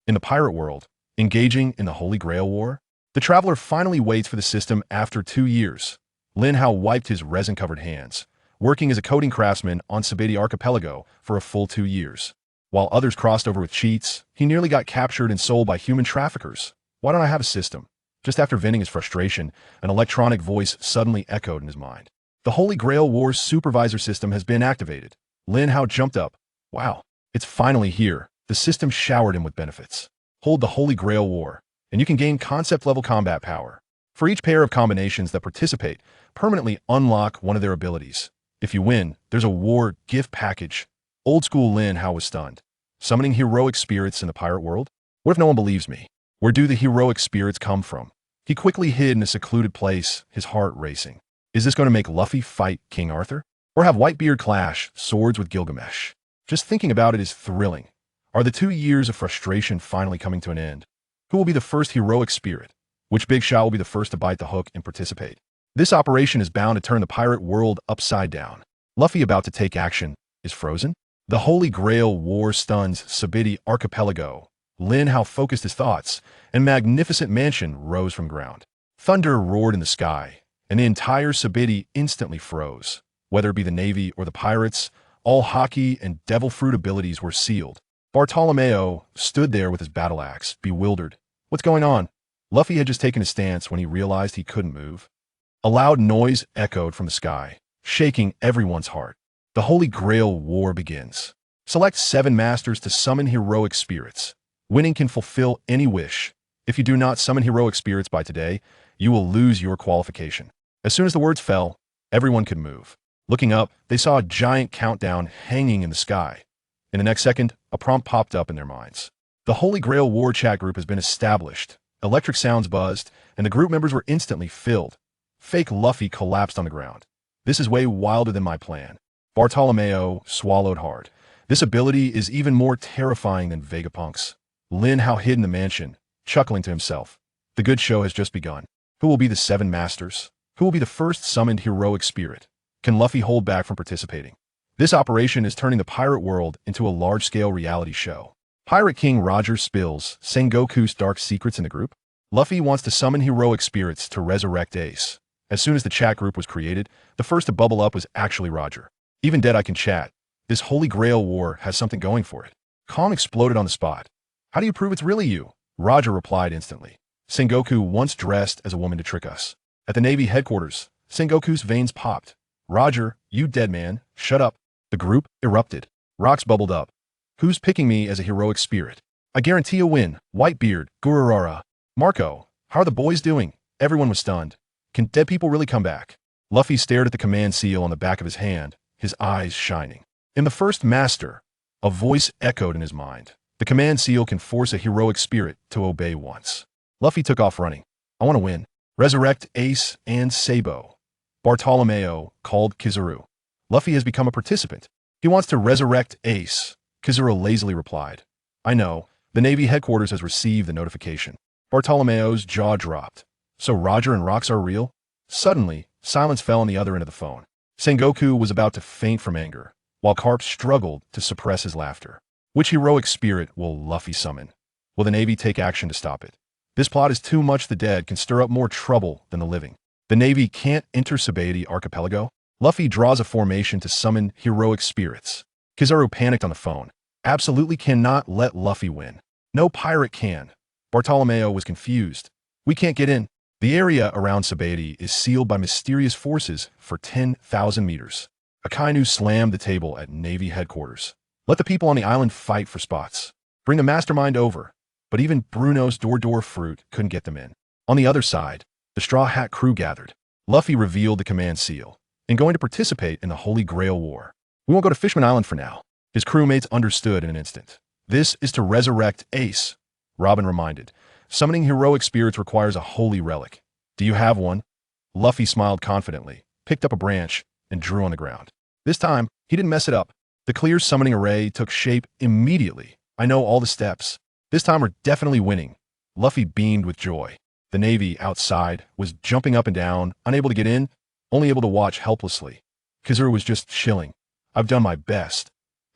In the pirate world, engaging in the Holy Grail War, the traveler finally waits for the system after 2 years. Lin Hao wiped his resin-covered hands, working as a coding craftsman on Spandam archipelago for a full 2 years. While others crossed over with cheats, he nearly got captured and sold by human traffickers. Why don't I have a system? Just after venting his frustration, an electronic voice suddenly echoed in his mind. The Holy Grail War's supervisor system has been activated. Lin Hao jumped up. Wow, it's finally here. The system showered him with benefits. Hold the Holy Grail War, and you can gain concept-level combat power. For each pair of combinations that participate, permanently unlock one of their abilities. If you win, there's a war gift package. Old-school Lin Hao was stunned. Summoning heroic spirits in the pirate world? What if no one believes me? Where do the heroic spirits come from? He quickly hid in a secluded place, his heart racing. Is this going to make Luffy fight King Arthur? Or have Whitebeard clash swords with Gilgamesh? Just thinking about it is thrilling. Are the 2 years of frustration finally coming to an end? Who will be the first heroic spirit? Which big shot will be the first to bite the hook and participate? This operation is bound to turn the pirate world upside down. Luffy, about to take action, is frozen? The Holy Grail War stuns Spandam archipelago. Lin Hao focused his thoughts, and magnificent mansion rose from ground. Thunder roared in the sky, and the entire Spandam instantly froze. Whether it be the Navy or the pirates, all hockey and devil fruit abilities were sealed. Bartolomeo stood there with his battle axe, bewildered. What's going on? Luffy had just taken a stance when he realized he couldn't move. A loud noise echoed from the sky, shaking everyone's heart. The Holy Grail War begins. Select 7 masters to summon heroic spirits. Winning can fulfill any wish. If you do not summon heroic spirits by today, you will lose your qualification. As soon as the words fell, everyone could move. Looking up, they saw a giant countdown hanging in the sky. In the next second, a prompt popped up in their minds. The Holy Grail War chat group has been established. Electric sounds buzzed, and the group members were instantly filled. Fake Luffy collapsed on the ground. This is way wilder than my plan. Bartolomeo swallowed hard. This ability is even more terrifying than Vegapunk's. Lin Hao hid in the mansion, chuckling to himself. The good show has just begun. Who will be the 7 masters? Who will be the first summoned heroic spirit? Can Luffy hold back from participating? This operation is turning the pirate world into a large-scale reality show. Pirate King Roger spills Sengoku's dark secrets in the group. Luffy wants to summon heroic spirits to resurrect Ace. As soon as the chat group was created, the first to bubble up was actually Roger. Even dead I can chat. This Holy Grail War has something going for it. Calm exploded on the spot. How do you prove it's really you? Roger replied instantly. Sengoku once dressed as a woman to trick us. At the Navy headquarters, Sengoku's veins popped. Roger, you dead man, shut up. The group erupted. Rocks bubbled up. Who's picking me as a heroic spirit? I guarantee a win. Whitebeard, Gururara. Marco, how are the boys doing? Everyone was stunned. Can dead people really come back? Luffy stared at the command seal on the back of his hand, his eyes shining. In the first master, a voice echoed in his mind. The command seal can force a heroic spirit to obey once. Luffy took off running. I want to win. Resurrect Ace and Sabo. Bartolomeo called Kizaru. Luffy has become a participant. He wants to resurrect Ace. Kizaru lazily replied. I know. The Navy headquarters has received the notification. Bartolomeo's jaw dropped. So Roger and Rocks are real? Suddenly, silence fell on the other end of the phone. Sengoku was about to faint from anger, while Carp struggled to suppress his laughter. Which heroic spirit will Luffy summon? Will the Navy take action to stop it? This plot is too much. The dead can stir up more trouble than the living. The Navy can't enter Spandam archipelago. Luffy draws a formation to summon heroic spirits. Kizaru panicked on the phone. Absolutely cannot let Luffy win. No pirate can. Bartolomeo was confused. We can't get in. The area around Spandam is sealed by mysterious forces for 10,000 meters. Akainu slammed the table at Navy headquarters. Let the people on the island fight for spots. Bring the mastermind over. But even Bruno's door fruit couldn't get them in. On the other side, the Straw Hat crew gathered. Luffy revealed the command seal and going to participate in the Holy Grail War. We won't go to Fishman Island for now. His crewmates understood in an instant. This is to resurrect Ace. Robin reminded. Summoning heroic spirits requires a holy relic. Do you have one? Luffy smiled confidently, picked up a branch, and drew on the ground. This time, he didn't mess it up. The clear summoning array took shape immediately. I know all the steps. This time we're definitely winning. Luffy beamed with joy. The Navy outside was jumping up and down, unable to get in, only able to watch helplessly. Kizaru was just chilling. I've done my best.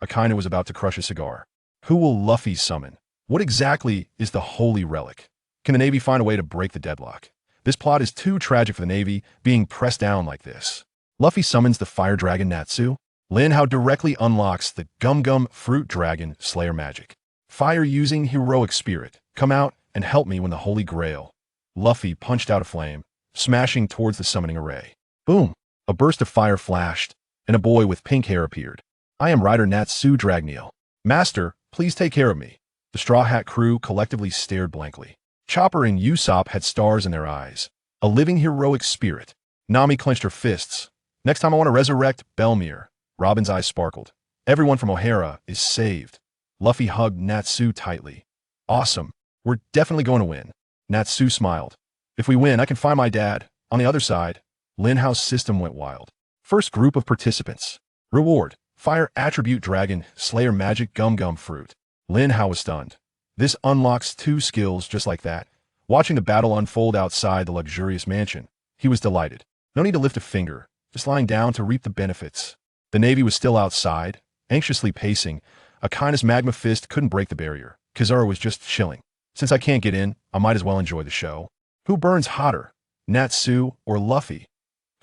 Akainu was about to crush a cigar. Who will Luffy summon? What exactly is the Holy Relic? Can the Navy find a way to break the deadlock? This plot is too tragic for the Navy being pressed down like this. Luffy summons the fire dragon Natsu. Lin Hao directly unlocks the Gum Gum Fruit Dragon Slayer magic. Fire using heroic spirit. Come out and help me when the Holy Grail. Luffy punched out a flame, smashing towards the summoning array. Boom! A burst of fire flashed, and a boy with pink hair appeared. I am Rider Natsu Dragneel. Master, please take care of me. The Straw Hat crew collectively stared blankly. Chopper and Usopp had stars in their eyes. A living heroic spirit. Nami clenched her fists. Next time I want to resurrect Belmere. Robin's eyes sparkled. Everyone from O'Hara is saved. Luffy hugged Natsu tightly. Awesome. We're definitely going to win. Natsu smiled. If we win, I can find my dad. On the other side, Linhow's system went wild. First group of participants. Reward. Fire Attribute Dragon Slayer Magic Gum Gum Fruit. Linhow was stunned. This unlocks 2 skills just like that. Watching the battle unfold outside the luxurious mansion, he was delighted. No need to lift a finger, just lying down to reap the benefits. The Navy was still outside, anxiously pacing. Akaina's magma fist couldn't break the barrier. Kizaru was just chilling. Since I can't get in, I might as well enjoy the show. Who burns hotter, Natsu or Luffy?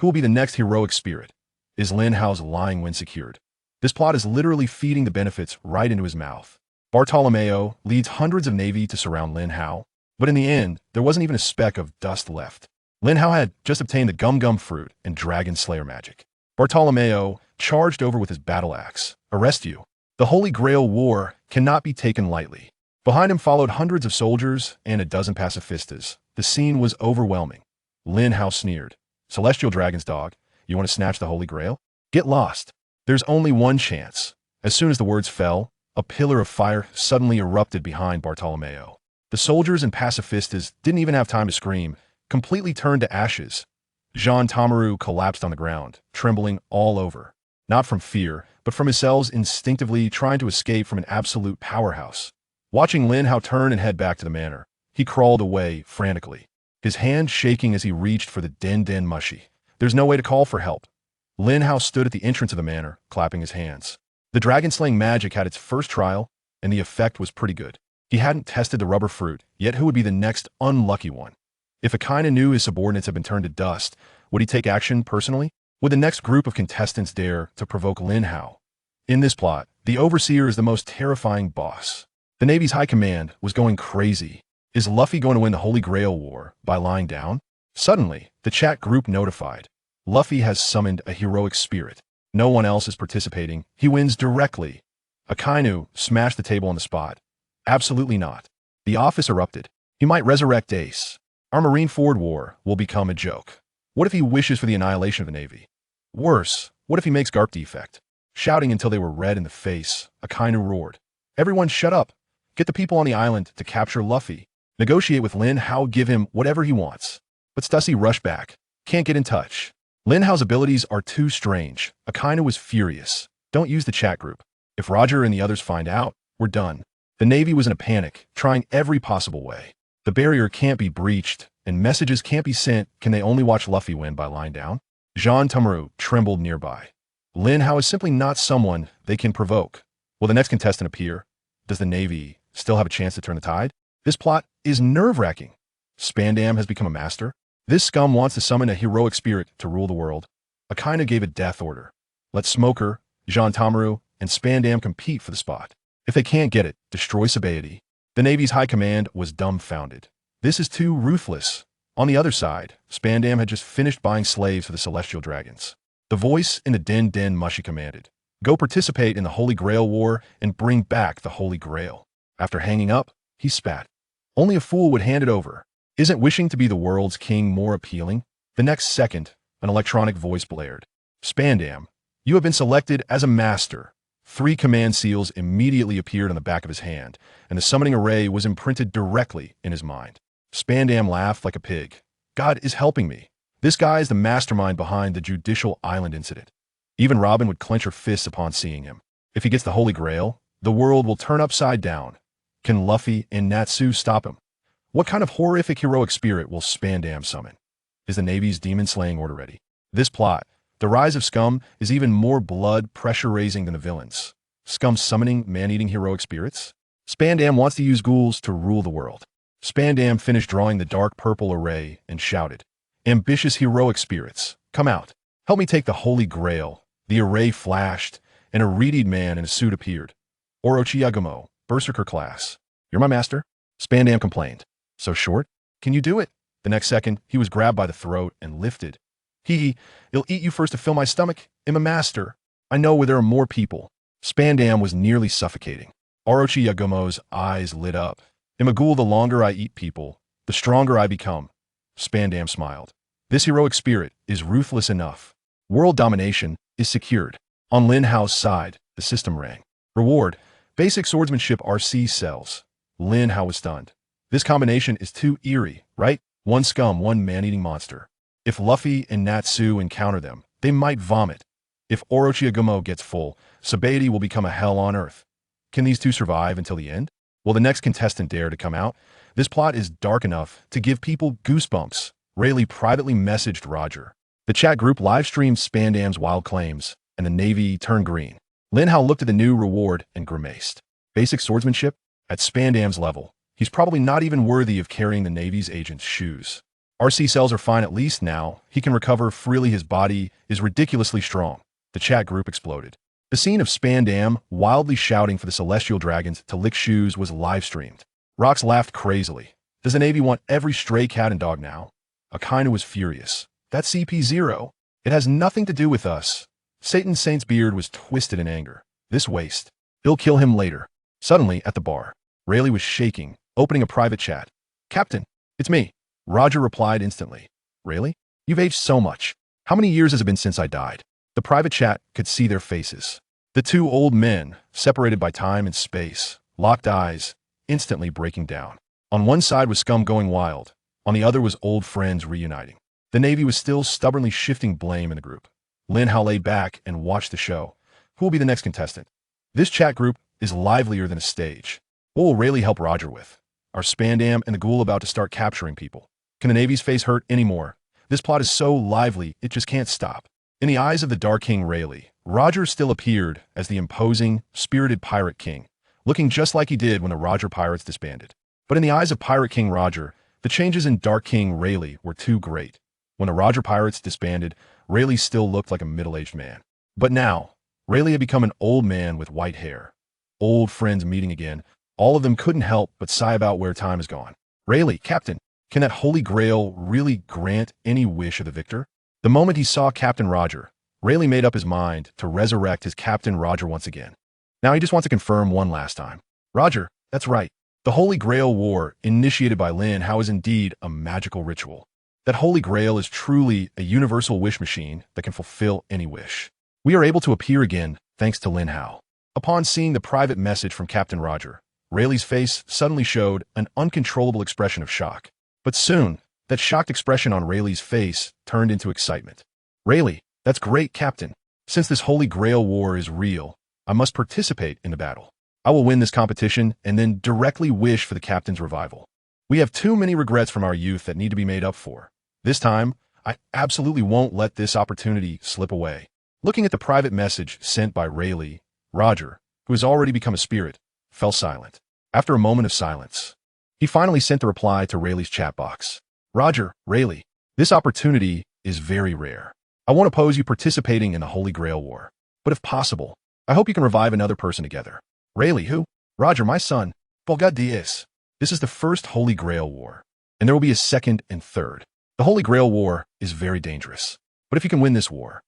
Who will be the next heroic spirit? Is Linhow's lying when secured? This plot is literally feeding the benefits right into his mouth. Bartolomeo leads hundreds of Navy to surround Lin Hao, but in the end, there wasn't even a speck of dust left. Lin Hao had just obtained the Gum Gum Fruit and Dragon Slayer magic. Bartolomeo charged over with his battle axe. Arrest you. The Holy Grail War cannot be taken lightly. Behind him followed hundreds of soldiers and a dozen pacifistas. The scene was overwhelming. Lin Hao sneered. Celestial Dragon's dog, you want to snatch the Holy Grail? Get lost. There's only one chance. As soon as the words fell, a pillar of fire suddenly erupted behind Bartolomeo. The soldiers and pacifistas didn't even have time to scream, completely turned to ashes. Jean Tamaru collapsed on the ground, trembling all over. Not from fear, but from his cells instinctively trying to escape from an absolute powerhouse. Watching Lin Hao turn and head back to the manor, he crawled away frantically, his hand shaking as he reached for the Den Den Mushi. There's no way to call for help. Lin Hao stood at the entrance of the manor, clapping his hands. The dragon-slaying magic had its first trial, and the effect was pretty good. He hadn't tested the rubber fruit, yet who would be the next unlucky one? If Akaina knew his subordinates had been turned to dust, would he take action personally? Would the next group of contestants dare to provoke Lin Hao? In this plot, the Overseer is the most terrifying boss. The Navy's high command was going crazy. Is Luffy going to win the Holy Grail War by lying down? Suddenly, the chat group notified. Luffy has summoned a heroic spirit. No one else is participating. He wins directly. Akainu smashed the table on the spot. Absolutely not. The office erupted. He might resurrect Ace. Our Marineford War will become a joke. What if he wishes for the annihilation of the Navy? Worse, what if he makes Garp defect? Shouting until they were red in the face, Akainu roared. Everyone shut up. Get the people on the island to capture Luffy. Negotiate with Lin Hao, give him whatever he wants. But Stussy rushed back. Can't get in touch. Lin Hao's abilities are too strange. Akainu was furious. Don't use the chat group. If Roger and the others find out, we're done. The Navy was in a panic, trying every possible way. The barrier can't be breached, and messages can't be sent. Can they only watch Luffy win by lying down? Jean Tamaru trembled nearby. Lin Hao is simply not someone they can provoke. Will the next contestant appear? Does the Navy still have a chance to turn the tide? This plot is nerve-wracking. Spandam has become a master. This scum wants to summon a heroic spirit to rule the world. Akainu gave a death order. Let Smoker, Jean Tamaru, and Spandam compete for the spot. If they can't get it, destroy Sabaody. The Navy's high command was dumbfounded. This is too ruthless. On the other side, Spandam had just finished buying slaves for the Celestial Dragons. The voice in the Den Den Mushi commanded, go participate in the Holy Grail War and bring back the Holy Grail. After hanging up, he spat. Only a fool would hand it over. Isn't wishing to be the world's king more appealing? The next second, an electronic voice blared. Spandam, you have been selected as a master. 3 command seals immediately appeared on the back of his hand, and the summoning array was imprinted directly in his mind. Spandam laughed like a pig. God is helping me. This guy is the mastermind behind the Judicial Island incident. Even Robin would clench her fists upon seeing him. If he gets the Holy Grail, the world will turn upside down. Can Luffy and Natsu stop him? What kind of horrific heroic spirit will Spandam summon? Is the Navy's demon-slaying order ready? This plot, the rise of Scum, is even more blood pressure-raising than the villains. Scum summoning man-eating heroic spirits? Spandam wants to use ghouls to rule the world. Spandam finished drawing the dark purple array and shouted, "Ambitious heroic spirits, come out. Help me take the Holy Grail." The array flashed, and a reedied man in a suit appeared. Orochi Yagumo, Berserker class. "You're my master?" Spandam complained. "So short? Can you do it?" The next second, he was grabbed by the throat and lifted. It'll eat you first to fill my stomach. I'm a master. I know where there are more people." Spandam was nearly suffocating. Orochi Yagumo's eyes lit up. "I'm a ghoul. The longer I eat people, the stronger I become." Spandam smiled. "This heroic spirit is ruthless enough. World domination is secured." On Lin Hao's side, the system rang. "Reward, basic swordsmanship RC cells." Lin Hao was stunned. This combination is too eerie, right? One scum, one man-eating monster. If Luffy and Natsu encounter them, they might vomit. If Orochi Yagumo gets full, Saber will become a hell on earth. Can these two survive until the end? Will the next contestant dare to come out? This plot is dark enough to give people goosebumps. Rayleigh privately messaged Roger. The chat group live-streamed Spandam's wild claims, and the Navy turned green. Lin Hao looked at the new reward and grimaced. Basic swordsmanship? At Spandam's level, he's probably not even worthy of carrying the Navy's agent's shoes. RC cells are fine at least now. He can recover freely. His body is ridiculously strong. The chat group exploded. The scene of Spandam wildly shouting for the celestial dragons to lick shoes was live-streamed. Rox laughed crazily. "Does the Navy want every stray cat and dog now?" Akainu was furious. "That's CP0. It has nothing to do with us." Satan Saint's beard was twisted in anger. "This waste. It'll kill him later." Suddenly, at the bar, Rayleigh was shaking, opening a private chat. "Captain, it's me." Roger replied instantly. "Rayleigh? You've aged so much. How many years has it been since I died?" The private chat could see their faces. The two old men, separated by time and space, locked eyes, instantly breaking down. On one side was scum going wild. On the other was old friends reuniting. The Navy was still stubbornly shifting blame in the group. Lin Hao lay back and watched the show. Who will be the next contestant? This chat group is livelier than a stage. What will Rayleigh help Roger with? Are Spandam and the ghoul about to start capturing people? Can the Navy's face hurt anymore? This plot is so lively, it just can't stop. In the eyes of the Dark King Rayleigh, Roger still appeared as the imposing, spirited pirate king, looking just like he did when the Roger pirates disbanded. But in the eyes of Pirate King Roger, the changes in Dark King Rayleigh were too great. When the Roger pirates disbanded, Rayleigh still looked like a middle-aged man. But now, Rayleigh had become an old man with white hair. Old friends meeting again, all of them couldn't help but sigh about where time has gone. "Rayleigh, Captain, can that Holy Grail really grant any wish of the victor?" The moment he saw Captain Roger, Rayleigh made up his mind to resurrect his Captain Roger once again. Now he just wants to confirm one last time. "Roger, that's right. The Holy Grail War, initiated by Lin Hao, is indeed a magical ritual. That Holy Grail is truly a universal wish machine that can fulfill any wish. We are able to appear again thanks to Lin Hao." Upon seeing the private message from Captain Roger, Rayleigh's face suddenly showed an uncontrollable expression of shock. But soon, that shocked expression on Rayleigh's face turned into excitement. "Rayleigh, that's great, Captain. Since this Holy Grail War is real, I must participate in the battle. I will win this competition and then directly wish for the Captain's revival. We have too many regrets from our youth that need to be made up for. This time, I absolutely won't let this opportunity slip away." Looking at the private message sent by Rayleigh, Roger, who has already become a spirit, fell silent. After a moment of silence, he finally sent the reply to Rayleigh's chat box. "Roger, Rayleigh, this opportunity is very rare. I won't oppose you participating in the Holy Grail War. But if possible, I hope you can revive another person together." "Rayleigh, who?" "Roger, my son. Volga Diaz. This is the first Holy Grail War, and there will be a second and third. The Holy Grail War is very dangerous. But if you can win this war,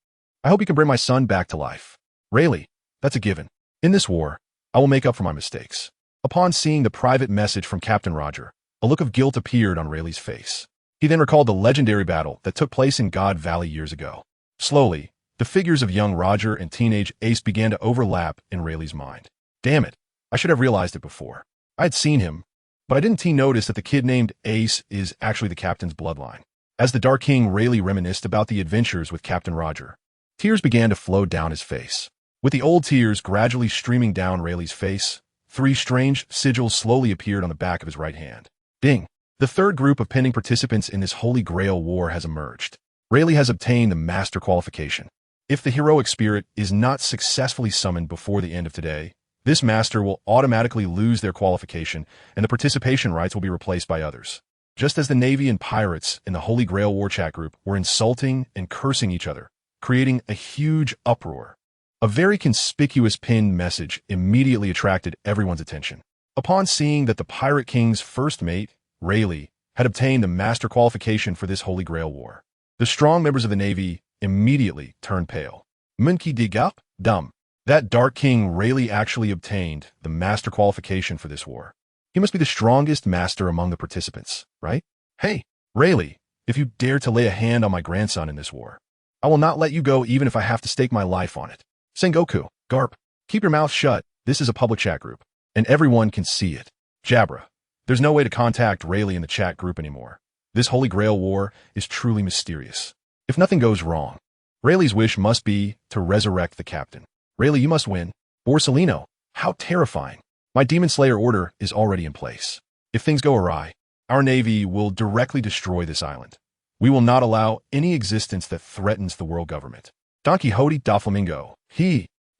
I hope you can bring my son back to life." "Rayleigh, that's a given. In this war, I will make up for my mistakes." Upon seeing the private message from Captain Roger, a look of guilt appeared on Rayleigh's face. He then recalled the legendary battle that took place in God Valley years ago. Slowly, the figures of young Roger and teenage Ace began to overlap in Rayleigh's mind. Damn it, I should have realized it before. I had seen him, but I didn't notice that the kid named Ace is actually the Captain's bloodline. As the Dark King Rayleigh reminisced about the adventures with Captain Roger, tears began to flow down his face. With the old tears gradually streaming down Rayleigh's face, 3 strange sigils slowly appeared on the back of his right hand. Ding! The third group of pending participants in this Holy Grail War has emerged. Rayleigh has obtained the Master qualification. If the heroic spirit is not successfully summoned before the end of today, This master will automatically lose their qualification, and the participation rights will be replaced by others. Just as the Navy and pirates in the Holy Grail War chat group were insulting and cursing each other, creating a huge uproar. A very conspicuous pinned message immediately attracted everyone's attention. Upon seeing that the Pirate King's first mate, Rayleigh, had obtained the master qualification for this Holy Grail War, the strong members of the Navy immediately turned pale. Monkey dig up, dumb. That Dark King Rayleigh actually obtained the master qualification for this war. He must be the strongest master among the participants, right? Hey, Rayleigh, if you dare to lay a hand on my grandson in this war, I will not let you go even if I have to stake my life on it. Sengoku, Garp, keep your mouth shut. This is a public chat group, and everyone can see it. Jabra, there's no way to contact Rayleigh in the chat group anymore. This Holy Grail War is truly mysterious. If nothing goes wrong, Rayleigh's wish must be to resurrect the captain. Rayleigh, you must win. Borsalino, how terrifying. My Demon Slayer order is already in place. If things go awry, our Navy will directly destroy this island. We will not allow any existence that threatens the world government. Don Quixote Doflamingo,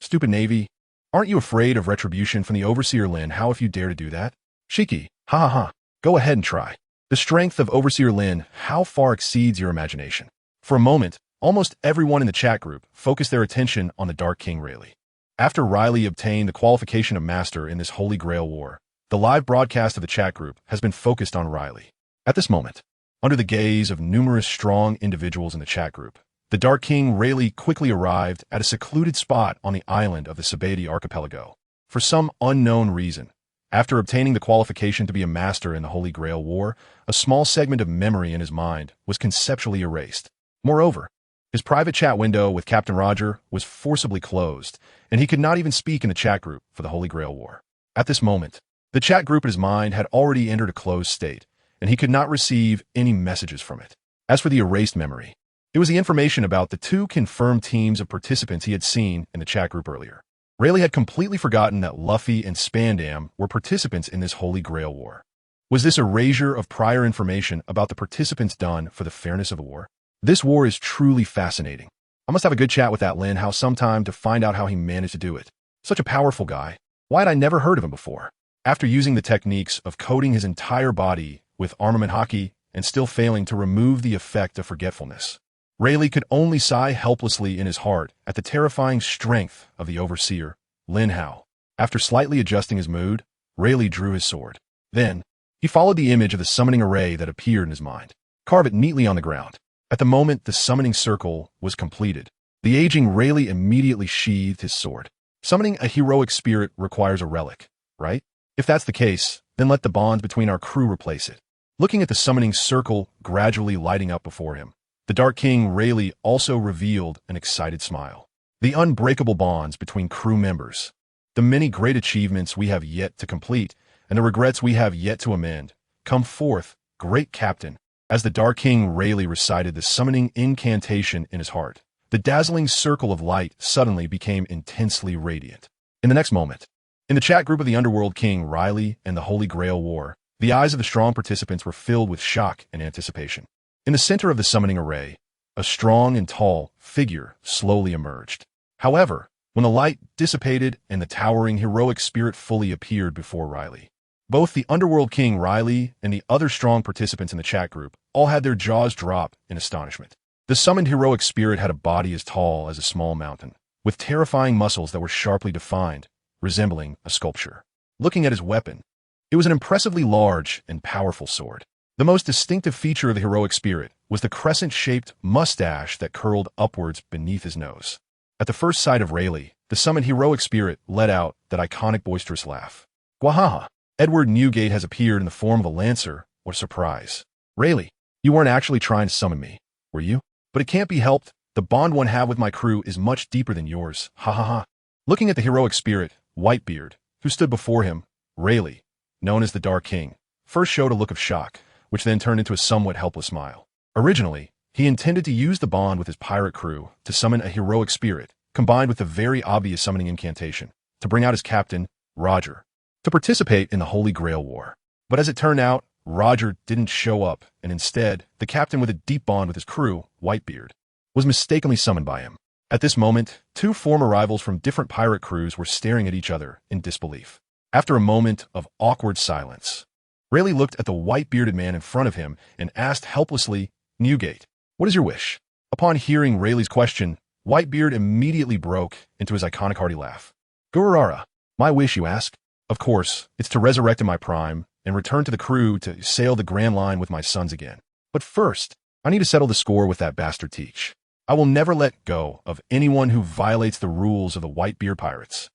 stupid Navy, aren't you afraid of retribution from the Overseer Lin Hao if you dare to do that? Shiki, go ahead and try. The strength of Overseer Lin Hao far exceeds your imagination. For a moment, almost everyone in the chat group focused their attention on the Dark King Rayleigh. After Rayleigh obtained the qualification of master in this Holy Grail War, the live broadcast of the chat group has been focused on Rayleigh. At this moment, under the gaze of numerous strong individuals in the chat group, the Dark King Rayleigh quickly arrived at a secluded spot on the island of the Saber archipelago. For some unknown reason, after obtaining the qualification to be a master in the Holy Grail War, a small segment of memory in his mind was conceptually erased. Moreover, his private chat window with Captain Roger was forcibly closed, and he could not even speak in the chat group for the Holy Grail War. At this moment, the chat group in his mind had already entered a closed state, and he could not receive any messages from it. As for the erased memory, it was the information about the two confirmed teams of participants he had seen in the chat group earlier. Rayleigh had completely forgotten that Luffy and Spandam were participants in this Holy Grail War. Was this erasure of prior information about the participants done for the fairness of the war? This war is truly fascinating. I must have a good chat with that Lin Hao sometime to find out how he managed to do it. Such a powerful guy. Why had I never heard of him before? After using the techniques of coating his entire body with armament haki and still failing to remove the effect of forgetfulness, Rayleigh could only sigh helplessly in his heart at the terrifying strength of the overseer, Lin Hao. After slightly adjusting his mood, Rayleigh drew his sword. Then, he followed the image of the summoning array that appeared in his mind. Carve it neatly on the ground. At the moment the summoning circle was completed, the aging Rayleigh immediately sheathed his sword. Summoning a heroic spirit requires a relic, right? If that's the case, then let the bonds between our crew replace it. Looking at the summoning circle gradually lighting up before him, the Dark King Rayleigh also revealed an excited smile. The unbreakable bonds between crew members, the many great achievements we have yet to complete, and the regrets we have yet to amend, come forth, great captain. As the Dark King Rayleigh recited the summoning incantation in his heart, the dazzling circle of light suddenly became intensely radiant. In the next moment, in the chat group of the Underworld King Rayleigh and the Holy Grail War, the eyes of the strong participants were filled with shock and anticipation. In the center of the summoning array, a strong and tall figure slowly emerged. However, when the light dissipated and the towering heroic spirit fully appeared before Rayleigh, both the Underworld King Rayleigh and the other strong participants in the chat group all had their jaws drop in astonishment. The summoned heroic spirit had a body as tall as a small mountain, with terrifying muscles that were sharply defined, resembling a sculpture. Looking at his weapon, it was an impressively large and powerful sword. The most distinctive feature of the heroic spirit was the crescent-shaped mustache that curled upwards beneath his nose. At the first sight of Rayleigh, the summoned heroic spirit let out that iconic boisterous laugh. Gwahaha! Edward Newgate has appeared in the form of a lancer. What a surprise. Rayleigh, you weren't actually trying to summon me, were you? But it can't be helped. The bond one have with my crew is much deeper than yours. Ha ha ha. Looking at the heroic spirit, Whitebeard, who stood before him, Rayleigh, known as the Dark King, first showed a look of shock, which then turned into a somewhat helpless smile. Originally, he intended to use the bond with his pirate crew to summon a heroic spirit, combined with a very obvious summoning incantation, to bring out his captain, Roger, to participate in the Holy Grail War. But as it turned out, Roger didn't show up, and instead, the captain with a deep bond with his crew, Whitebeard, was mistakenly summoned by him. At this moment, two former rivals from different pirate crews were staring at each other in disbelief. After a moment of awkward silence, Rayleigh looked at the white-bearded man in front of him and asked helplessly, "Newgate, what is your wish?" Upon hearing Rayleigh's question, Whitebeard immediately broke into his iconic hearty laugh. "Gururara, my wish, you ask? Of course, it's to resurrect in my prime and return to the crew to sail the Grand Line with my sons again. But first, I need to settle the score with that bastard Teach. I will never let go of anyone who violates the rules of the Whitebeard pirates."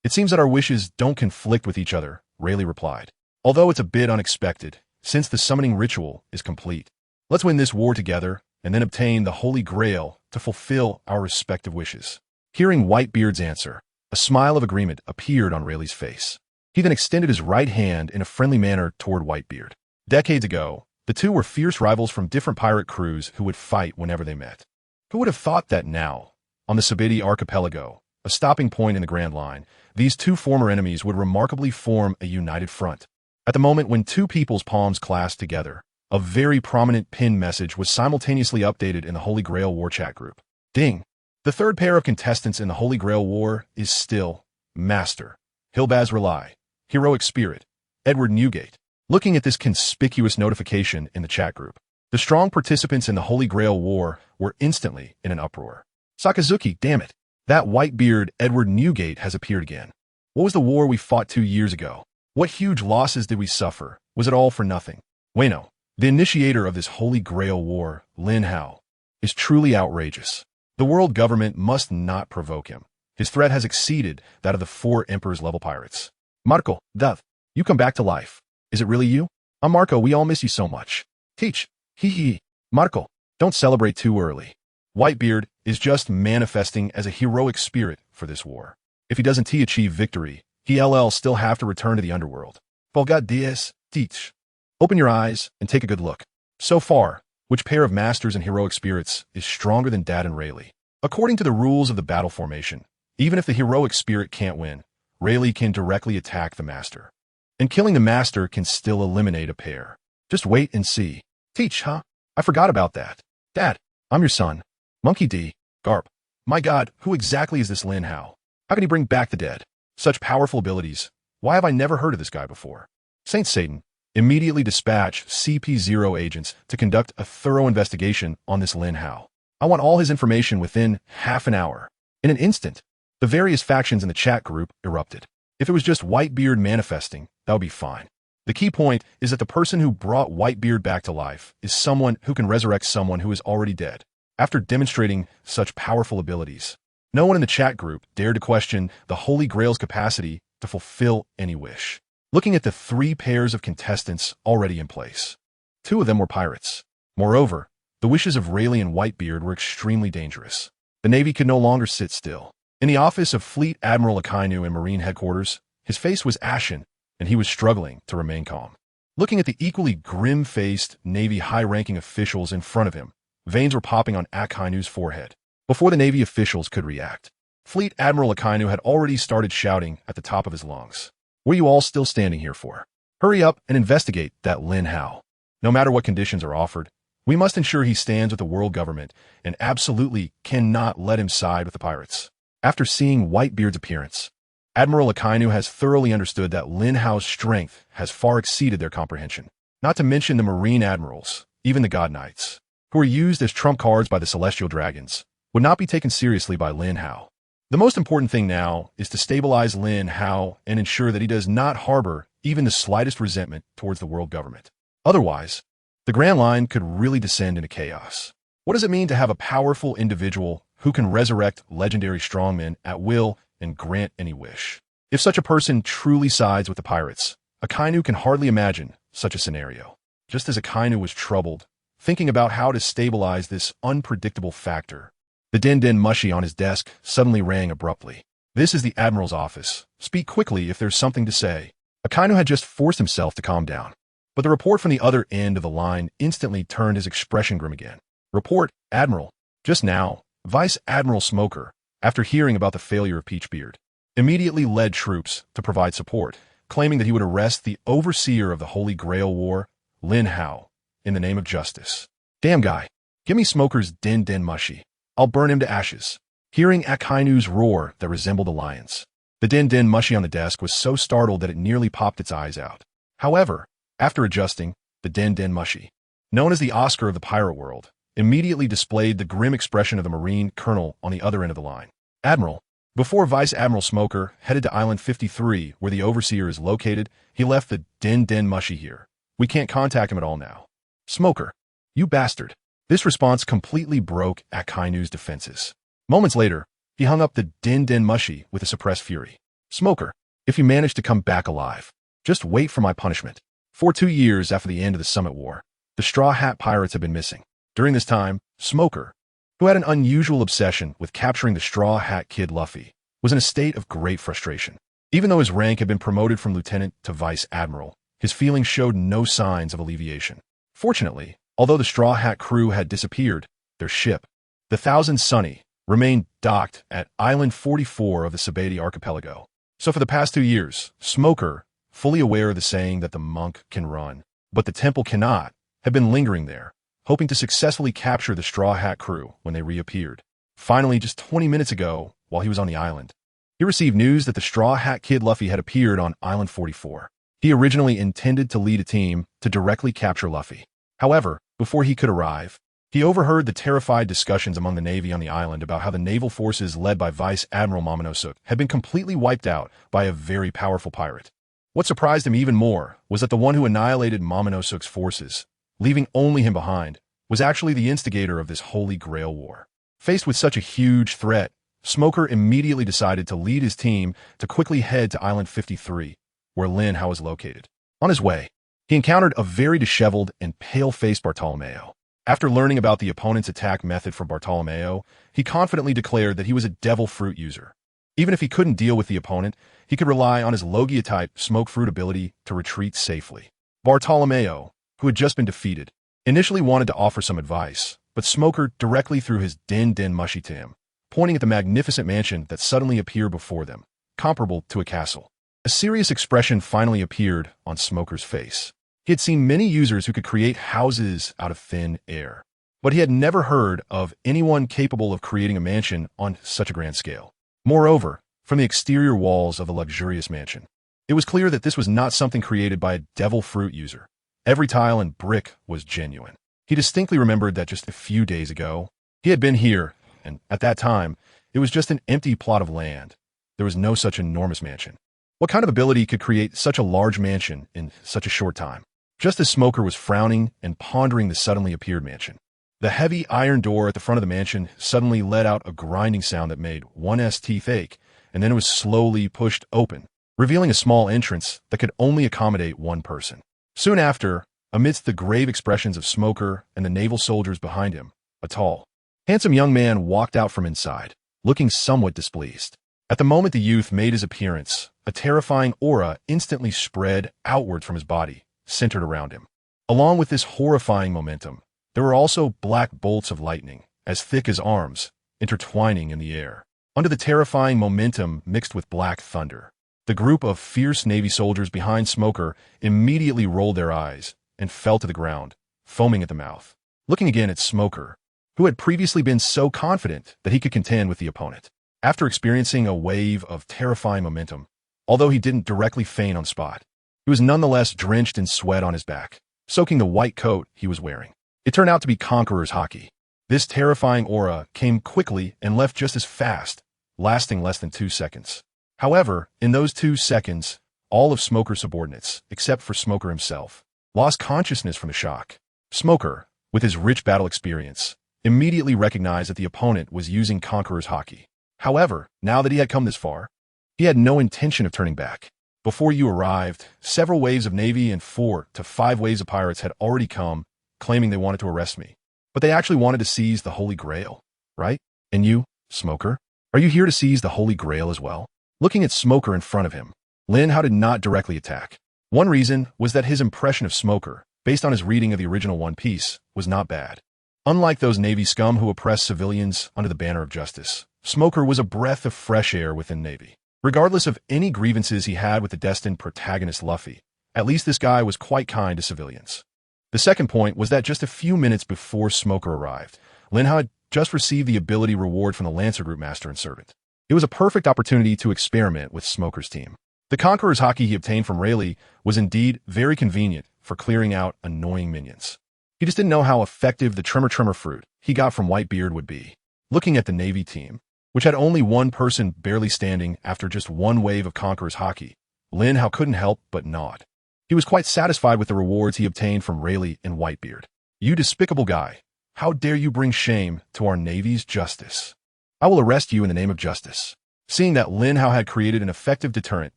It seems that our wishes don't conflict with each other," Rayleigh replied. "Although it's a bit unexpected, since the summoning ritual is complete. Let's win this war together and then obtain the Holy Grail to fulfill our respective wishes." Hearing Whitebeard's answer, a smile of agreement appeared on Rayleigh's face. He then extended his right hand in a friendly manner toward Whitebeard. Decades ago, the two were fierce rivals from different pirate crews who would fight whenever they met. Who would have thought that now, on the Saber archipelago, a stopping point in the Grand Line, these two former enemies would remarkably form a united front? At the moment when two people's palms clasped together, a very prominent pinned message was simultaneously updated in the Holy Grail War chat group. Ding! The third pair of contestants in the Holy Grail War is still Master Hilbaz Rayleigh, Heroic Spirit, Edward Newgate. Looking at this conspicuous notification in the chat group, the strong participants in the Holy Grail War were instantly in an uproar. "Sakazuki, damn it! That Whitebeard Edward Newgate has appeared again. What was the war we fought 2 years ago? What huge losses did we suffer? Was it all for nothing? Wayno, the initiator of this Holy Grail War, Lin Hao, is truly outrageous. The world government must not provoke him. His threat has exceeded that of the 4 Emperor's-level pirates. Marco, Dev, you come back to life. Is it really you? I'm Marco, we all miss you so much. Teach, hee. Marco, don't celebrate too early. Whitebeard is just manifesting as a heroic spirit for this war. If he doesn't achieve victory, he'll still have to return to the underworld. Volgad Diaz, Teach. Open your eyes and take a good look. So far, which pair of masters and heroic spirits is stronger than Dad and Rayleigh? According to the rules of the battle formation, even if the heroic spirit can't win, Rayleigh can directly attack the master. And killing the master can still eliminate a pair. Just wait and see. Teach, huh? I forgot about that. Dad, I'm your son. Monkey D. Garp. My God, who exactly is this Lin Hao? How can he bring back the dead? Such powerful abilities. Why have I never heard of this guy before? Saint Satan, immediately dispatch CP0 agents to conduct a thorough investigation on this Lin Hao. I want all his information within half an hour. In an instant, the various factions in the chat group erupted. If it was just Whitebeard manifesting, that would be fine. The key point is that the person who brought Whitebeard back to life is someone who can resurrect someone who is already dead. After demonstrating such powerful abilities, no one in the chat group dared to question the Holy Grail's capacity to fulfill any wish. Looking at the 3 pairs of contestants already in place, 2 of them were pirates. Moreover, the wishes of Rayleigh and Whitebeard were extremely dangerous. The Navy could no longer sit still. In the office of Fleet Admiral Akainu in Marine Headquarters, his face was ashen, and he was struggling to remain calm. Looking at the equally grim-faced Navy high-ranking officials in front of him, veins were popping on Akainu's forehead. Before the Navy officials could react, Fleet Admiral Akainu had already started shouting at the top of his lungs. "What are you all still standing here for? Hurry up and investigate that Lin Hao. No matter what conditions are offered, we must ensure he stands with the world government and absolutely cannot let him side with the pirates." After seeing Whitebeard's appearance, Admiral Akainu has thoroughly understood that Lin Hao's strength has far exceeded their comprehension. Not to mention the Marine Admirals, even the God Knights, who are used as trump cards by the Celestial Dragons, would not be taken seriously by Lin Hao. The most important thing now is to stabilize Lin Hao and ensure that he does not harbor even the slightest resentment towards the world government. Otherwise, the Grand Line could really descend into chaos. What does it mean to have a powerful individual who can resurrect legendary strongmen at will and grant any wish? If such a person truly sides with the pirates, Akainu can hardly imagine such a scenario. Just as Akainu was troubled, thinking about how to stabilize this unpredictable factor, the den mushy on his desk suddenly rang abruptly. "This is the Admiral's office. Speak quickly if there's something to say." Akainu had just forced himself to calm down, but the report from the other end of the line instantly turned his expression grim again. "Report, Admiral. Just now, Vice Admiral Smoker, after hearing about the failure of Peachbeard, immediately led troops to provide support, claiming that he would arrest the overseer of the Holy Grail War, Lin Hao, in the name of justice." Damn guy, give me Smoker's den mushy. I'll burn him to ashes. hearing Akainu's roar that resembled a lion's. The din-din mushi on the desk was so startled that it nearly popped its eyes out. However, after adjusting, the din-din mushi, known as the Oscar of the pirate world, immediately displayed the grim expression of the Marine colonel on the other end of the line. Admiral. Before Vice Admiral Smoker headed to Island 53, where the Overseer is located, he left the din-din mushi here. We can't contact him at all now. Smoker. You bastard. This response completely broke Akainu's defenses. Moments later, he hung up the din-din mushi with a suppressed fury. Smoker, if you manage to come back alive, just wait for my punishment. For 2 years after the end of the Summit War, the Straw Hat Pirates have been missing. During this time, Smoker, who had an unusual obsession with capturing the Straw Hat Kid Luffy, was in a state of great frustration. Even though his rank had been promoted from lieutenant to vice admiral, his feelings showed no signs of alleviation. Fortunately, although the Straw Hat crew had disappeared, their ship, the Thousand Sunny, remained docked at Island 44 of the Saber archipelago. So for the past 2 years, Smoker, fully aware of the saying that the monk can run, but the temple cannot, had been lingering there, hoping to successfully capture the Straw Hat crew when they reappeared. Finally, just 20 minutes ago, while he was on the island, he received news that the Straw Hat Kid Luffy had appeared on Island 44. He originally intended to lead a team to directly capture Luffy. However, before he could arrive, he overheard the terrified discussions among the Navy on the island about how the naval forces led by Vice Admiral Momonosuke had been completely wiped out by a very powerful pirate. What surprised him even more was that the one who annihilated Momonosuke's forces, leaving only him behind, was actually the instigator of this Holy Grail War. Faced with such a huge threat, Smoker immediately decided to lead his team to quickly head to Island 53, where Lin Hao was located. On his way, he encountered a very disheveled and pale-faced Bartolomeo. After learning about the opponent's attack method from Bartolomeo, he confidently declared that he was a devil fruit user. Even if he couldn't deal with the opponent, he could rely on his Logia-type smoke fruit ability to retreat safely. Bartolomeo, who had just been defeated, initially wanted to offer some advice, but Smoker directly threw his din-din mushi to him, pointing at the magnificent mansion that suddenly appeared before them, comparable to a castle. A serious expression finally appeared on Smoker's face. He had seen many users who could create houses out of thin air, but he had never heard of anyone capable of creating a mansion on such a grand scale. Moreover, from the exterior walls of the luxurious mansion, it was clear that this was not something created by a devil fruit user. Every tile and brick was genuine. He distinctly remembered that just a few days ago, he had been here, and at that time, it was just an empty plot of land. There was no such enormous mansion. What kind of ability could create such a large mansion in such a short time? Just as Smoker was frowning and pondering the suddenly appeared mansion, the heavy iron door at the front of the mansion suddenly let out a grinding sound that made one's teeth ache, and then it was slowly pushed open, revealing a small entrance that could only accommodate one person. Soon after, amidst the grave expressions of Smoker and the naval soldiers behind him, a tall, handsome young man walked out from inside, looking somewhat displeased. At the moment the youth made his appearance, a terrifying aura instantly spread outward from his body, centered around him. Along with this horrifying momentum, there were also black bolts of lightning, as thick as arms, intertwining in the air. Under the terrifying momentum mixed with black thunder, the group of fierce Navy soldiers behind Smoker immediately rolled their eyes and fell to the ground, foaming at the mouth, looking again at Smoker, who had previously been so confident that he could contend with the opponent. After experiencing a wave of terrifying momentum, although he didn't directly faint on spot, he was nonetheless drenched in sweat on his back, soaking the white coat he was wearing. It turned out to be Conqueror's Haki. This terrifying aura came quickly and left just as fast, lasting less than 2 seconds. However, in those 2 seconds, all of Smoker's subordinates, except for Smoker himself, lost consciousness from the shock. Smoker, with his rich battle experience, immediately recognized that the opponent was using Conqueror's Haki. However, now that he had come this far, he had no intention of turning back. Before you arrived, several waves of Navy and 4 to 5 waves of pirates had already come, claiming they wanted to arrest me. But they actually wanted to seize the Holy Grail, right? And you, Smoker, are you here to seize the Holy Grail as well? Looking at Smoker in front of him, Lin Hao did not directly attack. One reason was that his impression of Smoker, based on his reading of the original One Piece, was not bad. Unlike those Navy scum who oppressed civilians under the banner of justice, Smoker was a breath of fresh air within Navy. Regardless of any grievances he had with the destined protagonist Luffy, at least this guy was quite kind to civilians. The second point was that just a few minutes before Smoker arrived, Linhow had just received the ability reward from the Lancer Group Master and Servant. It was a perfect opportunity to experiment with Smoker's team. The Conqueror's Haki he obtained from Rayleigh was indeed very convenient for clearing out annoying minions. He just didn't know how effective the Tremor fruit he got from Whitebeard would be. Looking at the Navy team, which had only one person barely standing after just one wave of Conqueror's Haki, Lin Hao couldn't help but nod. He was quite satisfied with the rewards he obtained from Rayleigh and Whitebeard. You despicable guy, how dare you bring shame to our Navy's justice? I will arrest you in the name of justice. Seeing that Lin Hao had created an effective deterrent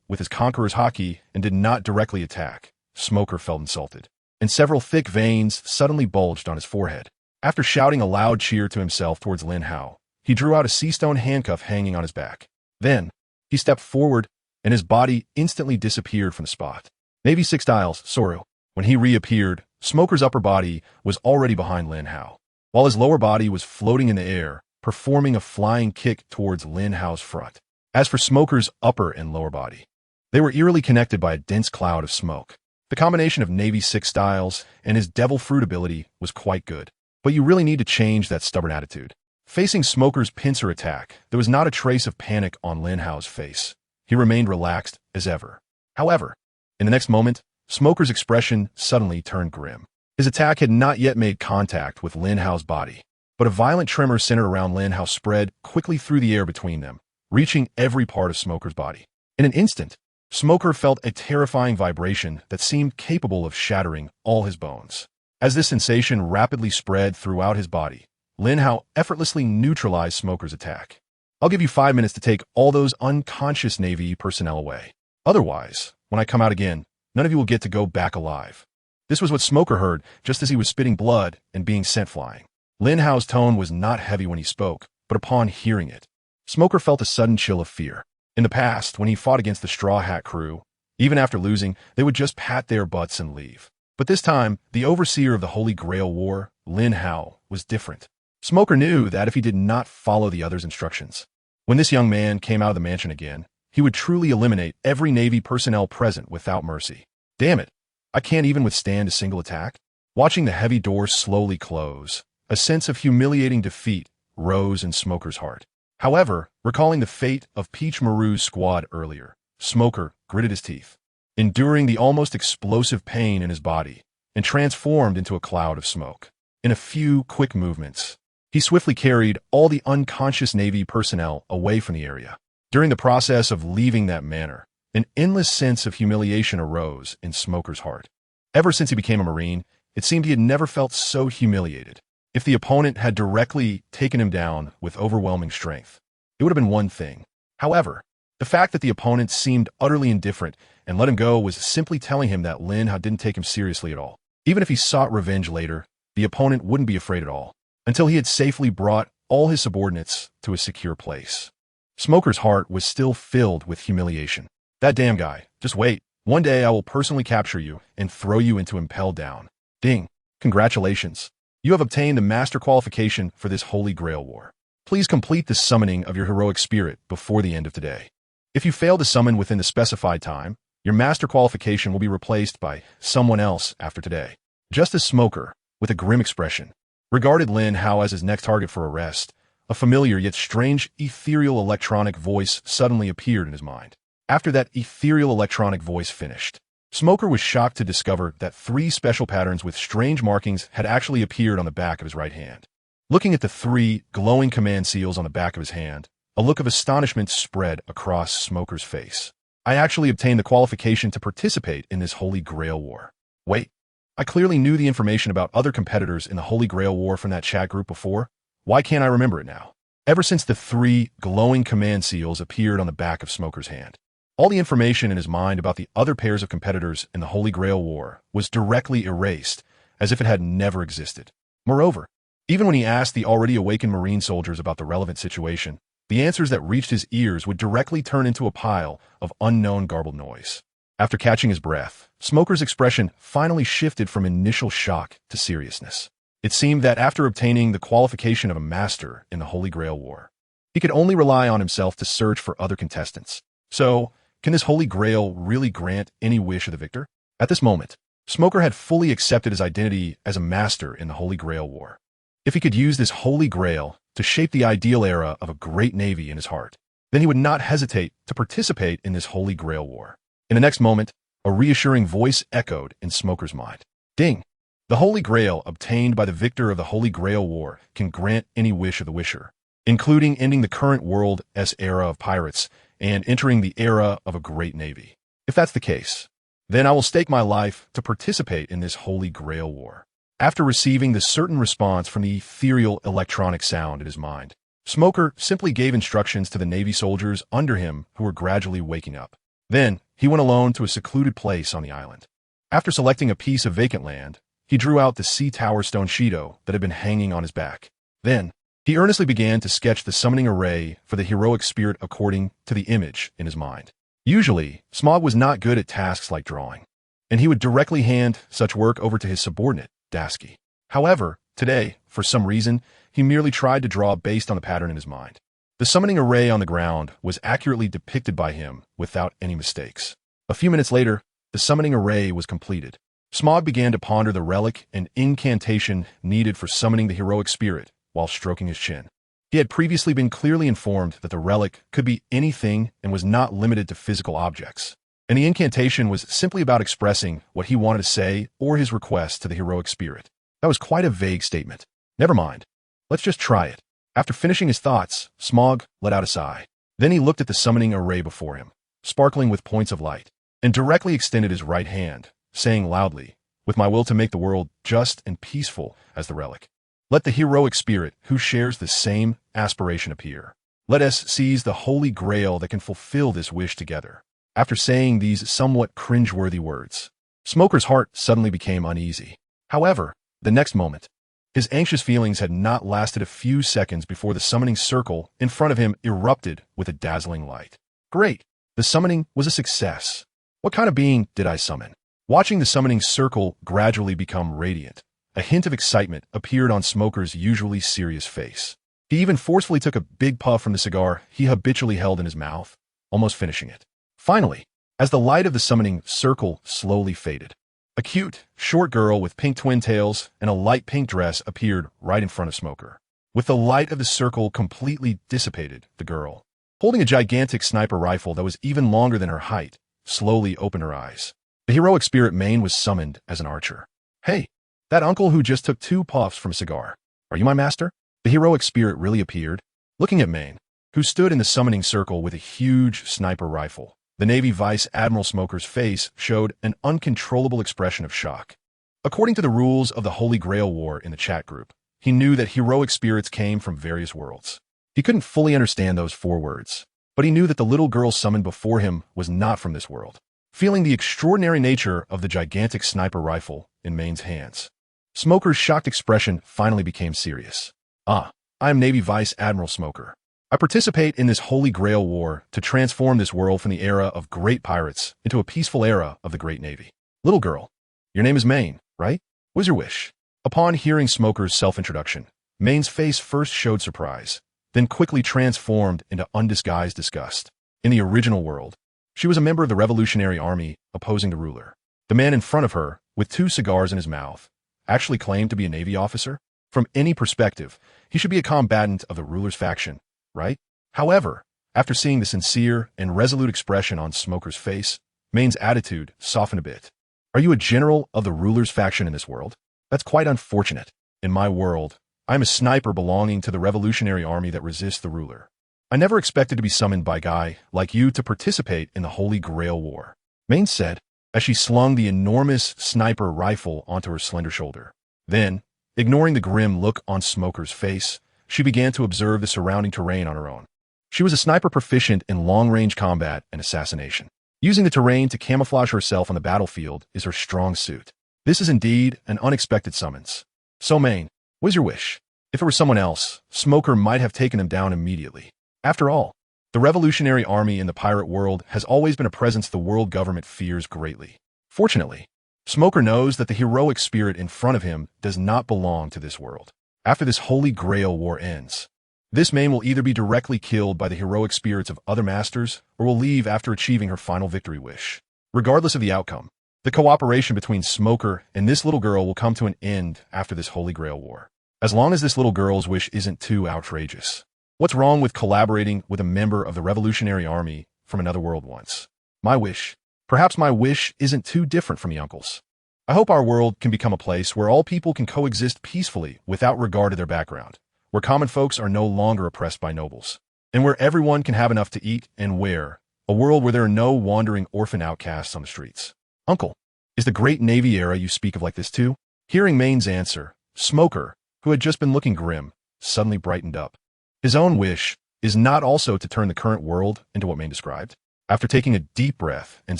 with his Conqueror's Haki and did not directly attack, Smoker felt insulted, and several thick veins suddenly bulged on his forehead. After shouting a loud cheer to himself towards Lin Hao, he drew out a sea-stone handcuff hanging on his back. Then, he stepped forward, and his body instantly disappeared from the spot. Navy 6 Styles, Soru. When he reappeared, Smoker's upper body was already behind Lin Hao, while his lower body was floating in the air, performing a flying kick towards Lin Hao's front. As for Smoker's upper and lower body, they were eerily connected by a dense cloud of smoke. The combination of Navy 6 Styles and his Devil Fruit ability was quite good, but you really need to change that stubborn attitude. Facing Smoker's pincer attack, there was not a trace of panic on Lin Hao's face. He remained relaxed as ever. However, in the next moment, Smoker's expression suddenly turned grim. His attack had not yet made contact with Lin Hao's body, but a violent tremor centered around Lin Hao spread quickly through the air between them, reaching every part of Smoker's body. In an instant, Smoker felt a terrifying vibration that seemed capable of shattering all his bones. As this sensation rapidly spread throughout his body, Lin Hao effortlessly neutralized Smoker's attack. I'll give you 5 minutes to take all those unconscious Navy personnel away. Otherwise, when I come out again, none of you will get to go back alive. This was what Smoker heard just as he was spitting blood and being sent flying. Lin Hao's tone was not heavy when he spoke, but upon hearing it, Smoker felt a sudden chill of fear. In the past, when he fought against the Straw Hat crew, even after losing, they would just pat their butts and leave. But this time, the overseer of the Holy Grail War, Lin Hao, was different. Smoker knew that if he did not follow the others' instructions, when this young man came out of the mansion again, he would truly eliminate every Navy personnel present without mercy. Damn it, I can't even withstand a single attack. Watching the heavy doors slowly close, a sense of humiliating defeat rose in Smoker's heart. However, recalling the fate of Peach Maru's squad earlier, Smoker gritted his teeth, enduring the almost explosive pain in his body, and transformed into a cloud of smoke. In a few quick movements, he swiftly carried all the unconscious Navy personnel away from the area. During the process of leaving that manor, an endless sense of humiliation arose in Smoker's heart. Ever since he became a Marine, it seemed he had never felt so humiliated. If the opponent had directly taken him down with overwhelming strength, it would have been one thing. However, the fact that the opponent seemed utterly indifferent and let him go was simply telling him that Lin Hao didn't take him seriously at all. Even if he sought revenge later, the opponent wouldn't be afraid at all, until he had safely brought all his subordinates to a secure place. Smoker's heart was still filled with humiliation. That damn guy, just wait. One day I will personally capture you and throw you into Impel Down. Ding. Congratulations. You have obtained the master qualification for this Holy Grail War. Please complete the summoning of your heroic spirit before the end of today. If you fail to summon within the specified time, your master qualification will be replaced by someone else after today. Just as Smoker, with a grim expression, regarded Lin Hao as his next target for arrest, a familiar yet strange ethereal electronic voice suddenly appeared in his mind. After that ethereal electronic voice finished, Smoker was shocked to discover that 3 special patterns with strange markings had actually appeared on the back of his right hand. Looking at the 3 glowing command seals on the back of his hand, a look of astonishment spread across Smoker's face. I actually obtained the qualification to participate in this Holy Grail War. Wait, I clearly knew the information about other competitors in the Holy Grail War from that chat group before. Why can't I remember it now? Ever since the 3 glowing command seals appeared on the back of Smoker's hand, all the information in his mind about the other pairs of competitors in the Holy Grail War was directly erased, as if it had never existed. Moreover, even when he asked the already awakened Marine soldiers about the relevant situation, the answers that reached his ears would directly turn into a pile of unknown garbled noise. After catching his breath, Smoker's expression finally shifted from initial shock to seriousness. It seemed that after obtaining the qualification of a master in the Holy Grail War, he could only rely on himself to search for other contestants. So, can this Holy Grail really grant any wish of the victor? At this moment, Smoker had fully accepted his identity as a master in the Holy Grail War. If he could use this Holy Grail to shape the ideal era of a great navy in his heart, then he would not hesitate to participate in this Holy Grail War. In the next moment, a reassuring voice echoed in Smoker's mind. Ding! The Holy Grail obtained by the victor of the Holy Grail War can grant any wish of the wisher, including ending the current world's era of pirates and entering the era of a great navy. If that's the case, then I will stake my life to participate in this Holy Grail War. After receiving the certain response from the ethereal electronic sound in his mind, Smoker simply gave instructions to the Navy soldiers under him who were gradually waking up. Then, he went alone to a secluded place on the island. After selecting a piece of vacant land, he drew out the sea tower stone Shido that had been hanging on his back. Then, he earnestly began to sketch the summoning array for the heroic spirit according to the image in his mind. Usually, Smog was not good at tasks like drawing, and he would directly hand such work over to his subordinate, Dasky. However, today, for some reason, he merely tried to draw based on the pattern in his mind. The summoning array on the ground was accurately depicted by him without any mistakes. A few minutes later, the summoning array was completed. Smog began to ponder the relic and incantation needed for summoning the heroic spirit while stroking his chin. He had previously been clearly informed that the relic could be anything and was not limited to physical objects, and the incantation was simply about expressing what he wanted to say or his request to the heroic spirit. That was quite a vague statement. Never mind. Let's just try it. After finishing his thoughts, Smog let out a sigh. Then he looked at the summoning array before him, sparkling with points of light, and directly extended his right hand, saying loudly, "With my will to make the world just and peaceful as the relic, let the heroic spirit who shares the same aspiration appear. Let us seize the Holy Grail that can fulfill this wish together." After saying these somewhat cringeworthy words, Smoker's heart suddenly became uneasy. However, the next moment, his anxious feelings had not lasted a few seconds before the summoning circle in front of him erupted with a dazzling light. Great! The summoning was a success. What kind of being did I summon? Watching the summoning circle gradually become radiant, a hint of excitement appeared on Smoker's usually serious face. He even forcefully took a big puff from the cigar he habitually held in his mouth, almost finishing it. Finally, as the light of the summoning circle slowly faded, a cute, short girl with pink twin tails and a light pink dress appeared right in front of Smoker. With the light of the circle completely dissipated, the girl, holding a gigantic sniper rifle that was even longer than her height, slowly opened her eyes. The heroic spirit Maine was summoned as an archer. "Hey, that uncle who just took 2 puffs from a cigar. Are you my master?" The heroic spirit really appeared, looking at Maine, who stood in the summoning circle with a huge sniper rifle. The Navy Vice Admiral Smoker's face showed an uncontrollable expression of shock. According to the rules of the Holy Grail War in the chat group, he knew that heroic spirits came from various worlds. He couldn't fully understand those 4 words, but he knew that the little girl summoned before him was not from this world. Feeling the extraordinary nature of the gigantic sniper rifle in Maine's hands, Smoker's shocked expression finally became serious. "I am Navy Vice Admiral Smoker. I participate in this Holy Grail War to transform this world from the era of great pirates into a peaceful era of the great navy." "Little girl, your name is Maine, right? What is your wish?" Upon hearing Smoker's self-introduction, Maine's face first showed surprise, then quickly transformed into undisguised disgust. In the original world, she was a member of the Revolutionary Army opposing the ruler. The man in front of her, with 2 cigars in his mouth, actually claimed to be a Navy officer. From any perspective, he should be a combatant of the ruler's faction, right? However, after seeing the sincere and resolute expression on Smoker's face, Maine's attitude softened a bit. "Are you a general of the ruler's faction in this world? That's quite unfortunate. In my world, I'm a sniper belonging to the Revolutionary Army that resists the ruler. I never expected to be summoned by a guy like you to participate in the Holy Grail War," Maine said, as she slung the enormous sniper rifle onto her slender shoulder. Then, ignoring the grim look on Smoker's face, she began to observe the surrounding terrain on her own. She was a sniper proficient in long-range combat and assassination. Using the terrain to camouflage herself on the battlefield is her strong suit. This is indeed an unexpected summons. "So Maine, what is your wish?" If it were someone else, Smoker might have taken him down immediately. After all, the Revolutionary Army in the pirate world has always been a presence the world government fears greatly. Fortunately, Smoker knows that the heroic spirit in front of him does not belong to this world. After this Holy Grail War ends, this Maine will either be directly killed by the heroic spirits of other masters or will leave after achieving her final victory wish. Regardless of the outcome, the cooperation between Smoker and this little girl will come to an end after this Holy Grail War. As long as this little girl's wish isn't too outrageous. What's wrong with collaborating with a member of the Revolutionary Army from another world once? My wish. Perhaps my wish isn't too different from Uncle's. I hope our world can become a place where all people can coexist peacefully without regard to their background, where common folks are no longer oppressed by nobles, and where everyone can have enough to eat and wear, a world where there are no wandering orphan outcasts on the streets. Uncle, is the great Navy era you speak of like this too? Hearing Main's answer, Smoker, who had just been looking grim, suddenly brightened up. His own wish is not also to turn the current world into what Main described. After taking a deep breath and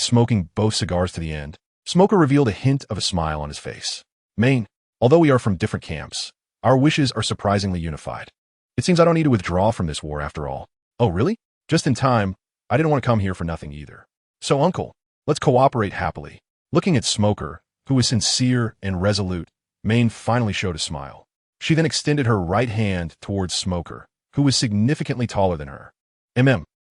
smoking both cigars to the end, Smoker revealed a hint of a smile on his face. Main, although we are from different camps, our wishes are surprisingly unified. It seems I don't need to withdraw from this war after all. Oh, really? Just in time. I didn't want to come here for nothing either. So, Uncle, let's cooperate happily. Looking at Smoker, who was sincere and resolute, Main finally showed a smile. She then extended her right hand towards Smoker, who was significantly taller than her.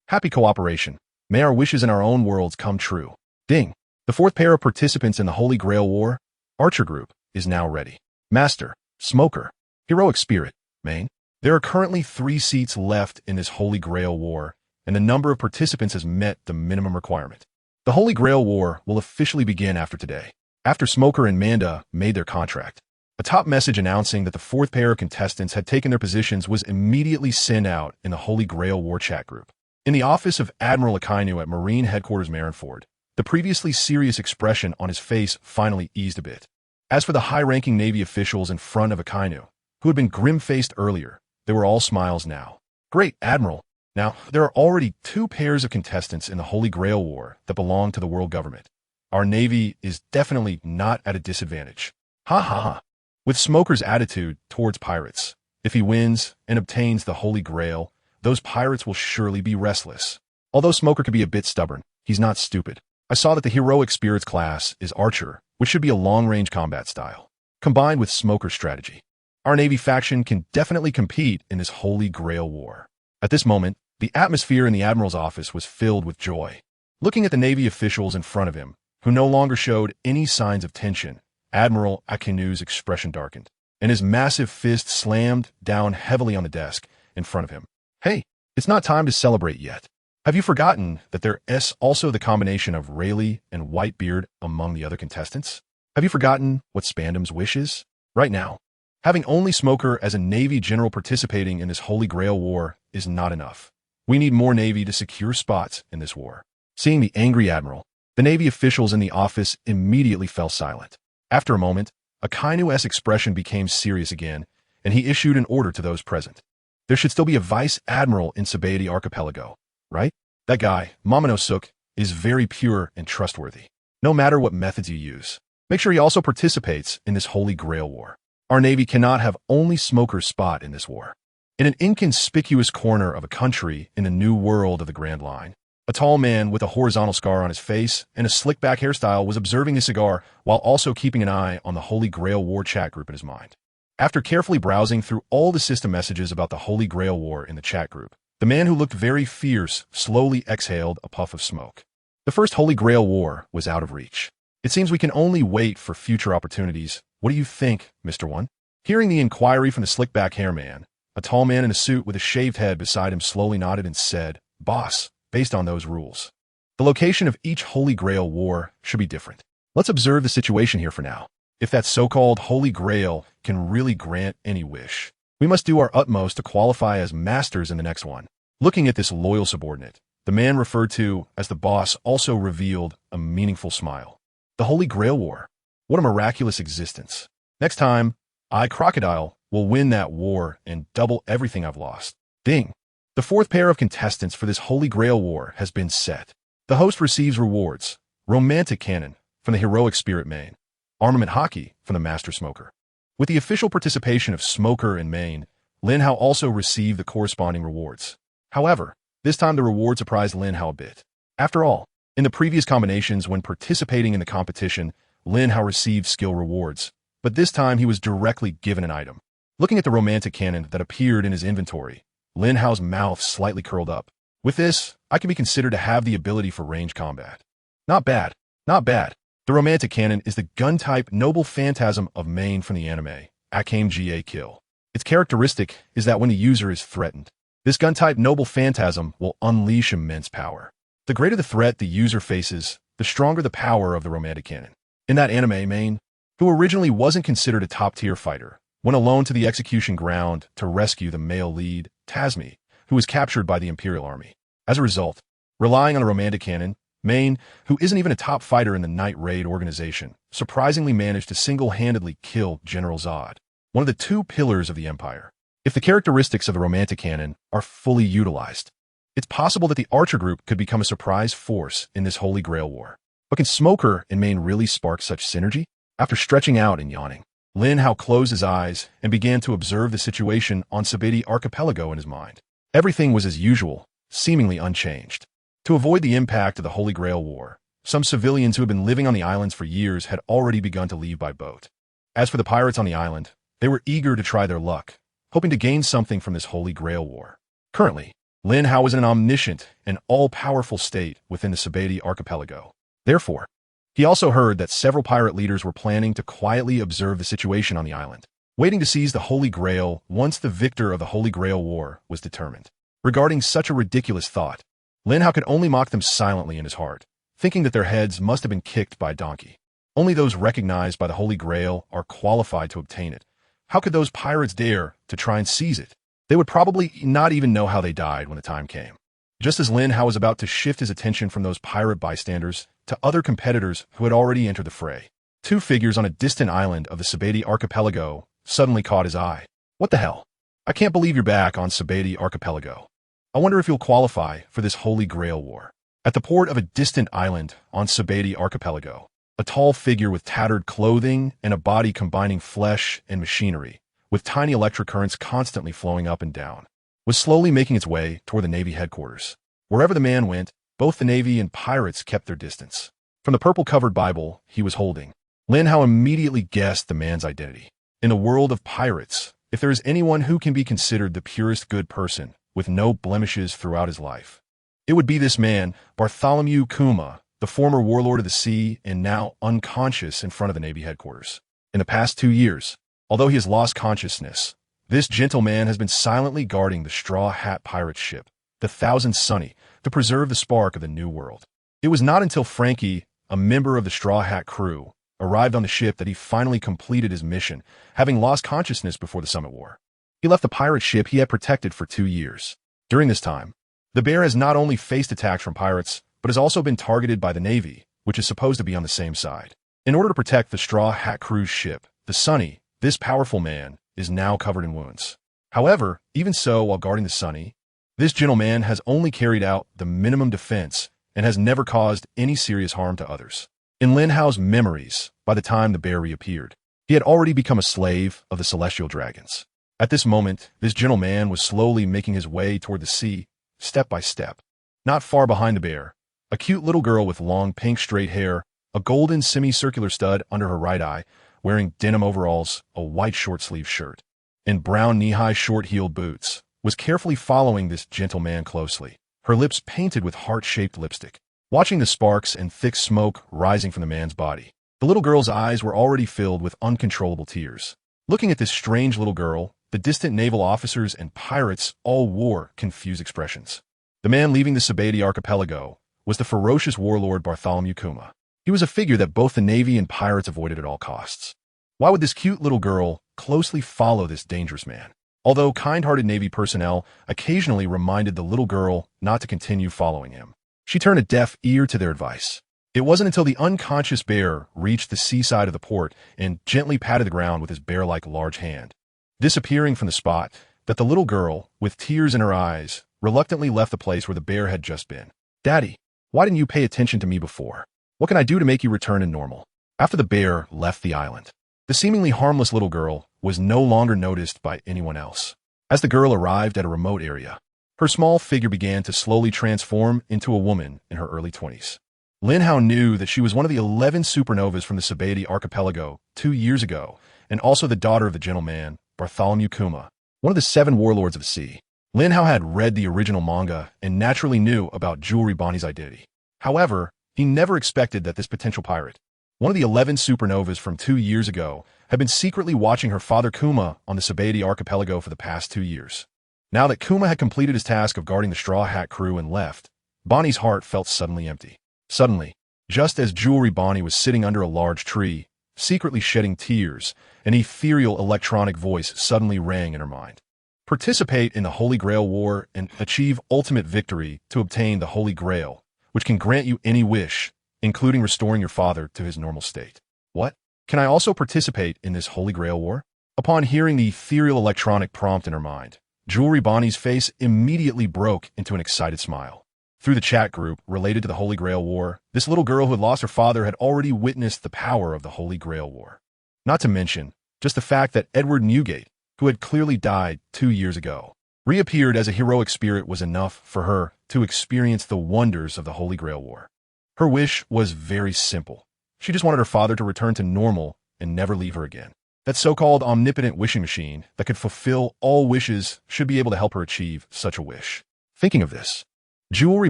Happy cooperation. May our wishes in our own worlds come true. Ding. The fourth pair of participants in the Holy Grail War, Archer Group, is now ready. Master, Smoker, Heroic Spirit, Main. There are currently 3 seats left in this Holy Grail War, and the number of participants has met the minimum requirement. The Holy Grail War will officially begin after today, after Smoker and Manda made their contract. A top message announcing that the fourth pair of contestants had taken their positions was immediately sent out in the Holy Grail War chat group. In the office of Admiral Akainu at Marine Headquarters Marineford, the previously serious expression on his face finally eased a bit. As for the high-ranking Navy officials in front of Akainu, who had been grim-faced earlier, they were all smiles now. Great, Admiral. Now, there are already 2 pairs of contestants in the Holy Grail War that belong to the world government. Our Navy is definitely not at a disadvantage. Ha ha ha. With Smoker's attitude towards pirates, if he wins and obtains the Holy Grail, those pirates will surely be restless. Although Smoker could be a bit stubborn, he's not stupid. I saw that the Heroic Spirits class is Archer, which should be a long-range combat style, combined with Smoker's strategy. Our Navy faction can definitely compete in this Holy Grail War. At this moment, the atmosphere in the Admiral's office was filled with joy. Looking at the Navy officials in front of him, who no longer showed any signs of tension, Admiral Akainu's expression darkened, and his massive fist slammed down heavily on the desk in front of him. Hey, it's not time to celebrate yet. Have you forgotten that there is also the combination of Rayleigh and Whitebeard among the other contestants? Have you forgotten what Spandam's wish is? Right now, having only Smoker as a Navy general participating in this Holy Grail War is not enough. We need more Navy to secure spots in this war. Seeing the angry Admiral, the Navy officials in the office immediately fell silent. After a moment, Akainu's expression became serious again, and he issued an order to those present. There should still be a Vice Admiral in Saber Archipelago, right? That guy, Momonosuke, is very pure and trustworthy. No matter what methods you use, make sure he also participates in this Holy Grail War. Our Navy cannot have only Smoker's spot in this war. In an inconspicuous corner of a country in the new world of the Grand Line, a tall man with a horizontal scar on his face and a slick-back hairstyle was observing his cigar while also keeping an eye on the Holy Grail War chat group in his mind. After carefully browsing through all the system messages about the Holy Grail War in the chat group, the man who looked very fierce slowly exhaled a puff of smoke. The first Holy Grail War was out of reach. It seems we can only wait for future opportunities. What do you think, Mr. One? Hearing the inquiry from the slick-back hair man, a tall man in a suit with a shaved head beside him slowly nodded and said, Boss, based on those rules, the location of each Holy Grail War should be different. Let's observe the situation here for now. If that so-called Holy Grail can really grant any wish, we must do our utmost to qualify as masters in the next one. Looking at this loyal subordinate, the man referred to as the boss also revealed a meaningful smile. The Holy Grail War. What a miraculous existence. Next time, I, Crocodile, will win that war and double everything I've lost. Ding. The fourth pair of contestants for this Holy Grail War has been set. The host receives rewards. Romantic Cannon from the Heroic Spirit Main. Armament Hockey from the Master Smoker. With the official participation of Smoker and Main, Linhow also received the corresponding rewards. However, this time the reward surprised Linhow a bit. After all, in the previous combinations when participating in the competition, Linhow received skill rewards, but this time he was directly given an item. Looking at the Romantic Cannon that appeared in his inventory, Linhow's mouth slightly curled up. With this, I can be considered to have the ability for range combat. Not bad, not bad. The Romantic Cannon is the gun-type noble phantasm of Main from the anime, Akame Ga Kill. Its characteristic is that when the user is threatened, this gun-type noble phantasm will unleash immense power. The greater the threat the user faces, the stronger the power of the romantic cannon. In that anime, main, who originally wasn't considered a top-tier fighter, went alone to the execution ground to rescue the male lead, Tasmi, who was captured by the Imperial Army. As a result, relying on a romantic cannon, Main, who isn't even a top fighter in the Night Raid organization, surprisingly managed to single-handedly kill General Zod, one of the two pillars of the Empire. If the characteristics of the romantic cannon are fully utilized, it's possible that the Archer group could become a surprise force in this Holy Grail War. But can Smoker and Main really spark such synergy? After stretching out and yawning, Lin Hao closed his eyes and began to observe the situation on Saber Archipelago in his mind. Everything was as usual, seemingly unchanged. To avoid the impact of the Holy Grail War, some civilians who had been living on the islands for years had already begun to leave by boat. As for the pirates on the island, they were eager to try their luck, hoping to gain something from this Holy Grail War. Currently, Lin Hao was in an omniscient and all-powerful state within the Saber Archipelago. Therefore, he also heard that several pirate leaders were planning to quietly observe the situation on the island, waiting to seize the Holy Grail once the victor of the Holy Grail War was determined. Regarding such a ridiculous thought, Lin Hao could only mock them silently in his heart, thinking that their heads must have been kicked by a donkey. Only those recognized by the Holy Grail are qualified to obtain it. How could those pirates dare to try and seize it? They would probably not even know how they died when the time came. Just as Lin Hao was about to shift his attention from those pirate bystanders to other competitors who had already entered the fray, two figures on a distant island of the Saber Archipelago suddenly caught his eye. What the hell? I can't believe you're back on Saber Archipelago. I wonder if you'll qualify for this Holy Grail War. At the port of a distant island on Saber Archipelago, a tall figure with tattered clothing and a body combining flesh and machinery, with tiny electric currents constantly flowing up and down, was slowly making its way toward the Navy headquarters. Wherever the man went, both the Navy and pirates kept their distance. From the purple-covered Bible he was holding, Lin Hao immediately guessed the man's identity. In the world of pirates, if there is anyone who can be considered the purest good person, with no blemishes throughout his life, it would be this man, Bartholomew Kuma, the former warlord of the sea and now unconscious in front of the Navy headquarters. In the past 2 years, although he has lost consciousness, this gentleman has been silently guarding the Straw Hat pirate ship, the Thousand Sunny, to preserve the spark of the New World. It was not until Frankie, a member of the Straw Hat crew, arrived on the ship that he finally completed his mission, having lost consciousness before the Summit War. He left the pirate ship he had protected for 2 years. During this time, the bear has not only faced attacks from pirates, but has also been targeted by the Navy, which is supposed to be on the same side. In order to protect the Straw Hat crew's ship, the Sunny, this powerful man is now covered in wounds. However, even so, while guarding the Sunny, this gentleman has only carried out the minimum defense and has never caused any serious harm to others. In Lin Hao's memories, by the time the bear reappeared, he had already become a slave of the celestial dragons. At this moment, this gentleman was slowly making his way toward the sea, step by step. Not far behind the bear, a cute little girl with long pink straight hair, a golden semicircular stud under her right eye, wearing denim overalls, a white short-sleeved shirt, and brown knee-high short-heeled boots, was carefully following this gentleman closely, her lips painted with heart-shaped lipstick. Watching the sparks and thick smoke rising from the man's body, the little girl's eyes were already filled with uncontrollable tears. Looking at this strange little girl, the distant naval officers and pirates all wore confused expressions. The man leaving the Saber Archipelago was the ferocious warlord Bartholomew Kuma. He was a figure that both the Navy and pirates avoided at all costs. Why would this cute little girl closely follow this dangerous man? Although kind-hearted Navy personnel occasionally reminded the little girl not to continue following him, she turned a deaf ear to their advice. It wasn't until the unconscious bear reached the seaside of the port and gently patted the ground with his bear-like large hand, disappearing from the spot, that the little girl, with tears in her eyes, reluctantly left the place where the bear had just been. "Daddy, why didn't you pay attention to me before? What can I do to make you return to normal?" After the bear left the island, the seemingly harmless little girl was no longer noticed by anyone else. As the girl arrived at a remote area, her small figure began to slowly transform into a woman in her early 20s. Linhow knew that she was one of the 11 supernovas from the Saber Archipelago 2 years ago, and also the daughter of the gentleman, Bartholomew Kuma, one of the 7 warlords of the sea. Linhow had read the original manga and naturally knew about Jewelry Bonney's identity. However, he never expected that this potential pirate, one of the 11 supernovas from 2 years ago, had been secretly watching her father Kuma on the Saber archipelago for the past 2 years. Now that Kuma had completed his task of guarding the Straw Hat crew and left, Bonney's heart felt suddenly empty. Suddenly, just as Jewelry Bonney was sitting under a large tree, secretly shedding tears, an ethereal electronic voice suddenly rang in her mind. Participate in the Holy Grail War and achieve ultimate victory to obtain the Holy Grail, which can grant you any wish, including restoring your father to his normal state. What? Can I also participate in this Holy Grail War? Upon hearing the ethereal electronic prompt in her mind, Jewelry Bonney's face immediately broke into an excited smile. Through the chat group related to the Holy Grail War, this little girl who had lost her father had already witnessed the power of the Holy Grail War. Not to mention, just the fact that Edward Newgate, who had clearly died 2 years ago, reappeared as a heroic spirit was enough for her to experience the wonders of the Holy Grail War. Her wish was very simple. She just wanted her father to return to normal and never leave her again. That so-called omnipotent wishing machine that could fulfill all wishes should be able to help her achieve such a wish. Thinking of this, Jewelry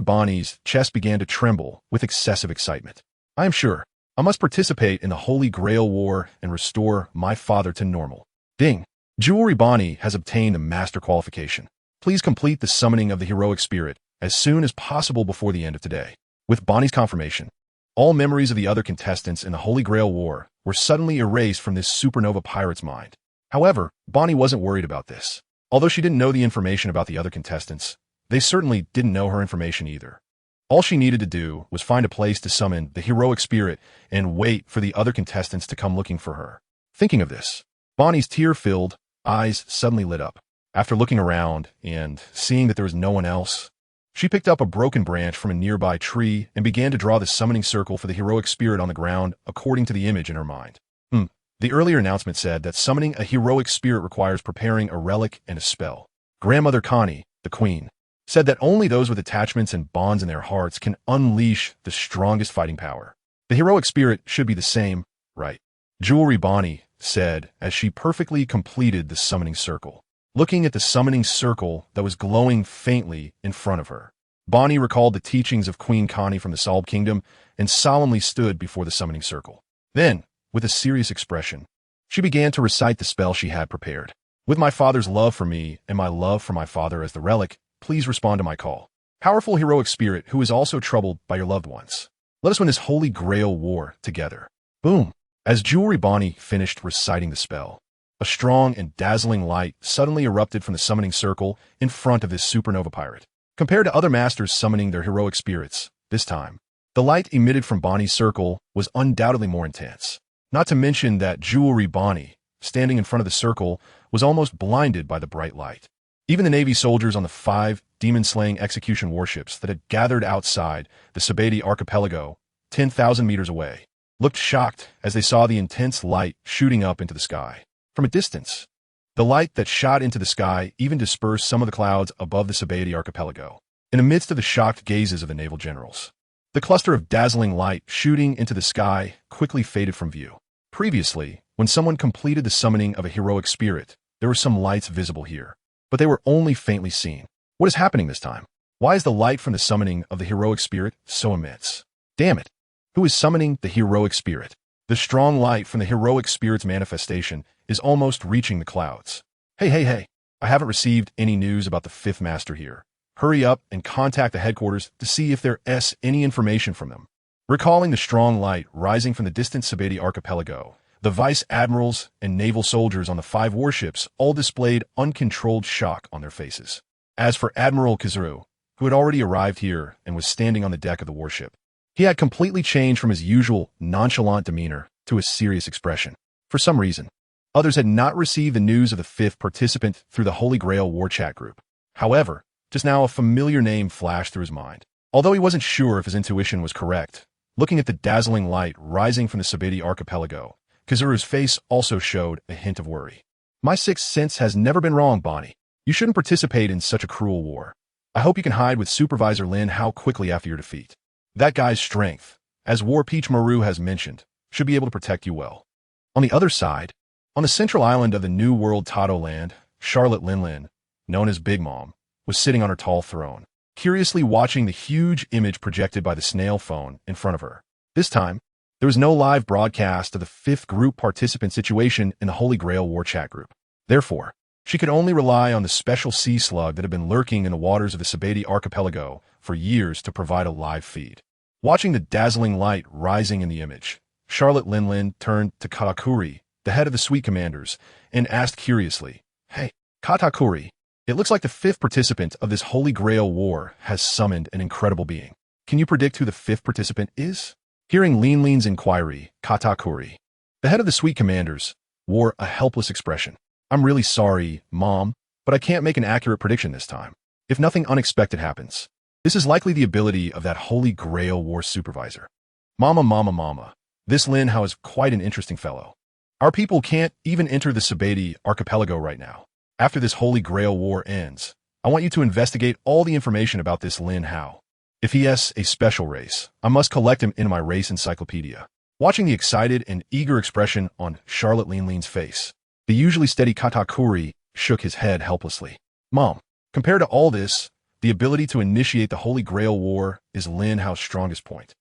Bonney's chest began to tremble with excessive excitement. I am sure I must participate in the Holy Grail War and restore my father to normal. Ding! Jewelry Bonney has obtained the Master Qualification. Please complete the summoning of the heroic spirit as soon as possible before the end of today. With Bonney's confirmation, all memories of the other contestants in the Holy Grail War were suddenly erased from this supernova pirate's mind. However, Bonney wasn't worried about this. Although she didn't know the information about the other contestants, they certainly didn't know her information either. All she needed to do was find a place to summon the heroic spirit and wait for the other contestants to come looking for her. Thinking of this, Bonney's tear-filled eyes suddenly lit up. After looking around and seeing that there was no one else, she picked up a broken branch from a nearby tree and began to draw the summoning circle for the heroic spirit on the ground according to the image in her mind. The earlier announcement said that summoning a heroic spirit requires preparing a relic and a spell. Grandmother Connie, the queen, said that only those with attachments and bonds in their hearts can unleash the strongest fighting power. The heroic spirit should be the same, right? Jewelry Bonney said as she perfectly completed the summoning circle. Looking at the summoning circle that was glowing faintly in front of her, Bonney recalled the teachings of Queen Connie from the Salb Kingdom and solemnly stood before the summoning circle. Then, with a serious expression, she began to recite the spell she had prepared. With my father's love for me and my love for my father as the relic, please respond to my call. Powerful heroic spirit who is also troubled by your loved ones. Let us win this Holy Grail War together. Boom! As Jewelry Bonney finished reciting the spell, a strong and dazzling light suddenly erupted from the summoning circle in front of this supernova pirate. Compared to other masters summoning their heroic spirits, this time, the light emitted from Bonney's circle was undoubtedly more intense. Not to mention that Jewelry Bonney, standing in front of the circle, was almost blinded by the bright light. Even the Navy soldiers on the 5 demon-slaying execution warships that had gathered outside the Saber archipelago, 10,000 meters away, looked shocked as they saw the intense light shooting up into the sky. From a distance, the light that shot into the sky even dispersed some of the clouds above the Saber archipelago. In the midst of the shocked gazes of the naval generals, the cluster of dazzling light shooting into the sky quickly faded from view. Previously, when someone completed the summoning of a heroic spirit, there were some lights visible here, but they were only faintly seen. What is happening this time? Why is the light from the summoning of the heroic spirit so immense? Damn it! Who is summoning the heroic spirit? The strong light from the heroic spirit's manifestation is almost reaching the clouds. Hey, I haven't received any news about the 5th master here. Hurry up and contact the headquarters to see if there's any information from them. Recalling the strong light rising from the distant Saber archipelago, the vice admirals and naval soldiers on the 5 warships all displayed uncontrolled shock on their faces. As for Admiral Kizaru, who had already arrived here and was standing on the deck of the warship, he had completely changed from his usual nonchalant demeanor to a serious expression. For some reason, others had not received the news of the 5th participant through the Holy Grail War chat group. However, just now a familiar name flashed through his mind. Although he wasn't sure if his intuition was correct, looking at the dazzling light rising from the Saber archipelago, Kizaru's face also showed a hint of worry. My 6th sense has never been wrong, Bonney. You shouldn't participate in such a cruel war. I hope you can hide with Supervisor Lin Hao quickly after your defeat. That guy's strength, as War Peach Maru has mentioned, should be able to protect you well. On the other side, on the central island of the New World Tato land, Charlotte Linlin, known as Big Mom, was sitting on her tall throne, curiously watching the huge image projected by the snail phone in front of her. This time, There was no live broadcast of the fifth group participant situation in the Holy Grail War chat group. Therefore, she could only rely on the special sea slug that had been lurking in the waters of the Saber archipelago for years to provide a live feed. Watching the dazzling light rising in the image, Charlotte Linlin turned to Katakuri, the head of the Suite Commanders, and asked curiously, "Hey, Katakuri, it looks like the fifth participant of this Holy Grail War has summoned an incredible being. Can you predict who the fifth participant is?" Hearing Linlin's inquiry, Katakuri, the head of the Suite Commanders, wore a helpless expression. "I'm really sorry, Mom, but I can't make an accurate prediction this time. If nothing unexpected happens, this is likely the ability of that Holy Grail War supervisor. Mama. This Lin Hao is quite an interesting fellow. Our people can't even enter the Saber archipelago right now. After this Holy Grail War ends, I want you to investigate all the information about this Lin Hao. If he has a special race, I must collect him in my race encyclopedia." Watching the excited and eager expression on Charlotte Linlin's face, the usually steady Katakuri shook his head helplessly. "Mom, compared to all this, the ability to initiate the Holy Grail War is Lin Hao's strongest point.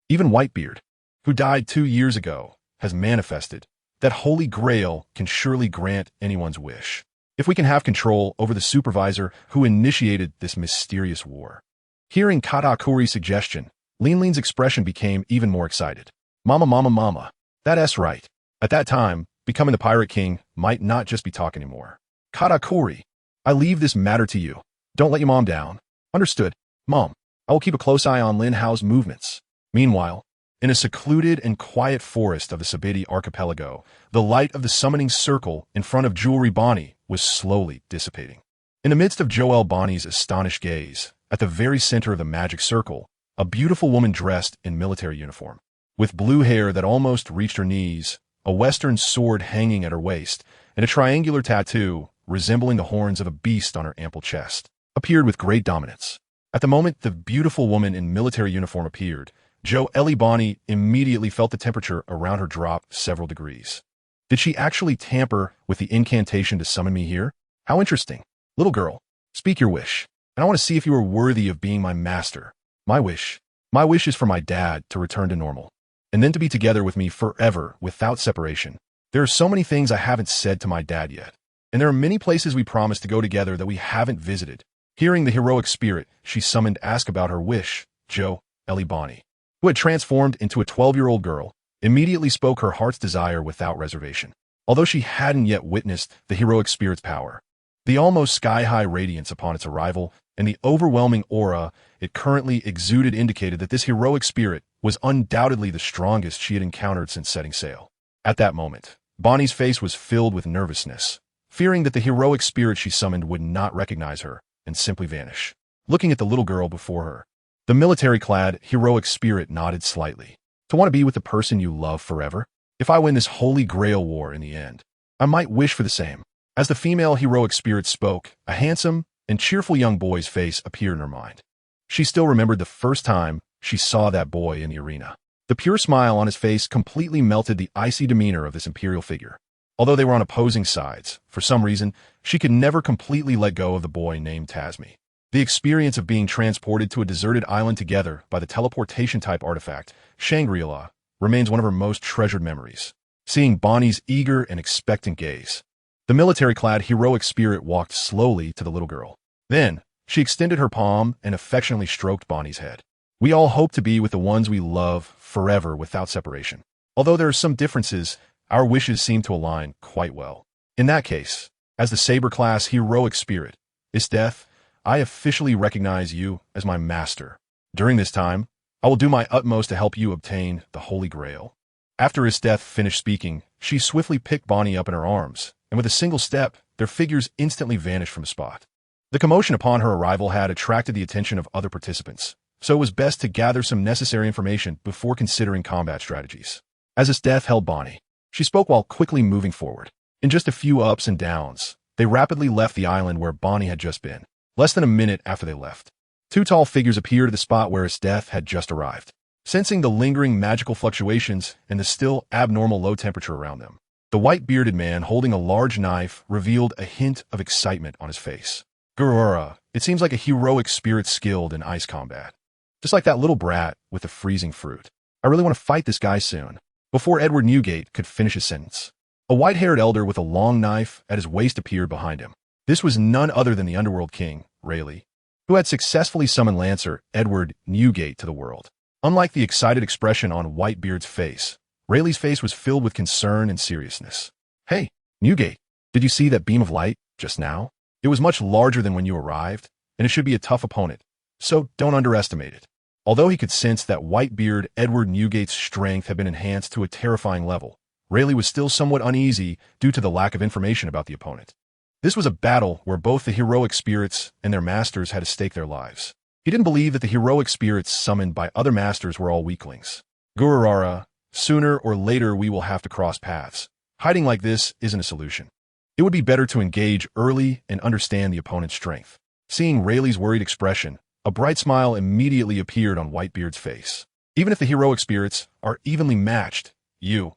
Even Whitebeard, who died 2 years ago, has manifested that Holy Grail can surely grant anyone's wish. If we can have control over the supervisor who initiated this mysterious war." Hearing Katakuri's suggestion, Linlin's expression became even more excited. Mama. That's right. At that time, becoming the Pirate King might not just be talk anymore. Katakuri, I leave this matter to you. Don't let your mom down. Understood, Mom. I will keep a close eye on Lin Hao's movements. Meanwhile, in a secluded and quiet forest of the Saber archipelago, the light of the summoning circle in front of Jewelry Bonney was slowly dissipating. In the midst of Joel Bonney's astonished gaze, at the very center of the magic circle, a beautiful woman dressed in military uniform, with blue hair that almost reached her knees, a western sword hanging at her waist, and a triangular tattoo resembling the horns of a beast on her ample chest, appeared with great dominance. At the moment the beautiful woman in military uniform appeared, Joelle Bonney immediately felt the temperature around her drop several degrees. Did she actually tamper with the incantation to summon me here? How interesting. Little girl, speak your wish, and I want to see if you are worthy of being my master. My wish is for my dad to return to normal, and then to be together with me forever without separation. There are so many things I haven't said to my dad yet, and there are many places we promised to go together that we haven't visited." Hearing the heroic spirit she summoned ask about her wish, Joelle Bonney, who had transformed into a 12-year-old girl, immediately spoke her heart's desire without reservation. Although she hadn't yet witnessed the heroic spirit's power, the almost sky-high radiance upon its arrival and the overwhelming aura it currently exuded indicated that this heroic spirit was undoubtedly the strongest she had encountered since setting sail. At that moment, Bonnie's face was filled with nervousness, fearing that the heroic spirit she summoned would not recognize her and simply vanish. Looking at the little girl before her, the military-clad heroic spirit nodded slightly. "To want to be with the person you love forever? If I win this Holy Grail War in the end, I might wish for the same." As the female heroic spirit spoke, a handsome and cheerful young boy's face appeared in her mind. She still remembered the first time she saw that boy in the arena. The pure smile on his face completely melted the icy demeanor of this imperial figure. Although they were on opposing sides, for some reason, she could never completely let go of the boy named Tasmi. The experience of being transported to a deserted island together by the teleportation-type artifact, Shangri-La, remains one of her most treasured memories. Seeing Bonnie's eager and expectant gaze, the military-clad heroic spirit walked slowly to the little girl. Then, she extended her palm and affectionately stroked Bonnie's head. "We all hope to be with the ones we love forever without separation. Although there are some differences, our wishes seem to align quite well. In that case, as the Saber-class heroic spirit, TransmigratedGot, I officially recognize you as my master. During this time, I will do my utmost to help you obtain the Holy Grail." After TransmigratedGot finished speaking, she swiftly picked Bonney up in her arms, and with a single step, their figures instantly vanished from the spot. The commotion upon her arrival had attracted the attention of other participants, so it was best to gather some necessary information before considering combat strategies. As TransmigratedGot held Bonney, she spoke while quickly moving forward. In just a few ups and downs, they rapidly left the island where Bonney had just been. Less than a minute after they left, two tall figures appeared at the spot where TransmigratedGot had just arrived. Sensing the lingering magical fluctuations and the still abnormal low temperature around them, the white-bearded man holding a large knife revealed a hint of excitement on his face. "Gurura, it seems like a heroic spirit skilled in ice combat. Just like that little brat with the freezing fruit." I really want to fight this guy soon. Before Edward Newgate could finish his sentence, a white-haired elder with a long knife at his waist appeared behind him. This was none other than the underworld king, Rayleigh, who had successfully summoned Lancer Edward Newgate to the world. Unlike the excited expression on Whitebeard's face, Rayleigh's face was filled with concern and seriousness. Hey, Newgate, did you see that beam of light just now? It was much larger than when you arrived, and it should be a tough opponent, so don't underestimate it. Although he could sense that Whitebeard Edward Newgate's strength had been enhanced to a terrifying level, Rayleigh was still somewhat uneasy due to the lack of information about the opponent. This was a battle where both the heroic spirits and their masters had to stake their lives. He didn't believe that the heroic spirits summoned by other masters were all weaklings. Gururara, sooner or later we will have to cross paths. Hiding like this isn't a solution. It would be better to engage early and understand the opponent's strength. Seeing Rayleigh's worried expression, a bright smile immediately appeared on Whitebeard's face. Even if the heroic spirits are evenly matched, you,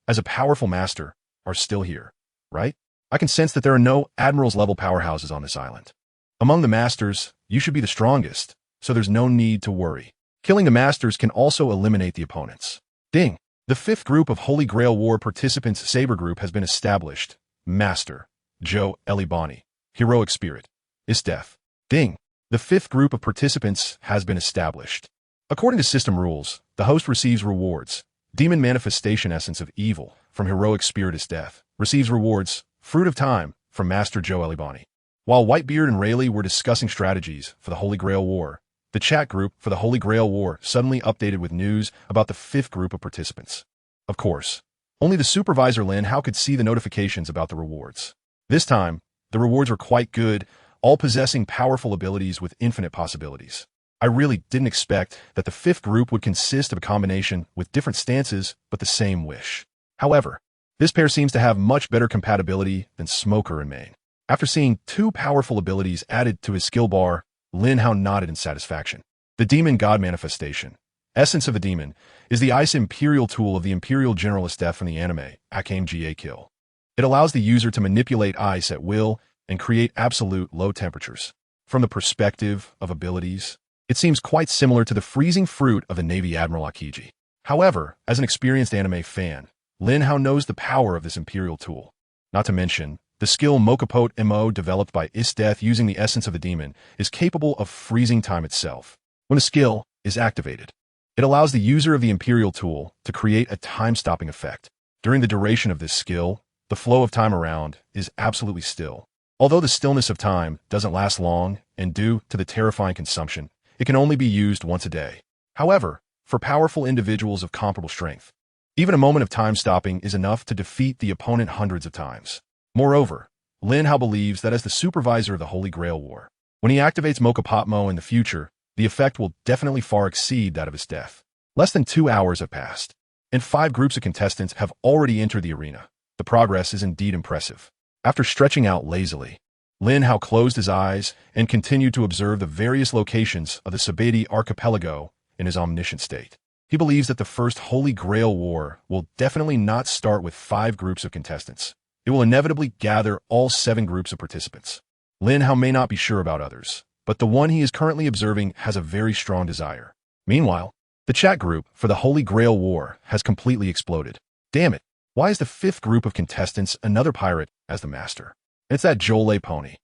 as a powerful master, are still here, right? I can sense that there are no Admirals-level powerhouses on this island. Among the masters, you should be the strongest, so there's no need to worry. Killing the masters can also eliminate the opponents. Ding! The 5th group of Holy Grail War participants Saber group has been established. Master, Joe Eli Bonney, heroic spirit, TransmigratedGot. Ding! The 5th group of participants has been established. According to system rules, the host receives rewards. Demon Manifestation Essence of Evil from Heroic Spirit TransmigratedGot receives rewards. Fruit of Time from Master Joe Eli Bonney. While Whitebeard and Rayleigh were discussing strategies for the Holy Grail War, the chat group for the Holy Grail War suddenly updated with news about the 5th group of participants. Of course, only the supervisor Lin Hao could see the notifications about the rewards. This time, the rewards were quite good, all possessing powerful abilities with infinite possibilities. I really didn't expect that the 5th group would consist of a combination with different stances but the same wish. However, this pair seems to have much better compatibility than Smoker and Main. After seeing 2 powerful abilities added to his skill bar, Linhow nodded in satisfaction. The Demon God Manifestation, Essence of the Demon, is the Ice Imperial tool of the Imperial Generalist Death from the anime, Akame ga Kill. It allows the user to manipulate ice at will and create absolute low temperatures. From the perspective of abilities, it seems quite similar to the freezing fruit of the Navy Admiral Akiji. However, as an experienced anime fan, Linhow knows the power of this Imperial tool. Not to mention, the skill Mokapote MO developed by TransmigratedGot using the essence of the demon is capable of freezing time itself. When a skill is activated, it allows the user of the Imperial tool to create a time-stopping effect. During the duration of this skill, the flow of time around is absolutely still. Although the stillness of time doesn't last long, and due to the terrifying consumption, it can only be used once a day. However, for powerful individuals of comparable strength, even a moment of time stopping is enough to defeat the opponent hundreds of times. Moreover, Lin Hao believes that as the supervisor of the Holy Grail War, when he activates Mokapatmo in the future, the effect will definitely far exceed that of his death. Less than 2 hours have passed, and 5 groups of contestants have already entered the arena. The progress is indeed impressive. After stretching out lazily, Lin Hao closed his eyes and continued to observe the various locations of the Saber archipelago in his omniscient state. He believes that the first Holy Grail War will definitely not start with 5 groups of contestants. It will inevitably gather all 7 groups of participants. Lin Hao may not be sure about others, but the one he is currently observing has a very strong desire. Meanwhile, the chat group for the Holy Grail War has completely exploded. Damn it, why is the 5th group of contestants another pirate as the master? It's that Jolie pony.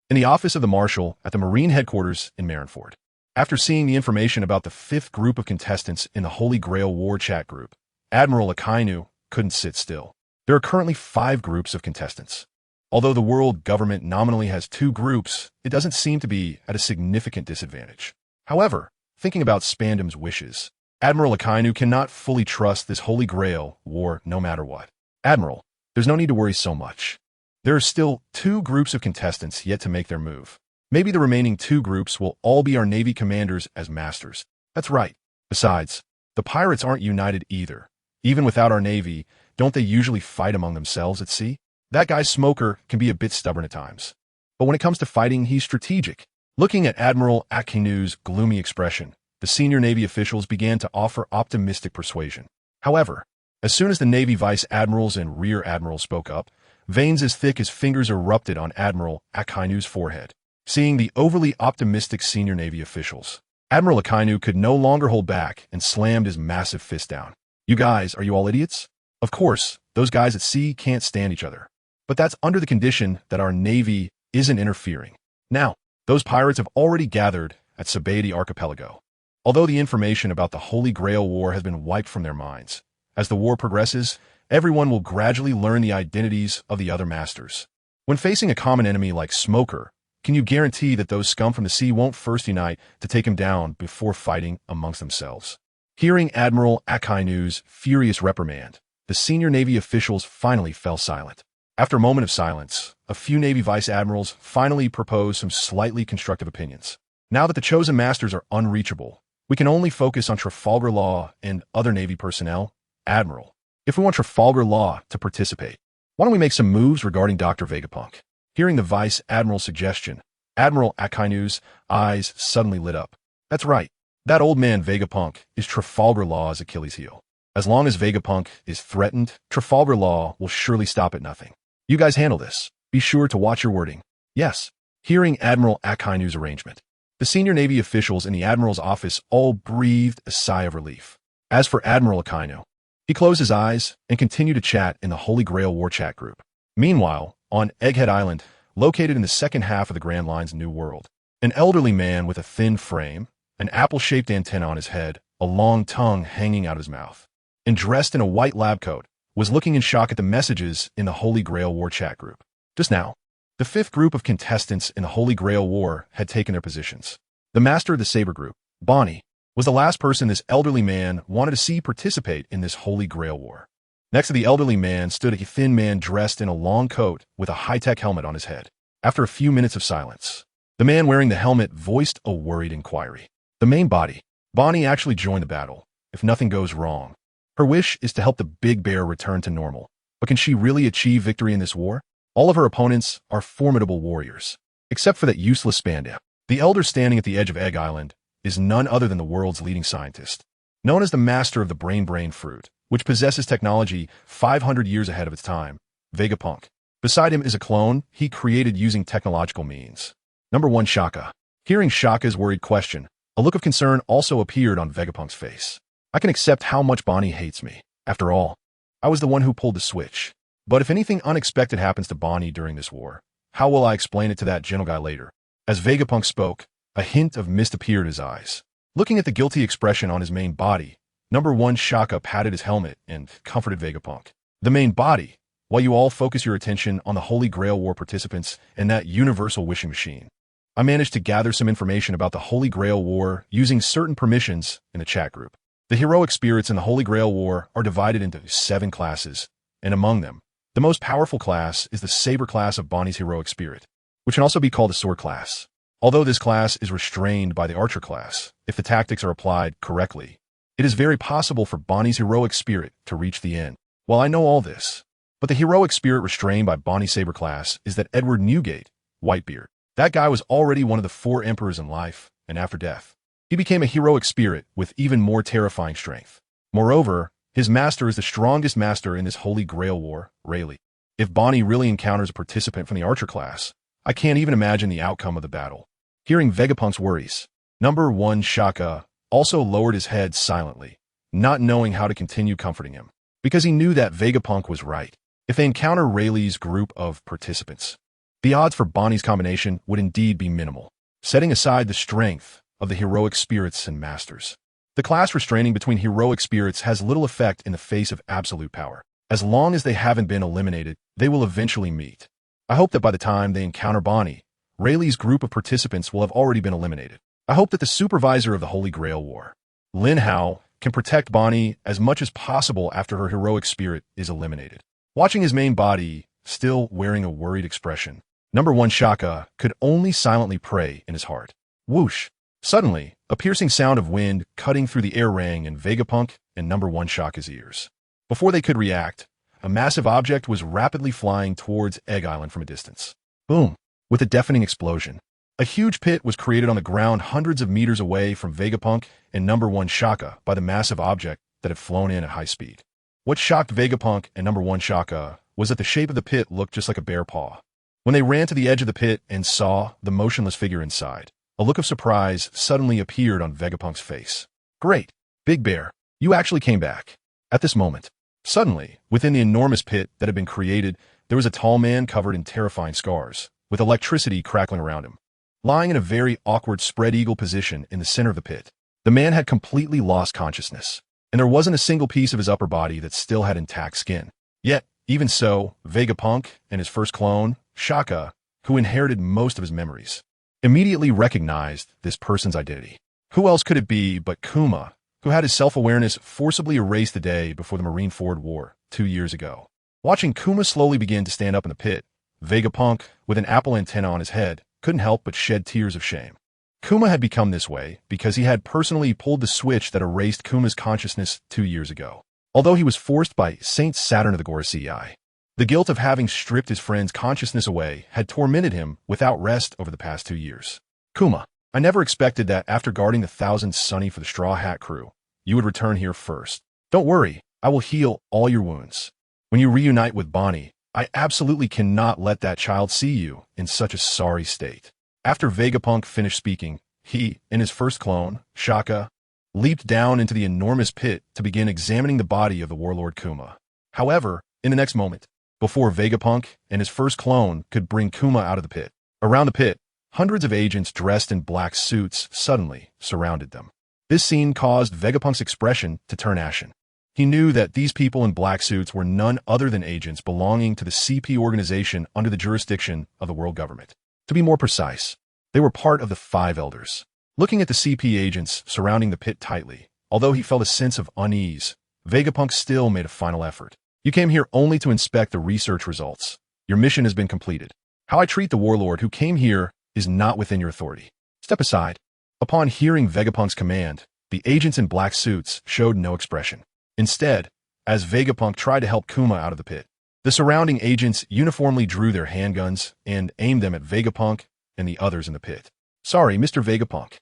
In the office of the Marshal at the Marine headquarters in Marineford. After seeing the information about the 5th group of contestants in the Holy Grail War chat group, Admiral Akainu couldn't sit still. There are currently 5 groups of contestants. Although the world government nominally has 2 groups, it doesn't seem to be at a significant disadvantage. However, thinking about Spandam's wishes, Admiral Akainu cannot fully trust this Holy Grail War no matter what. Admiral, there's no need to worry so much. There are still 2 groups of contestants yet to make their move. Maybe the remaining 2 groups will all be our Navy commanders as masters. That's right. Besides, the pirates aren't united either. Even without our Navy, don't they usually fight among themselves at sea? That guy Smoker can be a bit stubborn at times. But when it comes to fighting, he's strategic. Looking at Admiral Akainu's gloomy expression, the senior Navy officials began to offer optimistic persuasion. However, as soon as the Navy vice admirals and rear admirals spoke up, veins as thick as fingers erupted on Admiral Akainu's forehead. Seeing the overly optimistic senior Navy officials, Admiral Akainu could no longer hold back and slammed his massive fist down. You guys, are you all idiots? Of course, those guys at sea can't stand each other. But that's under the condition that our navy isn't interfering. Now, those pirates have already gathered at Saber archipelago. Although the information about the Holy Grail War has been wiped from their minds, as the war progresses, everyone will gradually learn the identities of the other masters. When facing a common enemy like Smoker, can you guarantee that those scum from the sea won't first unite to take him down before fighting amongst themselves? Hearing Admiral Akainu's furious reprimand, the senior Navy officials finally fell silent. After a moment of silence, a few Navy vice admirals finally proposed some slightly constructive opinions. Now that the chosen masters are unreachable, we can only focus on Trafalgar Law and other Navy personnel. Admiral, if we want Trafalgar Law to participate, why don't we make some moves regarding Dr. Vegapunk? Hearing the Vice Admiral's suggestion, Admiral Akainu's eyes suddenly lit up. That's right. That old man Vegapunk is Trafalgar Law's Achilles heel. As long as Vegapunk is threatened, Trafalgar Law will surely stop at nothing. You guys handle this. Be sure to watch your wording. Yes. Hearing Admiral Akainu's arrangement, the senior Navy officials in the Admiral's office all breathed a sigh of relief. As for Admiral Akainu, he closed his eyes and continued to chat in the Holy Grail War chat group. Meanwhile, on Egghead Island, located in the second half of the Grand Line's New World, an elderly man with a thin frame, an apple-shaped antenna on his head, a long tongue hanging out of his mouth, and dressed in a white lab coat, was looking in shock at the messages in the Holy Grail War chat group. Just now, the fifth group of contestants in the Holy Grail War had taken their positions. The master of the Saber group, Bonney, was the last person this elderly man wanted to see participate in this Holy Grail War. Next to the elderly man stood a thin man dressed in a long coat with a high-tech helmet on his head. After a few minutes of silence, the man wearing the helmet voiced a worried inquiry. The main body, Bonney, actually joined the battle. If nothing goes wrong, her wish is to help the big bear return to normal. But can she really achieve victory in this war? All of her opponents are formidable warriors, except for that useless Spandam. The elder standing at the edge of Egg Island is none other than the world's leading scientist, known as the master of the brain fruit, which possesses technology 500 years ahead of its time, Vegapunk. Beside him is a clone he created using technological means. Number 1, Shaka. Hearing Shaka's worried question, a look of concern also appeared on Vegapunk's face. I can accept how much Bonney hates me. After all, I was the one who pulled the switch. But if anything unexpected happens to Bonney during this war, how will I explain it to that gentle guy later? As Vegapunk spoke, a hint of mist appeared in his eyes. Looking at the guilty expression on his main body, Number 1 Shaka patted his helmet and comforted Vegapunk. The main body, while you all focus your attention on the Holy Grail War participants and that universal wishing machine. I managed to gather some information about the Holy Grail War using certain permissions in the chat group. The heroic spirits in the Holy Grail War are divided into 7 classes, and among them, the most powerful class is the Saber class of Bonney's heroic spirit, which can also be called the Sword class. Although this class is restrained by the Archer class, if the tactics are applied correctly, it is very possible for Bonney's heroic spirit to reach the end. Well, I know all this, but the heroic spirit restrained by Bonney's Saber class is that Edward Newgate, Whitebeard. That guy was already one of the 4 emperors in life, and after death, he became a heroic spirit with even more terrifying strength. Moreover, his master is the strongest master in this Holy Grail War, Rayleigh. If Bonney really encounters a participant from the Archer class, I can't even imagine the outcome of the battle. Hearing Vegapunk's worries, Number 1 Shaka also lowered his head silently, not knowing how to continue comforting him, because he knew that Vegapunk was right. If they encounter Rayleigh's group of participants, the odds for Bonney's combination would indeed be minimal, setting aside the strength of the heroic spirits and masters. The class restraining between heroic spirits has little effect in the face of absolute power. As long as they haven't been eliminated, they will eventually meet. I hope that by the time they encounter Bonney, Rayleigh's group of participants will have already been eliminated. I hope that the supervisor of the Holy Grail War, Lin Hao, can protect Bonney as much as possible after her heroic spirit is eliminated. Watching his main body, still wearing a worried expression, Number 1 Shaka could only silently pray in his heart. Whoosh! Suddenly, a piercing sound of wind cutting through the air rang in Vegapunk and Number 1 Shaka's ears. Before they could react, a massive object was rapidly flying towards Egg Island from a distance. Boom! With a deafening explosion, a huge pit was created on the ground hundreds of meters away from Vegapunk and Number 1 Shaka by the massive object that had flown in at high speed. What shocked Vegapunk and Number 1 Shaka was that the shape of the pit looked just like a bear paw. When they ran to the edge of the pit and saw the motionless figure inside, A look of surprise suddenly appeared on Vegapunk's face. Great, Big Bear, you actually came back. At this moment, suddenly, within the enormous pit that had been created, there was a tall man covered in terrifying scars, with electricity crackling around him. Lying in a very awkward spread-eagle position in the center of the pit, the man had completely lost consciousness, and there wasn't a single piece of his upper body that still had intact skin. Yet, even so, Vegapunk and his first clone, Shaka, who inherited most of his memories, immediately recognized this person's identity. Who else could it be but Kuma, who had his self-awareness forcibly erased the day before the Marineford War 2 years ago. Watching Kuma slowly begin to stand up in the pit, Vegapunk, with an apple antenna on his head, couldn't help but shed tears of shame. Kuma had become this way because he had personally pulled the switch that erased Kuma's consciousness 2 years ago. Although he was forced by Saint Saturn of the Gorosei, the guilt of having stripped his friend's consciousness away had tormented him without rest over the past 2 years. Kuma, I never expected that after guarding the 1,000 Sunny for the Straw Hat crew, you would return here first. Don't worry, I will heal all your wounds. When you reunite with Bonney, I absolutely cannot let that child see you in such a sorry state. After Vegapunk finished speaking, he, and his first clone, Shaka, leaped down into the enormous pit to begin examining the body of the warlord Kuma. However, in the next moment, before Vegapunk and his first clone could bring Kuma out of the pit, around the pit, hundreds of agents dressed in black suits suddenly surrounded them. This scene caused Vegapunk's expression to turn ashen. He knew that these people in black suits were none other than agents belonging to the CP organization under the jurisdiction of the world government. To be more precise, they were part of the Five Elders. Looking at the CP agents surrounding the pit tightly, although he felt a sense of unease, Vegapunk still made a final effort. You came here only to inspect the research results. Your mission has been completed. How I treat the warlord who came here is not within your authority. Step aside. Upon hearing Vegapunk's command, the agents in black suits showed no expression. Instead, as Vegapunk tried to help Kuma out of the pit, the surrounding agents uniformly drew their handguns and aimed them at Vegapunk and the others in the pit. Sorry, Mr. Vegapunk.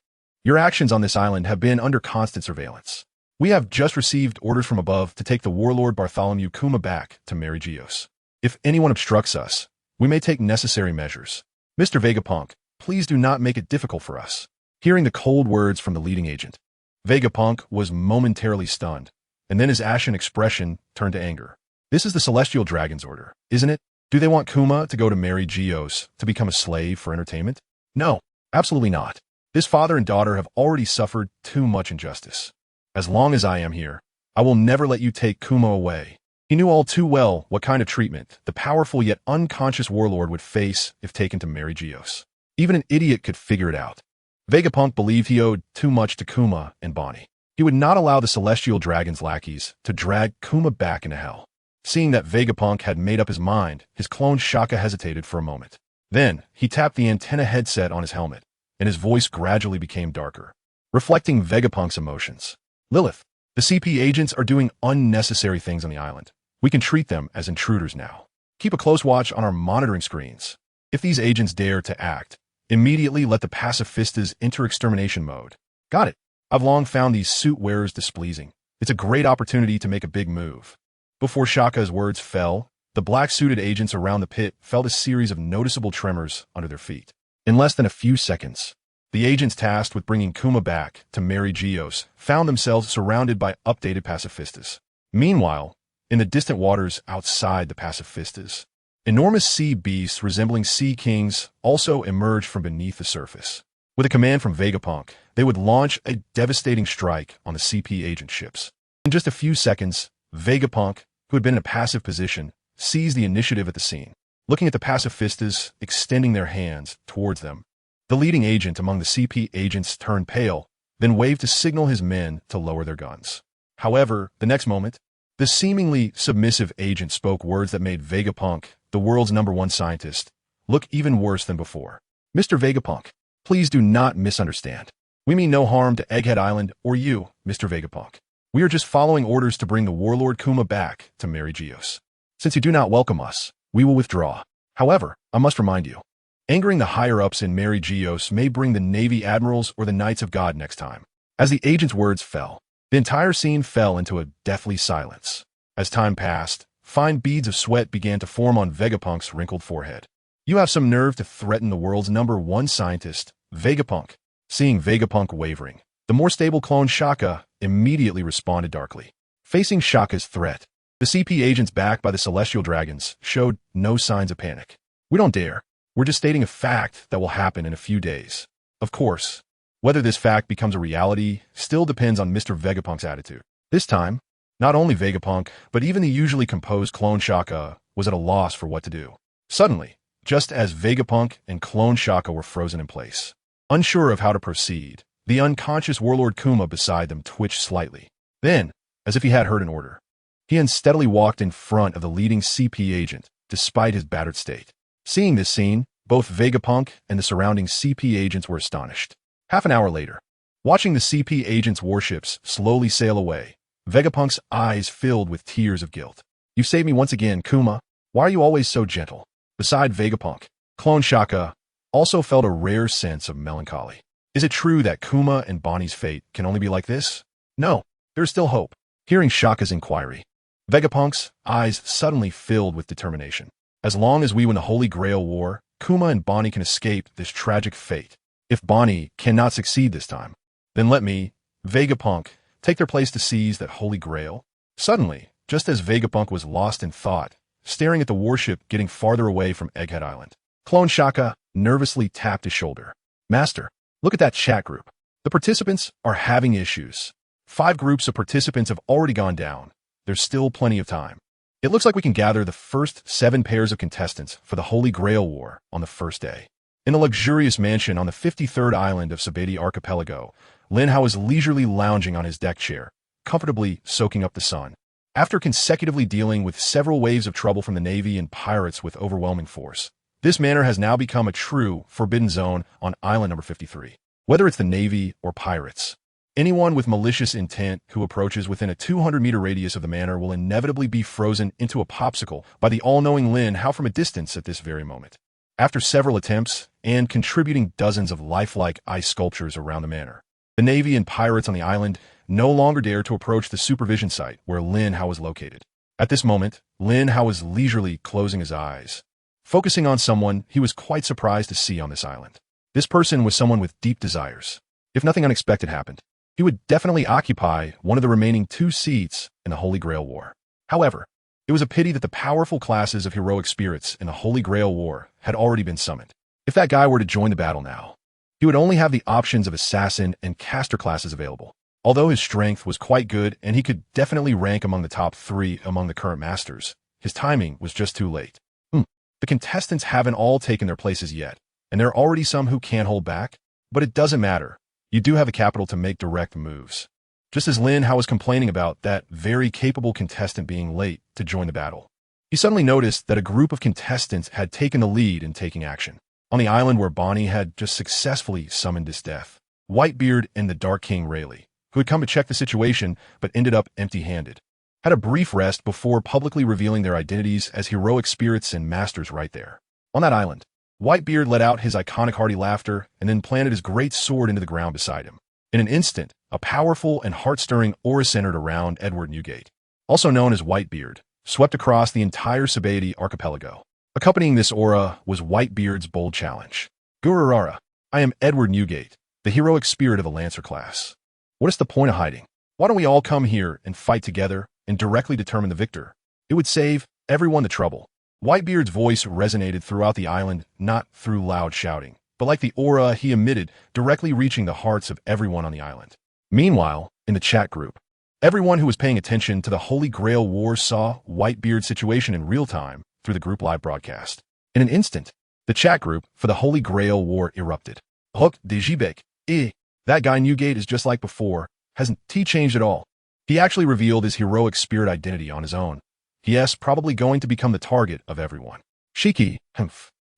Your actions on this island have been under constant surveillance. We have just received orders from above to take the warlord Bartholomew Kuma back to Mary Geos. If anyone obstructs us, we may take necessary measures. Mr. Vegapunk, please do not make it difficult for us. Hearing the cold words from the leading agent, Vegapunk was momentarily stunned, and then his ashen expression turned to anger. This is the Celestial Dragon's order, isn't it? Do they want Kuma to go to Mary Geos to become a slave for entertainment? No, absolutely not. This father and daughter have already suffered too much injustice. As long as I am here, I will never let you take Kuma away. He knew all too well what kind of treatment the powerful yet unconscious warlord would face if taken to Mary Geos. Even an idiot could figure it out. Vegapunk believed he owed too much to Kuma and Bonney. He would not allow the Celestial Dragon's lackeys to drag Kuma back into hell. Seeing that Vegapunk had made up his mind, his clone Shaka hesitated for a moment. Then, he tapped the antenna headset on his helmet, and his voice gradually became darker, reflecting Vegapunk's emotions. Lilith, the CP agents are doing unnecessary things on the island. We can treat them as intruders now. Keep a close watch on our monitoring screens. If these agents dare to act, immediately let the pacifistas enter extermination mode. Got it. I've long found these suit wearers displeasing. It's a great opportunity to make a big move. Before Shaka's words fell, the black-suited agents around the pit felt a series of noticeable tremors under their feet. In less than a few seconds, the agents tasked with bringing Kuma back to Mary Geos found themselves surrounded by updated pacifistas. Meanwhile, in the distant waters outside the pacifistas, enormous sea beasts resembling sea kings also emerged from beneath the surface. With a command from Vegapunk, they would launch a devastating strike on the CP agent ships. In just a few seconds, Vegapunk, who had been in a passive position, seized the initiative at the scene. Looking at the pacifistas extending their hands towards them, the leading agent among the CP agents turned pale, then waved to signal his men to lower their guns. However, the next moment, the seemingly submissive agent spoke words that made Vegapunk, the world's #1 scientist, look even worse than before. Mr. Vegapunk, please do not misunderstand. We mean no harm to Egghead Island or you, Mr. Vegapunk. We are just following orders to bring the warlord Kuma back to Mary Geos. Since you do not welcome us, we will withdraw. However, I must remind you, angering the higher-ups in Mary Geos may bring the Navy Admirals or the Knights of God next time. As the agent's words fell, the entire scene fell into a deathly silence. As time passed, fine beads of sweat began to form on Vegapunk's wrinkled forehead. You have some nerve to threaten the world's #1 scientist, Vegapunk, Seeing Vegapunk wavering, the more stable clone Shaka immediately responded darkly. Facing Shaka's threat, the CP agents backed by the Celestial Dragons showed no signs of panic. We don't dare. We're just stating a fact that will happen in a few days. Of course, whether this fact becomes a reality still depends on Mr. Vegapunk's attitude. This time, not only Vegapunk, but even the usually composed clone Shaka was at a loss for what to do. Suddenly, just as Vegapunk and clone Shaka were frozen in place, unsure of how to proceed, the unconscious warlord Kuma beside them twitched slightly. Then, as if he had heard an order, he unsteadily walked in front of the leading CP agent, despite his battered state. Seeing this scene, both Vegapunk and the surrounding CP agents were astonished. Half an hour later, watching the CP agents' warships slowly sail away, Vegapunk's eyes filled with tears of guilt. "You've saved me once again, Kuma. Why are you always so gentle?" Beside Vegapunk, clone Shaka also felt a rare sense of melancholy. Is it true that Kuma and Bonney's fate can only be like this? No, there's still hope. Hearing Shaka's inquiry, Vegapunk's eyes suddenly filled with determination. As long as we win the Holy Grail War, Kuma and Bonney can escape this tragic fate. If Bonney cannot succeed this time, then let me, Vegapunk, take their place to seize that Holy Grail. Suddenly, just as Vegapunk was lost in thought, staring at the warship getting farther away from Egghead Island, clone Shaka nervously tapped his shoulder. "Master, look at that chat group. The participants are having issues. 5 groups of participants have already gone down. There's still plenty of time. It looks like we can gather the first 7 pairs of contestants for the Holy Grail War on the first day." In a luxurious mansion on the 53rd island of Saber Archipelago, Linhow is leisurely lounging on his deck chair, comfortably soaking up the sun. After consecutively dealing with several waves of trouble from the Navy and pirates with overwhelming force, this manor has now become a true forbidden zone on island number 53. Whether it's the Navy or pirates, anyone with malicious intent who approaches within a 200-meter radius of the manor will inevitably be frozen into a popsicle by the all-knowing Lin Hao from a distance at this very moment. After several attempts and contributing dozens of lifelike ice sculptures around the manor, the Navy and pirates on the island no longer dare to approach the supervision site where Lin Hao is located. At this moment, Lin Hao is leisurely closing his eyes, focusing on someone he was quite surprised to see on this island. This person was someone with deep desires. If nothing unexpected happened, he would definitely occupy one of the remaining 2 seats in the Holy Grail War. However, it was a pity that the powerful classes of heroic spirits in the Holy Grail War had already been summoned. If that guy were to join the battle now, he would only have the options of assassin and caster classes available. Although his strength was quite good and he could definitely rank among the top 3 among the current masters, his timing was just too late. The contestants haven't all taken their places yet, and there are already some who can't hold back, but it doesn't matter. You do have the capital to make direct moves. Just as Lin Hao was complaining about that very capable contestant being late to join the battle, he suddenly noticed that a group of contestants had taken the lead in taking action. On the island where Bonney had just successfully summoned his death, Whitebeard and the Dark King Rayleigh, who had come to check the situation but ended up empty-handed, had a brief rest before publicly revealing their identities as heroic spirits and masters right there. On that island, Whitebeard let out his iconic hearty laughter and then planted his great sword into the ground beside him. In an instant, a powerful and heart-stirring aura centered around Edward Newgate, also known as Whitebeard, swept across the entire Sabaody archipelago. Accompanying this aura was Whitebeard's bold challenge. "Gururara, I am Edward Newgate, the heroic spirit of the Lancer class. What is the point of hiding? Why don't we all come here and fight together and directly determine the victor? It would save everyone the trouble." Whitebeard's voice resonated throughout the island, not through loud shouting, but like the aura he emitted, directly reaching the hearts of everyone on the island. Meanwhile, in the chat group, everyone who was paying attention to the Holy Grail War saw Whitebeard's situation in real time through the group live broadcast. In an instant, the chat group for the Holy Grail War erupted. "Hook de Jibek, that guy Newgate is just like before. Hasn't he changed at all? He actually revealed his heroic spirit identity on his own. Yes, probably going to become the target of everyone. Shiki,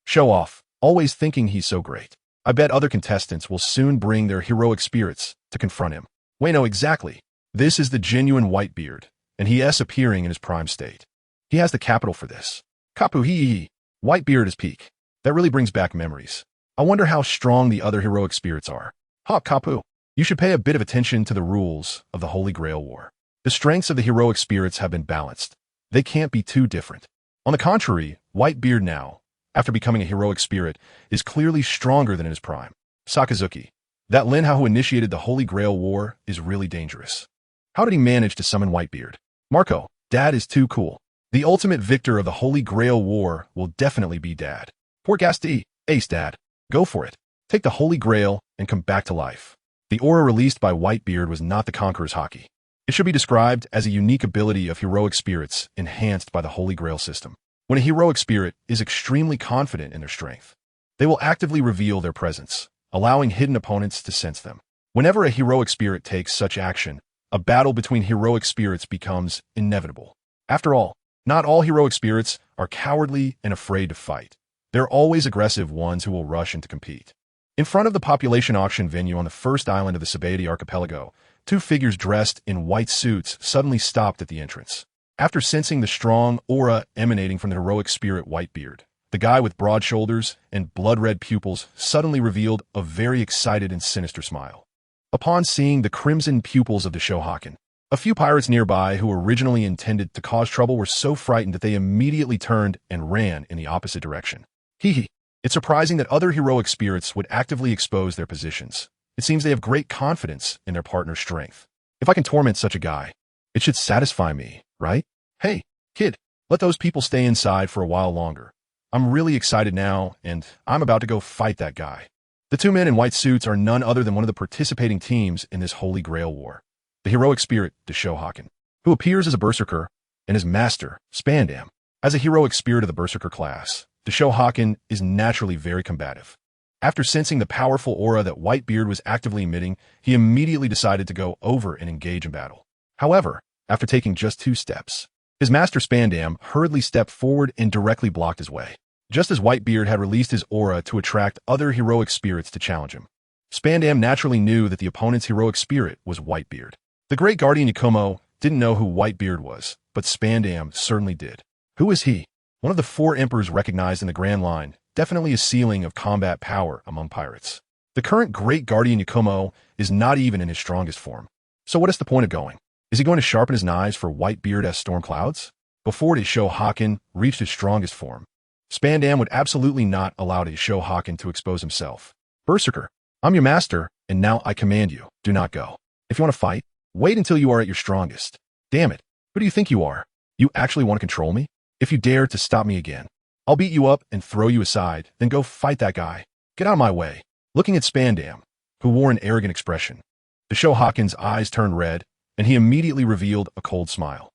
show off, always thinking he's so great. I bet other contestants will soon bring their heroic spirits to confront him. Wait, no, exactly. This is the genuine Whitebeard, and he is appearing in his prime state. He has the capital for this. Kapu hee. Whitebeard is peak. That really brings back memories. I wonder how strong the other heroic spirits are. Ha, Kapu. You should pay a bit of attention to the rules of the Holy Grail War. The strengths of the heroic spirits have been balanced. They can't be too different. On the contrary, Whitebeard now, after becoming a heroic spirit, is clearly stronger than in his prime. Sakazuki, That Lin Hao who initiated the Holy Grail War is really dangerous. How did he manage to summon Whitebeard? Marco, Dad is too cool. The ultimate victor of the Holy Grail War will definitely be Dad. Poor Gasti, ace Dad. Go for it. Take the Holy Grail and come back to life. The aura released by Whitebeard was not the Conqueror's Haki. It should be described as a unique ability of heroic spirits enhanced by the Holy Grail system. When a heroic spirit is extremely confident in their strength, they will actively reveal their presence, allowing hidden opponents to sense them. Whenever a heroic spirit takes such action, a battle between heroic spirits becomes inevitable. After all, not all heroic spirits are cowardly and afraid to fight. There are always aggressive ones who will rush in to compete. In front of the population auction venue on the first island of the Saber archipelago, two figures dressed in white suits suddenly stopped at the entrance. After sensing the strong aura emanating from the heroic spirit Whitebeard, the guy with broad shoulders and blood-red pupils suddenly revealed a very excited and sinister smile. Upon seeing the crimson pupils of the Shohaken, a few pirates nearby who originally intended to cause trouble were so frightened that they immediately turned and ran in the opposite direction. Hee. It's surprising that other heroic spirits would actively expose their positions. It seems they have great confidence in their partner's strength. If I can torment such a guy, it should satisfy me, right? Hey, kid, let those people stay inside for a while longer. I'm really excited now, and I'm about to go fight that guy. The two men in white suits are none other than one of the participating teams in this Holy Grail War. The heroic spirit, the Shohaken, who appears as a Berserker, and his master, Spandam. As a heroic spirit of the Berserker class, the Shohaken is naturally very combative. After sensing the powerful aura that Whitebeard was actively emitting, he immediately decided to go over and engage in battle. However, after taking just 2 steps, his master Spandam hurriedly stepped forward and directly blocked his way, just as Whitebeard had released his aura to attract other heroic spirits to challenge him. Spandam naturally knew that the opponent's heroic spirit was Whitebeard. The great guardian Yakumo didn't know who Whitebeard was, but Spandam certainly did. Who is he? One of the 4 emperors recognized in the Grand Line, definitely a ceiling of combat power among pirates. The current great guardian Yakumo is not even in his strongest form. So what is the point of going? Is he going to sharpen his knives for Whitebeard as storm clouds? Before his Shohaken reached his strongest form, Spandam would absolutely not allow his Shohaken to expose himself. Berserker, I'm your master, and now I command you, do not go. If you want to fight, wait until you are at your strongest. Damn it, who do you think you are? You actually want to control me? If you dare to stop me again, I'll beat you up and throw you aside, then go fight that guy. Get out of my way. Looking at Spandam, who wore an arrogant expression, the Shohaken's eyes turned red, and he immediately revealed a cold smile.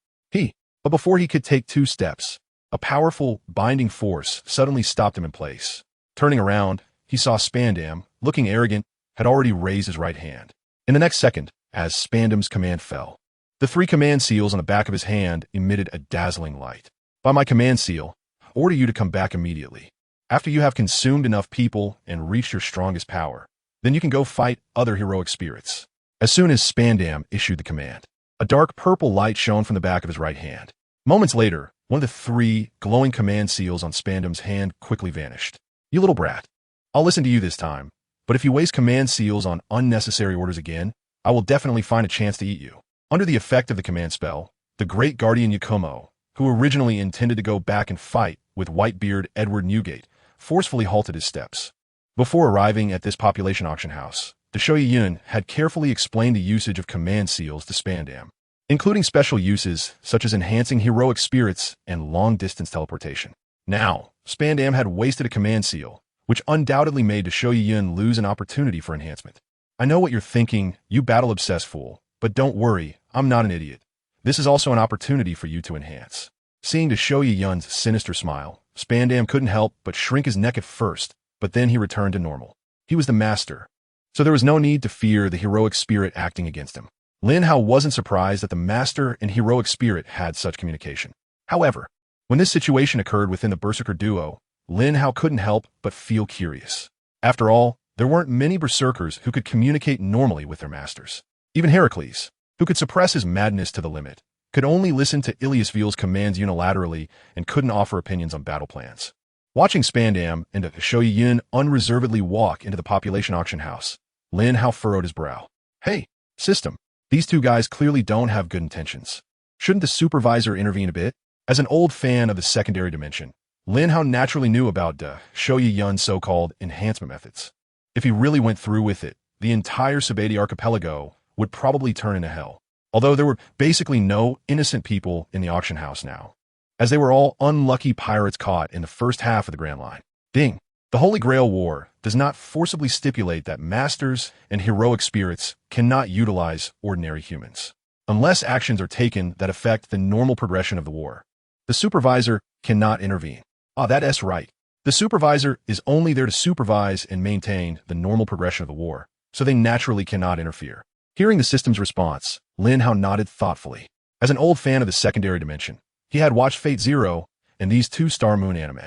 But before he could take 2 steps, a powerful, binding force suddenly stopped him in place. Turning around, he saw Spandam, looking arrogant, had already raised his right hand. In the next second, as Spandam's command fell, the 3 command seals on the back of his hand emitted a dazzling light. By my command seal, order you to come back immediately. After you have consumed enough people and reached your strongest power, then you can go fight other heroic spirits. As soon as Spandam issued the command, a dark purple light shone from the back of his right hand. Moments later, one of the 3 glowing command seals on Spandam's hand quickly vanished. You little brat. I'll listen to you this time, but if you waste command seals on unnecessary orders again, I will definitely find a chance to eat you. Under the effect of the command spell, the great guardian Yakumo, who originally intended to go back and fight with Whitebeard Edward Newgate, forcefully halted his steps. Before arriving at this population auction house, the Shoyun had carefully explained the usage of command seals to Spandam, including special uses such as enhancing heroic spirits and long-distance teleportation. Now, Spandam had wasted a command seal, which undoubtedly made the Shoyun lose an opportunity for enhancement. I know what you're thinking, you battle-obsessed fool, but don't worry, I'm not an idiot. This is also an opportunity for you to enhance. Seeing the Shoyun's sinister smile, Spandam couldn't help but shrink his neck at first, but then he returned to normal. He was the master, so there was no need to fear the heroic spirit acting against him. Lin Hao wasn't surprised that the master and heroic spirit had such communication. However, when this situation occurred within the Berserker duo, Lin Hao couldn't help but feel curious. After all, there weren't many Berserkers who could communicate normally with their masters. Even Heracles, who could suppress his madness to the limit, could only listen to Iliasvil's commands unilaterally and couldn't offer opinions on battle plans. Watching Spandam and the Shoyun unreservedly walk into the population auction house, Lin Hao furrowed his brow. Hey, system, these 2 guys clearly don't have good intentions. Shouldn't the supervisor intervene a bit? As an old fan of the secondary dimension, Lin Hao naturally knew about the Shoyun's so-called enhancement methods. If he really went through with it, the entire Saber archipelago would probably turn into hell. Although there were basically no innocent people in the auction house now, as they were all unlucky pirates caught in the first half of the Grand Line. Ding! The Holy Grail War does not forcibly stipulate that masters and heroic spirits cannot utilize ordinary humans, unless actions are taken that affect the normal progression of the war. The supervisor cannot intervene. That's right. The supervisor is only there to supervise and maintain the normal progression of the war, so they naturally cannot interfere. Hearing the system's response, Lin Hao nodded thoughtfully. As an old fan of the secondary dimension, he had watched Fate Zero and these two Star Moon anime.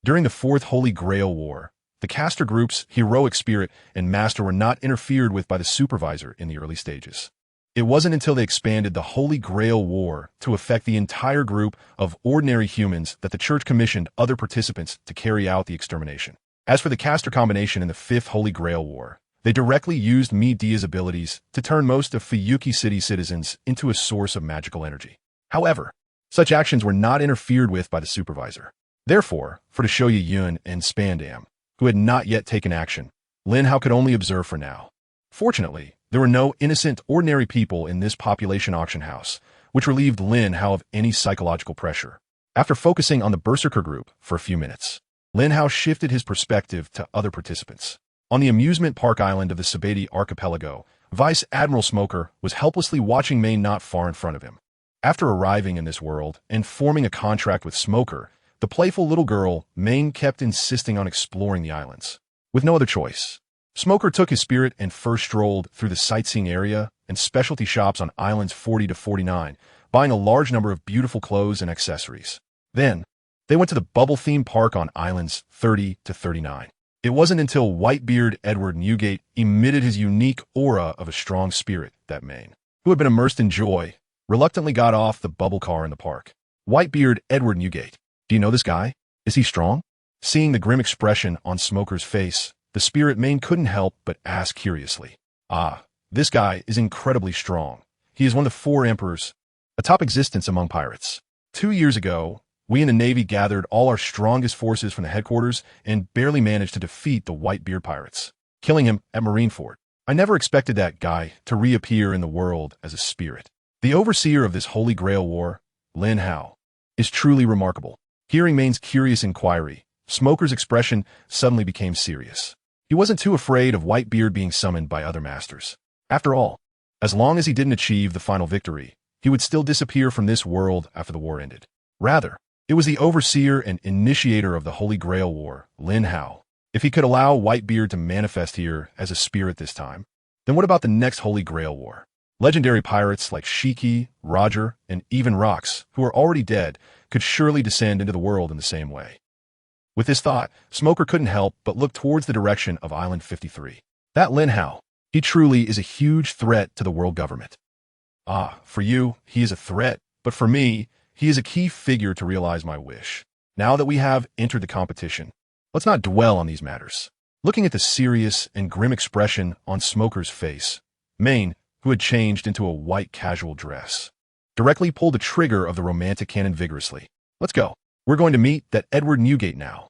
During the Fourth Holy Grail War, the caster group's heroic spirit and master were not interfered with by the supervisor in the early stages. It wasn't until they expanded the Holy Grail War to affect the entire group of ordinary humans that the church commissioned other participants to carry out the extermination. As for the caster combination in the Fifth Holy Grail War, they directly used Midia's abilities to turn most of Fuyuki City citizens into a source of magical energy. However, such actions were not interfered with by the supervisor. Therefore, for Shoya Yun and Spandam, who had not yet taken action, Lin Hao could only observe for now. Fortunately, there were no innocent, ordinary people in this population auction house, which relieved Lin Hao of any psychological pressure. After focusing on the Berserker group for a few minutes, Lin Hao shifted his perspective to other participants. On the amusement park island of the Saber archipelago, Vice Admiral Smoker was helplessly watching Main not far in front of him. After arriving in this world and forming a contract with Smoker, the playful little girl, Main, kept insisting on exploring the islands. With no other choice, Smoker took his spirit and first strolled through the sightseeing area and specialty shops on islands 40 to 49, buying a large number of beautiful clothes and accessories. Then, they went to the bubble theme park on islands 30 to 39. It wasn't until Whitebeard Edward Newgate emitted his unique aura of a strong spirit that Main, who had been immersed in joy, reluctantly got off the bubble car in the park. Whitebeard Edward Newgate. Do you know this guy? Is he strong? Seeing the grim expression on Smoker's face, the spirit Main couldn't help but ask curiously. This guy is incredibly strong. He is one of the 4 emperors, a top existence among pirates. 2 years ago, we in the Navy gathered all our strongest forces from the headquarters and barely managed to defeat the Whitebeard pirates, killing him at Marineford. I never expected that guy to reappear in the world as a spirit. The overseer of this Holy Grail War, Lin Hao, is truly remarkable. Hearing Main's curious inquiry, Smoker's expression suddenly became serious. He wasn't too afraid of Whitebeard being summoned by other masters. After all, as long as he didn't achieve the final victory, he would still disappear from this world after the war ended. Rather, it was the overseer and initiator of the Holy Grail War, Lin Hao. If he could allow Whitebeard to manifest here as a spirit this time, then what about the next Holy Grail War? Legendary pirates like Shiki, Roger, and even Rox, who are already dead, could surely descend into the world in the same way. With this thought, Smoker couldn't help but look towards the direction of Island 53. That Lin Hao, he truly is a huge threat to the world government. For you, he is a threat, but for me, he is a key figure to realize my wish. Now that we have entered the competition, let's not dwell on these matters. Looking at the serious and grim expression on Smoker's face, Main, who had changed into a white casual dress, directly pulled the trigger of the romantic cannon vigorously. Let's go. We're going to meet that Edward Newgate now.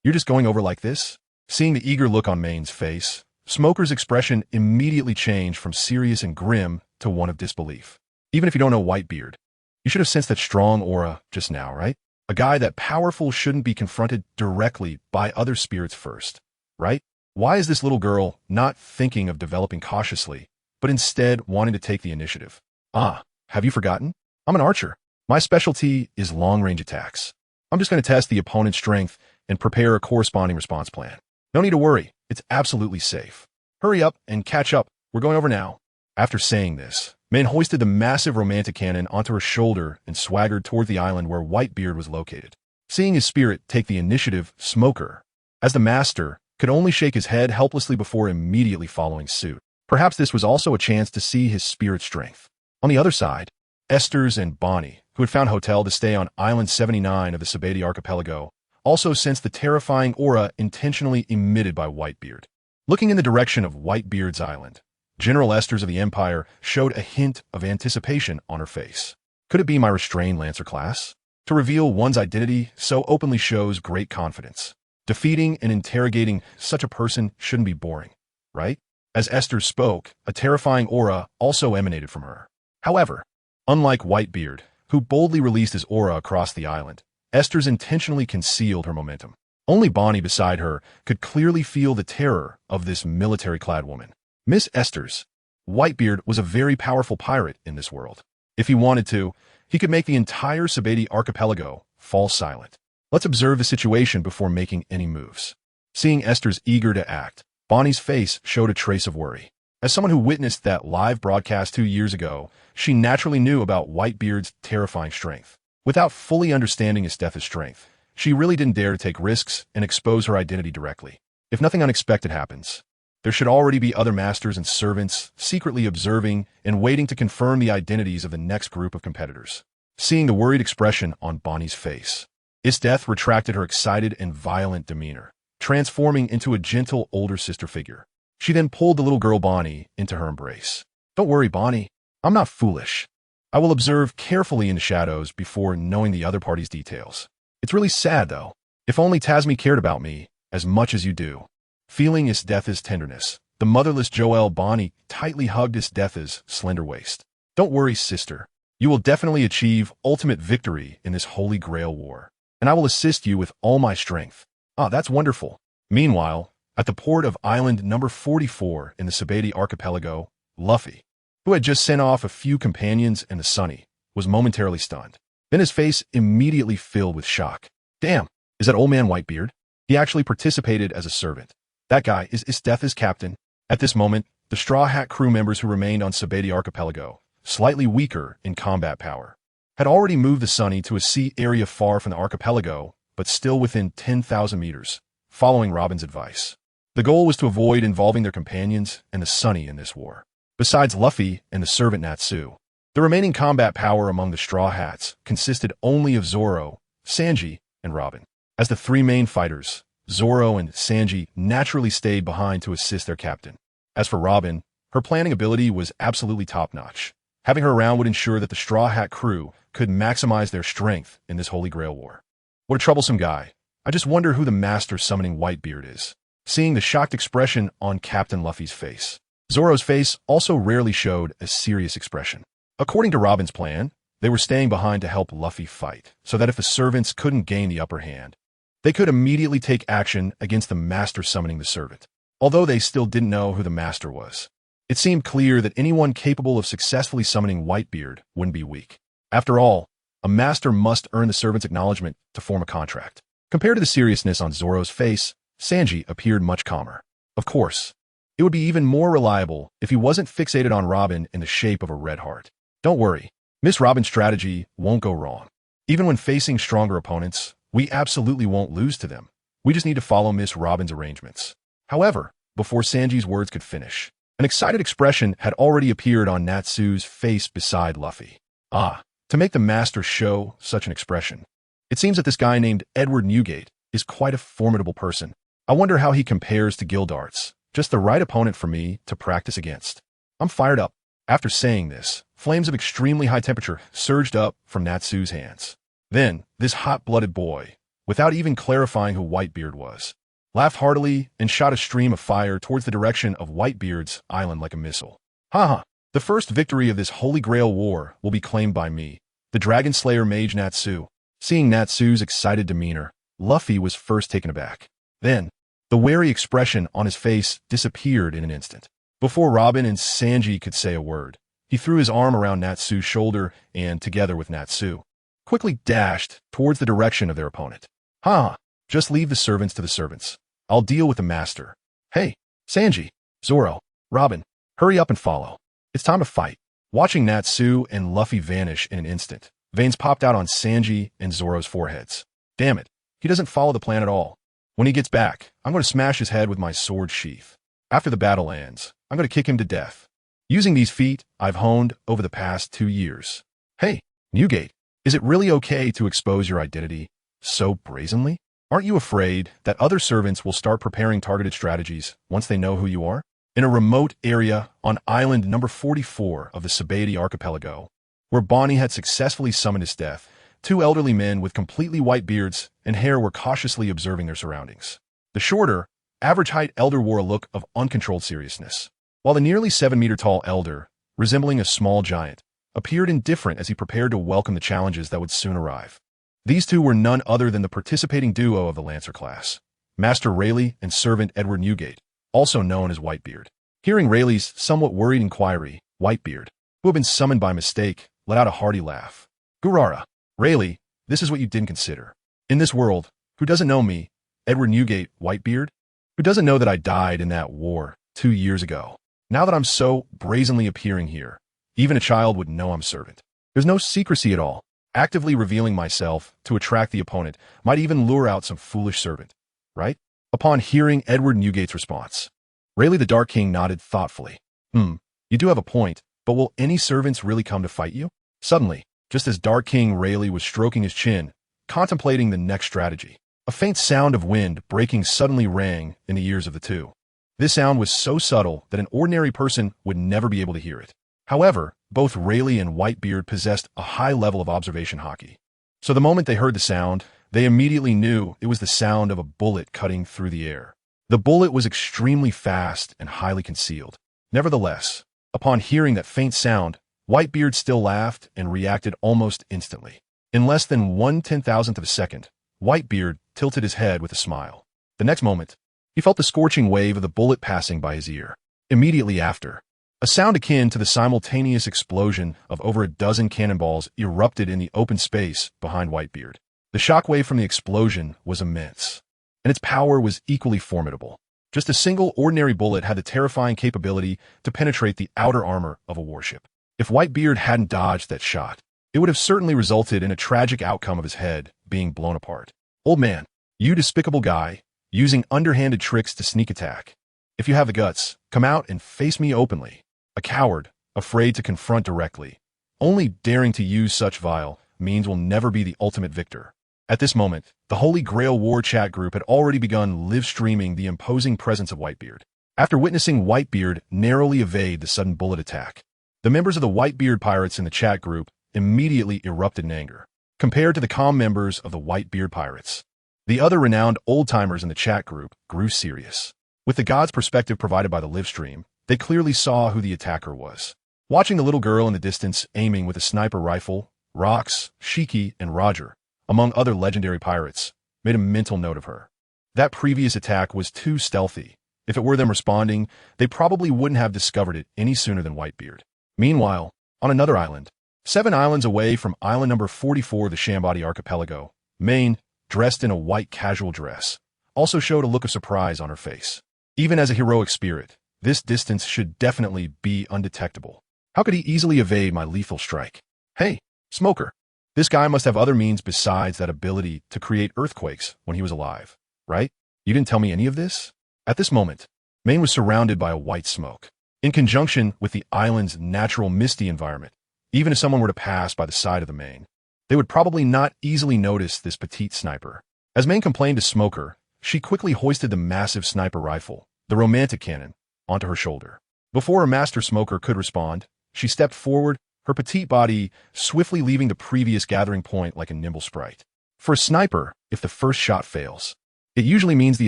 You're just going over like this? Seeing the eager look on Main's face, Smoker's expression immediately changed from serious and grim to one of disbelief. Even if you don't know Whitebeard, you should have sensed that strong aura just now, right? A guy that powerful shouldn't be confronted directly by other spirits first, right? Why is this little girl not thinking of developing cautiously, but instead wanting to take the initiative? Have you forgotten? I'm an archer. My specialty is long-range attacks. I'm just going to test the opponent's strength and prepare a corresponding response plan. No need to worry. It's absolutely safe. Hurry up and catch up. We're going over now. After saying this, Main hoisted the massive romantic cannon onto her shoulder and swaggered toward the island where Whitebeard was located. Seeing his spirit take the initiative, Smoker, as the master, could only shake his head helplessly before immediately following suit. Perhaps this was also a chance to see his spirit's strength. On the other side, Esther's and Bonney, who had found hotel to stay on Island 79 of the Saber archipelago, also sensed the terrifying aura intentionally emitted by Whitebeard. Looking in the direction of Whitebeard's island, General Esther's of the Empire showed a hint of anticipation on her face. Could it be my restrained Lancer class? To reveal one's identity so openly shows great confidence. Defeating and interrogating such a person shouldn't be boring, right? As Esther spoke, a terrifying aura also emanated from her. However, unlike Whitebeard, who boldly released his aura across the island, Esther's intentionally concealed her momentum. Only Bonney beside her could clearly feel the terror of this military-clad woman. Miss Esther's Whitebeard was a very powerful pirate in this world. If he wanted to, he could make the entire Saber archipelago fall silent. Let's observe the situation before making any moves. Seeing Esther's eager to act, Bonney's face showed a trace of worry. As someone who witnessed that live broadcast 2 years ago, she naturally knew about Whitebeard's terrifying strength. Without fully understanding his strength, she really didn't dare to take risks and expose her identity directly. If nothing unexpected happens, there should already be other masters and servants secretly observing and waiting to confirm the identities of the next group of competitors. Seeing the worried expression on Bonney's face, TransmigratedGot retracted her excited and violent demeanor, transforming into a gentle older sister figure. She then pulled the little girl Bonney into her embrace. Don't worry, Bonney. I'm not foolish. I will observe carefully in the shadows before knowing the other party's details. It's really sad, though. If only Tasmi cared about me as much as you do. Feeling TransmigratedGot's tenderness, the motherless Joelle Bonney tightly hugged TransmigratedGot's slender waist. Don't worry, sister. You will definitely achieve ultimate victory in this Holy Grail War, and I will assist you with all my strength. Ah, that's wonderful. Meanwhile, at the port of island number 44 in the Saber archipelago, Luffy, who had just sent off a few companions and the Sunny, was momentarily stunned. Then his face immediately filled with shock. Damn, is that old man Whitebeard? He actually participated as a servant. That guy is TransmigratedGot's captain. At this moment, the Straw Hat crew members who remained on Saber archipelago, slightly weaker in combat power, had already moved the Sunny to a sea area far from the archipelago, but still within 10,000 meters, following Robin's advice. The goal was to avoid involving their companions and the Sunny in this war. Besides Luffy and the servant Natsu, the remaining combat power among the Straw Hats consisted only of Zoro, Sanji, and Robin. As the three main fighters, Zoro and Sanji naturally stayed behind to assist their captain. As for Robin, her planning ability was absolutely top-notch. Having her around would ensure that the Straw Hat crew could maximize their strength in this Holy Grail War. What a troublesome guy. I just wonder who the master summoning Whitebeard is. Seeing the shocked expression on Captain Luffy's face, Zoro's face also rarely showed a serious expression. According to Robin's plan, they were staying behind to help Luffy fight, so that if the servants couldn't gain the upper hand, they could immediately take action against the master summoning the servant. Although they still didn't know who the master was, it seemed clear that anyone capable of successfully summoning Whitebeard wouldn't be weak. After all, a master must earn the servant's acknowledgement to form a contract. Compared to the seriousness on Zoro's face, Sanji appeared much calmer. Of course, it would be even more reliable if he wasn't fixated on Robin in the shape of a red heart. Don't worry, Miss Robin's strategy won't go wrong. Even when facing stronger opponents, we absolutely won't lose to them. We just need to follow Miss Robin's arrangements. However, before Sanji's words could finish, an excited expression had already appeared on Natsu's face beside Luffy. Ah, to make the master show such an expression. It seems that this guy named Edward Newgate is quite a formidable person. I wonder how he compares to Gildarts, just the right opponent for me to practice against. I'm fired up. After saying this, flames of extremely high temperature surged up from Natsu's hands. Then, this hot-blooded boy, without even clarifying who Whitebeard was, laughed heartily and shot a stream of fire towards the direction of Whitebeard's island like a missile. Haha, the first victory of this Holy Grail War will be claimed by me, the Dragon Slayer mage Natsu. Seeing Natsu's excited demeanor, Luffy was first taken aback. Then, the wary expression on his face disappeared in an instant. Before Robin and Sanji could say a word, he threw his arm around Natsu's shoulder and, together with Natsu, quickly dashed towards the direction of their opponent. Ha! Just leave the servants to the servants. I'll deal with the master. Hey, Sanji, Zoro, Robin, hurry up and follow. It's time to fight. Watching Natsu and Luffy vanish in an instant, veins popped out on Sanji and Zoro's foreheads. Damn it, he doesn't follow the plan at all. When he gets back, I'm going to smash his head with my sword sheath. After the battle ends, I'm going to kick him to death. Using these feat I've honed over the past 2 years. Hey, Newgate, is it really okay to expose your identity so brazenly? Aren't you afraid that other servants will start preparing targeted strategies once they know who you are? In a remote area on island number 44 of the Saber archipelago, where Bonney had successfully summoned his death, 2 elderly men with completely white beards and hair were cautiously observing their surroundings. The shorter, average-height elder wore a look of uncontrolled seriousness, while the nearly 7-meter-tall elder, resembling a small giant, appeared indifferent as he prepared to welcome the challenges that would soon arrive. These two were none other than the participating duo of the Lancer class, Master Rayleigh and Servant Edward Newgate, also known as Whitebeard. Hearing Rayleigh's somewhat worried inquiry, Whitebeard, who had been summoned by mistake, let out a hearty laugh. Gurara, Rayleigh, this is what you didn't consider. In this world, who doesn't know me, Edward Newgate, Whitebeard? Who doesn't know that I died in that war 2 years ago? Now that I'm so brazenly appearing here, even a child would know I'm Servant. There's no secrecy at all. Actively revealing myself to attract the opponent might even lure out some foolish servant, right? Upon hearing Edward Newgate's response, Rayleigh the Dark King nodded thoughtfully. You do have a point, but will any servants really come to fight you? Suddenly, just as Dark King Rayleigh was stroking his chin, contemplating the next strategy, a faint sound of wind breaking suddenly rang in the ears of the two. This sound was so subtle that an ordinary person would never be able to hear it. However, both Rayleigh and Whitebeard possessed a high level of observation hockey. So the moment they heard the sound, they immediately knew it was the sound of a bullet cutting through the air. The bullet was extremely fast and highly concealed. Nevertheless, upon hearing that faint sound, Whitebeard still laughed and reacted almost instantly. In less than 1/10,000th of a second, Whitebeard tilted his head with a smile. The next moment, he felt the scorching wave of the bullet passing by his ear. Immediately after, a sound akin to the simultaneous explosion of over a dozen cannonballs erupted in the open space behind Whitebeard. The shockwave from the explosion was immense, and its power was equally formidable. Just a single ordinary bullet had the terrifying capability to penetrate the outer armor of a warship. If Whitebeard hadn't dodged that shot, it would have certainly resulted in a tragic outcome of his head being blown apart. Old man, you despicable guy, using underhanded tricks to sneak attack. If you have the guts, come out and face me openly. A coward, afraid to confront directly. Only daring to use such vile means will never be the ultimate victor. At this moment, the Holy Grail War chat group had already begun live-streaming the imposing presence of Whitebeard. After witnessing Whitebeard narrowly evade the sudden bullet attack, the members of the Whitebeard pirates in the chat group immediately erupted in anger. Compared to the calm members of the Whitebeard pirates, the other renowned old-timers in the chat group grew serious. With the god's perspective provided by the live stream, they clearly saw who the attacker was. Watching the little girl in the distance aiming with a sniper rifle, Rox, Shiki, and Roger, among other legendary pirates, made a mental note of her. That previous attack was too stealthy. If it were them responding, they probably wouldn't have discovered it any sooner than Whitebeard. Meanwhile, on another island, 7 islands away from island number 44 of the Shambody archipelago, Maine, dressed in a white casual dress, also showed a look of surprise on her face. Even as a heroic spirit, this distance should definitely be undetectable. How could he easily evade my lethal strike? Hey, Smoker. This guy must have other means besides that ability to create earthquakes when he was alive, right? You didn't tell me any of this? At this moment, Maine was surrounded by a white smoke. In conjunction with the island's natural misty environment, even if someone were to pass by the side of the Maine, they would probably not easily notice this petite sniper. As Maine complained to Smoker, she quickly hoisted the massive sniper rifle, the romantic cannon, onto her shoulder. Before her master Smoker could respond, she stepped forward, her petite body swiftly leaving the previous gathering point like a nimble sprite. For a sniper, if the first shot fails, it usually means the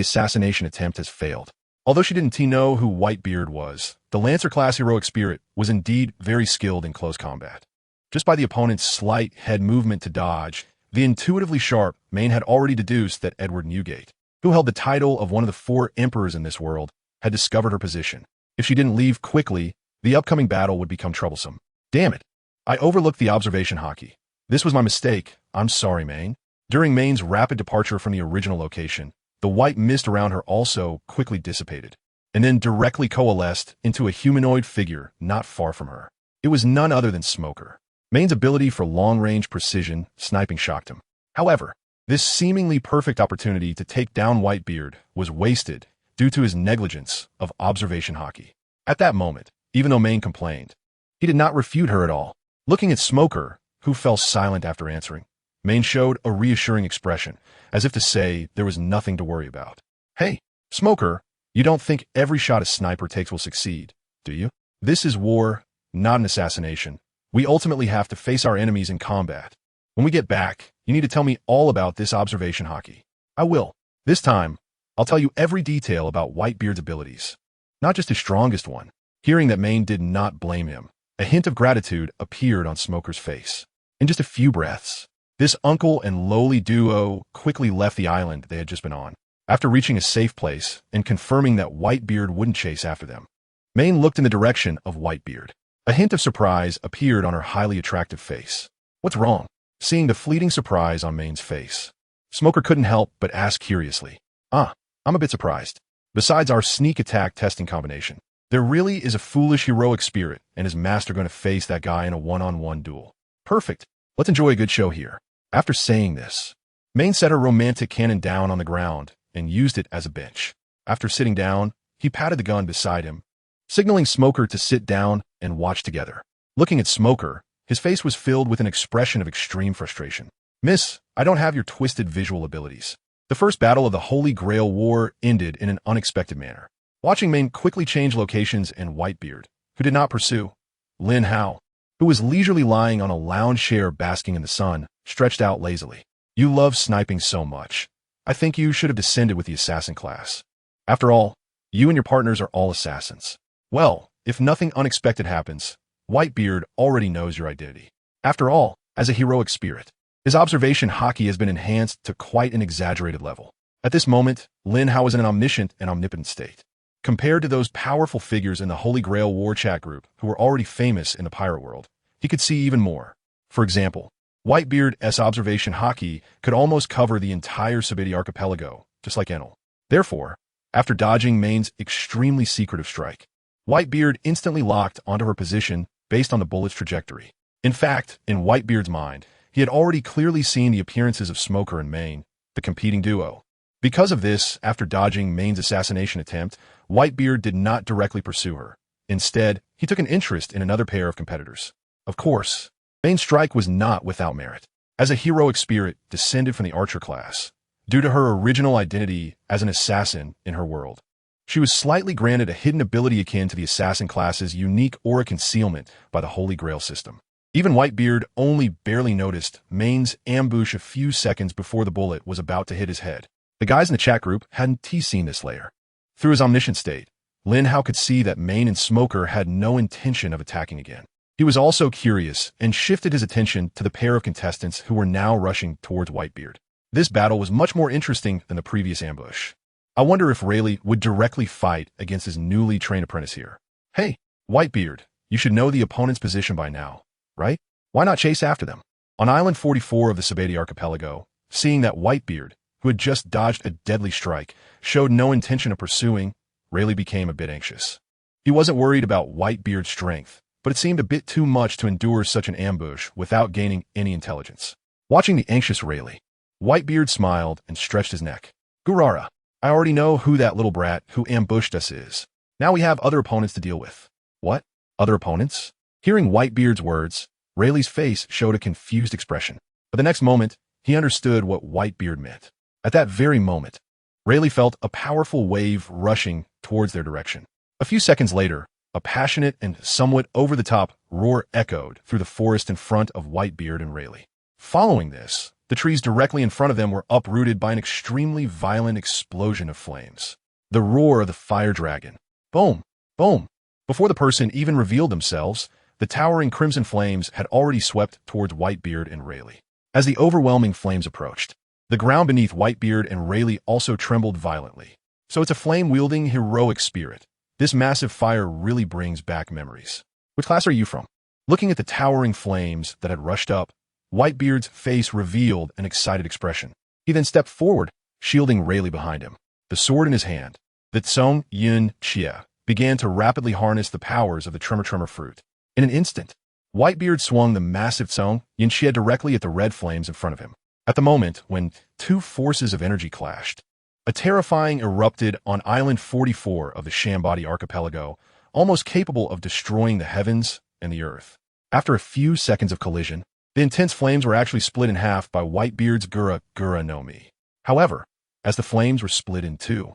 assassination attempt has failed. Although she didn't know who Whitebeard was, the Lancer-class heroic spirit was indeed very skilled in close combat. Just by the opponent's slight head movement to dodge, the intuitively sharp Maine had already deduced that Edward Newgate, who held the title of one of the 4 emperors in this world, had discovered her position. If she didn't leave quickly, the upcoming battle would become troublesome. Damn it. I overlooked the observation hockey. This was my mistake. I'm sorry, Maine. During Maine's rapid departure from the original location, the white mist around her also quickly dissipated, and then directly coalesced into a humanoid figure not far from her. It was none other than Smoker. Maine's ability for long-range precision sniping shocked him. However, this seemingly perfect opportunity to take down Whitebeard was wasted due to his negligence of observation hockey. At that moment, even though Maine complained, he did not refute her at all. Looking at Smoker, who fell silent after answering, Maine showed a reassuring expression, as if to say there was nothing to worry about. Hey, Smoker, you don't think every shot a sniper takes will succeed, do you? This is war, not an assassination. We ultimately have to face our enemies in combat. When we get back, you need to tell me all about this observation hockey. I will. This time, I'll tell you every detail about Whitebeard's abilities. Not just his strongest one. Hearing that Main did not blame him, a hint of gratitude appeared on Smoker's face. In just a few breaths, this uncle and lowly duo quickly left the island they had just been on. After reaching a safe place and confirming that Whitebeard wouldn't chase after them, Main looked in the direction of Whitebeard. A hint of surprise appeared on her highly attractive face. What's wrong? Seeing the fleeting surprise on Main's face, Smoker couldn't help but ask curiously. I'm a bit surprised. Besides our sneak attack testing combination, there really is a foolish heroic spirit and his master going to face that guy in a one-on-one duel. Perfect. Let's enjoy a good show here. After saying this, Main set her romantic cannon down on the ground and used it as a bench. After sitting down, he patted the gun beside him, signaling Smoker to sit down and watch together. Looking at Smoker, his face was filled with an expression of extreme frustration. Miss, I don't have your twisted visual abilities. The first battle of the Holy Grail War ended in an unexpected manner. Watching Main quickly change locations and Whitebeard, who did not pursue, Lin Hao, who was leisurely lying on a lounge chair basking in the sun, stretched out lazily. You love sniping so much. I think you should have descended with the assassin class. After all, you and your partners are all assassins. Well, if nothing unexpected happens, Whitebeard already knows your identity. After all, as a heroic spirit, his observation haki has been enhanced to quite an exaggerated level. At this moment, Lin Hao was in an omniscient and omnipotent state. Compared to those powerful figures in the Holy Grail War chat group who were already famous in the pirate world, he could see even more. For example, Whitebeard's observation haki could almost cover the entire Saber archipelago, just like Enel. Therefore, after dodging Main's extremely secretive strike, Whitebeard instantly locked onto her position based on the bullet's trajectory. In fact, in Whitebeard's mind, he had already clearly seen the appearances of Smoker and Main, the competing duo. Because of this, after dodging Main's assassination attempt, Whitebeard did not directly pursue her. Instead, he took an interest in another pair of competitors. Of course, Main's strike was not without merit. As a heroic spirit descended from the archer class, due to her original identity as an assassin in her world, she was slightly granted a hidden ability akin to the assassin class's unique aura concealment by the Holy Grail system. Even Whitebeard only barely noticed Main's ambush a few seconds before the bullet was about to hit his head. The guys in the chat group hadn't seen this layer. Through his omniscient state, Lin Hao could see that Main and Smoker had no intention of attacking again. He was also curious and shifted his attention to the pair of contestants who were now rushing towards Whitebeard. This battle was much more interesting than the previous ambush. I wonder if Rayleigh would directly fight against his newly trained apprentice here. Hey, Whitebeard, you should know the opponent's position by now, right? Why not chase after them? On Island 44 of the Saber archipelago, seeing that Whitebeard, who had just dodged a deadly strike, showed no intention of pursuing, Rayleigh became a bit anxious. He wasn't worried about Whitebeard's strength, but it seemed a bit too much to endure such an ambush without gaining any intelligence. Watching the anxious Rayleigh, Whitebeard smiled and stretched his neck. Gurara, I already know who that little brat who ambushed us is. Now we have other opponents to deal with. What? Other opponents? Hearing Whitebeard's words, Rayleigh's face showed a confused expression. But the next moment, he understood what Whitebeard meant. At that very moment, Rayleigh felt a powerful wave rushing towards their direction. A few seconds later, a passionate and somewhat over-the-top roar echoed through the forest in front of Whitebeard and Rayleigh. Following this, the trees directly in front of them were uprooted by an extremely violent explosion of flames. The roar of the fire dragon. Boom! Boom! Before the person even revealed themselves, the towering crimson flames had already swept towards Whitebeard and Rayleigh. As the overwhelming flames approached, the ground beneath Whitebeard and Rayleigh also trembled violently. So it's a flame-wielding heroic spirit. This massive fire really brings back memories. Which class are you from? Looking at the towering flames that had rushed up, Whitebeard's face revealed an excited expression. He then stepped forward, shielding Rayleigh behind him. The sword in his hand, the Tsung Yun Chia, began to rapidly harness the powers of the Tremor fruit. In an instant, Whitebeard swung the massive Tsung Yun Chia directly at the red flames in front of him. At the moment when two forces of energy clashed, a terrifying erupted on Island 44 of the Shambadi archipelago, almost capable of destroying the heavens and the earth. After a few seconds of collision, the intense flames were actually split in half by Whitebeard's Gura no Mi. However, as the flames were split in two,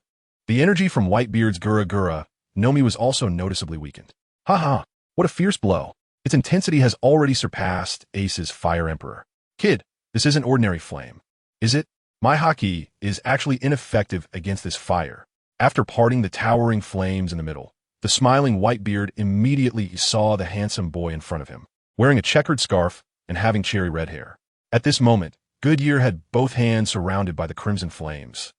the energy from Whitebeard's Gura no Mi was also noticeably weakened. Haha, what a fierce blow. Its intensity has already surpassed Ace's Fire Emperor. Kid, this isn't ordinary flame, is it? My haki is actually ineffective against this fire. After parting the towering flames in the middle, The smiling Whitebeard immediately saw the handsome boy in front of him, wearing a checkered scarf and having cherry red hair. At this moment, Goodyear had both hands surrounded by the crimson flames,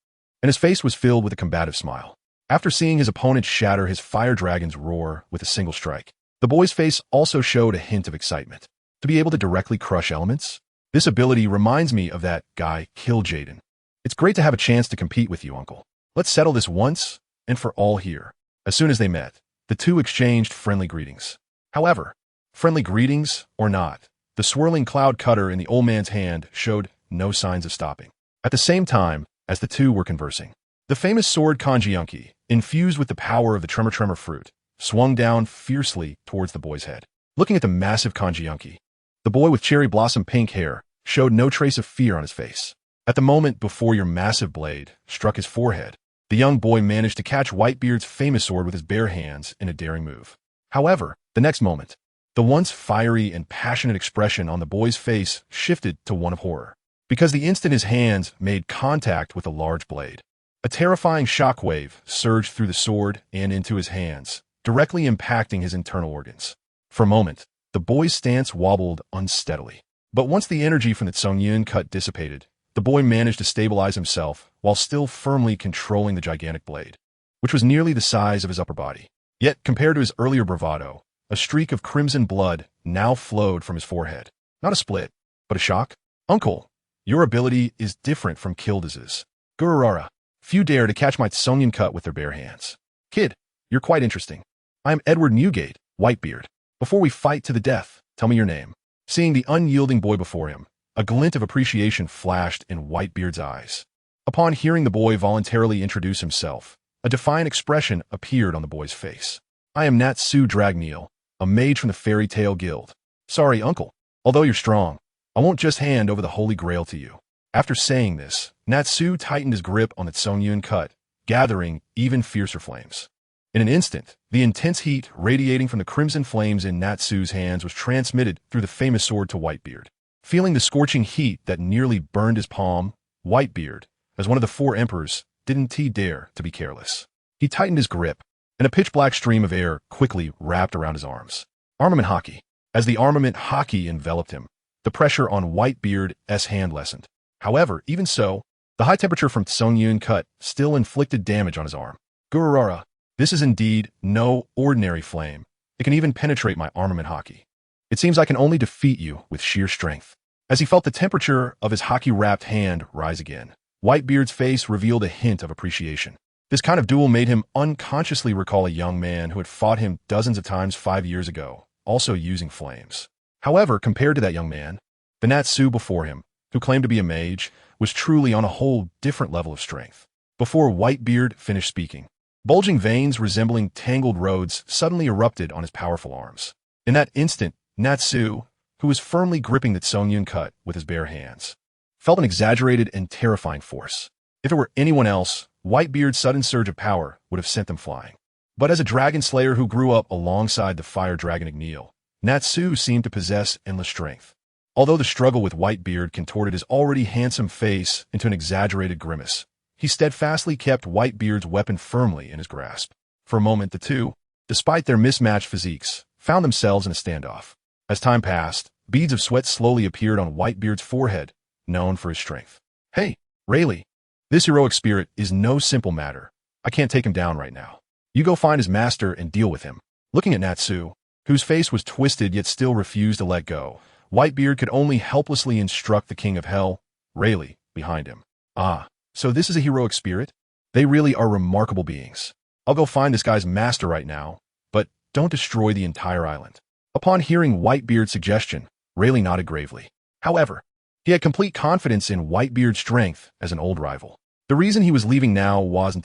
and his face was filled with a combative smile. After seeing his opponent shatter his fire dragon's roar with a single strike, the boy's face also showed a hint of excitement. To be able to directly crush elements? This ability reminds me of that guy, Kill Jaden. It's great to have a chance to compete with you, Uncle. Let's settle this once and for all here. As soon as they met, the two exchanged friendly greetings. However, friendly greetings or not, the swirling cloud cutter in the old man's hand showed no signs of stopping. At the same time, as the two were conversing, the famous sword Kanjiunki, infused with the power of the Tremor fruit, swung down fiercely towards the boy's head. Looking at the massive Kanjiunki, the boy with cherry blossom pink hair showed no trace of fear on his face. At the moment before your massive blade struck his forehead, the young boy managed to catch Whitebeard's famous sword with his bare hands in a daring move. However, the next moment, the once fiery and passionate expression on the boy's face shifted to one of horror, because the instant his hands made contact with a large blade, a terrifying shockwave surged through the sword and into his hands, directly impacting his internal organs. For a moment, the boy's stance wobbled unsteadily. But once the energy from the Tsungyun cut dissipated, the boy managed to stabilize himself while still firmly controlling the gigantic blade, which was nearly the size of his upper body. Yet, compared to his earlier bravado, a streak of crimson blood now flowed from his forehead. Not a split, but a shock. Uncle, your ability is different from Kildiz's. Gururara, few dare to catch my Tsungyun cut with their bare hands. Kid, you're quite interesting. I am Edward Newgate, Whitebeard. Before we fight to the death, tell me your name. Seeing the unyielding boy before him, a glint of appreciation flashed in Whitebeard's eyes. Upon hearing the boy voluntarily introduce himself, a defiant expression appeared on the boy's face. I am Natsu Dragneel, a mage from the Fairy Tale Guild. Sorry, Uncle. Although you're strong, I won't just hand over the Holy Grail to you. After saying this, Natsu tightened his grip on the Tsungyun cut, gathering even fiercer flames. In an instant, the intense heat radiating from the crimson flames in Natsu's hands was transmitted through the famous sword to Whitebeard. Feeling the scorching heat that nearly burned his palm, Whitebeard, as one of the four emperors, didn't he dare to be careless. He tightened his grip, and a pitch-black stream of air quickly wrapped around his arms. Armament Haki. As the armament Haki enveloped him, the pressure on Whitebeard's hand lessened. However, even so, the high temperature from Tsungyun cut still inflicted damage on his arm. Gururara, this is indeed no ordinary flame. It can even penetrate my armament Haki. It seems I can only defeat you with sheer strength. As he felt the temperature of his Haki-wrapped hand rise again, Whitebeard's face revealed a hint of appreciation. This kind of duel made him unconsciously recall a young man who had fought him dozens of times 5 years ago, also using flames. However, compared to that young man, the Natsu before him, who claimed to be a mage, was truly on a whole different level of strength. Before Whitebeard finished speaking, bulging veins resembling tangled roads suddenly erupted on his powerful arms. In that instant, Natsu, who was firmly gripping the Tsungyun cut with his bare hands, felt an exaggerated and terrifying force. If it were anyone else, Whitebeard's sudden surge of power would have sent them flying. But as a dragon slayer who grew up alongside the fire dragon Igneel, Natsu seemed to possess endless strength. Although the struggle with Whitebeard contorted his already handsome face into an exaggerated grimace, he steadfastly kept Whitebeard's weapon firmly in his grasp. For a moment, the two, despite their mismatched physiques, found themselves in a standoff. As time passed, beads of sweat slowly appeared on Whitebeard's forehead, known for his strength. Hey, Rayleigh, this heroic spirit is no simple matter. I can't take him down right now. You go find his master and deal with him. Looking at Natsu, whose face was twisted yet still refused to let go, Whitebeard could only helplessly instruct the King of Hell, Rayleigh, behind him. Ah, so this is a heroic spirit? They really are remarkable beings. I'll go find this guy's master right now, but don't destroy the entire island. Upon hearing Whitebeard's suggestion, Rayleigh nodded gravely. However, he had complete confidence in Whitebeard's strength as an old rival. The reason he was leaving now wasn't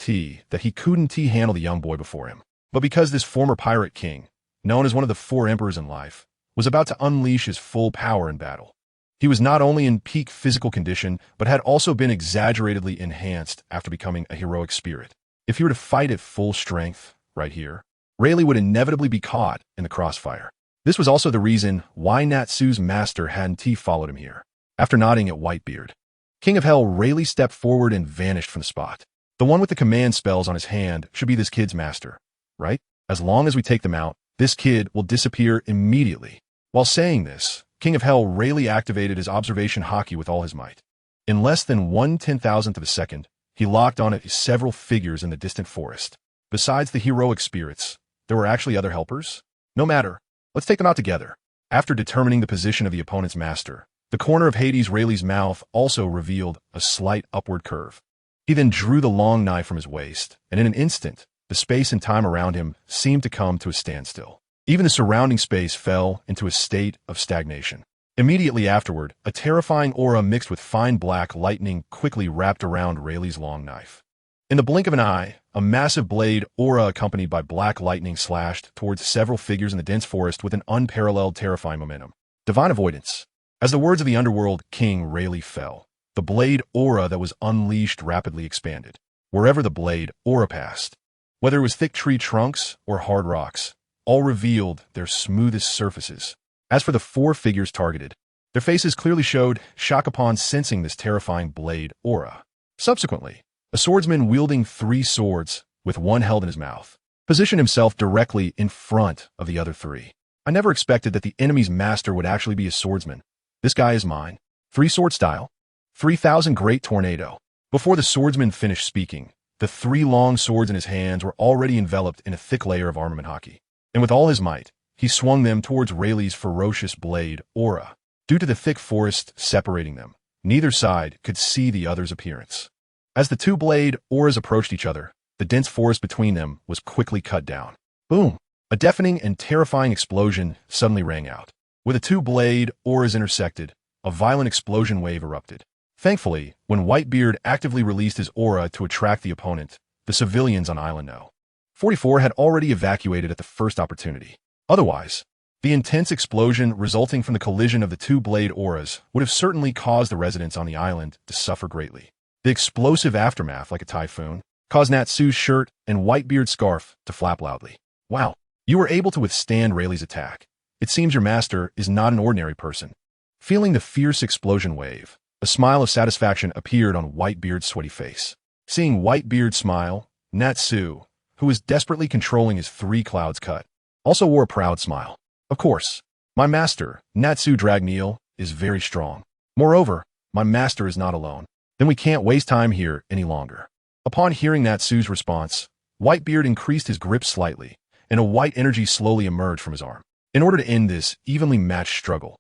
that he couldn't handle the young boy before him, but because this former pirate king, known as one of the four emperors in life, was about to unleash his full power in battle. He was not only in peak physical condition, but had also been exaggeratedly enhanced after becoming a heroic spirit. If he were to fight at full strength, right here, Rayleigh would inevitably be caught in the crossfire. This was also the reason why Natsu's master hadn't followed him here. After nodding at Whitebeard, King of Hell Rayleigh stepped forward and vanished from the spot. The one with the command spells on his hand should be this kid's master, right? As long as we take them out, this kid will disappear immediately. While saying this, King of Hell Rayleigh activated his observation hockey with all his might. In less than 1/10,000th of a second, he locked on several figures in the distant forest. Besides the heroic spirits, there were actually other helpers? No matter. Let's take them out together. After determining the position of the opponent's master, the corner of Hades' Rayleigh's mouth also revealed a slight upward curve. He then drew the long knife from his waist, and in an instant, the space and time around him seemed to come to a standstill. Even the surrounding space fell into a state of stagnation. Immediately afterward, a terrifying aura mixed with fine black lightning quickly wrapped around Rayleigh's long knife. In the blink of an eye, a massive blade aura accompanied by black lightning slashed towards several figures in the dense forest with an unparalleled terrifying momentum. Divine avoidance. As the words of the underworld king Rayleigh fell, the blade aura that was unleashed rapidly expanded. Wherever the blade aura passed, whether it was thick tree trunks or hard rocks, all revealed their smoothest surfaces. As for the four figures targeted, their faces clearly showed shock upon sensing this terrifying blade aura. Subsequently, a swordsman wielding 3 swords, with one held in his mouth, positioned himself directly in front of the other 3. I never expected that the enemy's master would actually be a swordsman. This guy is mine. 3-sword style. 3,000 great tornado. Before the swordsman finished speaking, the 3 long swords in his hands were already enveloped in a thick layer of armament hockey. And with all his might, he swung them towards Rayleigh's ferocious blade aura. Due to the thick forest separating them, neither side could see the other's appearance. As the 2 blade auras approached each other, the dense forest between them was quickly cut down. Boom! A deafening and terrifying explosion suddenly rang out. Where the 2 blade auras intersected, a violent explosion wave erupted. Thankfully, when Whitebeard actively released his aura to attract the opponent, the civilians on Island No. 44 had already evacuated at the first opportunity. Otherwise, the intense explosion resulting from the collision of the 2 blade auras would have certainly caused the residents on the island to suffer greatly. The explosive aftermath, like a typhoon, caused Natsu's shirt and Whitebeard's scarf to flap loudly. Wow, you were able to withstand Rayleigh's attack. It seems your master is not an ordinary person. Feeling the fierce explosion wave, a smile of satisfaction appeared on Whitebeard's sweaty face. Seeing Whitebeard smile, Natsu, who was desperately controlling his 3 clouds cut, also wore a proud smile. Of course, my master, Natsu Dragneel, is very strong. Moreover, my master is not alone. Then we can't waste time here any longer. Upon hearing Natsu's response, Whitebeard increased his grip slightly, and a white energy slowly emerged from his arm. In order to end this evenly matched struggle,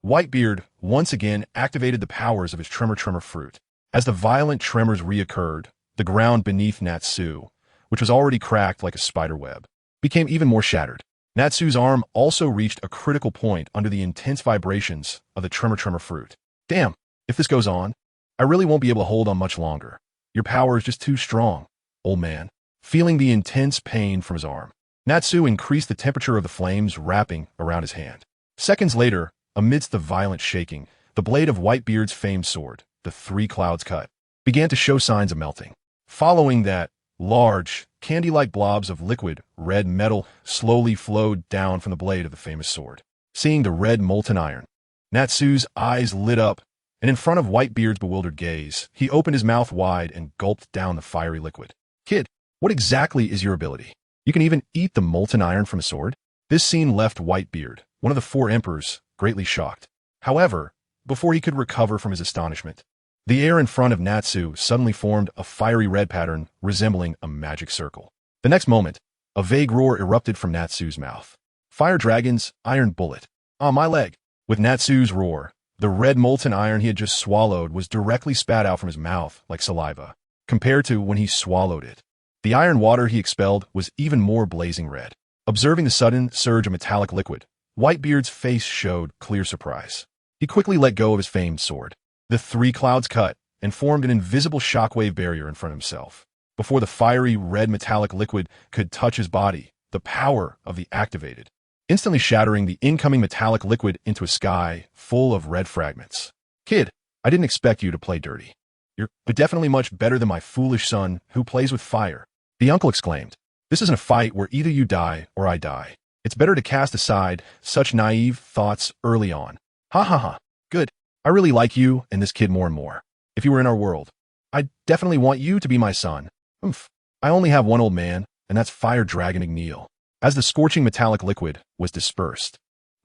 Whitebeard once again activated the powers of his tremor fruit. As the violent tremors reoccurred, the ground beneath Natsu, which was already cracked like a spider web, became even more shattered. Natsu's arm also reached a critical point under the intense vibrations of the tremor fruit. Damn, if this goes on, I really won't be able to hold on much longer. Your power is just too strong, old man. Feeling the intense pain from his arm, Natsu increased the temperature of the flames wrapping around his hand. Seconds later, amidst the violent shaking, the blade of Whitebeard's famed sword, the 3 clouds cut, began to show signs of melting. Following that, large, candy-like blobs of liquid, red metal slowly flowed down from the blade of the famous sword. Seeing the red molten iron, Natsu's eyes lit up, and in front of Whitebeard's bewildered gaze, he opened his mouth wide and gulped down the fiery liquid. Kid, what exactly is your ability? You can even eat the molten iron from a sword? This scene left Whitebeard, one of the 4 emperors, greatly shocked. However, before he could recover from his astonishment, the air in front of Natsu suddenly formed a fiery red pattern resembling a magic circle. The next moment, a vague roar erupted from Natsu's mouth. Fire Dragon's iron bullet. On my leg. With Natsu's roar, the red molten iron he had just swallowed was directly spat out from his mouth like saliva, compared to when he swallowed it. The iron water he expelled was even more blazing red. Observing the sudden surge of metallic liquid, Whitebeard's face showed clear surprise. He quickly let go of his famed sword. The 3 clouds cut and formed an invisible shockwave barrier in front of himself. Before the fiery red metallic liquid could touch his body, the power of the activated, instantly shattering the incoming metallic liquid into a sky full of red fragments. Kid, I didn't expect you to play dirty. You're definitely much better than my foolish son who plays with fire. The uncle exclaimed. This isn't a fight where either you die or I die. It's better to cast aside such naive thoughts early on. Ha ha ha. Good. I really like you and this kid more and more. If you were in our world, I'd definitely want you to be my son. Oomph. I only have one old man, and that's Fire Dragon Igneal. As the scorching metallic liquid was dispersed,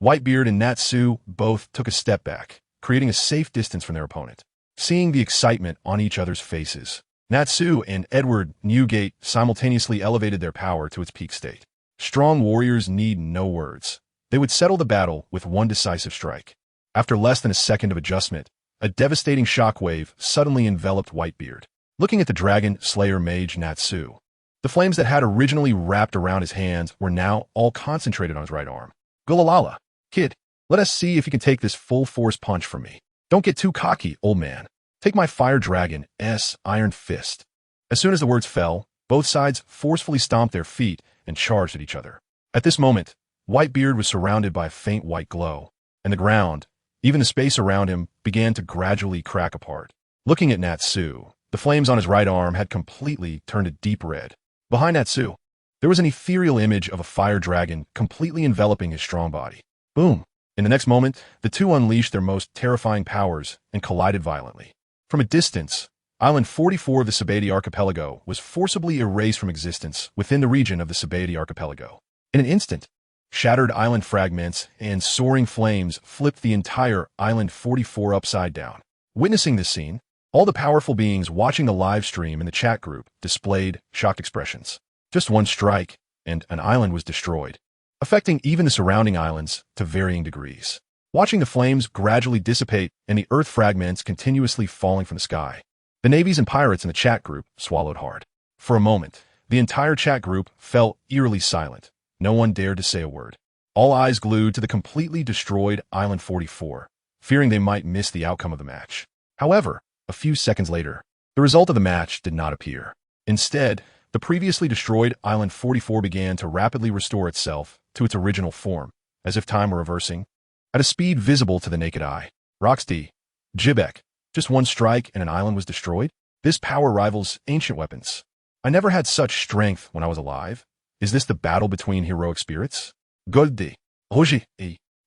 Whitebeard and Natsu both took a step back, creating a safe distance from their opponent. Seeing the excitement on each other's faces, Natsu and Edward Newgate simultaneously elevated their power to its peak state. Strong warriors need no words. They would settle the battle with one decisive strike. After less than a second of adjustment, a devastating shockwave suddenly enveloped Whitebeard. Looking at the dragon slayer mage Natsu, the flames that had originally wrapped around his hands were now all concentrated on his right arm. Gulalala, kid, let us see if you can take this full-force punch from me. Don't get too cocky, old man. Take my fire dragon's iron fist. As soon as the words fell, both sides forcefully stomped their feet and charged at each other. At this moment, Whitebeard was surrounded by a faint white glow, and the ground, even the space around him, began to gradually crack apart. Looking at Natsu, the flames on his right arm had completely turned a deep red. Behind Natsu, there was an ethereal image of a fire dragon completely enveloping his strong body. Boom! In the next moment, the two unleashed their most terrifying powers and collided violently. From a distance, Island 44 of the Saber archipelago was forcibly erased from existence within the region of the Saber archipelago. In an instant, shattered island fragments and soaring flames flipped the entire Island 44 upside down. Witnessing this scene, all the powerful beings watching the live stream in the chat group displayed shocked expressions. Just one strike, and an island was destroyed, affecting even the surrounding islands to varying degrees. Watching the flames gradually dissipate and the earth fragments continuously falling from the sky, the navies and pirates in the chat group swallowed hard. For a moment, the entire chat group fell eerily silent. No one dared to say a word. All eyes glued to the completely destroyed Island 44, fearing they might miss the outcome of the match. However, a few seconds later, the result of the match did not appear. Instead, the previously destroyed Island 44 began to rapidly restore itself to its original form, as if time were reversing, at a speed visible to the naked eye. Roxy, Jibek, just one strike and an island was destroyed? This power rivals ancient weapons. I never had such strength when I was alive. Is this the battle between heroic spirits? Goldi, Hoji,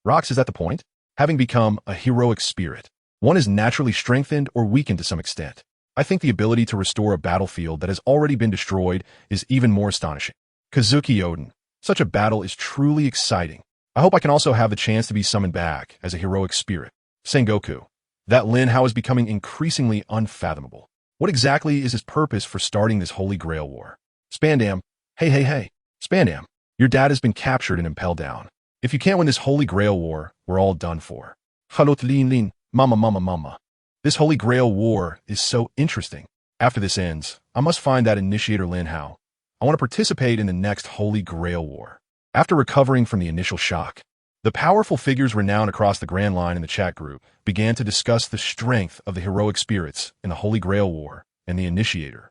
Rox, is that the point? Having become a heroic spirit, one is naturally strengthened or weakened to some extent. I think the ability to restore a battlefield that has already been destroyed is even more astonishing. Kazuki Odin, such a battle is truly exciting. I hope I can also have the chance to be summoned back as a heroic spirit. Sengoku, that Lin Hao is becoming increasingly unfathomable. What exactly is his purpose for starting this Holy Grail War? Spandam, hey. Spandam, your dad has been captured and impelled down. If you can't win this Holy Grail War, we're all done for. Halot Lin, mama. This Holy Grail War is so interesting. After this ends, I must find that initiator Lin Hao. I want to participate in the next Holy Grail War. After recovering from the initial shock, the powerful figures renowned across the Grand Line in the chat group began to discuss the strength of the heroic spirits in the Holy Grail War and the initiator.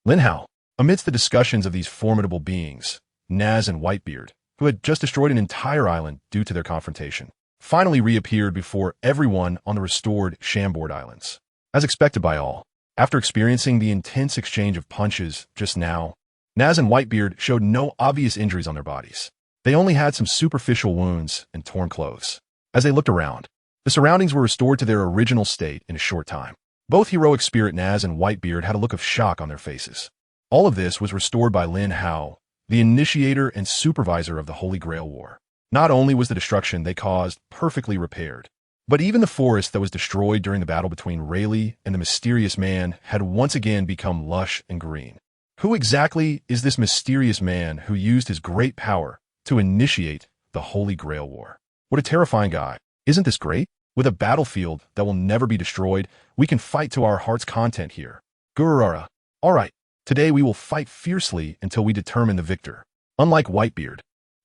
Linhow, amidst the discussions of these formidable beings, Naz and Whitebeard, who had just destroyed an entire island due to their confrontation, finally reappeared before everyone on the restored Shamboard Islands. As expected by all, after experiencing the intense exchange of punches just now, Naz and Whitebeard showed no obvious injuries on their bodies. They only had some superficial wounds and torn clothes. As they looked around, the surroundings were restored to their original state in a short time. Both heroic spirit Naz and Whitebeard had a look of shock on their faces. All of this was restored by Lin Hao, the initiator and supervisor of the Holy Grail War. Not only was the destruction they caused perfectly repaired, but even the forest that was destroyed during the battle between Rayleigh and the mysterious man had once again become lush and green. Who exactly is this mysterious man who used his great power to initiate the Holy Grail War? What a terrifying guy. Isn't this great? With a battlefield that will never be destroyed, we can fight to our heart's content here. Gururara. All right, today we will fight fiercely until we determine the victor. Unlike Whitebeard,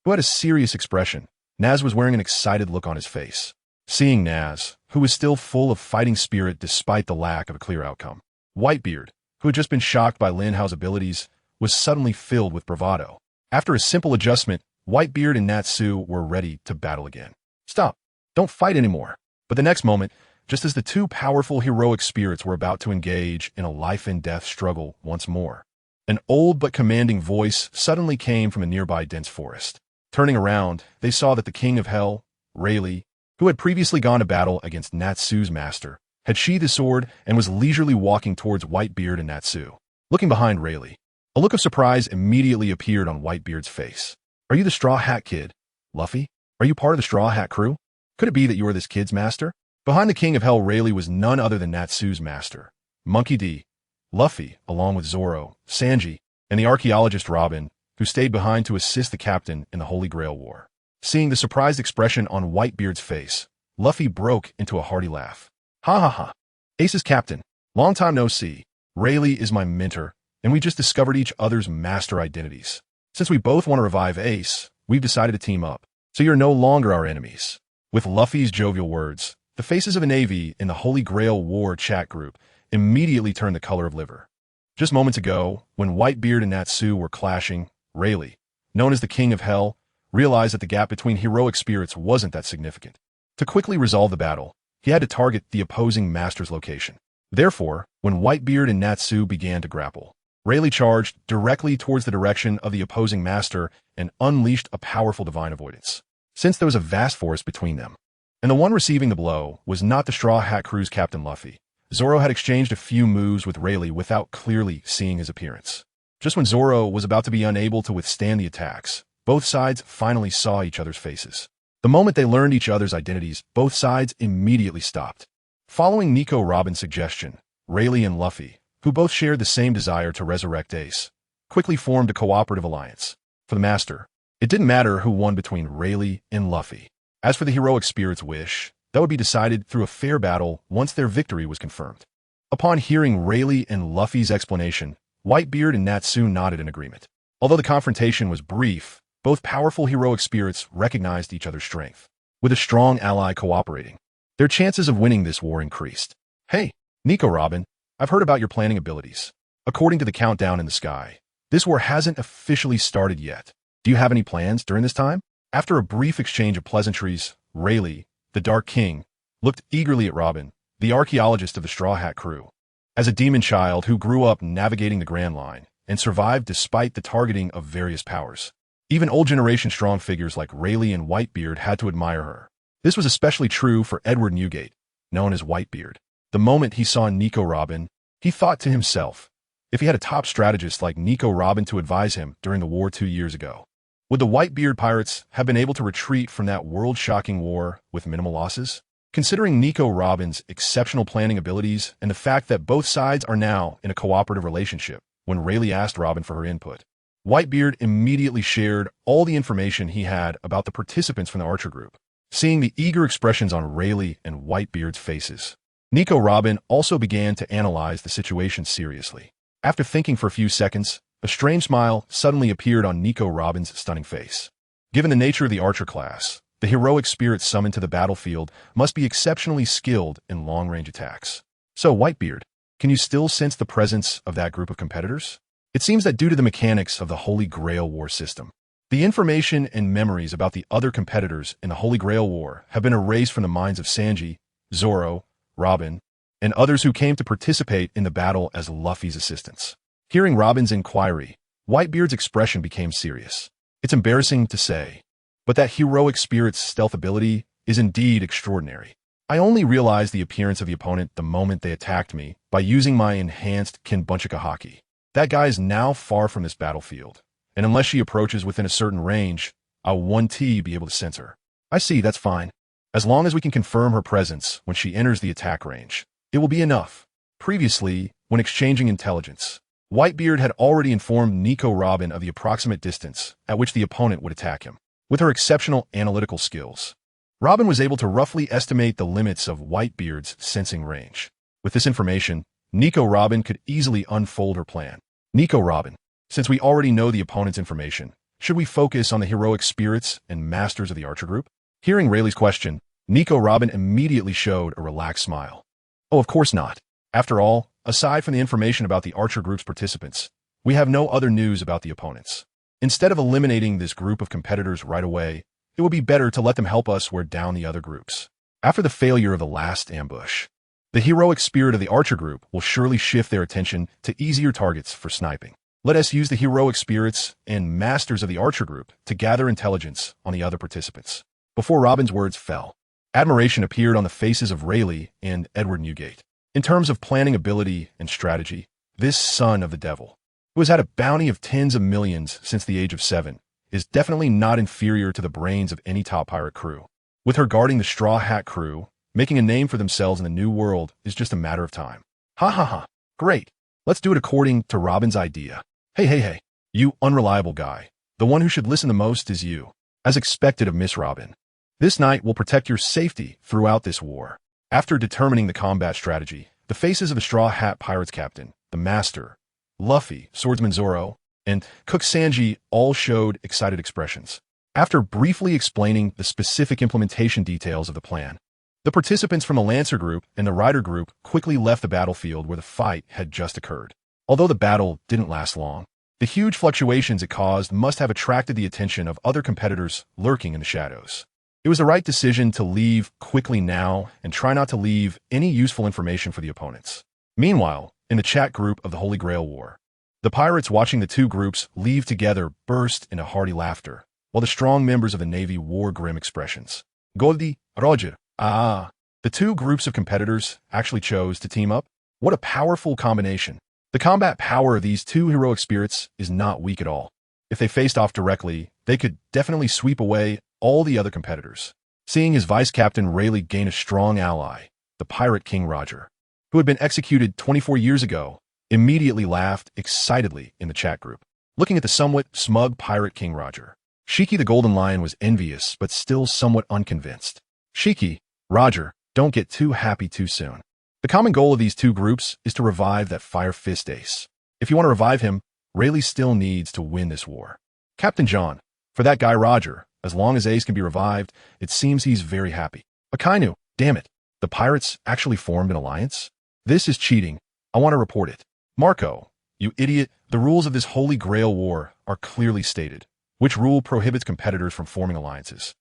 who had a serious expression, Naz was wearing an excited look on his face. Seeing Naz, who was still full of fighting spirit despite the lack of a clear outcome, Whitebeard, who had just been shocked by Lin Hao's abilities, was suddenly filled with bravado. After a simple adjustment, Whitebeard and Natsu were ready to battle again. Stop. Don't fight anymore. But the next moment, just as the two powerful heroic spirits were about to engage in a life-and-death struggle once more, an old but commanding voice suddenly came from a nearby dense forest. Turning around, they saw that the king of hell, Rayleigh, who had previously gone to battle against Natsu's master, had sheathed his sword and was leisurely walking towards Whitebeard and Natsu. Looking behind Rayleigh, a look of surprise immediately appeared on Whitebeard's face. Are you the Straw Hat Kid? Luffy? Are you part of the Straw Hat crew? Could it be that you are this kid's master? Behind the King of Hell, Rayleigh was none other than Natsu's master. Monkey D. Luffy, along with Zoro, Sanji, and the archaeologist Robin, who stayed behind to assist the captain in the Holy Grail War. Seeing the surprised expression on Whitebeard's face, Luffy broke into a hearty laugh. Ha ha ha. Ace's captain. Long time no see. Rayleigh is my mentor, and we just discovered each other's master identities. Since we both want to revive Ace, we've decided to team up, so you're no longer our enemies. With Luffy's jovial words, the faces of a navy in the Holy Grail War chat group immediately turned the color of liver. Just moments ago, when Whitebeard and Natsu were clashing, Rayleigh, known as the King of Hell, realized that the gap between heroic spirits wasn't that significant. To quickly resolve the battle, he had to target the opposing master's location. Therefore, when Whitebeard and Natsu began to grapple, Rayleigh charged directly towards the direction of the opposing master and unleashed a powerful divine avoidance. Since there was a vast forest between them, and the one receiving the blow was not the Straw Hat Crew's Captain Luffy, Zoro had exchanged a few moves with Rayleigh without clearly seeing his appearance. Just when Zoro was about to be unable to withstand the attacks, both sides finally saw each other's faces. The moment they learned each other's identities, both sides immediately stopped. Following Nico Robin's suggestion, Rayleigh and Luffy, who both shared the same desire to resurrect Ace, quickly formed a cooperative alliance. For the Master, it didn't matter who won between Rayleigh and Luffy. As for the heroic spirit's wish, that would be decided through a fair battle once their victory was confirmed. Upon hearing Rayleigh and Luffy's explanation, Whitebeard and Natsu nodded in agreement. Although the confrontation was brief, both powerful heroic spirits recognized each other's strength. With a strong ally cooperating, their chances of winning this war increased. Hey, Nico Robin, I've heard about your planning abilities. According to the countdown in the sky, this war hasn't officially started yet. Do you have any plans during this time? After a brief exchange of pleasantries, Rayleigh, the Dark King, looked eagerly at Robin, the archaeologist of the Straw Hat crew. As a demon child who grew up navigating the Grand Line and survived despite the targeting of various powers, even old generation strong figures like Rayleigh and Whitebeard had to admire her. This was especially true for Edward Newgate, known as Whitebeard. The moment he saw Nico Robin, he thought to himself, if he had a top strategist like Nico Robin to advise him during the war 2 years ago, would the Whitebeard pirates have been able to retreat from that world-shocking war with minimal losses? Considering Nico Robin's exceptional planning abilities and the fact that both sides are now in a cooperative relationship, when Rayleigh asked Robin for her input, Whitebeard immediately shared all the information he had about the participants from the Archer group. Seeing the eager expressions on Rayleigh and Whitebeard's faces, Nico Robin also began to analyze the situation seriously. After thinking for a few seconds, a strange smile suddenly appeared on Nico Robin's stunning face. Given the nature of the Archer class, the heroic spirit summoned to the battlefield must be exceptionally skilled in long-range attacks. So, Whitebeard, can you still sense the presence of that group of competitors? It seems that due to the mechanics of the Holy Grail War system, the information and memories about the other competitors in the Holy Grail War have been erased from the minds of Sanji, Zoro, Robin, and others who came to participate in the battle as Luffy's assistants. Hearing Robin's inquiry, Whitebeard's expression became serious. It's embarrassing to say, but that heroic spirit's stealth ability is indeed extraordinary. I only realized the appearance of the opponent the moment they attacked me by using my enhanced Kinbunchika haki. That guy is now far from this battlefield, and unless she approaches within a certain range, I'll 1T be able to sense her. I see, that's fine. As long as we can confirm her presence when she enters the attack range, it will be enough. Previously, when exchanging intelligence, Whitebeard had already informed Nico Robin of the approximate distance at which the opponent would attack him. With her exceptional analytical skills, Robin was able to roughly estimate the limits of Whitebeard's sensing range. With this information, Nico Robin could easily unfold her plan. Nico Robin, since we already know the opponent's information, should we focus on the heroic spirits and masters of the Archer group? Hearing Rayleigh's question, Nico Robin immediately showed a relaxed smile. Oh, of course not. After all, aside from the information about the Archer group's participants, we have no other news about the opponents. Instead of eliminating this group of competitors right away, it would be better to let them help us wear down the other groups. After the failure of the last ambush, the heroic spirit of the Archer group will surely shift their attention to easier targets for sniping. Let us use the heroic spirits and masters of the Archer group to gather intelligence on the other participants. Before Robin's words fell, admiration appeared on the faces of Rayleigh and Edward Newgate. In terms of planning ability and strategy, this son of the devil, who has had a bounty of tens of millions since the age of 7, is definitely not inferior to the brains of any top pirate crew. With her guarding the Straw Hat crew, making a name for themselves in the New World is just a matter of time. Ha ha ha. Great. Let's do it according to Robin's idea. Hey, you unreliable guy. The one who should listen the most is you. As expected of Miss Robin. This night will protect your safety throughout this war. After determining the combat strategy, the faces of the Straw Hat Pirates Captain, the Master, Luffy, Swordsman Zoro, and Cook Sanji all showed excited expressions. After briefly explaining the specific implementation details of the plan, the participants from the Lancer group and the Rider group quickly left the battlefield where the fight had just occurred. Although the battle didn't last long, the huge fluctuations it caused must have attracted the attention of other competitors lurking in the shadows. It was the right decision to leave quickly now and try not to leave any useful information for the opponents. Meanwhile, in the chat group of the Holy Grail War, the pirates watching the two groups leave together burst into hearty laughter, while the strong members of the Navy wore grim expressions. Goldie, Roger, the two groups of competitors actually chose to team up? What a powerful combination. The combat power of these two heroic spirits is not weak at all. If they faced off directly, they could definitely sweep away all the other competitors. Seeing his vice-captain Rayleigh gain a strong ally, the pirate King Roger, who had been executed 24 years ago, immediately laughed excitedly in the chat group. Looking at the somewhat smug pirate King Roger, Shiki the Golden Lion was envious but still somewhat unconvinced. Shiki, Roger, don't get too happy too soon. The common goal of these two groups is to revive that Fire Fist ace. If you want to revive him, Rayleigh still needs to win this war. Captain John, for that guy Roger, as long as Ace can be revived, it seems he's very happy. Akainu, damn it. The pirates actually formed an alliance? This is cheating. I want to report it. Marco, you idiot. The rules of this Holy Grail War are clearly stated. Which rule prohibits competitors from forming alliances?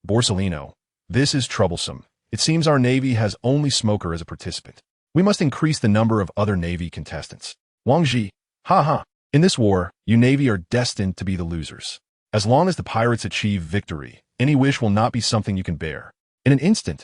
Borsalino, this is troublesome. It seems our Navy has only Smoker as a participant. We must increase the number of other Navy contestants. Wangji, haha. In this war, you Navy are destined to be the losers. As long as the pirates achieve victory, any wish will not be something you can bear. In an instant,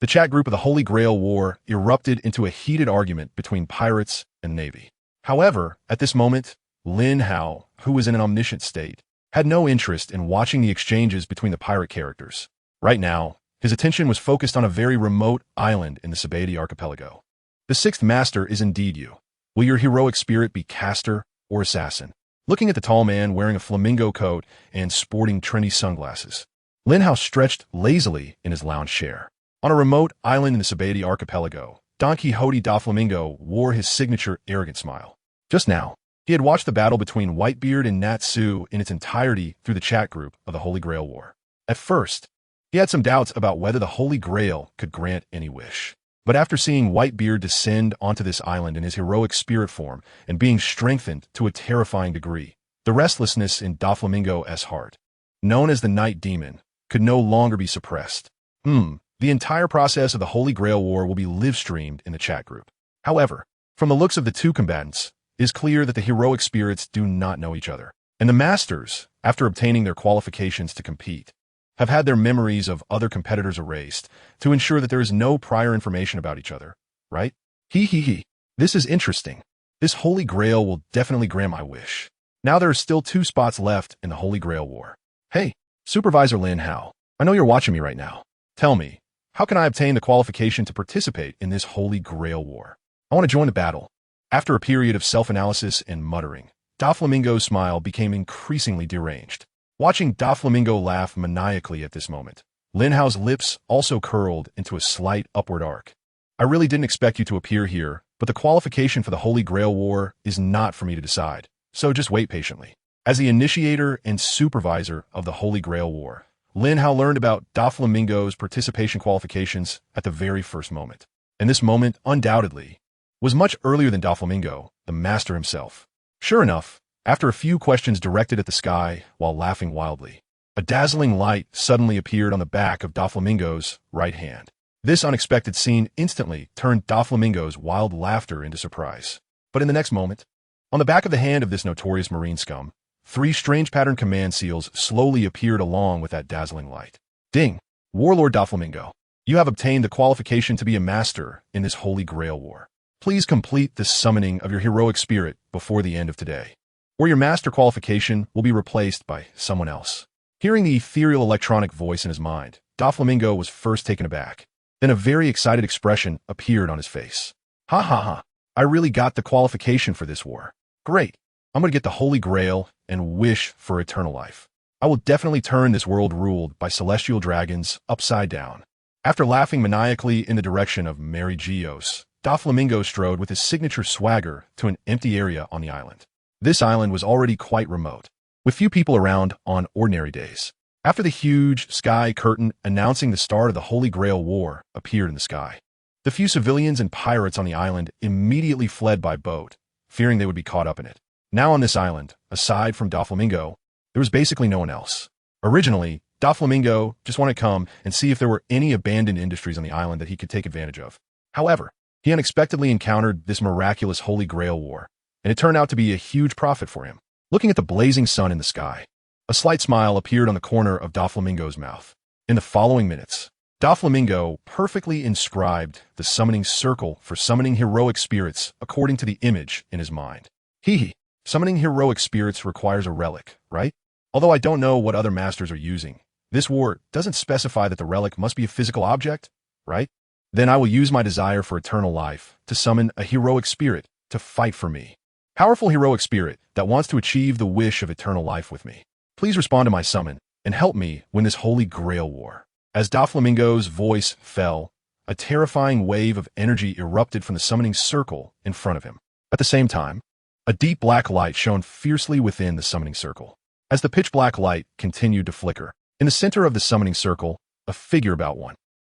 the chat group of the Holy Grail War erupted into a heated argument between pirates and Navy. However, at this moment, Lin Hao, who was in an omniscient state, had no interest in watching the exchanges between the pirate characters. Right now, his attention was focused on a very remote island in the Saber archipelago. The sixth master is indeed you. Will your heroic spirit be caster or assassin? Looking at the tall man wearing a flamingo coat and sporting trendy sunglasses, Linhow stretched lazily in his lounge chair. On a remote island in the Saber archipelago, Don Quixote da Flamingo wore his signature arrogant smile. Just now, he had watched the battle between Whitebeard and Natsu in its entirety through the chat group of the Holy Grail War. At first, he had some doubts about whether the Holy Grail could grant any wish. But after seeing Whitebeard descend onto this island in his heroic spirit form and being strengthened to a terrifying degree, the restlessness in Doflamingo's heart, known as the Night Demon, could no longer be suppressed. The entire process of the Holy Grail War will be live-streamed in the chat group. However, from the looks of the two combatants, it is clear that the heroic spirits do not know each other. And the masters, after obtaining their qualifications to compete, have had their memories of other competitors erased to ensure that there is no prior information about each other, right? This is interesting. This Holy Grail will definitely grant my wish. Now there are still 2 spots left in the Holy Grail War. Hey, Supervisor Lin Hao, I know you're watching me right now. Tell me, how can I obtain the qualification to participate in this Holy Grail War? I want to join the battle. After a period of self-analysis and muttering, Doflamingo's smile became increasingly deranged. Watching Doflamingo laugh maniacally at this moment, Linhow's lips also curled into a slight upward arc. I really didn't expect you to appear here, but the qualification for the Holy Grail War is not for me to decide, so just wait patiently. As the initiator and supervisor of the Holy Grail War, Lin Hao learned about Doflamingo's participation qualifications at the very first moment. And this moment, undoubtedly, was much earlier than Doflamingo, the master himself. Sure enough, after a few questions directed at the sky while laughing wildly, a dazzling light suddenly appeared on the back of Doflamingo's right hand. This unexpected scene instantly turned Doflamingo's wild laughter into surprise. But in the next moment, on the back of the hand of this notorious marine scum, 3 strange pattern command seals slowly appeared along with that dazzling light. Ding! Warlord Doflamingo, you have obtained the qualification to be a master in this Holy Grail War. Please complete the summoning of your heroic spirit before the end of today. or your master qualification will be replaced by someone else. Hearing the ethereal electronic voice in his mind, Doflamingo was first taken aback. Then a very excited expression appeared on his face. Ha ha ha, I really got the qualification for this war. Great, I'm going to get the Holy Grail and wish for eternal life. I will definitely turn this world ruled by celestial dragons upside down. After laughing maniacally in the direction of Mary Geos, Doflamingo strode with his signature swagger to an empty area on the island. This island was already quite remote, with few people around on ordinary days. After the huge sky curtain announcing the start of the Holy Grail War appeared in the sky, the few civilians and pirates on the island immediately fled by boat, fearing they would be caught up in it. Now on this island, aside from Doflamingo, there was basically no one else. Originally, Doflamingo just wanted to come and see if there were any abandoned industries on the island that he could take advantage of. However, he unexpectedly encountered this miraculous Holy Grail War, and it turned out to be a huge profit for him. Looking at the blazing sun in the sky, a slight smile appeared on the corner of Doflamingo's mouth. In the following minutes, Doflamingo perfectly inscribed the summoning circle for summoning heroic spirits according to the image in his mind. Summoning heroic spirits requires a relic, right? Although I don't know what other masters are using, this war doesn't specify that the relic must be a physical object, right? Then I will use my desire for eternal life to summon a heroic spirit to fight for me. Powerful heroic spirit that wants to achieve the wish of eternal life with me. Please respond to my summon and help me win this Holy Grail War. As Doflamingo's voice fell, a terrifying wave of energy erupted from the summoning circle in front of him. At the same time, a deep black light shone fiercely within the summoning circle. As the pitch-black light continued to flicker, in the center of the summoning circle, a figure about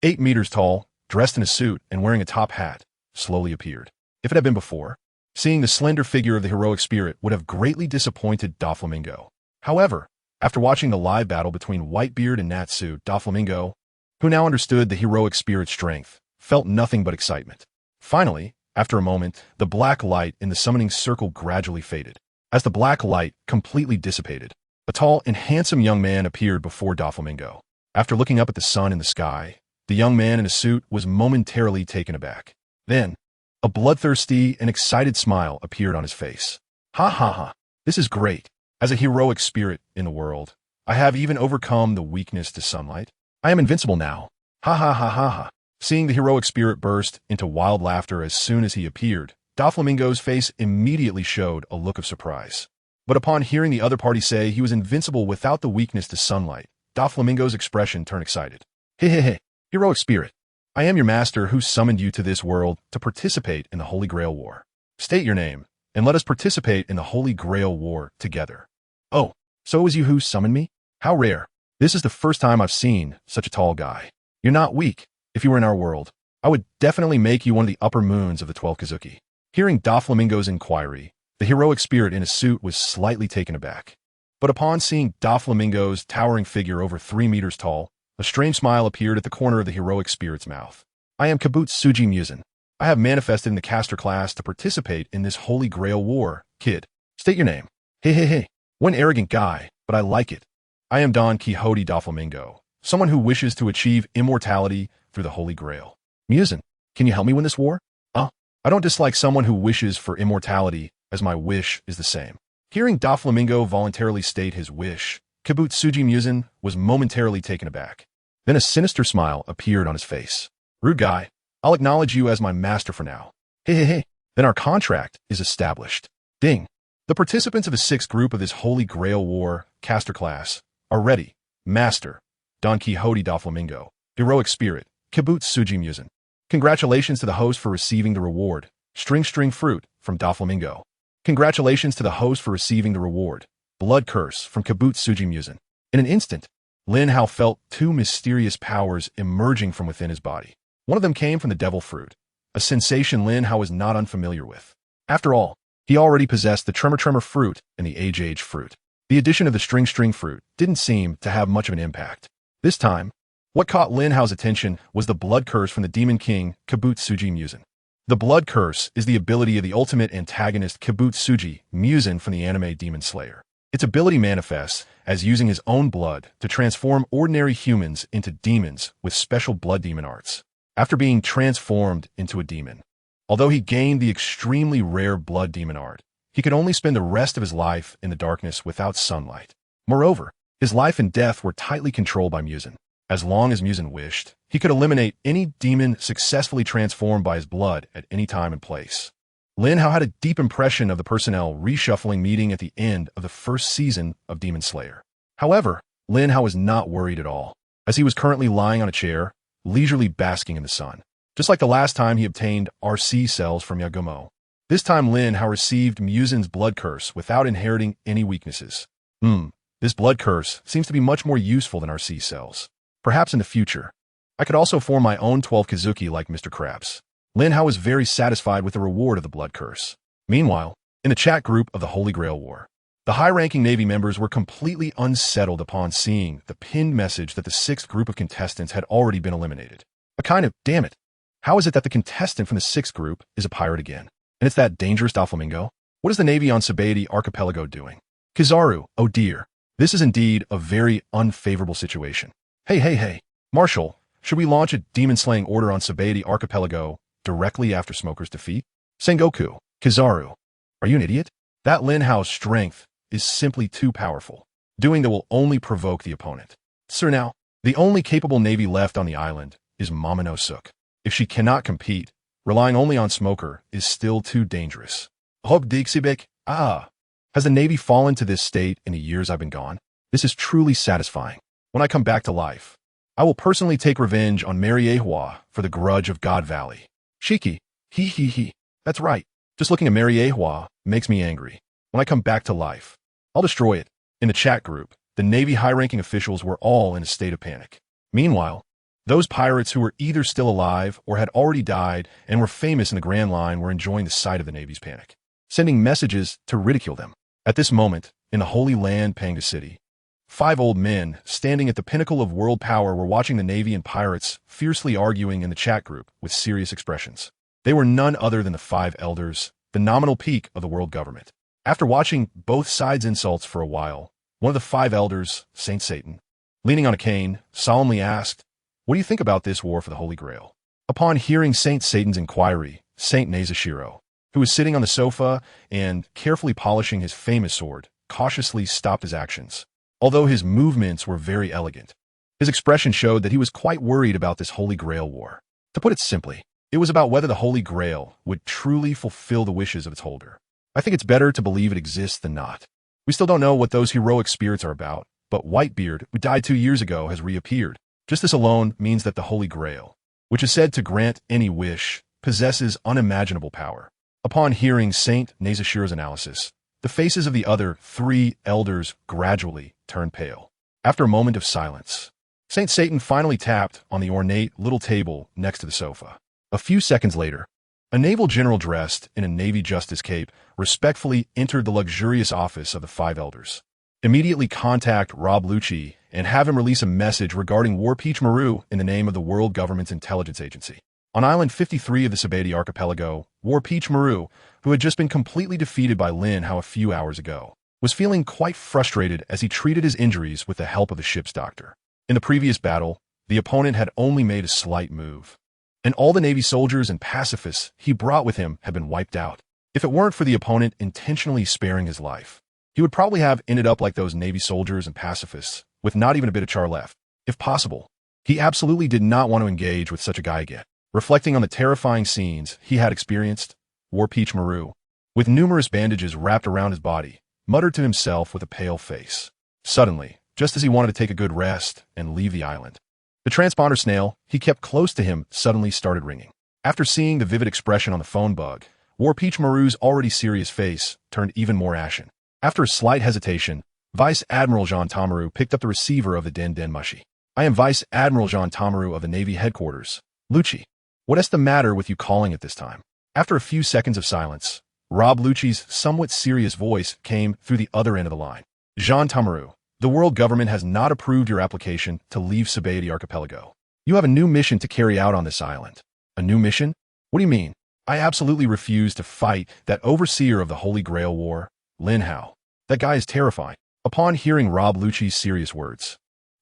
8 meters tall, dressed in a suit and wearing a top hat, slowly appeared. If it had been before, seeing the slender figure of the heroic spirit would have greatly disappointed Doflamingo. However, after watching the live battle between Whitebeard and Natsu, Doflamingo, who now understood the heroic spirit's strength, felt nothing but excitement. Finally, after a moment, the black light in the summoning circle gradually faded. As the black light completely dissipated, a tall and handsome young man appeared before Doflamingo. After looking up at the sun in the sky, the young man in a suit was momentarily taken aback. Then, a bloodthirsty and excited smile appeared on his face. Ha ha ha, this is great. As a heroic spirit in the world, I have even overcome the weakness to sunlight. I am invincible now. Ha ha ha ha ha. Seeing the heroic spirit burst into wild laughter as soon as he appeared, Doflamingo's face immediately showed a look of surprise. But upon hearing the other party say he was invincible without the weakness to sunlight, Doflamingo's expression turned excited. Hey, heroic spirit. I am your master who summoned you to this world to participate in the Holy Grail War. State your name, and let us participate in the Holy Grail War together. Oh, so it was you who summoned me? How rare. This is the first time I've seen such a tall guy. You're not weak. If you were in our world, I would definitely make you one of the upper moons of the 12 Kazuki. Hearing Doflamingo's inquiry, the heroic spirit in a suit was slightly taken aback. But upon seeing Doflamingo's towering figure over 3 meters tall, a strange smile appeared at the corner of the heroic spirit's mouth. I am Kabutsuji Musen. I have manifested in the caster class to participate in this Holy Grail War, kid. State your name. Hey. One arrogant guy, but I like it. I am Don Quixote Doflamingo, someone who wishes to achieve immortality through the Holy Grail. Musen, can you help me win this war? I don't dislike someone who wishes for immortality, as my wish is the same. Hearing Doflamingo voluntarily state his wish, Kabutsuji Musen was momentarily taken aback. Then a sinister smile appeared on his face. Rude guy, I'll acknowledge you as my master for now. Hey. Then our contract is established. Ding. The participants of the 6th group of this Holy Grail War caster class are ready. Master, Don Quixote Doflamingo, heroic spirit, Kabutsuji Musen. Congratulations to the host for receiving the reward, String Fruit, from Doflamingo. Congratulations to the host for receiving the reward, Blood Curse, from Kabutsuji Musen. In an instant, Lin Hao felt 2 mysterious powers emerging from within his body. One of them came from the Devil Fruit, a sensation Lin Hao was not unfamiliar with. After all, he already possessed the Tremor Fruit and the Age Fruit. The addition of the String Fruit didn't seem to have much of an impact. This time, what caught Lin Hao's attention was the Blood Curse from the Demon King, Kabutsuji Musen. The Blood Curse is the ability of the ultimate antagonist Kabutsuji Musen from the anime Demon Slayer. Its ability manifests as using his own blood to transform ordinary humans into demons with special blood demon arts. After being transformed into a demon, although he gained the extremely rare blood demon art, he could only spend the rest of his life in the darkness without sunlight. Moreover, his life and death were tightly controlled by Musen. As long as Musen wished, he could eliminate any demon successfully transformed by his blood at any time and place. Linhow had a deep impression of the personnel reshuffling meeting at the end of the first season of Demon Slayer. However, Linhow was not worried at all, as he was currently lying on a chair, leisurely basking in the sun. Just like the last time he obtained RC cells from Yagumo. This time Linhow received Musen's blood curse without inheriting any weaknesses. This blood curse seems to be much more useful than RC cells. Perhaps in the future, I could also form my own 12 Kazuki like Mr. Krabs. Linhow was very satisfied with the reward of the blood curse. Meanwhile, in the chat group of the Holy Grail War, the high-ranking Navy members were completely unsettled upon seeing the pinned message that the sixth group of contestants had already been eliminated. A kind of, damn it, how is it that the contestant from the sixth group is a pirate again? And it's that dangerous Doflamingo? What is the Navy on Saber Archipelago doing? Kizaru, oh dear, this is indeed a very unfavorable situation. Hey, Marshal, should we launch a demon-slaying order on Saber Archipelago directly after Smoker's defeat? Sengoku, Kizaru, are you an idiot? That Linhow's strength is simply too powerful. Doing that will only provoke the opponent. Sir, now, the only capable Navy left on the island is Momonosuke. If she cannot compete, relying only on Smoker is still too dangerous. Hogdixibik, has the Navy fallen to this state in the years I've been gone? This is truly satisfying. When I come back to life, I will personally take revenge on Mariehua for the grudge of God Valley. Shiki, he. That's right. Just looking at Mariehua makes me angry. When I come back to life, I'll destroy it. In the chat group, the Navy high-ranking officials were all in a state of panic. Meanwhile, those pirates who were either still alive or had already died and were famous in the Grand Line were enjoying the sight of the Navy's panic, sending messages to ridicule them. At this moment, in the Holy Land Panga City, 5 old men standing at the pinnacle of world power were watching the Navy and pirates fiercely arguing in the chat group with serious expressions. They were none other than the 5 elders, the nominal peak of the world government. After watching both sides' insults for a while, one of the 5 elders, Saint Satan, leaning on a cane, solemnly asked, "What do you think about this war for the Holy Grail?" Upon hearing Saint Satan's inquiry, Saint Nezashiro, who was sitting on the sofa and carefully polishing his famous sword, cautiously stopped his actions. Although his movements were very elegant, his expression showed that he was quite worried about this Holy Grail War. To put it simply, it was about whether the Holy Grail would truly fulfill the wishes of its holder. I think it's better to believe it exists than not. We still don't know what those heroic spirits are about, but Whitebeard, who died 2 years ago, has reappeared. Just this alone means that the Holy Grail, which is said to grant any wish, possesses unimaginable power. Upon hearing Saint Nezashiro's analysis, the faces of the other 3 elders gradually turned pale. After a moment of silence, Saint Satan finally tapped on the ornate little table next to the sofa. A few seconds later, a naval general dressed in a Navy justice cape respectfully entered the luxurious office of the 5 elders. Immediately contact Rob Lucci and have him release a message regarding War Peach Maru in the name of the World Government's Intelligence Agency. On Island 53 of the Saber Archipelago, War Peach Maru, who had just been completely defeated by Lin Hao a few hours ago, was feeling quite frustrated as he treated his injuries with the help of the ship's doctor. In the previous battle, the opponent had only made a slight move, and all the Navy soldiers and pacifists he brought with him had been wiped out. If it weren't for the opponent intentionally sparing his life, he would probably have ended up like those Navy soldiers and pacifists, with not even a bit of char left. If possible, he absolutely did not want to engage with such a guy again. Reflecting on the terrifying scenes he had experienced, War Peach Maru, with numerous bandages wrapped around his body, muttered to himself with a pale face. Suddenly, just as he wanted to take a good rest and leave the island, the transponder snail he kept close to him suddenly started ringing. After seeing the vivid expression on the phone bug, War Peach Maru's already serious face turned even more ashen. After a slight hesitation, Vice Admiral Jean Tamaru picked up the receiver of the Den Den Mushi. "I am Vice Admiral Jean Tamaru of the Navy Headquarters. Lucci, what is the matter with you calling at this time?" After a few seconds of silence, Rob Lucci's somewhat serious voice came through the other end of the line. "Jean Tamaru, the world government has not approved your application to leave Saber Archipelago. You have a new mission to carry out on this island." "A new mission? What do you mean?" "I absolutely refuse to fight that overseer of the Holy Grail War, Lin Hao. That guy is terrifying." Upon hearing Rob Lucci's serious words,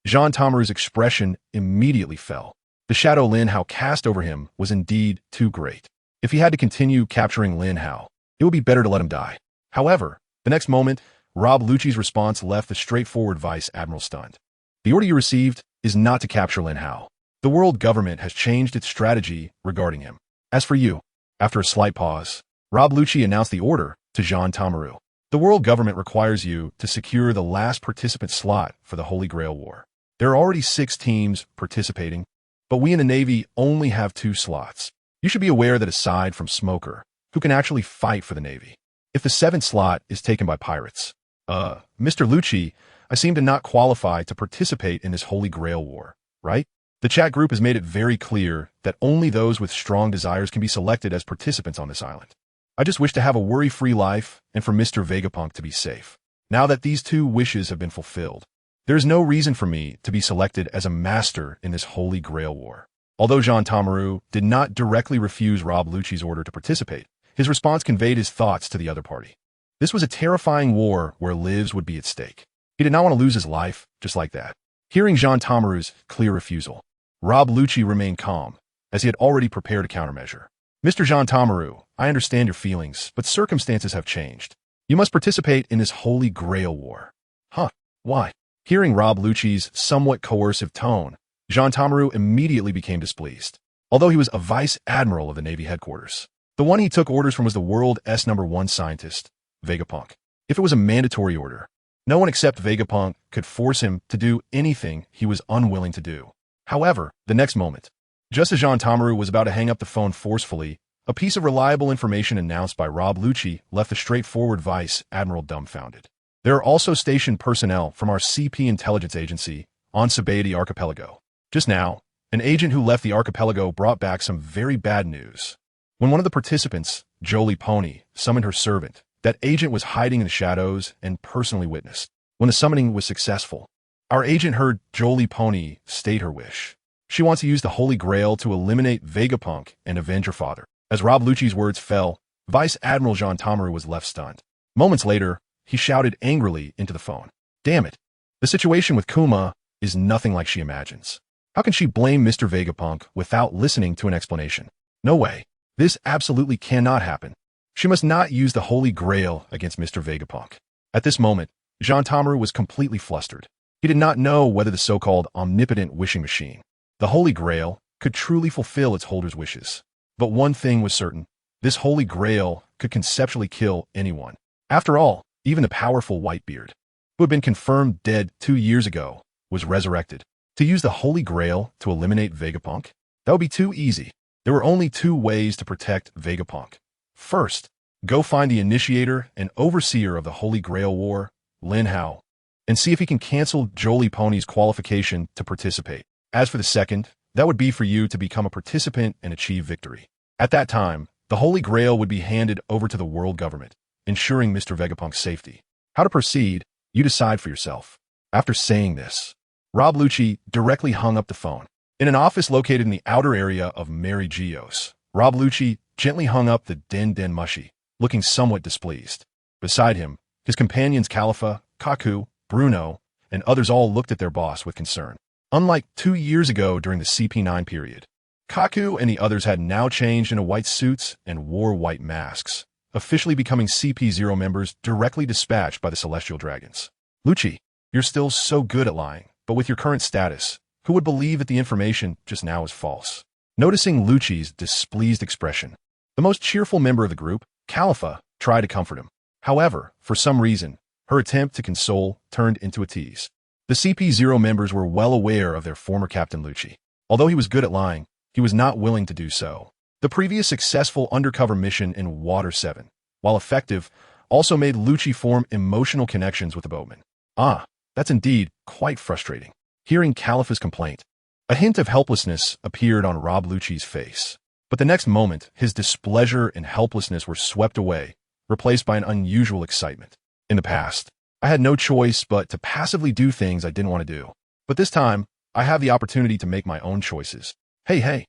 Jean Tamaru's expression immediately fell. The shadow Lin Hao cast over him was indeed too great. If he had to continue capturing Lin Hao, it would be better to let him die. However, the next moment, Rob Lucci's response left the straightforward Vice Admiral stunned. The order you received is not to capture Lin Hao. The world government has changed its strategy regarding him. As for you, after a slight pause, Rob Lucci announced the order to Jean Tamaru. The world government requires you to secure the last participant slot for the Holy Grail War. There are already 6 teams participating, but we in the Navy only have 2 slots. You should be aware that aside from Smoker, who can actually fight for the Navy, if the 7th slot is taken by pirates, Mr. Lucci, I seem to not qualify to participate in this Holy Grail War, right? The chat group has made it very clear that only those with strong desires can be selected as participants on this island. I just wish to have a worry-free life and for Mr. Vegapunk to be safe. Now that these 2 wishes have been fulfilled, there is no reason for me to be selected as a master in this Holy Grail War. Although Jean Tamaru did not directly refuse Rob Lucci's order to participate, his response conveyed his thoughts to the other party. This was a terrifying war where lives would be at stake. He did not want to lose his life just like that. Hearing Jean Tamaru's clear refusal, Rob Lucci remained calm, as he had already prepared a countermeasure. Mr. Jean Tamaru, I understand your feelings, but circumstances have changed. You must participate in this Holy Grail War. Huh, why? Hearing Rob Lucci's somewhat coercive tone, Jean Tamaru immediately became displeased. Although he was a vice admiral of the Navy headquarters, the one he took orders from was the world's #1 scientist, Vegapunk. If it was a mandatory order, no one except Vegapunk could force him to do anything he was unwilling to do. However, the next moment, just as Jean Tamaru was about to hang up the phone forcefully, a piece of reliable information announced by Rob Lucci left the straightforward Vice Admiral dumbfounded. There are also stationed personnel from our CP intelligence agency on the archipelago. Just now, an agent who left the archipelago brought back some very bad news. When one of the participants, Jolie Pony, summoned her servant, that agent was hiding in the shadows and personally witnessed. When the summoning was successful, our agent heard Jolie Pony state her wish. She wants to use the Holy Grail to eliminate Vegapunk and avenge her father. As Rob Lucci's words fell, Vice Admiral Jean Tamaru was left stunned. Moments later, he shouted angrily into the phone. Damn it. The situation with Kuma is nothing like she imagines. How can she blame Mr. Vegapunk without listening to an explanation? No way. This absolutely cannot happen. She must not use the Holy Grail against Mr. Vegapunk. At this moment, Jean Tamaru was completely flustered. He did not know whether the so-called omnipotent wishing machine, the Holy Grail, could truly fulfill its holder's wishes. But one thing was certain. This Holy Grail could conceptually kill anyone. After all, even the powerful Whitebeard, who had been confirmed dead 2 years ago, was resurrected. To use the Holy Grail to eliminate Vegapunk? That would be too easy. There were only 2 ways to protect Vegapunk. First, go find the initiator and overseer of the Holy Grail War, Lin Hao, and see if he can cancel Jolie Pony's qualification to participate. As for the second, that would be for you to become a participant and achieve victory. At that time, the Holy Grail would be handed over to the world government, ensuring Mr. Vegapunk's safety. How to proceed, you decide for yourself. After saying this, Rob Lucci directly hung up the phone. In an office located in the outer area of Mary Geos, Rob Lucci gently hung up the Den Den Mushi, looking somewhat displeased. Beside him, his companions Khalifa, Kaku, Bruno, and others all looked at their boss with concern. Unlike 2 years ago during the CP9 period, Kaku and the others had now changed into white suits and wore white masks, officially becoming CP0 members directly dispatched by the Celestial Dragons. Lucci, you're still so good at lying, but with your current status, who would believe that the information just now is false? Noticing Lucci's displeased expression, the most cheerful member of the group, Khalifa, tried to comfort him. However, for some reason, her attempt to console turned into a tease. The CP0 members were well aware of their former captain Lucci. Although he was good at lying, he was not willing to do so. The previous successful undercover mission in Water 7, while effective, also made Lucci form emotional connections with the boatmen. Ah, that's indeed quite frustrating. Hearing Khalifa's complaint, a hint of helplessness appeared on Rob Lucci's face. But the next moment, his displeasure and helplessness were swept away, replaced by an unusual excitement. In the past, I had no choice but to passively do things I didn't want to do. But this time, I have the opportunity to make my own choices. Hey,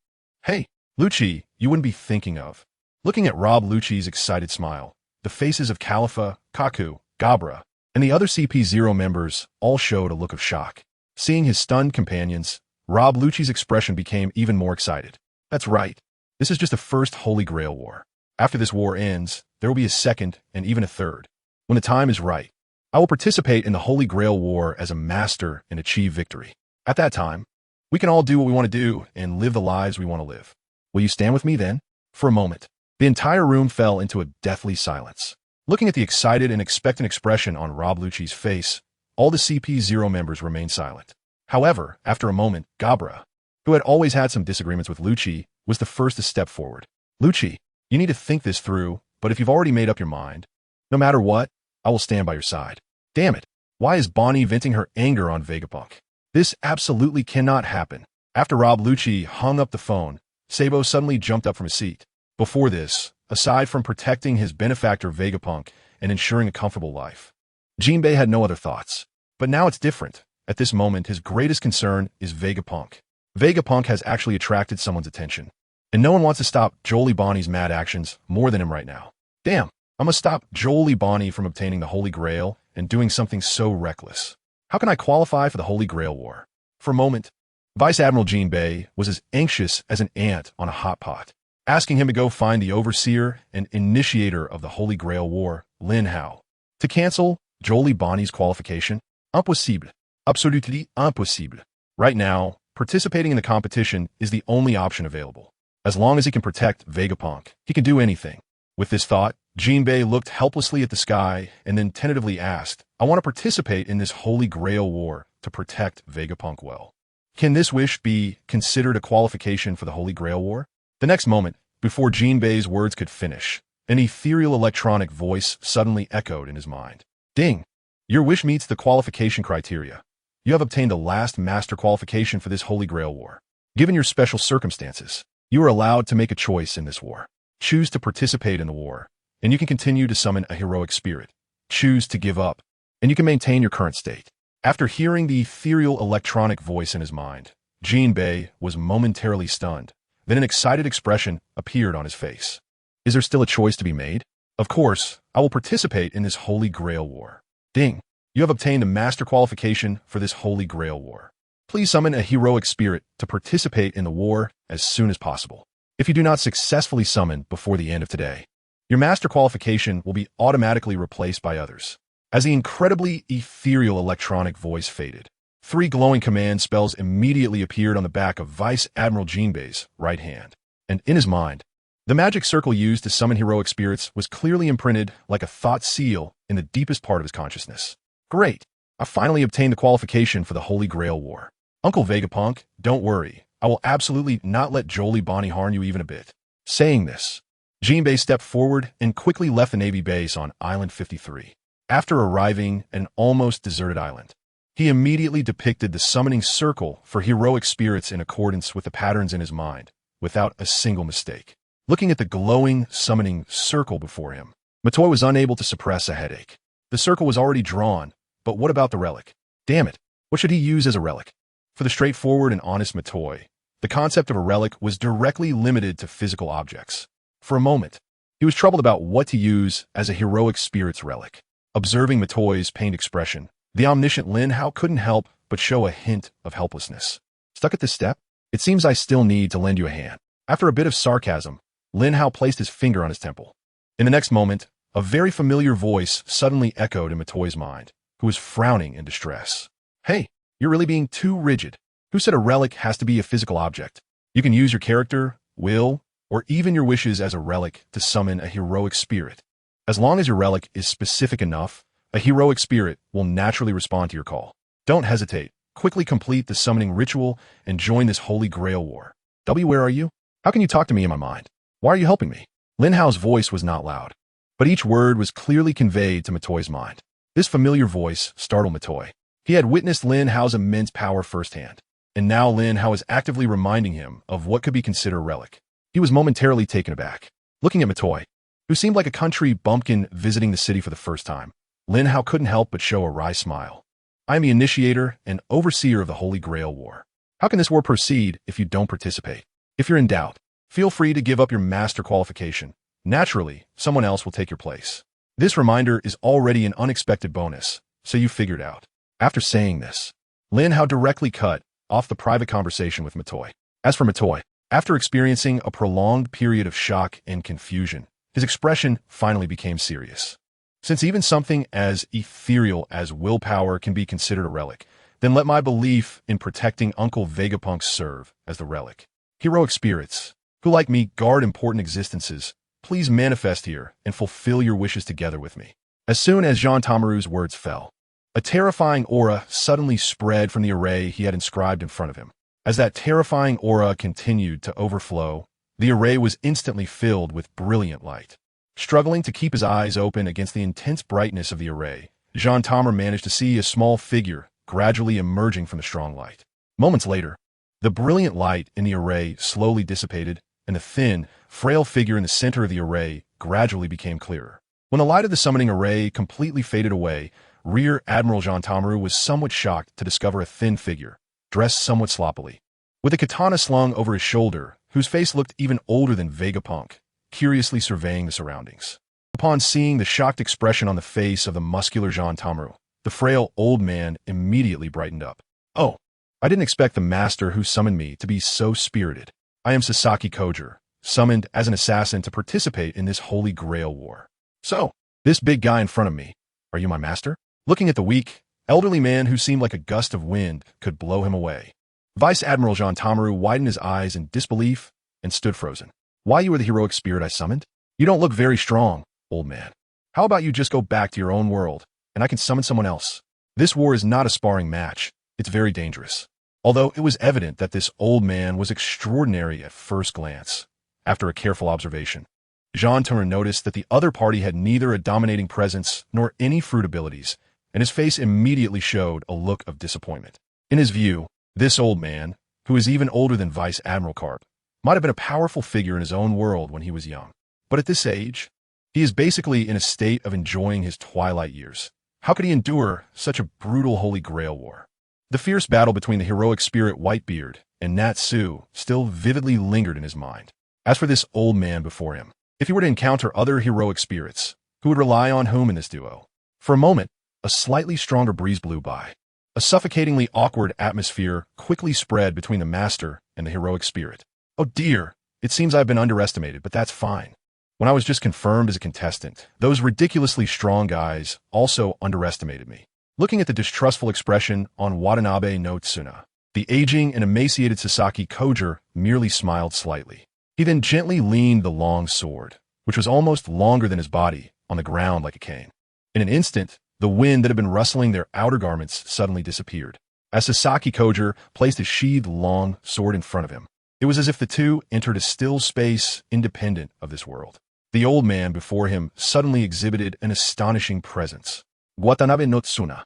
Lucci, you wouldn't be thinking of. Looking at Rob Lucci's excited smile, the faces of Khalifa, Kaku, Gabra, and the other CP0 members all showed a look of shock. Seeing his stunned companions, Rob Lucci's expression became even more excited. That's right. This is just the first Holy Grail War. After this war ends, there will be a second and even a third. When the time is right, I will participate in the Holy Grail War as a master and achieve victory. At that time, we can all do what we want to do and live the lives we want to live. Will you stand with me then? For a moment, the entire room fell into a deathly silence. Looking at the excited and expectant expression on Rob Lucci's face, all the CP0 members remained silent. However, after a moment, Gabra, who had always had some disagreements with Lucci, was the first to step forward. Lucci, you need to think this through, but if you've already made up your mind, no matter what, I will stand by your side. Damn it, why is Bonney venting her anger on Vegapunk? This absolutely cannot happen. After Rob Lucci hung up the phone, Sabo suddenly jumped up from his seat. Before this, aside from protecting his benefactor Vegapunk and ensuring a comfortable life, Jinbei had no other thoughts. But now it's different. At this moment, his greatest concern is Vegapunk. Vegapunk has actually attracted someone's attention, and no one wants to stop Jolie Bonney's mad actions more than him right now. Damn, I must stop Jolie Bonney from obtaining the Holy Grail and doing something so reckless. How can I qualify for the Holy Grail War? For a moment, Vice Admiral Jinbei was as anxious as an ant on a hot pot, asking him to go find the overseer and initiator of the Holy Grail War, Lin Hao, to cancel Jolie Bonney's qualification. Impossible. Absolutely impossible. Right now, participating in the competition is the only option available. As long as he can protect Vegapunk, he can do anything. With this thought, Jinbei looked helplessly at the sky and then tentatively asked, I want to participate in this Holy Grail War to protect Vegapunk well. Can this wish be considered a qualification for the Holy Grail War? The next moment, before Jinbei's words could finish, an ethereal electronic voice suddenly echoed in his mind. Ding! Your wish meets the qualification criteria. You have obtained the last master qualification for this Holy Grail War. Given your special circumstances, you are allowed to make a choice in this war. Choose to participate in the war, and you can continue to summon a heroic spirit. Choose to give up, and you can maintain your current state. After hearing the ethereal electronic voice in his mind, Jinbei was momentarily stunned. Then an excited expression appeared on his face. Is there still a choice to be made? Of course, I will participate in this Holy Grail War. Ding! You have obtained a master qualification for this Holy Grail War. Please summon a heroic spirit to participate in the war as soon as possible. If you do not successfully summon before the end of today, your master qualification will be automatically replaced by others. As the incredibly ethereal electronic voice faded, 3 glowing command spells immediately appeared on the back of Vice Admiral Jinbei's right hand. And in his mind, the magic circle used to summon heroic spirits was clearly imprinted like a thought seal in the deepest part of his consciousness. Great! I finally obtained the qualification for the Holy Grail War. Uncle Vegapunk, don't worry. I will absolutely not let Jolie Bonney harm you even a bit. Saying this, Jinbei stepped forward and quickly left the Navy base on Island 53. After arriving at an almost deserted island, he immediately depicted the summoning circle for heroic spirits in accordance with the patterns in his mind, without a single mistake. Looking at the glowing summoning circle before him, Matoi was unable to suppress a headache. The circle was already drawn, but what about the relic? Damn it, what should he use as a relic? For the straightforward and honest Matoi, the concept of a relic was directly limited to physical objects. For a moment, he was troubled about what to use as a heroic spirit's relic. Observing Matoi's pained expression, the omniscient Lin Hao couldn't help but show a hint of helplessness. Stuck at this step? It seems I still need to lend you a hand. After a bit of sarcasm, Lin Hao placed his finger on his temple. In the next moment, a very familiar voice suddenly echoed in Matoi's mind, who was frowning in distress. Hey, you're really being too rigid. Who said a relic has to be a physical object? You can use your character, will, or even your wishes as a relic to summon a heroic spirit. As long as your relic is specific enough, a heroic spirit will naturally respond to your call. Don't hesitate. Quickly complete the summoning ritual and join this Holy Grail War. W, where are you? How can you talk to me in my mind? Why are you helping me? Lin Hao's voice was not loud, but each word was clearly conveyed to Matoi's mind. This familiar voice startled Matoi. He had witnessed Lin Hao's immense power firsthand, and now Lin Hao was actively reminding him of what could be considered a relic. He was momentarily taken aback. Looking at Matoi, who seemed like a country bumpkin visiting the city for the first time, Lin Hao couldn't help but show a wry smile. I am the initiator and overseer of the Holy Grail War. How can this war proceed if you don't participate? If you're in doubt, feel free to give up your master qualification. Naturally, someone else will take your place. This reminder is already an unexpected bonus, so you figured out. After saying this, Lin Hao directly cut off the private conversation with Matoi. As for Matoi, after experiencing a prolonged period of shock and confusion, his expression finally became serious. Since even something as ethereal as willpower can be considered a relic, then let my belief in protecting Uncle Vegapunk serve as the relic. Heroic spirits, who like me guard important existences, please manifest here and fulfill your wishes together with me. As soon as Jean Tamaru's words fell, a terrifying aura suddenly spread from the array he had inscribed in front of him. As that terrifying aura continued to overflow, the array was instantly filled with brilliant light. Struggling to keep his eyes open against the intense brightness of the array, Jean Tamaru managed to see a small figure gradually emerging from the strong light. Moments later, the brilliant light in the array slowly dissipated, and the thin, frail figure in the center of the array gradually became clearer. When the light of the summoning array completely faded away, Rear Admiral Jean Tamaru was somewhat shocked to discover a thin figure, dressed somewhat sloppily, with a katana slung over his shoulder, whose face looked even older than Vegapunk, curiously surveying the surroundings. Upon seeing the shocked expression on the face of the muscular Jean Tamaru, the frail old man immediately brightened up. "Oh, I didn't expect the master who summoned me to be so spirited. I am Sasaki Koger, summoned as an assassin to participate in this Holy Grail War. So, this big guy in front of me, are you my master?" Looking at the weak, elderly man who seemed like a gust of wind could blow him away, Vice Admiral Jean Tamaru widened his eyes in disbelief and stood frozen. "Why, you are the heroic spirit I summoned? You don't look very strong, old man. How about you just go back to your own world, and I can summon someone else? This war is not a sparring match. It's very dangerous." Although it was evident that this old man was extraordinary at first glance, after a careful observation, Jean Tamaru noticed that the other party had neither a dominating presence nor any fruit abilities, and his face immediately showed a look of disappointment. In his view, this old man, who is even older than Vice Admiral Karp, might have been a powerful figure in his own world when he was young. But at this age, he is basically in a state of enjoying his twilight years. How could he endure such a brutal Holy Grail War? The fierce battle between the heroic spirit Whitebeard and Natsu still vividly lingered in his mind. As for this old man before him, if he were to encounter other heroic spirits, who would rely on whom in this duo? For a moment, a slightly stronger breeze blew by. A suffocatingly awkward atmosphere quickly spread between the master and the heroic spirit. "Oh dear, it seems I've been underestimated, but that's fine. When I was just confirmed as a contestant, those ridiculously strong guys also underestimated me." Looking at the distrustful expression on Watanabe no Tsuna, the aging and emaciated Sasaki Koger merely smiled slightly. He then gently leaned the long sword, which was almost longer than his body, on the ground like a cane. In an instant, the wind that had been rustling their outer garments suddenly disappeared, as Sasaki Koger placed his sheathed long sword in front of him. It was as if the two entered a still space independent of this world. The old man before him suddenly exhibited an astonishing presence. Watanabe no Tsuna,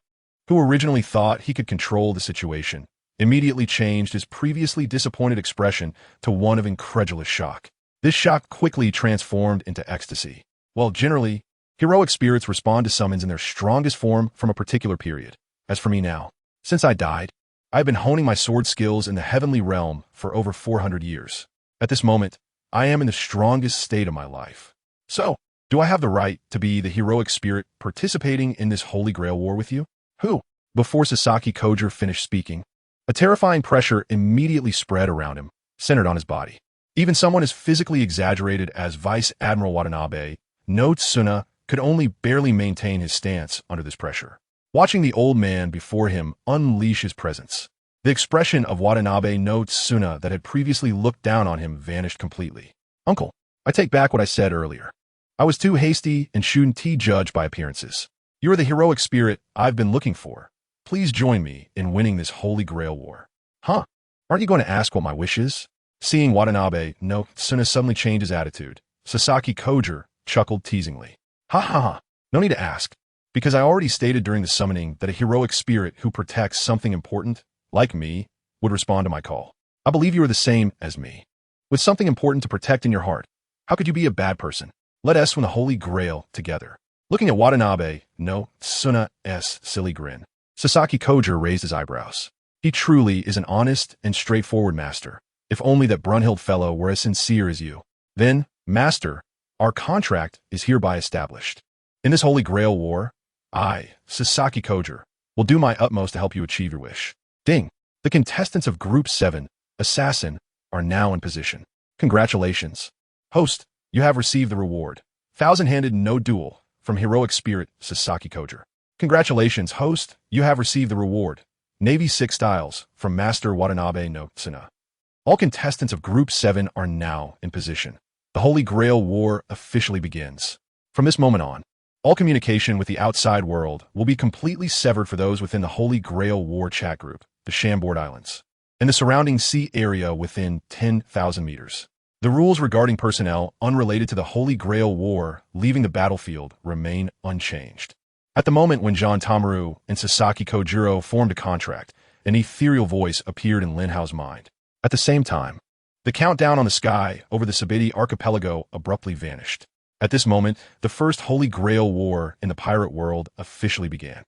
who originally thought he could control the situation, immediately changed his previously disappointed expression to one of incredulous shock. This shock quickly transformed into ecstasy. While generally, heroic spirits respond to summons in their strongest form from a particular period. As for me now, since I died, I have been honing my sword skills in the heavenly realm for over 400 years. At this moment, I am in the strongest state of my life. So, do I have the right to be the heroic spirit participating in this Holy Grail War with you? Who? Before Sasaki Koger finished speaking, a terrifying pressure immediately spread around him, centered on his body. Even someone as physically exaggerated as Vice Admiral Watanabe no Tsuna could only barely maintain his stance under this pressure. Watching the old man before him unleash his presence, the expression of Watanabe no Tsuna that had previously looked down on him vanished completely. "Uncle, I take back what I said earlier. I was too hasty and shouldn't judge by appearances. You are the heroic spirit I've been looking for. Please join me in winning this Holy Grail War." "Huh? Aren't you going to ask what my wish is?" Seeing Watanabe no Tsuna suddenly change his attitude, Sasaki Koger chuckled teasingly. "Ha ha ha, no need to ask, because I already stated during the summoning that a heroic spirit who protects something important, like me, would respond to my call. I believe you are the same as me. With something important to protect in your heart, how could you be a bad person? Let us win the Holy Grail together." Looking at Watanabe no Tsuna's silly grin, Sasaki Koger raised his eyebrows. He truly is an honest and straightforward master. If only that Brunhild fellow were as sincere as you. Then, master, our contract is hereby established. In this Holy Grail War, I, Sasaki Koger, will do my utmost to help you achieve your wish. Ding! The contestants of Group 7, Assassin, are now in position. Congratulations. Host, you have received the reward. Thousand-handed no duel from heroic spirit Sasaki Koger. Congratulations, host. You have received the reward. Navy 6 styles from Master Watanabe no Tsuna. All contestants of Group 7 are now in position. The Holy Grail War officially begins. From this moment on, all communication with the outside world will be completely severed for those within the Holy Grail War chat group, the Chambord Islands, and the surrounding sea area within 10,000 meters. The rules regarding personnel unrelated to the Holy Grail War leaving the battlefield remain unchanged. At the moment when Jean Tamaru and Sasaki Kojiro formed a contract, an ethereal voice appeared in Linhow's mind. At the same time, the countdown on the sky over the Spandam archipelago abruptly vanished. At this moment, the first Holy Grail War in the pirate world officially began.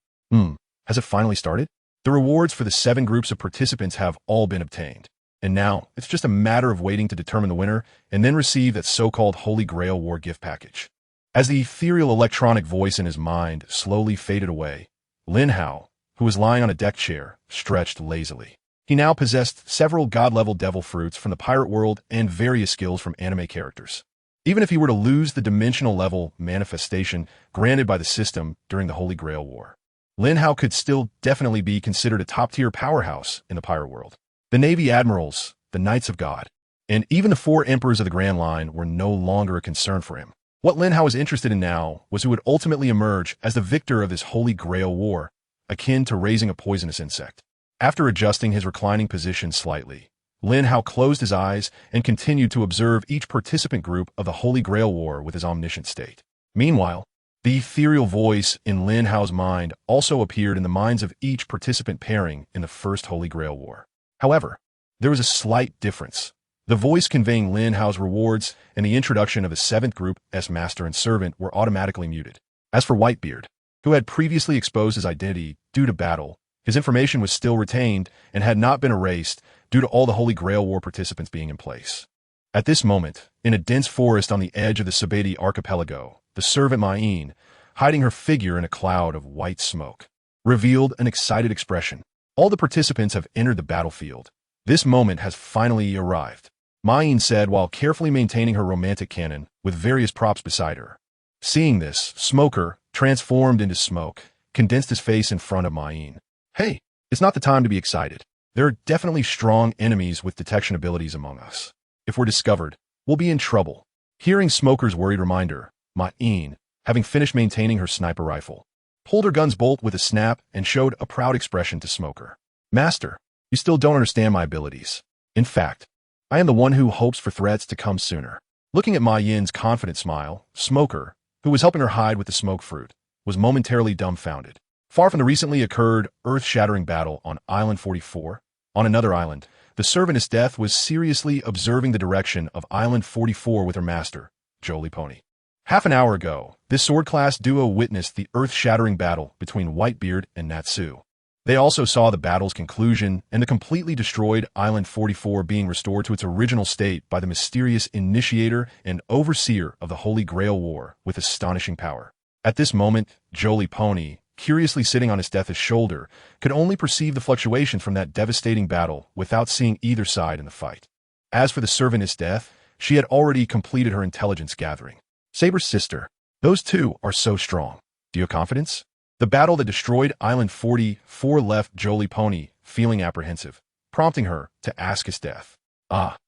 Has it finally started? The rewards for the 7 groups of participants have all been obtained. And now, it's just a matter of waiting to determine the winner and then receive that so-called Holy Grail War gift package. As the ethereal electronic voice in his mind slowly faded away, Lin Hao, who was lying on a deck chair, stretched lazily. He now possessed several god-level devil fruits from the pirate world and various skills from anime characters. Even if he were to lose the dimensional level manifestation granted by the system during the Holy Grail War, Lin Hao could still definitely be considered a top-tier powerhouse in the pirate world. The Navy Admirals, the Knights of God, and even the 4 Emperors of the Grand Line were no longer a concern for him. What Lin Hao was interested in now was who would ultimately emerge as the victor of this Holy Grail War, akin to raising a poisonous insect. After adjusting his reclining position slightly, Lin Hao closed his eyes and continued to observe each participant group of the Holy Grail War with his omniscient state. Meanwhile, the ethereal voice in Lin Hao's mind also appeared in the minds of each participant pairing in the first Holy Grail War. However, there was a slight difference. The voice conveying Lin Hao's rewards and the introduction of the 7th group as Master and Servant were automatically muted. As for Whitebeard, who had previously exposed his identity due to battle, his information was still retained and had not been erased due to all the Holy Grail War participants being in place. At this moment, in a dense forest on the edge of the Spandam archipelago, the servant Ma'in, hiding her figure in a cloud of white smoke, revealed an excited expression. All the participants have entered the battlefield. This moment has finally arrived, Ma'in said while carefully maintaining her romantic cannon with various props beside her. Seeing this, Smoker, transformed into smoke, condensed his face in front of Ma'in. Hey, it's not the time to be excited. There are definitely strong enemies with detection abilities among us. If we're discovered, we'll be in trouble. Hearing Smoker's worried reminder, Ma'in, having finished maintaining her sniper rifle, pulled her gun's bolt with a snap and showed a proud expression to Smoker. Master, you still don't understand my abilities. In fact, I am the one who hopes for threats to come sooner. Looking at Ma Yin's confident smile, Smoker, who was helping her hide with the smoke fruit, was momentarily dumbfounded. Far from the recently occurred earth-shattering battle on Island 44, on another island, the servantess was seriously observing the direction of Island 44 with her master, Jolie Pony. Half an hour ago, this sword-class duo witnessed the earth-shattering battle between Whitebeard and Natsu. They also saw the battle's conclusion and the completely destroyed Island 44 being restored to its original state by the mysterious initiator and overseer of the Holy Grail War with astonishing power. At this moment, Jolie Pony, curiously sitting on his death's shoulder, could only perceive the fluctuations from that devastating battle without seeing either side in the fight. As for the servantess Death, she had already completed her intelligence gathering. Saber's sister, those two are so strong. Do you have confidence? The battle that destroyed Island 44 left Jolie Pony feeling apprehensive, prompting her to ask his Death.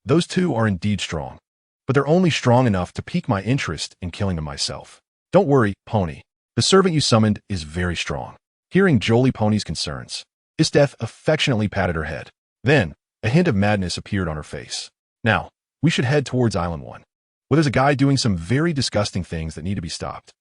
Those two are indeed strong, but they're only strong enough to pique my interest in killing them myself. Don't worry, Pony. The servant you summoned is very strong. Hearing Jolie Pony's concerns, his Death affectionately patted her head. Then, a hint of madness appeared on her face. Now, we should head towards Island 1, where there's a guy doing some very disgusting things that need to be stopped.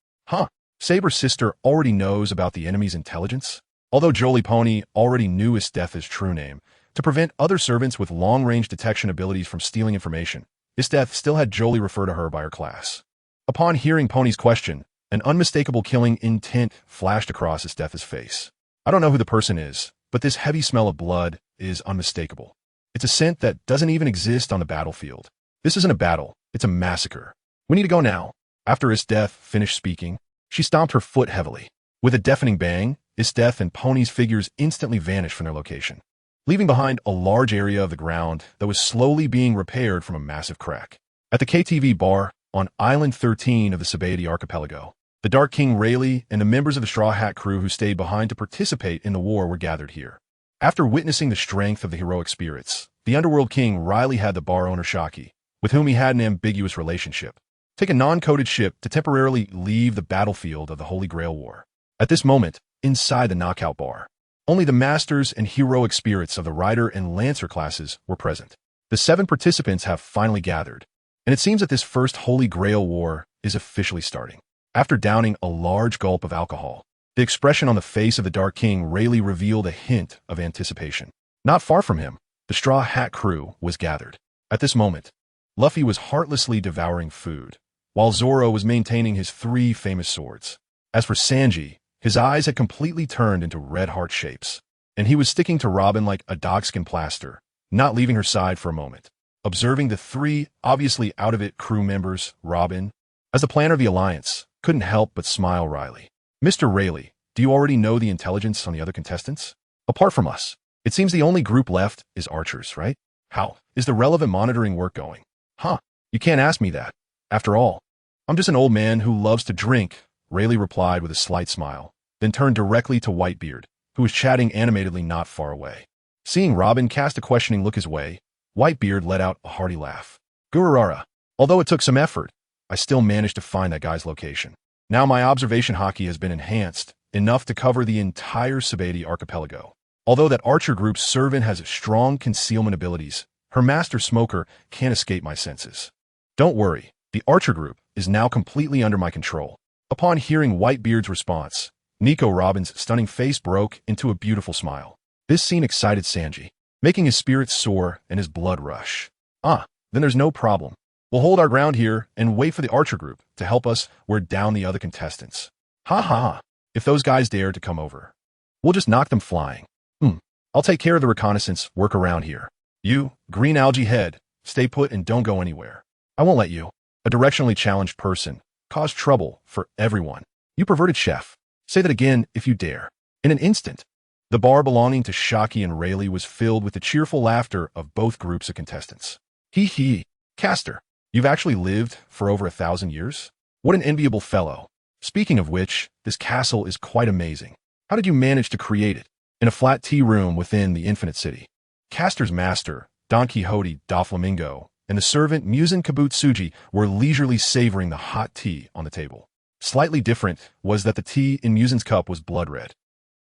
Saber's sister already knows about the enemy's intelligence? Although Jolie Pony already knew his Death's true name, to prevent other servants with long-range detection abilities from stealing information, his Death still had Jolie refer to her by her class. Upon hearing Pony's question, an unmistakable killing intent flashed across his Death's face. I don't know who the person is, but this heavy smell of blood is unmistakable. It's a scent that doesn't even exist on the battlefield. This isn't a battle, it's a massacre. We need to go now. After his Death finished speaking, she stomped her foot heavily. With a deafening bang, his Death and Pony's figures instantly vanished from their location, leaving behind a large area of the ground that was slowly being repaired from a massive crack. At the KTV bar, on Island 13 of the Saber archipelago. The Dark King Rayleigh and the members of the Straw Hat crew who stayed behind to participate in the war were gathered here. After witnessing the strength of the heroic spirits, the Underworld King Rayleigh had the bar owner Shaki, with whom he had an ambiguous relationship, take a non-coded ship to temporarily leave the battlefield of the Holy Grail War. At this moment, inside the knockout bar, only the masters and heroic spirits of the Rider and Lancer classes were present. The 7 participants have finally gathered, and it seems that this first Holy Grail War is officially starting. After downing a large gulp of alcohol, the expression on the face of the Dark King Rayleigh revealed a hint of anticipation. Not far from him, the Straw Hat crew was gathered. At this moment, Luffy was heartlessly devouring food, while Zoro was maintaining his 3 famous swords. As for Sanji, his eyes had completely turned into red heart shapes, and he was sticking to Robin like a dogskin plaster, not leaving her side for a moment. Observing the 3 obviously out-of-it crew members, Robin, as the planner of the Alliance, couldn't help but smile wryly. "Mr. Rayleigh, do you already know the intelligence on the other contestants? Apart from us, it seems the only group left is archers, right? How is the relevant monitoring work going?" "Huh, you can't ask me that. After all, I'm just an old man who loves to drink," Rayleigh replied with a slight smile, then turned directly to Whitebeard, who was chatting animatedly not far away. Seeing Robin cast a questioning look his way, Whitebeard let out a hearty laugh. "Gururara, although it took some effort, I still managed to find that guy's location. Now my observation hockey has been enhanced enough to cover the entire Saber archipelago. Although that archer group's servant has strong concealment abilities, her master Smoker can't escape my senses. Don't worry, the archer group is now completely under my control." Upon hearing Whitebeard's response, Nico Robin's stunning face broke into a beautiful smile. This scene excited Sanji, making his spirits soar and his blood rush. "Ah, then there's no problem. We'll hold our ground here and wait for the archer group to help us wear down the other contestants. Ha ha ha, if those guys dare to come over, we'll just knock them flying. I'll take care of the reconnaissance work around here. You, green algae head, stay put and don't go anywhere. I won't let you, a directionally challenged person, cause trouble for everyone. You perverted chef. Say that again if you dare." In an instant, the bar belonging to Shaki and Rayleigh was filled with the cheerful laughter of both groups of contestants. "Hee hee, Caster, you've actually lived for over 1,000 years? What an enviable fellow. Speaking of which, this castle is quite amazing. How did you manage to create it? In a flat tea room within the Infinite City." Caster's master, Don Quixote Doflamingo, and the servant Muzan Kabutsuji were leisurely savoring the hot tea on the table. Slightly different was that the tea in Muzan's cup was blood red.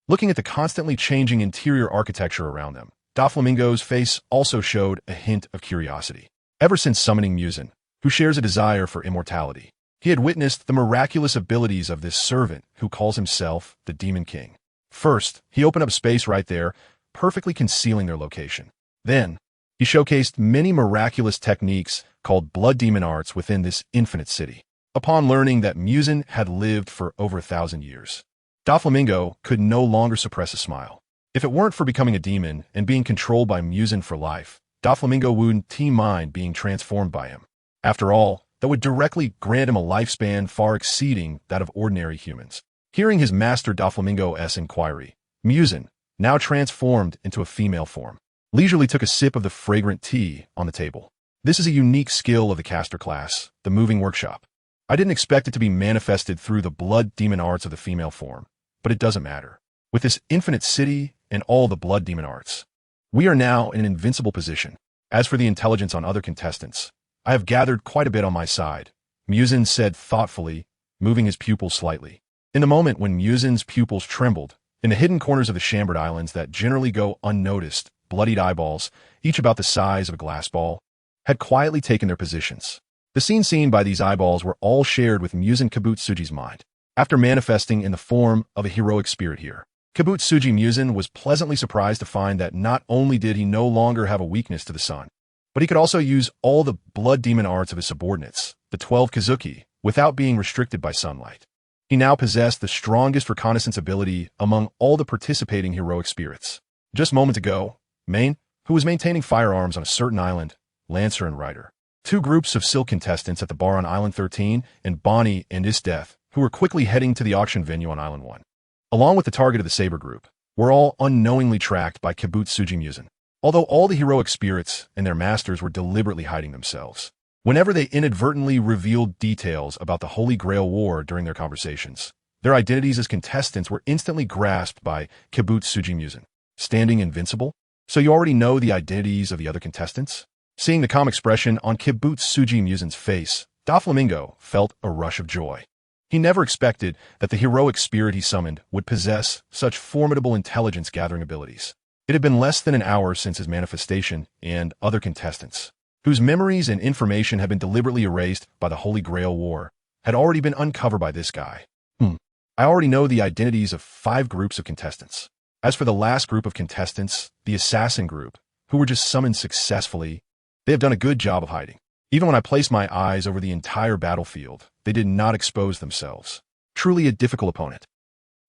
Looking at the constantly changing interior architecture around them, Doflamingo's face also showed a hint of curiosity. Ever since summoning Muzan, who shares a desire for immortality, he had witnessed the miraculous abilities of this servant who calls himself the Demon King. First, he opened up space right there, perfectly concealing their location. Then, he showcased many miraculous techniques called blood demon arts within this infinite city. Upon learning that Muzan had lived for over 1,000 years, Doflamingo could no longer suppress a smile. If it weren't for becoming a demon and being controlled by Muzan for life, Doflamingo wouldn't mind being transformed by him. After all, that would directly grant him a lifespan far exceeding that of ordinary humans. Hearing his master Doflamingo's inquiry, Muzan, now transformed into a female form, leisurely took a sip of the fragrant tea on the table. This is a unique skill of the caster class, the moving workshop. I didn't expect it to be manifested through the blood demon arts of the female form, but it doesn't matter. With this infinite city and all the blood demon arts, we are now in an invincible position. As for the intelligence on other contestants, I have gathered quite a bit on my side, Muzan said thoughtfully, moving his pupils slightly. In the moment when Muzan's pupils trembled, in the hidden corners of the chambered islands that generally go unnoticed, bloodied eyeballs, each about the size of a glass ball, had quietly taken their positions. The scene seen by these eyeballs were all shared with Muzan Kabutsuji's mind. After manifesting in the form of a heroic spirit here, Kabutsuji Muzan was pleasantly surprised to find that not only did he no longer have a weakness to the sun, but he could also use all the blood demon arts of his subordinates, the 12 Kazuki, without being restricted by sunlight. He now possessed the strongest reconnaissance ability among all the participating heroic spirits. Just moments ago, Maine, who was maintaining firearms on a certain island, Lancer and Rider, 2 groups of silk contestants at the bar on Island 13, and Bonney and TransmigratedGot, who were quickly heading to the auction venue on Island 1. Along with the target of the Saber group, were all unknowingly tracked by Kabutsuji Muzan. Although all the heroic spirits and their masters were deliberately hiding themselves, Whenever they inadvertently revealed details about the Holy Grail War during their conversations, their identities as contestants were instantly grasped by Kibutsuji Musen, standing invincible. So you already know the identities of the other contestants? Seeing the calm expression on Kibutsuji Musen's face, Doflamingo felt a rush of joy. He never expected that the heroic spirit he summoned would possess such formidable intelligence-gathering abilities. It had been less than an hour since his manifestation, and other contestants, whose memories and information had been deliberately erased by the Holy Grail War, had already been uncovered by this guy. I already know the identities of 5 groups of contestants. As for the last group of contestants, the assassin group, who were just summoned successfully, they have done a good job of hiding. Even when I placed my eyes over the entire battlefield, they did not expose themselves. Truly a difficult opponent.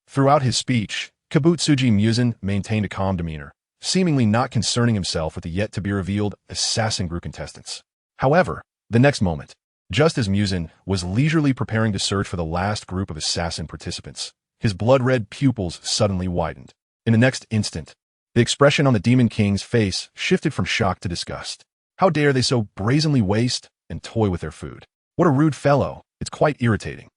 Throughout his speech, Kibutsuji Musen maintained a calm demeanor, seemingly not concerning himself with the yet-to-be-revealed assassin group contestants. However, the next moment, just as Musen was leisurely preparing to search for the last group of assassin participants, his blood-red pupils suddenly widened. In the next instant, the expression on the Demon King's face shifted from shock to disgust. How dare they so brazenly waste and toy with their food? What a rude fellow. It's quite irritating.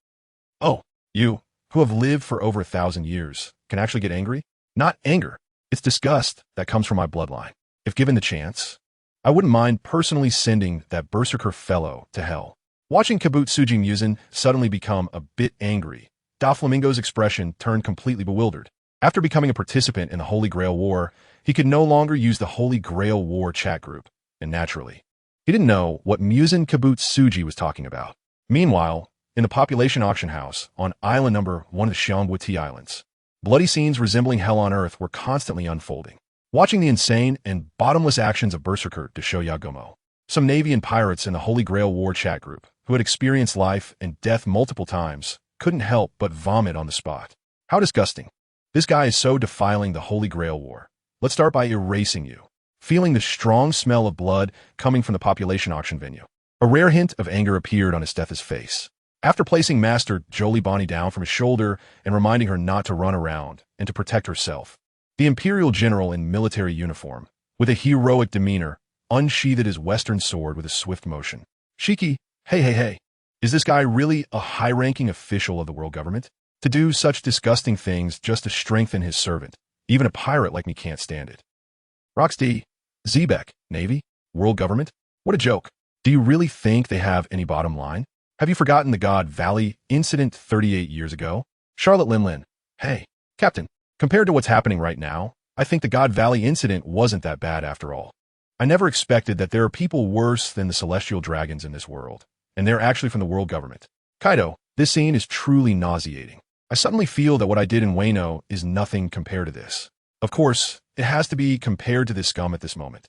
Oh, you, who have lived for over 1,000 years, can actually get angry? Not anger. It's disgust that comes from my bloodline. If given the chance, I wouldn't mind personally sending that Berserker fellow to hell. Watching Kibutsuji Musen suddenly become a bit angry, Doflamingo's expression turned completely bewildered. After becoming a participant in the Holy Grail War, he could no longer use the Holy Grail War chat group, and naturally, he didn't know what Musen Kibutsuji was talking about. Meanwhile, in the population auction house on island number 1 of the Xiongbuti Islands, bloody scenes resembling hell on earth were constantly unfolding. Watching the insane and bottomless actions of Berserker to show Yagumo, some Navy and pirates in the Holy Grail War chat group, who had experienced life and death multiple times, couldn't help but vomit on the spot. How disgusting. This guy is so defiling the Holy Grail War. Let's start by erasing you. Feeling the strong smell of blood coming from the population auction venue, a rare hint of anger appeared on Estetha's face. After placing Master Bonney down from his shoulder and reminding her not to run around and to protect herself, the Imperial General in military uniform, with a heroic demeanor, unsheathed his western sword with a swift motion. Shiki, hey. Is this guy really a high-ranking official of the world government? To do such disgusting things just to strengthen his servant. Even a pirate like me can't stand it. Roxd, Zebek, Navy, world government? What a joke. Do you really think they have any bottom line? Have you forgotten the God Valley incident 38 years ago? Charlotte Lin. Hey, Captain, compared to what's happening right now, I think the God Valley incident wasn't that bad after all. I never expected that there are people worse than the celestial dragons in this world, and they're actually from the world government. Kaido, this scene is truly nauseating. I suddenly feel that what I did in Wano is nothing compared to this. Of course, it has to be compared to this scum at this moment.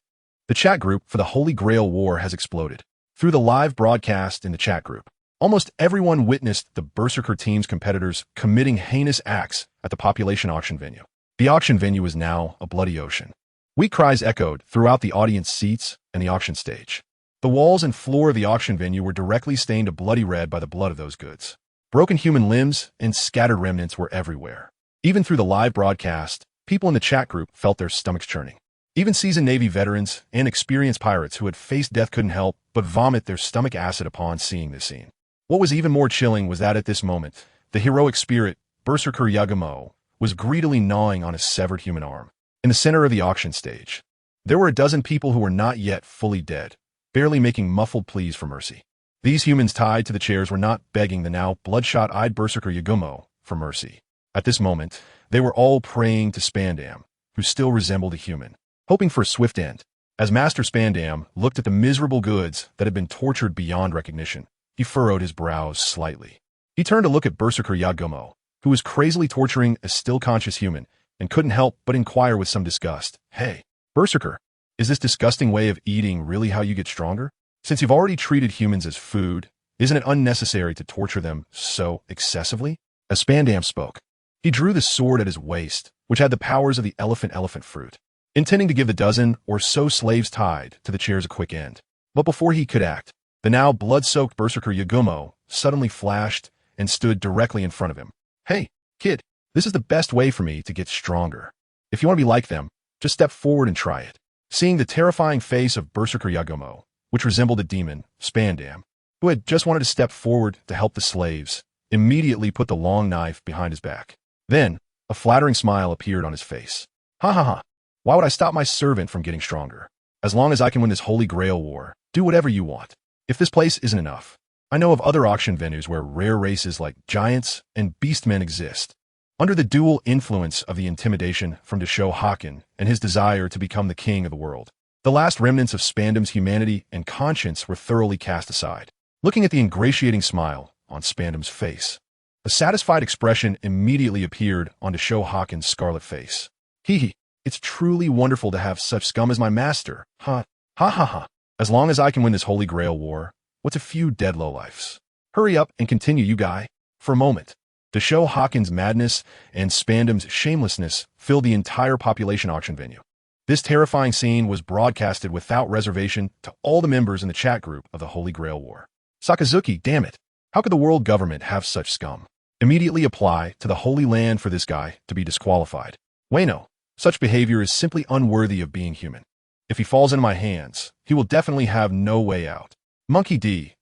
The chat group for the Holy Grail War has exploded. Through the live broadcast in the chat group, almost everyone witnessed the Berserker team's competitors committing heinous acts at the population auction venue. The auction venue is now a bloody ocean. Weak cries echoed throughout the audience seats and the auction stage. The walls and floor of the auction venue were directly stained a bloody red by the blood of those goods. Broken human limbs and scattered remnants were everywhere. Even through the live broadcast, people in the chat group felt their stomachs churning. Even seasoned Navy veterans and experienced pirates who had faced death couldn't help but vomit their stomach acid upon seeing this scene. What was even more chilling was that at this moment, the heroic spirit, Berserker Yagumo, was greedily gnawing on a severed human arm. In the center of the auction stage, there were a dozen people who were not yet fully dead, barely making muffled pleas for mercy. These humans tied to the chairs were not begging the now bloodshot-eyed Berserker Yagumo for mercy. At this moment, they were all praying to Spandam, who still resembled a human, hoping for a swift end. As Master Spandam looked at the miserable goods that had been tortured beyond recognition, he furrowed his brows slightly. He turned to look at Berserker Yagumo, who was crazily torturing a still-conscious human, and couldn't help but inquire with some disgust. Hey, Berserker, is this disgusting way of eating really how you get stronger? Since you've already treated humans as food, isn't it unnecessary to torture them so excessively? As Spandam spoke, he drew the sword at his waist, which had the powers of the elephant fruit, intending to give the dozen or so slaves tied to the chairs a quick end. But before he could act, the now blood-soaked Berserker Yagumo suddenly flashed and stood directly in front of him. Hey, kid, this is the best way for me to get stronger. If you want to be like them, just step forward and try it. Seeing the terrifying face of Berserker Yagumo, which resembled a demon, Spandam, who had just wanted to step forward to help the slaves, immediately put the long knife behind his back. Then, a flattering smile appeared on his face. Ha ha ha. Why would I stop my servant from getting stronger? As long as I can win this Holy Grail War, do whatever you want. If this place isn't enough, I know of other auction venues where rare races like giants and beastmen exist. Under the dual influence of the intimidation from Desho Haken and his desire to become the king of the world, the last remnants of Spandam's humanity and conscience were thoroughly cast aside. Looking at the ingratiating smile on Spandam's face, a satisfied expression immediately appeared on Desho Haken's scarlet face. Hee, it's truly wonderful to have such scum as my master. Ha, ha ha ha. As long as I can win this Holy Grail War, what's a few dead lowlifes? Hurry up and continue, you guy. For a moment, Desho Haken's madness and Spandam's shamelessness filled the entire population auction venue. This terrifying scene was broadcasted without reservation to all the members in the chat group of the Holy Grail War. Sakazuki, damn it. How could the world government have such scum? Immediately apply to the Holy Land for this guy to be disqualified. Wayno, such behavior is simply unworthy of being human. If he falls into my hands, he will definitely have no way out. Monkey D.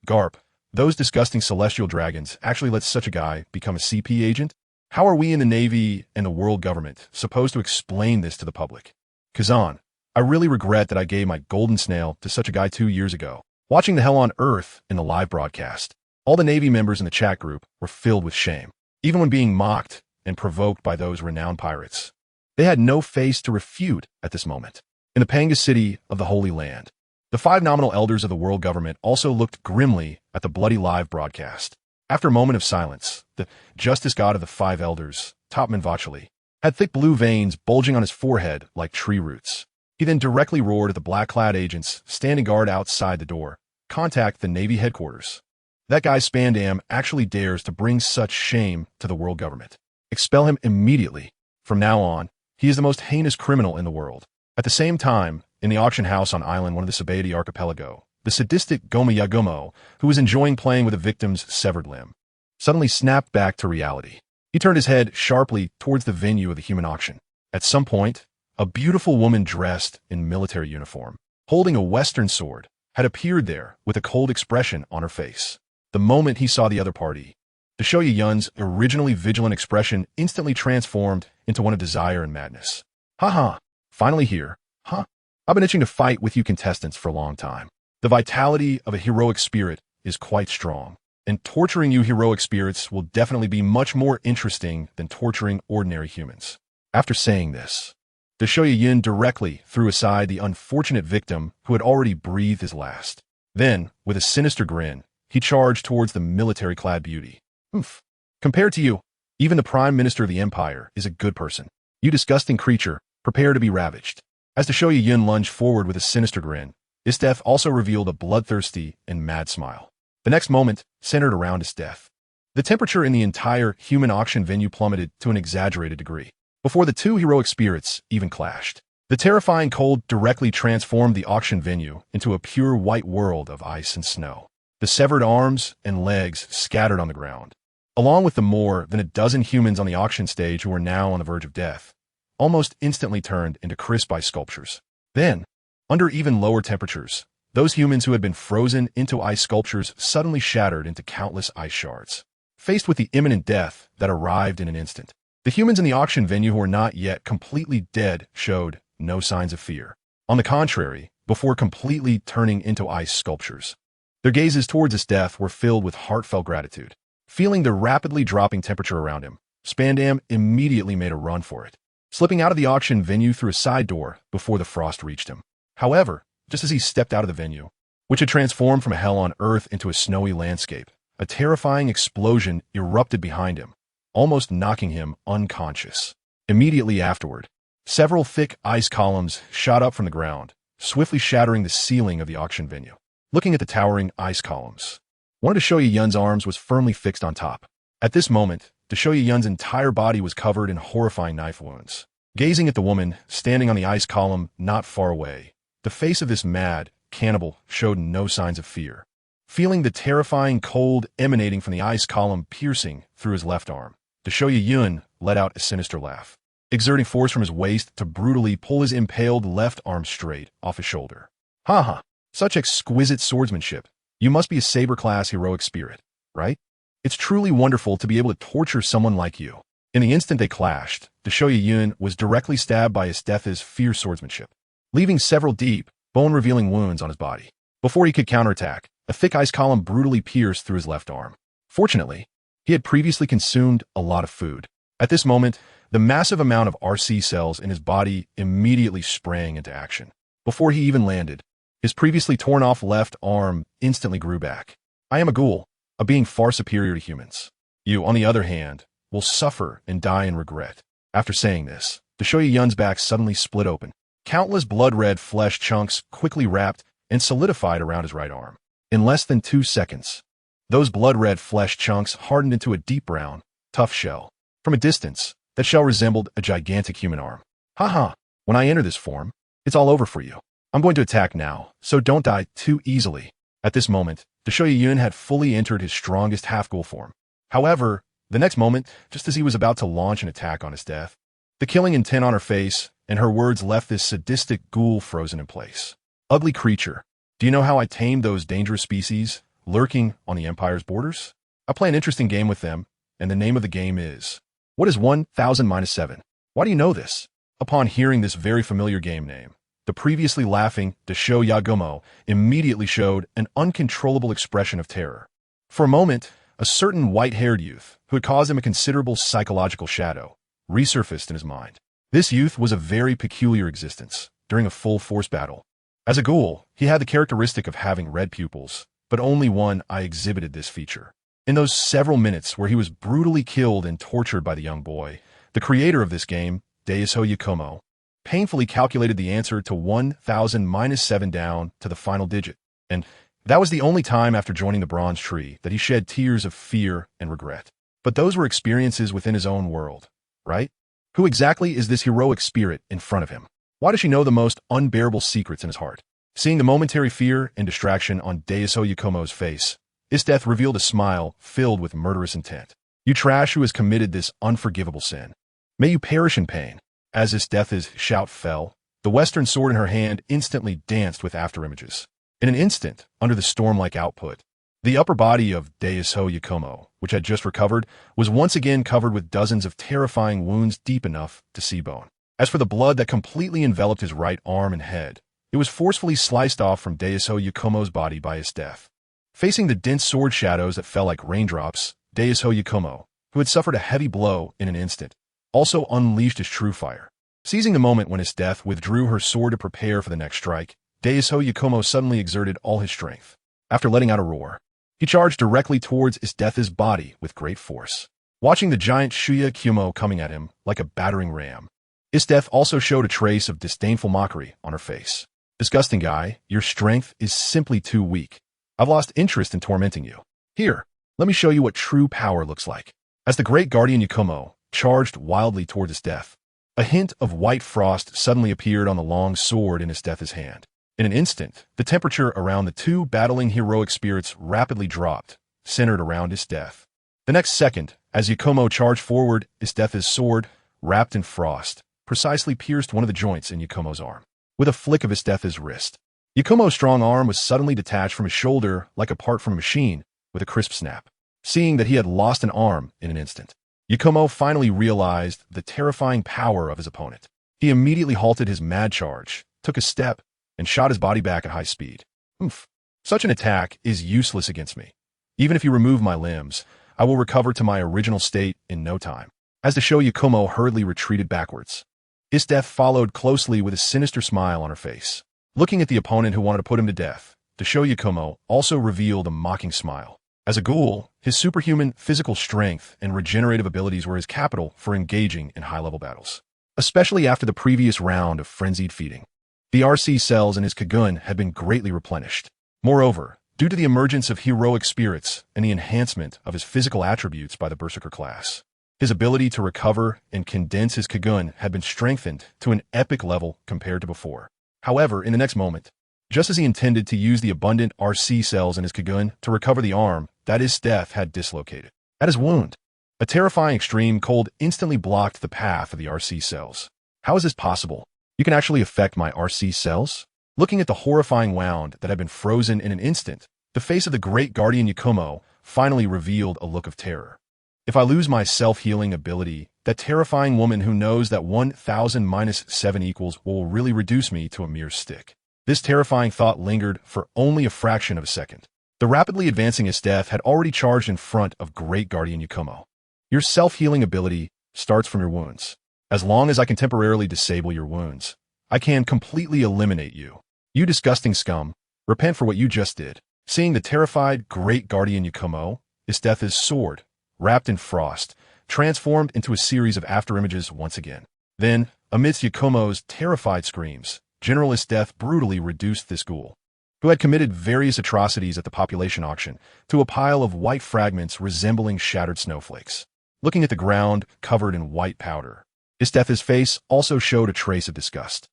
Garp. Those disgusting celestial dragons actually let such a guy become a CP agent? How are we in the Navy and the world government supposed to explain this to the public? Kazan, I really regret that I gave my golden snail to such a guy 2 years ago. Watching the hell on earth in the live broadcast, all the Navy members in the chat group were filled with shame, even when being mocked and provoked by those renowned pirates. They had no face to refute at this moment. In the Panga city of the Holy Land, the 5 nominal elders of the world government also looked grimly at the bloody live broadcast. After a moment of silence, the justice god of the 5 elders, Topman Vachali, had thick blue veins bulging on his forehead like tree roots. He then directly roared at the black-clad agents standing guard outside the door. Contact the Navy headquarters. That guy Spandam actually dares to bring such shame to the world government. Expel him immediately. From now on, he is the most heinous criminal in the world. At the same time, in the auction house on Island 1 of the Saber archipelago, the sadistic Goma Yagumo, who was enjoying playing with a victim's severed limb, suddenly snapped back to reality. He turned his head sharply towards the venue of the human auction. At some point, a beautiful woman dressed in military uniform, holding a western sword, had appeared there with a cold expression on her face. The moment he saw the other party, Deshoya Yun's originally vigilant expression instantly transformed into one of desire and madness. Ha, finally here. Huh? I've been itching to fight with you contestants for a long time. The vitality of a heroic spirit is quite strong, and torturing you heroic spirits will definitely be much more interesting than torturing ordinary humans. After saying this, Deshoya Yun directly threw aside the unfortunate victim who had already breathed his last. Then, with a sinister grin, he charged towards the military-clad beauty. Oof. Compared to you, even the Prime Minister of the Empire is a good person. You disgusting creature, prepare to be ravaged. As Deshoya Yun lunged forward with a sinister grin, his death also revealed a bloodthirsty and mad smile. The next moment centered around his death. The temperature in the entire human auction venue plummeted to an exaggerated degree before the 2 heroic spirits even clashed. The terrifying cold directly transformed the auction venue into a pure white world of ice and snow. The severed arms and legs scattered on the ground, along with the more than a dozen humans on the auction stage who were now on the verge of death, almost instantly turned into crisp ice sculptures. Then, under even lower temperatures, those humans who had been frozen into ice sculptures suddenly shattered into countless ice shards. Faced with the imminent death that arrived in an instant, the humans in the auction venue who were not yet completely dead showed no signs of fear. On the contrary, before completely turning into ice sculptures, their gazes towards his death were filled with heartfelt gratitude. Feeling the rapidly dropping temperature around him, Spandam immediately made a run for it, slipping out of the auction venue through a side door before the frost reached him. However, just as he stepped out of the venue, which had transformed from a hell on earth into a snowy landscape, a terrifying explosion erupted behind him, almost knocking him unconscious. Immediately afterward, several thick ice columns shot up from the ground, swiftly shattering the ceiling of the auction venue. Looking at the towering ice columns, one of Deshoya Yun's arms was firmly fixed on top. At this moment, Deshoya Yun's entire body was covered in horrifying knife wounds. Gazing at the woman standing on the ice column not far away, the face of this mad cannibal showed no signs of fear. Feeling the terrifying cold emanating from the ice column piercing through his left arm, Deshoya Yun let out a sinister laugh, exerting force from his waist to brutally pull his impaled left arm straight off his shoulder. Ha ha! Such exquisite swordsmanship. You must be a Saber-class heroic spirit, right? It's truly wonderful to be able to torture someone like you. In the instant they clashed, Deshoya Yun was directly stabbed by Isdeth's fierce swordsmanship, leaving several deep, bone-revealing wounds on his body. Before he could counterattack, a thick ice column brutally pierced through his left arm. Fortunately, he had previously consumed a lot of food. At this moment, the massive amount of RC cells in his body immediately sprang into action. Before he even landed, his previously torn-off left arm instantly grew back. I am a ghoul, a being far superior to humans. You, on the other hand, will suffer and die in regret. After saying this, Deshoya Yun's back suddenly split open. Countless blood-red flesh chunks quickly wrapped and solidified around his right arm. In less than 2 seconds, those blood-red flesh chunks hardened into a deep brown, tough shell. From a distance, that shell resembled a gigantic human arm. Haha, when I enter this form, it's all over for you. I'm going to attack now, so don't die too easily. At this moment, Deshoya Yun had fully entered his strongest half-ghoul form. However, the next moment, just as he was about to launch an attack on Isdeth, the killing intent on her face and her words left this sadistic ghoul frozen in place. Ugly creature, do you know how I tamed those dangerous species lurking on the Empire's borders? I play an interesting game with them, and the name of the game is, what is 1000 minus 7? Why do you know this? Upon hearing this very familiar game name, the previously laughing Deshoya Yagumo immediately showed an uncontrollable expression of terror. For a moment, a certain white-haired youth, who had caused him a considerable psychological shadow, resurfaced in his mind. This youth was a very peculiar existence during a full-force battle. As a ghoul, he had the characteristic of having red pupils, but only one eye exhibited this feature. In those several minutes where he was brutally killed and tortured by the young boy, the creator of this game, Deshoya Yagumo, painfully calculated the answer to 1000 minus 7 down to the final digit, and that was the only time after joining the Bronze Tree that he shed tears of fear and regret. But those were experiences within his own world, right? Who exactly is this heroic spirit in front of him? Why does she know the most unbearable secrets in his heart? Seeing the momentary fear and distraction on Deshoya Yagumo's face, Isdeth revealed a smile filled with murderous intent. You trash who has committed this unforgivable sin. May you perish in pain. As Isdeth's shout fell, the western sword in her hand instantly danced with afterimages. In an instant, under the storm-like output, the upper body of Deshoya Yagumo, which had just recovered, was once again covered with dozens of terrifying wounds deep enough to see bone. As for the blood that completely enveloped his right arm and head, it was forcefully sliced off from Deshoya Yagumo's body by Isdeth. Facing the dense sword shadows that fell like raindrops, Deshoya Yagumo, who had suffered a heavy blow in an instant, also unleashed his true fire. Seizing the moment when Isdeth withdrew her sword to prepare for the next strike, Deshoya Yagumo suddenly exerted all his strength. After letting out a roar, he charged directly towards Isdeth's body with great force. Watching the giant Shuya Yagumo coming at him like a battering ram, Isdeth also showed a trace of disdainful mockery on her face. Disgusting guy, your strength is simply too weak. I've lost interest in tormenting you. Here, let me show you what true power looks like. As the great guardian Yagumo charged wildly towards Isdeth, a hint of white frost suddenly appeared on the long sword in Isdeth's hand. In an instant, the temperature around the two battling heroic spirits rapidly dropped, centered around Isdeth. The next second, as Yagumo charged forward, Isdeth's sword, wrapped in frost, precisely pierced one of the joints in Yagumo's arm. With a flick of Isdeth's wrist, Yagumo's strong arm was suddenly detached from his shoulder like a part from a machine with a crisp snap. Seeing that he had lost an arm in an instant, Yagumo finally realized the terrifying power of his opponent. He immediately halted his mad charge, took a step, and shot his body back at high speed. Oof. Such an attack is useless against me. Even if you remove my limbs, I will recover to my original state in no time. As Deshoya Yagumo hurriedly retreated backwards, Isdeth followed closely with a sinister smile on her face. Looking at the opponent who wanted to put him to death, Deshoya Yagumo also revealed a mocking smile. As a ghoul, his superhuman physical strength and regenerative abilities were his capital for engaging in high-level battles, especially after the previous round of frenzied feeding. The RC cells in his Kagun had been greatly replenished. Moreover, due to the emergence of heroic spirits and the enhancement of his physical attributes by the Berserker class, his ability to recover and condense his Kagun had been strengthened to an epic level compared to before. However, in the next moment, just as he intended to use the abundant RC cells in his Kagun to recover the arm that Isdeth had dislocated, at his wound, a terrifying extreme cold instantly blocked the path of the RC cells. How is this possible? You can actually affect my RC cells? Looking at the horrifying wound that had been frozen in an instant, the face of the great guardian Yakumo finally revealed a look of terror. If I lose my self-healing ability, that terrifying woman who knows that 1000 minus 7 equals will really reduce me to a mere stick. This terrifying thought lingered for only a fraction of a second. The rapidly advancing Death had already charged in front of Great Guardian Yakumo. Your self-healing ability starts from your wounds. As long as I can temporarily disable your wounds, I can completely eliminate you. You disgusting scum, repent for what you just did. Seeing the terrified Great Guardian Yakumo, Death's sword, wrapped in frost, transformed into a series of afterimages once again. Then, amidst Yakumo's terrified screams, General Death brutally reduced this ghoul, who had committed various atrocities at the population auction, to a pile of white fragments resembling shattered snowflakes. Looking at the ground covered in white powder, Death's face also showed a trace of disgust.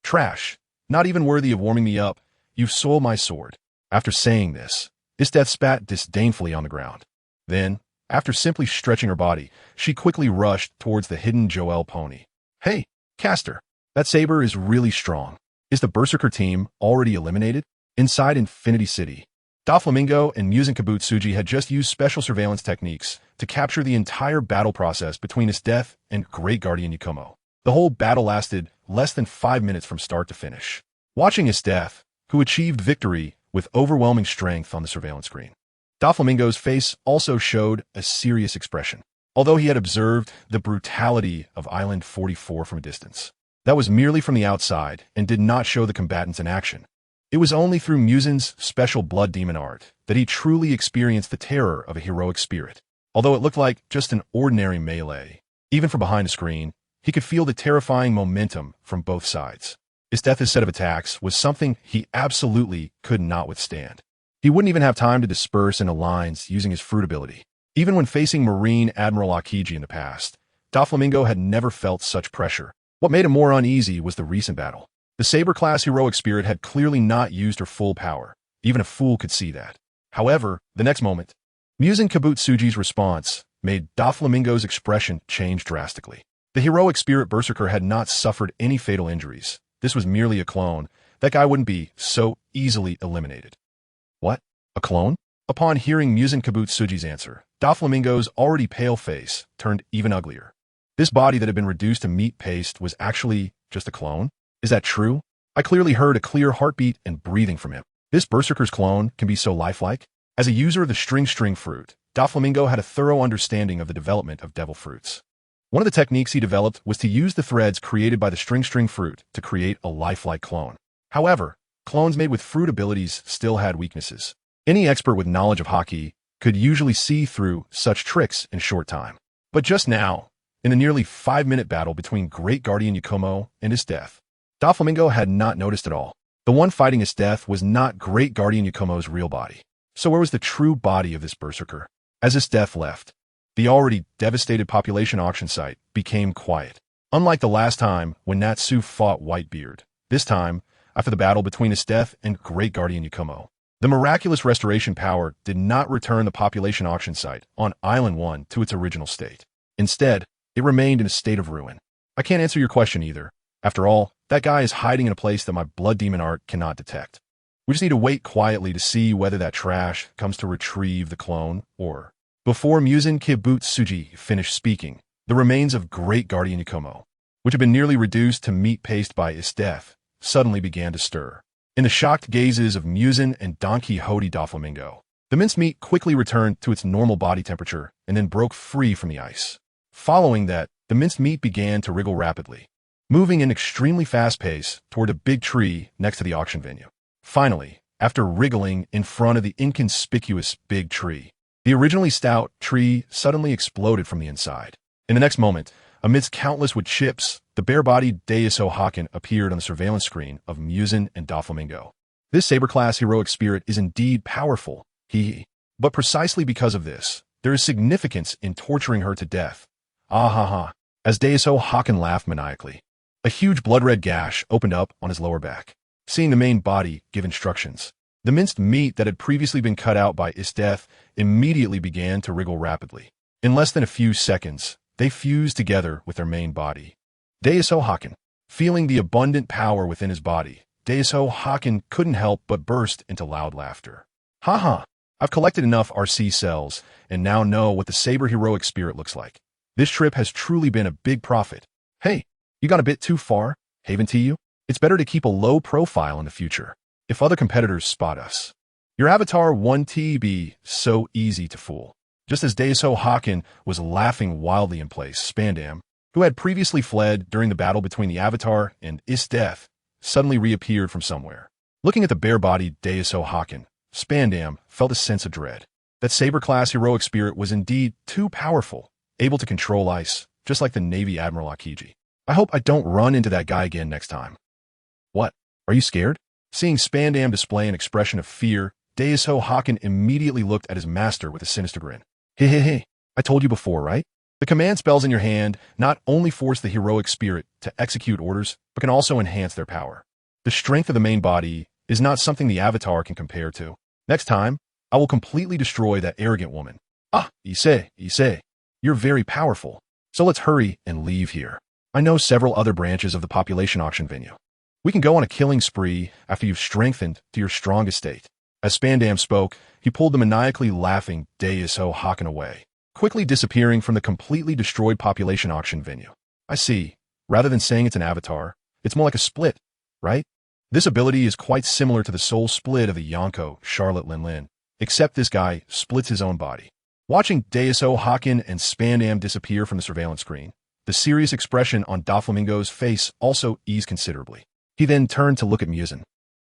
Trash. Not even worthy of warming me up. You've soiled my sword. After saying this, Death spat disdainfully on the ground. Then, after simply stretching her body, she quickly rushed towards the hidden Joel pony. Hey, Caster, that Saber is really strong. Is the Berserker team already eliminated? Inside Infinity City, Doflamingo and Muzan Kibutsuji had just used special surveillance techniques to capture the entire battle process between Death and Great Guardian Yakumo. The whole battle lasted less than 5 minutes from start to finish. Watching Death, who achieved victory with overwhelming strength on the surveillance screen, Doflamingo's face also showed a serious expression, although he had observed the brutality of Island 44 from a distance. That was merely from the outside and did not show the combatants in action. It was only through Muzan's special blood demon art that he truly experienced the terror of a heroic spirit. Although it looked like just an ordinary melee, even from behind the screen, he could feel the terrifying momentum from both sides. Death's set of attacks was something he absolutely could not withstand. He wouldn't even have time to disperse into lines using his fruit ability. Even when facing Marine Admiral Akiji in the past, Doflamingo had never felt such pressure. What made him more uneasy was the recent battle. The Saber-class heroic spirit had clearly not used her full power. Even a fool could see that. However, the next moment, Muzan Kibutsuji's response made Doflamingo's expression change drastically. The heroic spirit Berserker had not suffered any fatal injuries. This was merely a clone. That guy wouldn't be so easily eliminated. What? A clone? Upon hearing Muzan Kibutsuji's answer, Doflamingo's already pale face turned even uglier. This body that had been reduced to meat paste was actually just a clone? Is that true? I clearly heard a clear heartbeat and breathing from him. This Berserker's clone can be so lifelike? As a user of the string fruit, Doflamingo had a thorough understanding of the development of devil fruits. One of the techniques he developed was to use the threads created by the string fruit to create a lifelike clone. However, clones made with fruit abilities still had weaknesses. Any expert with knowledge of hockey could usually see through such tricks in short time. But just now, in the nearly 5-minute battle between Great Guardian Yakumo and Death, Doflamingo had not noticed at all. The one fighting Death was not Great Guardian Yakumo's real body. So where was the true body of this Berserker? As Death left, the already devastated population auction site became quiet. Unlike the last time when Natsu fought Whitebeard, this time, after the battle between Death and Great Guardian Yakumo, the miraculous restoration power did not return the population auction site on Island 1 to its original state. Instead, it remained in a state of ruin. I can't answer your question either. After all, that guy is hiding in a place that my blood demon art cannot detect. We just need to wait quietly to see whether that trash comes to retrieve the clone, or... Before Muzan Kibutsuji finished speaking, the remains of Great Guardian Yakumo, which had been nearly reduced to meat paste by Death, suddenly began to stir. In the shocked gazes of Muzan and Don Quixote Doflamingo, the mincemeat quickly returned to its normal body temperature and then broke free from the ice. Following that, the minced meat began to wriggle rapidly, moving in extremely fast pace toward a big tree next to the auction venue. Finally, after wriggling in front of the inconspicuous big tree, the originally stout tree suddenly exploded from the inside. In the next moment, amidst countless wood chips, the bare-bodied Daiso Haken appeared on the surveillance screen of Muzan and Doflamingo. This Saber-class heroic spirit is indeed powerful, but precisely because of this, there is significance in torturing her to death. Ah ha ha, as Daiso Haken laughed maniacally. A huge blood-red gash opened up on his lower back. Seeing the main body give instructions, the minced meat that had previously been cut out by Death immediately began to wriggle rapidly. In less than a few seconds, they fused together with their main body. Daiso Haken, feeling the abundant power within his body, Daiso Haken couldn't help but burst into loud laughter. Haha, I've collected enough RC cells and now know what the Saber heroic spirit looks like. This trip has truly been a big profit. Hey, you got a bit too far, Haven to you? It's better to keep a low profile in the future, if other competitors spot us. Your avatar 1T be so easy to fool. Just as Daiso Haken was laughing wildly in place, Spandam, who had previously fled during the battle between the avatar and Death, suddenly reappeared from somewhere. Looking at the bare-bodied Daiso Haken, Spandam felt a sense of dread. That Saber-class heroic spirit was indeed too powerful, able to control ice, just like the Navy Admiral Akiji. I hope I don't run into that guy again next time. What? Are you scared? Seeing Spandam display an expression of fear, Daiso Haken immediately looked at his master with a sinister grin. Hey, I told you before, right? The command spells in your hand not only force the heroic spirit to execute orders, but can also enhance their power. The strength of the main body is not something the avatar can compare to. Next time, I will completely destroy that arrogant woman. Ah, Issei, you're very powerful. So let's hurry and leave here. I know several other branches of the population auction venue. We can go on a killing spree after you've strengthened to your strongest state. As Spandam spoke, he pulled the maniacally laughing Daiso Haken away, quickly disappearing from the completely destroyed population auction venue. I see. Rather than saying it's an avatar, it's more like a split, right? This ability is quite similar to the soul split of the Yonko, Charlotte Lin, except this guy splits his own body. Watching Daiso Haken and Spandam disappear from the surveillance screen, the serious expression on Doflamingo's face also eased considerably. He then turned to look at Muzan,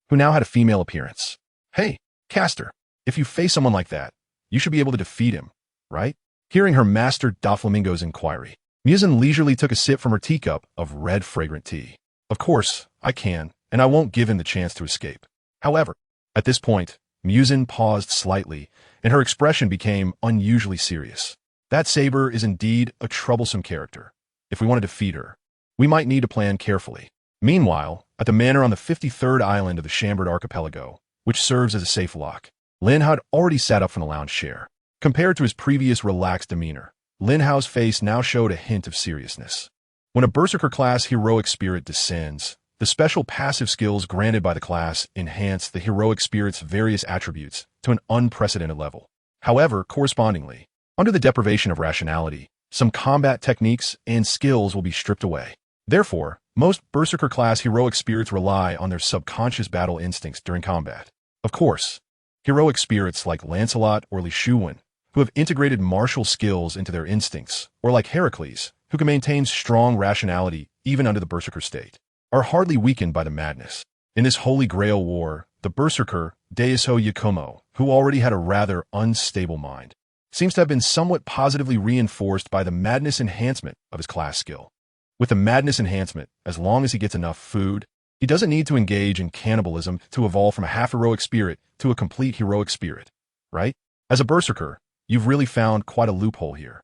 who now had a female appearance. Hey, Caster, if you face someone like that, you should be able to defeat him, right? Hearing her master Doflamingo's inquiry, Muzan leisurely took a sip from her teacup of red fragrant tea. Of course, I can, and I won't give him the chance to escape. However, at this point, Muzan paused slightly, and her expression became unusually serious. That Saber is indeed a troublesome character. If we want to defeat her, we might need to plan carefully. Meanwhile, at the manor on the 53rd island of the Chambered Archipelago, which serves as a safe lock, Lin had already sat up from the lounge chair. Compared to his previous relaxed demeanor, Lin Hao's face now showed a hint of seriousness. When a Berserker-class heroic spirit descends, the special passive skills granted by the class enhance the heroic spirit's various attributes to an unprecedented level. However, correspondingly, under the deprivation of rationality, some combat techniques and skills will be stripped away. Therefore, most Berserker-class heroic spirits rely on their subconscious battle instincts during combat. Of course, heroic spirits like Lancelot or Li Shuwen, who have integrated martial skills into their instincts, or like Heracles, who can maintain strong rationality even under the Berserker state, are hardly weakened by the madness. In this Holy Grail War, the Berserker, Daiso Yakumo, who already had a rather unstable mind, seems to have been somewhat positively reinforced by the madness enhancement of his class skill. With the madness enhancement, as long as he gets enough food, he doesn't need to engage in cannibalism to evolve from a half-heroic spirit to a complete heroic spirit, right? As a Berserker, you've really found quite a loophole here.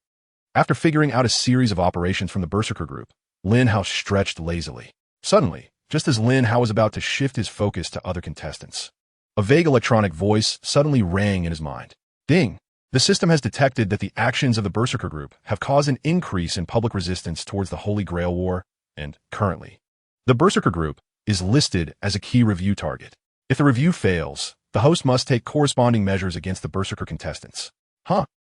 After figuring out a series of operations from the Berserker group, Lin Hao stretched lazily. Suddenly, just as Lin Hao was about to shift his focus to other contestants, a vague electronic voice suddenly rang in his mind. Ding! The system has detected that the actions of the Berserker group have caused an increase in public resistance towards the Holy Grail War, and currently, the Berserker group is listed as a key review target. If the review fails, the host must take corresponding measures against the Berserker contestants.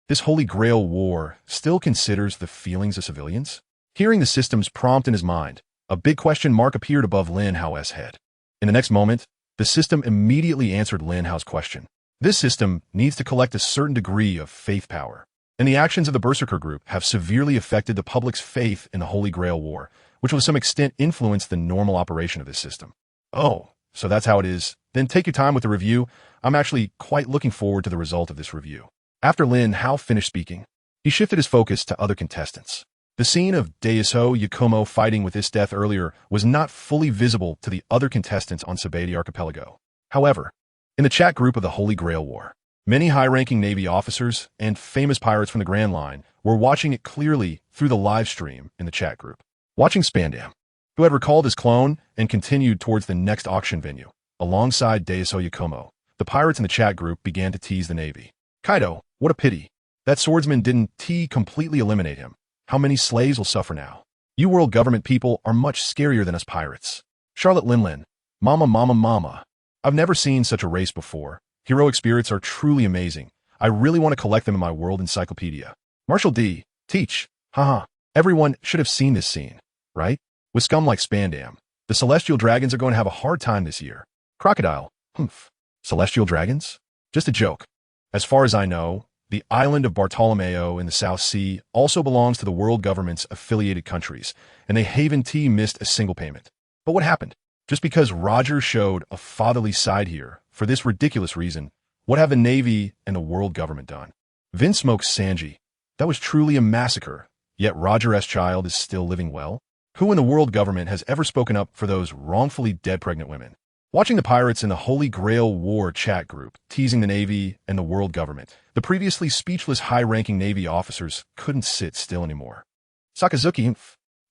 This Holy Grail War still considers the feelings of civilians? Hearing the system's prompt in his mind, a big question mark appeared above Lin Hao's head. In the next moment, the system immediately answered Lin Hao's question. This system needs to collect a certain degree of faith power, and the actions of the Berserker group have severely affected the public's faith in the Holy Grail War, which will to some extent influence the normal operation of this system. Oh, so that's how it is. Then take your time with the review. I'm actually quite looking forward to the result of this review. After Lin Hao finished speaking, he shifted his focus to other contestants. The scene of Daiso Yakumo fighting with Death earlier was not fully visible to the other contestants on Saber Archipelago. However, in the chat group of the Holy Grail War, many high-ranking Navy officers and famous pirates from the Grand Line were watching it clearly through the live stream in the chat group. Watching Spandam, who had recalled his clone and continued towards the next auction venue, alongside Daiso Yakumo, the pirates in the chat group began to tease the Navy. Kaido, what a pity. That swordsman didn't completely eliminate him. How many slaves will suffer now? You world government people are much scarier than us pirates. Charlotte Lin, Mama, mama, mama. I've never seen such a race before. Heroic spirits are truly amazing. I really want to collect them in my world encyclopedia. Marshall D. Teach. Haha. Everyone should have seen this scene, right? With scum like Spandam. The celestial dragons are going to have a hard time this year. Crocodile. Humph. Celestial dragons? Just a joke. As far as I know, the island of Bartolomeo in the South Sea also belongs to the world government's affiliated countries, and they haven't missed a single payment. But what happened? Just because Roger showed a fatherly side here, for this ridiculous reason, what have the Navy and the world government done? Vin smokes Sanji. That was truly a massacre, yet Roger's child is still living well? Who in the world government has ever spoken up for those wrongfully dead pregnant women? Watching the pirates in the Holy Grail War chat group, teasing the Navy and the world government, the previously speechless high-ranking Navy officers couldn't sit still anymore. Sakazuki,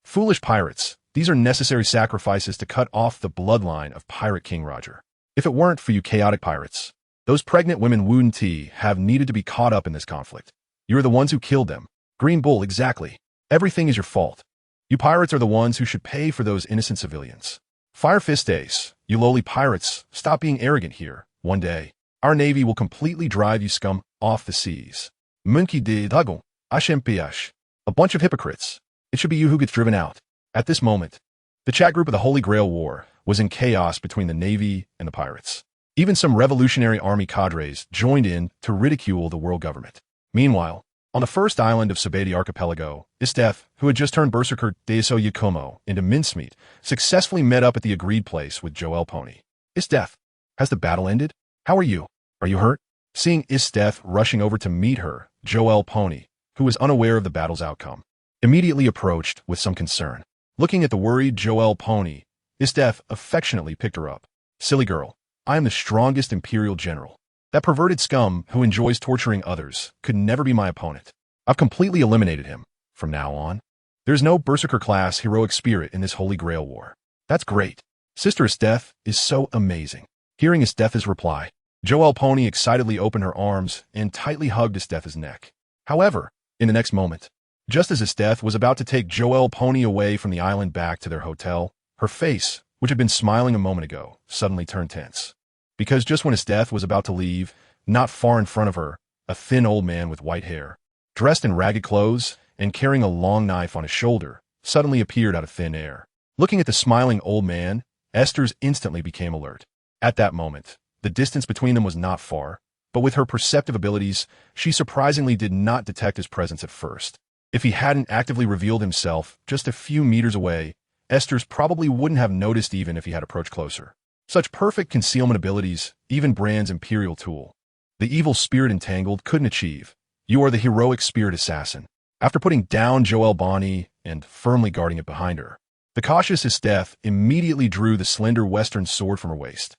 foolish pirates, these are necessary sacrifices to cut off the bloodline of Pirate King Roger. If it weren't for you chaotic pirates, those pregnant women wouldn't have needed to be caught up in this conflict. You're the ones who killed them. Green Bull, exactly. Everything is your fault. You pirates are the ones who should pay for those innocent civilians. Fire Fist Ace, you lowly pirates, stop being arrogant here. One day, our Navy will completely drive you scum off the seas. Monkey de Dagon, Ashempiash. A bunch of hypocrites. It should be you who gets driven out. At this moment, the chat group of the Holy Grail War was in chaos between the Navy and the pirates. Even some Revolutionary Army cadres joined in to ridicule the world government. Meanwhile, on the first island of Saber archipelago, HolyGrail, who had just turned Berserker Deso Yakumo into mincemeat, successfully met up at the agreed place with Joel Pony. HolyGrail, has the battle ended? How are you? Are you hurt? Seeing HolyGrail rushing over to meet her, Joel Pony, who was unaware of the battle's outcome, immediately approached with some concern. Looking at the worried Joel Pony, HolyGrail affectionately picked her up. Silly girl, I am the strongest Imperial General. That perverted scum who enjoys torturing others could never be my opponent. I've completely eliminated him. From now on, there's no Berserker-class heroic spirit in this Holy Grail War. That's great. Sister HolyGrail is so amazing. Hearing HolyGrail's reply, Joel Pony excitedly opened her arms and tightly hugged HolyGrail's neck. However, in the next moment, just as HolyGrail was about to take Joel Pony away from the island back to their hotel, her face, which had been smiling a moment ago, suddenly turned tense. Because just when HolyGrail was about to leave, not far in front of her, a thin old man with white hair, dressed in ragged clothes and carrying a long knife on his shoulder, suddenly appeared out of thin air. Looking at the smiling old man, Esther's instantly became alert. At that moment, the distance between them was not far, but with her perceptive abilities, she surprisingly did not detect his presence at first. If he hadn't actively revealed himself just a few meters away, Esther's probably wouldn't have noticed even if he had approached closer. Such perfect concealment abilities, even Brand's Imperial tool, the evil spirit entangled, couldn't achieve. You are the heroic spirit assassin. After putting down Joel Bonney and firmly guarding it behind her, the cautious HolyGrail immediately drew the slender western sword from her waist.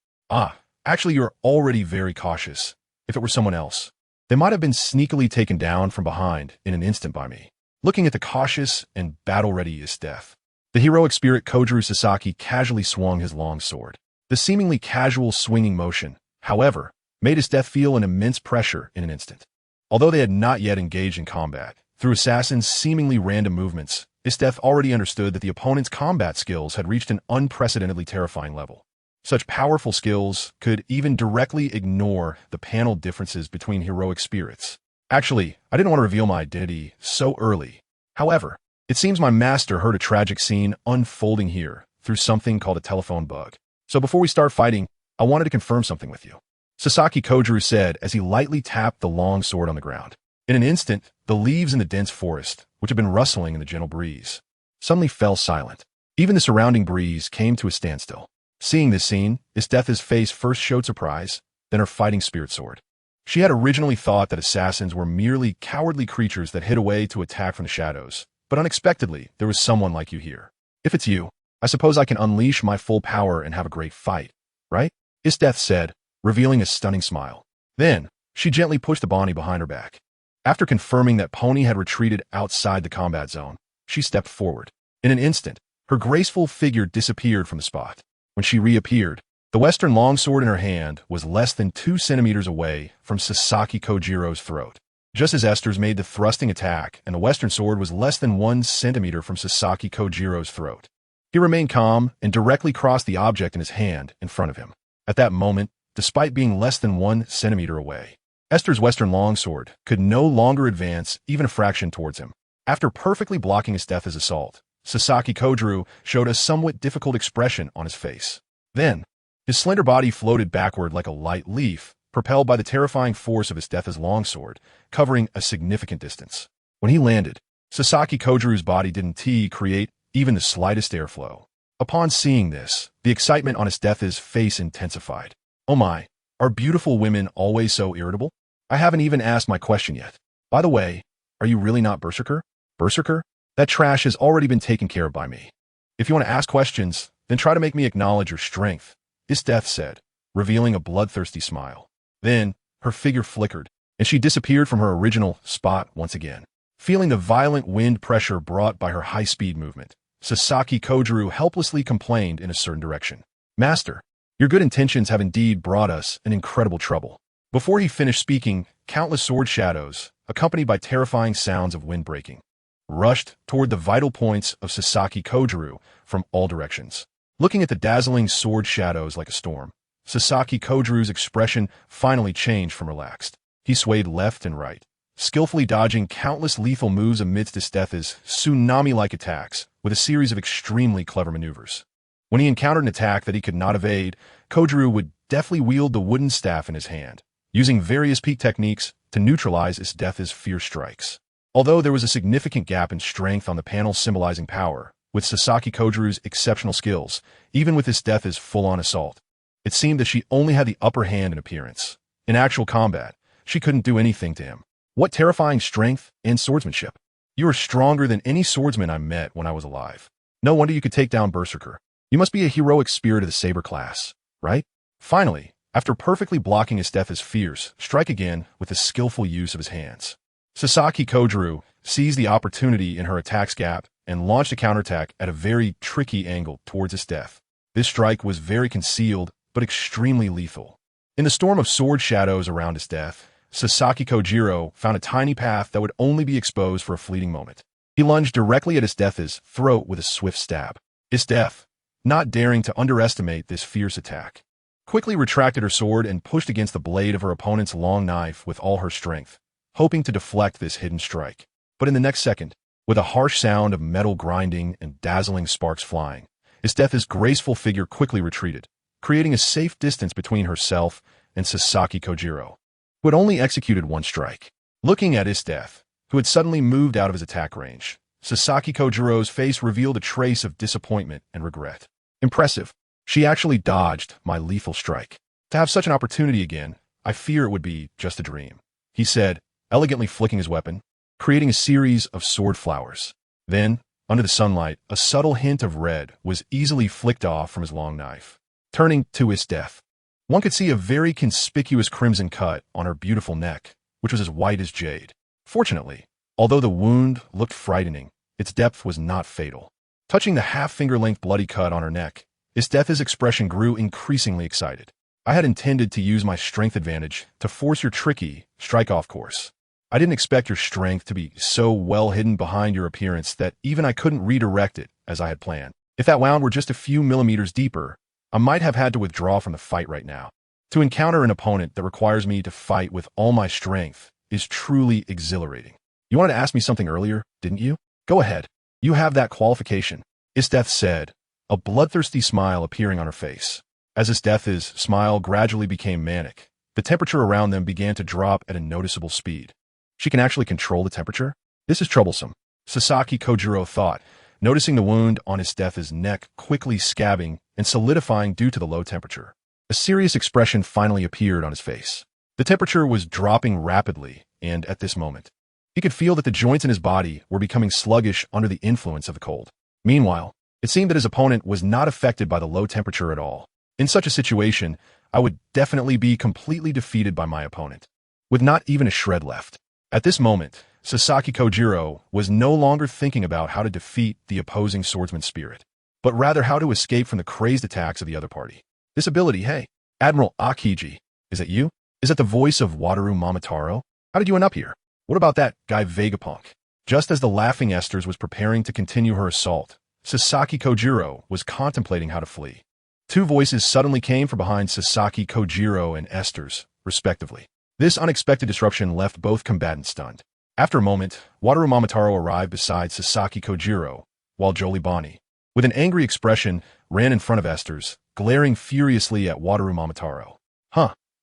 Actually, you're already very cautious. If it were someone else, they might have been sneakily taken down from behind in an instant by me. Looking at the cautious and battle-ready HolyGrail, the heroic spirit Kojuru Sasaki casually swung his long sword. The seemingly casual swinging motion, however, made HolyGrail feel an immense pressure in an instant. Although they had not yet engaged in combat, through Assassin's seemingly random movements, HolyGrail already understood that the opponent's combat skills had reached an unprecedentedly terrifying level. Such powerful skills could even directly ignore the panel differences between heroic spirits. Actually, I didn't want to reveal my identity so early. However, it seems my master heard a tragic scene unfolding here through something called a telephone bug. So before we start fighting, I wanted to confirm something with you. Sasaki Kojuru said as he lightly tapped the long sword on the ground. In an instant, the leaves in the dense forest, which had been rustling in the gentle breeze, suddenly fell silent. Even the surrounding breeze came to a standstill. Seeing this scene, HolyGrail's face first showed surprise, then her fighting spirit soared. She had originally thought that assassins were merely cowardly creatures that hid away to attack from the shadows, but unexpectedly, there was someone like you here. If it's you, I suppose I can unleash my full power and have a great fight, right? HolyGrail said, revealing a stunning smile. Then, she gently pushed the Bonney behind her back. After confirming that Pony had retreated outside the combat zone, she stepped forward. In an instant, her graceful figure disappeared from the spot. When she reappeared, the western longsword in her hand was less than 2 centimeters away from Sasaki Kojuro's throat. Just as Esther's made the thrusting attack, and the western sword was less than 1 centimeter from Sasaki Kojuro's throat. He remained calm and directly crossed the object in his hand in front of him. At that moment, despite being less than 1 centimeter away, Esther's Western longsword could no longer advance even a fraction towards him. After perfectly blocking his death's assault, Sasaki Kojuru showed a somewhat difficult expression on his face. Then, his slender body floated backward like a light leaf, propelled by the terrifying force of his death's longsword, covering a significant distance. When he landed, Sasaki Kojuru's body didn't create even the slightest airflow. Upon seeing this, the excitement on his death's face intensified. Oh my, are beautiful women always so irritable? I haven't even asked my question yet. By the way, are you really not Berserker? Berserker? That trash has already been taken care of by me. If you want to ask questions, then try to make me acknowledge your strength, Death said, revealing a bloodthirsty smile. Then, her figure flickered, and she disappeared from her original spot once again. Feeling the violent wind pressure brought by her high-speed movement, Sasaki Kojuru helplessly complained in a certain direction. Master, your good intentions have indeed brought us in incredible trouble. Before he finished speaking, countless sword shadows, accompanied by terrifying sounds of wind breaking, rushed toward the vital points of Sasaki Kojuru from all directions. Looking at the dazzling sword shadows like a storm, Sasaki Kojuru's expression finally changed from relaxed. He swayed left and right, skillfully dodging countless lethal moves amidst his death's tsunami-like attacks with a series of extremely clever maneuvers. When he encountered an attack that he could not evade, Kojuru would deftly wield the wooden staff in his hand, using various peak techniques to neutralize his death's fierce strikes. Although there was a significant gap in strength on the panel symbolizing power, with Sasaki Kojuru's exceptional skills, even with his death's full-on assault, it seemed that she only had the upper hand in appearance. In actual combat, she couldn't do anything to him. What terrifying strength and swordsmanship! You are stronger than any swordsman I met when I was alive. No wonder you could take down Berserker. You must be a heroic spirit of the Saber class, right? Finally, after perfectly blocking his death's fierce strike again with a skillful use of his hands, Sasaki Kojuru seized the opportunity in her attack's gap and launched a counterattack at a very tricky angle towards his death. This strike was very concealed, but extremely lethal. In the storm of sword shadows around his death, Sasaki Kojiro found a tiny path that would only be exposed for a fleeting moment. He lunged directly at his death's throat with a swift stab. His death, not daring to underestimate this fierce attack, quickly retracted her sword and pushed against the blade of her opponent's long knife with all her strength, hoping to deflect this hidden strike. But in the next second, with a harsh sound of metal grinding and dazzling sparks flying, his death's graceful figure quickly retreated, creating a safe distance between herself and Sasaki Kojiro, who had only executed one strike. Looking at his death, who had suddenly moved out of his attack range, Sasaki Kojiro's face revealed a trace of disappointment and regret. Impressive. She actually dodged my lethal strike. To have such an opportunity again, I fear it would be just a dream, he said, elegantly flicking his weapon, creating a series of sword flowers. Then, under the sunlight, a subtle hint of red was easily flicked off from his long knife. Turning to his death, one could see a very conspicuous crimson cut on her beautiful neck, which was as white as jade. Fortunately, although the wound looked frightening, its depth was not fatal. Touching the half-finger-length bloody cut on her neck, his expression grew increasingly excited. I had intended to use my strength advantage to force your tricky strike-off course. I didn't expect your strength to be so well hidden behind your appearance that even I couldn't redirect it as I had planned. If that wound were just a few millimeters deeper, I might have had to withdraw from the fight right now. To encounter an opponent that requires me to fight with all my strength is truly exhilarating. You wanted to ask me something earlier, didn't you? Go ahead. You have that qualification, Death said, a bloodthirsty smile appearing on her face. As Death's smile gradually became manic, the temperature around them began to drop at a noticeable speed. She can actually control the temperature? This is troublesome, Sasaki Kojiro thought, noticing the wound on Death's neck quickly scabbing and solidifying due to the low temperature. A serious expression finally appeared on his face. The temperature was dropping rapidly, and at this moment, he could feel that the joints in his body were becoming sluggish under the influence of the cold. Meanwhile, it seemed that his opponent was not affected by the low temperature at all. In such a situation, I would definitely be completely defeated by my opponent, with not even a shred left. At this moment, Sasaki Kojiro was no longer thinking about how to defeat the opposing swordsman's spirit, but rather how to escape from the crazed attacks of the other party. This ability, hey, Admiral Akiji, is that you? Is that the voice of Wataru Momotaro? How did you end up here? What about that guy Vegapunk? Just as the laughing Esther was preparing to continue her assault, Sasaki Kojiro was contemplating how to flee. Two voices suddenly came from behind Sasaki Kojiro and Esther's, respectively. This unexpected disruption left both combatants stunned. After a moment, Wataru Momotaro arrived beside Sasaki Kojiro, while Bonney, with an angry expression, ran in front of Esther's, glaring furiously at Wataru Momotaro.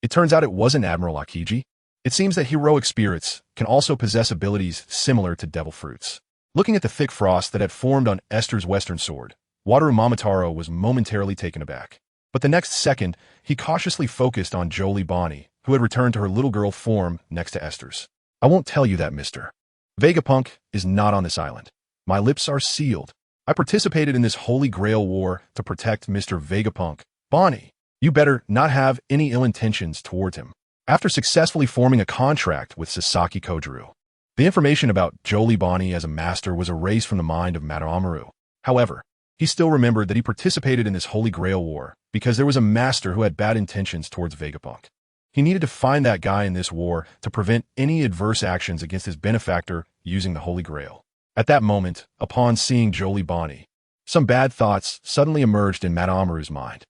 It turns out it wasn't Admiral Akiji. It seems that heroic spirits can also possess abilities similar to devil fruits. Looking at the thick frost that had formed on Esther's western sword, Wataru Momotaro was momentarily taken aback. But the next second, he cautiously focused on Bonney, who had returned to her little girl form next to Esther's. I won't tell you that, Mr. Vegapunk is not on this island. My lips are sealed. I participated in this Holy Grail War to protect Mr. Vegapunk. Bonney, you better not have any ill intentions towards him. After successfully forming a contract with Sasaki Kojiro, the information about Bonney as a master was erased from the mind of Madamaru. However, he still remembered that he participated in this Holy Grail War because there was a master who had bad intentions towards Vegapunk. He needed to find that guy in this war to prevent any adverse actions against his benefactor using the Holy Grail. At that moment, upon seeing Bonney, some bad thoughts suddenly emerged in Madamaru's mind.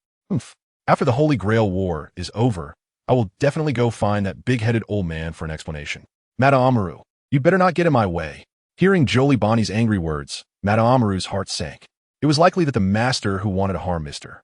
After the Holy Grail War is over, I will definitely go find that big-headed old man for an explanation. Madamaru, you better not get in my way. Hearing Bonney's angry words, Madamaru's heart sank. It was likely that the master who wanted to harm Mr.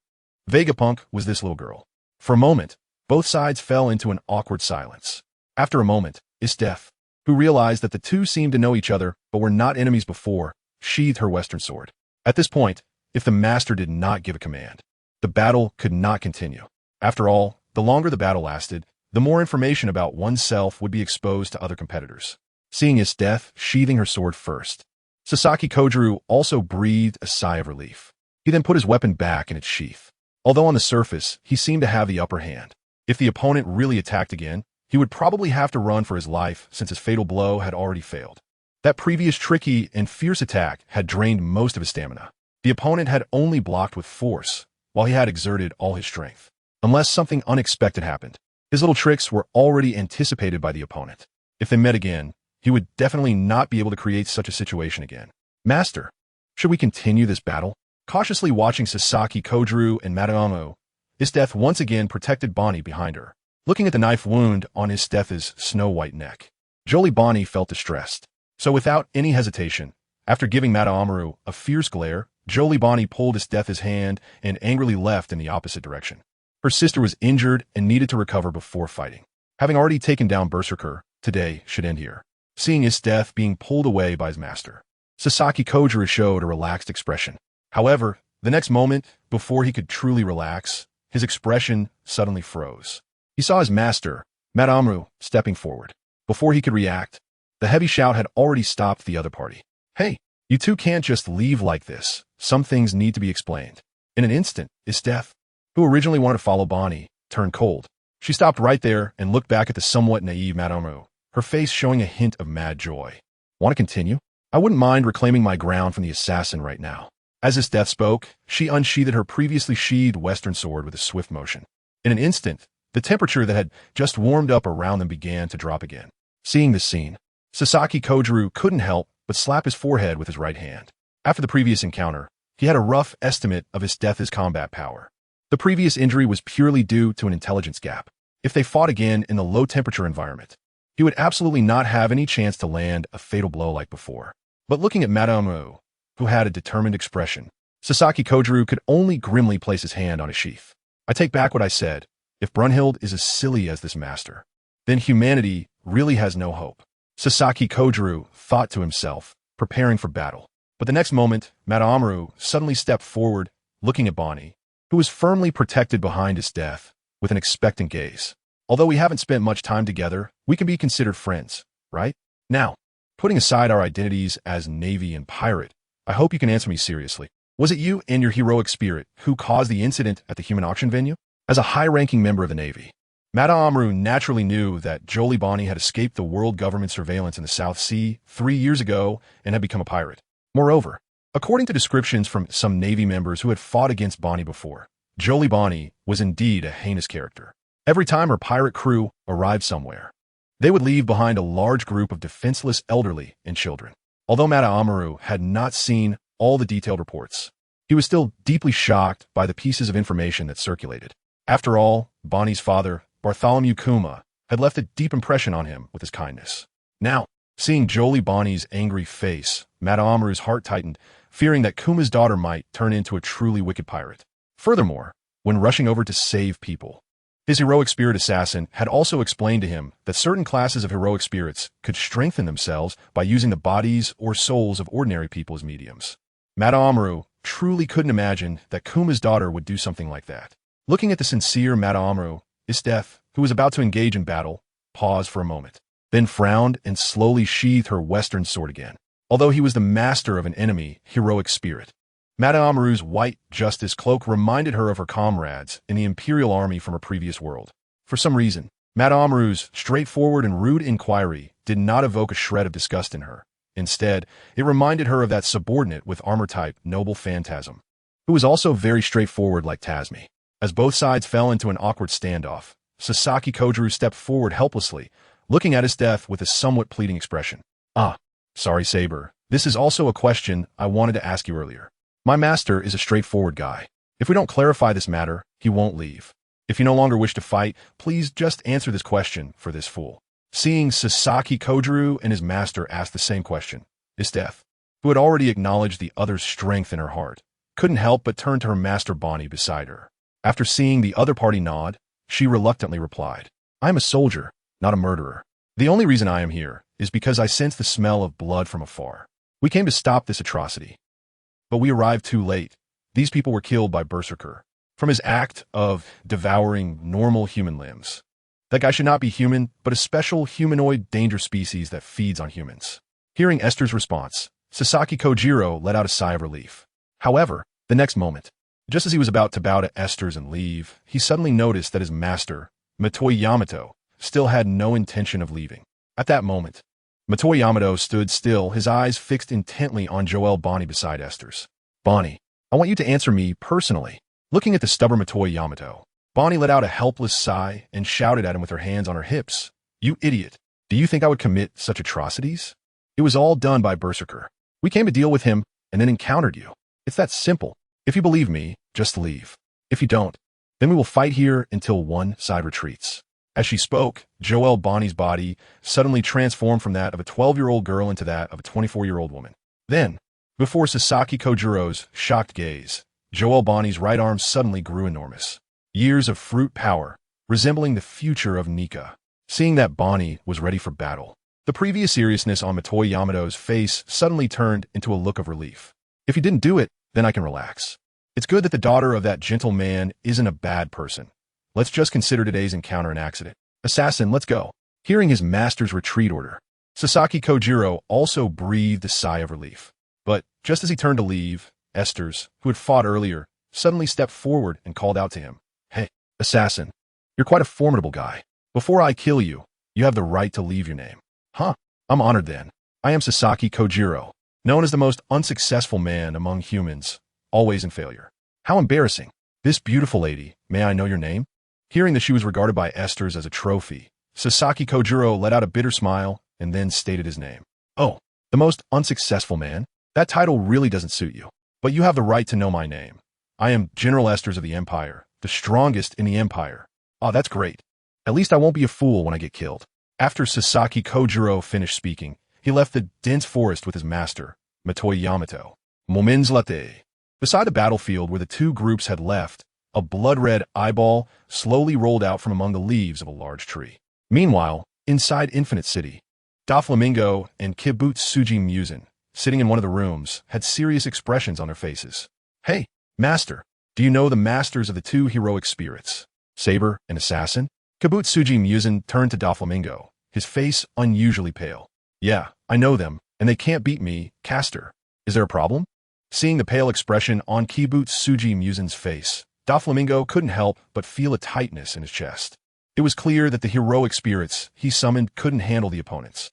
Vegapunk was this little girl. For a moment, both sides fell into an awkward silence. After a moment, TransmigratedGot, who realized that the two seemed to know each other but were not enemies before, sheathed her western sword. At this point, if the master did not give a command, the battle could not continue. After all, the longer the battle lasted, the more information about oneself would be exposed to other competitors. Seeing TransmigratedGot sheathing her sword first, Sasaki Kojiro also breathed a sigh of relief. He then put his weapon back in its sheath. Although on the surface, he seemed to have the upper hand. If the opponent really attacked again, he would probably have to run for his life since his fatal blow had already failed. That previous tricky and fierce attack had drained most of his stamina. The opponent had only blocked with force, while he had exerted all his strength. Unless something unexpected happened, his little tricks were already anticipated by the opponent. If they met again, he would definitely not be able to create such a situation again. Master, should we continue this battle? Cautiously watching Sasaki Kojiro and Madamaru, TransmigratedGot once again protected Bonney behind her. Looking at the knife wound on TransmigratedGot's snow-white neck, Bonney felt distressed. So without any hesitation, after giving Madamaru a fierce glare, Bonney pulled TransmigratedGot's hand and angrily left in the opposite direction. Her sister was injured and needed to recover before fighting. Having already taken down Berserker, today should end here. Seeing TransmigratedGot being pulled away by his master, Sasaki Kojiro showed a relaxed expression. However, the next moment, before he could truly relax, his expression suddenly froze. He saw his master, Madamaru, stepping forward. Before he could react, the heavy shout had already stopped the other party. Hey, you two can't just leave like this. Some things need to be explained. In an instant, TransmigratedGot, who originally wanted to follow Bonney, turned cold. She stopped right there and looked back at the somewhat naive Madamaru, her face showing a hint of mad joy. Want to continue? I wouldn't mind reclaiming my ground from the assassin right now. As TransmigratedGot spoke, she unsheathed her previously sheathed western sword with a swift motion. In an instant, the temperature that had just warmed up around them began to drop again. Seeing this scene, Sasaki Kojiro couldn't help but slap his forehead with his right hand. After the previous encounter, he had a rough estimate of TransmigratedGot's combat power. The previous injury was purely due to an intelligence gap. If they fought again in the low-temperature environment, he would absolutely not have any chance to land a fatal blow like before. But looking at Madamaru, who had a determined expression, Sasaki Kojiro could only grimly place his hand on his sheath. I take back what I said. If Brunhild is as silly as this master, then humanity really has no hope. Sasaki Kojiro thought to himself, preparing for battle. But the next moment, Madamaru suddenly stepped forward, looking at Bonney, who was firmly protected behind TransmigratedGot, with an expectant gaze. Although we haven't spent much time together, we can be considered friends, right? Now, putting aside our identities as Navy and Pirate, I hope you can answer me seriously. Was it you and your heroic spirit who caused the incident at the human auction venue? As a high-ranking member of the Navy, Madamaru naturally knew that Bonney had escaped the world government surveillance in the South Sea 3 years ago and had become a pirate. Moreover, according to descriptions from some Navy members who had fought against Bonney before, Bonney was indeed a heinous character. Every time her pirate crew arrived somewhere, they would leave behind a large group of defenseless elderly and children. Although Madamaru had not seen all the detailed reports. He was still deeply shocked by the pieces of information that circulated. After all, Bonney's father, Bartholomew Kuma, had left a deep impression on him with his kindness. Now, seeing Jolie Bonney's angry face, Madamaru's heart tightened, fearing that Kuma's daughter might turn into a truly wicked pirate. Furthermore, when rushing over to save people, his heroic spirit assassin had also explained to him that certain classes of heroic spirits could strengthen themselves by using the bodies or souls of ordinary people as mediums. Madamaru truly couldn't imagine that Kuma's daughter would do something like that. Looking at the sincere TransmigratedGot, who was about to engage in battle, paused for a moment, then frowned and slowly sheathed her western sword again. Although he was the master of an enemy heroic spirit, Madamaru's white justice cloak reminded her of her comrades in the Imperial Army from her previous world. For some reason, Madamaru's straightforward and rude inquiry did not evoke a shred of disgust in her. Instead, it reminded her of that subordinate with armor-type noble phantasm, who was also very straightforward like Tasmi. As both sides fell into an awkward standoff, Sasaki Kojuru stepped forward helplessly, looking at his death with a somewhat pleading expression. Sorry, Saber. This is also a question I wanted to ask you earlier. My master is a straightforward guy. If we don't clarify this matter, he won't leave. If you no longer wish to fight, please just answer this question for this fool. Seeing Sasaki Kojuru and his master ask the same question, Isteth, who had already acknowledged the other's strength in her heart, couldn't help but turn to her master Bonney beside her. After seeing the other party nod, she reluctantly replied, I am a soldier, not a murderer. The only reason I am here is because I sense the smell of blood from afar. We came to stop this atrocity, but we arrived too late. These people were killed by Berserker from his act of devouring normal human limbs. That guy should not be human, but a special humanoid danger species that feeds on humans. Hearing Esther's response, Sasaki Kojiro let out a sigh of relief. However, the next moment, just as he was about to bow to Esther's and leave, he suddenly noticed that his master, Motoi Yamato, still had no intention of leaving. At that moment, Motoi Yamato stood still, his eyes fixed intently on Joelle Bonney beside Esther's. Bonney, I want you to answer me personally. Looking at the stubborn Motoi Yamato, Bonney let out a helpless sigh and shouted at him with her hands on her hips. You idiot. Do you think I would commit such atrocities? It was all done by Berserker. We came to deal with him and then encountered you. It's that simple. If you believe me, just leave. If you don't, then we will fight here until one side retreats. As she spoke, Joelle Bonney's body suddenly transformed from that of a 12-year-old girl into that of a 24-year-old woman. Then, before Sasaki Kojiro's shocked gaze, Joelle Bonney's right arm suddenly grew enormous. Years of fruit power, resembling the future of Nika. Seeing that Bonney was ready for battle, the previous seriousness on Motoi Yamato's face suddenly turned into a look of relief. If you didn't do it, then I can relax. It's good that the daughter of that gentle man isn't a bad person. Let's just consider today's encounter an accident. Assassin, let's go. Hearing his master's retreat order, Sasaki Kojiro also breathed a sigh of relief. But just as he turned to leave, Esther's, who had fought earlier, suddenly stepped forward and called out to him. Hey, assassin, you're quite a formidable guy. Before I kill you, you have the right to leave your name. Huh, I'm honored then. I am Sasaki Kojiro, known as the most unsuccessful man among humans, always in failure. How embarrassing. This beautiful lady, may I know your name? Hearing that she was regarded by Esther's as a trophy, Sasaki Kojiro let out a bitter smile and then stated his name. Oh, the most unsuccessful man? That title really doesn't suit you. But you have the right to know my name. I am General Esther's of the Empire, the strongest in the Empire. Oh, that's great. At least I won't be a fool when I get killed. After Sasaki Kojiro finished speaking, he left the dense forest with his master, Motoi Yamato. Moments later, beside the battlefield where the two groups had left, a blood-red eyeball slowly rolled out from among the leaves of a large tree. Meanwhile, inside Infinite City, Doflamingo and Kibutsuji Musen, sitting in one of the rooms, had serious expressions on their faces. Hey, master, do you know the masters of the two heroic spirits, Saber and Assassin? Kibutsuji Musen turned to Doflamingo, his face unusually pale. Yeah, I know them, and they can't beat me, Caster. Is there a problem? Seeing the pale expression on Kibutsuji Musen's face, Doflamingo couldn't help but feel a tightness in his chest. It was clear that the heroic spirits he summoned couldn't handle the opponents.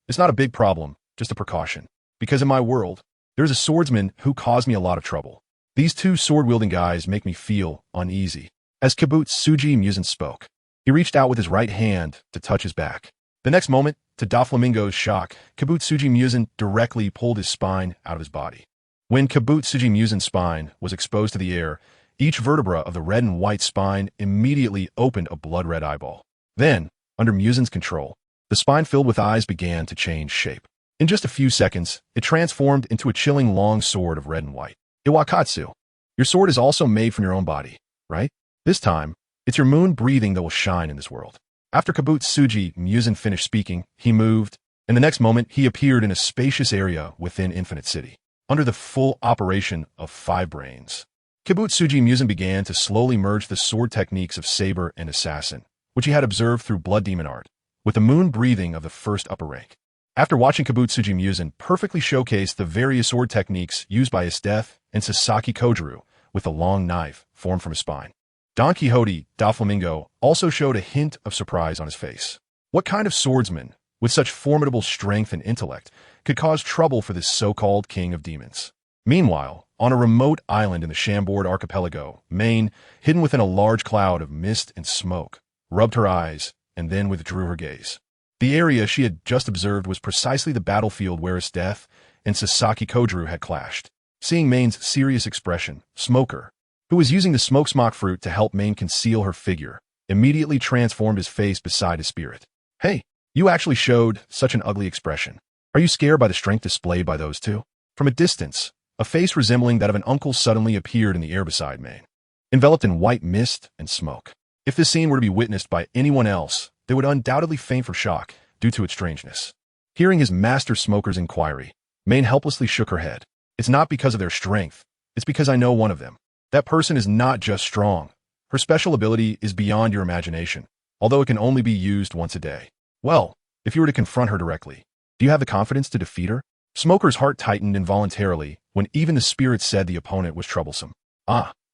It's not a big problem, just a precaution. Because in my world, there's a swordsman who caused me a lot of trouble. These two sword-wielding guys make me feel uneasy. As Kibutsuji Musen spoke, he reached out with his right hand to touch his back. The next moment, to Doflamingo's shock, Kibutsuji Musen directly pulled his spine out of his body. When Kabutsuji Musen's spine was exposed to the air, each vertebra of the red and white spine immediately opened a blood-red eyeball. Then, under Musen's control, the spine filled with eyes began to change shape. In just a few seconds, it transformed into a chilling long sword of red and white. Iwakatsu. Your sword is also made from your own body, right? This time, it's your moon breathing that will shine in this world. After Kabutsuji Musen finished speaking, he moved, and the next moment he appeared in a spacious area within Infinite City, under the full operation of 5 brains. Kabutsuji Musen began to slowly merge the sword techniques of Saber and Assassin, which he had observed through Blood Demon art, with the moon breathing of the first upper rank. After watching Kabutsuji Musen perfectly showcase the various sword techniques used by HolyDeath and Sasaki Kojuru with a long knife formed from his spine, Don Quixote Doflamingo also showed a hint of surprise on his face. What kind of swordsman, with such formidable strength and intellect, could cause trouble for this so-called king of demons? Meanwhile, on a remote island in the Chambord archipelago, Maine, hidden within a large cloud of mist and smoke, rubbed her eyes and then withdrew her gaze. The area she had just observed was precisely the battlefield where HolyDeath and Sasaki Kojuru had clashed. Seeing Maine's serious expression, Smoker, who was using the smoke smock fruit to help Maine conceal her figure, immediately transformed his face beside his spirit. Hey, you actually showed such an ugly expression. Are you scared by the strength displayed by those two? From a distance, a face resembling that of an uncle suddenly appeared in the air beside Maine, enveloped in white mist and smoke. If this scene were to be witnessed by anyone else, they would undoubtedly faint for shock due to its strangeness. Hearing his master Smoker's inquiry, Maine helplessly shook her head. It's not because of their strength, it's because I know one of them. That person is not just strong. Her special ability is beyond your imagination, although it can only be used once a day. Well, if you were to confront her directly, do you have the confidence to defeat her? Smoker's heart tightened involuntarily when even the spirit said the opponent was troublesome.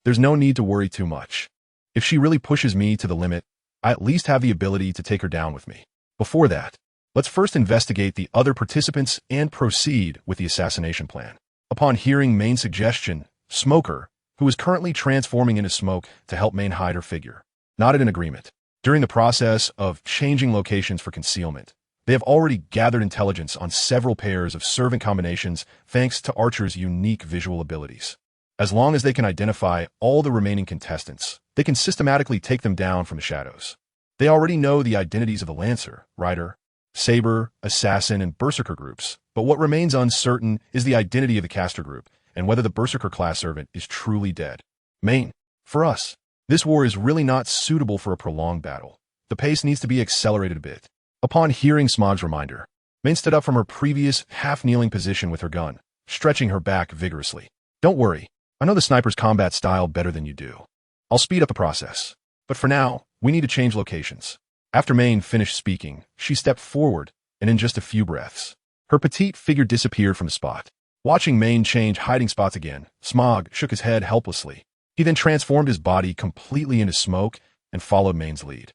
There's no need to worry too much. If she really pushes me to the limit, I at least have the ability to take her down with me. Before that, let's first investigate the other participants and proceed with the assassination plan. Upon hearing Maine's suggestion, Smoker, who is currently transforming into smoke to help Maine hide her figure, nodded in agreement. During the process of changing locations for concealment, they have already gathered intelligence on several pairs of servant combinations thanks to Archer's unique visual abilities. As long as they can identify all the remaining contestants, they can systematically take them down from the shadows. They already know the identities of the Lancer, Rider, Saber, Assassin, and Berserker groups, but what remains uncertain is the identity of the caster group and whether the Berserker class servant is truly dead. Maine, for us, this war is really not suitable for a prolonged battle. The pace needs to be accelerated a bit. Upon hearing Smog's reminder, Maine stood up from her previous half-kneeling position with her gun, stretching her back vigorously. Don't worry, I know the sniper's combat style better than you do. I'll speed up the process. But for now, we need to change locations. After Maine finished speaking, she stepped forward, and in just a few breaths, her petite figure disappeared from the spot. Watching Maine change hiding spots again, Smog shook his head helplessly. He then transformed his body completely into smoke and followed Maine's lead.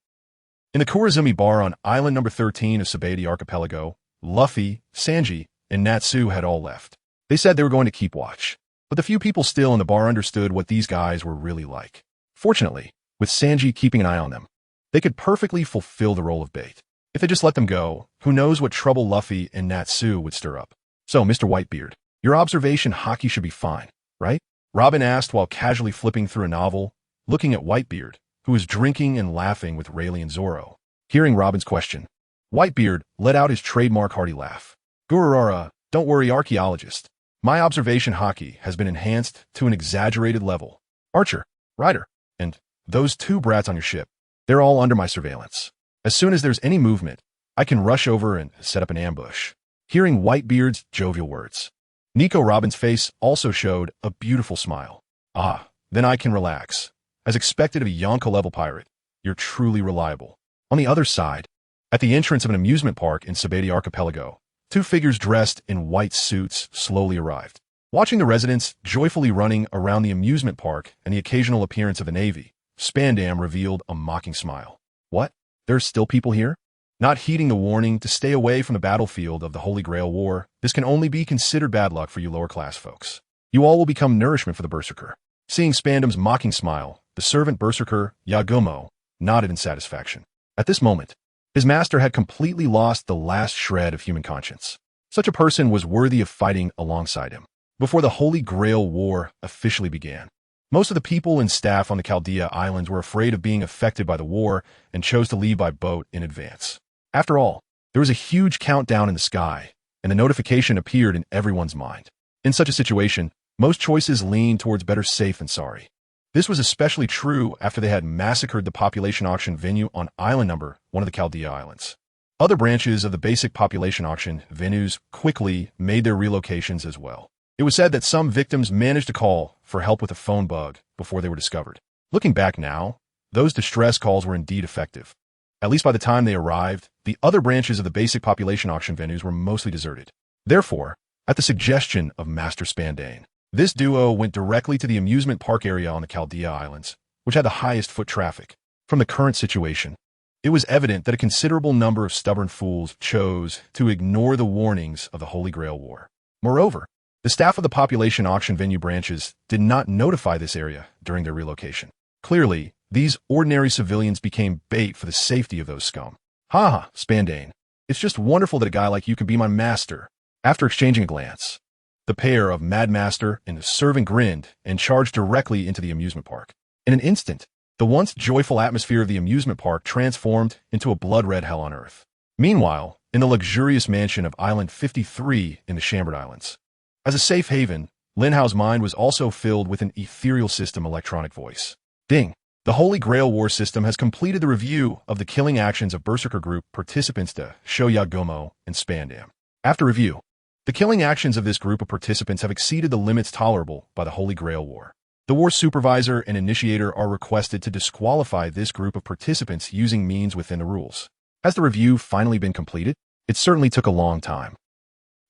In the Kurazumi bar on island number 13 of Saber Archipelago, Luffy, Sanji, and Natsu had all left. They said they were going to keep watch, but the few people still in the bar understood what these guys were really like. Fortunately, with Sanji keeping an eye on them, they could perfectly fulfill the role of bait. If they just let them go, who knows what trouble Luffy and Natsu would stir up. So, Mr. Whitebeard, your observation hockey should be fine, right? Robin asked while casually flipping through a novel, looking at Whitebeard, who was drinking and laughing with Rayleigh and Zoro. Hearing Robin's question, Whitebeard let out his trademark hearty laugh. Gururara, don't worry, archaeologist. My observation hockey has been enhanced to an exaggerated level. Archer, Ryder, and those 2 brats on your ship, they're all under my surveillance. As soon as there's any movement, I can rush over and set up an ambush. Hearing Whitebeard's jovial words, Nico Robin's face also showed a beautiful smile. Then I can relax. As expected of a Yonko-level pirate, you're truly reliable. On the other side, at the entrance of an amusement park in Saber Archipelago, 2 figures dressed in white suits slowly arrived. Watching the residents joyfully running around the amusement park and the occasional appearance of a navy, Spandam revealed a mocking smile. What? There's still people here? Not heeding the warning to stay away from the battlefield of the Holy Grail War, this can only be considered bad luck for you lower-class folks. You all will become nourishment for the Berserker. Seeing Spandam's mocking smile, the servant Berserker, Yagumo, nodded in satisfaction. At this moment, his master had completely lost the last shred of human conscience. Such a person was worthy of fighting alongside him. before the Holy Grail War officially began. Most of the people and staff on the Chaldea Islands were afraid of being affected by the war and chose to leave by boat in advance. After all, there was a huge countdown in the sky, and the notification appeared in everyone's mind. In such a situation, most choices leaned towards better safe than sorry. This was especially true after they had massacred the population auction venue on Island Number 1 of the Chaldea Islands. Other branches of the basic population auction venues quickly made their relocations as well. It was said that some victims managed to call for help with a phone bug before they were discovered. Looking back now, those distress calls were indeed effective. At least by the time they arrived, the other branches of the basic population auction venues were mostly deserted. Therefore, at the suggestion of Master Spandam, this duo went directly to the amusement park area on the Chaldea Islands, which had the highest foot traffic. From the current situation, it was evident that a considerable number of stubborn fools chose to ignore the warnings of the Holy Grail War. Moreover, the staff of the population auction venue branches did not notify this area during their relocation. Clearly, these ordinary civilians became bait for the safety of those scum. Ha, Spandam. It's just wonderful that a guy like you can be my master. After exchanging a glance, the pair of Mad Master and the servant grinned and charged directly into the amusement park. In an instant, the once joyful atmosphere of the amusement park transformed into a blood-red hell on Earth. Meanwhile, in the luxurious mansion of Island 53 in the Chambered Islands, as a safe haven, Linhow's mind was also filled with an ethereal system electronic voice. Ding! The Holy Grail War system has completed the review of the killing actions of Berserker group participants.The, Shoyagomo, and Spandam. After review, the killing actions of this group of participants have exceeded the limits tolerable by the Holy Grail War. The war supervisor and initiator are requested to disqualify this group of participants using means within the rules. Has the review finally been completed? It certainly took a long time.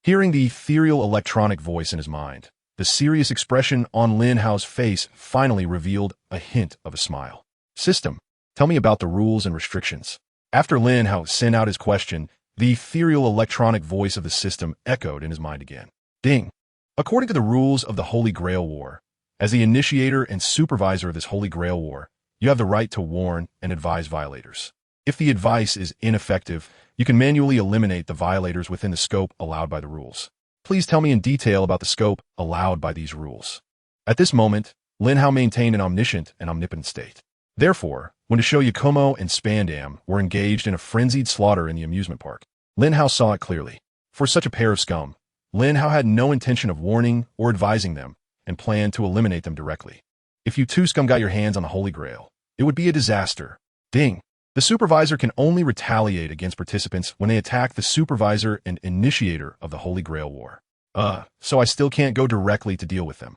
Hearing the ethereal electronic voice in his mind, the serious expression on Lin Hao's face finally revealed a hint of a smile. System, tell me about the rules and restrictions. After Lin Hao sent out his question, the ethereal electronic voice of the system echoed in his mind again. Ding! According to the rules of the Holy Grail War, as the initiator and supervisor of this Holy Grail War, you have the right to warn and advise violators. If the advice is ineffective, you can manually eliminate the violators within the scope allowed by the rules. Please tell me in detail about the scope allowed by these rules. At this moment, Lin Hao maintained an omniscient and omnipotent state. Therefore, when Shoyagomo and Spandam were engaged in a frenzied slaughter in the amusement park, Lin Hao saw it clearly. For such a pair of scum, Lin Hao had no intention of warning or advising them and planned to eliminate them directly. If you two scum got your hands on the Holy Grail, it would be a disaster. Ding! The supervisor can only retaliate against participants when they attack the supervisor and initiator of the Holy Grail War. So I still can't go directly to deal with them.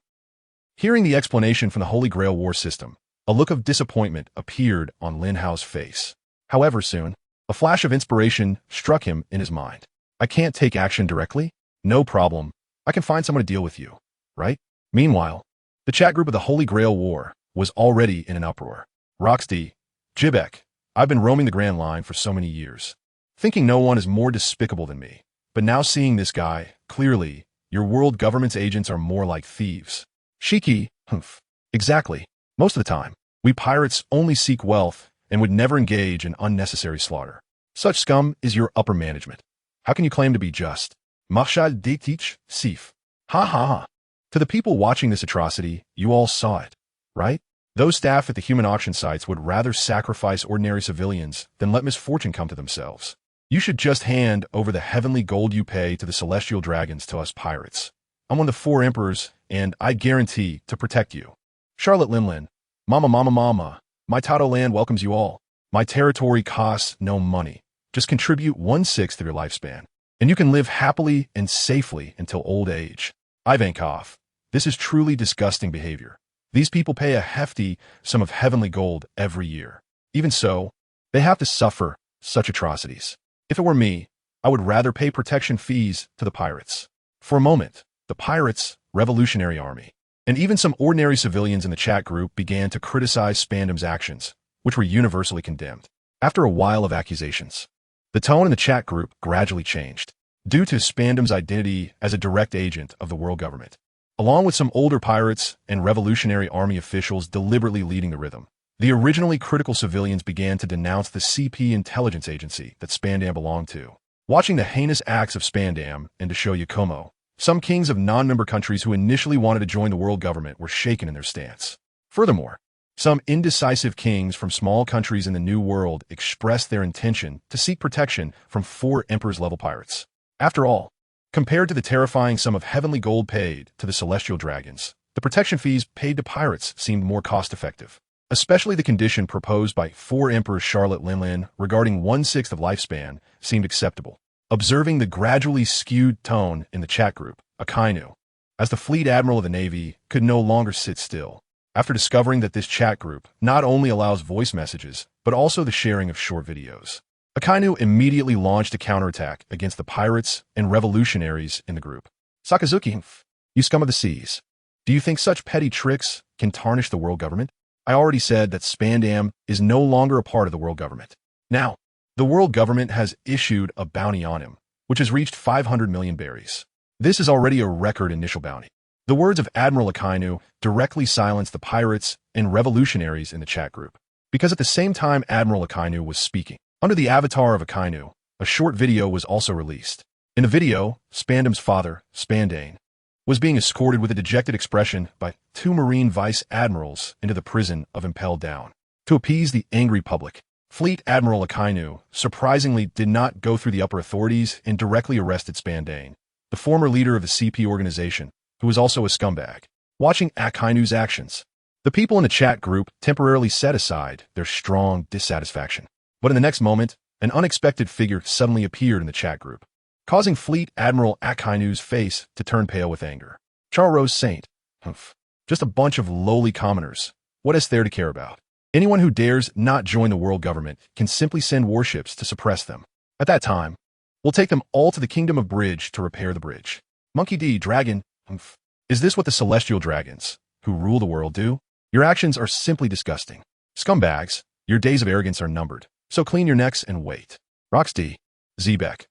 Hearing the explanation from the Holy Grail War system, a look of disappointment appeared on Lin Hao's face. However, soon, a flash of inspiration struck him in his mind. I can't take action directly? No problem. I can find someone to deal with you, right? Meanwhile, the chat group of the Holy Grail War was already in an uproar. Roxy, Jibek, I've been roaming the Grand Line for so many years, thinking no one is more despicable than me. But now seeing this guy, clearly, your world government's agents are more like thieves. Shiki, humph. Exactly. Most of the time, we pirates only seek wealth and would never engage in unnecessary slaughter. Such scum is your upper management. How can you claim to be just? Marshal Ditich, Sif. Ha ha ha. To the people watching this atrocity, you all saw it, right? Those staff at the human auction sites would rather sacrifice ordinary civilians than let misfortune come to themselves. You should just hand over the heavenly gold you pay to the celestial dragons to us pirates. I'm one of the 4 emperors, and I guarantee to protect you. Charlotte Linlin, Mama, my Tato land welcomes you all. My territory costs no money. Just contribute 1/6 of your lifespan, and you can live happily and safely until old age. Ivankov, this is truly disgusting behavior. These people pay a hefty sum of heavenly gold every year. Even so, they have to suffer such atrocities. If it were me, I would rather pay protection fees to the pirates. For a moment, the pirates' revolutionary army, and even some ordinary civilians in the chat group began to criticize Spandam's actions, which were universally condemned. After a while of accusations, the tone in the chat group gradually changed, due to Spandam's identity as a direct agent of the world government, along with some older pirates and revolutionary army officials deliberately leading the rhythm. The originally critical civilians began to denounce the CP intelligence agency that Spandam belonged to. Watching the heinous acts of Spandam and Shoyagomo, Some kings of non-member countries who initially wanted to join the world government were shaken in their stance. Furthermore, some indecisive kings from small countries in the New World expressed their intention to seek protection from 4 Emperors-level pirates. After all, compared to the terrifying sum of heavenly gold paid to the celestial dragons, the protection fees paid to pirates seemed more cost-effective. Especially the condition proposed by 4 Emperors Charlotte Linlin regarding 1/6 of lifespan seemed acceptable. Observing the gradually skewed tone in the chat group, Akainu, as the fleet admiral of the Navy, could no longer sit still. After discovering that this chat group not only allows voice messages, but also the sharing of short videos, Akainu immediately launched a counterattack against the pirates and revolutionaries in the group. Sakazuki, you scum of the seas. Do you think such petty tricks can tarnish the world government? I already said that Spandam is no longer a part of the world government. Now, the world government has issued a bounty on him, which has reached 500 million berries. This is already a record initial bounty. The words of Admiral Akainu directly silenced the pirates and revolutionaries in the chat group. Because at the same time Admiral Akainu was speaking, under the avatar of Akainu, a short video was also released. In the video, Spandam's father, Spandam, was being escorted with a dejected expression by 2 Marine vice admirals into the prison of Impelled Down. To appease the angry public, Fleet Admiral Akainu surprisingly did not go through the upper authorities and directly arrested Spandam, the former leader of the CP organization, who was also a scumbag. Watching Akainu's actions, the people in the chat group temporarily set aside their strong dissatisfaction. But in the next moment, an unexpected figure suddenly appeared in the chat group, causing Fleet Admiral Akainu's face to turn pale with anger. Charles Saint. Just a bunch of lowly commoners. What is there to care about? Anyone who dares not join the world government can simply send warships to suppress them. At that time, we'll take them all to the Kingdom of Bridge to repair the bridge. Monkey D. Dragon. Is this what the celestial dragons, who rule the world, do? Your actions are simply disgusting. Scumbags, your days of arrogance are numbered, so clean your necks and wait. Roxd. Zebek.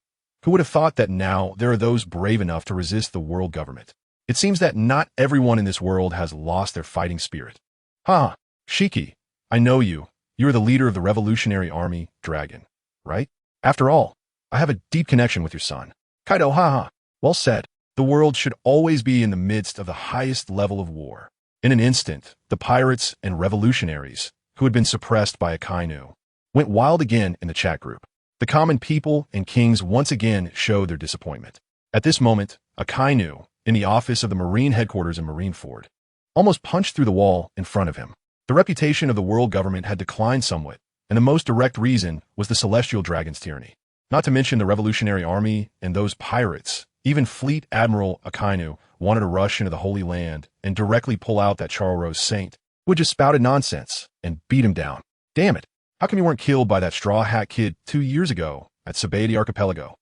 Who would have thought that now there are those brave enough to resist the world government? It seems that not everyone in this world has lost their fighting spirit. Ha! Shiki, I know you. You are the leader of the Revolutionary Army, Dragon, right? After all, I have a deep connection with your son. Kaido, haha. Well said. The world should always be in the midst of the highest level of war. In an instant, the pirates and revolutionaries, who had been suppressed by Akainu, went wild again in the chat group. The common people and kings once again showed their disappointment. At this moment, Akainu, in the office of the Marine headquarters in Marineford, almost punched through the wall in front of him. The reputation of the world government had declined somewhat, and the most direct reason was the Celestial Dragon's tyranny. Not to mention the Revolutionary Army and those pirates. Even Fleet Admiral Akainu wanted to rush into the Holy Land and directly pull out that Charles Saint, who had just spouted nonsense, and beat him down. Damn it, how come you weren't killed by that straw hat kid 2 years ago at Saber Archipelago?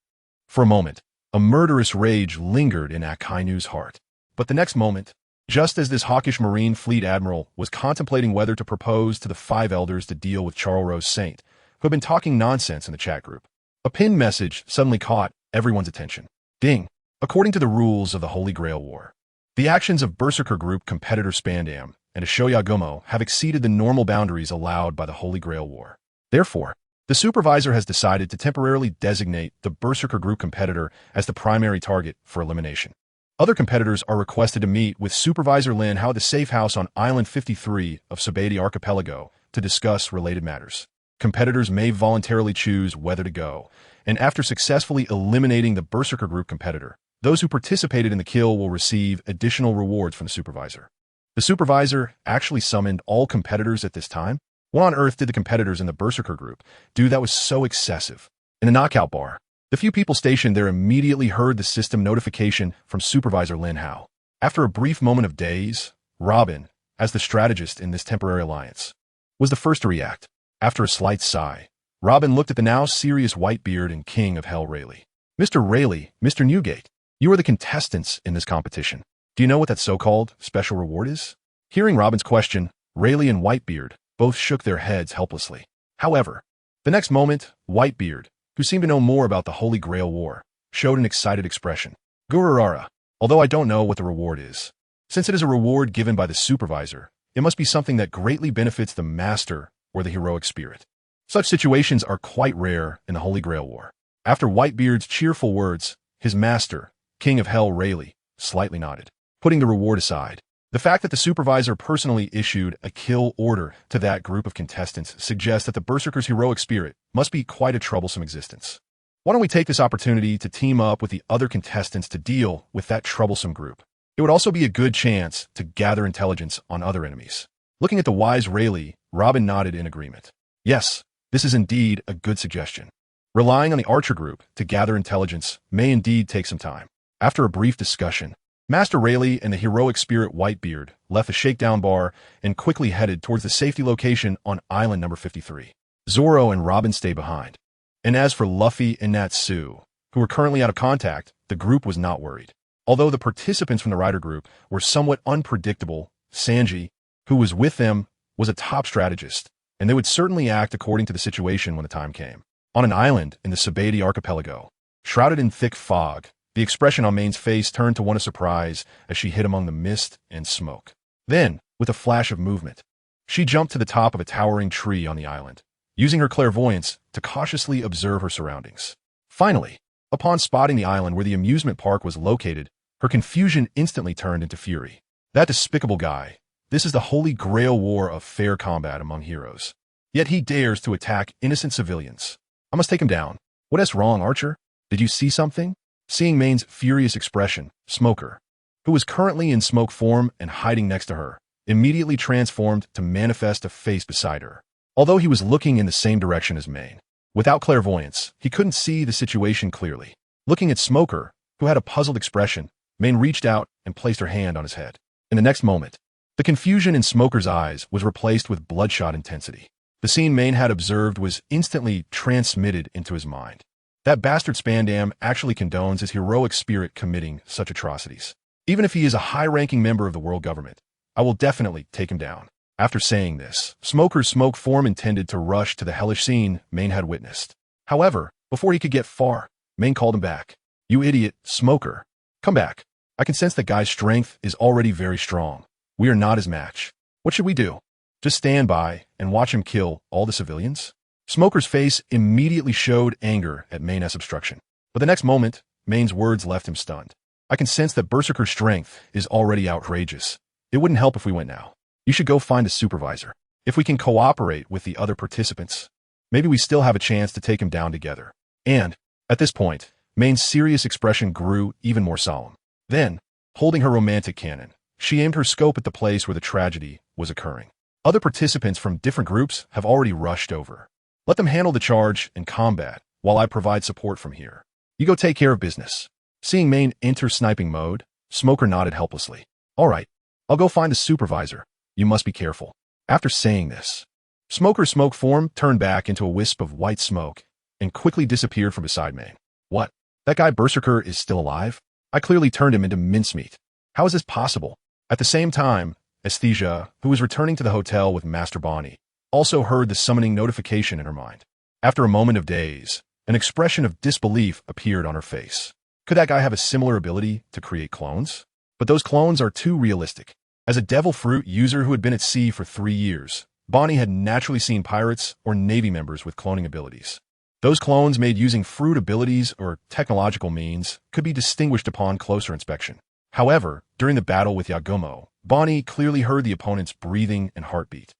For a moment, a murderous rage lingered in Akainu's heart. But the next moment, just as this hawkish Marine Fleet Admiral was contemplating whether to propose to the 5 elders to deal with Charles Saint, who had been talking nonsense in the chat group, a pinned message suddenly caught everyone's attention. Ding. According to the rules of the Holy Grail War, the actions of Berserker Group competitor Spandam and Shoyagumo have exceeded the normal boundaries allowed by the Holy Grail War. Therefore, the supervisor has decided to temporarily designate the Berserker Group competitor as the primary target for elimination. Other competitors are requested to meet with Supervisor Lin Hao at the safe house on Island 53 of Saber Archipelago to discuss related matters. Competitors may voluntarily choose whether to go, and after successfully eliminating the Berserker Group competitor, those who participated in the kill will receive additional rewards from the supervisor. The supervisor actually summoned all competitors at this time? What on earth did the competitors in the Berserker Group do that was so excessive? In the knockout bar, the few people stationed there immediately heard the system notification from Supervisor Lin Hao. After a brief moment of daze, Robin, as the strategist in this temporary alliance, was the first to react. After a slight sigh, Robin looked at the now serious Whitebeard and King of Hell Rayleigh. Mr. Rayleigh, Mr. Newgate, you are the contestants in this competition. Do you know what that so-called special reward is? Hearing Robin's question, Rayleigh and Whitebeard both shook their heads helplessly. However, the next moment, Whitebeard, who seemed to know more about the Holy Grail War, showed an excited expression. Gururara, although I don't know what the reward is. Since it is a reward given by the supervisor, it must be something that greatly benefits the master or the heroic spirit. Such situations are quite rare in the Holy Grail War. After Whitebeard's cheerful words, his master, King of Hell Rayleigh, slightly nodded. Putting the reward aside, the fact that the supervisor personally issued a kill order to that group of contestants suggests that the Berserker's heroic spirit must be quite a troublesome existence. Why don't we take this opportunity to team up with the other contestants to deal with that troublesome group? It would also be a good chance to gather intelligence on other enemies. Looking at the wise Rayleigh, Robin nodded in agreement. Yes, this is indeed a good suggestion. Relying on the archer group to gather intelligence may indeed take some time. After a brief discussion, Master Rayleigh and the heroic spirit Whitebeard left the shakedown bar and quickly headed towards the safety location on island number 53. Zoro and Robin stay behind. And as for Luffy and Natsu, who were currently out of contact, the group was not worried. Although the participants from the rider group were somewhat unpredictable, Sanji, who was with them, was a top strategist, and they would certainly act according to the situation when the time came. On an island in the Saber archipelago, shrouded in thick fog, the expression on Main's face turned to one of surprise as she hid among the mist and smoke. Then, with a flash of movement, she jumped to the top of a towering tree on the island, using her clairvoyance to cautiously observe her surroundings. Finally, upon spotting the island where the amusement park was located, her confusion instantly turned into fury. That despicable guy. This is the Holy Grail War of fair combat among heroes. Yet he dares to attack innocent civilians. I must take him down. What is wrong, Archer? Did you see something? Seeing Main's furious expression, Smoker, who was currently in smoke form and hiding next to her, immediately transformed to manifest a face beside her. Although he was looking in the same direction as Main, without clairvoyance, he couldn't see the situation clearly. Looking at Smoker, who had a puzzled expression, Main reached out and placed her hand on his head. In the next moment, the confusion in Smoker's eyes was replaced with bloodshot intensity. The scene Main had observed was instantly transmitted into his mind. That bastard Spandam actually condones his heroic spirit committing such atrocities. Even if he is a high-ranking member of the world government, I will definitely take him down. After saying this, Smoker's smoke form intended to rush to the hellish scene Main had witnessed. However, before he could get far, Main called him back. You idiot, Smoker. Come back. I can sense that guy's strength is already very strong. We are not his match. What should we do? Just stand by and watch him kill all the civilians? Smoker's face immediately showed anger at Main's obstruction. But the next moment, Main's words left him stunned. I can sense that Berserker's strength is already outrageous. It wouldn't help if we went now. You should go find a supervisor. If we can cooperate with the other participants, maybe we still have a chance to take him down together. And, at this point, Main's serious expression grew even more solemn. Then, holding her romantic cannon, she aimed her scope at the place where the tragedy was occurring. Other participants from different groups have already rushed over. Let them handle the charge and combat while I provide support from here. You go take care of business. Seeing Main enter sniping mode, Smoker nodded helplessly. All right, I'll go find the supervisor. You must be careful. After saying this, Smoker's smoke form turned back into a wisp of white smoke and quickly disappeared from beside Main. What? That guy Berserker is still alive? I clearly turned him into mincemeat. How is this possible? At the same time, Aesthesia, who was returning to the hotel with Master Bonney, also heard the summoning notification in her mind. After a moment of daze, an expression of disbelief appeared on her face. Could that guy have a similar ability to create clones? But those clones are too realistic. As a devil fruit user who had been at sea for 3 years, Bonney had naturally seen pirates or Navy members with cloning abilities. Those clones made using fruit abilities or technological means could be distinguished upon closer inspection. However, during the battle with Yagumo, Bonney clearly heard the opponent's breathing and heartbeat.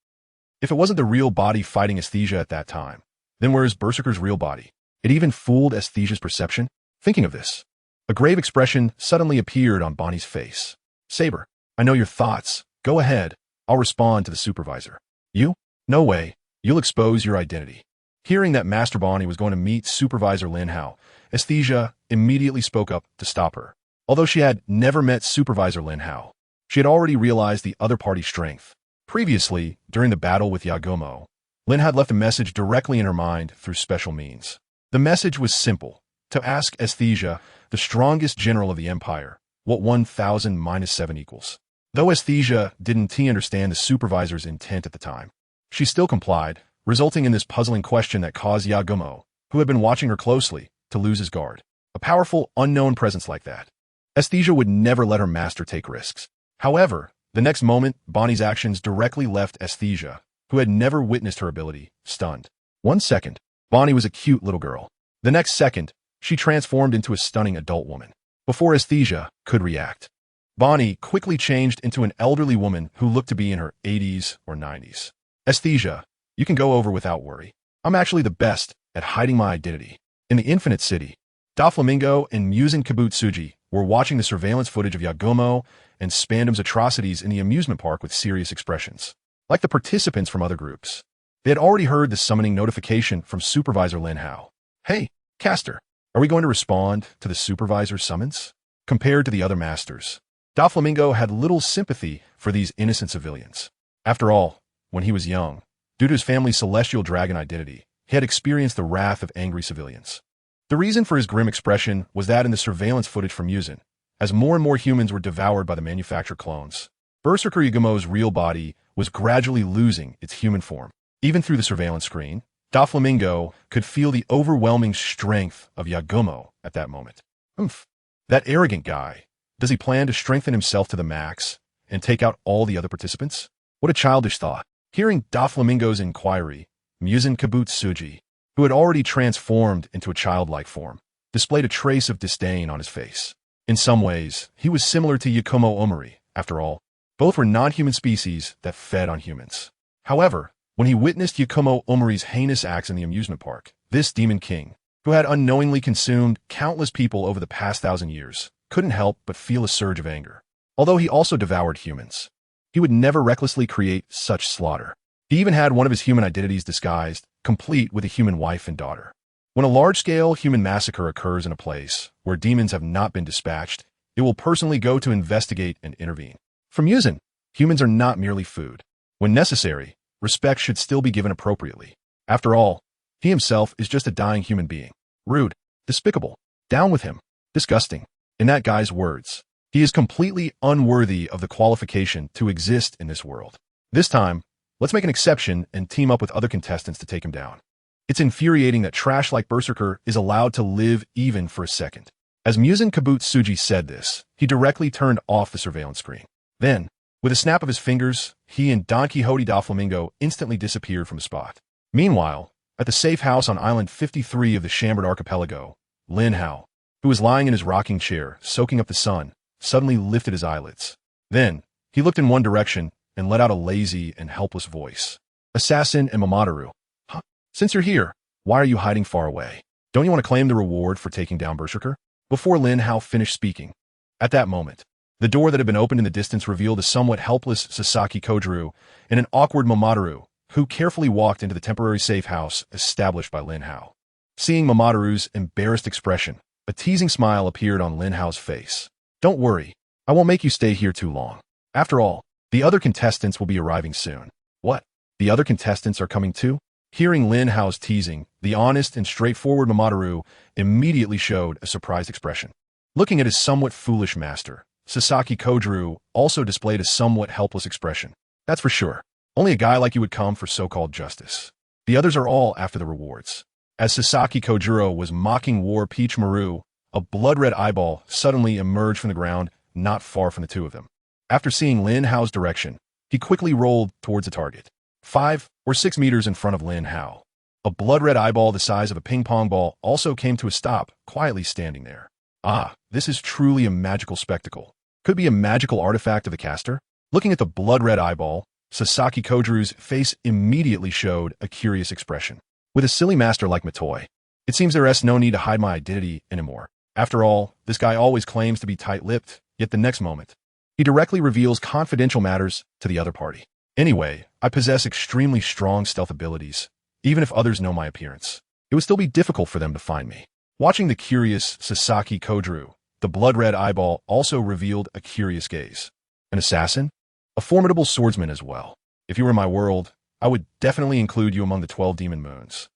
If it wasn't the real body fighting Aesthesia at that time, then where is Berserker's real body? It even fooled Aesthesia's perception. Thinking of this, a grave expression suddenly appeared on Bonney's face. Saber, I know your thoughts. Go ahead. I'll respond to the supervisor. You? No way. You'll expose your identity. Hearing that Master Bonney was going to meet Supervisor Linhow, Aesthesia immediately spoke up to stop her. Although she had never met Supervisor Linhow, she had already realized the other party's strength. Previously, during the battle with Yagumo, Lin had left a message directly in her mind through special means. The message was simple: to ask Aesthesia, the strongest general of the Empire, what 1000 minus 7 equals. Though Aesthesia didn't understand the supervisor's intent at the time, she still complied, resulting in this puzzling question that caused Yagumo, who had been watching her closely, to lose his guard. A powerful, unknown presence like that. Aesthesia would never let her master take risks. However, the next moment, Bonney's actions directly left Aesthesia, who had never witnessed her ability, stunned. 1 second, Bonney was a cute little girl. The next second, she transformed into a stunning adult woman. before aesthesia could react. Bonney quickly changed into an elderly woman who looked to be in her 80s or 90s. Aesthesia, you can go over without worry. I'm actually the best at hiding my identity. In the Infinite City, Doflamingo and Muzan Kabutsuji were watching the surveillance footage of Yagumo and Spandam's atrocities in the amusement park with serious expressions. Like the participants from other groups, they had already heard the summoning notification from Supervisor Lin Hao. Hey, Caster, are we going to respond to the Supervisor's summons? Compared to the other masters, Doflamingo had little sympathy for these innocent civilians. After all, when he was young, due to his family's celestial dragon identity, he had experienced the wrath of angry civilians. The reason for his grim expression was that in the surveillance footage from Muzan, as more and more humans were devoured by the manufactured clones, Berserker Yagumo's real body was gradually losing its human form. Even through the surveillance screen, Doflamingo could feel the overwhelming strength of Yagumo at that moment. That arrogant guy. Does he plan to strengthen himself to the max and take out all the other participants? What a childish thought. Hearing Doflamingo's inquiry, Muzan Kabutsuji, who had already transformed into a childlike form, displayed a trace of disdain on his face. In some ways, he was similar to Yakumo Omori. After all, both were non-human species that fed on humans. However, when he witnessed Yakumo Omori's heinous acts in the amusement park, this demon king, who had unknowingly consumed countless people over the past 1,000 years, couldn't help but feel a surge of anger. Although he also devoured humans, he would never recklessly create such slaughter. He even had one of his human identities disguised, complete with a human wife and daughter. When a large-scale human massacre occurs in a place where demons have not been dispatched, it will personally go to investigate and intervene. From Muzan, humans are not merely food. When necessary, respect should still be given appropriately. After all, he himself is just a dying human being. Rude, despicable, down with him, disgusting. In that guy's words, he is completely unworthy of the qualification to exist in this world. This time, let's make an exception and team up with other contestants to take him down. It's infuriating that trash like Berserker is allowed to live even for a second. As Muzan Kabutsuji said this, he directly turned off the surveillance screen. Then, with a snap of his fingers, he and Don Quixote Doflamingo instantly disappeared from the spot. Meanwhile, at the safe house on Island 53 of the Chambered Archipelago, Lin Hao, who was lying in his rocking chair, soaking up the sun, suddenly lifted his eyelids. Then, he looked in one direction and let out a lazy and helpless voice. Assassin and Mamoru. Huh? Since you're here, why are you hiding far away? Don't you want to claim the reward for taking down Berserker? Before Lin Hao finished speaking, at that moment, the door that had been opened in the distance revealed a somewhat helpless Sasaki Kojuru and an awkward Mamoru, who carefully walked into the temporary safe house established by Lin Hao. Seeing Mamoru's embarrassed expression, a teasing smile appeared on Lin Hao's face. Don't worry, I won't make you stay here too long. After all, the other contestants will be arriving soon. What? The other contestants are coming too? Hearing Lin Hao's teasing, the honest and straightforward Mamoru immediately showed a surprised expression. Looking at his somewhat foolish master, Sasaki Kojuru also displayed a somewhat helpless expression. That's for sure. Only a guy like you would come for so-called justice. The others are all after the rewards. As Sasaki Kojuro was mocking War Peach Maru, a blood-red eyeball suddenly emerged from the ground not far from the two of them. After seeing Lin Hao's direction, he quickly rolled towards the target. 5 or 6 meters in front of Lin Hao. A blood-red eyeball the size of a ping-pong ball also came to a stop, quietly standing there. Ah, this is truly a magical spectacle. Could be a magical artifact of the caster? Looking at the blood-red eyeball, Sasaki Kojuru's face immediately showed a curious expression. With a silly master like Matoi, it seems there's no need to hide my identity anymore. After all, this guy always claims to be tight-lipped, yet the next moment, he directly reveals confidential matters to the other party. Anyway, I possess extremely strong stealth abilities. Even if others know my appearance, it would still be difficult for them to find me. Watching the curious Sasaki Kojuru, the blood-red eyeball also revealed a curious gaze. An assassin? A formidable swordsman as well. If you were in my world, I would definitely include you among the 12 demon moons.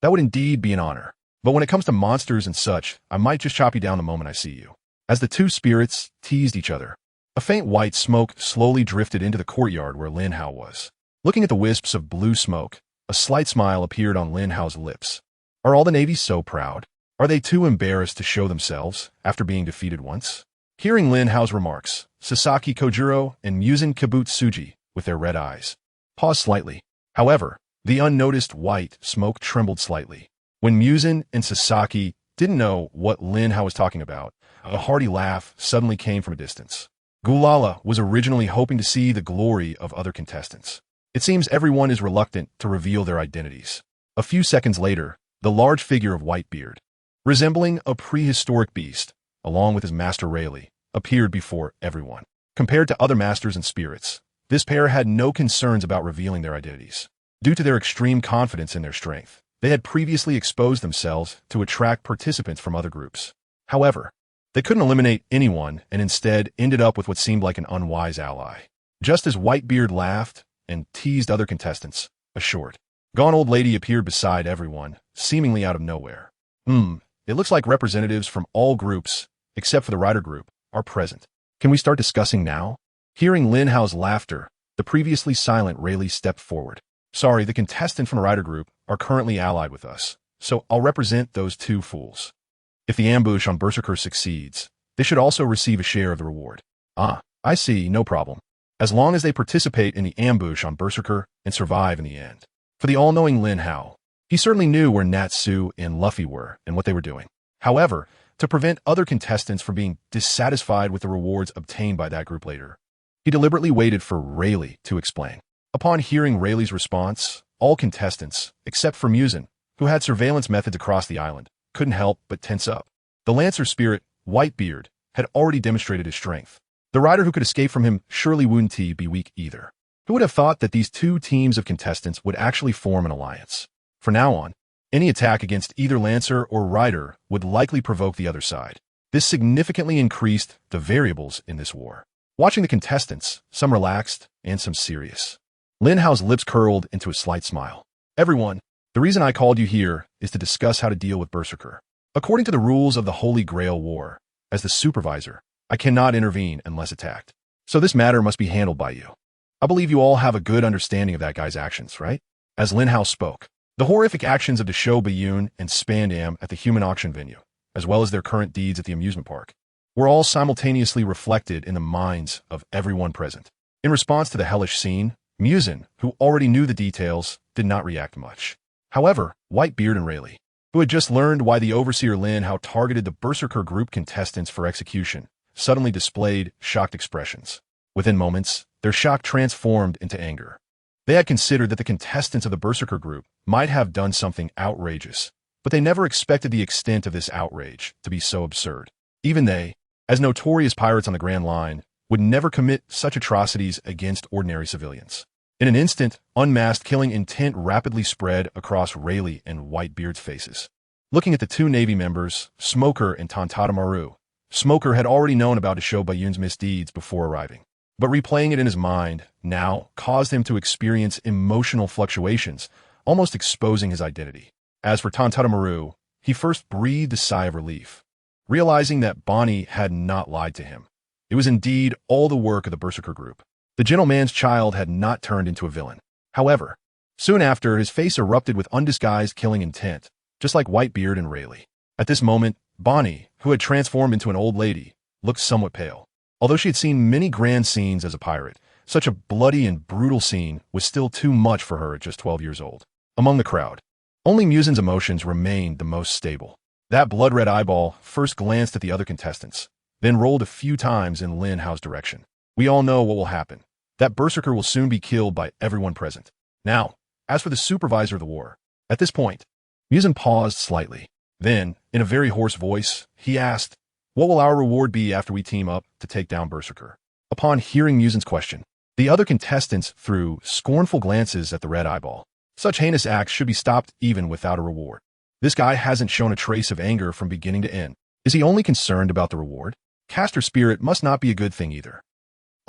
That would indeed be an honor. But when it comes to monsters and such, I might just chop you down the moment I see you. As the two spirits teased each other, a faint white smoke slowly drifted into the courtyard where Lin Hao was. Looking at the wisps of blue smoke, a slight smile appeared on Lin Hao's lips. Are all the navies so proud? Are they too embarrassed to show themselves after being defeated once? Hearing Lin Hao's remarks, Sasaki Kojuro and Muzan Kabutsuji, with their red eyes, paused slightly. However, the unnoticed white smoke trembled slightly. When Muzan and Sasaki didn't know what Lin Hao was talking about, a hearty laugh suddenly came from a distance. Gulala was originally hoping to see the glory of other contestants. It seems everyone is reluctant to reveal their identities. A few seconds later, the large figure of Whitebeard, resembling a prehistoric beast, along with his master Rayleigh, appeared before everyone. Compared to other masters and spirits, this pair had no concerns about revealing their identities. Due to their extreme confidence in their strength, they had previously exposed themselves to attract participants from other groups. However, they couldn't eliminate anyone and instead ended up with what seemed like an unwise ally. Just as Whitebeard laughed and teased other contestants, a short, gaunt old lady appeared beside everyone, seemingly out of nowhere. It looks like representatives from all groups, except for the Rider group, are present. Can we start discussing now? Hearing Lin Hao's laughter, the previously silent Rayleigh stepped forward. Sorry, the contestant from the Rider group are currently allied with us, so I'll represent those two fools. If the ambush on Berserker succeeds, they should also receive a share of the reward. Ah, I see, no problem. As long as they participate in the ambush on Berserker and survive in the end. For the all-knowing Lin Hao, he certainly knew where Natsu and Luffy were and what they were doing. However, to prevent other contestants from being dissatisfied with the rewards obtained by that group later, he deliberately waited for Rayleigh to explain. Upon hearing Rayleigh's response, all contestants, except for Musin, who had surveillance methods across the island, couldn't help but tense up. The Lancer spirit, Whitebeard, had already demonstrated his strength. The rider who could escape from him surely wouldn't be weak either. Who would have thought that these two teams of contestants would actually form an alliance? From now on, any attack against either Lancer or Rider would likely provoke the other side. This significantly increased the variables in this war. Watching the contestants, some relaxed and some serious. Lin Hao's lips curled into a slight smile. Everyone, the reason I called you here is to discuss how to deal with Berserker. According to the rules of the Holy Grail War, as the supervisor, I cannot intervene unless attacked. So this matter must be handled by you. I believe you all have a good understanding of that guy's actions, right? As Lin Hao spoke, the horrific actions of the show Bayun and Spandam at the human auction venue, as well as their current deeds at the amusement park, were all simultaneously reflected in the minds of everyone present. In response to the hellish scene, Musin, who already knew the details, did not react much. However, Whitebeard and Rayleigh, who had just learned why the Overseer Lin Hao targeted the Berserker group contestants for execution, suddenly displayed shocked expressions. Within moments, their shock transformed into anger. They had considered that the contestants of the Berserker group might have done something outrageous, but they never expected the extent of this outrage to be so absurd. Even they, as notorious pirates on the Grand Line, would never commit such atrocities against ordinary civilians. In an instant, unmasked killing intent rapidly spread across Rayleigh and Whitebeard's faces. Looking at the two Navy members, Smoker and Tantadamaru, Smoker had already known about Isho Bayun's misdeeds before arriving, but replaying it in his mind now caused him to experience emotional fluctuations, almost exposing his identity. As for Tantadamaru, he first breathed a sigh of relief, realizing that Bonney had not lied to him. It was indeed all the work of the Berserker group. The gentleman's child had not turned into a villain. However, soon after, his face erupted with undisguised killing intent, just like Whitebeard and Rayleigh. At this moment, Bonney, who had transformed into an old lady, looked somewhat pale. Although she had seen many grand scenes as a pirate, such a bloody and brutal scene was still too much for her at just 12 years old. Among the crowd, only Musin's emotions remained the most stable. That blood-red eyeball first glanced at the other contestants, then rolled a few times in Lin Hao's direction. We all know what will happen. That Berserker will soon be killed by everyone present. Now, as for the supervisor of the war, at this point, Musin paused slightly. Then, in a very hoarse voice, he asked, "What will our reward be after we team up to take down Berserker?" Upon hearing Musin's question, the other contestants threw scornful glances at the red eyeball. Such heinous acts should be stopped even without a reward. This guy hasn't shown a trace of anger from beginning to end. Is he only concerned about the reward? Caster spirit must not be a good thing either.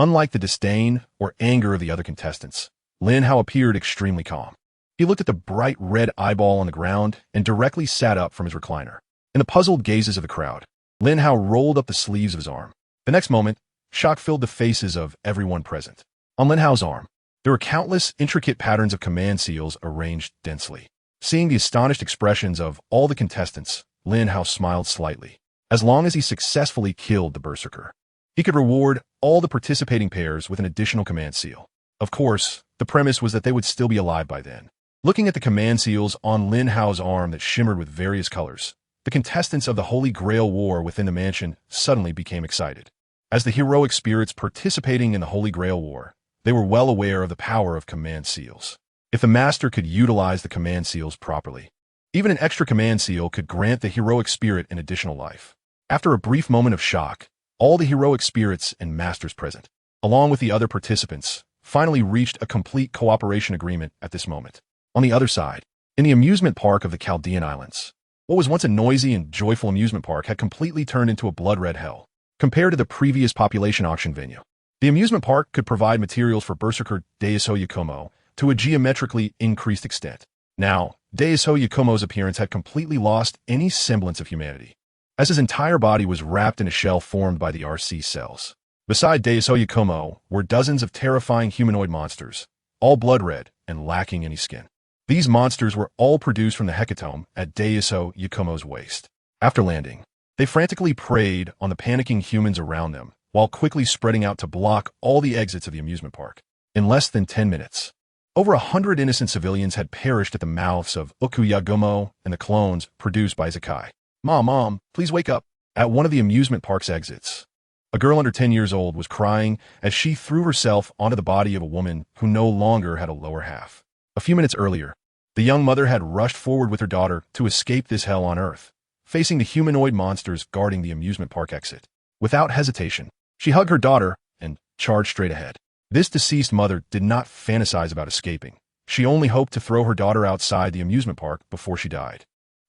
Unlike the disdain or anger of the other contestants, Lin Hao appeared extremely calm. He looked at the bright red eyeball on the ground and directly sat up from his recliner. In the puzzled gazes of the crowd, Lin Hao rolled up the sleeves of his arm. The next moment, shock filled the faces of everyone present. On Lin Hao's arm, there were countless intricate patterns of command seals arranged densely. Seeing the astonished expressions of all the contestants, Lin Hao smiled slightly. As long as he successfully killed the Berserker, he could reward all the participating pairs with an additional command seal. Of course, the premise was that they would still be alive by then. Looking at the command seals on Lin Hao's arm that shimmered with various colors, The contestants of the Holy Grail War within the mansion suddenly became excited. As the heroic spirits participating in the Holy Grail War, they were well aware of the power of command seals. If the master could utilize the command seals properly, even an extra command seal could grant the heroic spirit an additional life. After a brief moment of shock, all the heroic spirits and masters present, along with the other participants, finally reached a complete cooperation agreement at this moment. On the other side, in the amusement park of the Chaldean Islands, what was once a noisy and joyful amusement park had completely turned into a blood-red hell. Compared to the previous population auction venue, the amusement park could provide materials for Berserker Daiso Yakumo to a geometrically increased extent. Now, Daiso Yakumo's appearance had completely lost any semblance of humanity, as his entire body was wrapped in a shell formed by the RC cells. Beside Daiso Yakumo were dozens of terrifying humanoid monsters, all blood-red and lacking any skin. These monsters were all produced from the hecatome at Daiso Yakumo's waist. After landing, they frantically preyed on the panicking humans around them, while quickly spreading out to block all the exits of the amusement park. In less than 10 minutes, over 100 innocent civilians had perished at the mouths of Uku Yagumo and the clones produced by Zakai. Mom, please wake up. At one of the amusement park's exits, a girl under 10 years old was crying as she threw herself onto the body of a woman who no longer had a lower half. A few minutes earlier, the young mother had rushed forward with her daughter to escape this hell on Earth, facing the humanoid monsters guarding the amusement park exit. Without hesitation, she hugged her daughter and charged straight ahead. This deceased mother did not fantasize about escaping. She only hoped to throw her daughter outside the amusement park before she died.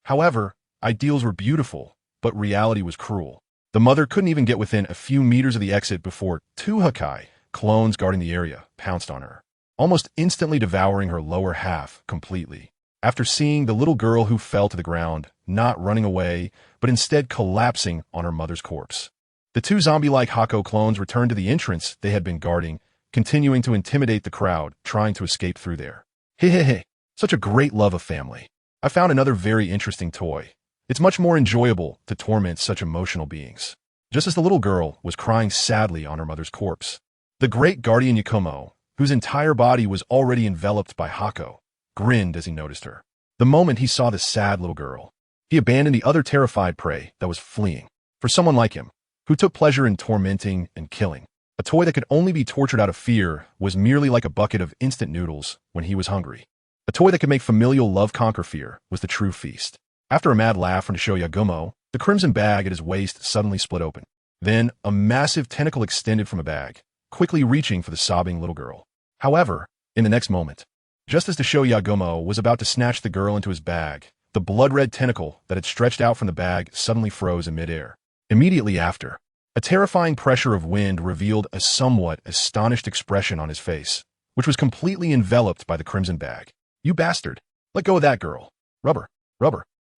However, ideals were beautiful, but reality was cruel. The mother couldn't even get within a few meters of the exit before two Hakai, clones guarding the area, pounced on her, almost instantly devouring her lower half completely. After seeing the little girl who fell to the ground, not running away, but instead collapsing on her mother's corpse, the two zombie-like Hako clones returned to the entrance they had been guarding, continuing to intimidate the crowd trying to escape through there. Hey, such a great love of family. I found another very interesting toy. It's much more enjoyable to torment such emotional beings. Just as the little girl was crying sadly on her mother's corpse, the great guardian Yakumo, whose entire body was already enveloped by Hako, grinned as he noticed her. The moment he saw the sad little girl, he abandoned the other terrified prey that was fleeing. For someone like him, who took pleasure in tormenting and killing, a toy that could only be tortured out of fear was merely like a bucket of instant noodles when he was hungry. A toy that could make familial love conquer fear was the true feast. After a mad laugh from Sho Yagumo, the crimson bag at his waist suddenly split open. Then, a massive tentacle extended from a bag, quickly reaching for the sobbing little girl. However, in the next moment, just as the Sho Yagumo was about to snatch the girl into his bag, the blood-red tentacle that had stretched out from the bag suddenly froze in midair. Immediately after, a terrifying pressure of wind revealed a somewhat astonished expression on his face, which was completely enveloped by the crimson bag. You bastard! Let go of that girl! Rubber!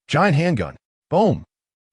Giant handgun! Boom!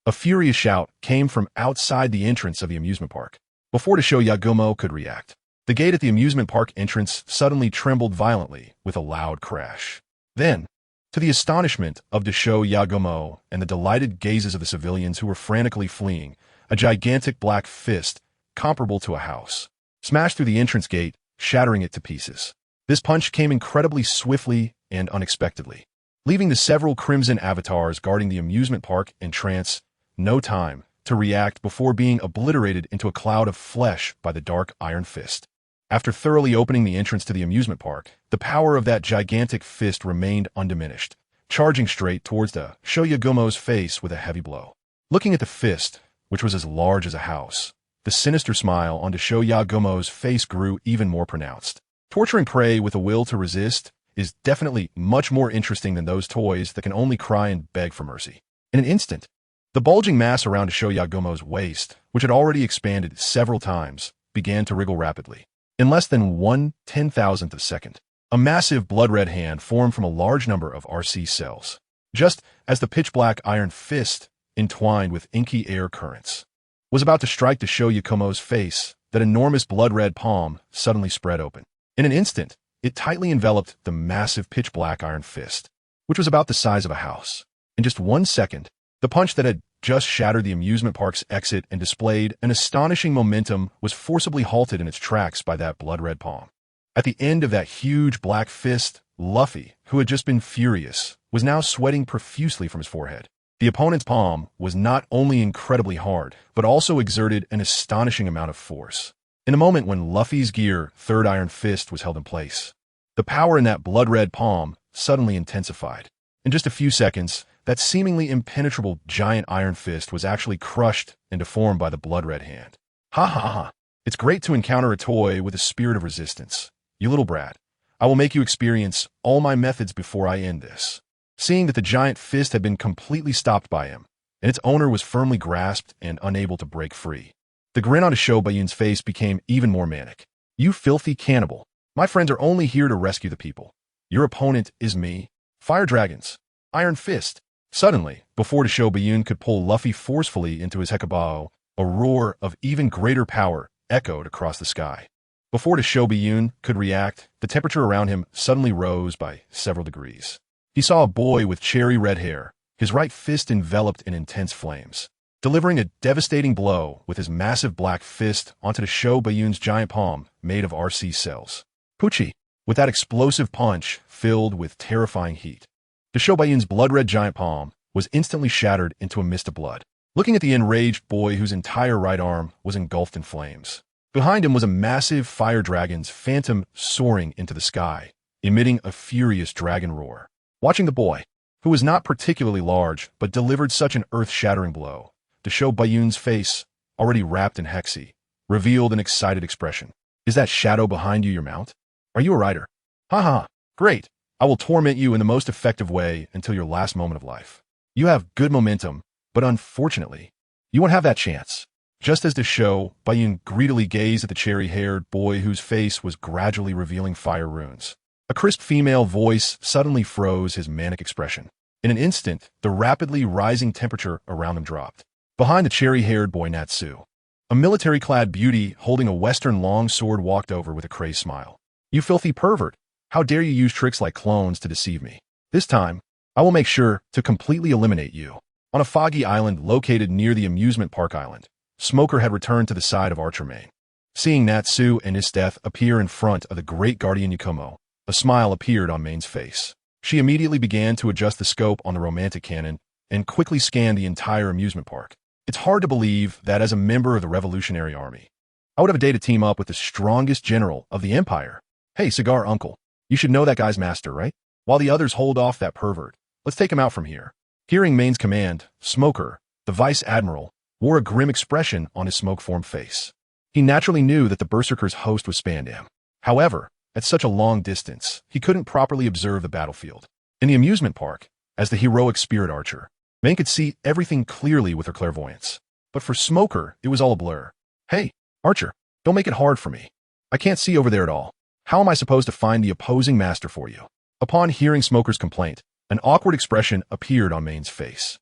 A furious shout came from outside the entrance of the amusement park. Before Sho Yagumo could react, the gate at the amusement park entrance suddenly trembled violently with a loud crash. Then, to the astonishment of Sho Yagumo and the delighted gazes of the civilians who were frantically fleeing, a gigantic black fist, comparable to a house, smashed through the entrance gate, shattering it to pieces. This punch came incredibly swiftly and unexpectedly, leaving the several crimson avatars guarding the amusement park in trance, no time to react before being obliterated into a cloud of flesh by the dark iron fist. After thoroughly opening the entrance to the amusement park, the power of that gigantic fist remained undiminished, charging straight towards the Sho Yagumo's face with a heavy blow. Looking at the fist, which was as large as a house, the sinister smile on Sho Yagumo's face grew even more pronounced. Torturing prey with a will to resist is definitely much more interesting than those toys that can only cry and beg for mercy. In an instant, the bulging mass around Sho Yagumo's waist, which had already expanded several times, began to wriggle rapidly. In less than 1/10,000th of a second, a massive blood-red hand formed from a large number of RC cells, just as the pitch-black iron fist, entwined with inky air currents, was about to strike Sho Yagumo's face. That enormous blood-red palm suddenly spread open. In an instant, it tightly enveloped the massive pitch-black iron fist, which was about the size of a house. In just 1 second, the punch that had just shattered the amusement park's exit and displayed an astonishing momentum was forcibly halted in its tracks by that blood-red palm. At the end of that huge black fist, Luffy, who had just been furious, was now sweating profusely from his forehead. The opponent's palm was not only incredibly hard, but also exerted an astonishing amount of force. In a moment when Luffy's gear third iron fist was held in place, the power in that blood-red palm suddenly intensified. In just a few seconds, that seemingly impenetrable giant iron fist was actually crushed and deformed by the blood-red hand. Ha ha ha. It's great to encounter a toy with a spirit of resistance. You little brat. I will make you experience all my methods before I end this. Seeing that the giant fist had been completely stopped by him, and its owner was firmly grasped and unable to break free, the grin on Shobayun's face became even more manic. You filthy cannibal. My friends are only here to rescue the people. Your opponent is me. Fire dragons. Iron fist. Suddenly, before the Shobayun could pull Luffy forcefully into his hekabao, a roar of even greater power echoed across the sky. Before the Shobayun could react, the temperature around him suddenly rose by several degrees. He saw a boy with cherry red hair, his right fist enveloped in intense flames, delivering a devastating blow with his massive black fist onto the Shobayun's giant palm made of RC cells. Poochie, with that explosive punch filled with terrifying heat. The Shobayun's blood-red giant palm was instantly shattered into a mist of blood. Looking at the enraged boy whose entire right arm was engulfed in flames. Behind him was a massive fire dragon's phantom soaring into the sky, emitting a furious dragon roar. Watching the boy, who was not particularly large but delivered such an earth-shattering blow, the Shobayun's face, already wrapped in hexy, revealed an excited expression. Is that shadow behind you your mount? Are you a rider? Ha, great. I will torment you in the most effective way until your last moment of life. You have good momentum, but unfortunately, you won't have that chance. Just as the Shobayun greedily gazed at the cherry-haired boy whose face was gradually revealing fire runes, a crisp female voice suddenly froze his manic expression. In an instant, the rapidly rising temperature around them dropped. Behind the cherry-haired boy Natsu, a military-clad beauty holding a western longsword walked over with a crazed smile. You filthy pervert! How dare you use tricks like clones to deceive me? This time, I will make sure to completely eliminate you. On a foggy island located near the amusement park island, Smoker had returned to the side of Archer Main. Seeing Natsu and his death appear in front of the great guardian Yakumo, a smile appeared on Main's face. She immediately began to adjust the scope on the romantic cannon and quickly scanned the entire amusement park. It's hard to believe that as a member of the Revolutionary Army, I would have a day to team up with the strongest general of the Empire. Hey, cigar uncle, you should know that guy's master, right? While the others hold off that pervert, let's take him out from here. Hearing Main's command, Smoker, the vice admiral, wore a grim expression on his smoke-formed face. He naturally knew that the Berserker's host was Spandam. However, at such a long distance, he couldn't properly observe the battlefield. In the amusement park, as the heroic spirit archer, Main could see everything clearly with her clairvoyance. But for Smoker, it was all a blur. Hey, Archer, don't make it hard for me. I can't see over there at all. How am I supposed to find the opposing master for you? Upon hearing Smoker's complaint, an awkward expression appeared on Main's face.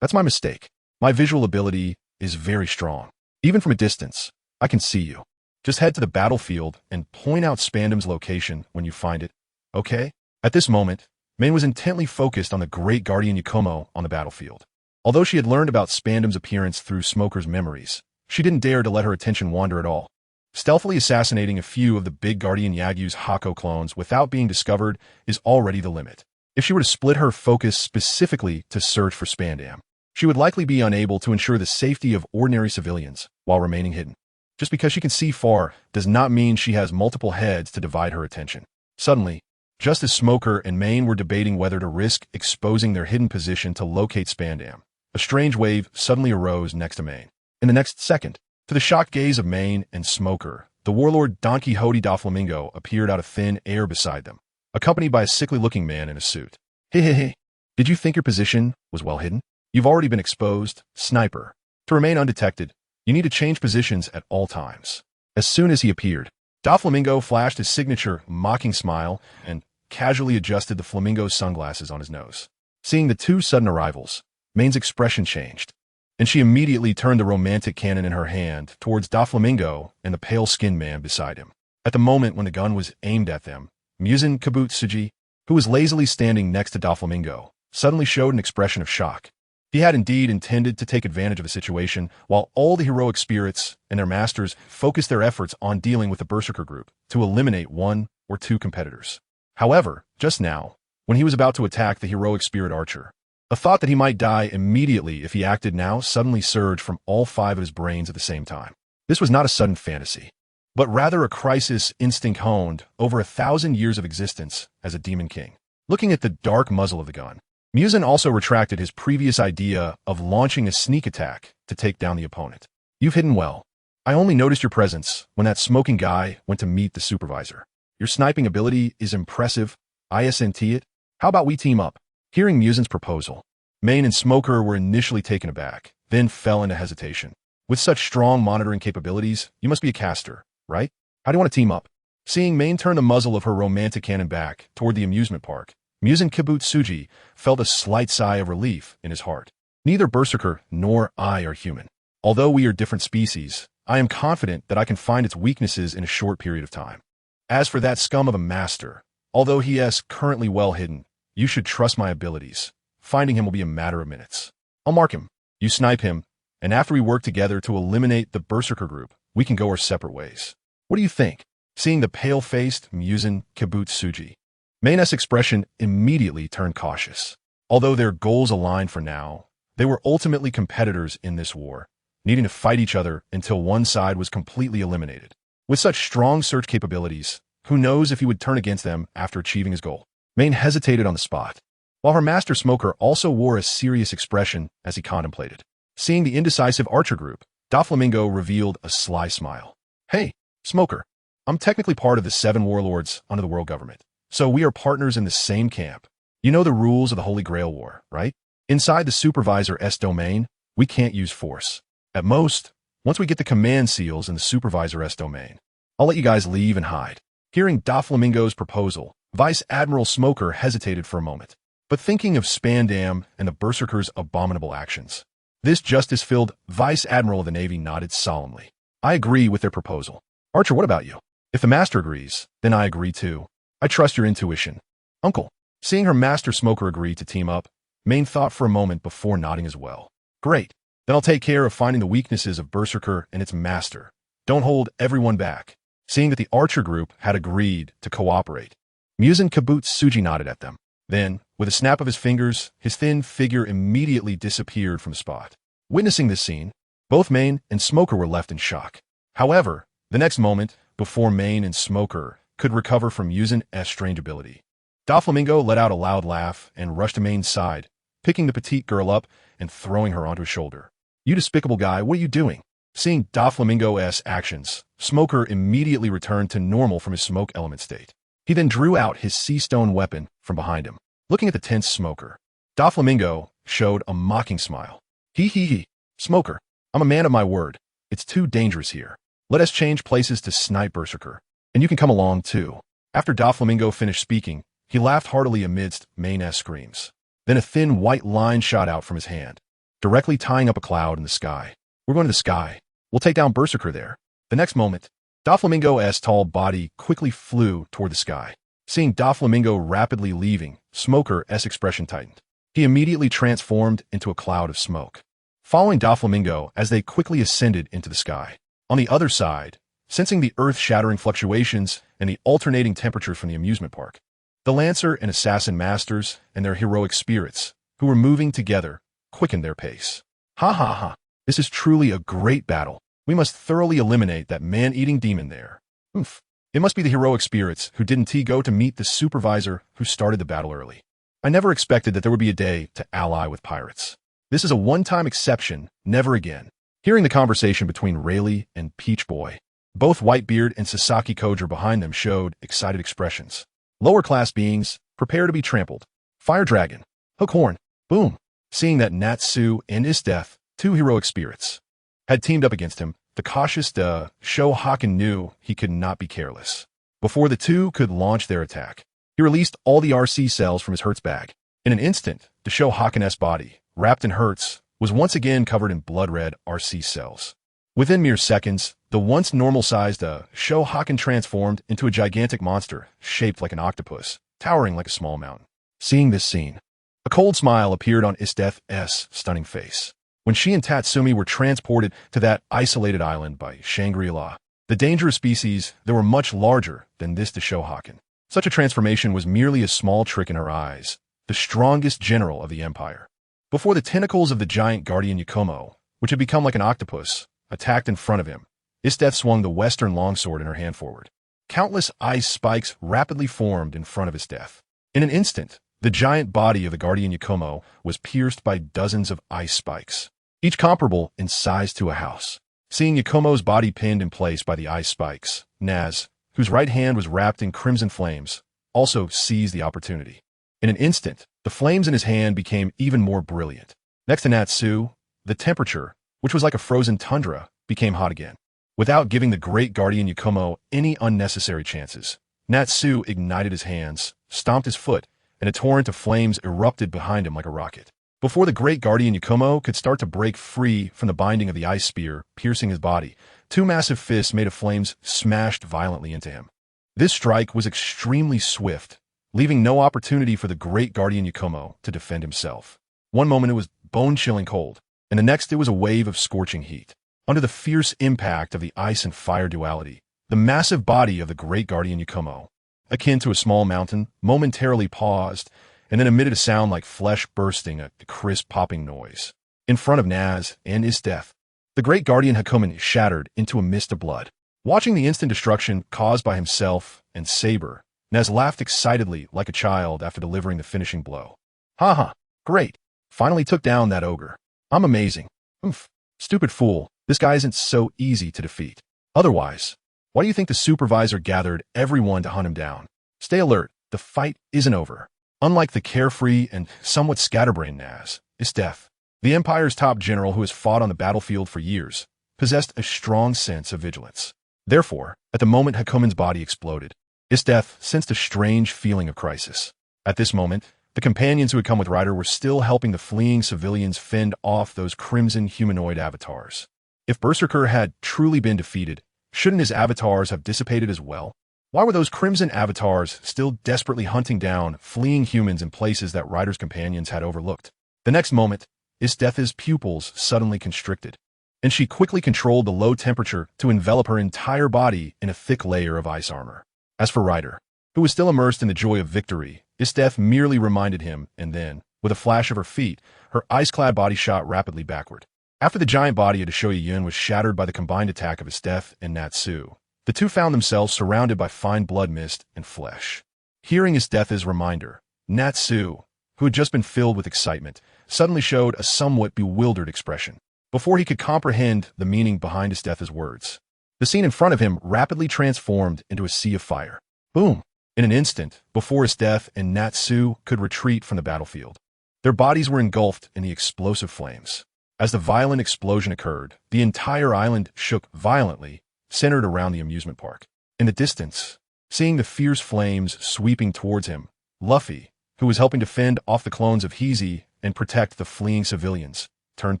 That's my mistake. My visual ability is very strong. Even from a distance, I can see you. Just head to the battlefield and point out Spandam's location when you find it, okay? At this moment, Main was intently focused on the great guardian Yakumo on the battlefield. Although she had learned about Spandam's appearance through Smoker's memories, she didn't dare to let her attention wander at all. Stealthily assassinating a few of the big guardian Yagyu's Hako clones without being discovered is already the limit. If she were to split her focus specifically to search for Spandam, she would likely be unable to ensure the safety of ordinary civilians while remaining hidden. Just because she can see far does not mean she has multiple heads to divide her attention. Suddenly, just as Smoker and Main were debating whether to risk exposing their hidden position to locate Spandam, a strange wave suddenly arose next to Main. In the next second, to the shocked gaze of Main and Smoker, the warlord Don Quixote da Flamingo appeared out of thin air beside them, accompanied by a sickly-looking man in a suit. Hey. Did you think your position was well hidden? You've already been exposed, sniper. To remain undetected, you need to change positions at all times. As soon as he appeared, Da Flamingo flashed his signature mocking smile and casually adjusted the flamingo's sunglasses on his nose. Seeing the two sudden arrivals, Main's expression changed, and she immediately turned the romantic cannon in her hand towards Da Flamingo and the pale-skinned man beside him. At the moment when the gun was aimed at them, Muzan Kabutsuji, who was lazily standing next to Da Flamingo, suddenly showed an expression of shock. He had indeed intended to take advantage of the situation, while all the heroic spirits and their masters focused their efforts on dealing with the Berserker group to eliminate one or two competitors. However, just now, when he was about to attack the heroic spirit archer, A thought that he might die immediately if he acted now suddenly surged from all 5 of his brains at the same time. This was not a sudden fantasy, but rather a crisis instinct honed over 1,000 years of existence as a demon king. Looking at the dark muzzle of the gun, Muzan also retracted his previous idea of launching a sneak attack to take down the opponent. You've hidden well. I only noticed your presence when that smoking guy went to meet the supervisor. Your sniping ability is impressive. ISNT it. How about we team up? Hearing Muzan's proposal, Main and Smoker were initially taken aback, then fell into hesitation. With such strong monitoring capabilities, you must be a caster, right? How do you want to team up? Seeing Main turn the muzzle of her romantic cannon back toward the amusement park, Muzan Kibutsuji felt a slight sigh of relief in his heart. Neither Berserker nor I are human. Although we are different species, I am confident that I can find its weaknesses in a short period of time. As for that scum of a master, although he is currently well hidden, you should trust my abilities. Finding him will be a matter of minutes. I'll mark him. You snipe him, and after we work together to eliminate the Berserker group, we can go our separate ways. What do you think? Seeing the pale-faced Muzan Kibutsuji, Main's expression immediately turned cautious. Although their goals aligned for now, they were ultimately competitors in this war, needing to fight each other until one side was completely eliminated. With such strong search capabilities, who knows if he would turn against them after achieving his goal? Main hesitated on the spot, while her master Smoker also wore a serious expression as he contemplated. Seeing the indecisive archer group, Doflamingo revealed a sly smile. Hey, Smoker, I'm technically part of the 7 warlords under the world government, so we are partners in the same camp. You know the rules of the Holy Grail War, right? Inside the supervisor.S domain, we can't use force. At most, once we get the command seals in the supervisor.S domain, I'll let you guys leave and hide. Hearing Doflamingo's proposal, Vice Admiral Smoker hesitated for a moment, but thinking of Spandam and the Berserker's abominable actions, this justice-filled Vice Admiral of the Navy nodded solemnly. I agree with their proposal. Archer, what about you? If the master agrees, then I agree too. I trust your intuition. Uncle. Seeing her master Smoker agree to team up, Main thought for a moment before nodding as well. Great. Then I'll take care of finding the weaknesses of Berserker and its master. Don't hold everyone back. Seeing that the archer group had agreed to cooperate, Muzan Kibutsuji nodded at them. Then, with a snap of his fingers, his thin figure immediately disappeared from the spot. Witnessing this scene, both Main and Smoker were left in shock. However, the next moment, before Main and Smoker could recover from Muzan's strange ability, Doflamingo let out a loud laugh and rushed to Main's side, picking the petite girl up and throwing her onto his shoulder. You despicable guy, what are you doing? Seeing Doflamingo's actions, Smoker immediately returned to normal from his smoke element state. He then drew out his sea stone weapon from behind him. Looking at the tense Smoker, Doflamingo showed a mocking smile. He. Smoker, I'm a man of my word. It's too dangerous here. Let us change places to snipe Berserker, and you can come along too. After Doflamingo finished speaking, he laughed heartily amidst Main's screams. Then a thin white line shot out from his hand, directly tying up a cloud in the sky. We're going to the sky. We'll take down Berserker there. The next moment, Doflamingo's tall body quickly flew toward the sky. Seeing Doflamingo rapidly leaving, Smoker's expression tightened. He immediately transformed into a cloud of smoke, following Doflamingo as they quickly ascended into the sky. On the other side, sensing the earth-shattering fluctuations and the alternating temperatures from the amusement park, the Lancer and Assassin Masters and their heroic spirits, who were moving together, quickened their pace. Ha. This is truly a great battle. We must thoroughly eliminate that man-eating demon there. Oof. It must be the heroic spirits who didn't go to meet the supervisor who started the battle early. I never expected that there would be a day to ally with pirates. This is a one-time exception, never again. Hearing the conversation between Rayleigh and Peach Boy, both Whitebeard and Sasaki Koger behind them showed excited expressions. Lower-class beings, prepare to be trampled. Fire Dragon, Hook Horn, boom. Seeing that Natsu and HolyGrail, 2 heroic spirits, had teamed up against him, the cautious Shohaken knew he could not be careless. Before the two could launch their attack, he released all the RC cells from his Hertz bag. In an instant, the Shohaken's body, wrapped in Hertz, was once again covered in blood-red RC cells. Within mere seconds, the once normal-sized Shohaken transformed into a gigantic monster shaped like an octopus, towering like a small mountain. Seeing this scene, a cold smile appeared on HolyGrail's stunning face. When she and Tatsumi were transported to that isolated island by Shangri-La, the dangerous species that were much larger than this to Shohaken. Such a transformation was merely a small trick in her eyes, the strongest general of the Empire. before the tentacles of the giant guardian Yakumo, which had become like an octopus, attacked in front of him. Isdeth swung the western longsword in her hand forward. Countless ice spikes rapidly formed in front of Isdeth. In an instant, the giant body of the guardian Yakumo was pierced by dozens of ice spikes, each comparable in size to a house. Seeing Yakumo's body pinned in place by the ice spikes, Naz, whose right hand was wrapped in crimson flames, also seized the opportunity. In an instant, the flames in his hand became even more brilliant. Next to Natsu, the temperature, which was like a frozen tundra, became hot again. Without giving the great guardian Yakumo any unnecessary chances, Natsu ignited his hands, stomped his foot, and a torrent of flames erupted behind him like a rocket. Before the great guardian Yakumo could start to break free from the binding of the ice spear piercing his body, two massive fists made of flames smashed violently into him. This strike was extremely swift, leaving no opportunity for the great guardian Yakumo to defend himself. One moment it was bone-chilling cold, and the next it was a wave of scorching heat. Under the fierce impact of the ice and fire duality, the massive body of the great guardian Yakumo, akin to a small mountain, momentarily paused, and then emitted a sound like flesh bursting, a crisp popping noise. In front of Naz and Isdeth, the great guardian Hakumen shattered into a mist of blood. Watching the instant destruction caused by himself and Saber, Naz laughed excitedly like a child after delivering the finishing blow. "Ha, great. Finally took down that ogre. I'm amazing. Oof. Stupid fool. This guy isn't so easy to defeat. Otherwise, why do you think the supervisor gathered everyone to hunt him down? Stay alert. The fight isn't over." Unlike the carefree and somewhat scatterbrained Naz, Isdeth, the Empire's top general who has fought on the battlefield for years, possessed a strong sense of vigilance. Therefore, at the moment Hakumen's body exploded, Isdeth sensed a strange feeling of crisis. At this moment, the companions who had come with Ryder were still helping the fleeing civilians fend off those crimson humanoid avatars. If Berserker had truly been defeated, shouldn't his avatars have dissipated as well? Why were those crimson avatars still desperately hunting down fleeing humans in places that Ryder's companions had overlooked? The next moment, Isdeth's pupils suddenly constricted, and she quickly controlled the low temperature to envelop her entire body in a thick layer of ice armor. As for Ryder, who was still immersed in the joy of victory, Isdeth merely reminded him, and then, with a flash of her feet, her ice-clad body shot rapidly backward. After the giant body of Shoya Yun was shattered by the combined attack of Isdeth and Natsu, the two found themselves surrounded by fine blood mist and flesh. Hearing Isdeth's reminder, Natsu, who had just been filled with excitement, suddenly showed a somewhat bewildered expression. Before he could comprehend the meaning behind Isdeth's words, the scene in front of him rapidly transformed into a sea of fire. Boom! In an instant, before Isdeth and Natsu could retreat from the battlefield, their bodies were engulfed in the explosive flames. As the violent explosion occurred, the entire island shook violently, centered around the amusement park. In the distance, seeing the fierce flames sweeping towards him, Luffy, who was helping to fend off the clones of Heezy and protect the fleeing civilians, turned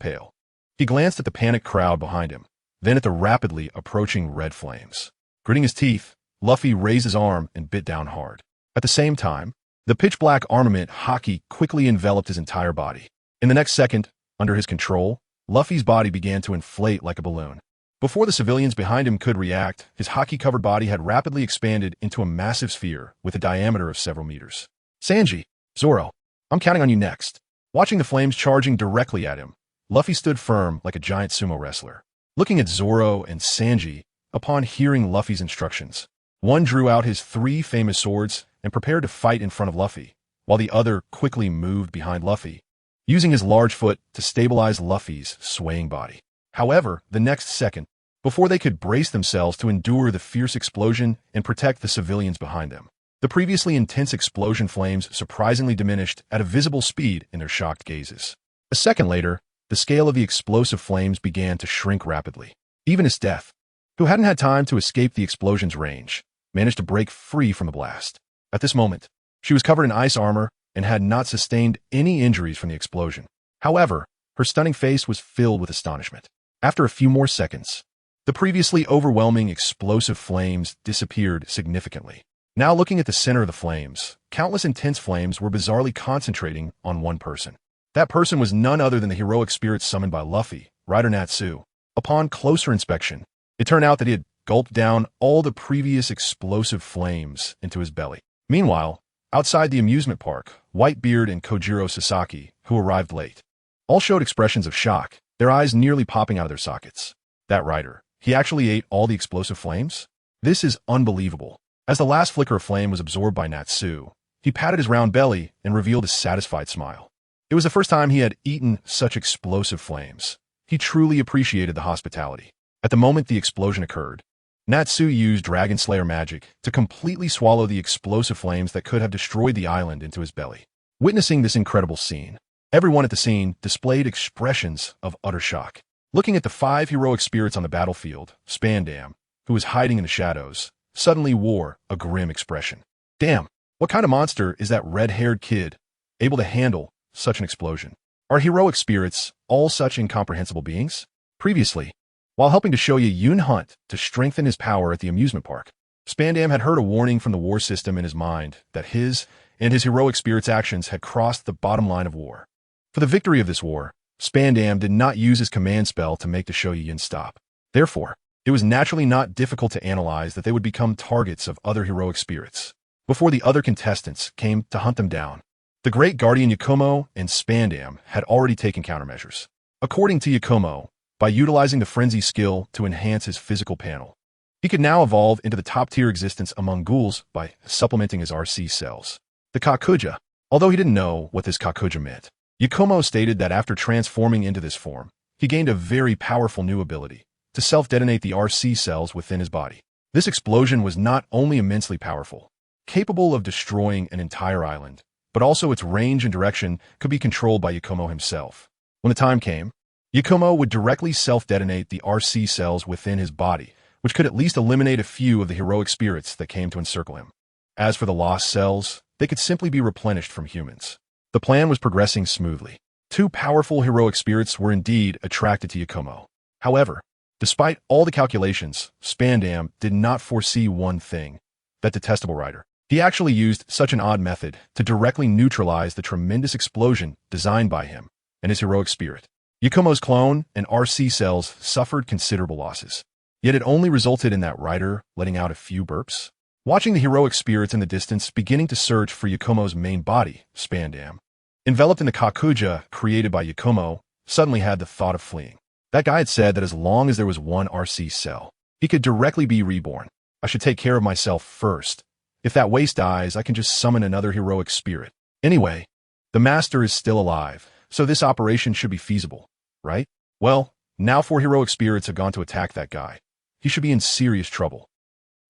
pale. He glanced at the panicked crowd behind him, then at the rapidly approaching red flames. Gritting his teeth, Luffy raised his arm and bit down hard. At the same time, the pitch-black armament Haki quickly enveloped his entire body. In the next second, under his control, Luffy's body began to inflate like a balloon. Before the civilians behind him could react, his Haki-covered body had rapidly expanded into a massive sphere with a diameter of several meters. "Sanji, Zoro, I'm counting on you next." Watching the flames charging directly at him, Luffy stood firm like a giant sumo wrestler. Looking at Zoro and Sanji, upon hearing Luffy's instructions, one drew out his three famous swords and prepared to fight in front of Luffy, while the other quickly moved behind Luffy, using his large foot to stabilize Luffy's swaying body. However, the next second, before they could brace themselves to endure the fierce explosion and protect the civilians behind them, the previously intense explosion flames surprisingly diminished at a visible speed in their shocked gazes. A second later, the scale of the explosive flames began to shrink rapidly. Even Isdeth, who hadn't had time to escape the explosion's range, managed to break free from the blast. At this moment, she was covered in ice armor and had not sustained any injuries from the explosion. However, her stunning face was filled with astonishment. After a few more seconds, the previously overwhelming explosive flames disappeared significantly. Now looking at the center of the flames, countless intense flames were bizarrely concentrating on one person. That person was none other than the heroic spirit summoned by Luffy, Ryder Natsu. Upon closer inspection, it turned out that he had gulped down all the previous explosive flames into his belly. Meanwhile, outside the amusement park, Whitebeard and Kojiro Sasaki, who arrived late, All showed expressions of shock, their eyes nearly popping out of their sockets. That rider, he actually ate all the explosive flames? This is unbelievable. As the last flicker of flame was absorbed by Natsu, he patted his round belly and revealed a satisfied smile. It was the first time he had eaten such explosive flames. He truly appreciated the hospitality. At the moment the explosion occurred, Natsu used Dragon Slayer magic to completely swallow the explosive flames that could have destroyed the island into his belly. Witnessing this incredible scene, everyone at the scene displayed expressions of utter shock. Looking at the 5 heroic spirits on the battlefield, Spandam, who was hiding in the shadows, suddenly wore a grim expression. Damn, what kind of monster is that red-haired kid able to handle such an explosion? Are heroic spirits all such incomprehensible beings? Previously, while helping to show Yun hunt to strengthen his power at the amusement park, Spandam had heard a warning from the war system in his mind that his and his heroic spirit's actions had crossed the bottom line of war. For the victory of this war, Spandam did not use his command spell to make the Shoyun stop. Therefore, it was naturally not difficult to analyze that they would become targets of other heroic spirits before the other contestants came to hunt them down. The great guardian Yakumo and Spandam had already taken countermeasures. According to Yakumo, by utilizing the frenzy skill to enhance his physical panel, he could now evolve into the top-tier existence among ghouls by supplementing his RC cells. The Kakuja, although he didn't know what this Kakuja meant, Yakumo stated that after transforming into this form, he gained a very powerful new ability to self-detonate the RC cells within his body. This explosion was not only immensely powerful, capable of destroying an entire island, but also its range and direction could be controlled by Yakumo himself. When the time came, Yakumo would directly self-detonate the RC cells within his body, which could at least eliminate a few of the heroic spirits that came to encircle him. As for the lost cells, they could simply be replenished from humans. The plan was progressing smoothly. 2 powerful heroic spirits were indeed attracted to Yakumo. However, despite all the calculations, Spandam did not foresee one thing: that detestable rider. He actually used such an odd method to directly neutralize the tremendous explosion designed by him and his heroic spirit. Yakumo's clone and RC cells suffered considerable losses, yet it only resulted in that rider letting out a few burps. Watching the heroic spirits in the distance beginning to search for Yakumo's main body, Spandam, enveloped in the Kakuja created by Yakumo, suddenly had the thought of fleeing. That guy had said that as long as there was one RC cell, he could directly be reborn. I should take care of myself first. If that waste dies, I can just summon another heroic spirit. Anyway, the master is still alive, so this operation should be feasible, right? Well, now 4 heroic spirits have gone to attack that guy. He should be in serious trouble.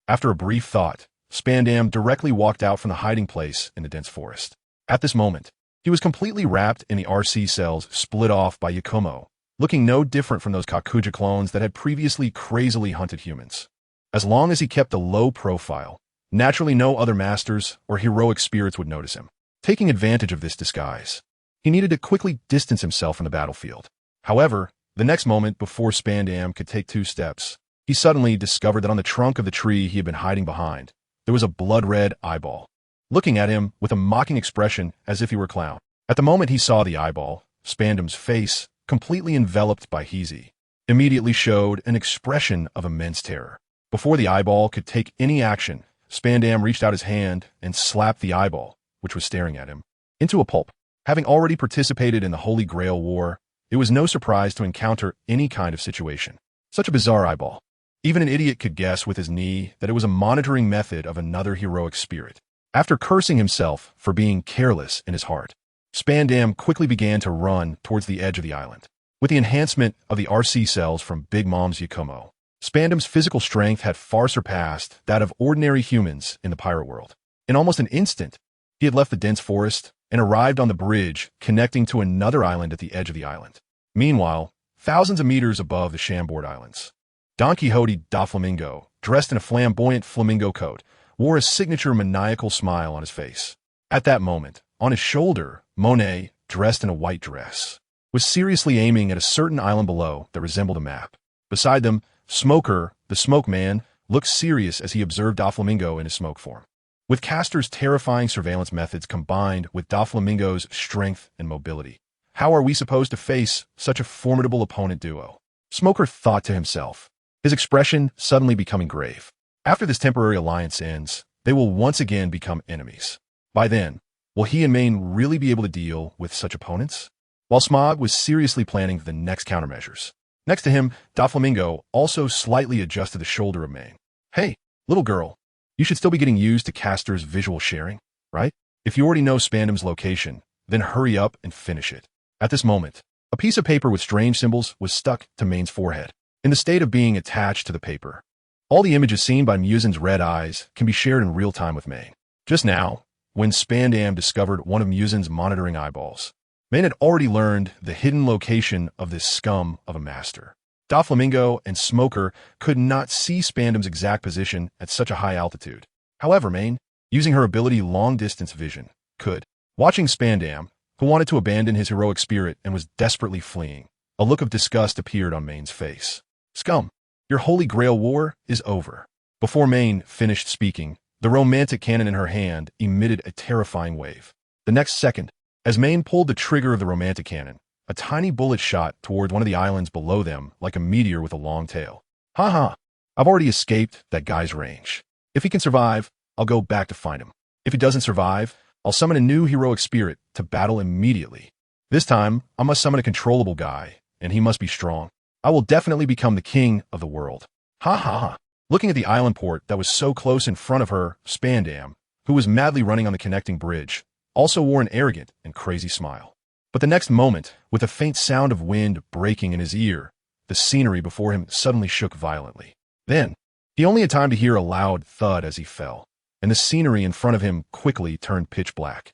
After a brief thought, Spandam directly walked out from the hiding place in the dense forest. At this moment, he was completely wrapped in the RC cells split off by Yakumo, looking no different from those Kakuja clones that had previously crazily hunted humans. As long as he kept a low profile, naturally no other masters or heroic spirits would notice him. Taking advantage of this disguise, he needed to quickly distance himself from the battlefield. However, the next moment before Spandam could take 2 steps, he suddenly discovered that on the trunk of the tree he had been hiding behind, there was a blood-red eyeball, looking at him with a mocking expression as if he were a clown. At the moment he saw the eyeball, Spandam's face, completely enveloped by Heezy, immediately showed an expression of immense terror. Before the eyeball could take any action, Spandam reached out his hand and slapped the eyeball, which was staring at him, into a pulp. Having already participated in the Holy Grail War, it was no surprise to encounter any kind of situation. Such a bizarre eyeball. Even an idiot could guess with his knee that it was a monitoring method of another heroic spirit. After cursing himself for being careless in his heart, Spandam quickly began to run towards the edge of the island. With the enhancement of the RC cells from Big Mom's Yakumo, Spandam's physical strength had far surpassed that of ordinary humans in the pirate world. In almost an instant, he had left the dense forest and arrived on the bridge connecting to another island at the edge of the island. Meanwhile, thousands of meters above the Chambord Islands, Don Quixote da Flamingo, dressed in a flamboyant flamingo coat, wore a signature maniacal smile on his face. At that moment, on his shoulder, Monet, dressed in a white dress, was seriously aiming at a certain island below that resembled a map. Beside them, Smoker, the smoke man, looked serious as he observed Doflamingo in his smoke form. With Castor's terrifying surveillance methods combined with Doflamingo's strength and mobility, how are we supposed to face such a formidable opponent duo? Smoker thought to himself, his expression suddenly becoming grave. After this temporary alliance ends, they will once again become enemies. By then, will he and Maine really be able to deal with such opponents? while Smog was seriously planning the next countermeasures. Next to him, Doflamingo also slightly adjusted the shoulder of Mane. Hey, little girl, you should still be getting used to caster's visual sharing, right? If you already know Spandam's location, then hurry up and finish it. At this moment, a piece of paper with strange symbols was stuck to Mane's forehead, in the state of being attached to the paper. All the images seen by Muzin's red eyes can be shared in real time with Mane. Just now, when Spandam discovered one of Muzin's monitoring eyeballs, Mane had already learned the hidden location of this scum of a master. Doflamingo and Smoker could not see Spandam's exact position at such a high altitude. However, Mane, using her ability long-distance vision, could. Watching Spandam, who wanted to abandon his heroic spirit and was desperately fleeing, a look of disgust appeared on Mane's face. Scum, your Holy Grail War is over. Before Mane finished speaking, the romantic cannon in her hand emitted a terrifying wave. The next second, as Mane pulled the trigger of the romantic cannon, a tiny bullet shot toward one of the islands below them like a meteor with a long tail. Ha! I've already escaped that guy's range. If he can survive, I'll go back to find him. If he doesn't survive, I'll summon a new heroic spirit to battle immediately. This time, I must summon a controllable guy, and he must be strong. I will definitely become the king of the world. Ha! Looking at the island port that was so close in front of her, Spandam, who was madly running on the connecting bridge, also wore an arrogant and crazy smile. But the next moment, with a faint sound of wind breaking in his ear, the scenery before him suddenly shook violently. Then, he only had time to hear a loud thud as he fell, and the scenery in front of him quickly turned pitch black.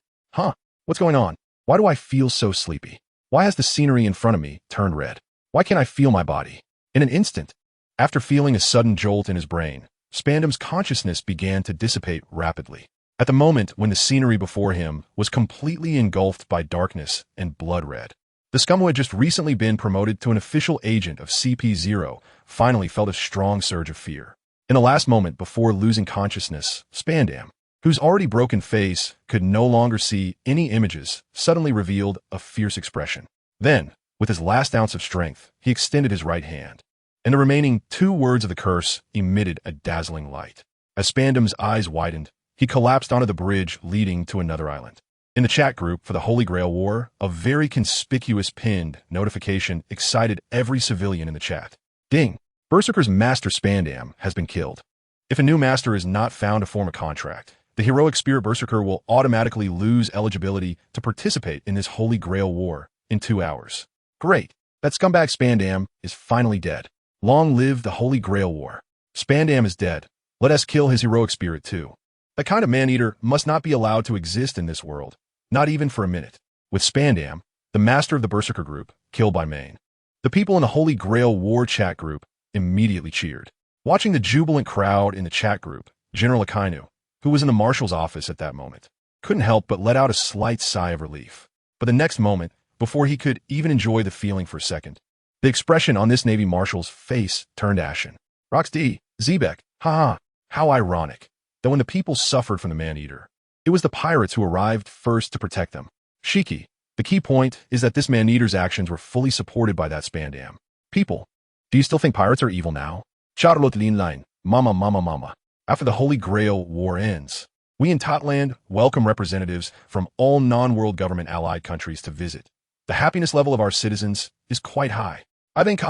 What's going on? Why do I feel so sleepy? Why has the scenery in front of me turned red? Why can't I feel my body? In an instant, after feeling a sudden jolt in his brain, Spandam's consciousness began to dissipate rapidly. At the moment when the scenery before him was completely engulfed by darkness and blood red, the scum who had just recently been promoted to an official agent of CP0 finally felt a strong surge of fear. In the last moment before losing consciousness, Spandam, whose already broken face could no longer see any images, suddenly revealed a fierce expression. Then, with his last ounce of strength, he extended his right hand, and the remaining 2 words of the curse emitted a dazzling light. As Spandam's eyes widened, he collapsed onto the bridge leading to another island. In the chat group for the Holy Grail War, a very conspicuous pinned notification excited every civilian in the chat. Ding! Berserker's master Spandam has been killed. If a new master is not found to form a contract, the heroic spirit Berserker will automatically lose eligibility to participate in this Holy Grail War in 2 hours. Great! That scumbag Spandam is finally dead. Long live the Holy Grail War. Spandam is dead. Let us kill his heroic spirit too. That kind of man-eater must not be allowed to exist in this world, not even for a minute. With Spandam, the master of the Berserker group, killed by Mane, the people in the Holy Grail War chat group immediately cheered. Watching the jubilant crowd in the chat group, General Akainu, who was in the marshal's office at that moment, couldn't help but let out a slight sigh of relief. But the next moment, before he could even enjoy the feeling for a second, the expression on this Navy marshal's face turned ashen. Roxd, Zebek, how ironic. That when the people suffered from the man-eater, it was the pirates who arrived first to protect them. Shiki, the key point is that this man-eater's actions were fully supported by that Spandam. People, do you still think pirates are evil now? Charlotte Linline, mama. After the Holy Grail War ends, we in Totland welcome representatives from all non-world government allied countries to visit. The happiness level of our citizens is quite high. I think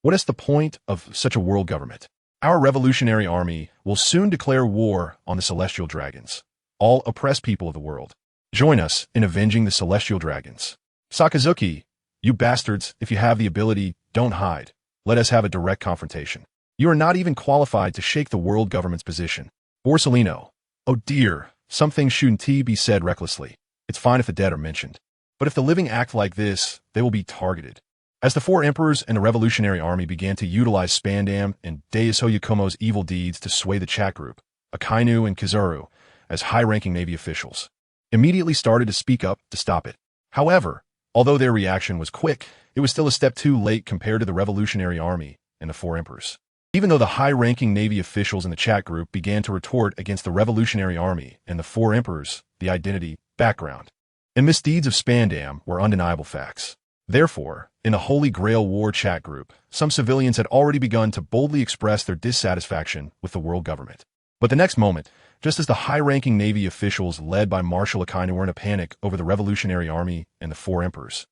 what is the point of such a world government? Our revolutionary army will soon declare war on the celestial dragons, all oppressed people of the world. Join us in avenging the celestial dragons. Sakazuki, you bastards, if you have the ability, don't hide. Let us have a direct confrontation. You are not even qualified to shake the world government's position. Borsalino, oh dear, some things shouldn't be said recklessly. It's fine if the dead are mentioned. But if the living act like this, they will be targeted. As the 4 emperors and the revolutionary army began to utilize Spandam and Deus Hoyakumo's evil deeds to sway the chat group, Akainu and Kizaru, as high-ranking Navy officials, immediately started to speak up to stop it. However, although their reaction was quick, it was still a step too late compared to the revolutionary army and the 4 emperors. Even though the high-ranking Navy officials in the chat group began to retort against the revolutionary army and the 4 emperors, the identity, background, and misdeeds of Spandam were undeniable facts. Therefore, in the Holy Grail War chat group, some civilians had already begun to boldly express their dissatisfaction with the world government. But the next moment, just as the high-ranking Navy officials led by Marshal Akainu were in a panic over the revolutionary army and the 4 emperors,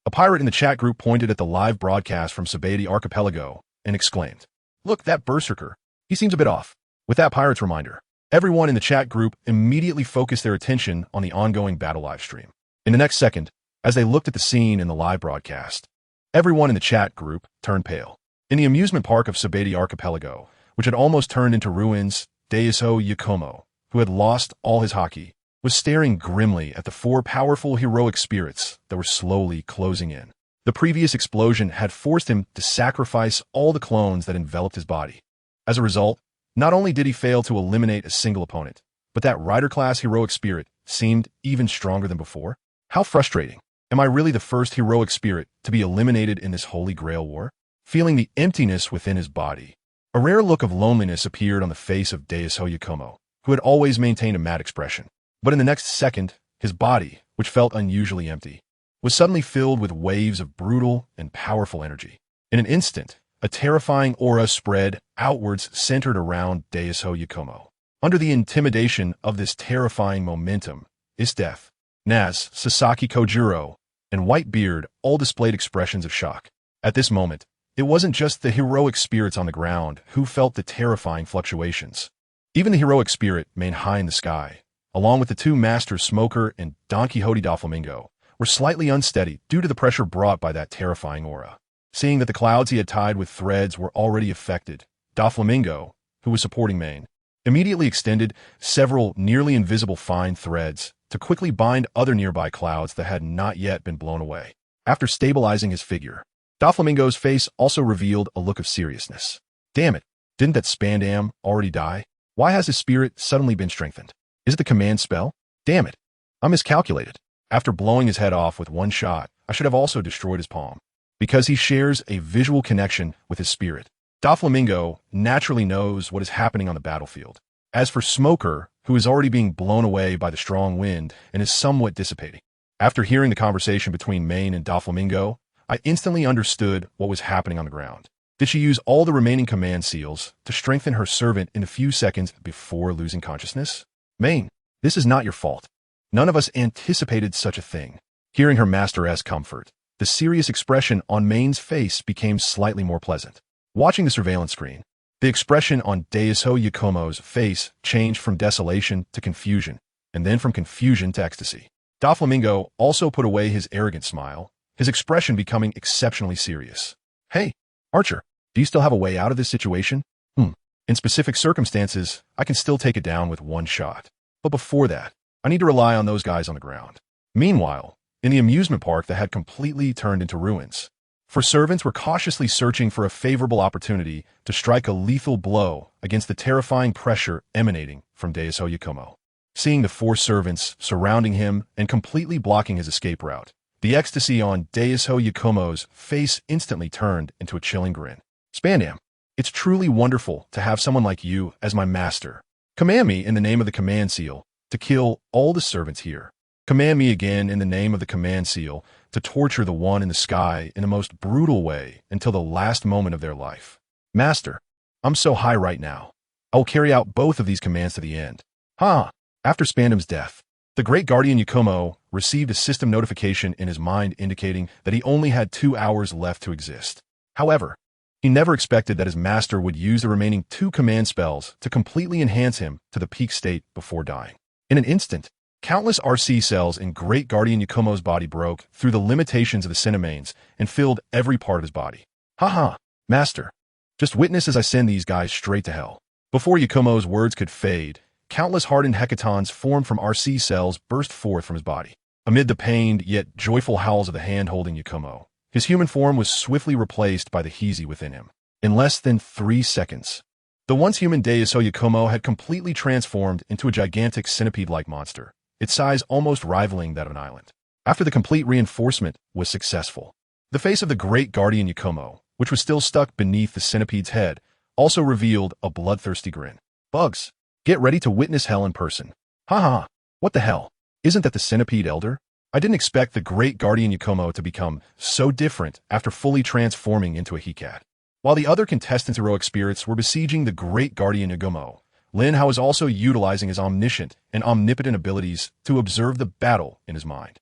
A pirate in the chat group pointed at the live broadcast from Saber Archipelago and exclaimed, "Look, that Berserker. He seems a bit off." With that pirate's reminder, everyone in the chat group immediately focused their attention on the ongoing battle livestream. In the next second, as they looked at the scene in the live broadcast, everyone in the chat group turned pale. In the amusement park of Saber Archipelago, which had almost turned into ruins, Daiso Yakumo, who had lost all his haki, was staring grimly at the four powerful heroic spirits that were slowly closing in. The previous explosion had forced him to sacrifice all the clones that enveloped his body. As a result, not only did he fail to eliminate a single opponent, but that rider-class heroic spirit seemed even stronger than before. How frustrating. Am I really the first heroic spirit to be eliminated in this Holy Grail War? Feeling the emptiness within his body, a rare look of loneliness appeared on the face of Daiso Yakumo, who had always maintained a mad expression. But in the next second, his body, which felt unusually empty, was suddenly filled with waves of brutal and powerful energy. In an instant, a terrifying aura spread outwards centered around Daiso Yakumo. Under the intimidation of this terrifying momentum, Death, Naz, Sasaki Kojuro, and Whitebeard all displayed expressions of shock. At this moment, it wasn't just the heroic spirits on the ground who felt the terrifying fluctuations. Even the heroic spirit made high in the sky, along with the two masters Smoker and Don Quixote Doflamingo, were slightly unsteady due to the pressure brought by that terrifying aura. Seeing that the clouds he had tied with threads were already affected, Doflamingo, who was supporting Main, immediately extended several nearly invisible fine threads to quickly bind other nearby clouds that had not yet been blown away. After stabilizing his figure, Doflamingo's face also revealed a look of seriousness. Damn it, didn't that Spandam already die? Why has his spirit suddenly been strengthened? Is it the command spell? Damn it, I miscalculated. After blowing his head off with one shot, I should have also destroyed his palm. Because he shares a visual connection with his spirit, Doflamingo naturally knows what is happening on the battlefield. As for Smoker, who is already being blown away by the strong wind and is somewhat dissipating. After hearing the conversation between Main and Doflamingo, I instantly understood what was happening on the ground. Did she use all the remaining command seals to strengthen her servant in a few seconds before losing consciousness? Main, this is not your fault. None of us anticipated such a thing. Hearing her master-esque comfort, the serious expression on Main's face became slightly more pleasant. Watching the surveillance screen, the expression on Daiso Yakumo's face changed from desolation to confusion, and then from confusion to ecstasy. Doflamingo also put away his arrogant smile, his expression becoming exceptionally serious. Hey, Archer, do you still have a way out of this situation? In specific circumstances, I can still take it down with one shot. But before that, I need to rely on those guys on the ground. Meanwhile, in the amusement park that had completely turned into ruins, for servants were cautiously searching for a favorable opportunity to strike a lethal blow against the terrifying pressure emanating from Daiso Yakumo. Seeing the four servants surrounding him and completely blocking his escape route, the ecstasy on Daiso Yakumo's face instantly turned into a chilling grin. Spandam, it's truly wonderful to have someone like you as my master. Command me in the name of the command seal to kill all the servants here. Command me again in the name of the command seal to torture the one in the sky in the most brutal way until the last moment of their life. Master, I'm so high right now. I will carry out both of these commands to the end. After Spandam's death, the great guardian Yakumo received a system notification in his mind indicating that he only had 2 hours left to exist. However, he never expected that his master would use the remaining 2 command spells to completely enhance him to the peak state before dying. In an instant, countless RC cells in Great Guardian Yakumo's body broke through the limitations of the Cinemanes and filled every part of his body. Master, just witness as I send these guys straight to hell. Before Yakumo's words could fade, countless hardened hecatons formed from RC cells burst forth from his body. Amid the pained yet joyful howls of the hand holding Yakumo, his human form was swiftly replaced by the Heezy within him. In less than 3 seconds, the once human Daiso Yakumo had completely transformed into a gigantic centipede-like monster, its size almost rivaling that of an island. After the complete reinforcement was successful, the face of the great guardian Yakumo, which was still stuck beneath the centipede's head, also revealed a bloodthirsty grin. Bugs, get ready to witness hell in person. What the hell? Isn't that the centipede elder? I didn't expect the great guardian Yakumo to become so different after fully transforming into a he-cat. While the other contestants' heroic spirits were besieging the great guardian Yakumo, Linhow was also utilizing his omniscient and omnipotent abilities to observe the battle in his mind.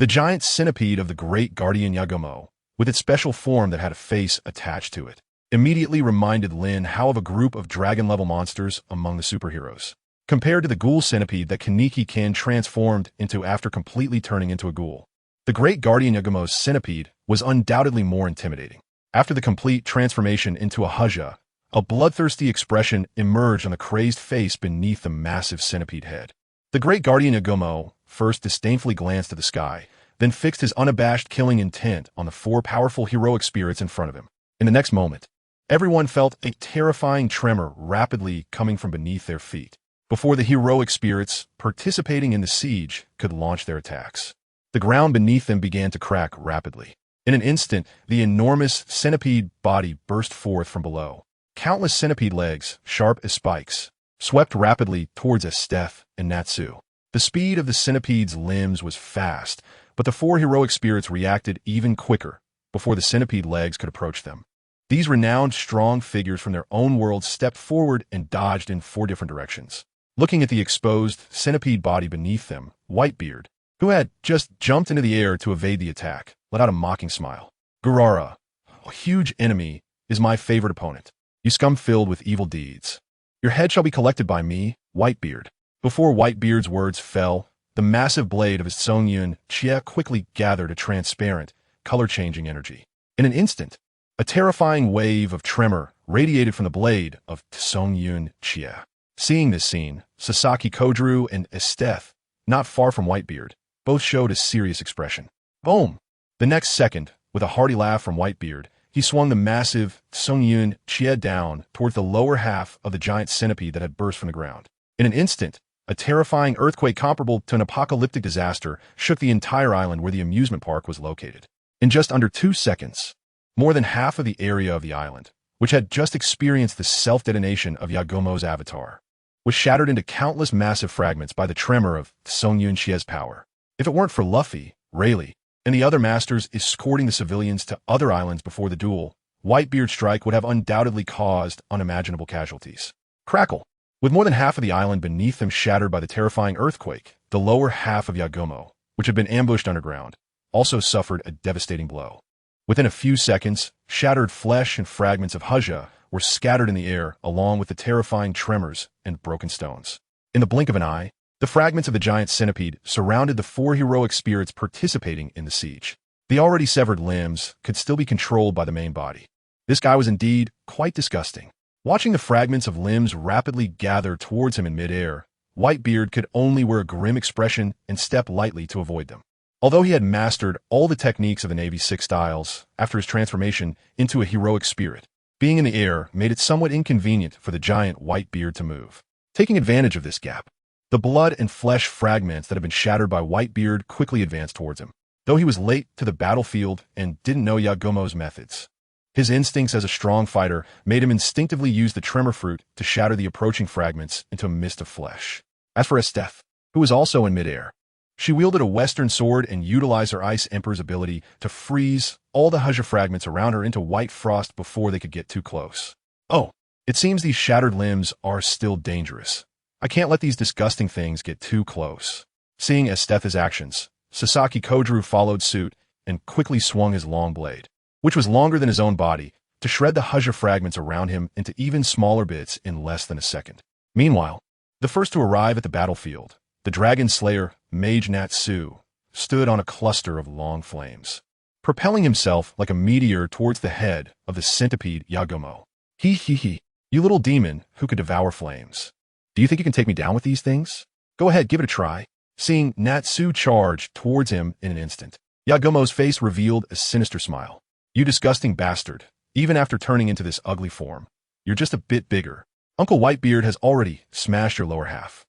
The giant centipede of the great guardian Yagumo, with its special form that had a face attached to it, immediately reminded Lin Hao of a group of dragon-level monsters among the superheroes. Compared to the ghoul centipede that Kaneki-kin transformed into after completely turning into a ghoul, the great guardian Yagumo's centipede was undoubtedly more intimidating. After the complete transformation into a Huzha, a bloodthirsty expression emerged on the crazed face beneath the massive centipede head. The great guardian Yagumo first disdainfully glanced at the sky, then fixed his unabashed killing intent on the four powerful heroic spirits in front of him. In the next moment, everyone felt a terrifying tremor rapidly coming from beneath their feet, before the heroic spirits participating in the siege could launch their attacks. The ground beneath them began to crack rapidly. In an instant, the enormous centipede body burst forth from below. Countless centipede legs, sharp as spikes, swept rapidly towards HolyGrail and Natsu. The speed of the centipede's limbs was fast, but the four heroic spirits reacted even quicker before the centipede legs could approach them. These renowned strong figures from their own world stepped forward and dodged in four different directions. Looking at the exposed centipede body beneath them, Whitebeard, who had just jumped into the air to evade the attack, let out a mocking smile. Gurara, a huge enemy, is my favorite opponent. You scum filled with evil deeds. Your head shall be collected by me, Whitebeard. Before Whitebeard's words fell, the massive blade of his Songyun Chia quickly gathered a transparent, color-changing energy. In an instant, a terrifying wave of tremor radiated from the blade of Songyun Chia. Seeing this scene, Sasaki Kodru and HolyGrail, not far from Whitebeard, both showed a serious expression. Boom! The next second, with a hearty laugh from Whitebeard, he swung the massive Songyun Chia down towards the lower half of the giant centipede that had burst from the ground. In an instant, a terrifying earthquake comparable to an apocalyptic disaster shook the entire island where the amusement park was located. In just under 2 seconds, more than half of the area of the island, which had just experienced the self-detonation of Yagumo's avatar, was shattered into countless massive fragments by the tremor of Songyun Chia's power. If it weren't for Luffy, Rayleigh, and the other masters escorting the civilians to other islands before the duel, Whitebeard's strike would have undoubtedly caused unimaginable casualties. Crackle! With more than half of the island beneath them shattered by the terrifying earthquake, the lower half of Yagumo, which had been ambushed underground, also suffered a devastating blow. Within a few seconds, shattered flesh and fragments of Huzha were scattered in the air along with the terrifying tremors and broken stones. In the blink of an eye, the fragments of the giant centipede surrounded the four heroic spirits participating in the siege. The already severed limbs could still be controlled by the main body. This guy was indeed quite disgusting. Watching the fragments of limbs rapidly gather towards him in midair, Whitebeard could only wear a grim expression and step lightly to avoid them. Although he had mastered all the techniques of the Navy's 6 styles after his transformation into a heroic spirit, being in the air made it somewhat inconvenient for the giant Whitebeard to move. Taking advantage of this gap, the blood and flesh fragments that had been shattered by Whitebeard quickly advanced towards him. Though he was late to the battlefield and didn't know Yagumo's methods, his instincts as a strong fighter made him instinctively use the tremor fruit to shatter the approaching fragments into a mist of flesh. As for HolyGrail, who was also in midair, she wielded a western sword and utilized her Ice Emperor's ability to freeze all the Huzha fragments around her into white frost before they could get too close. Oh, it seems these shattered limbs are still dangerous. I can't let these disgusting things get too close. Seeing HolyGrail's actions, Sasaki Kodru followed suit and quickly swung his long blade, which was longer than his own body, to shred the Huzha fragments around him into even smaller bits in less than a second. Meanwhile, the first to arrive at the battlefield, the Dragon Slayer, Mage Natsu, stood on a cluster of long flames, propelling himself like a meteor towards the head of the centipede Yagumo. He, you little demon who could devour flames. Do you think you can take me down with these things? Go ahead, give it a try. Seeing Natsu charge towards him in an instant, Yagumo's face revealed a sinister smile. You disgusting bastard, even after turning into this ugly form, you're just a bit bigger. Uncle Whitebeard has already smashed your lower half.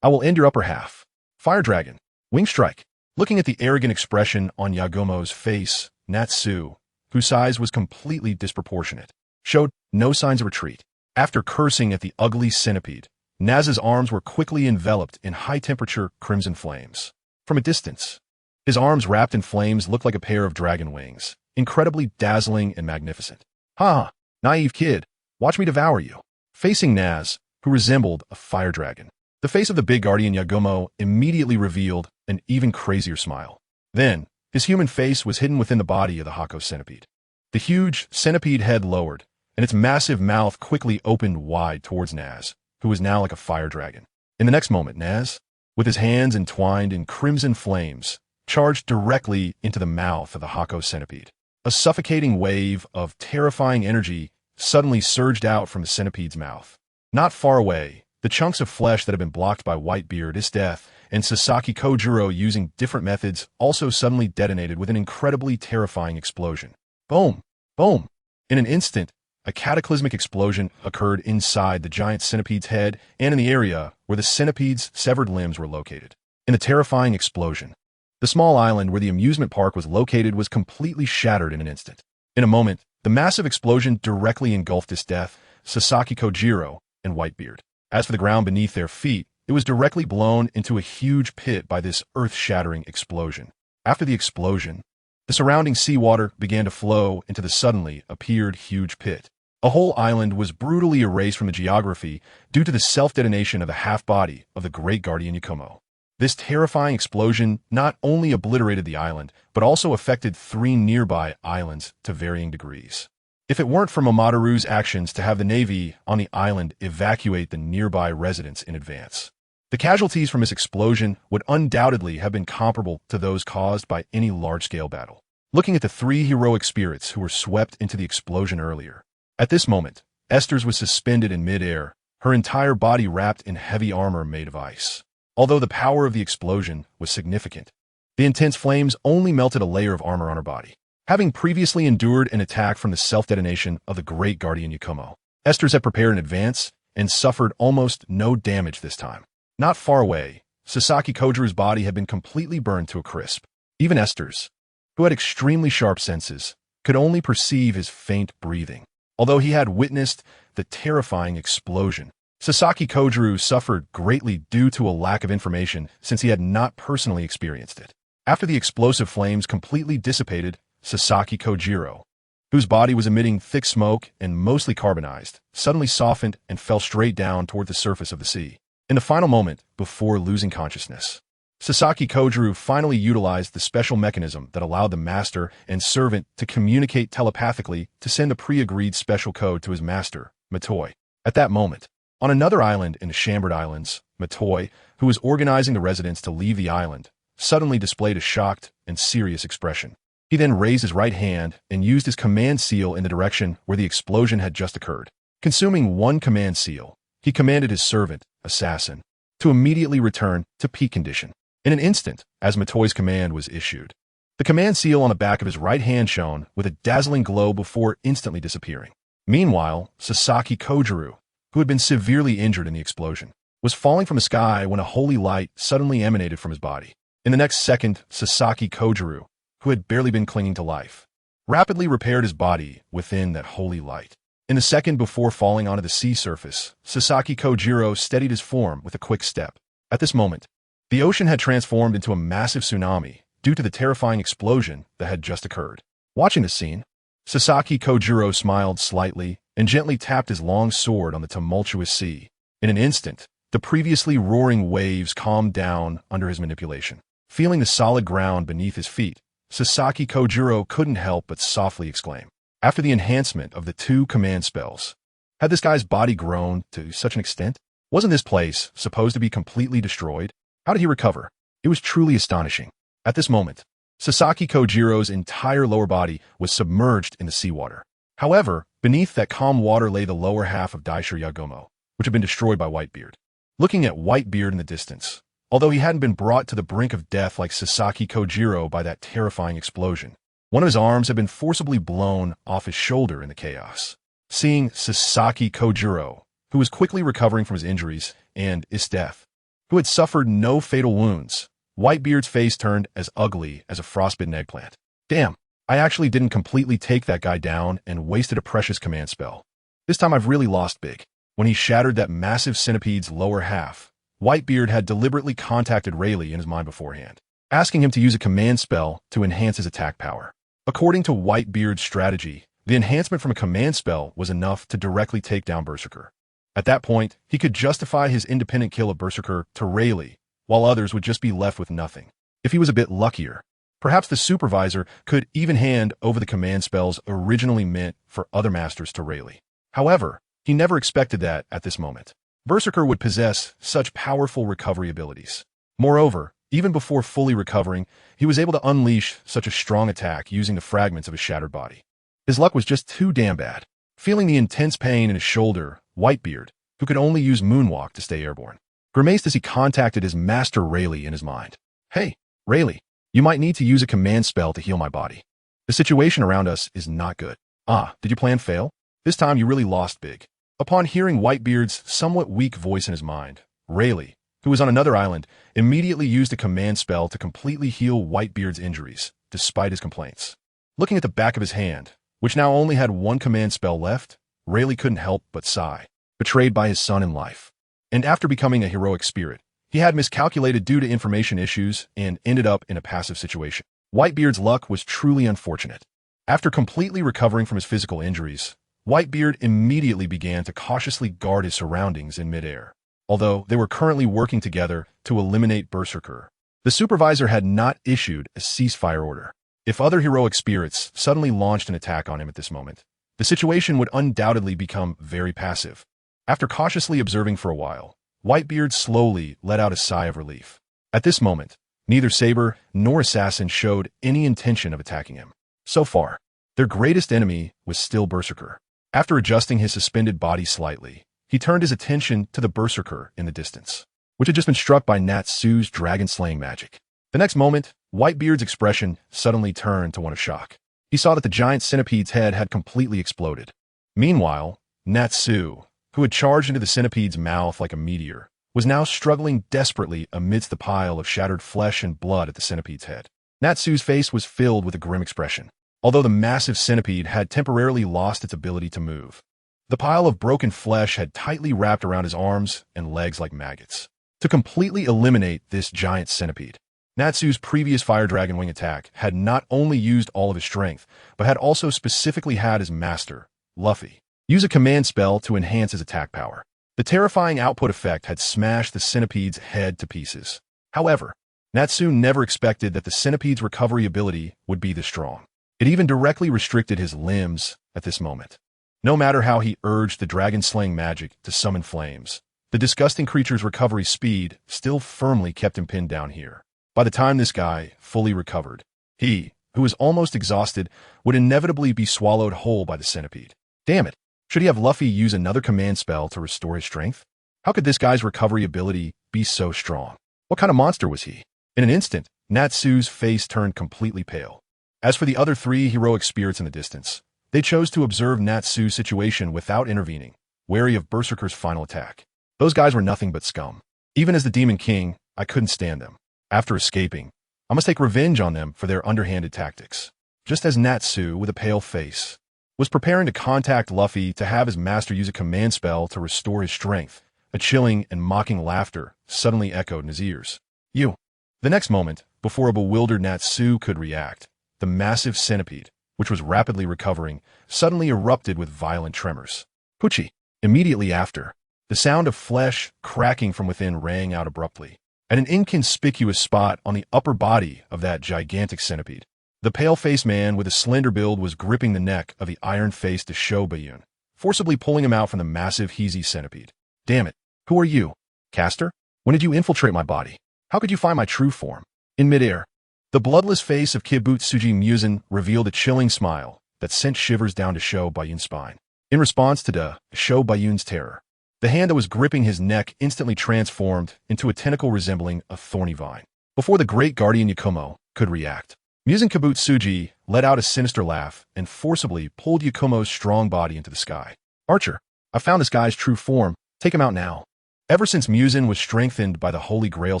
I will end your upper half. Fire Dragon, Wing Strike. Looking at the arrogant expression on Yagumo's face, Natsu, whose size was completely disproportionate, showed no signs of retreat. After cursing at the ugly centipede, Naz's arms were quickly enveloped in high-temperature crimson flames. From a distance, his arms wrapped in flames looked like a pair of dragon wings, incredibly dazzling and magnificent. Ha! Naive kid, watch me devour you. Facing Naz, who resembled a fire dragon, the face of the big guardian Yagumo immediately revealed an even crazier smile. Then, his human face was hidden within the body of the Hako centipede. The huge centipede head lowered, and its massive mouth quickly opened wide towards Naz, who was now like a fire dragon. In the next moment, Naz, with his hands entwined in crimson flames, charged directly into the mouth of the Hako centipede. A suffocating wave of terrifying energy suddenly surged out from the centipede's mouth. Not far away, the chunks of flesh that had been blocked by TransmigratedGot and Sasaki Kojuro using different methods also suddenly detonated with an incredibly terrifying explosion. Boom! Boom! In an instant, a cataclysmic explosion occurred inside the giant centipede's head and in the area where the centipede's severed limbs were located. In the terrifying explosion, the small island where the amusement park was located was completely shattered in an instant. In a moment, the massive explosion directly engulfed its death, Sasaki Kojiro, and Whitebeard. As for the ground beneath their feet, it was directly blown into a huge pit by this earth-shattering explosion. After the explosion, the surrounding seawater began to flow into the suddenly appeared huge pit. A whole island was brutally erased from the geography due to the self-detonation of the half-body of the Great Guardian Yakumo. This terrifying explosion not only obliterated the island, but also affected 3 nearby islands to varying degrees. If it weren't for Momotaru's actions to have the Navy on the island evacuate the nearby residents in advance, the casualties from this explosion would undoubtedly have been comparable to those caused by any large-scale battle. Looking at the 3 heroic spirits who were swept into the explosion earlier, at this moment, Esther's was suspended in mid-air, her entire body wrapped in heavy armor made of ice. Although the power of the explosion was significant, the intense flames only melted a layer of armor on her body. Having previously endured an attack from the self-detonation of the Great Guardian Yakumo, Esther's had prepared in advance and suffered almost no damage this time. Not far away, Sasaki Kojiro's body had been completely burned to a crisp. Even Esther's, who had extremely sharp senses, could only perceive his faint breathing. Although he had witnessed the terrifying explosion, Sasaki Kojiro suffered greatly due to a lack of information since he had not personally experienced it. After the explosive flames completely dissipated, Sasaki Kojiro, whose body was emitting thick smoke and mostly carbonized, suddenly softened and fell straight down toward the surface of the sea. In the final moment, before losing consciousness, Sasaki Kojiro finally utilized the special mechanism that allowed the master and servant to communicate telepathically to send a pre-agreed special code to his master, Matoi. At that moment, on another island in the Chambered Islands, Matoi, who was organizing the residents to leave the island, suddenly displayed a shocked and serious expression. He then raised his right hand and used his command seal in the direction where the explosion had just occurred. Consuming 1 command seal, he commanded his servant, Assassin, to immediately return to peak condition. In an instant, as Matoi's command was issued, the command seal on the back of his right hand shone with a dazzling glow before instantly disappearing. Meanwhile, Sasaki Kojiro, who had been severely injured in the explosion, was falling from the sky when a holy light suddenly emanated from his body. In the next second, Sasaki Kojiro, who had barely been clinging to life, rapidly repaired his body within that holy light. In the second before falling onto the sea surface, Sasaki Kojiro steadied his form with a quick step. At this moment, the ocean had transformed into a massive tsunami due to the terrifying explosion that had just occurred. Watching this scene, Sasaki Kojiro smiled slightly and gently tapped his long sword on the tumultuous sea. In an instant, the previously roaring waves calmed down under his manipulation. Feeling the solid ground beneath his feet, Sasaki Kojiro couldn't help but softly exclaim. After the enhancement of the 2 command spells, had this guy's body grown to such an extent? Wasn't this place supposed to be completely destroyed? How did he recover? It was truly astonishing. At this moment, Sasaki Kojiro's entire lower body was submerged in the seawater. However, beneath that calm water lay the lower half of Daisho Yagumo, which had been destroyed by Whitebeard. Looking at Whitebeard in the distance, although he hadn't been brought to the brink of death like Sasaki Kojiro by that terrifying explosion, one of his arms had been forcibly blown off his shoulder in the chaos. Seeing Sasaki Kojiro, who was quickly recovering from his injuries, and his death, who had suffered no fatal wounds, Whitebeard's face turned as ugly as a frostbitten eggplant. Damn, I actually didn't completely take that guy down and wasted a precious command spell. This time I've really lost big. When he shattered that massive centipede's lower half, Whitebeard had deliberately contacted Rayleigh in his mind beforehand, asking him to use a command spell to enhance his attack power. According to Whitebeard's strategy, the enhancement from a command spell was enough to directly take down Berserker. At that point, he could justify his independent kill of Berserker to Rayleigh, while others would just be left with nothing. If he was a bit luckier, Perhaps the supervisor could even hand over the command spells originally meant for other masters to Rayleigh. However, he never expected that at this moment. Berserker would possess such powerful recovery abilities. Moreover, even before fully recovering, he was able to unleash such a strong attack using the fragments of his shattered body. His luck was just too damn bad. Feeling the intense pain in his shoulder, Whitebeard, who could only use Moonwalk to stay airborne, grimaced as he contacted his master Rayleigh in his mind. Hey, Rayleigh, you might need to use a command spell to heal my body. The situation around us is not good. Ah, did your plan fail? This time you really lost big. Upon hearing Whitebeard's somewhat weak voice in his mind, Rayleigh, who was on another island, immediately used a command spell to completely heal Whitebeard's injuries, despite his complaints. Looking at the back of his hand, which now only had one command spell left, Rayleigh couldn't help but sigh, betrayed by his son in life. And after becoming a heroic spirit, he had miscalculated due to information issues and ended up in a passive situation. Whitebeard's luck was truly unfortunate. After completely recovering from his physical injuries, Whitebeard immediately began to cautiously guard his surroundings in midair. Although they were currently working together to eliminate Berserker, the supervisor had not issued a ceasefire order. If other heroic spirits suddenly launched an attack on him at this moment, the situation would undoubtedly become very passive. After cautiously observing for a while, Whitebeard slowly let out a sigh of relief. At this moment, neither Saber nor Assassin showed any intention of attacking him. So far, their greatest enemy was still Berserker. After adjusting his suspended body slightly, he turned his attention to the Berserker in the distance, which had just been struck by Natsu's dragon-slaying magic. The next moment, Whitebeard's expression suddenly turned to one of shock. He saw that the giant centipede's head had completely exploded. Meanwhile, Natsu, who had charged into the centipede's mouth like a meteor, was now struggling desperately amidst the pile of shattered flesh and blood at the centipede's head. Natsu's face was filled with a grim expression. Although the massive centipede had temporarily lost its ability to move, the pile of broken flesh had tightly wrapped around his arms and legs like maggots. To completely eliminate this giant centipede, Natsu's previous Fire Dragon Wing attack had not only used all of his strength, but had also specifically had his master, Luffy, use a command spell to enhance his attack power. The terrifying output effect had smashed the centipede's head to pieces. However, Natsu never expected that the centipede's recovery ability would be this strong. It even directly restricted his limbs at this moment. No matter how he urged the dragon-slaying magic to summon flames, the disgusting creature's recovery speed still firmly kept him pinned down here. By the time this guy fully recovered, he, who was almost exhausted, would inevitably be swallowed whole by the centipede. Damn it! Should he have Luffy use another command spell to restore his strength? How could this guy's recovery ability be so strong? What kind of monster was he? In an instant, Natsu's face turned completely pale. As for the other three heroic spirits in the distance, they chose to observe Natsu's situation without intervening, wary of Berserker's final attack. Those guys were nothing but scum. Even as the Demon King, I couldn't stand them. After escaping, I must take revenge on them for their underhanded tactics. Just as Natsu, with a pale face, was preparing to contact Luffy to have his master use a command spell to restore his strength, a chilling and mocking laughter suddenly echoed in his ears. You. The next moment, before a bewildered Natsu could react, the massive centipede, which was rapidly recovering, suddenly erupted with violent tremors. Pucci. Immediately after, the sound of flesh cracking from within rang out abruptly, at an inconspicuous spot on the upper body of that gigantic centipede. The pale-faced man with a slender build was gripping the neck of the iron-faced Shobayun, forcibly pulling him out from the massive Heezy centipede. Damn it, who are you? Caster? When did you infiltrate my body? How could you find my true form? In midair, the bloodless face of Kibutsuji Musen revealed a chilling smile that sent shivers down to Shobayun's spine. In response to the Shobayun's terror, the hand that was gripping his neck instantly transformed into a tentacle resembling a thorny vine. Before the great guardian Yakumo could react, Musen Kibutsuji let out a sinister laugh and forcibly pulled Yakumo's strong body into the sky. Archer, I found this guy's true form. Take him out now. Ever since Musen was strengthened by the Holy Grail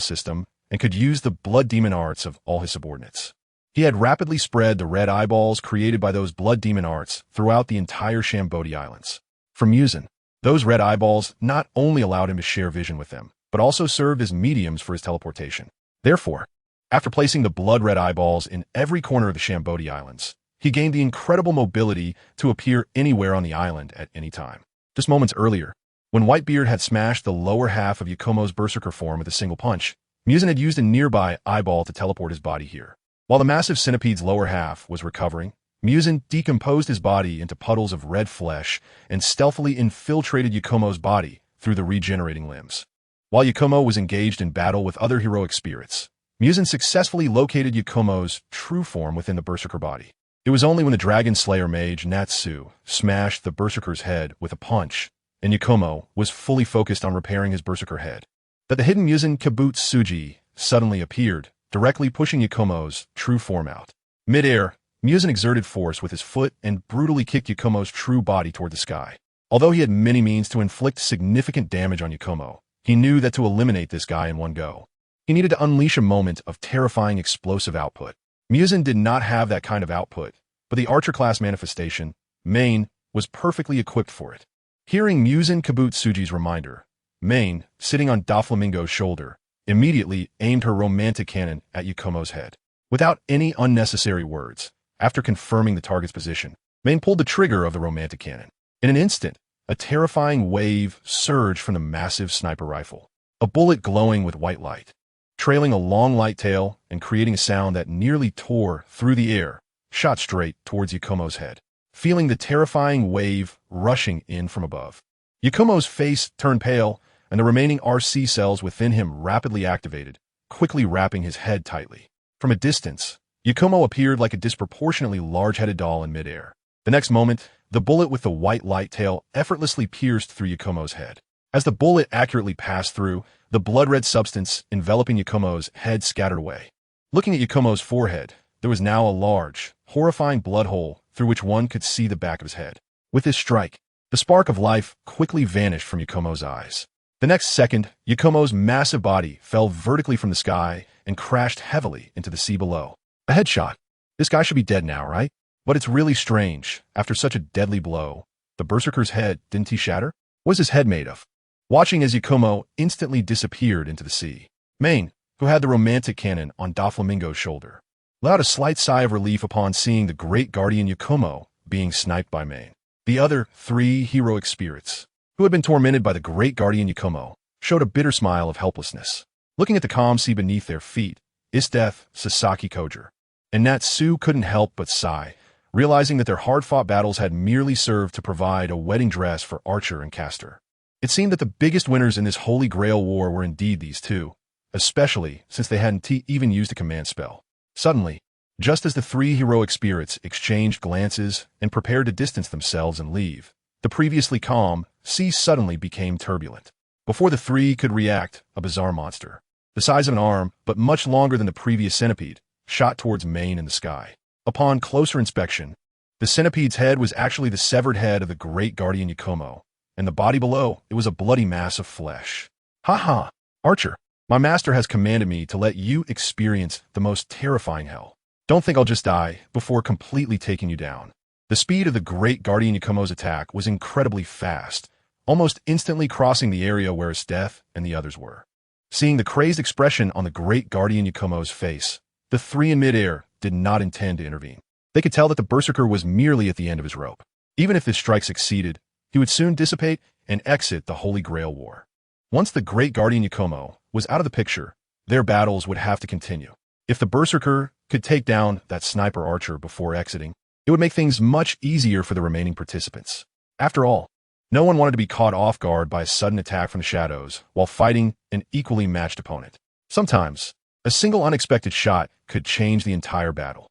system and could use the blood demon arts of all his subordinates, he had rapidly spread the red eyeballs created by those blood demon arts throughout the entire Shambodi Islands. For Musen, those red eyeballs not only allowed him to share vision with them, but also served as mediums for his teleportation. Therefore, after placing the blood-red eyeballs in every corner of the Shambodi Islands, he gained the incredible mobility to appear anywhere on the island at any time. Just moments earlier, when Whitebeard had smashed the lower half of Yakumo's Berserker form with a single punch, Musen had used a nearby eyeball to teleport his body here. While the massive centipede's lower half was recovering, Muzan decomposed his body into puddles of red flesh and stealthily infiltrated Yakumo's body through the regenerating limbs. While Yakumo was engaged in battle with other heroic spirits, Muzan successfully located Yakumo's true form within the Berserker body. It was only when the Dragon Slayer mage Natsu smashed the Berserker's head with a punch, and Yakumo was fully focused on repairing his Berserker head, that the hidden Muzan Kabutsuji suddenly appeared, directly pushing Yakumo's true form out. Mid-air, Muzan exerted force with his foot and brutally kicked Yakumo's true body toward the sky. Although he had many means to inflict significant damage on Yakumo, he knew that to eliminate this guy in one go, he needed to unleash a moment of terrifying explosive output. Muzan did not have that kind of output, but the Archer-class manifestation, Main, was perfectly equipped for it. Hearing Muzan Kabutsuji's reminder, Main, sitting on Doflamingo's shoulder, immediately aimed her romantic cannon at Yakumo's head. Without any unnecessary words, after confirming the target's position, Main pulled the trigger of the romantic cannon. In an instant, a terrifying wave surged from the massive sniper rifle, a bullet glowing with white light, trailing a long light tail and creating a sound that nearly tore through the air, shot straight towards Yakumo's head. Feeling the terrifying wave rushing in from above, Yakumo's face turned pale, and the remaining RC cells within him rapidly activated, quickly wrapping his head tightly. From a distance, Yakumo appeared like a disproportionately large-headed doll in midair. The next moment, the bullet with the white light tail effortlessly pierced through Yakumo's head. As the bullet accurately passed through, the blood-red substance enveloping Yakumo's head scattered away. Looking at Yakumo's forehead, there was now a large, horrifying blood hole through which one could see the back of his head. With this strike, the spark of life quickly vanished from Yakumo's eyes. The next second, Yakumo's massive body fell vertically from the sky and crashed heavily into the sea below. A headshot. This guy should be dead now, right? But it's really strange. After such a deadly blow, the Berserker's head, didn't he shatter? What was his head made of? Watching as Yakumo instantly disappeared into the sea, Main, who had the romantic cannon on Doflamingo's shoulder, let out a slight sigh of relief upon seeing the great guardian Yakumo being sniped by Main. The other 3 heroic spirits, who had been tormented by the great guardian Yakumo, showed a bitter smile of helplessness. Looking at the calm sea beneath their feet, Death, Sasaki Koger, and Natsu couldn't help but sigh, realizing that their hard-fought battles had merely served to provide a wedding dress for Archer and Caster. It seemed that the biggest winners in this Holy Grail War were indeed these two, especially since they hadn't even used a command spell. Suddenly, just as the 3 heroic spirits exchanged glances and prepared to distance themselves and leave, the previously calm sea suddenly became turbulent. Before the 3 could react, a bizarre monster, the size of an arm but much longer than the previous centipede, shot towards Main in the sky. Upon closer inspection, the centipede's head was actually the severed head of the great guardian Yakumo, and the body below, it was a bloody mass of flesh. Ha ha! Archer, my master has commanded me to let you experience the most terrifying hell. Don't think I'll just die before completely taking you down. The speed of the great guardian Yakumo's attack was incredibly fast, almost instantly crossing the area where Death and the others were. Seeing the crazed expression on the great guardian Yakumo's face, the 3 in midair did not intend to intervene. They could tell that the Berserker was merely at the end of his rope. Even if this strike succeeded, he would soon dissipate and exit the Holy Grail War. Once the great guardian Yakumo was out of the picture, their battles would have to continue. If the Berserker could take down that sniper Archer before exiting, it would make things much easier for the remaining participants. After all, no one wanted to be caught off guard by a sudden attack from the shadows while fighting an equally matched opponent. Sometimes, a single unexpected shot could change the entire battle.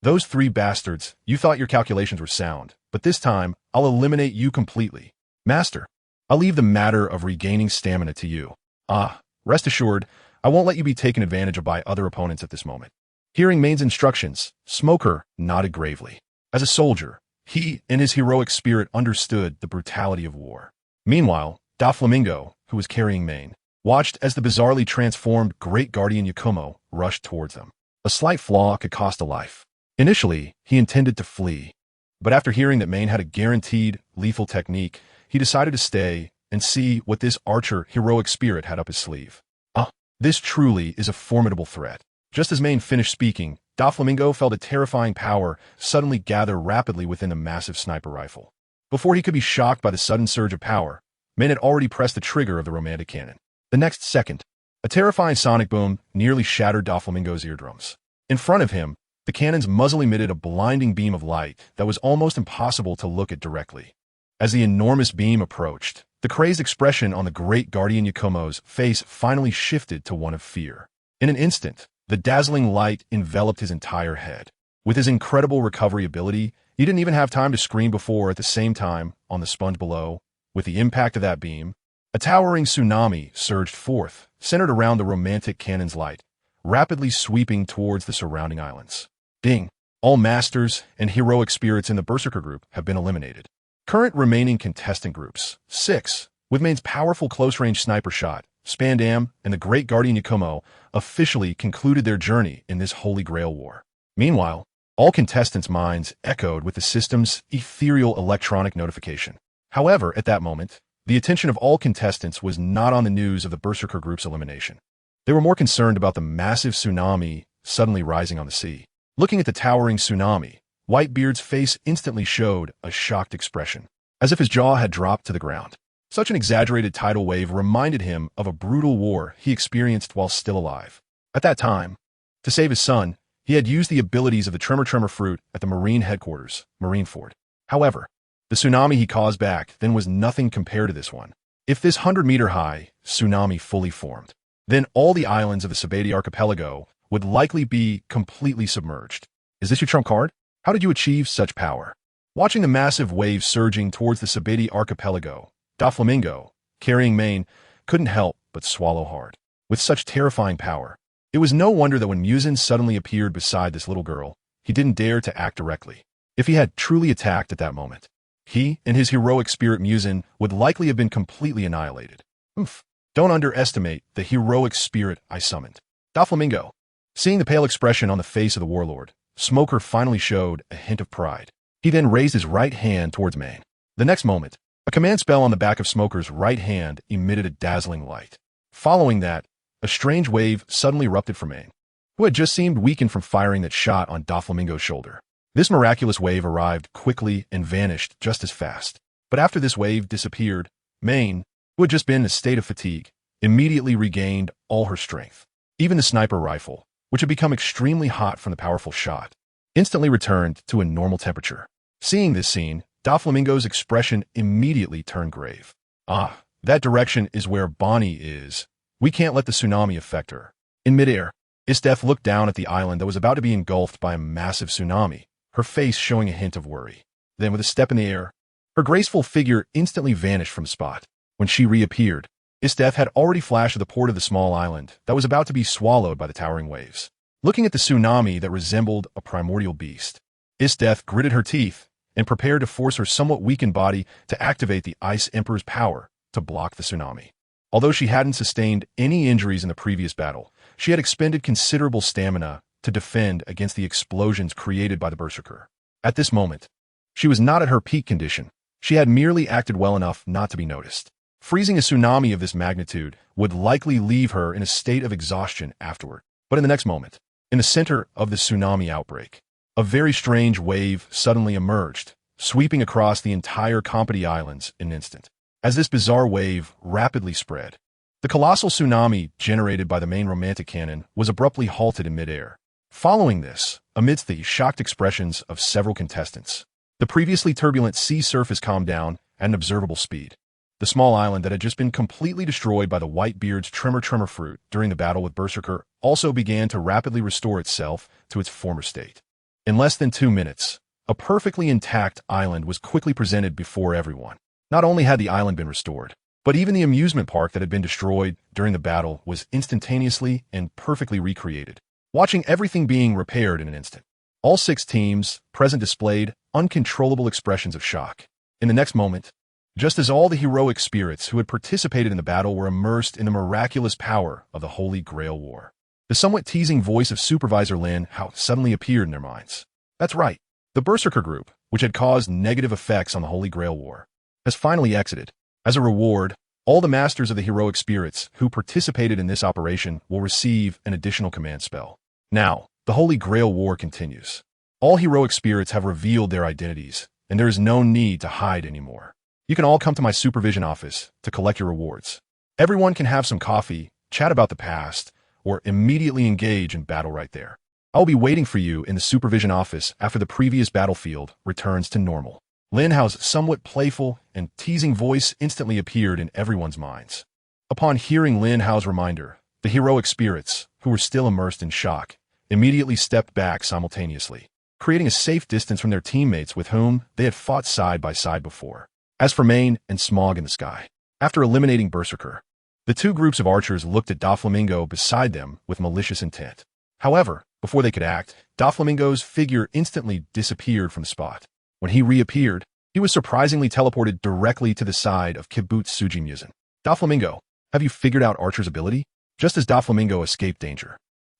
Those 3 bastards, you thought your calculations were sound, but this time, I'll eliminate you completely. Master, I'll leave the matter of regaining stamina to you. Rest assured, I won't let you be taken advantage of by other opponents at this moment. Hearing Main's instructions, Smoker nodded gravely. As a soldier, he and his heroic spirit understood the brutality of war. Meanwhile, Doflamingo, who was carrying Main, watched as the bizarrely transformed great guardian Yakumo rushed towards them. A slight flaw could cost a life. Initially, he intended to flee, but after hearing that Main had a guaranteed lethal technique, he decided to stay and see what this Archer heroic spirit had up his sleeve. This truly is a formidable threat. Just as Main finished speaking, Doflamingo felt a terrifying power suddenly gather rapidly within the massive sniper rifle. Before he could be shocked by the sudden surge of power, Main had already pressed the trigger of the romantic cannon. The next second, a terrifying sonic boom nearly shattered Doflamingo's eardrums. In front of him, the cannon's muzzle emitted a blinding beam of light that was almost impossible to look at directly. As the enormous beam approached, the crazed expression on the great guardian Yakumo's face finally shifted to one of fear. In an instant, the dazzling light enveloped his entire head. With his incredible recovery ability, he didn't even have time to scream before. At the same time, on the sponge below, with the impact of that beam, a towering tsunami surged forth, centered around the romantic cannon's light, rapidly sweeping towards the surrounding islands. Ding! All masters and heroic spirits in the Berserker group have been eliminated. Current remaining contestant groups, 6, with Main's powerful close-range sniper shot, Spandam, and the Great Guardian Yakumo, officially concluded their journey in this Holy Grail War. Meanwhile, all contestants' minds echoed with the system's ethereal electronic notification. However, at that moment, the attention of all contestants was not on the news of the Berserker group's elimination. They were more concerned about the massive tsunami suddenly rising on the sea. Looking at the towering tsunami, Whitebeard's face instantly showed a shocked expression, as if his jaw had dropped to the ground. Such an exaggerated tidal wave reminded him of a brutal war he experienced while still alive. At that time, to save his son, he had used the abilities of the Tremor fruit at the Marine headquarters, Marineford. However, the tsunami he caused back then was nothing compared to this one. If this 100-meter-high tsunami fully formed, then all the islands of the Saber archipelago would likely be completely submerged. Is this your trump card? How did you achieve such power? Watching the massive wave surging towards the Saber archipelago, Doflamingo, carrying Main, couldn't help but swallow hard. With such terrifying power, it was no wonder that when Muzin suddenly appeared beside this little girl, he didn't dare to act directly. If he had truly attacked at that moment, he and his heroic spirit Muzin would likely have been completely annihilated. Don't underestimate the heroic spirit I summoned. Doflamingo. Seeing the pale expression on the face of the warlord, Smoker finally showed a hint of pride. He then raised his right hand towards Main. The next moment, a command spell on the back of Smoker's right hand emitted a dazzling light. Following that, a strange wave suddenly erupted from Main, who had just seemed weakened from firing that shot on Doflamingo's shoulder. This miraculous wave arrived quickly and vanished just as fast. But after this wave disappeared, Main, who had just been in a state of fatigue, immediately regained all her strength. Even the sniper rifle, which had become extremely hot from the powerful shot, instantly returned to a normal temperature. Seeing this scene, Doflamingo's expression immediately turned grave. That direction is where Bonney is. We can't let the tsunami affect her. In midair, HolyGrail looked down at the island that was about to be engulfed by a massive tsunami, her face showing a hint of worry. Then, with a step in the air, her graceful figure instantly vanished from the spot. When she reappeared, HolyGrail had already flashed to the port of the small island that was about to be swallowed by the towering waves. Looking at the tsunami that resembled a primordial beast, HolyGrail gritted her teeth and prepared to force her somewhat weakened body to activate the Ice Emperor's power to block the tsunami. Although she hadn't sustained any injuries in the previous battle, she had expended considerable stamina to defend against the explosions created by the Berserker. At this moment, she was not at her peak condition. She had merely acted well enough not to be noticed. Freezing a tsunami of this magnitude would likely leave her in a state of exhaustion afterward. But in the next moment, in the center of the tsunami outbreak, a very strange wave suddenly emerged, sweeping across the entire Company Islands in an instant. As this bizarre wave rapidly spread, the colossal tsunami generated by the main romantic cannon was abruptly halted in midair. Following this, amidst the shocked expressions of several contestants, the previously turbulent sea surface calmed down at an observable speed. The small island that had just been completely destroyed by the Whitebeard's Tremor fruit during the battle with Berserker also began to rapidly restore itself to its former state. In less than 2 minutes, a perfectly intact island was quickly presented before everyone. Not only had the island been restored, but even the amusement park that had been destroyed during the battle was instantaneously and perfectly recreated, watching everything being repaired in an instant. All 6 teams present displayed uncontrollable expressions of shock. In the next moment, just as all the heroic spirits who had participated in the battle were immersed in the miraculous power of the Holy Grail War, the somewhat teasing voice of Supervisor Lin Hao suddenly appeared in their minds. That's right, the Berserker group, which had caused negative effects on the Holy Grail War, has finally exited. As a reward, all the masters of the heroic spirits who participated in this operation will receive an additional command spell. Now, the Holy Grail War continues. All heroic spirits have revealed their identities, and there is no need to hide anymore. You can all come to my supervision office to collect your rewards. Everyone can have some coffee, chat about the past, or immediately engage in battle right there. I'll be waiting for you in the supervision office after the previous battlefield returns to normal. Linhow's somewhat playful and teasing voice instantly appeared in everyone's minds. Upon hearing Linhow's reminder, the heroic spirits, who were still immersed in shock, immediately stepped back simultaneously, creating a safe distance from their teammates with whom they had fought side by side before. As for Mane and Smog in the sky, after eliminating Berserker, the two groups of archers looked at Doflamingo beside them with malicious intent. However, before they could act, Doflamingo's figure instantly disappeared from the spot. When he reappeared, he was surprisingly teleported directly to the side of Kibbutz Sujimyuzin. Doflamingo, have you figured out Archer's ability? Just as Doflamingo escaped danger,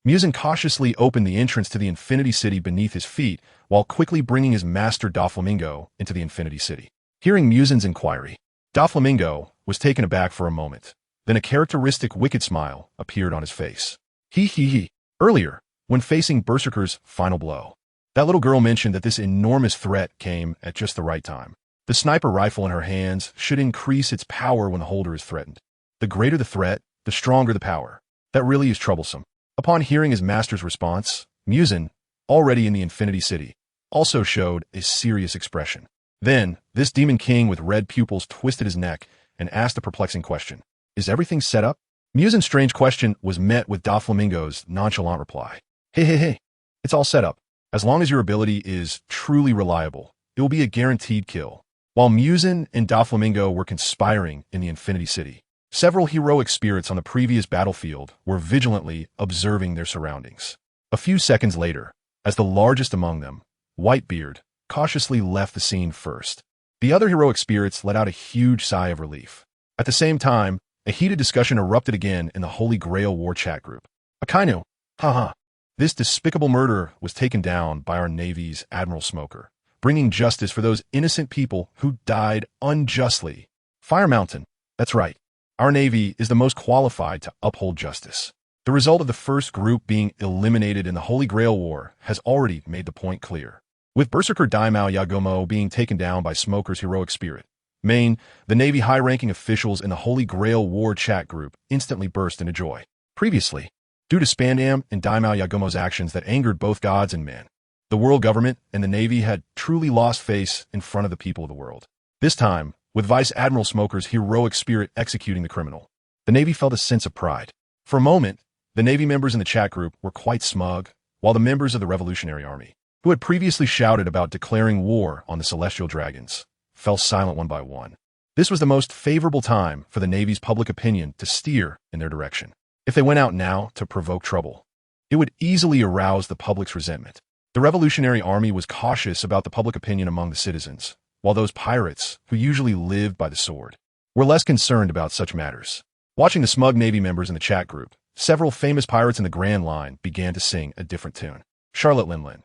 Muzin cautiously opened the entrance to the Infinity City beneath his feet while quickly bringing his master Doflamingo into the Infinity City. Hearing Muzin's inquiry, Doflamingo was taken aback for a moment. Then a characteristic wicked smile appeared on his face. He. Earlier, when facing Berserker's final blow, that little girl mentioned that this enormous threat came at just the right time. The sniper rifle in her hands should increase its power when the holder is threatened. The greater the threat, the stronger the power. That really is troublesome. Upon hearing his master's response, Muzin, already in the Infinity City, also showed a serious expression. Then, this Demon King with red pupils twisted his neck and asked a perplexing question. Is everything set up? Muzin's strange question was met with Doflamingo's nonchalant reply. Hey. It's all set up. As long as your ability is truly reliable, it will be a guaranteed kill. While Muzin and Doflamingo were conspiring in the Infinity City, several heroic spirits on the previous battlefield were vigilantly observing their surroundings. A few seconds later, as the largest among them, Whitebeard, cautiously left the scene first. The other heroic spirits let out a huge sigh of relief. At the same time, a heated discussion erupted again in the Holy Grail War chat group. Akainu, haha. This despicable murderer was taken down by our Navy's Admiral Smoker, bringing justice for those innocent people who died unjustly. Fire Mountain, that's right. Our Navy is the most qualified to uphold justice. The result of the first group being eliminated in the Holy Grail War has already made the point clear. With Berserker Daimao Yagomo being taken down by Smoker's heroic spirit, Mane, the Navy high-ranking officials in the Holy Grail War chat group instantly burst into joy. Previously, due to Spandam and Daimao Yagomo's actions that angered both gods and men, the world government and the Navy had truly lost face in front of the people of the world. This time, with Vice Admiral Smoker's heroic spirit executing the criminal, the Navy felt a sense of pride. For a moment, the Navy members in the chat group were quite smug, while the members of the Revolutionary Army, who had previously shouted about declaring war on the Celestial Dragons, fell silent one by one. This was the most favorable time for the Navy's public opinion to steer in their direction. If they went out now to provoke trouble, it would easily arouse the public's resentment. The Revolutionary Army was cautious about the public opinion among the citizens, while those pirates, who usually lived by the sword, were less concerned about such matters. Watching the smug Navy members in the chat group, several famous pirates in the Grand Line began to sing a different tune. Charlotte Lin,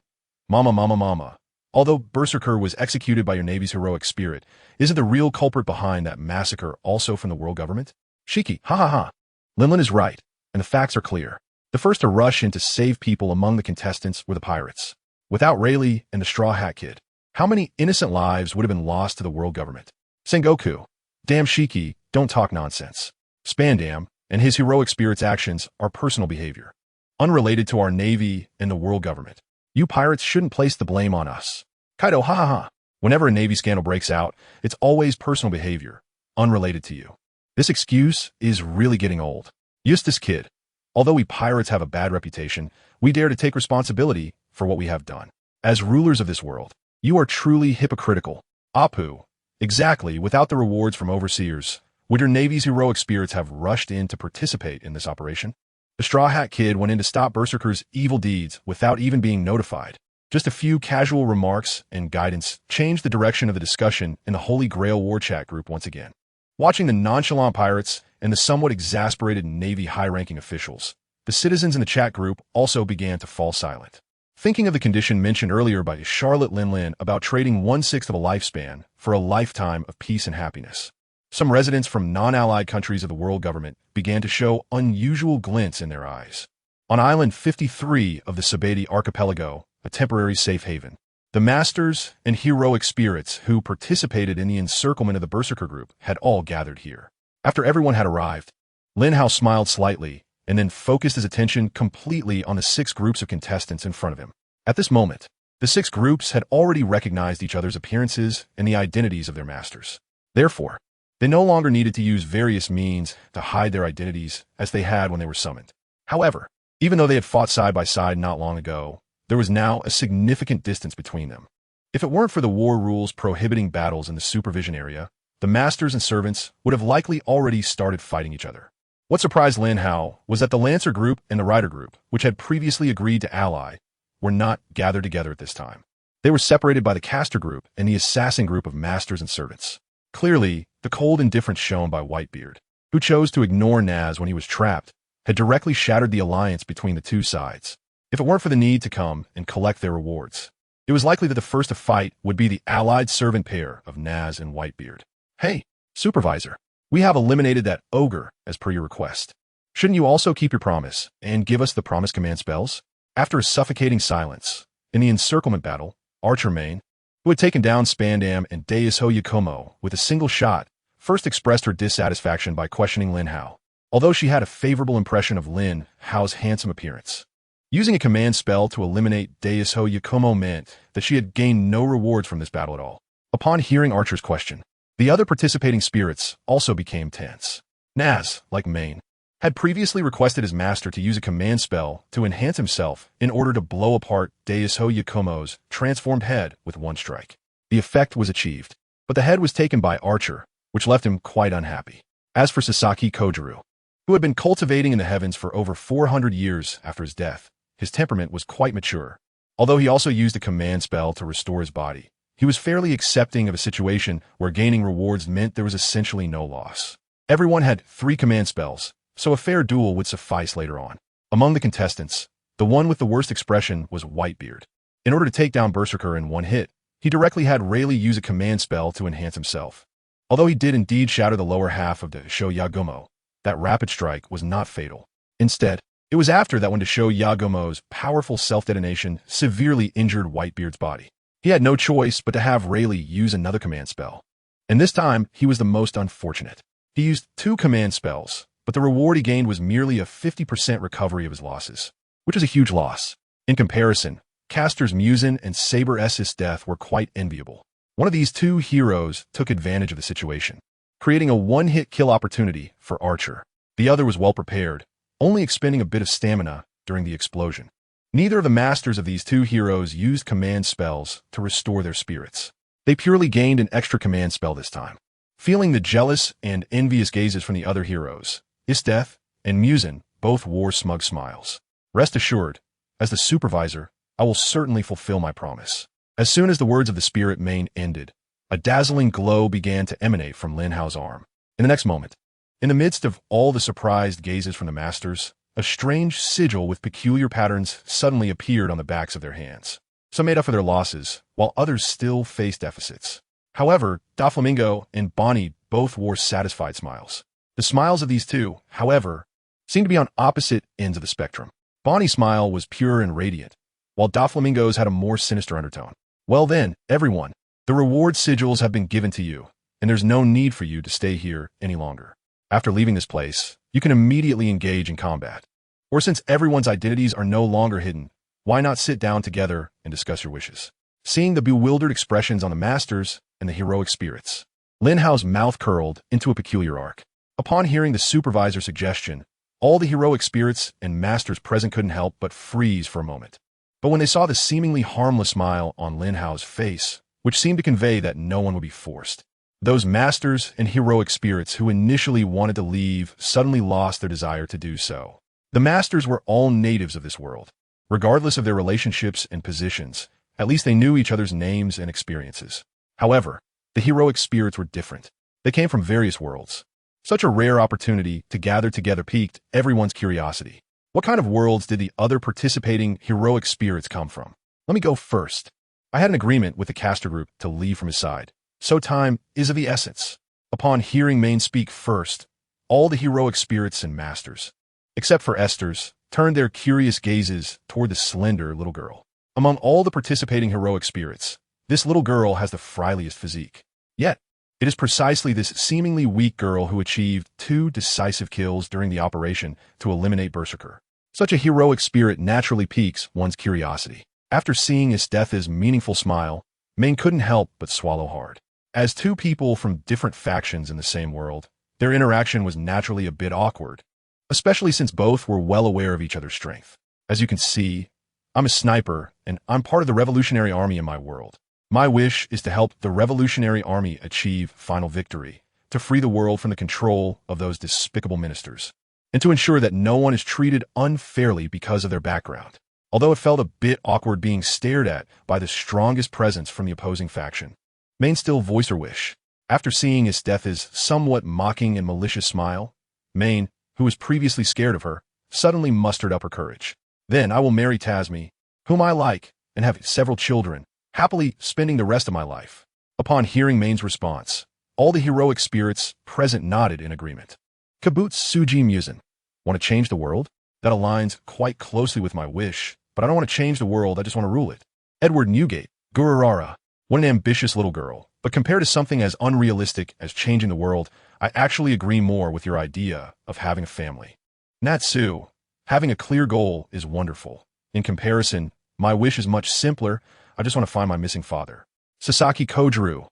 Mama Mama Mama. Although Berserker was executed by your Navy's heroic spirit, isn't the real culprit behind that massacre also from the world government? Shiki, ha. Lin is right, and the facts are clear. The first to rush in to save people among the contestants were the pirates. Without Rayleigh and the Straw Hat Kid, how many innocent lives would have been lost to the world government? Sengoku, damn Shiki, don't talk nonsense. Spandam and his heroic spirit's actions are personal behavior, unrelated to our Navy and the world government. You pirates shouldn't place the blame on us. Kaido, ha. Whenever a Navy scandal breaks out, it's always personal behavior, unrelated to you. This excuse is really getting old. Eustace Kid, although we pirates have a bad reputation, we dare to take responsibility for what we have done. As rulers of this world, you are truly hypocritical. Apu, exactly, without the rewards from overseers, would your Navy's heroic spirits have rushed in to participate in this operation? The Straw Hat Kid went in to stop Berserker's evil deeds without even being notified. Just a few casual remarks and guidance changed the direction of the discussion in the Holy Grail War chat group once again. Watching the nonchalant pirates and the somewhat exasperated Navy high-ranking officials, the citizens in the chat group also began to fall silent. Thinking of the condition mentioned earlier by Charlotte Lin about trading 1/6 of a lifespan for a lifetime of peace and happiness, some residents from non-allied countries of the world government began to show unusual glints in their eyes. On Island 53 of the Sabedi archipelago, a temporary safe haven, the masters and heroic spirits who participated in the encirclement of the Berserker group had all gathered here. After everyone had arrived, Linhow smiled slightly and then focused his attention completely on the 6 groups of contestants in front of him. At this moment, the 6 groups had already recognized each other's appearances and the identities of their masters. Therefore, they no longer needed to use various means to hide their identities as they had when they were summoned. However, even though they had fought side by side not long ago, there was now a significant distance between them. If it weren't for the war rules prohibiting battles in the supervision area, the masters and servants would have likely already started fighting each other. What surprised Lin Hao was that the Lancer group and the Rider group, which had previously agreed to ally, were not gathered together at this time. They were separated by the Caster group and the Assassin group of masters and servants. Clearly, the cold indifference shown by Whitebeard, who chose to ignore Naz when he was trapped, had directly shattered the alliance between the two sides. If it weren't for the need to come and collect their rewards, it was likely that the first to fight would be the allied servant pair of Naz and Whitebeard. Hey, supervisor, we have eliminated that ogre as per your request. Shouldn't you also keep your promise and give us the promised command spells? After a suffocating silence, in the encirclement battle, Archer Main, who had taken down Spandam and Deus Yakumo with a single shot, first expressed her dissatisfaction by questioning Lin Hao, although she had a favorable impression of Lin Hao's handsome appearance. Using a command spell to eliminate Deus Yakumo meant that she had gained no rewards from this battle at all. Upon hearing Archer's question, the other participating spirits also became tense. Naz, like Main, had previously requested his master to use a command spell to enhance himself in order to blow apart Deus Yakumo's transformed head with one strike. The effect was achieved, but the head was taken by Archer, which left him quite unhappy. As for Sasaki Kojiro, who had been cultivating in the heavens for over 400 years after his death, his temperament was quite mature. Although he also used a command spell to restore his body, he was fairly accepting of a situation where gaining rewards meant there was essentially no loss. Everyone had 3 command spells, so a fair duel would suffice later on. Among the contestants, the one with the worst expression was Whitebeard. In order to take down Berserker in one hit, he directly had Rayleigh use a command spell to enhance himself. Although he did indeed shatter the lower half of the Yagumo, that rapid strike was not fatal. Instead, it was after that when Yagumo's powerful self-detonation severely injured Whitebeard's body. He had no choice but to have Rayleigh use another command spell. And this time, he was the most unfortunate. He used 2 command spells, but the reward he gained was merely a 50% recovery of his losses, which is a huge loss. In comparison, Casters Musin and Saber's death were quite enviable. One of these 2 heroes took advantage of the situation, creating a one-hit kill opportunity for Archer. The other was well prepared, only expending a bit of stamina during the explosion. Neither of the masters of these 2 heroes used command spells to restore their spirits. They purely gained an extra command spell this time. Feeling the jealous and envious gazes from the other heroes, Isdeath and Musin both wore smug smiles. Rest assured, as the supervisor, I will certainly fulfill my promise. As soon as the words of the spirit Main ended, a dazzling glow began to emanate from Lin Hao's arm. In the next moment, in the midst of all the surprised gazes from the masters, a strange sigil with peculiar patterns suddenly appeared on the backs of their hands. Some made up for their losses, while others still faced deficits. However, Doflamingo and Bonney both wore satisfied smiles. The smiles of these 2, however, seemed to be on opposite ends of the spectrum. Bonney's smile was pure and radiant, while Doflamingo's had a more sinister undertone. Well then, everyone, the reward sigils have been given to you, and there's no need for you to stay here any longer. After leaving this place, you can immediately engage in combat. Or since everyone's identities are no longer hidden, why not sit down together and discuss your wishes? Seeing the bewildered expressions on the masters and the heroic spirits, Lin Hao's mouth curled into a peculiar arc. Upon hearing the supervisor's suggestion, all the heroic spirits and masters present couldn't help but freeze for a moment. But when they saw the seemingly harmless smile on Lin Hao's face, which seemed to convey that no one would be forced, those masters and heroic spirits who initially wanted to leave suddenly lost their desire to do so. The masters were all natives of this world. Regardless of their relationships and positions, at least they knew each other's names and experiences. However, the heroic spirits were different. They came from various worlds. Such a rare opportunity to gather together piqued everyone's curiosity. What kind of worlds did the other participating heroic spirits come from? Let me go first. I had an agreement with the caster group to leave from his side, so time is of the essence. Upon hearing Main speak first, all the heroic spirits and masters, except for Esther's, turned their curious gazes toward the slender little girl. Among all the participating heroic spirits, this little girl has the friliest physique. Yet, It is precisely this seemingly weak girl who achieved 2 decisive kills during the operation to eliminate Berserker. Such a heroic spirit naturally piques one's curiosity. After seeing HolyGrail's meaningful smile, Main couldn't help but swallow hard. As 2 people from different factions in the same world, their interaction was naturally a bit awkward, especially since both were well aware of each other's strength. As you can see, I'm a sniper, and I'm part of the Revolutionary Army in my world. My wish is to help the Revolutionary Army achieve final victory, to free the world from the control of those despicable ministers, and to ensure that no one is treated unfairly because of their background. Although it felt a bit awkward being stared at by the strongest presence from the opposing faction, Main still voiced her wish. After seeing HolyGrail's somewhat mocking and malicious smile, Main, who was previously scared of her, suddenly mustered up her courage. Then I will marry Tasmi, whom I like, and have several children, happily spending the rest of my life. Upon hearing Main's response, all the heroic spirits present nodded in agreement. Kabutsuji Musen. Want to change the world? That aligns quite closely with my wish, but I don't want to change the world, I just want to rule it. Edward Newgate. Gururara. What an ambitious little girl, but compared to something as unrealistic as changing the world, I actually agree more with your idea of having a family. Natsu. Having a clear goal is wonderful. In comparison, my wish is much simpler. I just want to find my missing father. Sasaki Kojiro.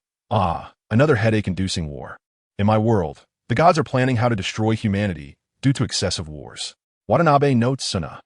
Another headache-inducing war. In my world, the gods are planning how to destroy humanity due to excessive wars. Watanabe notes Suna.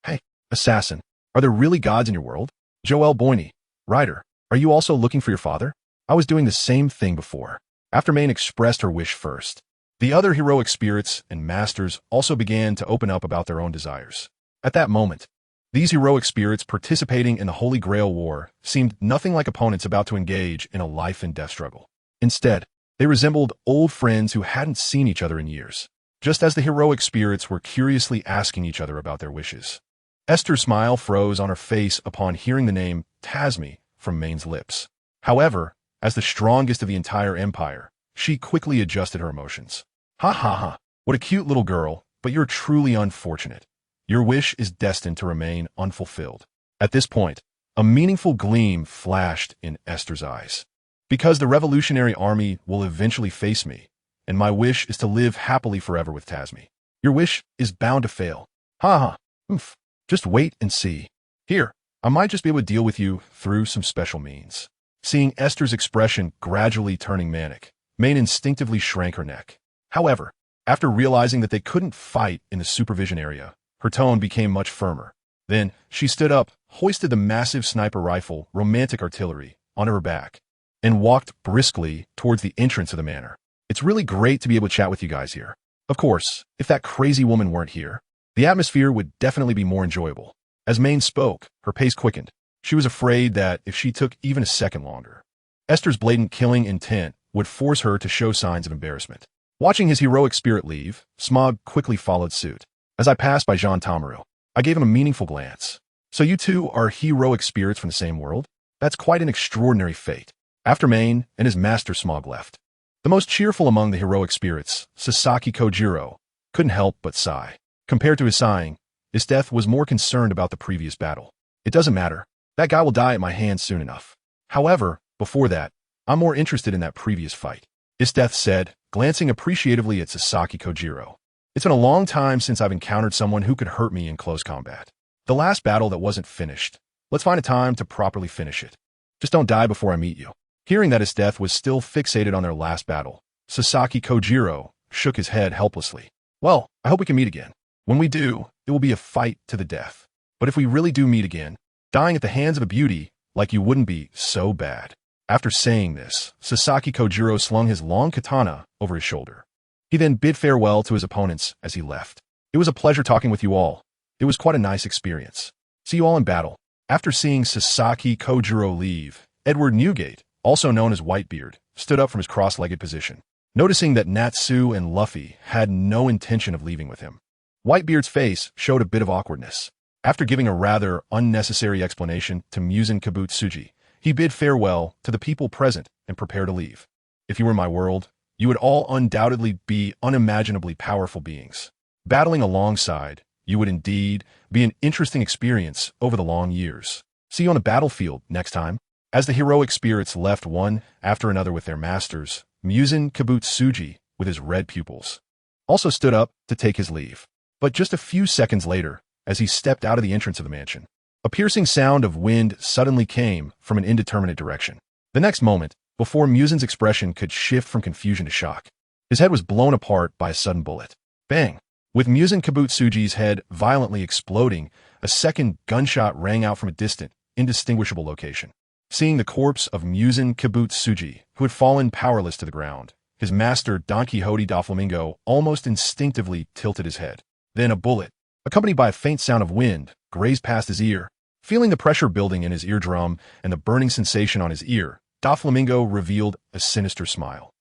Hey, assassin, are there really gods in your world? Joel Bonney. Writer, are you also looking for your father? I was doing the same thing before. After Main expressed her wish first, the other heroic spirits and masters also began to open up about their own desires. At that moment, these heroic spirits participating in the Holy Grail War seemed nothing like opponents about to engage in a life-and-death struggle. Instead, they resembled old friends who hadn't seen each other in years, just as the heroic spirits were curiously asking each other about their wishes. Esther's smile froze on her face upon hearing the name Tasmi from Main's lips. However, as the strongest of the entire empire, she quickly adjusted her emotions. Ha ha ha, what a cute little girl, but you're truly unfortunate. Your wish is destined to remain unfulfilled. At this point, a meaningful gleam flashed in Esther's eyes. Because the Revolutionary Army will eventually face me, and my wish is to live happily forever with Tasmi. Your wish is bound to fail. Ha ha, oof. Just wait and see. Here, I might just be able to deal with you through some special means. Seeing Esther's expression gradually turning manic, Main instinctively shrank her neck. However, after realizing that they couldn't fight in the supervision area, her tone became much firmer. Then, she stood up, hoisted the massive sniper rifle, romantic artillery, onto her back, and walked briskly towards the entrance of the manor. It's really great to be able to chat with you guys here. Of course, if that crazy woman weren't here, the atmosphere would definitely be more enjoyable. As Main spoke, her pace quickened. She was afraid that if she took even a second longer, Esther's blatant killing intent would force her to show signs of embarrassment. Watching his heroic spirit leave, Smog quickly followed suit. As I passed by Jean Tamaro, I gave him a meaningful glance. So you two are heroic spirits from the same world? That's quite an extraordinary fate. After Main and his master Smog left, the most cheerful among the heroic spirits, Sasaki Kojiro, couldn't help but sigh. Compared to his sighing, his death was more concerned about the previous battle. It doesn't matter. That guy will die at my hands soon enough. However, before that, I'm more interested in that previous fight. Death said, glancing appreciatively at Sasaki Kojiro. It's been a long time since I've encountered someone who could hurt me in close combat. The last battle that wasn't finished. Let's find a time to properly finish it. Just don't die before I meet you. Hearing that his death was still fixated on their last battle, Sasaki Kojiro shook his head helplessly. Well, I hope we can meet again. When we do, it will be a fight to the death. But if we really do meet again, dying at the hands of a beauty like you wouldn't be so bad. After saying this, Sasaki Kojiro slung his long katana over his shoulder. He then bid farewell to his opponents as he left. It was a pleasure talking with you all. It was quite a nice experience. See you all in battle. After seeing Sasaki Kojiro leave, Edward Newgate, also known as Whitebeard, stood up from his cross-legged position. Noticing that Natsu and Luffy had no intention of leaving with him, Whitebeard's face showed a bit of awkwardness. After giving a rather unnecessary explanation to Musen Kabutsuji, he bid farewell to the people present and prepared to leave. If you were in my world, you would all undoubtedly be unimaginably powerful beings. Battling alongside, you would indeed be an interesting experience over the long years. See you on the battlefield next time. As the heroic spirits left one after another with their masters, Muzan Kibutsuji, with his red pupils, also stood up to take his leave. But just a few seconds later, as he stepped out of the entrance of the mansion, a piercing sound of wind suddenly came from an indeterminate direction. The next moment, before Muzan's expression could shift from confusion to shock, his head was blown apart by a sudden bullet. Bang! With Muzan Kibutsuji's head violently exploding, a second gunshot rang out from a distant, indistinguishable location. Seeing the corpse of Muzan Kibutsuji, who had fallen powerless to the ground, his master Don Quixote Doflamingo almost instinctively tilted his head. Then a bullet, accompanied by a faint sound of wind, grazed past his ear. Feeling the pressure building in his eardrum and the burning sensation on his ear, Doflamingo revealed a sinister smile.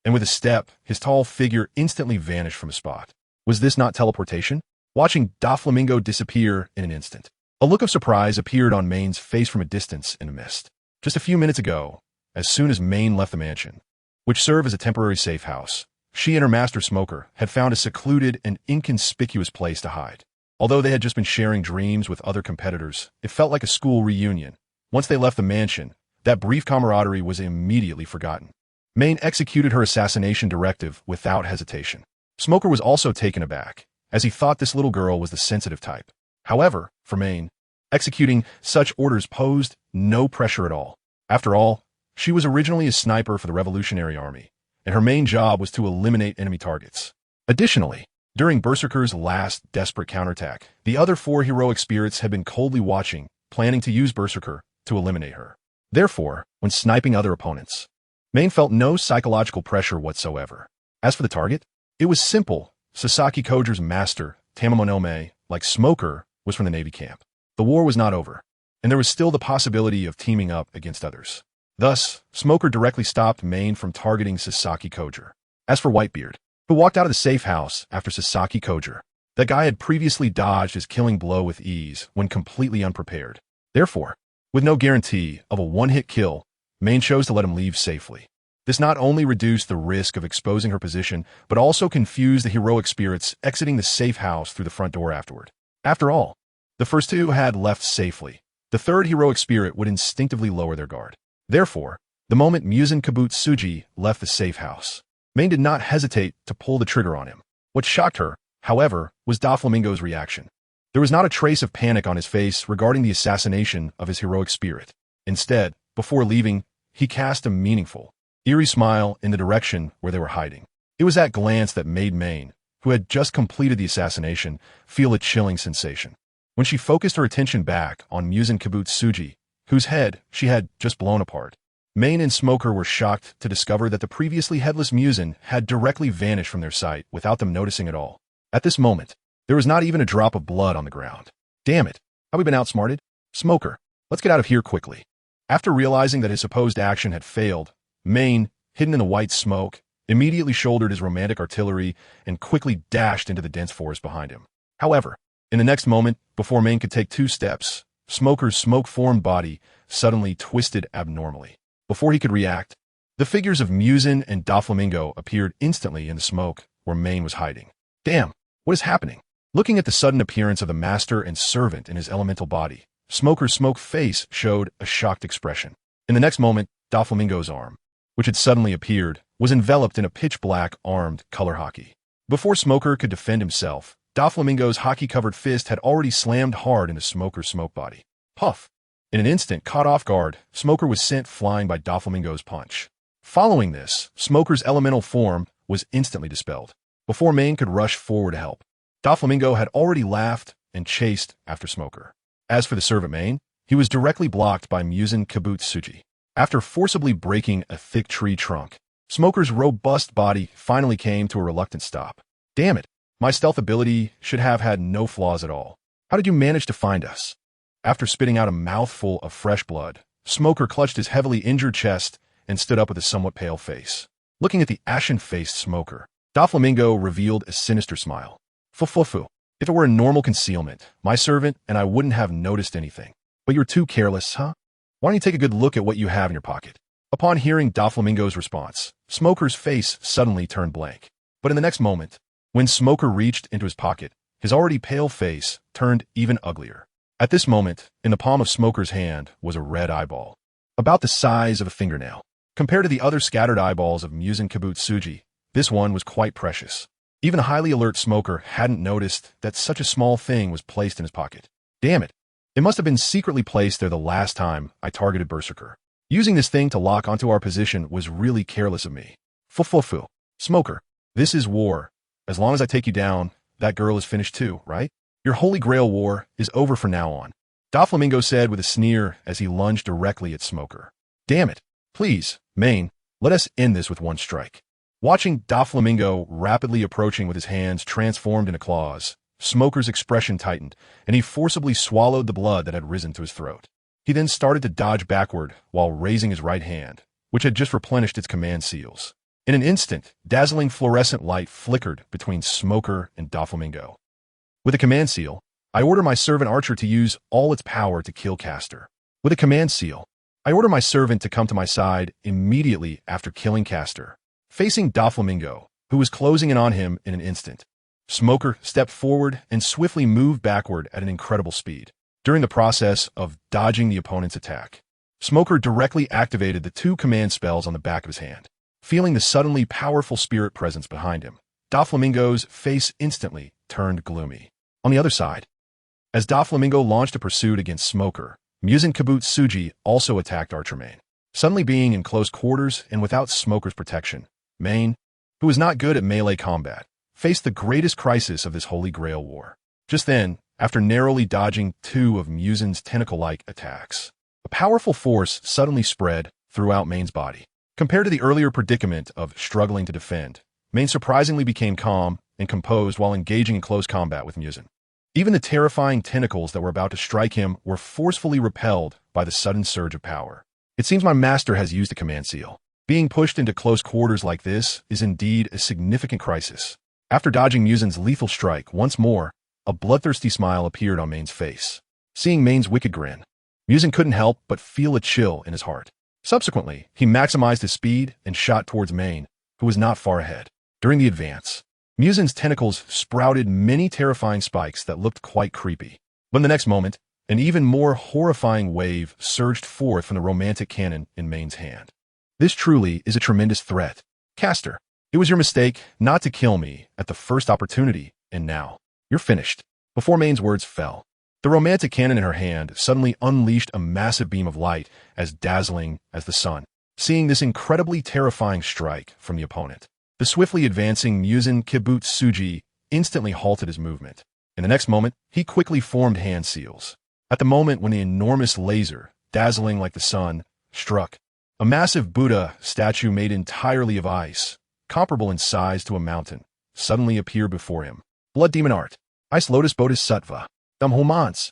And with a step, his tall figure instantly vanished from his spot. Was this not teleportation? Watching Doflamingo disappear in an instant, a look of surprise appeared on Main's face from a distance in the mist. Just a few minutes ago, as soon as Main left the mansion, which served as a temporary safe house, she and her master Smoker had found a secluded and inconspicuous place to hide. Although they had just been sharing dreams with other competitors, it felt like a school reunion. Once they left the mansion, that brief camaraderie was immediately forgotten. Main executed her assassination directive without hesitation. Smoker was also taken aback, as he thought this little girl was the sensitive type. However, for Main, executing such orders posed no pressure at all. After all, she was originally a sniper for the Revolutionary Army, and her main job was to eliminate enemy targets. Additionally, during Berserker's last desperate counterattack, the other 4 heroic spirits had been coldly watching, planning to use Berserker to eliminate her. Therefore, when sniping other opponents, Main felt no psychological pressure whatsoever. As for the target, it was simple. Sasaki Koger's master, Tamamonome, like Smoker, was from the Navy camp. The war was not over, and there was still the possibility of teaming up against others. Thus, Smoker directly stopped Main from targeting Sasaki Koger. As for Whitebeard, who walked out of the safe house after Sasaki Koger, that guy had previously dodged his killing blow with ease when completely unprepared. Therefore, with no guarantee of a one-hit kill, Main chose to let him leave safely. This not only reduced the risk of exposing her position, but also confused the heroic spirits exiting the safe house through the front door afterward. After all, the first 2 had left safely. The third heroic spirit would instinctively lower their guard. Therefore, the moment Muzan Kibutsuji left the safe house, Main did not hesitate to pull the trigger on him. What shocked her, however, was Doflamingo's reaction. There was not a trace of panic on his face regarding the assassination of his heroic spirit. Instead, before leaving, he cast a meaningful, eerie smile in the direction where they were hiding. It was that glance that made Main, who had just completed the assassination, feel a chilling sensation. When she focused her attention back on Muzan Kibutsuji, whose head she had just blown apart, Main and Smoker were shocked to discover that the previously headless Muzan had directly vanished from their sight without them noticing at all. At this moment, there was not even a drop of blood on the ground. Damn it, have we been outsmarted? Smoker, let's get out of here quickly. After realizing that his supposed action had failed, Main, hidden in the white smoke, immediately shouldered his romantic artillery and quickly dashed into the dense forest behind him. However, in the next moment, before Main could take 2 steps, Smoker's smoke-formed body suddenly twisted abnormally. Before he could react, the figures of Muzan and Doflamingo appeared instantly in the smoke where Main was hiding. Damn, what is happening? Looking at the sudden appearance of the master and servant in his elemental body, Smoker's smoke face showed a shocked expression. In the next moment, Doflamingo's arm, which had suddenly appeared, was enveloped in a pitch-black armed color hockey. Before Smoker could defend himself, Doflamingo's hockey-covered fist had already slammed hard into Smoker's smoke body. Puff! In an instant, caught off guard, Smoker was sent flying by Doflamingo's punch. Following this, Smoker's elemental form was instantly dispelled. Before Main could rush forward to help, Doflamingo had already laughed and chased after Smoker. As for the servant Main, he was directly blocked by Muzan Kibutsuji. After forcibly breaking a thick tree trunk, Smoker's robust body finally came to a reluctant stop. Damn it, my stealth ability should have had no flaws at all. How did you manage to find us? After spitting out a mouthful of fresh blood, Smoker clutched his heavily injured chest and stood up with a somewhat pale face. Looking at the ashen-faced Smoker, Doflamingo revealed a sinister smile. Fufufu. If it were a normal concealment, my servant and I wouldn't have noticed anything. But you're too careless, huh? Why don't you take a good look at what you have in your pocket? Upon hearing Doflamingo's response, Smoker's face suddenly turned blank. But in the next moment, when Smoker reached into his pocket, his already pale face turned even uglier. At this moment, in the palm of Smoker's hand was a red eyeball, about the size of a fingernail. Compared to the other scattered eyeballs of Muzan Kibutsuji, this one was quite precious. Even a highly alert smoker hadn't noticed that such a small thing was placed in his pocket. Damn it. It must have been secretly placed there the last time I targeted Berserker. Using this thing to lock onto our position was really careless of me. Fu. Smoker, this is war. As long as I take you down, that girl is finished too, right? Your Holy Grail War is over from now on. Doflamingo said with a sneer as he lunged directly at Smoker. Damn it. Please, Main, let us end this with one strike. Watching Doflamingo rapidly approaching with his hands transformed into claws, Smoker's expression tightened, and he forcibly swallowed the blood that had risen to his throat. He then started to dodge backward while raising his right hand, which had just replenished its command seals. In an instant, dazzling fluorescent light flickered between Smoker and Doflamingo. With a command seal, I order my servant Archer to use all its power to kill Caster. With a command seal, I order my servant to come to my side immediately after killing Caster. Facing Doflamingo, who was closing in on him in an instant, Smoker stepped forward and swiftly moved backward at an incredible speed. During the process of dodging the opponent's attack, Smoker directly activated the 2 command spells on the back of his hand. Feeling the suddenly powerful spirit presence behind him, Doflamingo's face instantly turned gloomy. On the other side, as Doflamingo launched a pursuit against Smoker, Muzan Kibutsuji also attacked Archer Main. Suddenly being in close quarters and without Smoker's protection, Main, who was not good at melee combat, faced the greatest crisis of this Holy Grail War. Just then, after narrowly dodging 2 of Muzan's tentacle-like attacks, a powerful force suddenly spread throughout Main's body. Compared to the earlier predicament of struggling to defend, Main surprisingly became calm and composed while engaging in close combat with Muzan. Even the terrifying tentacles that were about to strike him were forcefully repelled by the sudden surge of power. It seems my master has used a command seal. Being pushed into close quarters like this is indeed a significant crisis. After dodging Muzan's lethal strike once more, a bloodthirsty smile appeared on Main's face. Seeing Main's wicked grin, Muzan couldn't help but feel a chill in his heart. Subsequently, he maximized his speed and shot towards Main, who was not far ahead. During the advance, Muzan's tentacles sprouted many terrifying spikes that looked quite creepy. But in the next moment, an even more horrifying wave surged forth from the romantic cannon in Main's hand. This truly is a tremendous threat. Caster, it was your mistake not to kill me at the first opportunity, and now, you're finished. Before Main's words fell, the romantic cannon in her hand suddenly unleashed a massive beam of light as dazzling as the sun. Seeing this incredibly terrifying strike from the opponent, the swiftly advancing Muzan Kibutsuji instantly halted his movement. In the next moment, he quickly formed hand seals. At the moment when the enormous laser, dazzling like the sun, struck, a massive Buddha statue made entirely of ice, comparable in size to a mountain, suddenly appeared before him. Blood Demon Art. Ice Lotus Bodhisattva. Humans.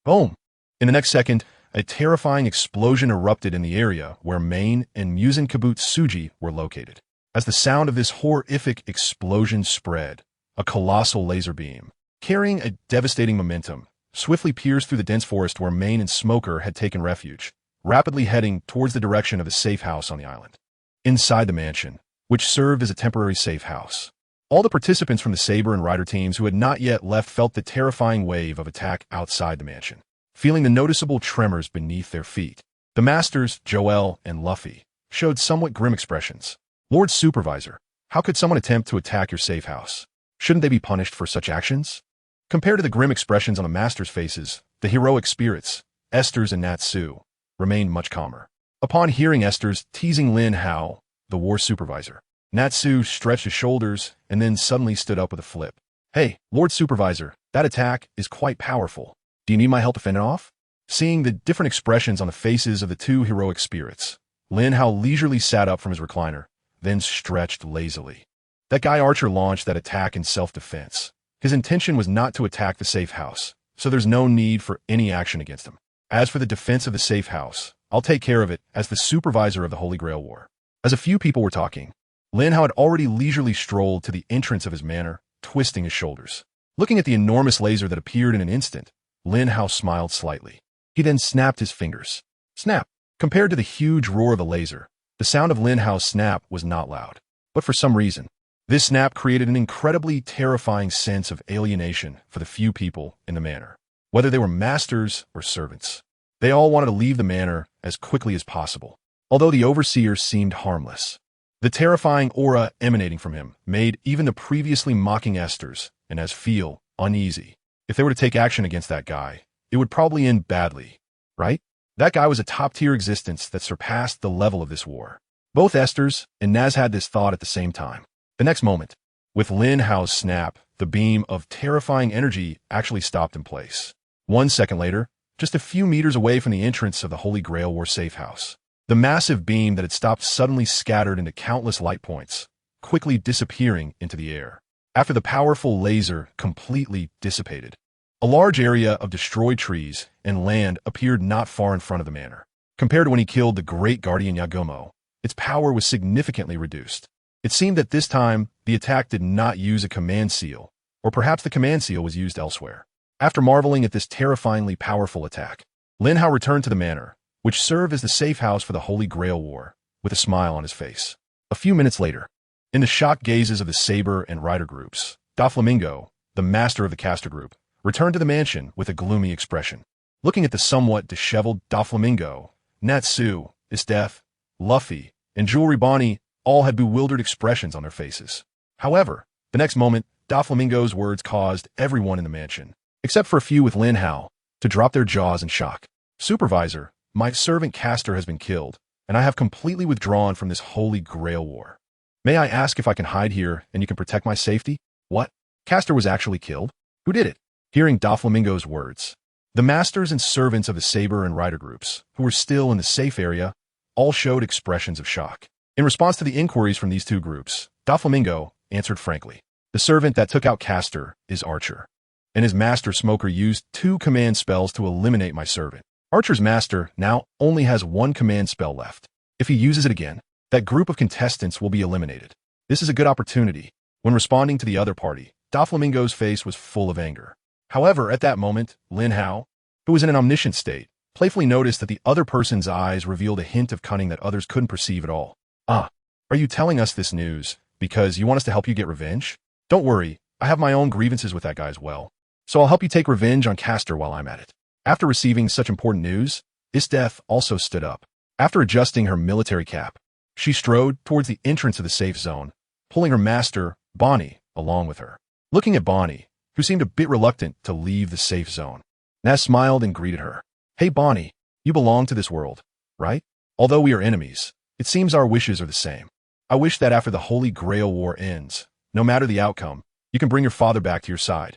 Boom. In the next second, a terrifying explosion erupted in the area where Main and Muzan Kibutsuji were located. As the sound of this horrific explosion spread, a colossal laser beam, carrying a devastating momentum, swiftly pierced through the dense forest where Main and Smoker had taken refuge, rapidly heading towards the direction of the safe house on the island. Inside the mansion, which served as a temporary safe house, all the participants from the Saber and Rider teams who had not yet left felt the terrifying wave of attack outside the mansion. Feeling the noticeable tremors beneath their feet, the masters, Joel and Luffy, showed somewhat grim expressions. Lord Supervisor, how could someone attempt to attack your safe house? Shouldn't they be punished for such actions? Compared to the grim expressions on the masters' faces, the heroic spirits, Esther's and Natsu, remained much calmer. Upon hearing Esther's teasing Lin Hao, the war supervisor, Natsu stretched his shoulders and then suddenly stood up with a flip. Hey, Lord Supervisor, that attack is quite powerful. Do you need my help to fend it off? Seeing the different expressions on the faces of the 2 heroic spirits, Lin Hao leisurely sat up from his recliner, then stretched lazily. That guy Archer launched that attack in self-defense. His intention was not to attack the safe house, so there's no need for any action against him. As for the defense of the safe house, I'll take care of it as the supervisor of the Holy Grail War. As a few people were talking, Linhow had already leisurely strolled to the entrance of his manor, twisting his shoulders. Looking at the enormous laser that appeared in an instant, Linhow smiled slightly. He then snapped his fingers. Snap! Compared to the huge roar of the laser, the sound of Linhow's snap was not loud. But for some reason, this snap created an incredibly terrifying sense of alienation for the few people in the manor. Whether they were masters or servants, they all wanted to leave the manor as quickly as possible. although the overseer seemed harmless. The terrifying aura emanating from him made even the previously mocking Esters and as feel uneasy. If they were to take action against that guy, it would probably end badly, right? That guy was a top-tier existence that surpassed the level of this war. Both Esters and Naz had this thought at the same time. The next moment, with Lin Hao's snap, the beam of terrifying energy actually stopped in place. 1 second later, just a few meters away from the entrance of the Holy Grail War safe house, the massive beam that had stopped suddenly scattered into countless light points, quickly disappearing into the air. After the powerful laser completely dissipated, a large area of destroyed trees and land appeared not far in front of the manor. Compared to when he killed the great guardian Yagumo, its power was significantly reduced. It seemed that this time, the attack did not use a command seal, or perhaps the command seal was used elsewhere. After marveling at this terrifyingly powerful attack, Linhow returned to the manor, which served as the safe house for the Holy Grail War, with a smile on his face. A few minutes later, in the shocked gazes of the Saber and Rider groups, Doflamingo, the master of the caster group, returned to the mansion with a gloomy expression. Looking at the somewhat disheveled Doflamingo, Natsu, TransmigratedGot, Luffy, and Jewelry Bonney all had bewildered expressions on their faces. However, the next moment, Doflamingo's words caused everyone in the mansion, except for a few with Lin Hao, to drop their jaws in shock. Supervisor, my servant caster has been killed, and I have completely withdrawn from this Holy Grail War. May I ask if I can hide here and you can protect my safety? What? Caster was actually killed? Who did it? Hearing Doflamingo's words, the masters and servants of the Saber and Rider groups, who were still in the safe area, all showed expressions of shock. In response to the inquiries from these two groups, Doflamingo answered frankly. The servant that took out Caster is Archer, and his master Smoker used 2 command spells to eliminate my servant. Archer's master now only has 1 command spell left. If he uses it again, that group of contestants will be eliminated. This is a good opportunity. When responding to the other party, Doflamingo's face was full of anger. However, at that moment, Lin Hao, who was in an omniscient state, playfully noticed that the other person's eyes revealed a hint of cunning that others couldn't perceive at all. Ah, are you telling us this news because you want us to help you get revenge? Don't worry, I have my own grievances with that guy as well, so I'll help you take revenge on Caster while I'm at it. After receiving such important news, TransmigratedGot also stood up. After adjusting her military cap, she strode towards the entrance of the safe zone, pulling her master, Bonney, along with her. Looking at Bonney, who seemed a bit reluctant to leave the safe zone, Naz smiled and greeted her. Hey Bonney, you belong to this world, right? Although we are enemies, it seems our wishes are the same. I wish that after the Holy Grail War ends, no matter the outcome, you can bring your father back to your side.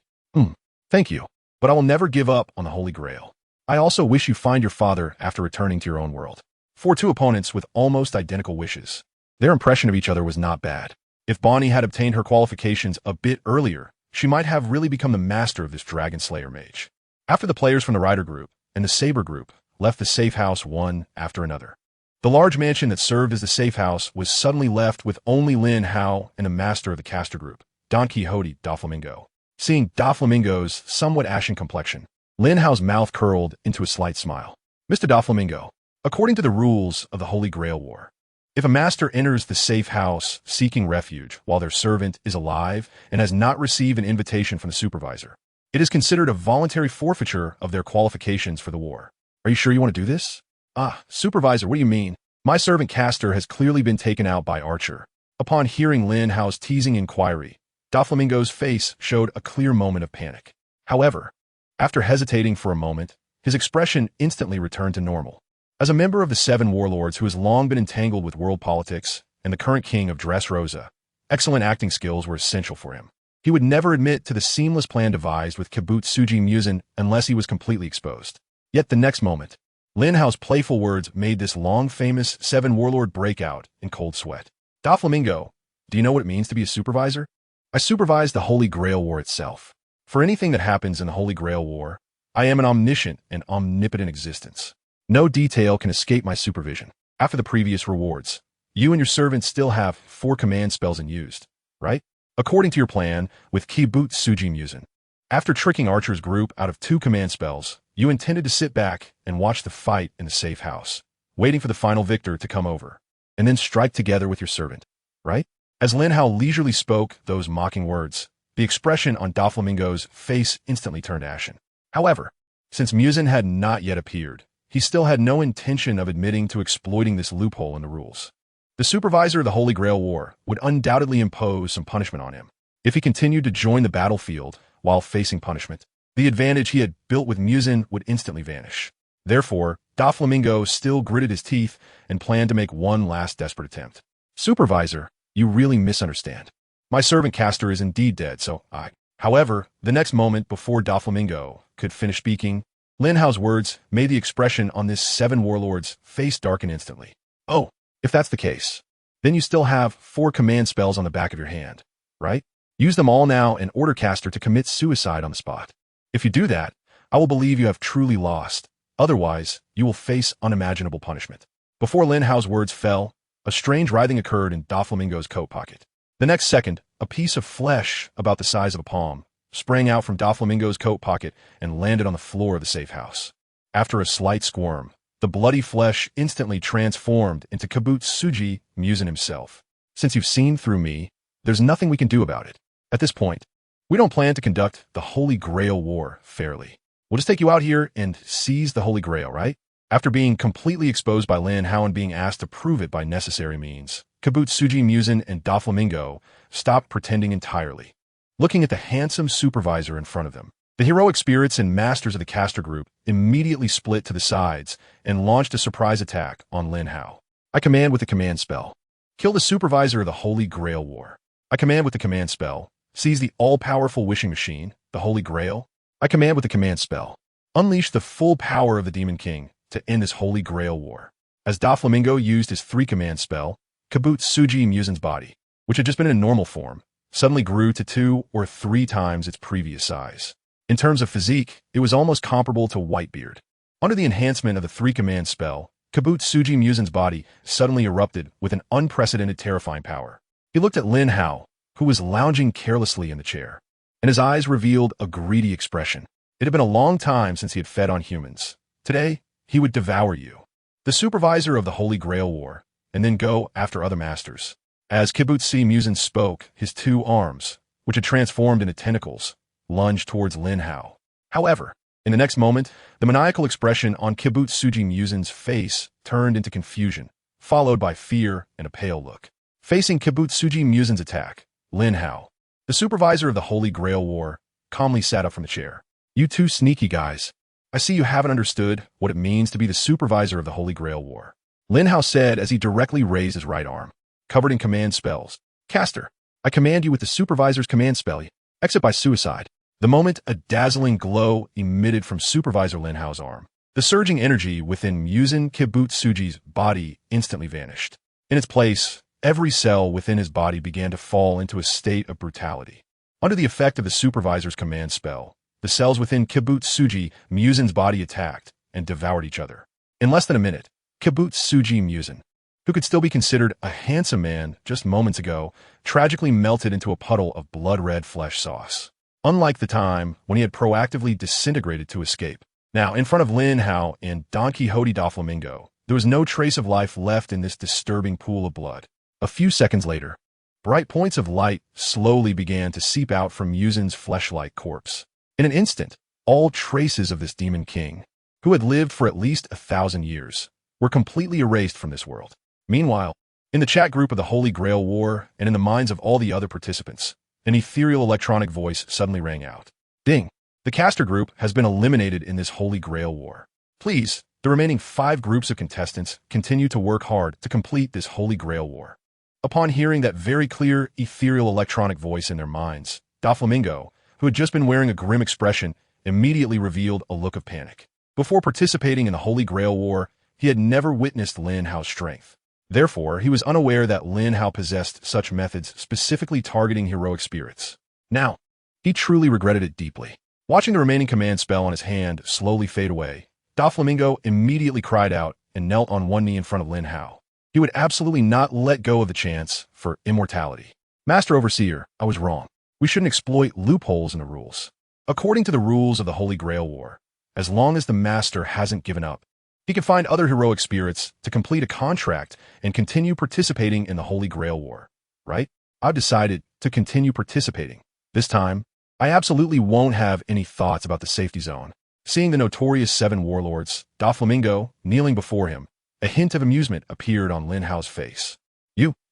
Thank you, but I will never give up on the Holy Grail. I also wish you find your father after returning to your own world. For 2 opponents with almost identical wishes, their impression of each other was not bad. If Bonney had obtained her qualifications a bit earlier, she might have really become the master of this Dragon Slayer mage. After the players from the Rider group and the Saber group left the safe house one after another, the large mansion that served as the safe house was suddenly left with only Lin Hao and the master of the caster group, Don Quixote Doflamingo. Seeing Doflamingo's somewhat ashen complexion, Lin Hao's mouth curled into a slight smile. Mr. Doflamingo, according to the rules of the Holy Grail War, if a master enters the safe house seeking refuge while their servant is alive and has not received an invitation from the supervisor, it is considered a voluntary forfeiture of their qualifications for the war. Are you sure you want to do this? Ah, supervisor, what do you mean? My servant caster has clearly been taken out by Archer. Upon hearing Lin Hao's teasing inquiry, Doflamingo's face showed a clear moment of panic. However, after hesitating for a moment, his expression instantly returned to normal. As a member of the 7 warlords who has long been entangled with world politics and the current king of Dressrosa, excellent acting skills were essential for him. He would never admit to the seamless plan devised with Kibutsuji Musen unless he was completely exposed. Yet the next moment, Lin Hao's playful words made this long-famous 7 warlord break out in cold sweat. Doflamingo, do you know what it means to be a supervisor? I supervise the Holy Grail War itself. For anything that happens in the Holy Grail War, I am an omniscient and omnipotent existence. No detail can escape my supervision. After the previous rewards, you and your servant still have 4 command spells unused, right? According to your plan with Kibutsuji Musen. After tricking Archer's group out of 2 command spells, you intended to sit back and watch the fight in the safe house, waiting for the final victor to come over, and then strike together with your servant, right? As Lin Hao leisurely spoke those mocking words, the expression on Doflamingo's face instantly turned ashen. However, since Musen had not yet appeared, he still had no intention of admitting to exploiting this loophole in the rules. The supervisor of the Holy Grail War would undoubtedly impose some punishment on him. If he continued to join the battlefield while facing punishment, the advantage he had built with Muzin would instantly vanish. Therefore, Doflamingo still gritted his teeth and planned to make one last desperate attempt. Supervisor, you really misunderstand. My servant caster is indeed dead, so I... However, the next moment before Doflamingo could finish speaking, Linhow's words made the expression on this 7 warlord's face darken instantly. Oh, if that's the case, then you still have 4 command spells on the back of your hand, right? Use them all now and order caster to commit suicide on the spot. If you do that, I will believe you have truly lost. Otherwise, you will face unimaginable punishment. Before Linhow's words fell, a strange writhing occurred in Doflamingo's coat pocket. The next second, a piece of flesh about the size of a palm sprang out from Doflamingo's coat pocket and landed on the floor of the safe house. After a slight squirm, the bloody flesh instantly transformed into Kibutsuji Muzin himself. Since you've seen through me, there's nothing we can do about it. At this point, we don't plan to conduct the Holy Grail War fairly. We'll just take you out here and seize the Holy Grail, right? After being completely exposed by Lin Hao and being asked to prove it by necessary means, Kibutsuji Muzin and Doflamingo stopped pretending entirely. Looking at the handsome supervisor in front of them, the heroic spirits and masters of the caster group immediately split to the sides and launched a surprise attack on Lin Hao. I command with the command spell. Kill the supervisor of the Holy Grail War. I command with the command spell. Seize the all-powerful wishing machine, the Holy Grail. I command with the command spell. Unleash the full power of the Demon King to end this Holy Grail War. As Doflamingo used his 3 command spell, Kibutsuji Muzin's body, which had just been in normal form, suddenly grew to 2 or 3 times its previous size. In terms of physique, it was almost comparable to Whitebeard. Under the enhancement of the 3 command spell, Kibutsuji Muzin's body suddenly erupted with an unprecedented terrifying power. He looked at Lin Hao, who was lounging carelessly in the chair, and his eyes revealed a greedy expression. It had been a long time since he had fed on humans. Today, he would devour you. The supervisor of the Holy Grail War, and then go after other masters. As Kibutsuji Muzin spoke, his 2 arms, which had transformed into tentacles, lunged towards Lin Hao. However, in the next moment, the maniacal expression on Kibutsuji Muzin's face turned into confusion, followed by fear and a pale look. Facing Kibutsuji Muzin's attack, Lin Hao, the supervisor of the Holy Grail War, calmly sat up from the chair. You 2 sneaky guys. I see you haven't understood what it means to be the supervisor of the Holy Grail War. Lin Hao said as he directly raised his right arm, covered in command spells. Caster, I command you with the supervisor's command spell. Exit by suicide. The moment a dazzling glow emitted from Supervisor Lin Hao's arm, the surging energy within Muzin Kibutsuji's body instantly vanished. In its place, every cell within his body began to fall into a state of brutality. Under the effect of the supervisor's command spell, the cells within Kibutsuji Muzin's body attacked and devoured each other. In less than a minute, Kibutsuji Muzin, who could still be considered a handsome man just moments ago, tragically melted into a puddle of blood-red flesh sauce. Unlike the time when he had proactively disintegrated to escape. Now, in front of Lin Hao and Don Quixote Doflamingo, there was no trace of life left in this disturbing pool of blood. A few seconds later, bright points of light slowly began to seep out from Muzin's flesh-like corpse. In an instant, all traces of this Demon King, who had lived for at least 1,000 years, were completely erased from this world. Meanwhile, in the chat group of the Holy Grail War and in the minds of all the other participants, an ethereal electronic voice suddenly rang out. Ding! The caster group has been eliminated in this Holy Grail War. Please, the remaining 5 groups of contestants continue to work hard to complete this Holy Grail War. Upon hearing that very clear ethereal electronic voice in their minds, Doflamingo, who had just been wearing a grim expression, immediately revealed a look of panic. Before participating in the Holy Grail War, he had never witnessed Lin Hao's strength. Therefore, he was unaware that Lin Hao possessed such methods specifically targeting heroic spirits. Now, he truly regretted it deeply. Watching the remaining command spell on his hand slowly fade away, Doflamingo immediately cried out and knelt on one knee in front of Lin Hao. He would absolutely not let go of the chance for immortality. Master Overseer, I was wrong. We shouldn't exploit loopholes in the rules. According to the rules of the Holy Grail War, as long as the Master hasn't given up, he can find other heroic spirits to complete a contract and continue participating in the Holy Grail War, right? I've decided to continue participating. This time, I absolutely won't have any thoughts about the safety zone. Seeing the notorious 7 warlords, Doflamingo, kneeling before him, a hint of amusement appeared on Lin Hao's face.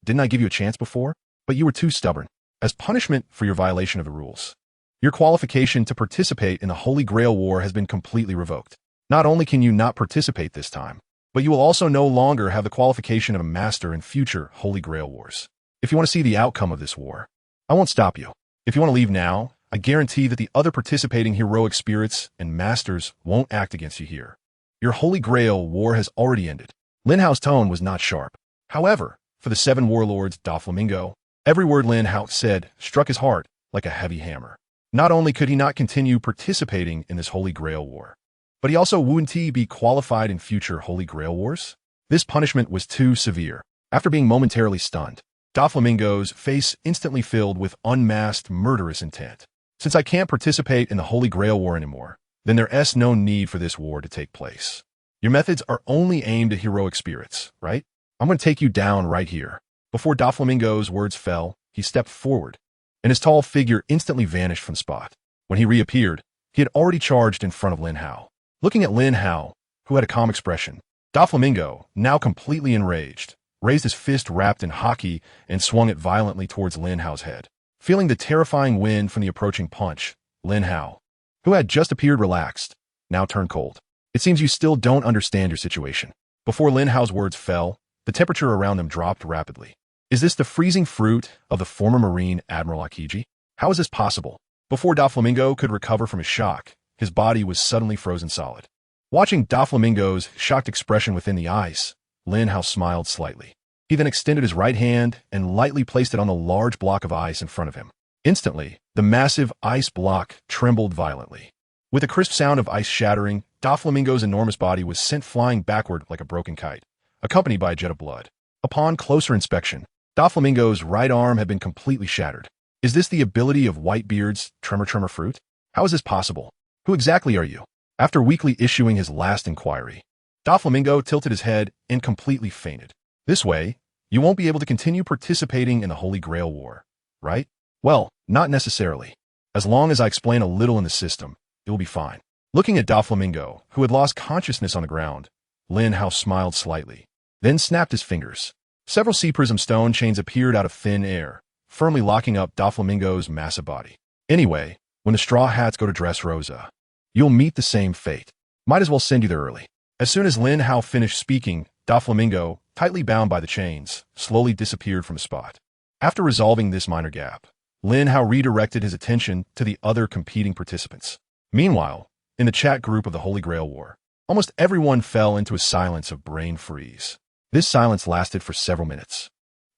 Didn't I give you a chance before? But you were too stubborn. As punishment for your violation of the rules, your qualification to participate in the Holy Grail War has been completely revoked. Not only can you not participate this time, but you will also no longer have the qualification of a master in future Holy Grail Wars. If you want to see the outcome of this war, I won't stop you. If you want to leave now, I guarantee that the other participating heroic spirits and masters won't act against you here. Your Holy Grail War has already ended. Lin Hao's tone was not sharp. However, for the 7 warlords Doflamingo, every word Lin Hao said struck his heart like a heavy hammer. Not only could he not continue participating in this Holy Grail War, but he also wouldn't be qualified in future Holy Grail Wars. This punishment was too severe. After being momentarily stunned, Doflamingo's face instantly filled with unmasked murderous intent. Since I can't participate in the Holy Grail War anymore, then there's no need for this war to take place. Your methods are only aimed at heroic spirits, right? I'm going to take you down right here. Before Doflamingo's words fell, he stepped forward, and his tall figure instantly vanished from the spot. When he reappeared, he had already charged in front of Lin Hao. Looking at Lin Hao, who had a calm expression, Doflamingo, now completely enraged, raised his fist wrapped in haki and swung it violently towards Lin Hao's head. Feeling the terrifying wind from the approaching punch, Lin Hao, who had just appeared relaxed, now turned cold. It seems you still don't understand your situation. Before Lin Hao's words fell, the temperature around them dropped rapidly. Is this the freezing fruit of the former Marine Admiral Akiji? How is this possible? Before Doflamingo could recover from his shock, his body was suddenly frozen solid. Watching Doflamingo's shocked expression within the ice, Lin Hao smiled slightly. He then extended his right hand and lightly placed it on the large block of ice in front of him. Instantly, the massive ice block trembled violently. With a crisp sound of ice shattering, Doflamingo's enormous body was sent flying backward like a broken kite, accompanied by a jet of blood. Upon closer inspection, Doflamingo's right arm had been completely shattered. Is this the ability of Whitebeard's Tremor Fruit? How is this possible? Who exactly are you? After weakly issuing his last inquiry, Doflamingo tilted his head and completely fainted. This way, you won't be able to continue participating in the Holy Grail War, right? Well, not necessarily. As long as I explain a little in the system, it will be fine. Looking at Doflamingo, who had lost consciousness on the ground, Lin Hao smiled slightly, then snapped his fingers. Several sea prism stone chains appeared out of thin air, firmly locking up Doflamingo's massive body. Anyway, when the Straw Hats go to Dressrosa, you'll meet the same fate. Might as well send you there early. As soon as Lin Hao finished speaking, Doflamingo, tightly bound by the chains, slowly disappeared from the spot. After resolving this minor gap, Lin Hao redirected his attention to the other competing participants. Meanwhile, in the chat group of the Holy Grail War, almost everyone fell into a silence of brain freeze. This silence lasted for several minutes.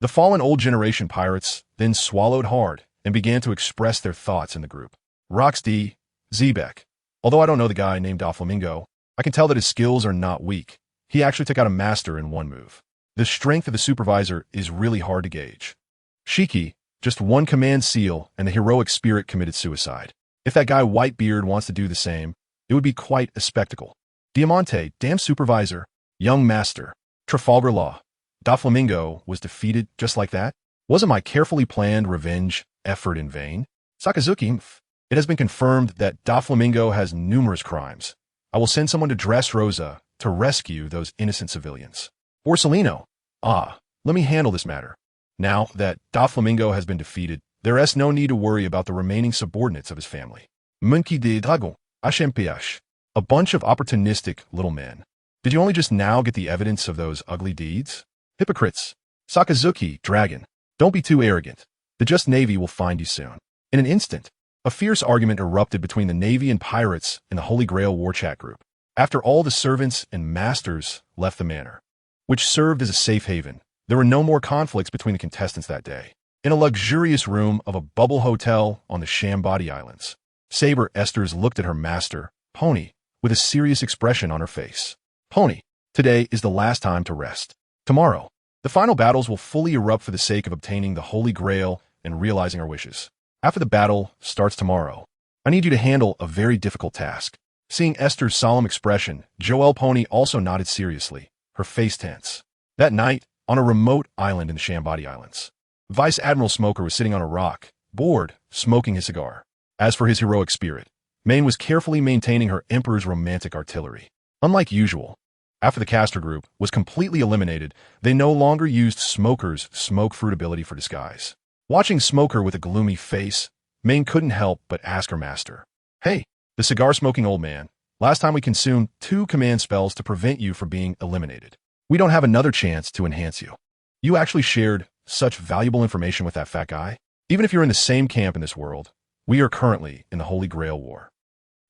The fallen old generation pirates then swallowed hard and began to express their thoughts in the group. Roxd, Zebek. Although I don't know the guy named Doflamingo, I can tell that his skills are not weak. He actually took out a master in one move. The strength of the supervisor is really hard to gauge. Shiki, just one command seal and the heroic spirit committed suicide. If that guy Whitebeard wants to do the same, it would be quite a spectacle. Diamante, damn supervisor, young master, Trafalgar Law. Doflamingo was defeated just like that? Wasn't my carefully planned revenge effort in vain? Sakazuki, it has been confirmed that Doflamingo has numerous crimes. I will send someone to Dressrosa to rescue those innocent civilians. Borsellino, let me handle this matter. Now that Doflamingo has been defeated, there is no need to worry about the remaining subordinates of his family. Munki de Dragon, Ashempiash, a bunch of opportunistic little men. Did you only just now get the evidence of those ugly deeds? Hypocrites. Sakazuki, dragon. Don't be too arrogant. The Just Navy will find you soon. In an instant, a fierce argument erupted between the Navy and pirates in the Holy Grail War chat group. After all the servants and masters left the manor, which served as a safe haven, there were no more conflicts between the contestants that day. In a luxurious room of a bubble hotel on the Shambadi Islands, Saber Esters looked at her master, Pony, with a serious expression on her face. Pony, today is the last time to rest. Tomorrow, the final battles will fully erupt for the sake of obtaining the Holy Grail and realizing our wishes. After the battle starts tomorrow, I need you to handle a very difficult task. Seeing Esther's solemn expression, Joelle Pony also nodded seriously, her face tense. That night, on a remote island in the Shambadi Islands, Vice Admiral Smoker was sitting on a rock, bored, smoking his cigar. As for his heroic spirit, Main was carefully maintaining her Emperor's romantic artillery. Unlike usual, after the caster group was completely eliminated, they no longer used Smoker's smoke fruit ability for disguise. Watching Smoker with a gloomy face, Main couldn't help but ask her master, "Hey, the cigar-smoking old man, last time we consumed 2 command spells to prevent you from being eliminated. We don't have another chance to enhance you. You actually shared such valuable information with that fat guy? Even if you're in the same camp in this world, we are currently in the Holy Grail War.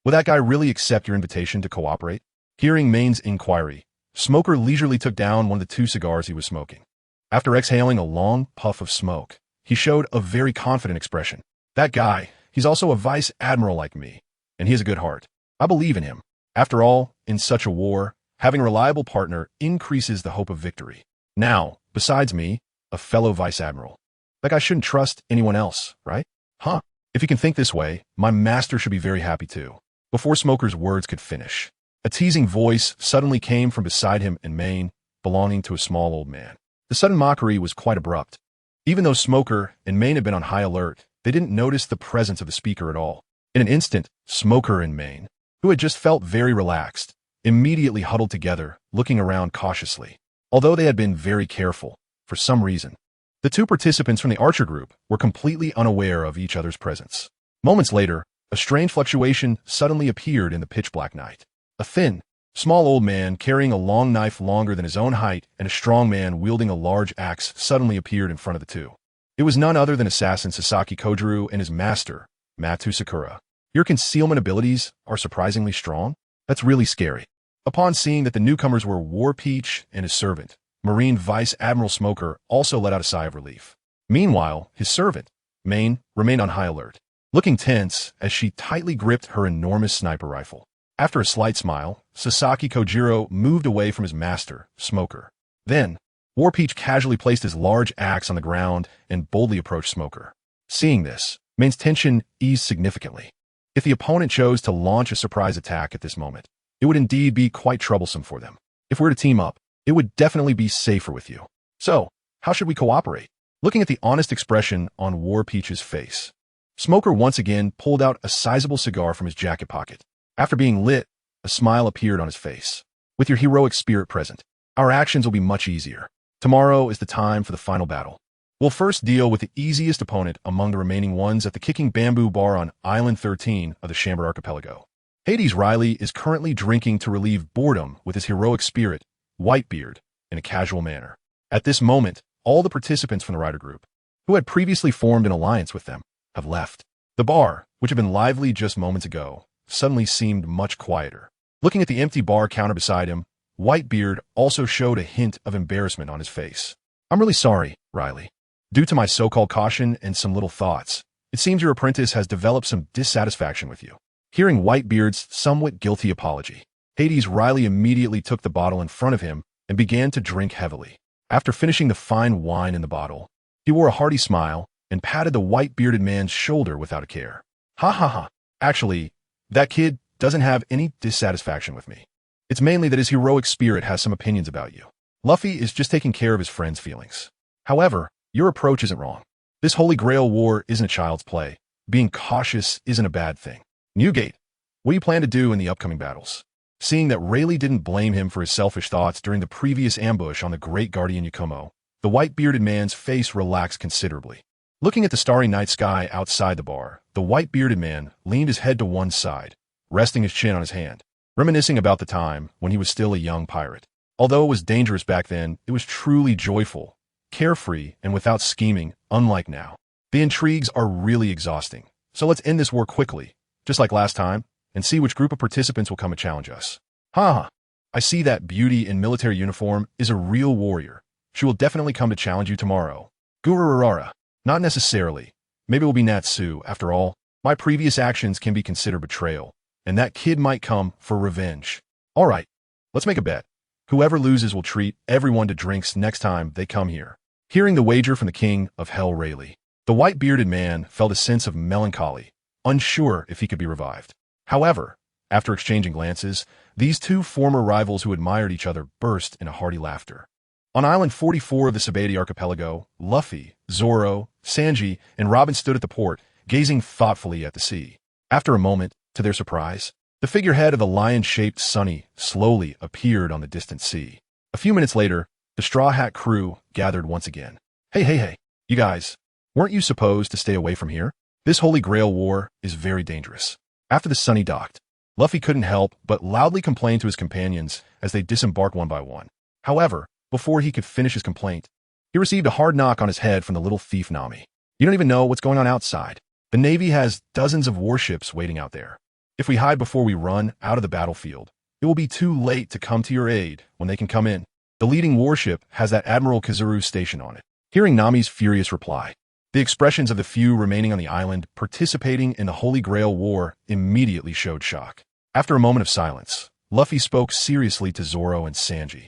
Will that guy really accept your invitation to cooperate?" Hearing Main's inquiry, Smoker leisurely took down one of the 2 cigars he was smoking. After exhaling a long puff of smoke, he showed a very confident expression. "That guy, he's also a vice admiral like me, and he has a good heart. I believe in him. After all, in such a war, having a reliable partner increases the hope of victory. Now, besides me, a fellow vice admiral. That guy shouldn't trust anyone else, right? Huh? If he can think this way, my master should be very happy too." Before Smoker's words could finish, a teasing voice suddenly came from beside him and Main, belonging to a small old man. The sudden mockery was quite abrupt. Even though Smoker and Main had been on high alert, they didn't notice the presence of the speaker at all. In an instant, Smoker and Main, who had just felt very relaxed, immediately huddled together, looking around cautiously. Although they had been very careful, for some reason, the 2 participants from the Archer group were completely unaware of each other's presence. Moments later, a strange fluctuation suddenly appeared in the pitch-black night. A thin, small old man carrying a long knife longer than his own height and a strong man wielding a large axe suddenly appeared in front of the 2. It was none other than assassin Sasaki Kojiro and his master, Matsu Sakura. "Your concealment abilities are surprisingly strong? That's really scary." Upon seeing that the newcomers were War Peach and his servant, Marine Vice Admiral Smoker also let out a sigh of relief. Meanwhile, his servant, Main, remained on high alert, looking tense as she tightly gripped her enormous sniper rifle. After a slight smile, Sasaki Kojiro moved away from his master, Smoker. Then, War Peach casually placed his large axe on the ground and boldly approached Smoker. Seeing this, Main's tension eased significantly. If the opponent chose to launch a surprise attack at this moment, it would indeed be quite troublesome for them. If we're to team up, it would definitely be safer with you. So, how should we cooperate? Looking at the honest expression on War Peach's face, Smoker once again pulled out a sizable cigar from his jacket pocket. After being lit, a smile appeared on his face. "With your heroic spirit present, our actions will be much easier. Tomorrow is the time for the final battle. We'll first deal with the easiest opponent among the remaining ones at the Kicking Bamboo Bar on Island 13 of the Saber Archipelago. Hades Rayleigh is currently drinking to relieve boredom with his heroic spirit, Whitebeard, in a casual manner. At this moment, all the participants from the Rider Group, who had previously formed an alliance with them, have left. The bar, which had been lively just moments ago, suddenly seemed much quieter. Looking at the empty bar counter beside him, Whitebeard also showed a hint of embarrassment on his face. "I'm really sorry, Rayleigh. Due to my so-called caution and some little thoughts, it seems your apprentice has developed some dissatisfaction with you." Hearing Whitebeard's somewhat guilty apology, Hades Rayleigh immediately took the bottle in front of him and began to drink heavily. After finishing the fine wine in the bottle, he wore a hearty smile and patted the white-bearded man's shoulder without a care. "Ha ha ha. Actually, that kid doesn't have any dissatisfaction with me. It's mainly that his heroic spirit has some opinions about you. Luffy is just taking care of his friend's feelings. However, your approach isn't wrong. This Holy Grail War isn't a child's play. Being cautious isn't a bad thing. Newgate, what do you plan to do in the upcoming battles?" Seeing that Rayleigh didn't blame him for his selfish thoughts during the previous ambush on the Great Guardian Yakumo, the white-bearded man's face relaxed considerably. Looking at the starry night sky outside the bar, the white-bearded man leaned his head to one side, resting his chin on his hand, reminiscing about the time when he was still a young pirate. Although it was dangerous back then, it was truly joyful, carefree, and without scheming, unlike now. The intrigues are really exhausting, so let's end this war quickly, just like last time, and see which group of participants will come and challenge us. Ha ha. I see that beauty in military uniform is a real warrior. She will definitely come to challenge you tomorrow. Gururara. Not necessarily. Maybe it will be Natsu, after all. My previous actions can be considered betrayal, and that kid might come for revenge. All right, let's make a bet. Whoever loses will treat everyone to drinks next time they come here. Hearing the wager from the king of Hell Rayleigh, the white-bearded man felt a sense of melancholy, unsure if he could be revived. However, after exchanging glances, these 2 former rivals who admired each other burst into hearty laughter. On Island 44 of the Saber Archipelago, Luffy, Zoro, Sanji, and Robin stood at the port, gazing thoughtfully at the sea. After a moment, To their surprise, the figurehead of the lion-shaped Sunny slowly appeared on the distant sea. A few minutes later, the Straw Hat crew gathered once again. Hey, you guys, weren't you supposed to stay away from here? This Holy Grail War is very dangerous. After the Sunny docked, Luffy couldn't help but loudly complain to his companions as they disembarked one by one. However, before he could finish his complaint, he received a hard knock on his head from the little thief Nami. You don't even know what's going on outside. The Navy has dozens of warships waiting out there. If we hide before we run out of the battlefield, it will be too late to come to your aid when they can come in. The leading warship has that Admiral Kizaru's station on it. Hearing Nami's furious reply, the expressions of the few remaining on the island participating in the Holy Grail War immediately showed shock. After a moment of silence, Luffy spoke seriously to Zoro and Sanji,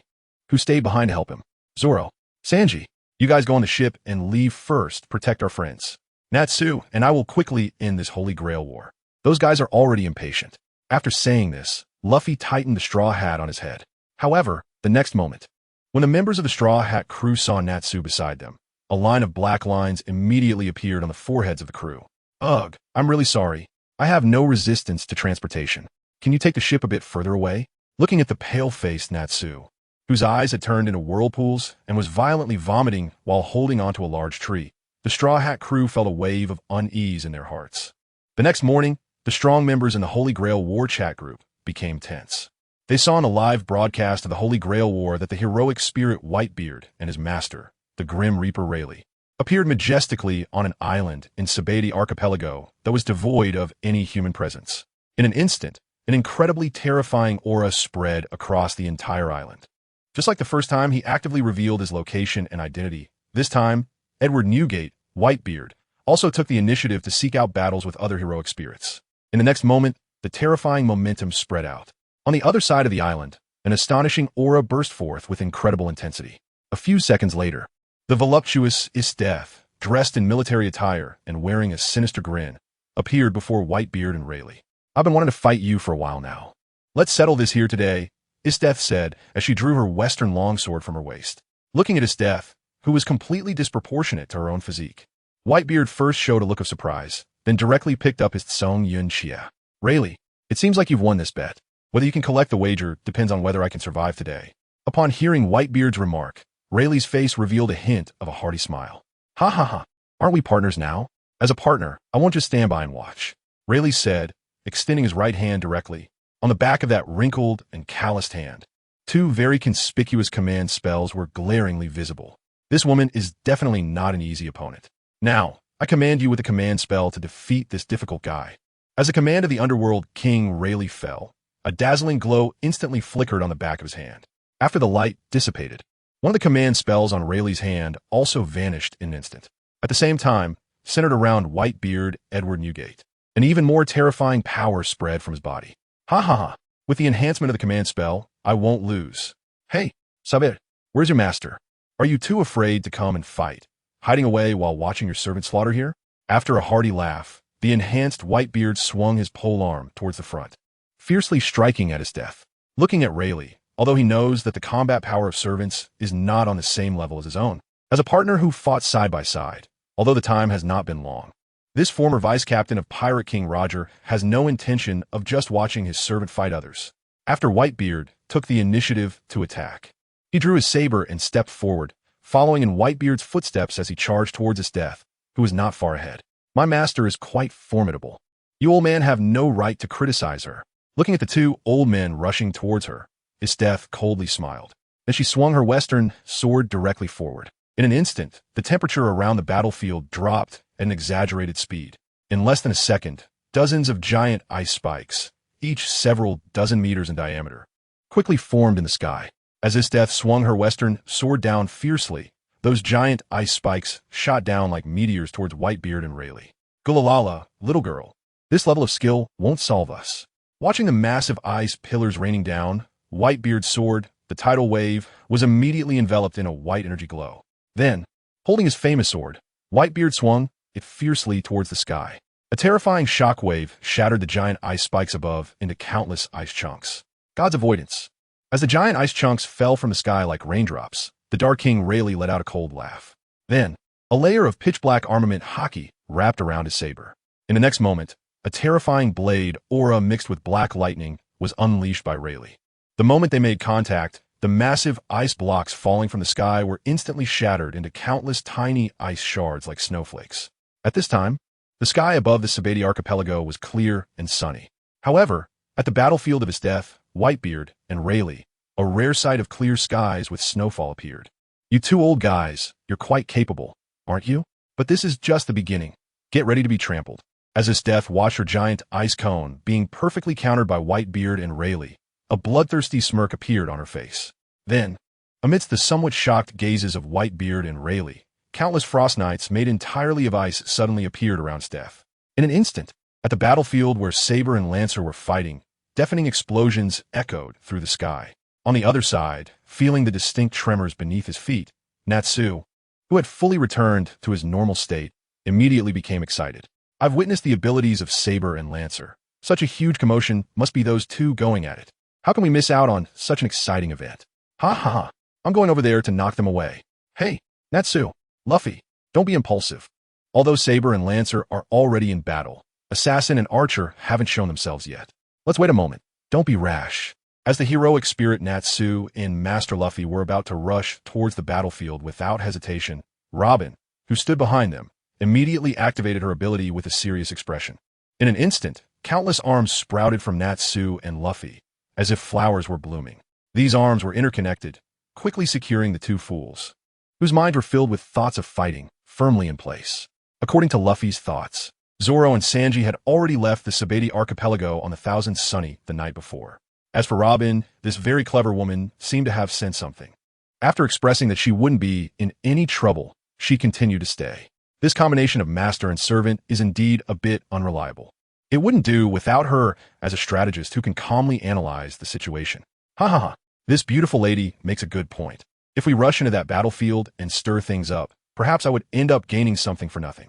who stayed behind to help him. Zoro, Sanji, you guys go on the ship and leave first, protect our friends. Natsu and I will quickly end this Holy Grail War. Those guys are already impatient. After saying this, Luffy tightened the straw hat on his head. However, the next moment, when the members of the Straw Hat crew saw Natsu beside them, a line of black lines immediately appeared on the foreheads of the crew. Ugh, I'm really sorry. I have no resistance to transportation. Can you take the ship a bit further away? Looking at the pale-faced Natsu, whose eyes had turned into whirlpools and was violently vomiting while holding onto a large tree, the Straw Hat crew felt a wave of unease in their hearts. The next morning, the strong members in the Holy Grail War chat group became tense. They saw in a live broadcast of the Holy Grail War that the heroic spirit Whitebeard and his master, the Grim Reaper Rayleigh, appeared majestically on an island in Saber archipelago that was devoid of any human presence. In an instant, an incredibly terrifying aura spread across the entire island. Just like the first time he actively revealed his location and identity, this time, Edward Newgate, Whitebeard, also took the initiative to seek out battles with other heroic spirits. In the next moment, the terrifying momentum spread out. On the other side of the island, an astonishing aura burst forth with incredible intensity. A few seconds later, the voluptuous TransmigratedGot, dressed in military attire and wearing a sinister grin, appeared before Whitebeard and Rayleigh. I've been wanting to fight you for a while now. Let's settle this here today, TransmigratedGot said as she drew her western longsword from her waist. Looking at TransmigratedGot, who was completely disproportionate to her own physique, Whitebeard first showed a look of surprise, then directly picked up his Tsung Yun Chia. Rayleigh, it seems like you've won this bet. Whether you can collect the wager depends on whether I can survive today. Upon hearing Whitebeard's remark, Rayleigh's face revealed a hint of a hearty smile. Ha ha ha, aren't we partners now? As a partner, I won't just stand by and watch, Rayleigh said, extending his right hand directly. On the back of that wrinkled and calloused hand, two very conspicuous command spells were glaringly visible. This woman is definitely not an easy opponent. Now, I command you with a command spell to defeat this difficult guy. As the command of the underworld King Rayleigh fell, a dazzling glow instantly flickered on the back of his hand. After the light dissipated, one of the command spells on Rayleigh's hand also vanished in an instant. At the same time, centered around Whitebeard Edward Newgate, an even more terrifying power spread from his body. Ha ha ha. With the enhancement of the command spell, I won't lose. Hey, Saber, where's your master? Are you too afraid to come and fight, hiding away while watching your servant slaughter here? After a hearty laugh, the enhanced Whitebeard swung his polearm towards the front, fiercely striking at TransmigratedGot. Looking at Rayleigh, although he knows that the combat power of servants is not on the same level as his own. As a partner who fought side by side, although the time has not been long, this former vice captain of Pirate King Roger has no intention of just watching his servant fight others. After Whitebeard took the initiative to attack, he drew his saber and stepped forward, following in Whitebeard's footsteps as he charged towards TransmigratedGot, who was not far ahead. My master is quite formidable. You old men have no right to criticize her. Looking at the two old men rushing towards her, TransmigratedGot coldly smiled. Then she swung her western sword directly forward. In an instant, the temperature around the battlefield dropped at an exaggerated speed. In less than a second, dozens of giant ice spikes, each several dozen meters in diameter, quickly formed in the sky. As TransmigratedGot swung her western sword down fiercely, those giant ice spikes shot down like meteors towards Whitebeard and Rayleigh. Gulalala, little girl, this level of skill won't solve us. Watching the massive ice pillars raining down, Whitebeard's sword, the tidal wave, was immediately enveloped in a white energy glow. Then, holding his famous sword, Whitebeard swung it fiercely towards the sky. A terrifying shockwave shattered the giant ice spikes above into countless ice chunks. God's avoidance. As the giant ice chunks fell from the sky like raindrops, the Dark King Rayleigh let out a cold laugh. Then, a layer of pitch-black armament hockey wrapped around his saber. In the next moment, A terrifying blade aura mixed with black lightning was unleashed by Rayleigh. The moment they made contact, the massive ice blocks falling from the sky were instantly shattered into countless tiny ice shards like snowflakes. At this time, the sky above the Saber archipelago was clear and sunny. However, at the battlefield of his death, Whitebeard and Rayleigh, a rare sight of clear skies with snowfall appeared. You two old guys, you're quite capable, aren't you? But this is just the beginning. Get ready to be trampled. As this death watched her giant ice cone being perfectly countered by Whitebeard and Rayleigh, a bloodthirsty smirk appeared on her face. Then, amidst the somewhat shocked gazes of Whitebeard and Rayleigh, countless frost knights made entirely of ice suddenly appeared around Steph. In an instant, at the battlefield where Saber and Lancer were fighting, deafening explosions echoed through the sky. On the other side, feeling the distinct tremors beneath his feet, Natsu, who had fully returned to his normal state, immediately became excited. I've witnessed the abilities of Saber and Lancer. Such a huge commotion must be those two going at it. How can we miss out on such an exciting event? Ha ha ha. I'm going over there to knock them away. Hey, Natsu, Luffy, don't be impulsive. Although Saber and Lancer are already in battle, Assassin and Archer haven't shown themselves yet. Let's wait a moment. Don't be rash. As the heroic spirit Natsu and Master Luffy were about to rush towards the battlefield without hesitation, Robin, who stood behind them, immediately activated her ability with a serious expression. In an instant, countless arms sprouted from Natsu and Luffy, as if flowers were blooming. These arms were interconnected, quickly securing the two fools, whose minds were filled with thoughts of fighting, firmly in place. According to Luffy's thoughts, Zoro and Sanji had already left the Sabaody archipelago on the Thousand Sunny the night before. As for Robin, this very clever woman seemed to have sensed something. After expressing that she wouldn't be in any trouble, she continued to stay. This combination of master and servant is indeed a bit unreliable. It wouldn't do without her as a strategist who can calmly analyze the situation. Ha ha ha. This beautiful lady makes a good point. If we rush into that battlefield and stir things up, perhaps I would end up gaining something for nothing.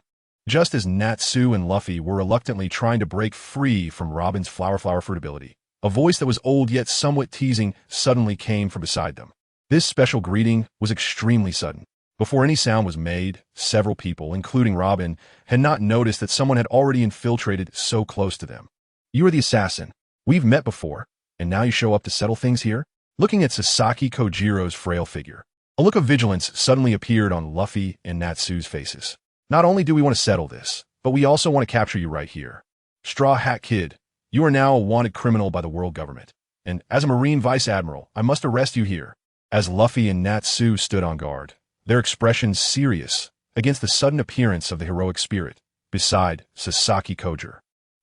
Just as Natsu and Luffy were reluctantly trying to break free from Robin's flower fruit ability, a voice that was old yet somewhat teasing suddenly came from beside them. This special greeting was extremely sudden. Before any sound was made, several people, including Robin, had not noticed that someone had already infiltrated so close to them. You are the assassin. We've met before, and now you show up to settle things here? Looking at Sasaki Kojiro's frail figure, a look of vigilance suddenly appeared on Luffy and Natsu's faces. Not only do we want to settle this, but we also want to capture you right here. Straw Hat Kid, you are now a wanted criminal by the world government, and as a Marine Vice Admiral, I must arrest you here. As Luffy and Natsu stood on guard, their expressions serious against the sudden appearance of the heroic spirit beside Sasaki Kojiro.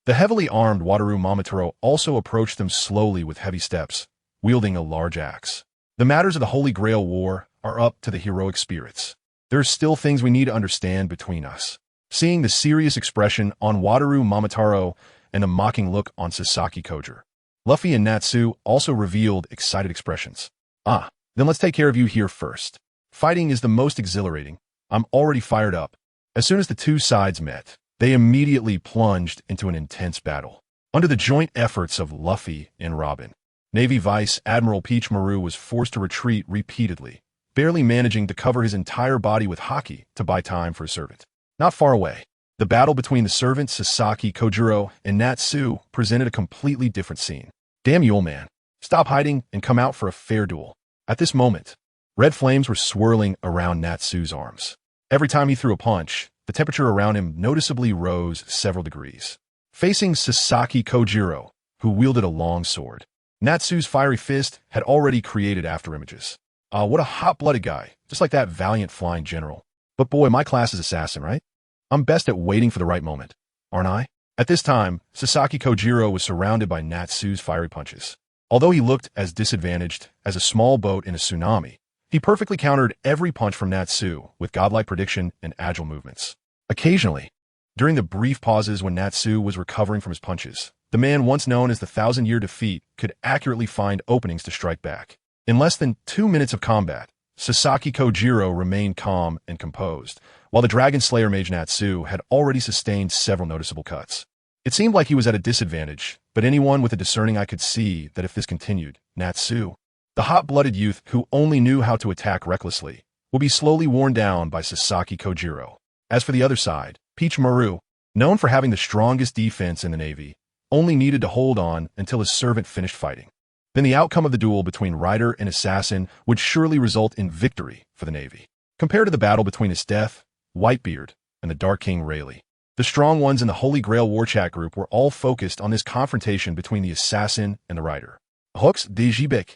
The heavily armed Wataru Momotaro also approached them slowly with heavy steps, wielding a large axe. The matters of the Holy Grail War are up to the heroic spirits. There are still things we need to understand between us. Seeing the serious expression on Wataru Momotaro and the mocking look on Sasaki Kojiro, Luffy and Natsu also revealed excited expressions. Then let's take care of you here first. Fighting is the most exhilarating. I'm already fired up. As soon as the two sides met, they immediately plunged into an intense battle. Under the joint efforts of Luffy and Robin, Navy Vice Admiral Peach Maru was forced to retreat repeatedly, barely managing to cover his entire body with haki to buy time for his servant. Not far away, the battle between the servant Sasaki Kojiro and Natsu presented a completely different scene. Damn you, old man. Stop hiding and come out for a fair duel. At this moment, red flames were swirling around Natsu's arms. Every time he threw a punch, the temperature around him noticeably rose several degrees. Facing Sasaki Kojiro, who wielded a long sword, Natsu's fiery fist had already created afterimages. What a hot-blooded guy, just like that valiant flying general. But boy, my class is assassin, right? I'm best at waiting for the right moment, aren't I? At this time, Sasaki Kojiro was surrounded by Natsu's fiery punches. Although he looked as disadvantaged as a small boat in a tsunami, he perfectly countered every punch from Natsu with godlike prediction and agile movements. Occasionally, during the brief pauses when Natsu was recovering from his punches, the man once known as the 1,000-year defeat could accurately find openings to strike back. In less than 2 minutes of combat, Sasaki Kojiro remained calm and composed, while the Dragon Slayer Mage Natsu had already sustained several noticeable cuts. It seemed like he was at a disadvantage, but anyone with a discerning eye could see that if this continued, Natsu, the hot-blooded youth who only knew how to attack recklessly, would be slowly worn down by Sasaki Kojiro. As for the other side, Peach Maru, known for having the strongest defense in the Navy, only needed to hold on until his servant finished fighting. Then the outcome of the duel between Rider and Assassin would surely result in victory for the Navy. Compared to the battle between his death, Whitebeard, and the Dark King Rayleigh, the strong ones in the Holy Grail War chat group were all focused on this confrontation between the Assassin and the Rider. Hooks de Jibek,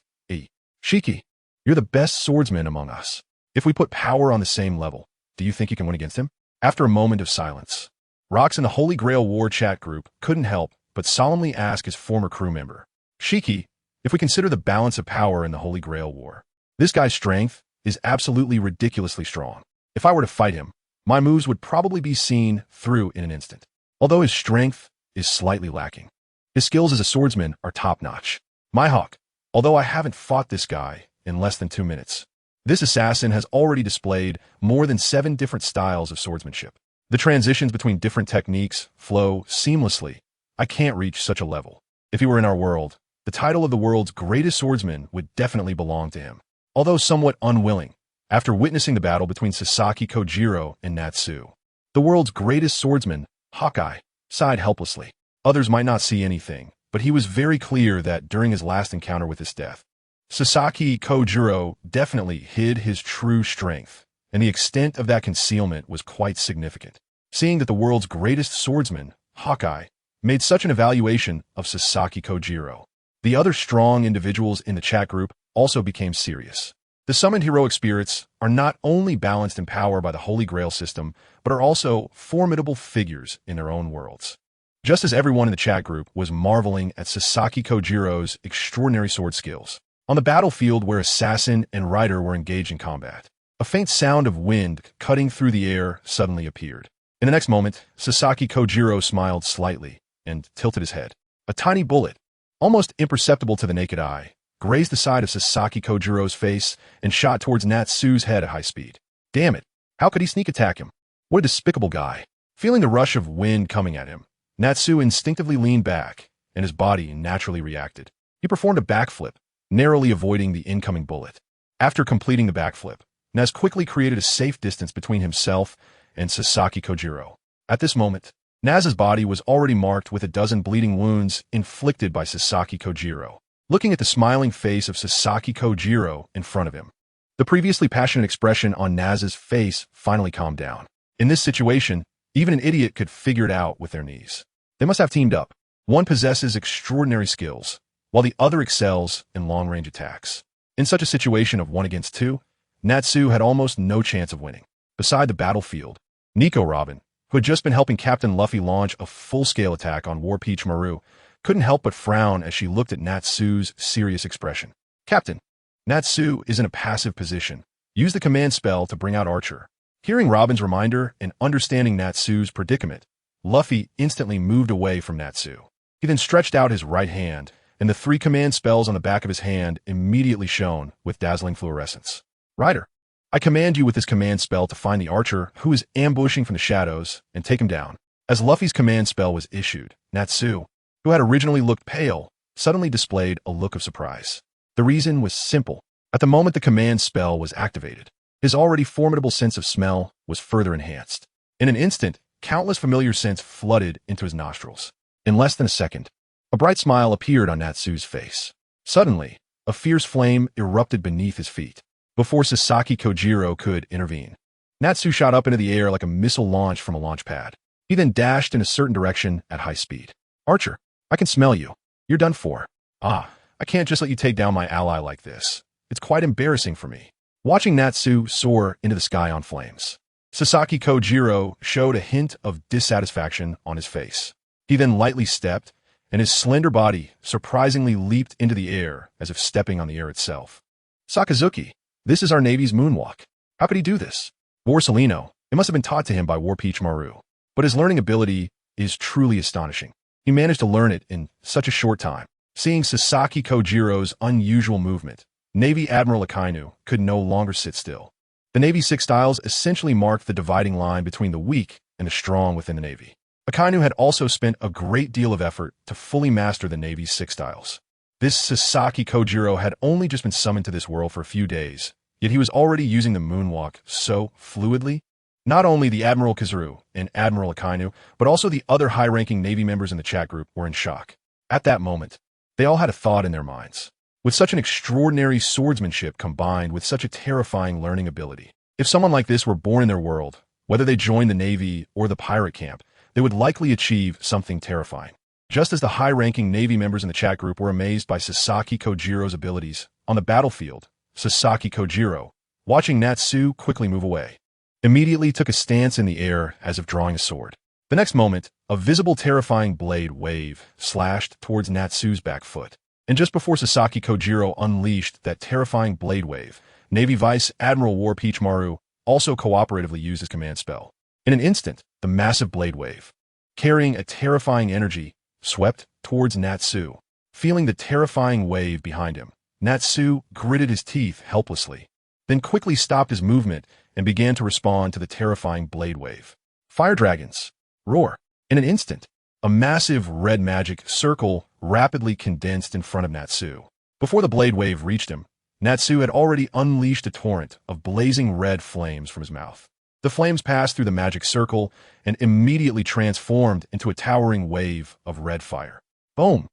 Shiki, you're the best swordsman among us. If we put power on the same level, do you think you can win against him? After a moment of silence, Rox in the Holy Grail War chat group couldn't help but solemnly ask his former crew member, Shiki, if we consider the balance of power in the Holy Grail War, this guy's strength is absolutely ridiculously strong. If I were to fight him, my moves would probably be seen through in an instant. Although his strength is slightly lacking, his skills as a swordsman are top-notch. My hawk, although I haven't fought this guy in less than 2 minutes, this assassin has already displayed more than 7 different styles of swordsmanship. The transitions between different techniques flow seamlessly. I can't reach such a level. If he were in our world, the title of the world's greatest swordsman would definitely belong to him. Although somewhat unwilling, after witnessing the battle between Sasaki Kojiro and Natsu, the world's greatest swordsman, Hawkeye, sighed helplessly. Others might not see anything, but he was very clear that during his last encounter with his death, Sasaki Kojiro definitely hid his true strength, and the extent of that concealment was quite significant. Seeing that the world's greatest swordsman, Hawkeye, made such an evaluation of Sasaki Kojiro, the other strong individuals in the chat group also became serious. The summoned heroic spirits are not only balanced in power by the Holy Grail system, but are also formidable figures in their own worlds. Just as everyone in the chat group was marveling at Sasaki Kojiro's extraordinary sword skills, on the battlefield where Assassin and Rider were engaged in combat, a faint sound of wind cutting through the air suddenly appeared. In the next moment, Sasaki Kojiro smiled slightly and tilted his head. A tiny bullet, almost imperceptible to the naked eye, grazed the side of Sasaki Kojiro's face and shot towards Natsu's head at high speed. Damn it, how could he sneak attack him? What a despicable guy. Feeling the rush of wind coming at him, Natsu instinctively leaned back, and his body naturally reacted. He performed a backflip, narrowly avoiding the incoming bullet. After completing the backflip, Naz quickly created a safe distance between himself and Sasaki Kojiro. At this moment, Naz's body was already marked with a dozen bleeding wounds inflicted by Sasaki Kojiro. Looking at the smiling face of Sasaki Kojiro in front of him, the previously passionate expression on Naz's face finally calmed down. In this situation, even an idiot could figure it out with their knees. They must have teamed up. One possesses extraordinary skills, while the other excels in long-range attacks. In such a situation of 1 against 2, Natsu had almost no chance of winning. Beside the battlefield, Nico Robin, who had just been helping Captain Luffy launch a full-scale attack on War Peach Maru, couldn't help but frown as she looked at Natsu's serious expression. Captain, Natsu is in a passive position. Use the command spell to bring out Archer. Hearing Robin's reminder and understanding Natsu's predicament, Luffy instantly moved away from Natsu. He then stretched out his right hand, and the 3 command spells on the back of his hand immediately shone with dazzling fluorescence. Rider, I command you with this command spell to find the Archer who is ambushing from the shadows and take him down. As Luffy's command spell was issued, Natsu, who had originally looked pale, suddenly displayed a look of surprise. The reason was simple. At the moment the command spell was activated, his already formidable sense of smell was further enhanced. In an instant, countless familiar scents flooded into his nostrils. In less than a second, a bright smile appeared on Natsu's face. Suddenly, a fierce flame erupted beneath his feet. Before Sasaki Kojiro could intervene, Natsu shot up into the air like a missile launched from a launch pad. He then dashed in a certain direction at high speed. Archer, I can smell you. You're done for. I can't just let you take down my ally like this. It's quite embarrassing for me. Watching Natsu soar into the sky on flames, Sasaki Kojiro showed a hint of dissatisfaction on his face. He then lightly stepped, and his slender body surprisingly leaped into the air as if stepping on the air itself. Sakazuki, this is our Navy's moonwalk. How could he do this? Borsalino, it must have been taught to him by War Peach Maru. But his learning ability is truly astonishing. He managed to learn it in such a short time. Seeing Sasaki Kojiro's unusual movement, Navy Admiral Akainu could no longer sit still. The Navy's 6 styles essentially marked the dividing line between the weak and the strong within the Navy. Akainu had also spent a great deal of effort to fully master the Navy's 6 styles. This Sasaki Kojiro had only just been summoned to this world for a few days, yet he was already using the moonwalk so fluidly. Not only the Admiral Kazuru and Admiral Akainu, but also the other high-ranking Navy members in the chat group were in shock. At that moment, they all had a thought in their minds. With such an extraordinary swordsmanship combined with such a terrifying learning ability, if someone like this were born in their world, whether they joined the Navy or the pirate camp, they would likely achieve something terrifying. Just as the high-ranking Navy members in the chat group were amazed by Sasaki Kojiro's abilities on the battlefield, Sasaki Kojiro, watching Natsu quickly move away, immediately took a stance in the air as if drawing a sword. The next moment, a visible terrifying blade wave slashed towards Natsu's back foot. And just before Sasaki Kojiro unleashed that terrifying blade wave, Navy Vice Admiral War Peachmaru also cooperatively used his command spell. In an instant, the massive blade wave, carrying a terrifying energy, swept towards Natsu. Feeling the terrifying wave behind him, Natsu gritted his teeth helplessly, then quickly stopped his movement and began to respond to the terrifying blade wave. Fire dragons! Roar! In an instant, a massive red magic circle rapidly condensed in front of Natsu. Before the blade wave reached him, Natsu had already unleashed a torrent of blazing red flames from his mouth. The flames passed through the magic circle and immediately transformed into a towering wave of red fire. Boom!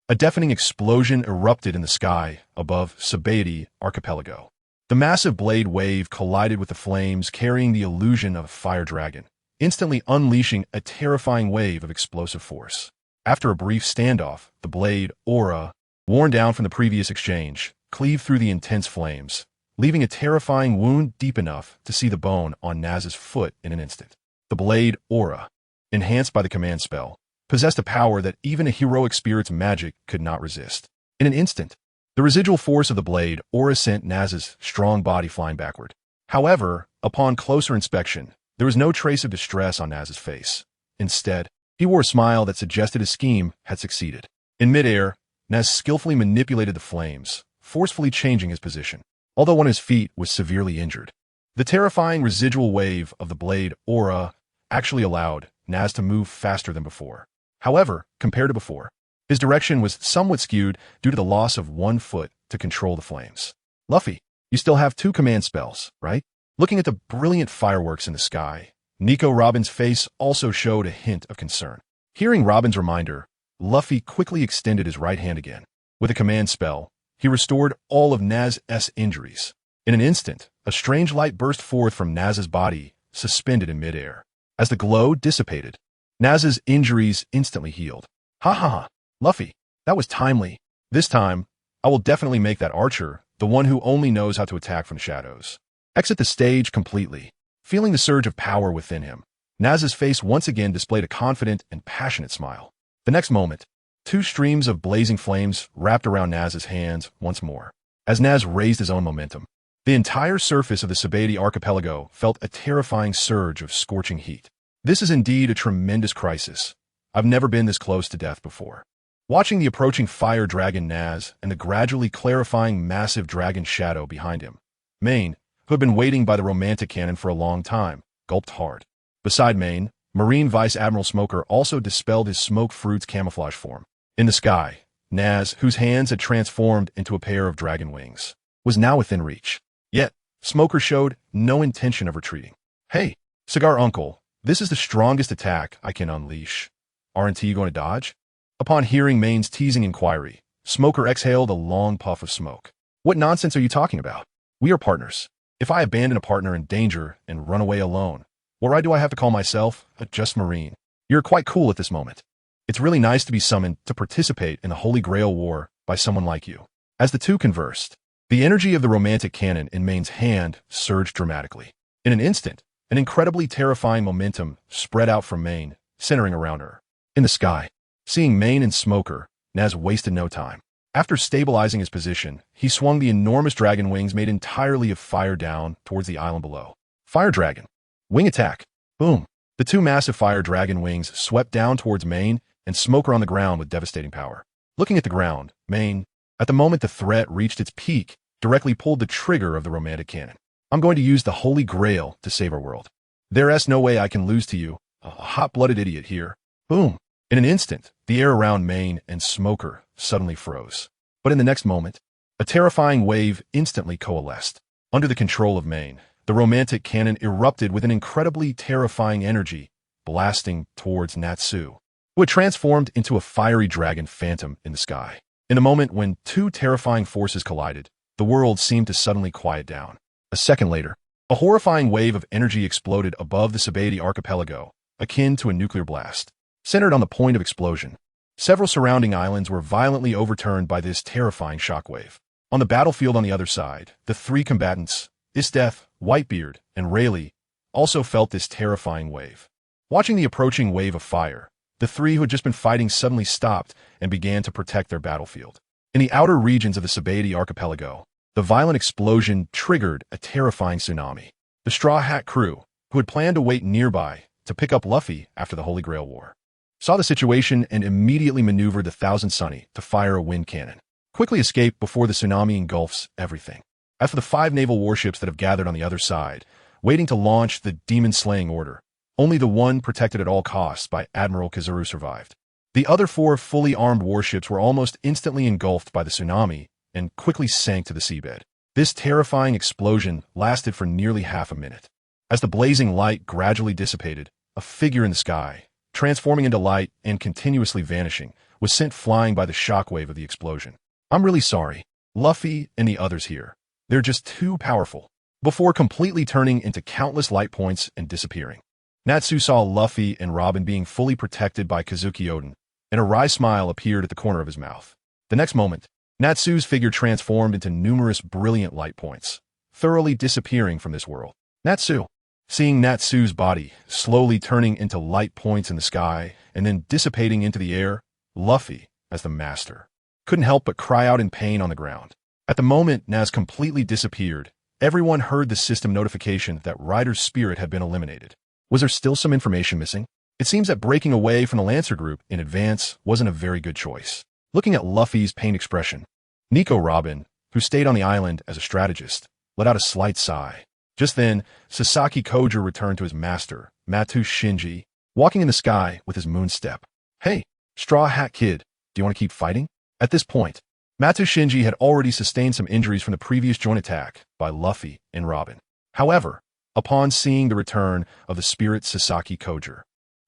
A deafening explosion erupted in the sky above Spandam archipelago. The massive blade wave collided with the flames, carrying the illusion of a fire dragon, instantly unleashing a terrifying wave of explosive force. After a brief standoff, the blade, aura, worn down from the previous exchange, cleaved through the intense flames, leaving a terrifying wound deep enough to see the bone on Naz's foot in an instant. The blade, aura, enhanced by the command spell, possessed a power that even a heroic spirit's magic could not resist. In an instant, the residual force of the blade, aura, sent Naz's strong body flying backward. However, upon closer inspection, there was no trace of distress on Naz's face. Instead, he wore a smile that suggested his scheme had succeeded. In midair, Naz skillfully manipulated the flames, forcefully changing his position, although one of his feet was severely injured. The terrifying residual wave of the blade, aura, actually allowed Naz to move faster than before. However, compared to before, his direction was somewhat skewed due to the loss of one foot to control the flames. Luffy, you still have 2 command spells, right? Looking at the brilliant fireworks in the sky, Nico Robin's face also showed a hint of concern. Hearing Robin's reminder, Luffy quickly extended his right hand again. With a command spell, he restored all of Naz's injuries. In an instant, a strange light burst forth from Naz's body, suspended in midair. As the glow dissipated, Naz's injuries instantly healed. Ha ha ha, Luffy, that was timely. This time, I will definitely make that archer the one who only knows how to attack from the shadows. Exit the stage completely. Feeling the surge of power within him, Naz's face once again displayed a confident and passionate smile. The next moment, 2 streams of blazing flames wrapped around Naz's hands once more. As Naz raised his own momentum, the entire surface of the Spandam archipelago felt a terrifying surge of scorching heat. This is indeed a tremendous crisis. I've never been this close to death before. Watching the approaching fire dragon Naz and the gradually clarifying massive dragon shadow behind him, Main, who had been waiting by the romantic cannon for a long time, gulped hard. Beside Main, Marine Vice Admiral Smoker also dispelled his smoke fruit's camouflage form. In the sky, Naz, whose hands had transformed into a pair of dragon wings, was now within reach. Yet, Smoker showed no intention of retreating. Hey, Cigar Uncle, this is the strongest attack I can unleash. Aren't you going to dodge? Upon hearing Main's teasing inquiry, Smoker exhaled a long puff of smoke. What nonsense are you talking about? We are partners. If I abandon a partner in danger and run away alone, why do I have to call myself a just Marine? You're quite cool at this moment. It's really nice to be summoned to participate in the Holy Grail War by someone like you. As the two conversed, the energy of the romantic cannon in Main's hand surged dramatically. In an instant, an incredibly terrifying momentum spread out from Main, centering around her. In the sky, seeing Main and Smoker, Naz wasted no time. After stabilizing his position, he swung the enormous dragon wings made entirely of fire down towards the island below. Fire Dragon. Wing attack. Boom. The 2 massive fire dragon wings swept down towards Main and Smoker on the ground with devastating power. Looking at the ground, Main, at the moment the threat reached its peak, directly pulled the trigger of the romantic cannon. I'm going to use the Holy Grail to save our world. There's no way I can lose to you, a hot-blooded idiot here. Boom. In an instant, the air around Main and Smoker suddenly froze. But in the next moment, a terrifying wave instantly coalesced. Under the control of Main, The romantic cannon erupted with an incredibly terrifying energy, blasting towards Natsu, who had transformed into a fiery dragon phantom in the sky. In the moment when two terrifying forces collided, the world seemed to suddenly quiet down. A second later, a horrifying wave of energy exploded above the Saber archipelago, akin to a nuclear blast. Centered on the point of explosion, several surrounding islands were violently overturned by this terrifying shockwave. On the battlefield on the other side, the three combatants, TransmigratedGot, Whitebeard, and Rayleigh, also felt this terrifying wave. Watching the approaching wave of fire, the three who had just been fighting suddenly stopped and began to protect their battlefield. In the outer regions of the Saber archipelago, the violent explosion triggered a terrifying tsunami. The Straw Hat crew, who had planned to wait nearby to pick up Luffy after the Holy Grail War, saw the situation and immediately maneuvered the Thousand Sunny to fire a wind cannon. Quickly escape before the tsunami engulfs everything. As for the 5 naval warships that have gathered on the other side, waiting to launch the demon-slaying order, only the one protected at all costs by Admiral Kazuru survived. The other 4 fully armed warships were almost instantly engulfed by the tsunami and quickly sank to the seabed. This terrifying explosion lasted for nearly half a minute. As the blazing light gradually dissipated, a figure in the sky, transforming into light and continuously vanishing, was sent flying by the shockwave of the explosion. "I'm really sorry, Luffy and the others here. They're just too powerful," before completely turning into countless light points and disappearing. Natsu saw Luffy and Robin being fully protected by Kazuki Oden, and a wry smile appeared at the corner of his mouth. The next moment, Natsu's figure transformed into numerous brilliant light points, thoroughly disappearing from this world. Natsu. Seeing Natsu's body slowly turning into light points in the sky and then dissipating into the air, Luffy, as the master, couldn't help but cry out in pain on the ground. At the moment Naz completely disappeared, everyone heard the system notification that Ryder's spirit had been eliminated. Was there still some information missing? It seems that breaking away from the Lancer group in advance wasn't a very good choice. Looking at Luffy's pain expression, Nico Robin, who stayed on the island as a strategist, let out a slight sigh. Just then, Sasaki Koja returned to his master, Matu Shinji, walking in the sky with his moon step. "Hey, Straw Hat Kid, do you want to keep fighting?" At this point, Matu Shinji had already sustained some injuries from the previous joint attack by Luffy and Robin. However, upon seeing the return of the spirit Sasaki Koja,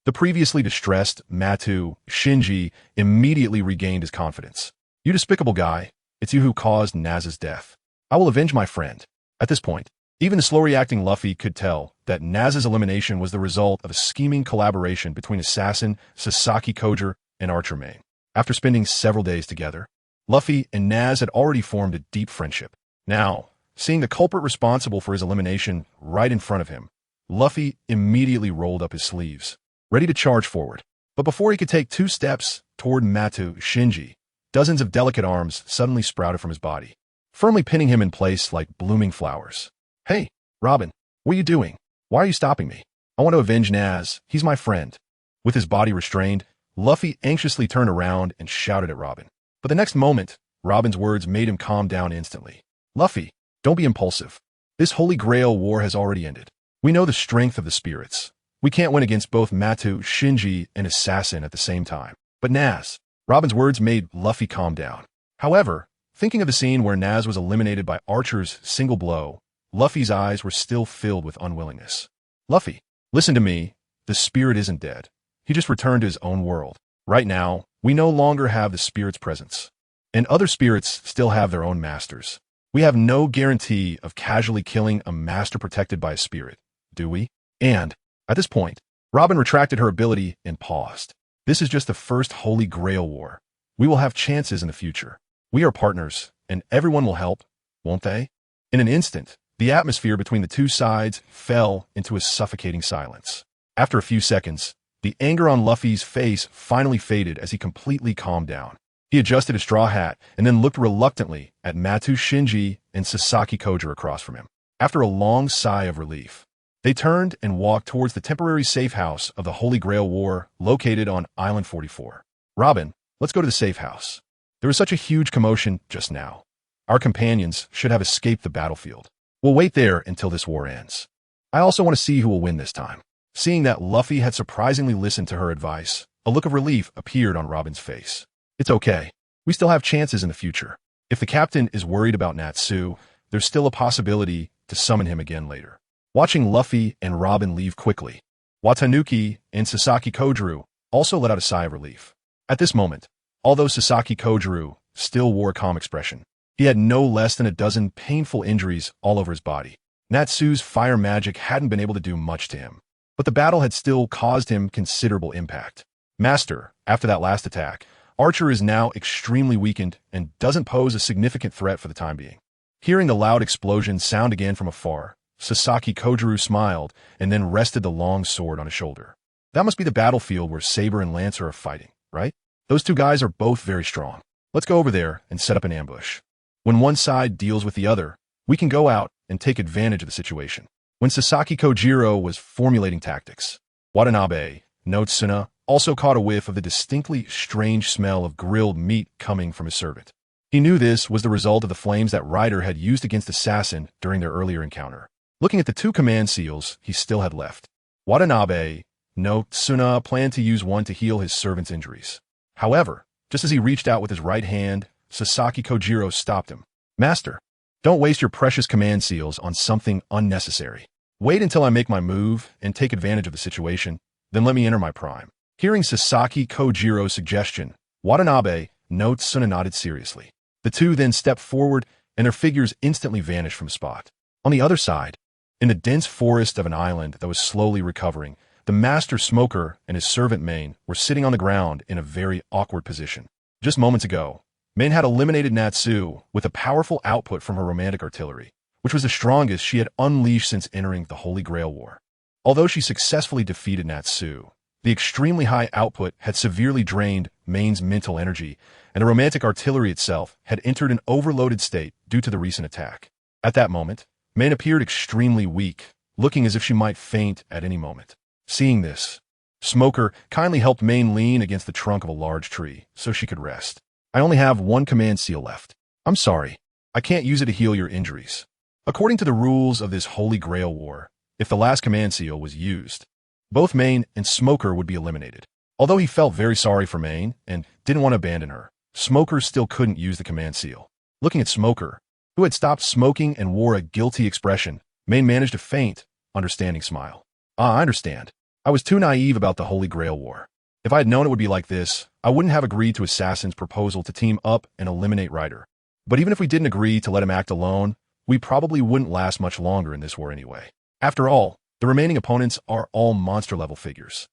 the previously distressed Matu Shinji immediately regained his confidence. "You despicable guy, it's you who caused Naz's death. I will avenge my friend." At this point, even the slow-reacting Luffy could tell that Naz's elimination was the result of a scheming collaboration between assassin Sasaki Koja and Archer Main. After spending several days together, Luffy and Naz had already formed a deep friendship. Now, seeing the culprit responsible for his elimination right in front of him, Luffy immediately rolled up his sleeves, ready to charge forward. But before he could take 2 steps toward Matu Shinji, dozens of delicate arms suddenly sprouted from his body, firmly pinning him in place like blooming flowers. "Hey, Robin, what are you doing? Why are you stopping me? I want to avenge Naz. He's my friend." With his body restrained, Luffy anxiously turned around and shouted at Robin. But the next moment, Robin's words made him calm down instantly. "Luffy, don't be impulsive. This Holy Grail War has already ended. We know the strength of the spirits. We can't win against both Matu Shinji and Assassin at the same time. But Naz." Robin's words made Luffy calm down. However, thinking of the scene where Naz was eliminated by Archer's single blow, Luffy's eyes were still filled with unwillingness. "Luffy, listen to me. The spirit isn't dead. He just returned to his own world. Right now, we no longer have the spirit's presence. And other spirits still have their own masters. We have no guarantee of casually killing a master protected by a spirit, do we?" And, at this point, Robin retracted her ability and paused. "This is just the first Holy Grail War. We will have chances in the future. We are partners, and everyone will help, won't they?" In an instant, the atmosphere between the two sides fell into a suffocating silence. After a few seconds, the anger on Luffy's face finally faded as he completely calmed down. He adjusted his straw hat and then looked reluctantly at Matu Shinji and Sasaki Koja across from him. After a long sigh of relief, they turned and walked towards the temporary safe house of the Holy Grail War located on Island 44. "Robin, let's go to the safe house. There was such a huge commotion just now. Our companions should have escaped the battlefield. We'll wait there until this war ends. I also want to see who will win this time." Seeing that Luffy had surprisingly listened to her advice, a look of relief appeared on Robin's face. "It's okay. We still have chances in the future. If the captain is worried about Natsu, there's still a possibility to summon him again later." watching Luffy and Robin leave quickly. Watanuki and Sasaki Kojuru also let out a sigh of relief. At this moment, although Sasaki Kojuru still wore a calm expression, he had no less than a dozen painful injuries all over his body. Natsu's fire magic hadn't been able to do much to him, but the battle had still caused him considerable impact. Master, after that last attack, Archer is now extremely weakened and doesn't pose a significant threat for the time being. Hearing the loud explosion sound again from afar, Sasaki Kojuru smiled and then rested the long sword on his shoulder. That must be the battlefield where Saber and Lancer are fighting, right? Those two guys are both very strong. Let's go over there and set up an ambush. When one side deals with the other, we can go out and take advantage of the situation. When Sasaki Kojiro was formulating tactics, Watanabe, no Tsuna, also caught a whiff of the distinctly strange smell of grilled meat coming from his servant. He knew this was the result of the flames that Ryder had used against Assassin during their earlier encounter. Looking at the two command seals he still had left, Watanabe, no Tsuna, planned to use one to heal his servant's injuries. However, just as he reached out with his right hand, Sasaki Kojiro stopped him. Master, don't waste your precious command seals on something unnecessary. Wait until I make my move and take advantage of the situation, then let me enter my prime. Hearing Sasaki Kojiro's suggestion, Watanabe, no Tsuna, nodded seriously. The two then stepped forward, and their figures instantly vanished from the spot. On the other side, in the dense forest of an island that was slowly recovering, the master smoker and his servant Main were sitting on the ground in a very awkward position. Just moments ago, Main had eliminated Natsu with a powerful output from her romantic artillery, which was the strongest she had unleashed since entering the Holy Grail War. Although she successfully defeated Natsu, the extremely high output had severely drained Main's mental energy, and the romantic artillery itself had entered an overloaded state due to the recent attack. At that moment, Main appeared extremely weak, looking as if she might faint at any moment. Seeing this, Smoker kindly helped Main lean against the trunk of a large tree so she could rest. I only have one command seal left. I'm sorry, I can't use it to heal your injuries. According to the rules of this Holy Grail War, if the last command seal was used, both Main and Smoker would be eliminated. Although he felt very sorry for Main and didn't want to abandon her, Smoker still couldn't use the command seal. Looking at Smoker, who had stopped smoking and wore a guilty expression, Main managed a faint, understanding smile. I understand. I was too naive about the Holy Grail War. If I had known it would be like this, I wouldn't have agreed to Assassin's proposal to team up and eliminate Ryder. But even if we didn't agree to let him act alone, we probably wouldn't last much longer in this war anyway. After all, the remaining opponents are all monster-level figures.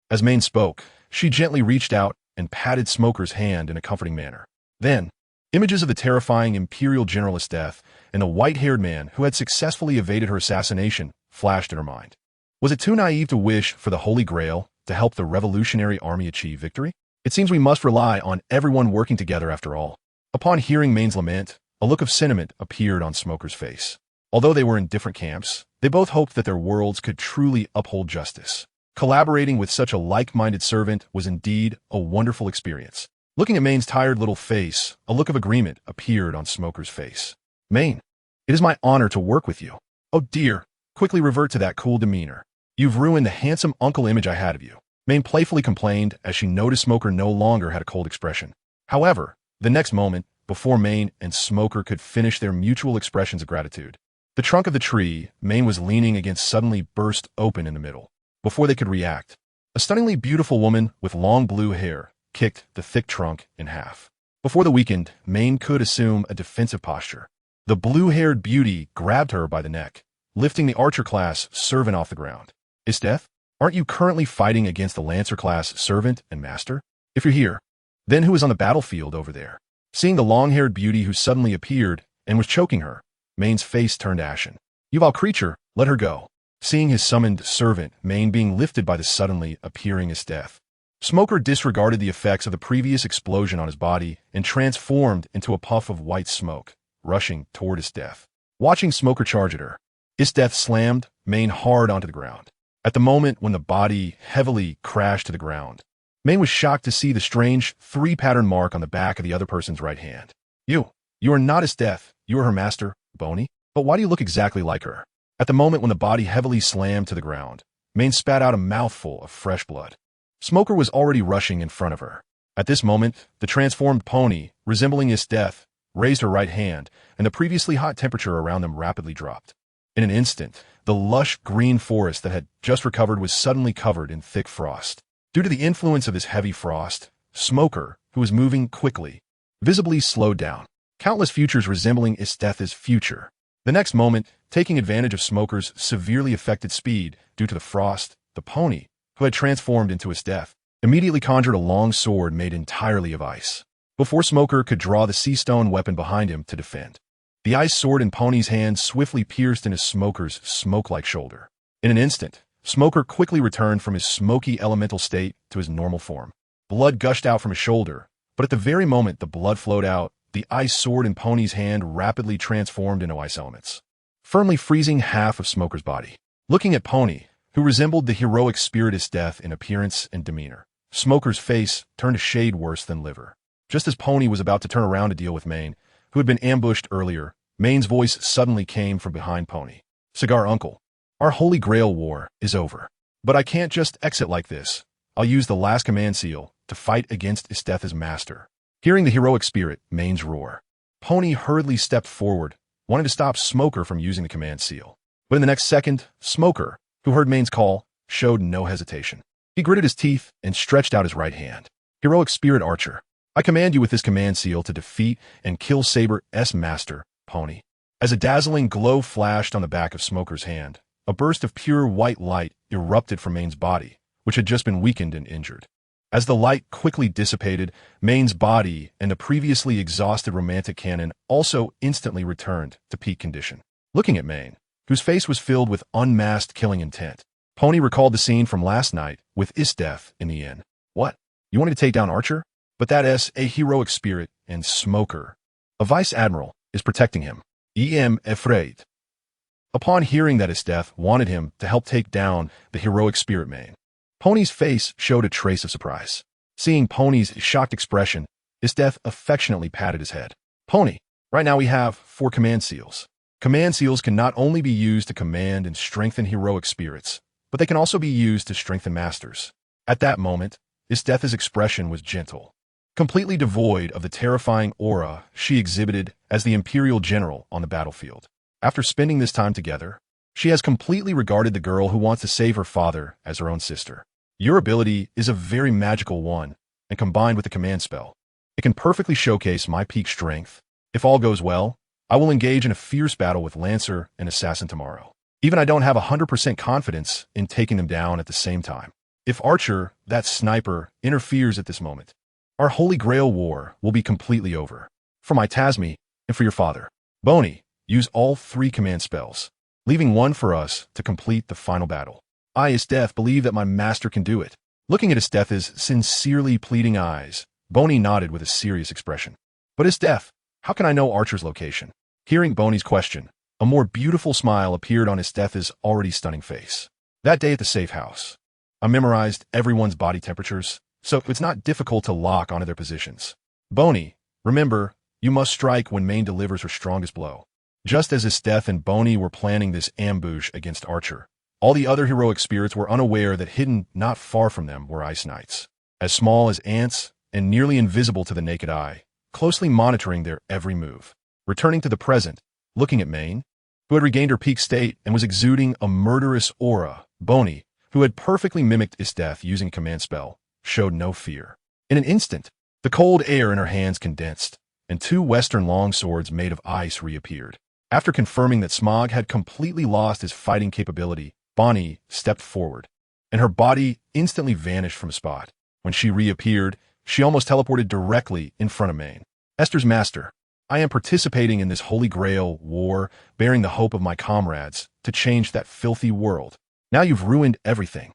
As Main spoke, she gently reached out and patted Smoker's hand in a comforting manner. Then, images of the terrifying Imperial General's death and the white-haired man who had successfully evaded her assassination flashed in her mind. Was it too naive to wish for the Holy Grail to help the Revolutionary Army achieve victory? It seems we must rely on everyone working together after all. Upon hearing Main's lament, a look of sentiment appeared on Smoker's face. Although they were in different camps, they both hoped that their worlds could truly uphold justice. Collaborating with such a like-minded servant was indeed a wonderful experience. Looking at Main's tired little face, a look of agreement appeared on Smoker's face. Main, it is my honor to work with you. Oh dear, quickly revert to that cool demeanor. You've ruined the handsome uncle image I had of you. Main playfully complained as she noticed Smoker no longer had a cold expression. However, the next moment, before Main and Smoker could finish their mutual expressions of gratitude, the trunk of the tree Main was leaning against suddenly burst open in the middle. Before they could react, a stunningly beautiful woman with long blue hair kicked the thick trunk in half. Before the weakened, Main could assume a defensive posture. The blue-haired beauty grabbed her by the neck, lifting the Archer-class servant off the ground. Death, aren't you currently fighting against the Lancer-class servant and master? If you're here, then who is on the battlefield over there? Seeing the long-haired beauty who suddenly appeared and was choking her, Main's face turned ashen. You vile creature, let her go. Seeing his summoned servant, Main being lifted by the suddenly appearing Death, Smoker disregarded the effects of the previous explosion on his body and transformed into a puff of white smoke, rushing toward Death. Watching Smoker charge at her, Death slammed Main hard onto the ground. At the moment when the body heavily crashed to the ground, Main was shocked to see the strange three-pattern mark on the back of the other person's right hand. You are not Death, you are her master, Bonney. But why do you look exactly like her? At the moment when the body heavily slammed to the ground, Main spat out a mouthful of fresh blood. Smoker was already rushing in front of her. At this moment, the transformed pony, resembling Death, raised her right hand, and the previously hot temperature around them rapidly dropped. In an instant, the lush green forest that had just recovered was suddenly covered in thick frost. Due to the influence of this heavy frost, Smoker, who was moving quickly, visibly slowed down, countless futures resembling Isthethe's future. The next moment, taking advantage of Smoker's severely affected speed due to the frost, the pony, who had transformed into Isthethe, immediately conjured a long sword made entirely of ice. Before Smoker could draw the sea stone weapon behind him to defend, the ice sword in Pony's hand swiftly pierced into Smoker's smoke-like shoulder. In an instant, Smoker quickly returned from his smoky elemental state to his normal form. Blood gushed out from his shoulder, but at the very moment the blood flowed out, the ice sword in Pony's hand rapidly transformed into ice elements, firmly freezing half of Smoker's body. Looking at Pony, who resembled the heroic spirit Isthethe in appearance and demeanor, Smoker's face turned a shade worse than liver. Just as Pony was about to turn around to deal with Mane, who had been ambushed earlier, Mane's voice suddenly came from behind Pony. "Cigar Uncle, our Holy Grail War is over. But I can't just exit like this. I'll use the last command seal to fight against Isthethe's master." Hearing the heroic spirit, Mane's roar, Pony hurriedly stepped forward, wanting to stop Smoker from using the command seal. But in the next second, Smoker, who heard Mane's call, showed no hesitation. He gritted his teeth and stretched out his right hand. "Heroic spirit archer, I command you with this command seal to defeat and kill Saber's master, Pony." As a dazzling glow flashed on the back of Smoker's hand, a burst of pure white light erupted from Mane's body, which had just been weakened and injured. As the light quickly dissipated, Mane's body and the previously exhausted romantic cannon also instantly returned to peak condition. Looking at Mane, whose face was filled with unmasked killing intent, Pony recalled the scene from last night with Isthethe in the inn. "What? You wanted to take down Archer? But that is a heroic spirit, and Smoker, a vice admiral, is protecting him. I'm afraid." Upon hearing that Isthethe wanted him to help take down the heroic spirit Mane, Pony's face showed a trace of surprise. Seeing Pony's shocked expression, Isthethe affectionately patted his head. "Pony, right now we have 4 command seals. Command seals can not only be used to command and strengthen heroic spirits, but they can also be used to strengthen masters." At that moment, Isthethe's expression was gentle, completely devoid of the terrifying aura she exhibited as the Imperial General on the battlefield. After spending this time together, she has completely regarded the girl who wants to save her father as her own sister. "Your ability is a very magical one, and combined with the command spell, it can perfectly showcase my peak strength. If all goes well, I will engage in a fierce battle with Lancer and Assassin tomorrow. Even I don't have 100% confidence in taking them down at the same time. If Archer, that sniper, interferes at this moment, our Holy Grail War will be completely over. For my Tasmi, and for your father. Bonney, use all 3 command spells, leaving one for us to complete the final battle. I, Isthethe, believe that my master can do it." Looking at Isthethe's sincerely pleading eyes, Bonney nodded with a serious expression. "But Isthethe, how can I know Archer's location?" Hearing Bonney's question, a more beautiful smile appeared on Isthethe's already stunning face. "That day at the safe house, I memorized everyone's body temperatures, so it's not difficult to lock onto their positions. Bonney, remember, you must strike when Mane delivers her strongest blow." Just as Isthethe and Bonney were planning this ambush against Archer, all the other heroic spirits were unaware that hidden not far from them were Ice Knights, as small as ants and nearly invisible to the naked eye, closely monitoring their every move. Returning to the present, looking at Mane, who had regained her peak state and was exuding a murderous aura, Bonney, who had perfectly mimicked Isthethe using command spell, showed no fear. In an instant, the cold air in her hands condensed, and 2 western longswords made of ice reappeared. After confirming that Smog had completely lost his fighting capability, Bonney stepped forward, and her body instantly vanished from a spot. When she reappeared, she almost teleported directly in front of Mane. "Esther's master, I am participating in this Holy Grail War, bearing the hope of my comrades to change that filthy world. Now you've ruined everything."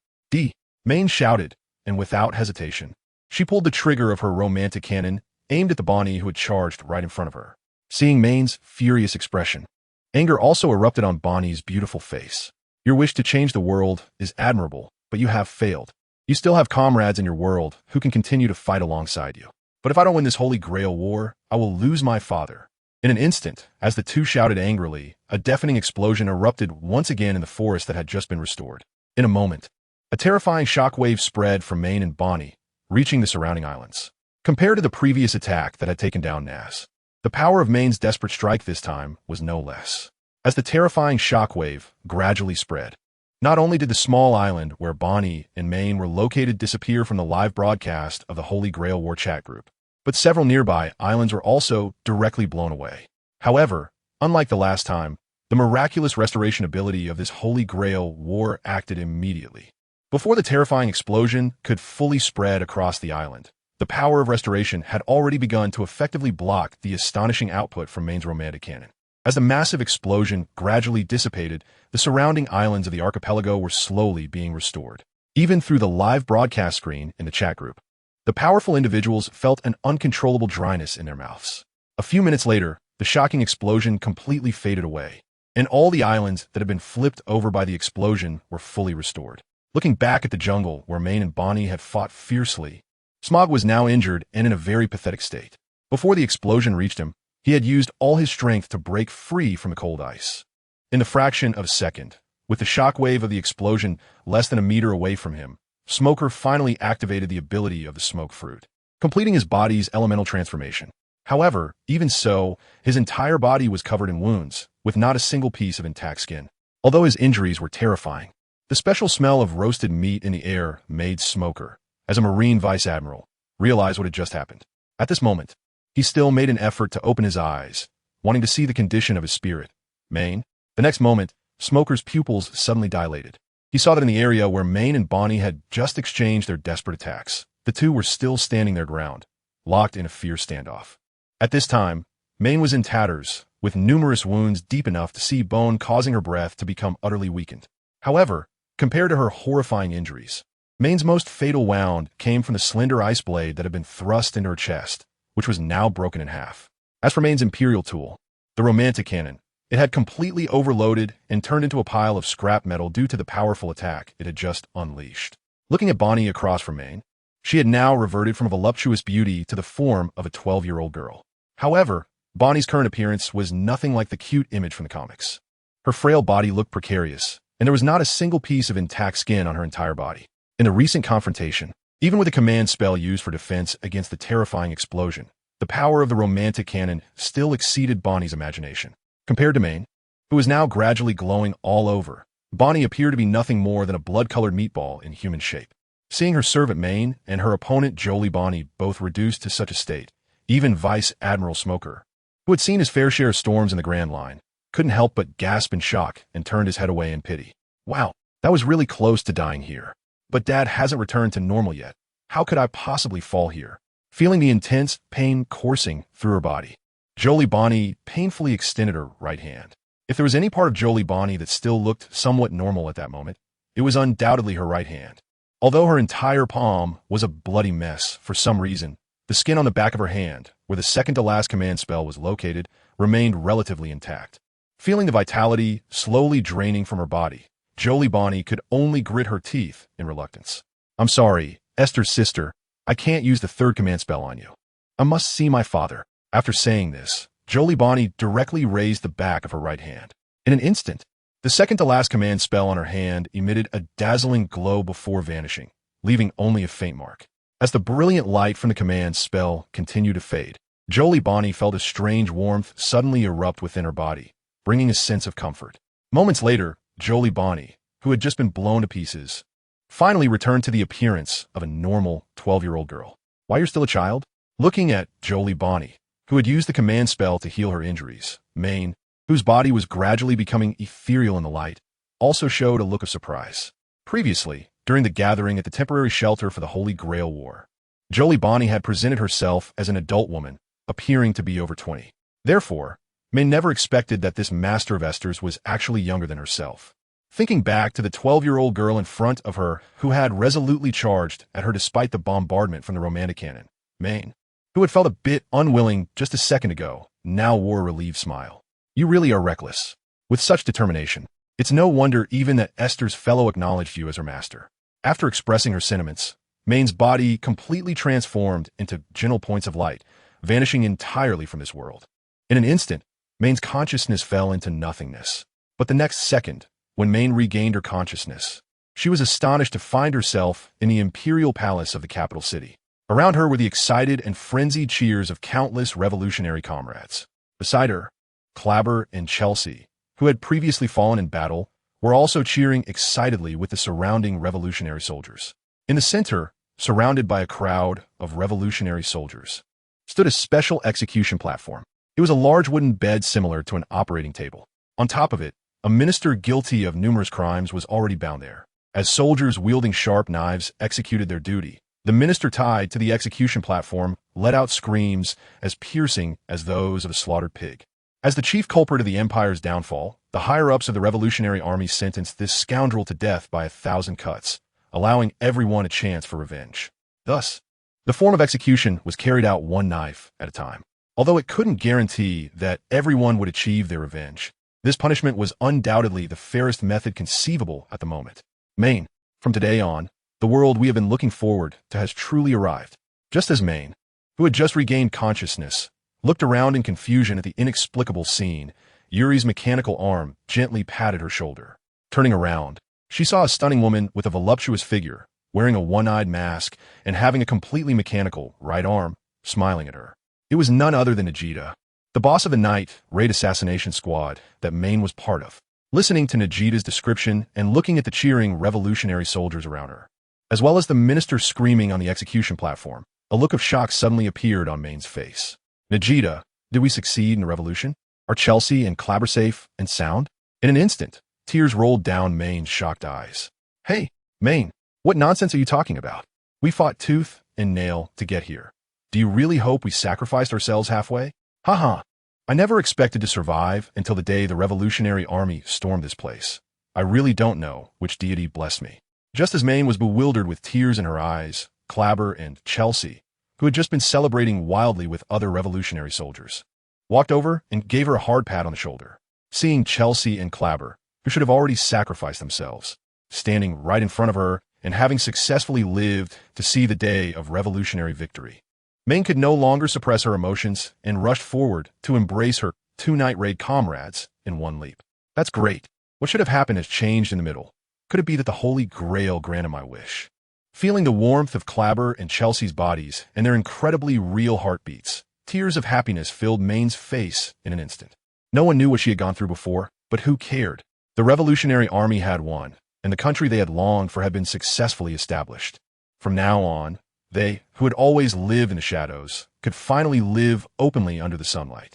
Mane shouted, and without hesitation, she pulled the trigger of her romantic cannon, aimed at the Bonney who had charged right in front of her. Seeing Mane's furious expression, anger also erupted on Bonney's beautiful face. "Your wish to change the world is admirable, but you have failed. You still have comrades in your world who can continue to fight alongside you. But if I don't win this Holy Grail War, I will lose my father." In an instant, as the 2 shouted angrily, a deafening explosion erupted once again in the forest that had just been restored. In a moment, a terrifying shockwave spread from Mane and Bonney, reaching the surrounding islands. Compared to the previous attack that had taken down Nas, the power of Mane's desperate strike this time was no less. as the terrifying shockwave gradually spread. Not only did the small island where Bonney and Maine were located disappear from the live broadcast of the Holy Grail War chat group, but several nearby islands were also directly blown away. However, unlike the last time, the miraculous restoration ability of this Holy Grail War acted immediately. Before the terrifying explosion could fully spread across the island, the power of restoration had already begun to effectively block the astonishing output from Maine's romantic cannon. As the massive explosion gradually dissipated, the surrounding islands of the archipelago were slowly being restored. Even through the live broadcast screen in the chat group, the powerful individuals felt an uncontrollable dryness in their mouths. A few minutes later, the shocking explosion completely faded away, and all the islands that had been flipped over by the explosion were fully restored. Looking back at the jungle where Maine and Bonney had fought fiercely, Smog was now injured and in a very pathetic state. Before the explosion reached him, he had used all his strength to break free from the cold ice. In the fraction of a second, with the shockwave of the explosion less than a meter away from him, Smoker finally activated the ability of the smoke fruit, completing his body's elemental transformation. However, even so, his entire body was covered in wounds, with not a single piece of intact skin. Although his injuries were terrifying, the special smell of roasted meat in the air made Smoker, as a Marine Vice Admiral, realize what had just happened. At this moment, he still made an effort to open his eyes, wanting to see the condition of his spirit. Maine? The next moment, Smoker's pupils suddenly dilated. He saw that in the area where Maine and Bonney had just exchanged their desperate attacks, the two were still standing their ground, locked in a fierce standoff. At this time, Maine was in tatters, with numerous wounds deep enough to see bone, causing her breath to become utterly weakened. However, compared to her horrifying injuries, Maine's most fatal wound came from the slender ice blade that had been thrust into her chest, which was now broken in half. As for Maine's imperial tool, the romantic cannon, it had completely overloaded and turned into a pile of scrap metal due to the powerful attack it had just unleashed. Looking at Bonney across from Maine, she had now reverted from a voluptuous beauty to the form of a 12-year-old girl. However, Bonney's current appearance was nothing like the cute image from the comics. Her frail body looked precarious, and there was not a single piece of intact skin on her entire body. In the recent confrontation, even with a command spell used for defense against the terrifying explosion, the power of the romantic cannon still exceeded Bonney's imagination. Compared to Maine, who was now gradually glowing all over, Bonney appeared to be nothing more than a blood-colored meatball in human shape. Seeing her servant Maine and her opponent Bonney both reduced to such a state, even Vice Admiral Smoker, who had seen his fair share of storms in the Grand Line, couldn't help but gasp in shock and turned his head away in pity. Wow, that was really close to dying here. But Dad hasn't returned to normal yet. How could I possibly fall here? Feeling the intense pain coursing through her body, Bonney painfully extended her right hand. If there was any part of Bonney that still looked somewhat normal at that moment, it was undoubtedly her right hand. Although her entire palm was a bloody mess for some reason, the skin on the back of her hand, where the second-to-last command spell was located, remained relatively intact. Feeling the vitality slowly draining from her body, Bonney could only grit her teeth in reluctance. I'm sorry, Esther's sister, I can't use the third command spell on you. I must see my father. After saying this, Bonney directly raised the back of her right hand. In an instant, the second-to-last command spell on her hand emitted a dazzling glow before vanishing, leaving only a faint mark. As the brilliant light from the command spell continued to fade, Bonney felt a strange warmth suddenly erupt within her body, bringing a sense of comfort. Moments later, Bonney, who had just been blown to pieces, finally returned to the appearance of a normal 12-year-old girl. Why, you're still a child? Looking at Bonney, who had used the command spell to heal her injuries, Maine, whose body was gradually becoming ethereal in the light, also showed a look of surprise. Previously, during the gathering at the temporary shelter for the Holy Grail War, Bonney had presented herself as an adult woman, appearing to be over 20. Therefore, Maine never expected that this master of Esther's was actually younger than herself. Thinking back to the 12-year-old girl in front of her who had resolutely charged at her despite the bombardment from the romantic cannon, Maine, who had felt a bit unwilling just a second ago, now wore a relieved smile. You really are reckless. With such determination, it's no wonder even that Esther's fellow acknowledged you as her master. After expressing her sentiments, Maine's body completely transformed into gentle points of light, vanishing entirely from this world. In an instant, Maine's consciousness fell into nothingness. But the next second, when Maine regained her consciousness, she was astonished to find herself in the imperial palace of the capital city. Around her were the excited and frenzied cheers of countless revolutionary comrades. Beside her, Clabber and Chelsea, who had previously fallen in battle, were also cheering excitedly with the surrounding revolutionary soldiers. In the center, surrounded by a crowd of revolutionary soldiers, stood a special execution platform. It was a large wooden bed similar to an operating table. On top of it, a minister guilty of numerous crimes was already bound there. As soldiers wielding sharp knives executed their duty, the minister tied to the execution platform let out screams as piercing as those of a slaughtered pig. As the chief culprit of the empire's downfall, the higher-ups of the revolutionary army sentenced this scoundrel to death by 1,000 cuts, allowing everyone a chance for revenge. Thus, the form of execution was carried out one knife at a time. Although it couldn't guarantee that everyone would achieve their revenge, this punishment was undoubtedly the fairest method conceivable at the moment. Main, from today on, the world we have been looking forward to has truly arrived. Just as Main, who had just regained consciousness, looked around in confusion at the inexplicable scene, Yuri's mechanical arm gently patted her shoulder. Turning around, she saw a stunning woman with a voluptuous figure, wearing a one-eyed mask and having a completely mechanical right arm, smiling at her. It was none other than Najida, the boss of the night raid assassination squad that Main was part of. Listening to Najida's description and looking at the cheering revolutionary soldiers around her, as well as the minister screaming on the execution platform, a look of shock suddenly appeared on Main's face. Najida, did we succeed in the revolution? Are Chelsea and Clabber safe and sound? In an instant, tears rolled down Main's shocked eyes. Hey, Main, what nonsense are you talking about? We fought tooth and nail to get here. Do you really hope we sacrificed ourselves halfway? Haha. I never expected to survive until the day the revolutionary army stormed this place. I really don't know which deity blessed me. Just as Main was bewildered with tears in her eyes, Clabber and Chelsea, who had just been celebrating wildly with other revolutionary soldiers, walked over and gave her a hard pat on the shoulder. Seeing Chelsea and Clabber, who should have already sacrificed themselves, standing right in front of her and having successfully lived to see the day of revolutionary victory, Main could no longer suppress her emotions and rushed forward to embrace her two night raid comrades in one leap. That's great. What should have happened has changed in the middle. Could it be that the Holy Grail granted my wish? Feeling the warmth of Clabber and Chelsea's bodies and their incredibly real heartbeats, tears of happiness filled Main's face in an instant. No one knew what she had gone through before, but who cared? The revolutionary army had won, and the country they had longed for had been successfully established. From now on, they, who had always lived in the shadows, could finally live openly under the sunlight.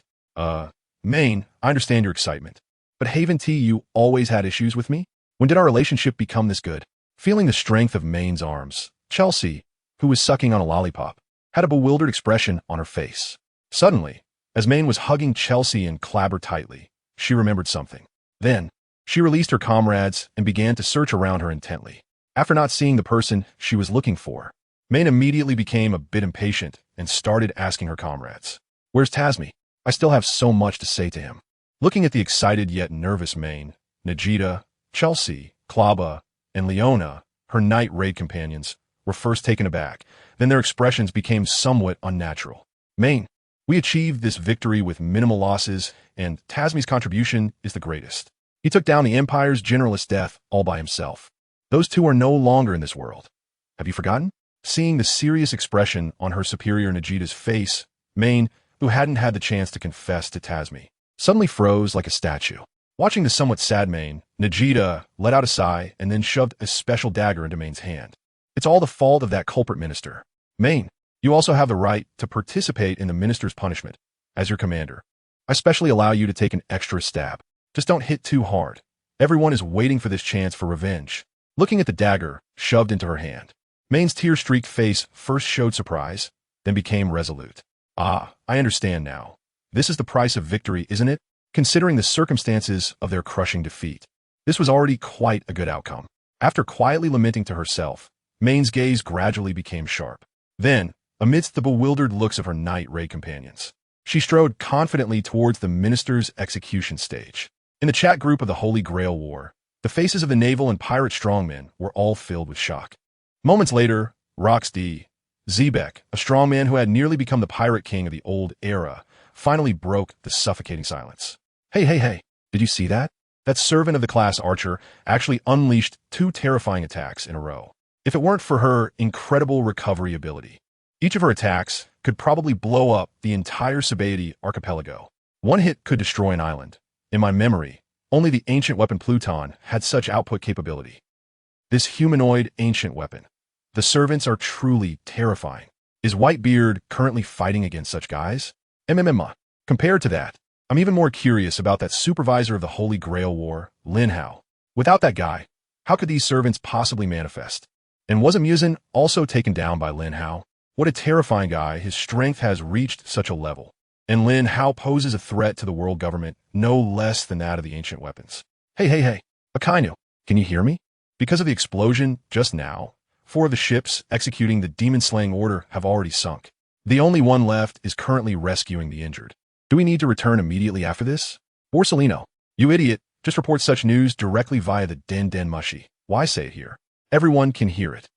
Main, I understand your excitement, but haven't you always had issues with me? When did our relationship become this good? Feeling the strength of Main's arms, Chelsea, who was sucking on a lollipop, had a bewildered expression on her face. Suddenly, as Main was hugging Chelsea and Clabber tightly, she remembered something. Then, she released her comrades and began to search around her intently. After not seeing the person she was looking for, Main immediately became a bit impatient and started asking her comrades, "Where's Tasmi? I still have so much to say to him." Looking at the excited yet nervous Main, Najida, Chelsea, Clabber, and Leona, her night raid companions, were first taken aback. Then their expressions became somewhat unnatural. Main, we achieved this victory with minimal losses, and Tasmi's contribution is the greatest. He took down the Empire's generalist Death all by himself. Those two are no longer in this world. Have you forgotten? Seeing the serious expression on her superior Najida's face, Main, who hadn't had the chance to confess to Tasmi, suddenly froze like a statue. Watching the somewhat sad Main, Najida let out a sigh and then shoved a special dagger into Main's hand. It's all the fault of that culprit minister. Main, you also have the right to participate in the minister's punishment. As your commander, I specially allow you to take an extra stab. Just don't hit too hard. Everyone is waiting for this chance for revenge. Looking at the dagger shoved into her hand, Main's tear-streaked face first showed surprise, then became resolute. Ah, I understand now. This is the price of victory, isn't it? Considering the circumstances of their crushing defeat, this was already quite a good outcome. After quietly lamenting to herself, Main's gaze gradually became sharp. Then, amidst the bewildered looks of her night raid companions, she strode confidently towards the minister's execution stage. In the chat group of the Holy Grail War, the faces of the naval and pirate strongmen were all filled with shock. Moments later, Rox-D, Zebek, a strongman who had nearly become the pirate king of the old era, finally broke the suffocating silence. Hey, did you see that? That servant of the class Archer actually unleashed 2 terrifying attacks in a row. If it weren't for her incredible recovery ability, each of her attacks could probably blow up the entire Saber archipelago. One hit could destroy an island. In my memory, Only the ancient weapon Pluton had such output capability. This humanoid ancient weapon. The servants are truly terrifying. Is Whitebeard currently fighting against such guys? Compared to that, I'm even more curious about that supervisor of the Holy Grail War, Lin Hao. Without that guy, how could these servants possibly manifest? And was Musin also taken down by Lin Hao? What a terrifying guy, his strength has reached such a level. And Lin Hao poses a threat to the world government, no less than that of the ancient weapons. Hey, Akainu, can you hear me? Because of the explosion just now, 4 of the ships executing the demon-slaying order have already sunk. The only one left is currently rescuing the injured. Do we need to return immediately after this? Borsellino, you idiot, just report such news directly via the Den Mushi. Why say it here? Everyone can hear it.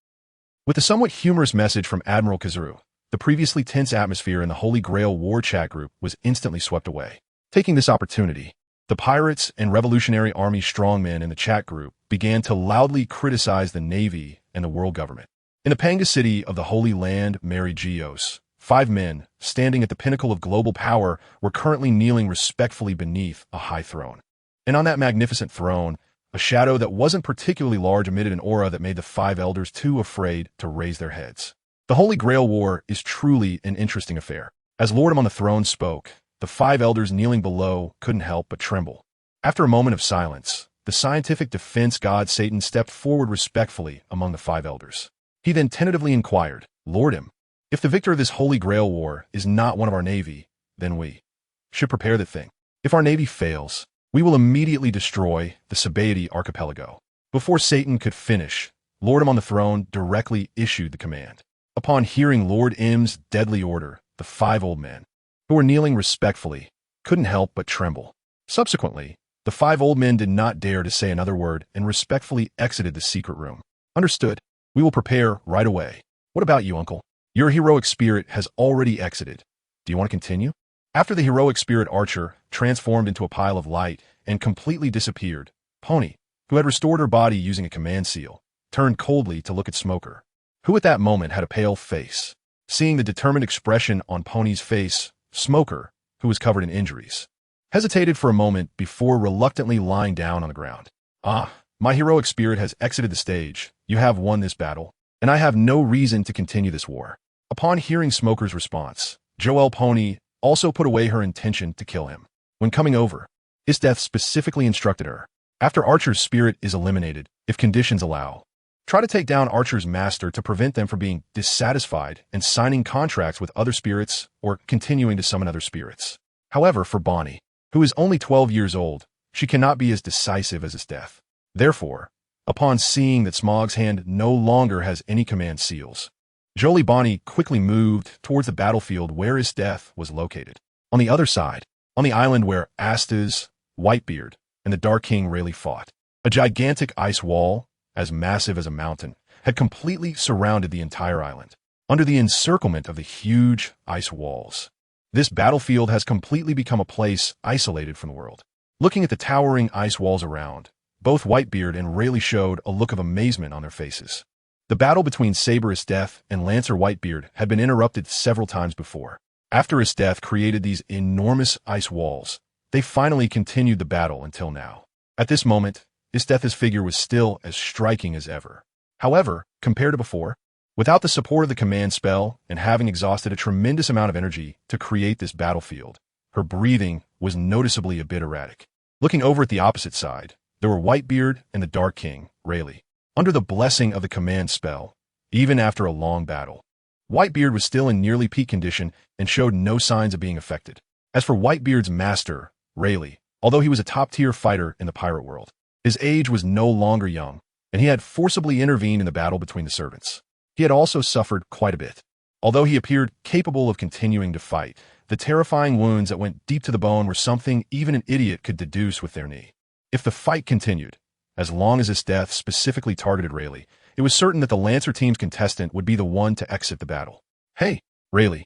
With a somewhat humorous message from Admiral Kazuru, the previously tense atmosphere in the Holy Grail War chat group was instantly swept away. Taking this opportunity, the pirates and Revolutionary Army strongmen in the chat group began to loudly criticize the Navy and the world government. In the Panga city of the Holy Land, Mary Geos, 5 men, standing at the pinnacle of global power, were currently kneeling respectfully beneath a high throne. And on that magnificent throne, a shadow that wasn't particularly large emitted an aura that made the 5 elders too afraid to raise their heads. The Holy Grail War is truly an interesting affair. As Lordum on the throne spoke, the 5 elders kneeling below couldn't help but tremble. After a moment of silence, the scientific defense god Satan stepped forward respectfully among the 5 elders. He then tentatively inquired, Lordum, if the victor of this Holy Grail War is not one of our navy, then we should prepare the thing. If our navy fails, we will immediately destroy the Saber archipelago. Before Satan could finish, Lordum on the throne directly issued the command. Upon hearing Lord M's deadly order, the 5 old men, who were kneeling respectfully, couldn't help but tremble. Subsequently, the 5 old men did not dare to say another word and respectfully exited the secret room. Understood. We will prepare right away. What about you, uncle? Your heroic spirit has already exited. Do you want to continue? After the heroic spirit archer transformed into a pile of light and completely disappeared, Pony, who had restored her body using a command seal, turned coldly to look at Smoker, who at that moment had a pale face. Seeing the determined expression on Pony's face, Smoker, who was covered in injuries, hesitated for a moment before reluctantly lying down on the ground. My heroic spirit has exited the stage. You have won this battle, and I have no reason to continue this war. Upon hearing Smoker's response, Joelle Pony also put away her intention to kill him. When coming over, HolyDeath specifically instructed her, after Archer's spirit is eliminated, if conditions allow, try to take down Archer's master to prevent them from being dissatisfied and signing contracts with other spirits or continuing to summon other spirits. However, for Bonney, who is only 12 years old, she cannot be as decisive as HolyDeath. Therefore, upon seeing that Smog's hand no longer has any command seals, Jolie Bonney quickly moved towards the battlefield where HolyDeath was located. On the other side, on the island where Astas, Whitebeard, and the Dark King Rayleigh fought, a gigantic ice wall, as massive as a mountain, had completely surrounded the entire island. Under the encirclement of the huge ice walls, this battlefield has completely become a place isolated from the world. Looking at the towering ice walls around, both Whitebeard and Rayleigh showed a look of amazement on their faces. The battle between Saber.The and Lancer Whitebeard had been interrupted several times before. After HolyDeath created these enormous ice walls, they finally continued the battle until now. At this moment, HolyDeath's figure was still as striking as ever. However, compared to before, without the support of the command spell and having exhausted a tremendous amount of energy to create this battlefield, her breathing was noticeably a bit erratic. Looking over at the opposite side, there were Whitebeard and the Dark King, Rayleigh. Under the blessing of the command spell, even after a long battle, Whitebeard was still in nearly peak condition and showed no signs of being affected. As for Whitebeard's master, Rayleigh, although he was a top-tier fighter in the pirate world, his age was no longer young, and he had forcibly intervened in the battle between the servants. He had also suffered quite a bit. Although he appeared capable of continuing to fight, the terrifying wounds that went deep to the bone were something even an idiot could deduce with their knee. If the fight continued, as long as HolyDeath specifically targeted Rayleigh, it was certain that the Lancer team's contestant would be the one to exit the battle. Hey, Rayleigh.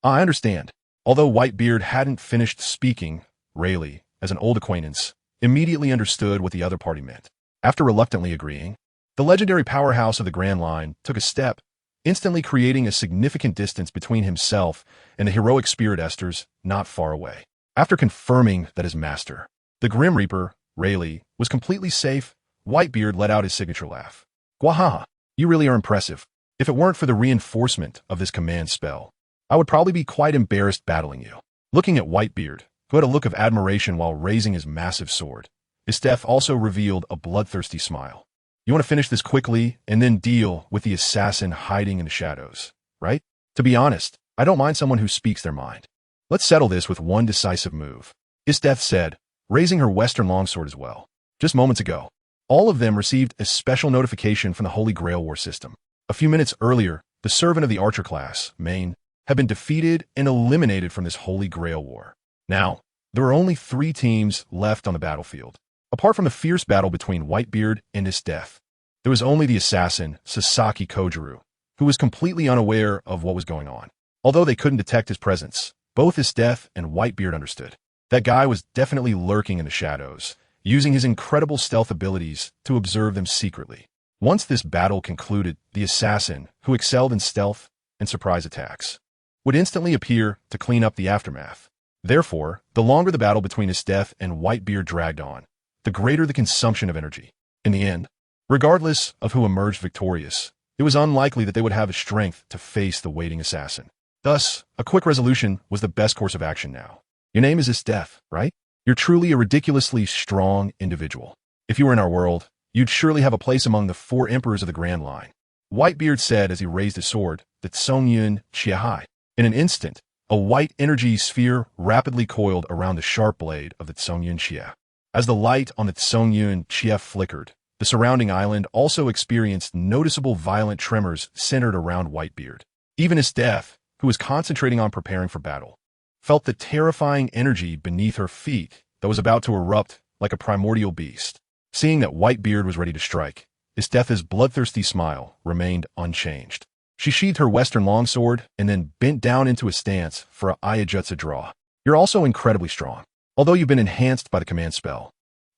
I understand. Although Whitebeard hadn't finished speaking, Rayleigh, as an old acquaintance, immediately understood what the other party meant. After reluctantly agreeing, the legendary powerhouse of the Grand Line took a step, instantly creating a significant distance between himself and the heroic spirit Esters not far away. After confirming that his master, the Grim Reaper, Rayleigh, was completely safe, Whitebeard let out his signature laugh. Gwahaha, you really are impressive. If it weren't for the reinforcement of this command spell, I would probably be quite embarrassed battling you. Looking at Whitebeard, who had a look of admiration while raising his massive sword, Isteth also revealed a bloodthirsty smile. You want to finish this quickly and then deal with the assassin hiding in the shadows, right? To be honest, I don't mind someone who speaks their mind. Let's settle this with one decisive move, Isteth said, raising her western longsword as well. Just moments ago, all of them received a special notification from the Holy Grail War system. A few minutes earlier, the servant of the archer class, Maine, had been defeated and eliminated from this Holy Grail War. Now, there were only 3 teams left on the battlefield. Apart from the fierce battle between Whitebeard and Isteth, there was only the assassin, Sasaki Kojiru, who was completely unaware of what was going on. Although they couldn't detect his presence, both Isteth and Whitebeard understood. That guy was definitely lurking in the shadows, using his incredible stealth abilities to observe them secretly. Once this battle concluded, the assassin, who excelled in stealth and surprise attacks, would instantly appear to clean up the aftermath. Therefore, the longer the battle between Isteth and Whitebeard dragged on, the greater the consumption of energy. In the end, regardless of who emerged victorious, it was unlikely that they would have the strength to face the waiting assassin. Thus, a quick resolution was the best course of action now. Your name is Isteth, right? You're truly a ridiculously strong individual. If you were in our world, you'd surely have a place among the 4 emperors of the Grand Line. Whitebeard said as he raised his sword, the Tsongyun Chiahai. In an instant, a white energy sphere rapidly coiled around the sharp blade of the Tsongyun Chia. As the light on the Tsongyun Chia flickered, the surrounding island also experienced noticeable violent tremors centered around Whitebeard. Even Isteth, who was concentrating on preparing for battle, felt the terrifying energy beneath her feet that was about to erupt like a primordial beast. Seeing that Whitebeard was ready to strike, Isteth's bloodthirsty smile remained unchanged. She sheathed her western longsword and then bent down into a stance for a Ayajutsu draw. You're also incredibly strong, although you've been enhanced by the command spell.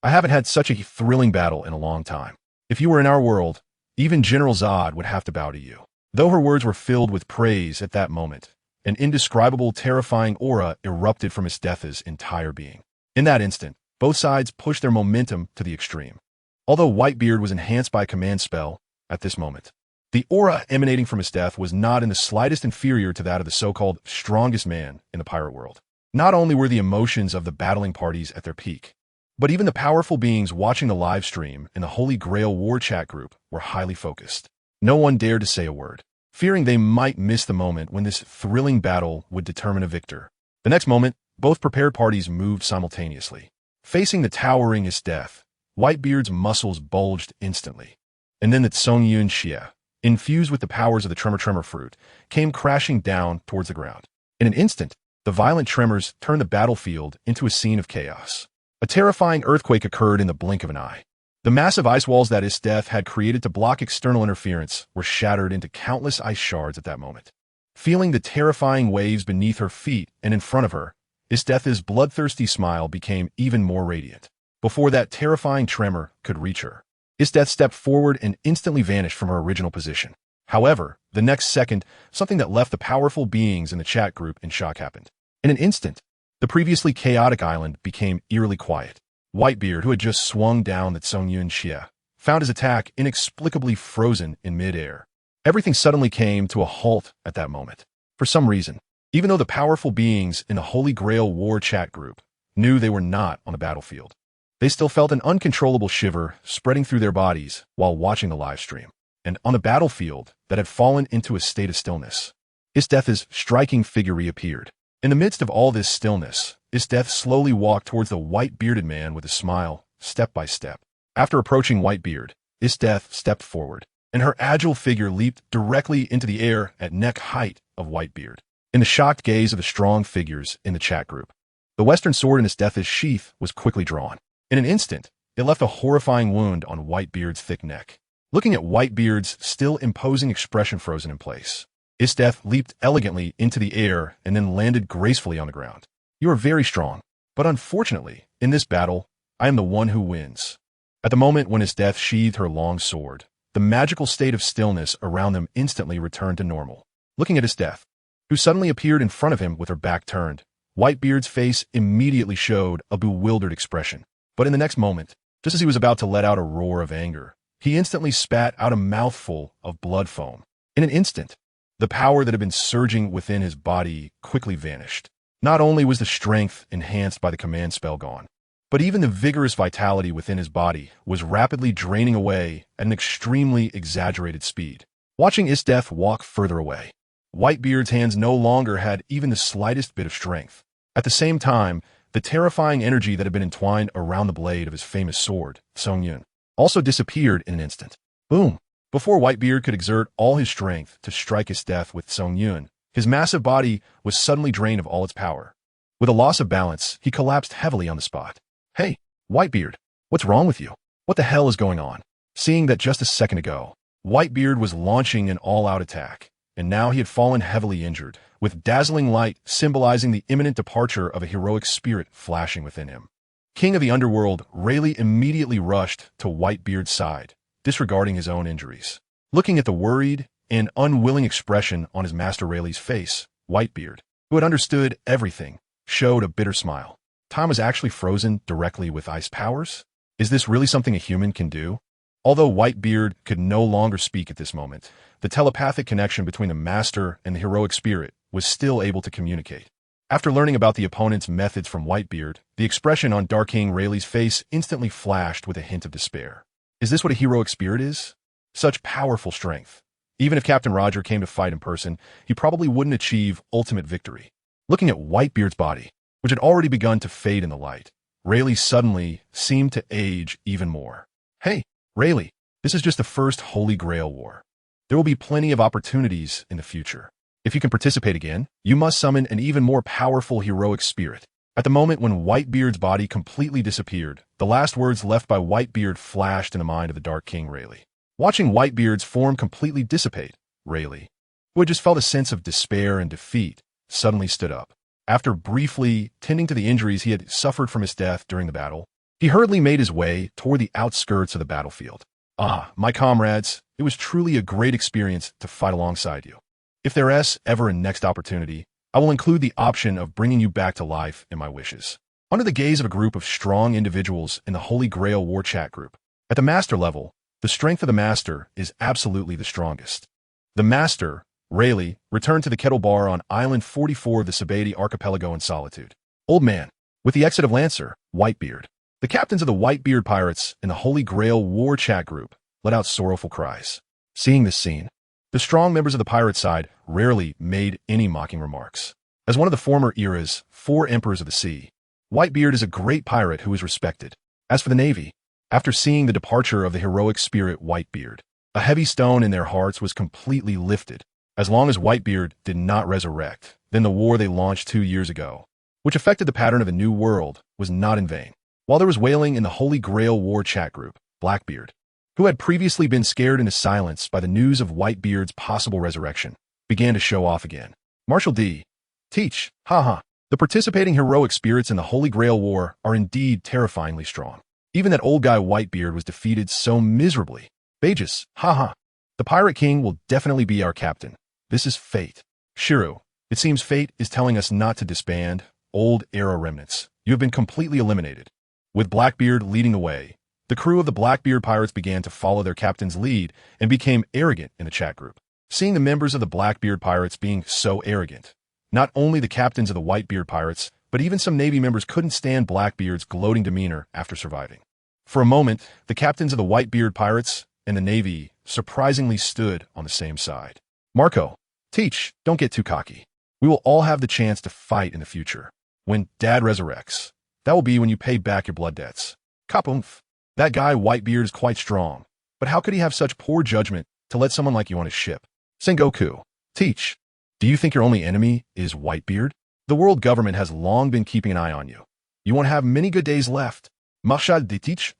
I haven't had such a thrilling battle in a long time. If you were in our world, even General Zod would have to bow to you. Though her words were filled with praise at that moment, an indescribable, terrifying aura erupted from Isteth's entire being. In that instant, both sides pushed their momentum to the extreme. Although Whitebeard was enhanced by a command spell at this moment, the aura emanating from Isteth was not in the slightest inferior to that of the so-called strongest man in the pirate world. Not only were the emotions of the battling parties at their peak, but even the powerful beings watching the live stream in the Holy Grail War chat group were highly focused. No one dared to say a word, fearing they might miss the moment when this thrilling battle would determine a victor. The next moment, both prepared parties moved simultaneously. Facing the towering Isteth, Whitebeard's muscles bulged instantly. And then the Tsongyun Xia, infused with the powers of the Tremor fruit, came crashing down towards the ground. In an instant, the violent tremors turned the battlefield into a scene of chaos. A terrifying earthquake occurred in the blink of an eye. The massive ice walls that Isteth had created to block external interference were shattered into countless ice shards at that moment. Feeling the terrifying waves beneath her feet and in front of her, Isteth's bloodthirsty smile became even more radiant. Before that terrifying tremor could reach her, Isteth stepped forward and instantly vanished from her original position. However, the next second, something that left the powerful beings in the chat group in shock happened. In an instant, the previously chaotic island became eerily quiet. Whitebeard, who had just swung down the Tsongyun Xia, found his attack inexplicably frozen in mid-air. Everything suddenly came to a halt at that moment. For some reason, even though the powerful beings in the Holy Grail War chat group knew they were not on the battlefield, they still felt an uncontrollable shiver spreading through their bodies while watching the live stream. And on the battlefield that had fallen into a state of stillness, Isteth's striking figure reappeared. In the midst of all this stillness, Isteth slowly walked towards the white-bearded man with a smile, step by step. After approaching Whitebeard, Isteth stepped forward, and her agile figure leaped directly into the air at neck height of Whitebeard. In the shocked gaze of the strong figures in the chat group, the western sword in Isteth's sheath was quickly drawn. In an instant, it left a horrifying wound on Whitebeard's thick neck. Looking at Whitebeard's still imposing expression frozen in place, Isteth leaped elegantly into the air and then landed gracefully on the ground. You are very strong, but unfortunately, in this battle, I am the one who wins. At the moment when Isteth sheathed her long sword, the magical state of stillness around them instantly returned to normal. Looking at Isteth, who suddenly appeared in front of him with her back turned, Whitebeard's face immediately showed a bewildered expression. But in the next moment, just as he was about to let out a roar of anger, he instantly spat out a mouthful of blood foam. In an instant, the power that had been surging within his body quickly vanished. Not only was the strength enhanced by the command spell gone, but even the vigorous vitality within his body was rapidly draining away at an extremely exaggerated speed. Watching Isdeath walk further away, Whitebeard's hands no longer had even the slightest bit of strength. At the same time, the terrifying energy that had been entwined around the blade of his famous sword, Songyun, also disappeared in an instant. Boom! Before Whitebeard could exert all his strength to strike Isdeath with Songyun, his massive body was suddenly drained of all its power. With a loss of balance, he collapsed heavily on the spot. Hey, Whitebeard, what's wrong with you? What the hell is going on? Seeing that just a second ago, Whitebeard was launching an all-out attack, and now he had fallen heavily injured, with dazzling light symbolizing the imminent departure of a heroic spirit flashing within him. King of the underworld, Rayleigh immediately rushed to Whitebeard's side, disregarding his own injuries. Looking at the worried and unwilling expression on his master Rayleigh's face, Whitebeard, who had understood everything, showed a bitter smile. Time was actually frozen directly with ice powers? Is this really something a human can do? Although Whitebeard could no longer speak at this moment, the telepathic connection between the master and the heroic spirit was still able to communicate. After learning about the opponent's methods from Whitebeard, the expression on Dark King Rayleigh's face instantly flashed with a hint of despair. Is this what a heroic spirit is? Such powerful strength. Even if Captain Roger came to fight in person, he probably wouldn't achieve ultimate victory. Looking at Whitebeard's body, which had already begun to fade in the light, Rayleigh suddenly seemed to age even more. Hey, Rayleigh, this is just the first Holy Grail War. There will be plenty of opportunities in the future. If you can participate again, you must summon an even more powerful heroic spirit. At the moment when Whitebeard's body completely disappeared, the last words left by Whitebeard flashed in the mind of the Dark King Rayleigh. Watching Whitebeard's form completely dissipate, Rayleigh, who had just felt a sense of despair and defeat, suddenly stood up. After briefly tending to the injuries he had suffered from his death during the battle, he hurriedly made his way toward the outskirts of the battlefield. Ah, my comrades, it was truly a great experience to fight alongside you. If there is ever a next opportunity, I will include the option of bringing you back to life in my wishes. Under the gaze of a group of strong individuals in the Holy Grail War chat group, at the master level, the strength of the master is absolutely the strongest. The master, Rayleigh, returned to the Kettle Bar on Island 44 of the Saber archipelago in solitude. Old man, with the exit of Lancer, Whitebeard, the captains of the Whitebeard pirates in the Holy Grail War chat group let out sorrowful cries. Seeing this scene, the strong members of the pirate side rarely made any mocking remarks. As one of the former era's 4 emperors of the sea, Whitebeard is a great pirate who is respected. As for the Navy, after seeing the departure of the heroic spirit Whitebeard, a heavy stone in their hearts was completely lifted. As long as Whitebeard did not resurrect, then the war they launched 2 years ago, which affected the pattern of a new world, was not in vain. While there was wailing in the Holy Grail War chat group, Blackbeard, who had previously been scared into silence by the news of Whitebeard's possible resurrection, began to show off again. Marshal D. Teach, haha. The participating heroic spirits in the Holy Grail War are indeed terrifyingly strong. Even that old guy Whitebeard was defeated so miserably. Bagus, haha. The Pirate King will definitely be our captain. This is fate. Shiru, it seems fate is telling us not to disband, old era remnants. You have been completely eliminated. With Blackbeard leading the way, the crew of the Blackbeard pirates began to follow their captain's lead and became arrogant in the chat group. Seeing the members of the Blackbeard pirates being so arrogant, not only the captains of the Whitebeard pirates, but even some Navy members couldn't stand Blackbeard's gloating demeanor after surviving. For a moment, the captains of the Whitebeard pirates and the Navy surprisingly stood on the same side. Marco, Teach, don't get too cocky. We will all have the chance to fight in the future. When Dad resurrects, that will be when you pay back your blood debts. Kapumph. That guy Whitebeard is quite strong, but how could he have such poor judgment to let someone like you on his ship? Sengoku, Teach, do you think your only enemy is Whitebeard? The world government has long been keeping an eye on you. You won't have many good days left. Mashad de Teach,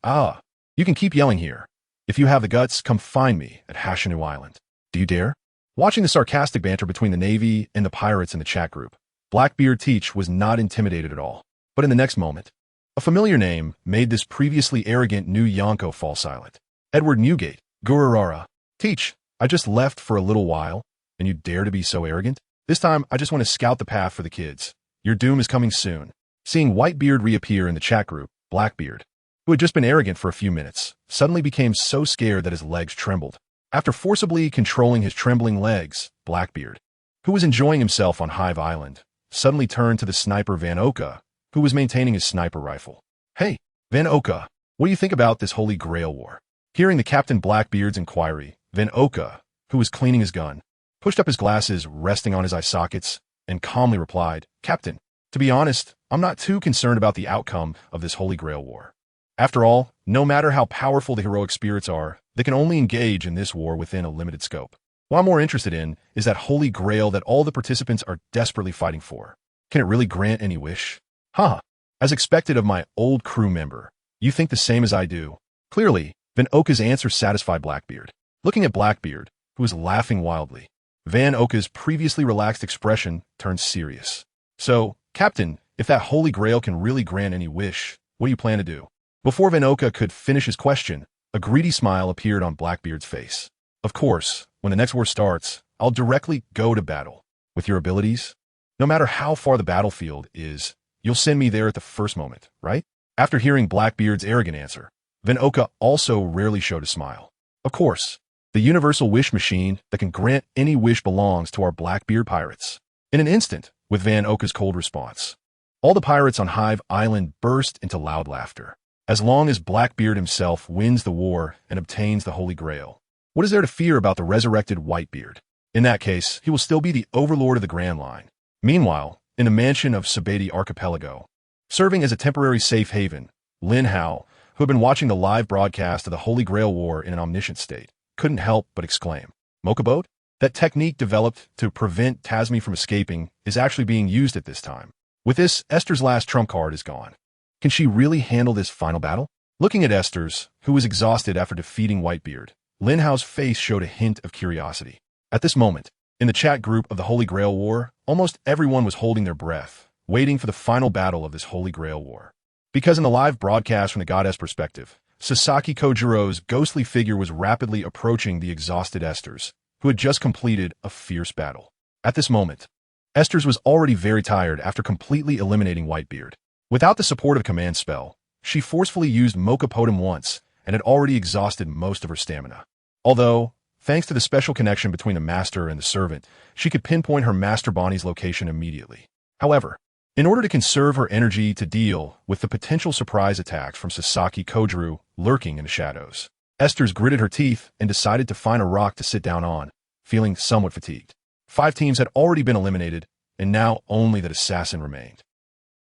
you can keep yelling here. If you have the guts, come find me at Hashinu Island. Do you dare? Watching the sarcastic banter between the Navy and the pirates in the chat group, Blackbeard Teach was not intimidated at all. But in the next moment, a familiar name made this previously arrogant new Yonko fall silent. Edward Newgate, Gururara. Teach, I just left for a little while, and you dare to be so arrogant? This time, I just want to scout the path for the kids. Your doom is coming soon. Seeing Whitebeard reappear in the chat group, Blackbeard, who had just been arrogant for a few minutes, suddenly became so scared that his legs trembled. After forcibly controlling his trembling legs, Blackbeard, who was enjoying himself on Hive Island, suddenly turned to the sniper Van Oka, who was maintaining his sniper rifle. "Hey, Van Oka, what do you think about this Holy Grail War?" Hearing the Captain Blackbeard's inquiry, Van Oka, who was cleaning his gun, pushed up his glasses resting on his eye sockets, and calmly replied, "Captain, to be honest, I'm not too concerned about the outcome of this Holy Grail War. After all, no matter how powerful the heroic spirits are, they can only engage in this war within a limited scope. What I'm more interested in is that Holy Grail that all the participants are desperately fighting for. Can it really grant any wish?" "Haha, as expected of my old crew member, you think the same as I do." Clearly, Van Oka's answer satisfied Blackbeard. Looking at Blackbeard, who was laughing wildly, Van Oka's previously relaxed expression turned serious. "So, Captain, if that Holy Grail can really grant any wish, what do you plan to do?" Before Van Oka could finish his question, a greedy smile appeared on Blackbeard's face. "Of course, when the next war starts, I'll directly go to battle. With your abilities, no matter how far the battlefield is, you'll send me there at the first moment, right?" After hearing Blackbeard's arrogant answer, Van Oka also rarely showed a smile. "Of course, the universal wish machine that can grant any wish belongs to our Blackbeard pirates." In an instant, with Van Oka's cold response, all the pirates on Hive Island burst into loud laughter. As long as Blackbeard himself wins the war and obtains the Holy Grail, what is there to fear about the resurrected Whitebeard? In that case, he will still be the overlord of the Grand Line. Meanwhile, in the mansion of Saber Archipelago, serving as a temporary safe haven, Lin Hao, who had been watching the live broadcast of the Holy Grail War in an omniscient state, couldn't help but exclaim, "Mocha boat? That technique developed to prevent Tasmi from escaping is actually being used at this time. With this, Esther's last trump card is gone. Can she really handle this final battle?" Looking at Esther's, who was exhausted after defeating Whitebeard, Linhow's face showed a hint of curiosity. At this moment, in the chat group of the Holy Grail War, almost everyone was holding their breath, waiting for the final battle of this Holy Grail War. Because in the live broadcast from the goddess perspective, Sasaki Kojiro's ghostly figure was rapidly approaching the exhausted Esther's, who had just completed a fierce battle. At this moment, Esther's was already very tired after completely eliminating Whitebeard. Without the support of a command spell, she forcefully used Mocha Potem once and had already exhausted most of her stamina. Although, thanks to the special connection between the master and the servant, she could pinpoint her master Bonney's location immediately. However, in order to conserve her energy to deal with the potential surprise attacks from Sasaki Kojiro lurking in the shadows, Esther's gritted her teeth and decided to find a rock to sit down on, feeling somewhat fatigued. 5 teams had already been eliminated, and now only that assassin remained.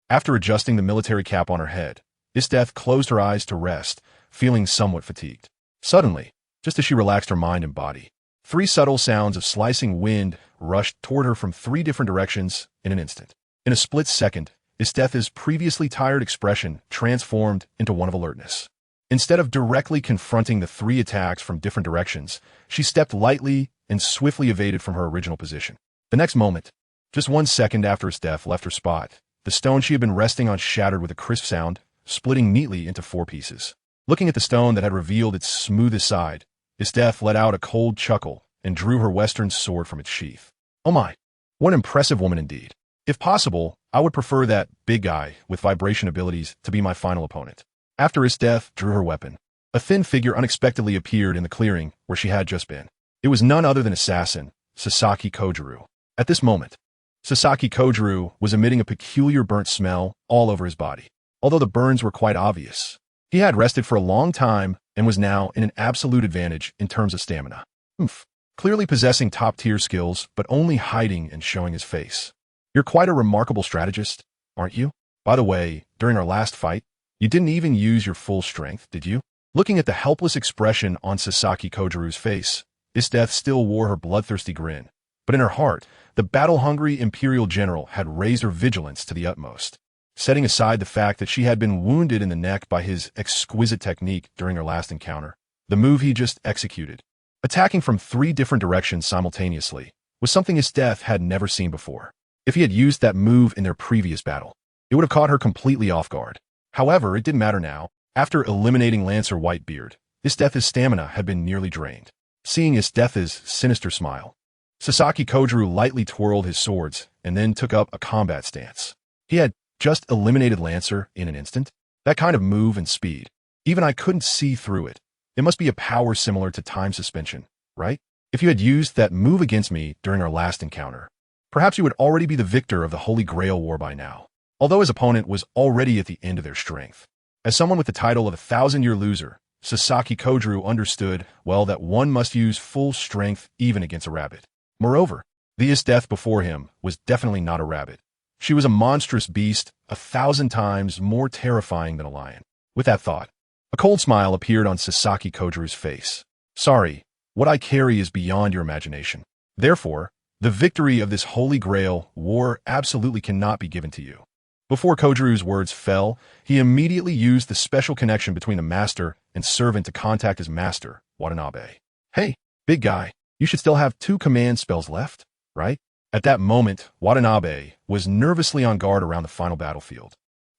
After adjusting the military cap on her head, Isdeth closed her eyes to rest, feeling somewhat fatigued. Suddenly, just as she relaxed her mind and body, 3 subtle sounds of slicing wind rushed toward her from 3 different directions in an instant. In a split second, Isdeth's previously tired expression transformed into one of alertness. Instead of directly confronting the 3 attacks from different directions, she stepped lightly and swiftly evaded from her original position. The next moment, just 1 second after Isdeth left her spot, the stone she had been resting on shattered with a crisp sound, splitting neatly into 4 pieces. Looking at the stone that had revealed its smoothest side, Isdeth let out a cold chuckle and drew her western sword from its sheath. "Oh my, what an impressive woman indeed. If possible, I would prefer that big guy with vibration abilities to be my final opponent." After Isdeth drew her weapon, a thin figure unexpectedly appeared in the clearing where she had just been. It was none other than assassin Sasaki Kojiro. At this moment, Sasaki Kojiro was emitting a peculiar burnt smell all over his body. Although the burns were quite obvious, he had rested for a long time and was now in an absolute advantage in terms of stamina. Clearly possessing top-tier skills, but only hiding and showing his face. "You're quite a remarkable strategist, aren't you? By the way, during our last fight, you didn't even use your full strength, did you?" Looking at the helpless expression on Sasaki Kojiro's face, Isdeth still wore her bloodthirsty grin, but in her heart, the battle-hungry Imperial General had raised her vigilance to the utmost. Setting aside the fact that she had been wounded in the neck by his exquisite technique during her last encounter, the move he just executed, attacking from 3 different directions simultaneously, was something Isdeth had never seen before. If he had used that move in their previous battle, it would have caught her completely off guard. However, it didn't matter now. After eliminating Lancer Whitebeard, Isdeth's stamina had been nearly drained. Seeing Isdeth's sinister smile, Sasaki Kojiro lightly twirled his swords and then took up a combat stance. He had just eliminated Lancer in an instant. That kind of move and speed Even I couldn't see through it. It must be a power similar to time suspension, right? If you had used that move against me during our last encounter, perhaps you would already be the victor of the Holy Grail War by now, although his opponent was already at the end of their strength. As someone with the title of 1,000-year loser, Sasaki Kojiro understood, well, that one must use full strength even against a rabbit. Moreover, the death before him was definitely not a rabbit. She was a monstrous beast, 1,000 times more terrifying than a lion. With that thought, a cold smile appeared on Sasaki Kojiro's face. Sorry, what I carry is beyond your imagination. Therefore, the victory of this Holy Grail War absolutely cannot be given to you. Before Kojiro's words fell, he immediately used the special connection between the master and servant to contact his master, Watanabe. Hey, big guy, you should still have 2 command spells left, right? At that moment, Watanabe was nervously on guard around the final battlefield.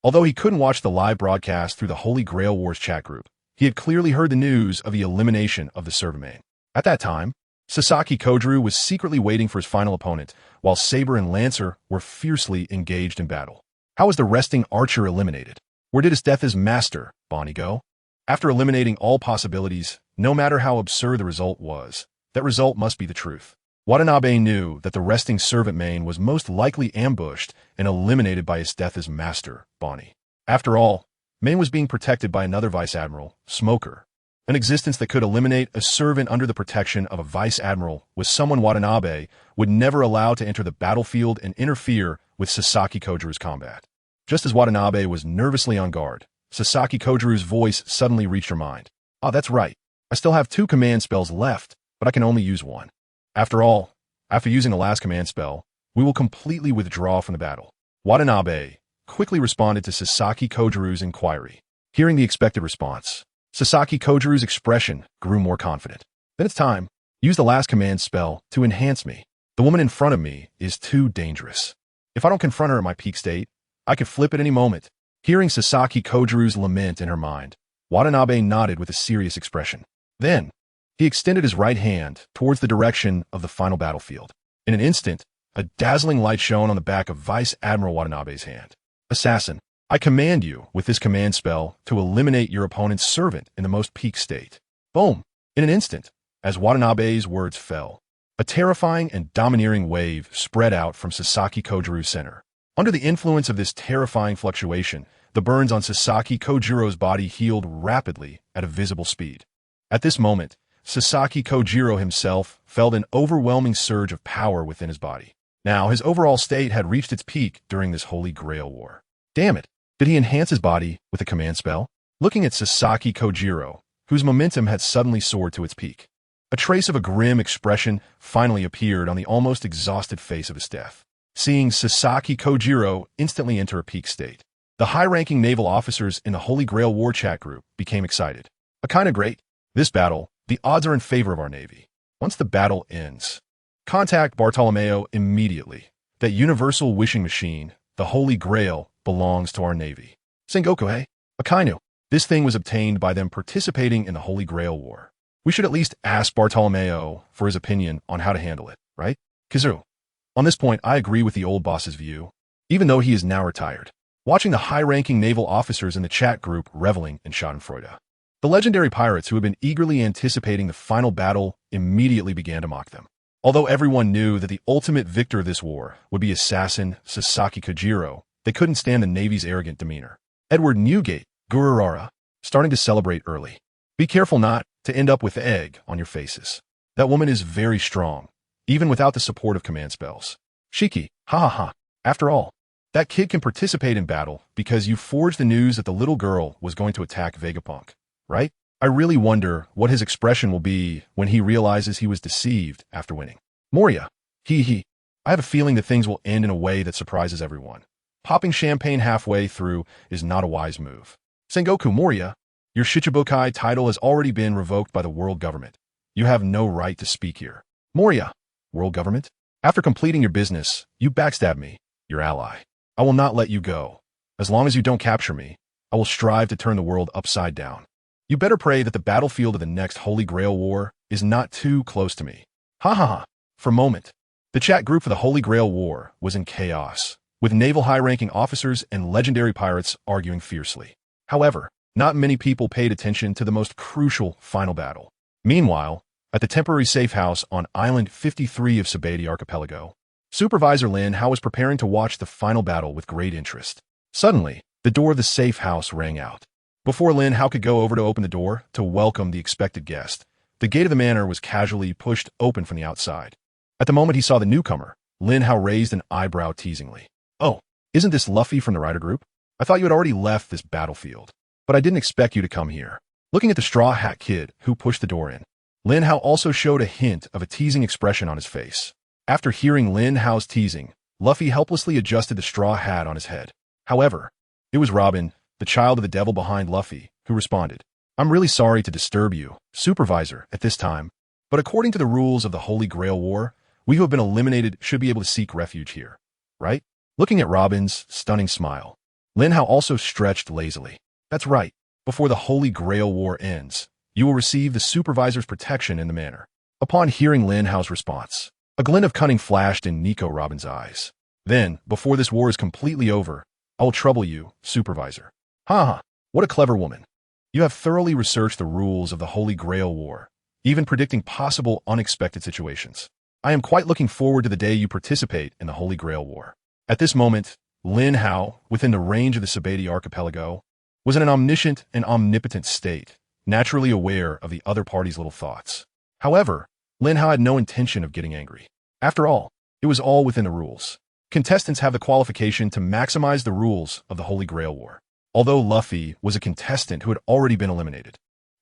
Although he couldn't watch the live broadcast through the Holy Grail Wars chat group, he had clearly heard the news of the elimination of the Servamain. At that time, Sasaki Kojiro was secretly waiting for his final opponent, while Saber and Lancer were fiercely engaged in battle. How was the resting archer eliminated? Where did his death as master, Bonney, go? After eliminating all possibilities, no matter how absurd the result was, that result must be the truth. Watanabe knew that the resting servant main was most likely ambushed and eliminated by his death as master, Bonney. After all, Main was being protected by another vice admiral, Smoker. An existence that could eliminate a servant under the protection of a vice admiral was someone Watanabe would never allow to enter the battlefield and interfere with Sasaki Kojiro's combat. Just as Watanabe was nervously on guard, Sasaki Kojiro's voice suddenly reached her mind. Ah, that's right. I still have 2 command spells left, but I can only use 1. After all, after using the last command spell, we will completely withdraw from the battle. Watanabe quickly responded to Sasaki Kojiro's inquiry. Hearing the expected response, Sasaki Kojiro's expression grew more confident. Then it's time. Use the last command spell to enhance me. The woman in front of me is too dangerous. If I don't confront her at my peak state, I could flip at any moment. Hearing Sasaki Kojiro's lament in her mind, Watanabe nodded with a serious expression. Then, he extended his right hand towards the direction of the final battlefield. In an instant, a dazzling light shone on the back of Vice Admiral Watanabe's hand. Assassin, I command you, with this command spell, to eliminate your opponent's servant in the most peak state. Boom! In an instant, as Watanabe's words fell, a terrifying and domineering wave spread out from Sasaki Kojiro's center. Under the influence of this terrifying fluctuation, the burns on Sasaki Kojiro's body healed rapidly at a visible speed. At this moment, Sasaki Kojiro himself felt an overwhelming surge of power within his body. Now, his overall state had reached its peak during this Holy Grail War. Damn it! Did he enhance his body with a command spell? Looking at Sasaki Kojiro, whose momentum had suddenly soared to its peak, a trace of a grim expression finally appeared on the almost exhausted face of his death. Seeing Sasaki Kojiro instantly enter a peak state, the high-ranking naval officers in the Holy Grail War chat group became excited. Kinda great. This battle, the odds are in favor of our navy. Once the battle ends, contact Bartolomeo immediately. That universal wishing machine, the Holy Grail, belongs to our navy. Sengoku, hey? Akainu. This thing was obtained by them participating in the Holy Grail War. We should at least ask Bartolomeo for his opinion on how to handle it, right? Kizu. On this point, I agree with the old boss's view, even though he is now retired. Watching the high-ranking naval officers in the chat group reveling in schadenfreude. The legendary pirates who had been eagerly anticipating the final battle immediately began to mock them. Although everyone knew that the ultimate victor of this war would be assassin Sasaki Kojiro, they couldn't stand the Navy's arrogant demeanor. Edward Newgate, Gururara, starting to celebrate early. Be careful not to end up with egg on your faces. That woman is very strong, even without the support of command spells. Shiki, ha ha ha. After all, that kid can participate in battle because you forged the news that the little girl was going to attack Vegapunk, right? I really wonder what his expression will be when he realizes he was deceived after winning. Moria, hee. I have a feeling that things will end in a way that surprises everyone. Popping champagne halfway through is not a wise move. Sengoku Moria, your Shichibukai title has already been revoked by the world government. You have no right to speak here. Moria, world government? After completing your business, you backstab me, your ally. I will not let you go. As long as you don't capture me, I will strive to turn the world upside down. You better pray that the battlefield of the next Holy Grail War is not too close to me. Ha ha ha. For a moment, the chat group for the Holy Grail War was in chaos, with naval high-ranking officers and legendary pirates arguing fiercely. However, Not many people paid attention to the most crucial final battle. Meanwhile, at the temporary safe house on Island 53 of Saber Archipelago, Supervisor Lin Hao was preparing to watch the final battle with great interest. Suddenly, the door of the safe house rang out. Before Lin Hao could go over to open the door to welcome the expected guest, the gate of the manor was casually pushed open from the outside. At the moment he saw the newcomer, Lin Hao raised an eyebrow teasingly. "Oh, isn't this Luffy from the Rider Group? I thought you had already left this battlefield, but I didn't expect you to come here." Looking at the straw hat kid who pushed the door in, Lin Hao also showed a hint of a teasing expression on his face. After hearing Lin Hao's teasing, Luffy helplessly adjusted the straw hat on his head. However, it was Robin, the child of the devil behind Luffy, who responded, "I'm really sorry to disturb you, Supervisor, at this time, but according to the rules of the Holy Grail War, we who have been eliminated should be able to seek refuge here, right?" Looking at Robin's stunning smile, Lin Hao also stretched lazily. "That's right. Before the Holy Grail War ends, you will receive the Supervisor's protection in the manor." Upon hearing Lin Hao's response, a glint of cunning flashed in Nico Robin's eyes. "Then, before this war is completely over, I will trouble you, Supervisor." "Ha! What a clever woman. You have thoroughly researched the rules of the Holy Grail War, even predicting possible unexpected situations. I am quite looking forward to the day you participate in the Holy Grail War." At this moment, Lin Hao, within the range of the Saber archipelago, was in an omniscient and omnipotent state, naturally aware of the other party's little thoughts. However, Lin Hao had no intention of getting angry. After all, it was all within the rules. Contestants have the qualification to maximize the rules of the Holy Grail War. Although Luffy was a contestant who had already been eliminated,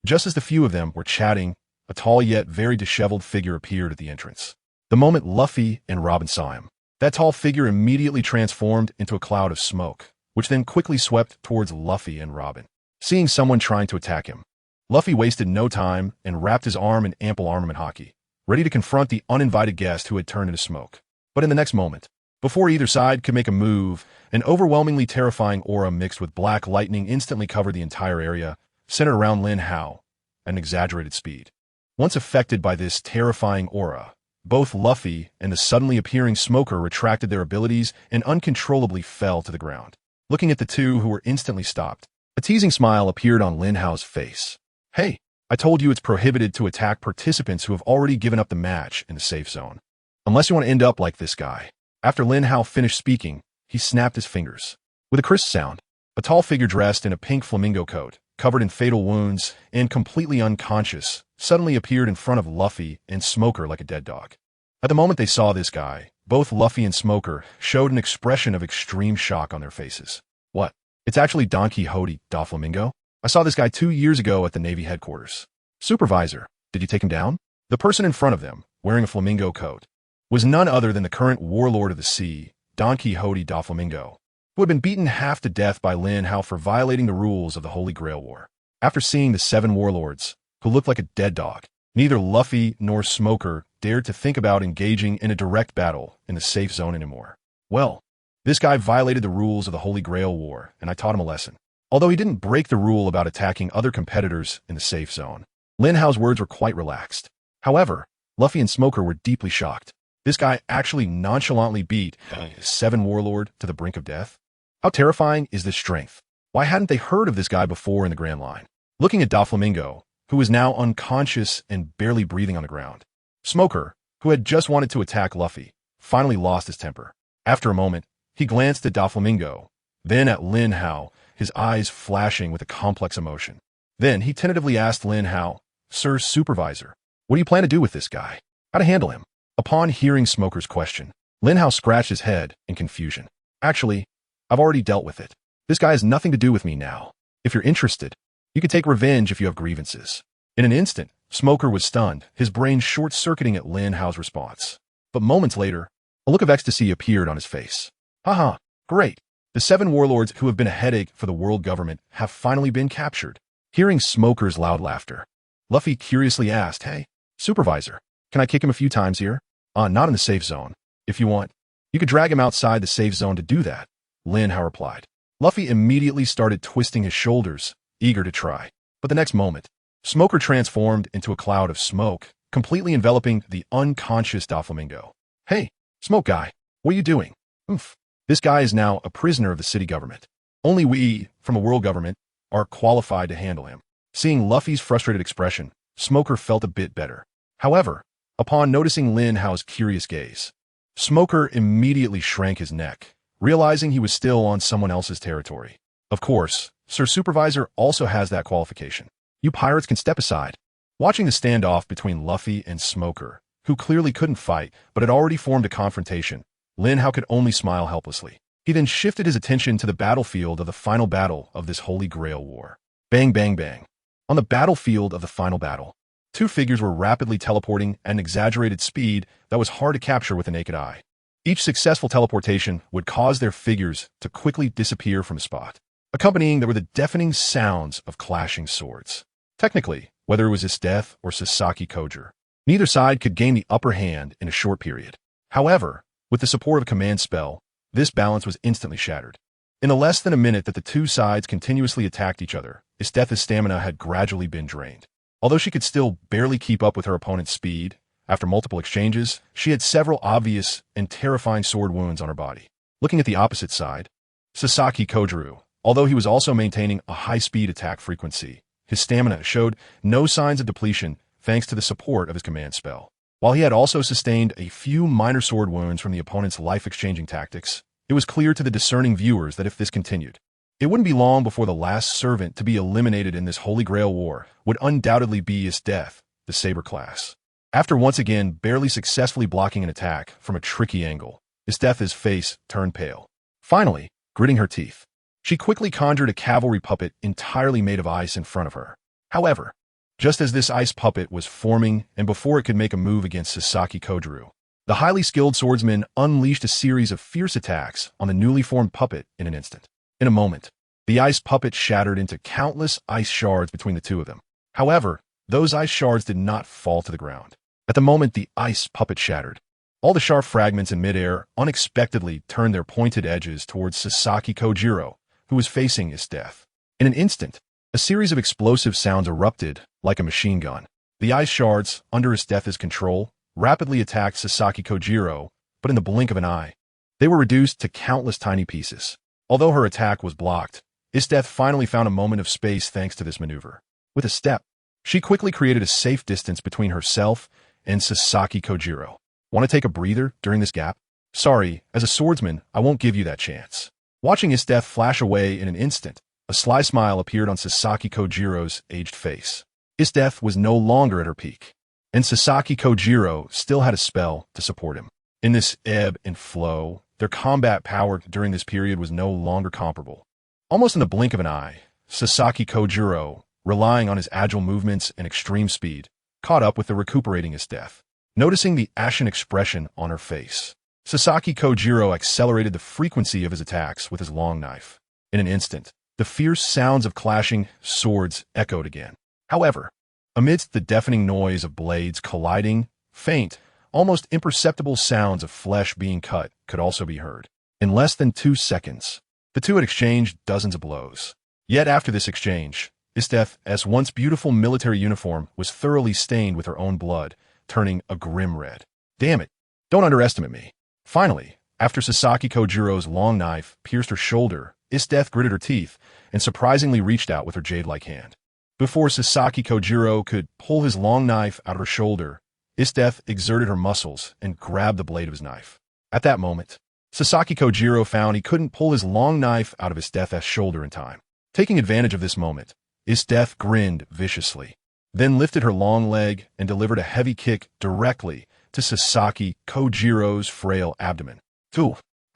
just as the few of them were chatting, a tall yet very disheveled figure appeared at the entrance. The moment Luffy and Robin saw him, that tall figure immediately transformed into a cloud of smoke, which then quickly swept towards Luffy and Robin. Seeing someone trying to attack him, Luffy wasted no time and wrapped his arm in ample armament hockey, ready to confront the uninvited guest who had turned into smoke. But in the next moment, before either side could make a move, an overwhelmingly terrifying aura mixed with black lightning instantly covered the entire area, centered around Lin Hao, at an exaggerated speed. Once affected by this terrifying aura, both Luffy and the suddenly appearing smoker retracted their abilities and uncontrollably fell to the ground. Looking at the two who were instantly stopped, a teasing smile appeared on Lin Hao's face. "Hey, I told you it's prohibited to attack participants who have already given up the match in the safe zone. Unless you want to end up like this guy." After Lin Hao finished speaking, he snapped his fingers. With a crisp sound, a tall figure dressed in a pink flamingo coat, covered in fatal wounds, and completely unconscious, suddenly appeared in front of Luffy and Smoker like a dead dog. At the moment they saw this guy, both Luffy and Smoker showed an expression of extreme shock on their faces. "What? It's actually Don Quixote da Flamingo? I saw this guy 2 years ago at the Navy headquarters. Supervisor, did you take him down?" The person in front of them, wearing a flamingo coat, was none other than the current warlord of the sea, Don Quixote da Flamingo, who had been beaten half to death by Lin Hao for violating the rules of the Holy Grail War. After seeing the 7 warlords, who looked like a dead dog, neither Luffy nor Smoker dared to think about engaging in a direct battle in the safe zone anymore. "Well, this guy violated the rules of the Holy Grail War, and I taught him a lesson." Although he didn't break the rule about attacking other competitors in the safe zone, Lin Hao's words were quite relaxed. However, Luffy and Smoker were deeply shocked. This guy actually nonchalantly beat a 7 warlord to the brink of death? How terrifying is this strength? Why hadn't they heard of this guy before in the Grand Line? Looking at Doflamingo, who was now unconscious and barely breathing on the ground, Smoker, who had just wanted to attack Luffy, finally lost his temper. After a moment, he glanced at Doflamingo, then at Lin Hao, his eyes flashing with a complex emotion. Then he tentatively asked Lin Hao, "Sir Supervisor, what do you plan to do with this guy? How to handle him?" Upon hearing Smoker's question, Lin Hao scratched his head in confusion. "Actually, I've already dealt with it. This guy has nothing to do with me now. If you're interested, you can take revenge if you have grievances." In an instant, Smoker was stunned, his brain short-circuiting at Lin Hao's response. But moments later, a look of ecstasy appeared on his face. "Haha, great. The 7 warlords who have been a headache for the world government have finally been captured." Hearing Smoker's loud laughter, Luffy curiously asked, "Hey, Supervisor, can I kick him a few times here?" Not in the safe zone. If you want, you could drag him outside the safe zone to do that," Lin Hao replied. Luffy immediately started twisting his shoulders, eager to try. But the next moment, Smoker transformed into a cloud of smoke, completely enveloping the unconscious Doflamingo. "Hey, Smoke Guy, what are you doing?" "Oof. This guy is now a prisoner of the city government. Only we, from a world government, are qualified to handle him. Seeing Luffy's frustrated expression, Smoker felt a bit better. However, upon noticing Lin Hao's curious gaze, Smoker immediately shrank his neck, realizing he was still on someone else's territory. Of course, Sir Supervisor also has that qualification. You pirates can step aside. Watching the standoff between Luffy and Smoker, who clearly couldn't fight but had already formed a confrontation, Lin Hao could only smile helplessly. He then shifted his attention to the battlefield of the final battle of this Holy Grail War. Bang, bang, bang. On the battlefield of the final battle, two figures were rapidly teleporting at an exaggerated speed that was hard to capture with the naked eye. Each successful teleportation would cause their figures to quickly disappear from a spot. Accompanying there were the deafening sounds of clashing swords. Technically, whether it was HolyGrail or Sasaki Kojiro, neither side could gain the upper hand in a short period. However, with the support of a command spell, this balance was instantly shattered. In the less than a minute that the two sides continuously attacked each other, HolyGrail's stamina had gradually been drained. Although she could still barely keep up with her opponent's speed, after multiple exchanges, she had several obvious and terrifying sword wounds on her body. Looking at the opposite side, Sasaki Kojiro, although he was also maintaining a high-speed attack frequency, his stamina showed no signs of depletion thanks to the support of his command spell. While he had also sustained a few minor sword wounds from the opponent's life-exchanging tactics, it was clear to the discerning viewers that if this continued, it wouldn't be long before the last servant to be eliminated in this Holy Grail War would undoubtedly be HolyGrail, the Saber class. After once again barely successfully blocking an attack from a tricky angle, HolyGrail's face turned pale. Finally, gritting her teeth, she quickly conjured a cavalry puppet entirely made of ice in front of her. However, just as this ice puppet was forming and before it could make a move against Sasaki Kojiro, the highly skilled swordsman unleashed a series of fierce attacks on the newly formed puppet in an instant. In a moment, the ice puppet shattered into countless ice shards between the two of them. However, those ice shards did not fall to the ground. At the moment the ice puppet shattered, all the sharp fragments in midair unexpectedly turned their pointed edges towards Sasaki Kojiro, who was facing HolyGrail. In an instant, a series of explosive sounds erupted like a machine gun. The ice shards, under HolyGrail's control, rapidly attacked Sasaki Kojiro, but in the blink of an eye, they were reduced to countless tiny pieces. Although her attack was blocked, HolyGrail finally found a moment of space thanks to this maneuver. With a step, she quickly created a safe distance between herself and Sasaki Kojiro. Want to take a breather during this gap? Sorry, as a swordsman, I won't give you that chance. Watching HolyGrail flash away in an instant, a sly smile appeared on Sasaki Kojiro's aged face. HolyGrail was no longer at her peak, and Sasaki Kojiro still had a spell to support him. In this ebb and flow, their combat power during this period was no longer comparable. Almost in the blink of an eye, Sasaki Kojiro, relying on his agile movements and extreme speed, caught up with the recuperating HolyGrail. Noticing the ashen expression on her face, Sasaki Kojiro accelerated the frequency of his attacks with his long knife. In an instant, the fierce sounds of clashing swords echoed again. However, amidst the deafening noise of blades colliding, faint, almost imperceptible sounds of flesh being cut could also be heard. In less than 2 seconds, the two had exchanged dozens of blows. Yet after this exchange, HolyGrail's once beautiful military uniform was thoroughly stained with her own blood, turning a grim red. Damn it, don't underestimate me. Finally, after Sasaki Kojiro's long knife pierced her shoulder, HolyGrail gritted her teeth and surprisingly reached out with her jade-like hand. Before Sasaki Kojiro could pull his long knife out of her shoulder, HolyGrail exerted her muscles and grabbed the blade of his knife. At that moment, Sasaki Kojiro found he couldn't pull his long knife out of HolyGrail's shoulder in time. Taking advantage of this moment, HolyGrail grinned viciously, then lifted her long leg and delivered a heavy kick directly to Sasaki Kojiro's frail abdomen.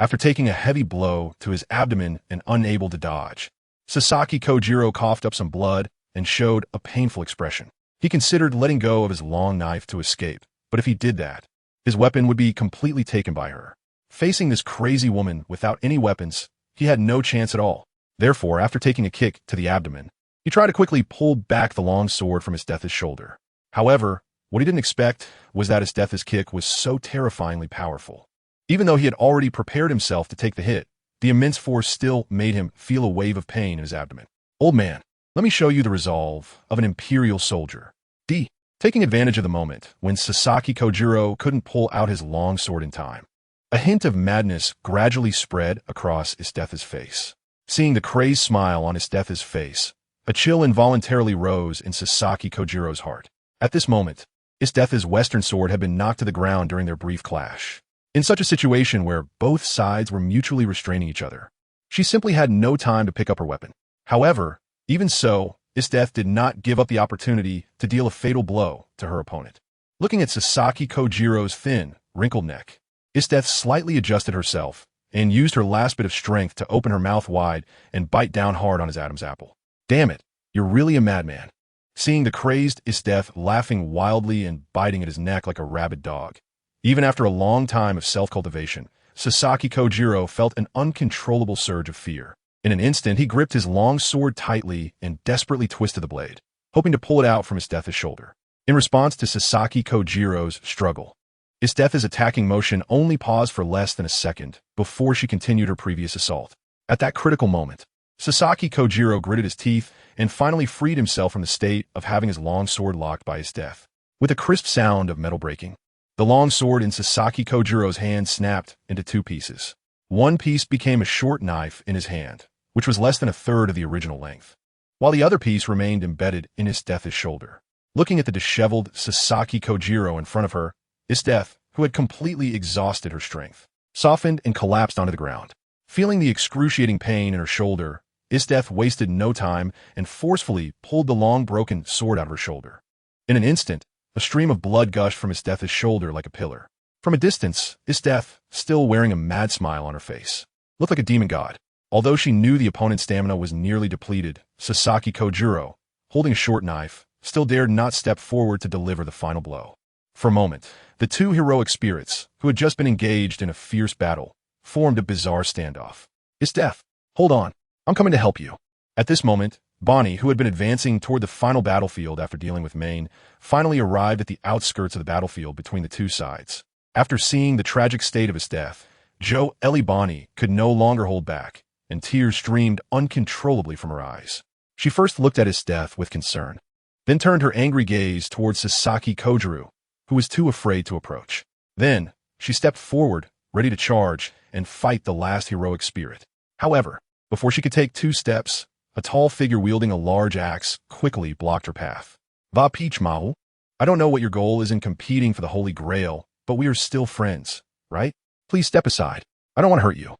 After taking a heavy blow to his abdomen and unable to dodge, Sasaki Kojiro coughed up some blood and showed a painful expression. He considered letting go of his long knife to escape, but if he did that, his weapon would be completely taken by her. Facing this crazy woman without any weapons, he had no chance at all. Therefore, after taking a kick to the abdomen, he tried to quickly pull back the long sword from HolyGrail's shoulder. However, what he didn't expect was that HolyGrail's kick was so terrifyingly powerful. Even though he had already prepared himself to take the hit, the immense force still made him feel a wave of pain in his abdomen. Old man, let me show you the resolve of an imperial soldier. Taking advantage of the moment when Sasaki Kojiro couldn't pull out his long sword in time, a hint of madness gradually spread across HolyGrail's face. Seeing the crazed smile on HolyGrail's face, A chill involuntarily rose in Sasaki Kojiro's heart. At this moment, HolyGrail's western sword had been knocked to the ground during their brief clash. In such a situation where both sides were mutually restraining each other, she simply had no time to pick up her weapon. However, even so, HolyGrail did not give up the opportunity to deal a fatal blow to her opponent. Looking at Sasaki Kojiro's thin, wrinkled neck, HolyGrail slightly adjusted herself and used her last bit of strength to open her mouth wide and bite down hard on his Adam's apple. Damn it, you're really a madman. Seeing the crazed HolyGrail laughing wildly and biting at his neck like a rabid dog. Even after a long time of self-cultivation, Sasaki Kojiro felt an uncontrollable surge of fear. In an instant, he gripped his long sword tightly and desperately twisted the blade, hoping to pull it out from HolyGrail's shoulder. In response to Sasaki Kojiro's struggle, HolyGrail's attacking motion only paused for less than a second before she continued her previous assault. At that critical moment, Sasaki Kojiro gritted his teeth and finally freed himself from the state of having his long sword locked by HolyGrail. With a crisp sound of metal breaking, the long sword in Sasaki Kojiro's hand snapped into two pieces. One piece became a short knife in his hand, which was less than a third of the original length, while the other piece remained embedded in HolyGrail's shoulder. Looking at the disheveled Sasaki Kojiro in front of her, HolyGrail, who had completely exhausted her strength, softened and collapsed onto the ground. Feeling the excruciating pain in her shoulder, HolyGrail wasted no time and forcefully pulled the long broken sword out of her shoulder. In an instant, a stream of blood gushed from HolyGrail's shoulder like a pillar. From a distance, HolyGrail, still wearing a mad smile on her face, looked like a demon god. Although she knew the opponent's stamina was nearly depleted, Sasaki Kojiro, holding a short knife, still dared not step forward to deliver the final blow. For a moment, the two heroic spirits, who had just been engaged in a fierce battle, formed a bizarre standoff. HolyGrail, hold on. I'm coming to help you. At this moment, Bonney, who had been advancing toward the final battlefield after dealing with Maine, finally arrived at the outskirts of the battlefield between the two sides. After seeing the tragic state of HolyGrail, Bonney could no longer hold back, and tears streamed uncontrollably from her eyes. She first looked at HolyGrail with concern, then turned her angry gaze towards Sasaki Kojiro, who was too afraid to approach. Then, she stepped forward, ready to charge and fight the last heroic spirit. However, before she could take 2 steps, a tall figure wielding a large axe quickly blocked her path. Va Peach Mao, I don't know what your goal is in competing for the Holy Grail, but we are still friends, right? Please step aside. I don't want to hurt you.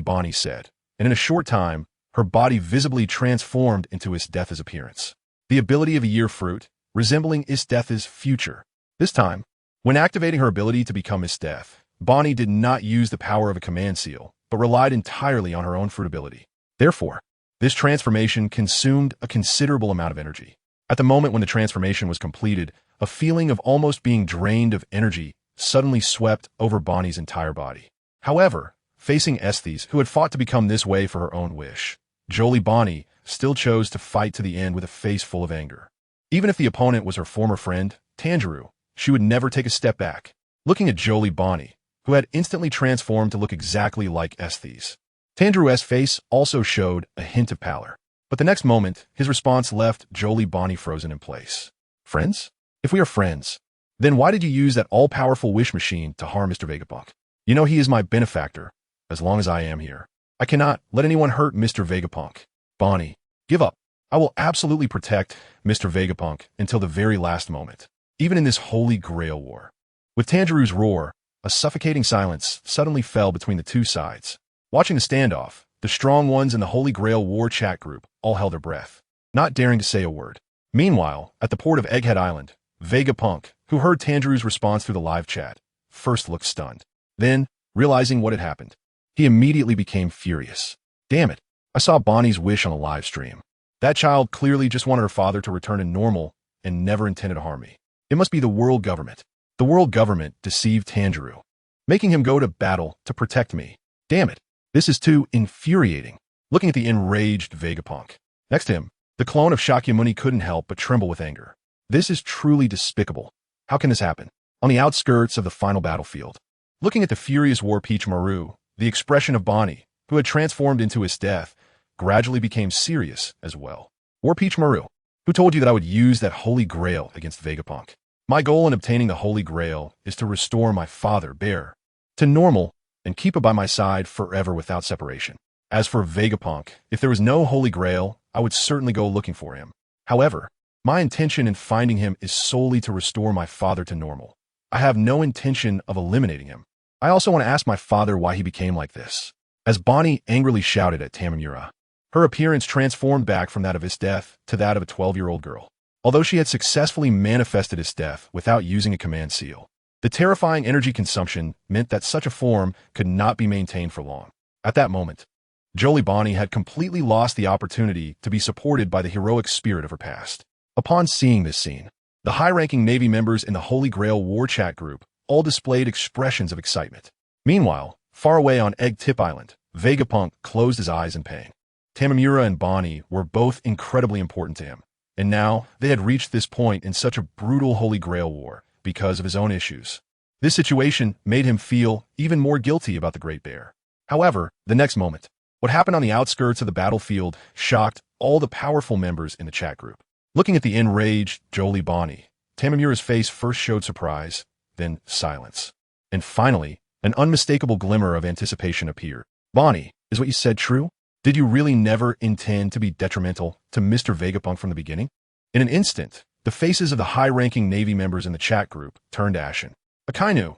Bonney said, and in a short time, her body visibly transformed into HolyGrail's appearance. The ability of a year fruit, resembling HolyGrail's future. This time, when activating her ability to become HolyGrail, Bonney did not use the power of a command seal, but relied entirely on her own fruit ability. Therefore, this transformation consumed a considerable amount of energy. At the moment when the transformation was completed, a feeling of almost being drained of energy suddenly swept over Bonney's entire body. However, facing Estes, who had fought to become this way for her own wish, Bonney still chose to fight to the end with a face full of anger. Even if the opponent was her former friend, Tanjiro, she would never take a step back. Looking at Bonney, who had instantly transformed to look exactly like Estes, Tanjiro's face also showed a hint of pallor. But the next moment, his response left Bonney frozen in place. Friends? If we are friends, then why did you use that all-powerful wish machine to harm Mr. Vegapunk? You know he is my benefactor, as long as I am here. I cannot let anyone hurt Mr. Vegapunk. Bonney, give up. I will absolutely protect Mr. Vegapunk until the very last moment, even in this Holy Grail War. With Tanjiro's roar, a suffocating silence suddenly fell between the two sides. Watching the standoff, the strong ones in the Holy Grail War chat group all held their breath, not daring to say a word. Meanwhile, at the port of Egghead Island, Vegapunk, who heard Tanjiro's response through the live chat, first looked stunned. Then, realizing what had happened, he immediately became furious. Damn it, I saw Bonney's wish on a live stream. That child clearly just wanted her father to return to normal and never intended to harm me. It must be the world government. The world government deceived Tanjiro, making him go to battle to protect me. Damn it, this is too infuriating. Looking at the enraged Vegapunk. Next to him, the clone of Shakyamuni couldn't help but tremble with anger. This is truly despicable. How can this happen? On the outskirts of the final battlefield. Looking at the furious War Peach Maru, the expression of Bonney, who had transformed into HolyGrail, gradually became serious as well. War Peach Maru, who told you that I would use that Holy Grail against Vegapunk? My goal in obtaining the Holy Grail is to restore my father, Bear, to normal and keep it by my side forever without separation. As for Vegapunk, if there was no Holy Grail, I I would certainly go looking for him. However, my intention in finding him is solely to restore my father to normal. I have no intention of eliminating him. I also want to ask my father why he became like this. As Bonney angrily shouted at Tamamura, her appearance transformed back from that of Death to that of a 12-year-old girl. Although she had successfully manifested Death without using a command seal, the terrifying energy consumption meant that such a form could not be maintained for long. At that moment, Bonney had completely lost the opportunity to be supported by the heroic spirit of her past. Upon seeing this scene, the high-ranking Navy members in the Holy Grail War chat group all displayed expressions of excitement. Meanwhile, far away on Egg Tip Island, Vegapunk closed his eyes in pain. Tamamura and Bonney were both incredibly important to him, and now they had reached this point in such a brutal Holy Grail War because of his own issues. This situation made him feel even more guilty about the Great Bear. However, the next moment, what happened on the outskirts of the battlefield shocked all the powerful members in the chat group. Looking at the enraged Bonney, Tamamura's face first showed surprise, then silence. And finally, an unmistakable glimmer of anticipation appeared. Bonney, is what you said true? Did you really never intend to be detrimental to Mr. Vegapunk from the beginning? In an instant, the faces of the high-ranking Navy members in the chat group turned ashen. Akainu,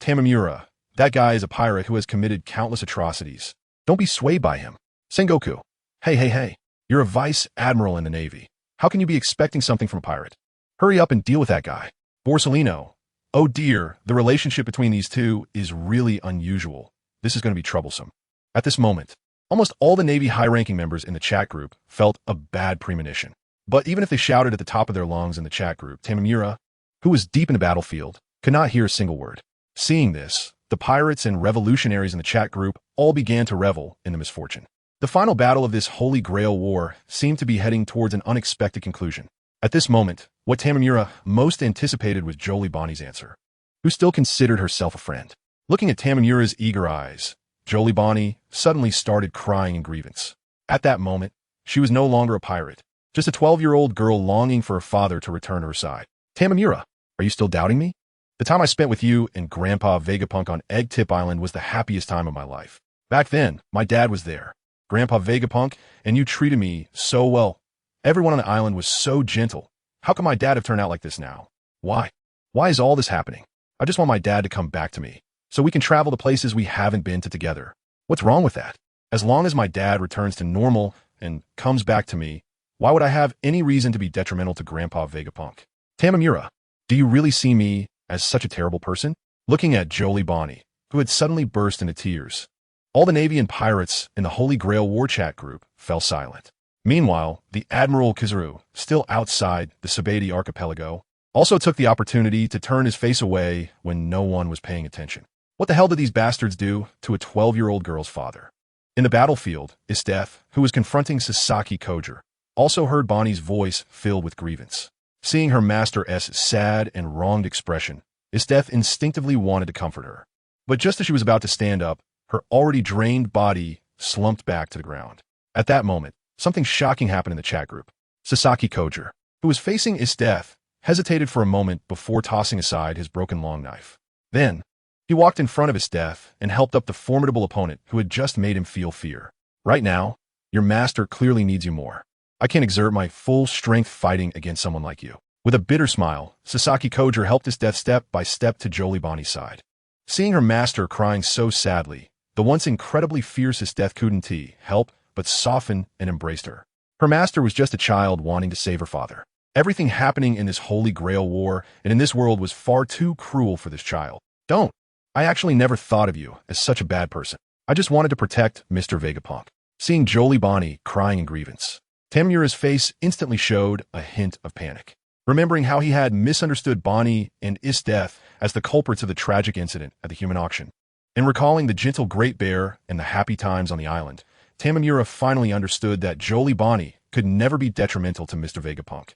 Tamamura, that guy is a pirate who has committed countless atrocities. Don't be swayed by him. Sengoku, hey, you're a vice admiral in the Navy. How can you be expecting something from a pirate? Hurry up and deal with that guy. Borsalino, oh dear, the relationship between these two is really unusual. This is going to be troublesome. At this moment, almost all the Navy high-ranking members in the chat group felt a bad premonition. But even if they shouted at the top of their lungs in the chat group, Tamamura, who was deep in the battlefield, could not hear a single word. Seeing this, the pirates and revolutionaries in the chat group all began to revel in the misfortune. The final battle of this Holy Grail War seemed to be heading towards an unexpected conclusion. At this moment, what Tamamura most anticipated was Bonney's answer, who still considered herself a friend. Looking at Tamamura's eager eyes, Bonney suddenly started crying in grievance. At that moment, she was no longer a pirate, just a 12-year-old girl longing for her father to return to her side. Tamamura, are you still doubting me? The time I spent with you and Grandpa Vegapunk on Egg Tip Island was the happiest time of my life. Back then, my dad was there, Grandpa Vegapunk, and you treated me so well. Everyone on the island was so gentle. How could my dad have turned out like this now? Why? Why is all this happening? I just want my dad to come back to me, so we can travel to places we haven't been to together. What's wrong with that? As long as my dad returns to normal and comes back to me, why would I have any reason to be detrimental to Grandpa Vegapunk? Tamamura, do you really see me as such a terrible person? Looking at Bonney, who had suddenly burst into tears, all the Navy and pirates in the Holy Grail War chat group fell silent. Meanwhile, the Admiral Kizaru, still outside the Saber archipelago, also took the opportunity to turn his face away when no one was paying attention. What the hell did these bastards do to a 12-year-old girl's father? In the battlefield, Death, who was confronting Sasaki Koger, also heard Bonney's voice filled with grievance. Seeing her master's sad and wronged expression, Death instinctively wanted to comfort her. But just as she was about to stand up, her already drained body slumped back to the ground. At that moment, something shocking happened in the chat group. Sasaki Koger, who was facing Death, hesitated for a moment before tossing aside his broken long knife. Then, he walked in front of Death and helped up the formidable opponent who had just made him feel fear. Right now, your master clearly needs you more. I can't exert my full strength fighting against someone like you. With a bitter smile, Sasaki Koger helped Death step by step to Bonney's side. Seeing her master crying so sadly, the once incredibly fierce Death couldn't help but soften and embraced her. Her master was just a child wanting to save her father. Everything happening in this Holy Grail War and in this world was far too cruel for this child. Don't. I actually never thought of you as such a bad person. I just wanted to protect Mr. Vegapunk. Seeing Bonney crying in grievance, Tamamura's face instantly showed a hint of panic. Remembering how he had misunderstood Bonney and Death as the culprits of the tragic incident at the human auction, and recalling the gentle Great Bear and the happy times on the island, Tamamura finally understood that Bonney could never be detrimental to Mr. Vegapunk.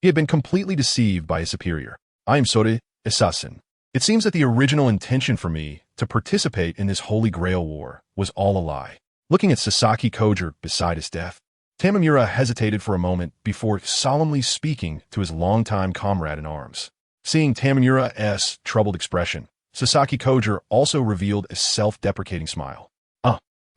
He had been completely deceived by his superior. I am Sore Assassin. It seems that the original intention for me to participate in this Holy Grail War was all a lie. Looking at Sasaki Koger beside Death, Tamamura hesitated for a moment before solemnly speaking to his longtime comrade in arms. Seeing Tamamura's troubled expression, Sasaki Koger also revealed a self-deprecating smile.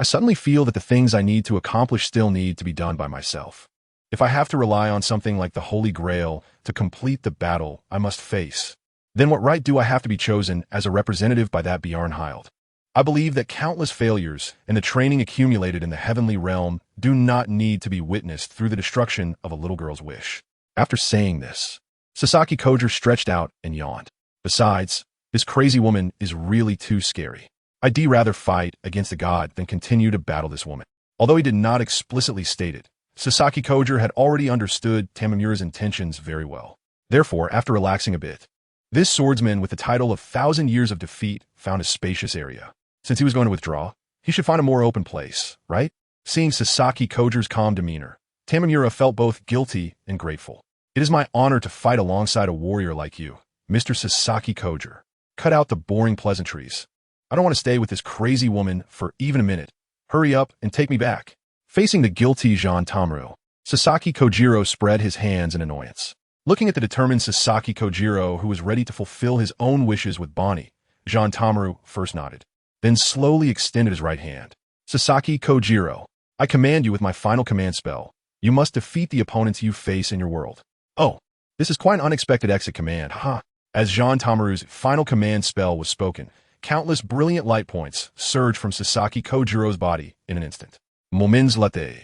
I suddenly feel that the things I need to accomplish still need to be done by myself. If I have to rely on something like the Holy Grail to complete the battle I must face, then what right do I have to be chosen as a representative by that Bjarnhild? I believe that countless failures and the training accumulated in the heavenly realm do not need to be witnessed through the destruction of a little girl's wish. After saying this, Sasaki Koger stretched out and yawned. Besides, this crazy woman is really too scary. I'd rather fight against a god than continue to battle this woman. Although he did not explicitly state it, Sasaki Koger had already understood Tamamura's intentions very well. Therefore, after relaxing a bit, this swordsman with the title of 1,000 Years of Defeat found a spacious area. Since he was going to withdraw, he should find a more open place, right? Seeing Sasaki Koger's calm demeanor, Tamamura felt both guilty and grateful. It is my honor to fight alongside a warrior like you, Mr. Sasaki Koger. Cut out the boring pleasantries. I don't want to stay with this crazy woman for even a minute. Hurry up and take me back. Facing the guilty Jean Tamuro, Sasaki Kojiro spread his hands in annoyance. Looking at the determined Sasaki Kojiro, who was ready to fulfill his own wishes with Bonney, Jean Tamuro first nodded, then slowly extended his right hand. Sasaki Kojiro, I command you with my final command spell. You must defeat the opponents you face in your world. Oh, this is quite an unexpected exit command, huh? As Jean Tamuru's final command spell was spoken, countless brilliant light points surged from Sasaki Kojiro's body in an instant. Moments later,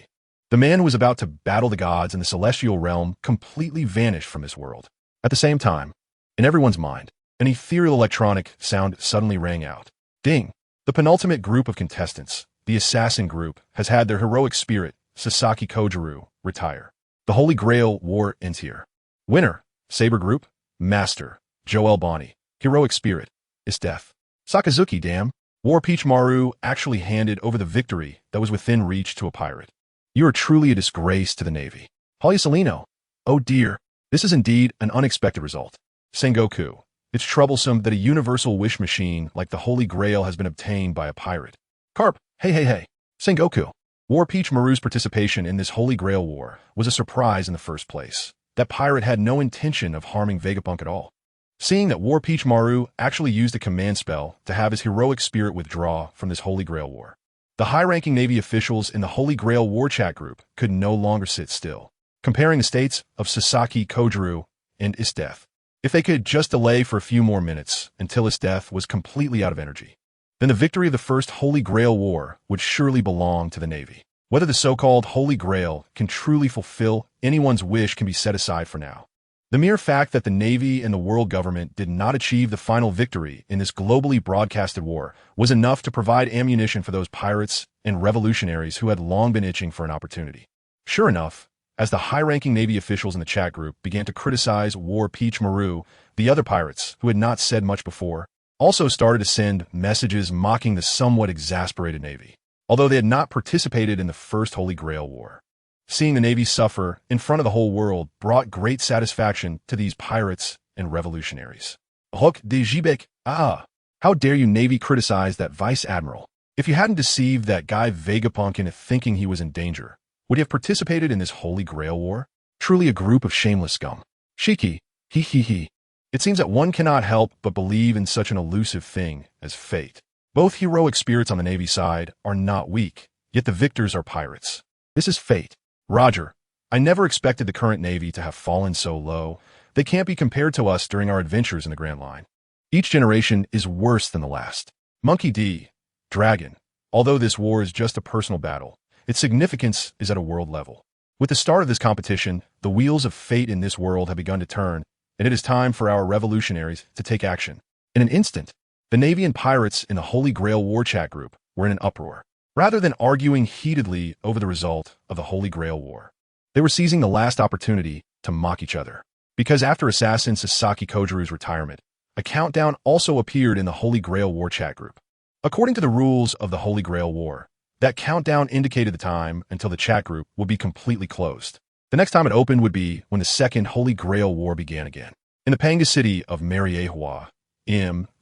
the man who was about to battle the gods in the celestial realm completely vanished from this world. At the same time, in everyone's mind, an ethereal electronic sound suddenly rang out. Ding! The penultimate group of contestants, the assassin group, has had their heroic spirit, Sasaki Kojiro, retire. The Holy Grail War ends here. Winner, Saber Group, Master, Joel Bonney, heroic spirit, is death. Sakazuki, damn. War Peach Maru actually handed over the victory that was within reach to a pirate. You are truly a disgrace to the Navy. Salino. Oh dear, this is indeed an unexpected result. Sengoku, it's troublesome that a universal wish machine like the Holy Grail has been obtained by a pirate. Carp, hey. Sengoku. War Peach Maru's participation in this Holy Grail War was a surprise in the first place. That pirate had no intention of harming Vegapunk at all. Seeing that War Peach Maru actually used a command spell to have his heroic spirit withdraw from this Holy Grail War, the high-ranking Navy officials in the Holy Grail War chat group could no longer sit still, comparing the states of Sasaki Kojiro and his death. If they could just delay for a few more minutes until his death was completely out of energy, then the victory of the first Holy Grail War would surely belong to the Navy. Whether the so-called Holy Grail can truly fulfill anyone's wish can be set aside for now. The mere fact that the Navy and the world government did not achieve the final victory in this globally broadcasted war was enough to provide ammunition for those pirates and revolutionaries who had long been itching for an opportunity. Sure enough, as the high-ranking Navy officials in the chat group began to criticize War Peach Maru, the other pirates, who had not said much before, also started to send messages mocking the somewhat exasperated Navy, although they had not participated in the first Holy Grail War. Seeing the Navy suffer in front of the whole world brought great satisfaction to these pirates and revolutionaries. Roque de Gibec, how dare you Navy criticize that Vice Admiral? If you hadn't deceived that guy Vegapunk into thinking he was in danger, would he have participated in this Holy Grail War? Truly a group of shameless scum. Shiki, he. It seems that one cannot help but believe in such an elusive thing as fate. Both heroic spirits on the Navy side are not weak, yet the victors are pirates. This is fate. Roger, I never expected the current Navy to have fallen so low. They can't be compared to us during our adventures in the Grand Line. Each generation is worse than the last. Monkey D. Dragon. Although this war is just a personal battle, its significance is at a world level. With the start of this competition, the wheels of fate in this world have begun to turn, and it is time for our revolutionaries to take action. In an instant, the Navy and pirates in the Holy Grail War chat group were in an uproar. Rather than arguing heatedly over the result of the Holy Grail War, they were seizing the last opportunity to mock each other. Because after assassin Sasaki Kojiro's retirement, a countdown also appeared in the Holy Grail War chat group. According to the rules of the Holy Grail War, that countdown indicated the time until the chat group would be completely closed. The next time it opened would be when the second Holy Grail War began again. In the Panga city of Mariehua,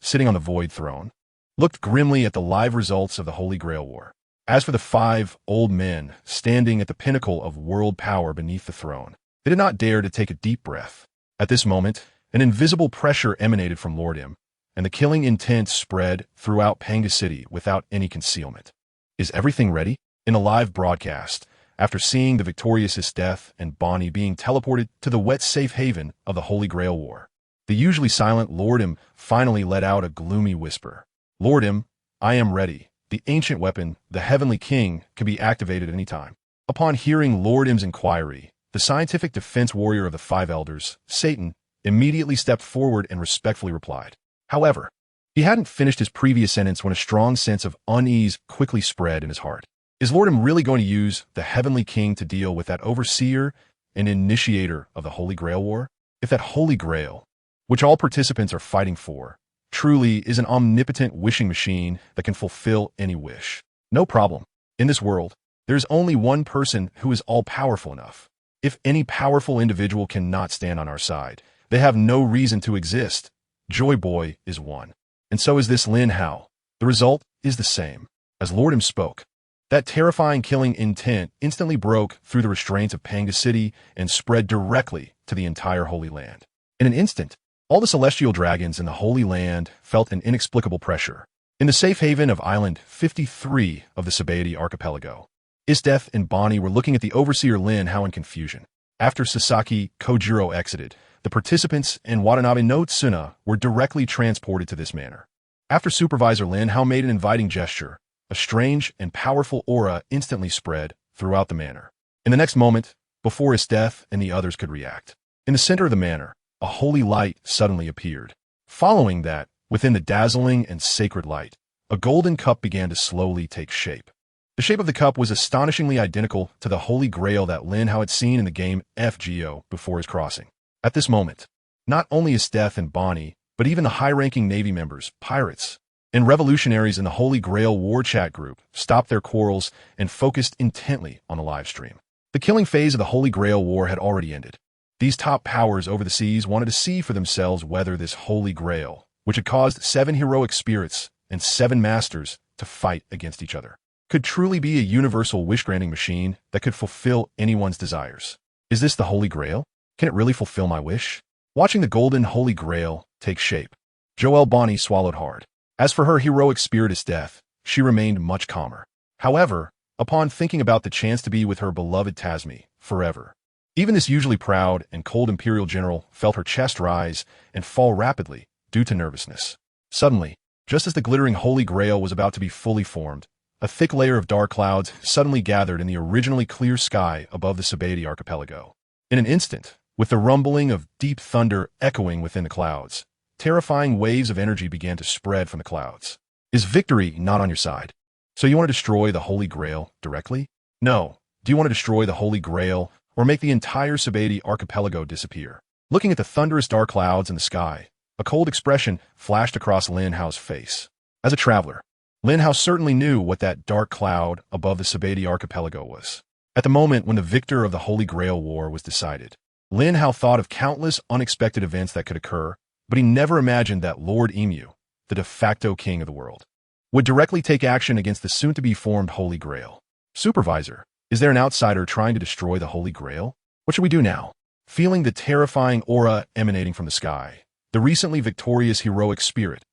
sitting on the Void Throne, looked grimly at the live results of the Holy Grail War. As for the 5 old men standing at the pinnacle of world power beneath the throne, they did not dare to take a deep breath. At this moment, an invisible pressure emanated from Lord M, and the killing intent spread throughout Panga City without any concealment. Is everything ready? In a live broadcast, after seeing the victorious Death and Bonney being teleported to the wet safe haven of the Holy Grail War. The usually silent Lord Im finally let out a gloomy whisper. Lord Im, I am ready. The ancient weapon, the Heavenly King, can be activated at any time. Upon hearing Lord Im's inquiry, the scientific defense warrior of the Five Elders, Satan, immediately stepped forward and respectfully replied. However, he hadn't finished his previous sentence when a strong sense of unease quickly spread in his heart. Is Lord Im really going to use the Heavenly King to deal with that overseer and initiator of the Holy Grail War? If that Holy Grail, which all participants are fighting for, truly is an omnipotent wishing machine that can fulfill any wish. No problem. In this world, there's only one person who is all-powerful enough. If any powerful individual cannot stand on our side, they have no reason to exist. Joy Boy is one. And so is this Lin Hao. The result is the same. As Lord Im spoke, that terrifying killing intent instantly broke through the restraints of Panga City and spread directly to the entire Holy Land. In an instant, all the celestial dragons in the Holy Land felt an inexplicable pressure. In the safe haven of Island 53 of the Saber archipelago, Death and Bonney were looking at the overseer Lin Hao in confusion. After Sasaki Kojiro exited, the participants and Watanabe no Tsuna were directly transported to this manor. After supervisor Lin Hao made an inviting gesture, a strange and powerful aura instantly spread throughout the manor. In the next moment, before Death and the others could react, in the center of the manor, a holy light suddenly appeared. Following that, within the dazzling and sacred light, a golden cup began to slowly take shape. The shape of the cup was astonishingly identical to the Holy Grail that Lin Hao had seen in the game FGO before his crossing. At this moment, not only Death and Bonney, but even the high-ranking Navy members, pirates, and revolutionaries in the Holy Grail War chat group stopped their quarrels and focused intently on the live stream. The killing phase of the Holy Grail War had already ended. These top powers over the seas wanted to see for themselves whether this Holy Grail, which had caused 7 heroic spirits and 7 masters to fight against each other, could truly be a universal wish-granting machine that could fulfill anyone's desires. Is this the Holy Grail? Can it really fulfill my wish? Watching the golden Holy Grail take shape, Joelle Bonney swallowed hard. As for her heroic spirit Death, she remained much calmer. However, upon thinking about the chance to be with her beloved Tasmi forever, even this usually proud and cold Imperial general felt her chest rise and fall rapidly due to nervousness. Suddenly, just as the glittering Holy Grail was about to be fully formed, a thick layer of dark clouds suddenly gathered in the originally clear sky above the Saber archipelago. In an instant, with the rumbling of deep thunder echoing within the clouds, terrifying waves of energy began to spread from the clouds. Is victory not on your side? So you want to destroy the Holy Grail directly? No. Do you want to destroy the Holy Grail or make the entire Saber archipelago disappear? Looking at the thunderous dark clouds in the sky, a cold expression flashed across Lin Hao's face. As a traveler, Lin Hao certainly knew what that dark cloud above the Saber archipelago was. At the moment when the victor of the Holy Grail War was decided, Lin Hao thought of countless unexpected events that could occur, but he never imagined that Lord Emu, the de facto king of the world, would directly take action against the soon-to-be-formed Holy Grail. Supervisor, is there an outsider trying to destroy the Holy Grail? What should we do now? Feeling the terrifying aura emanating from the sky, the recently victorious heroic spirit,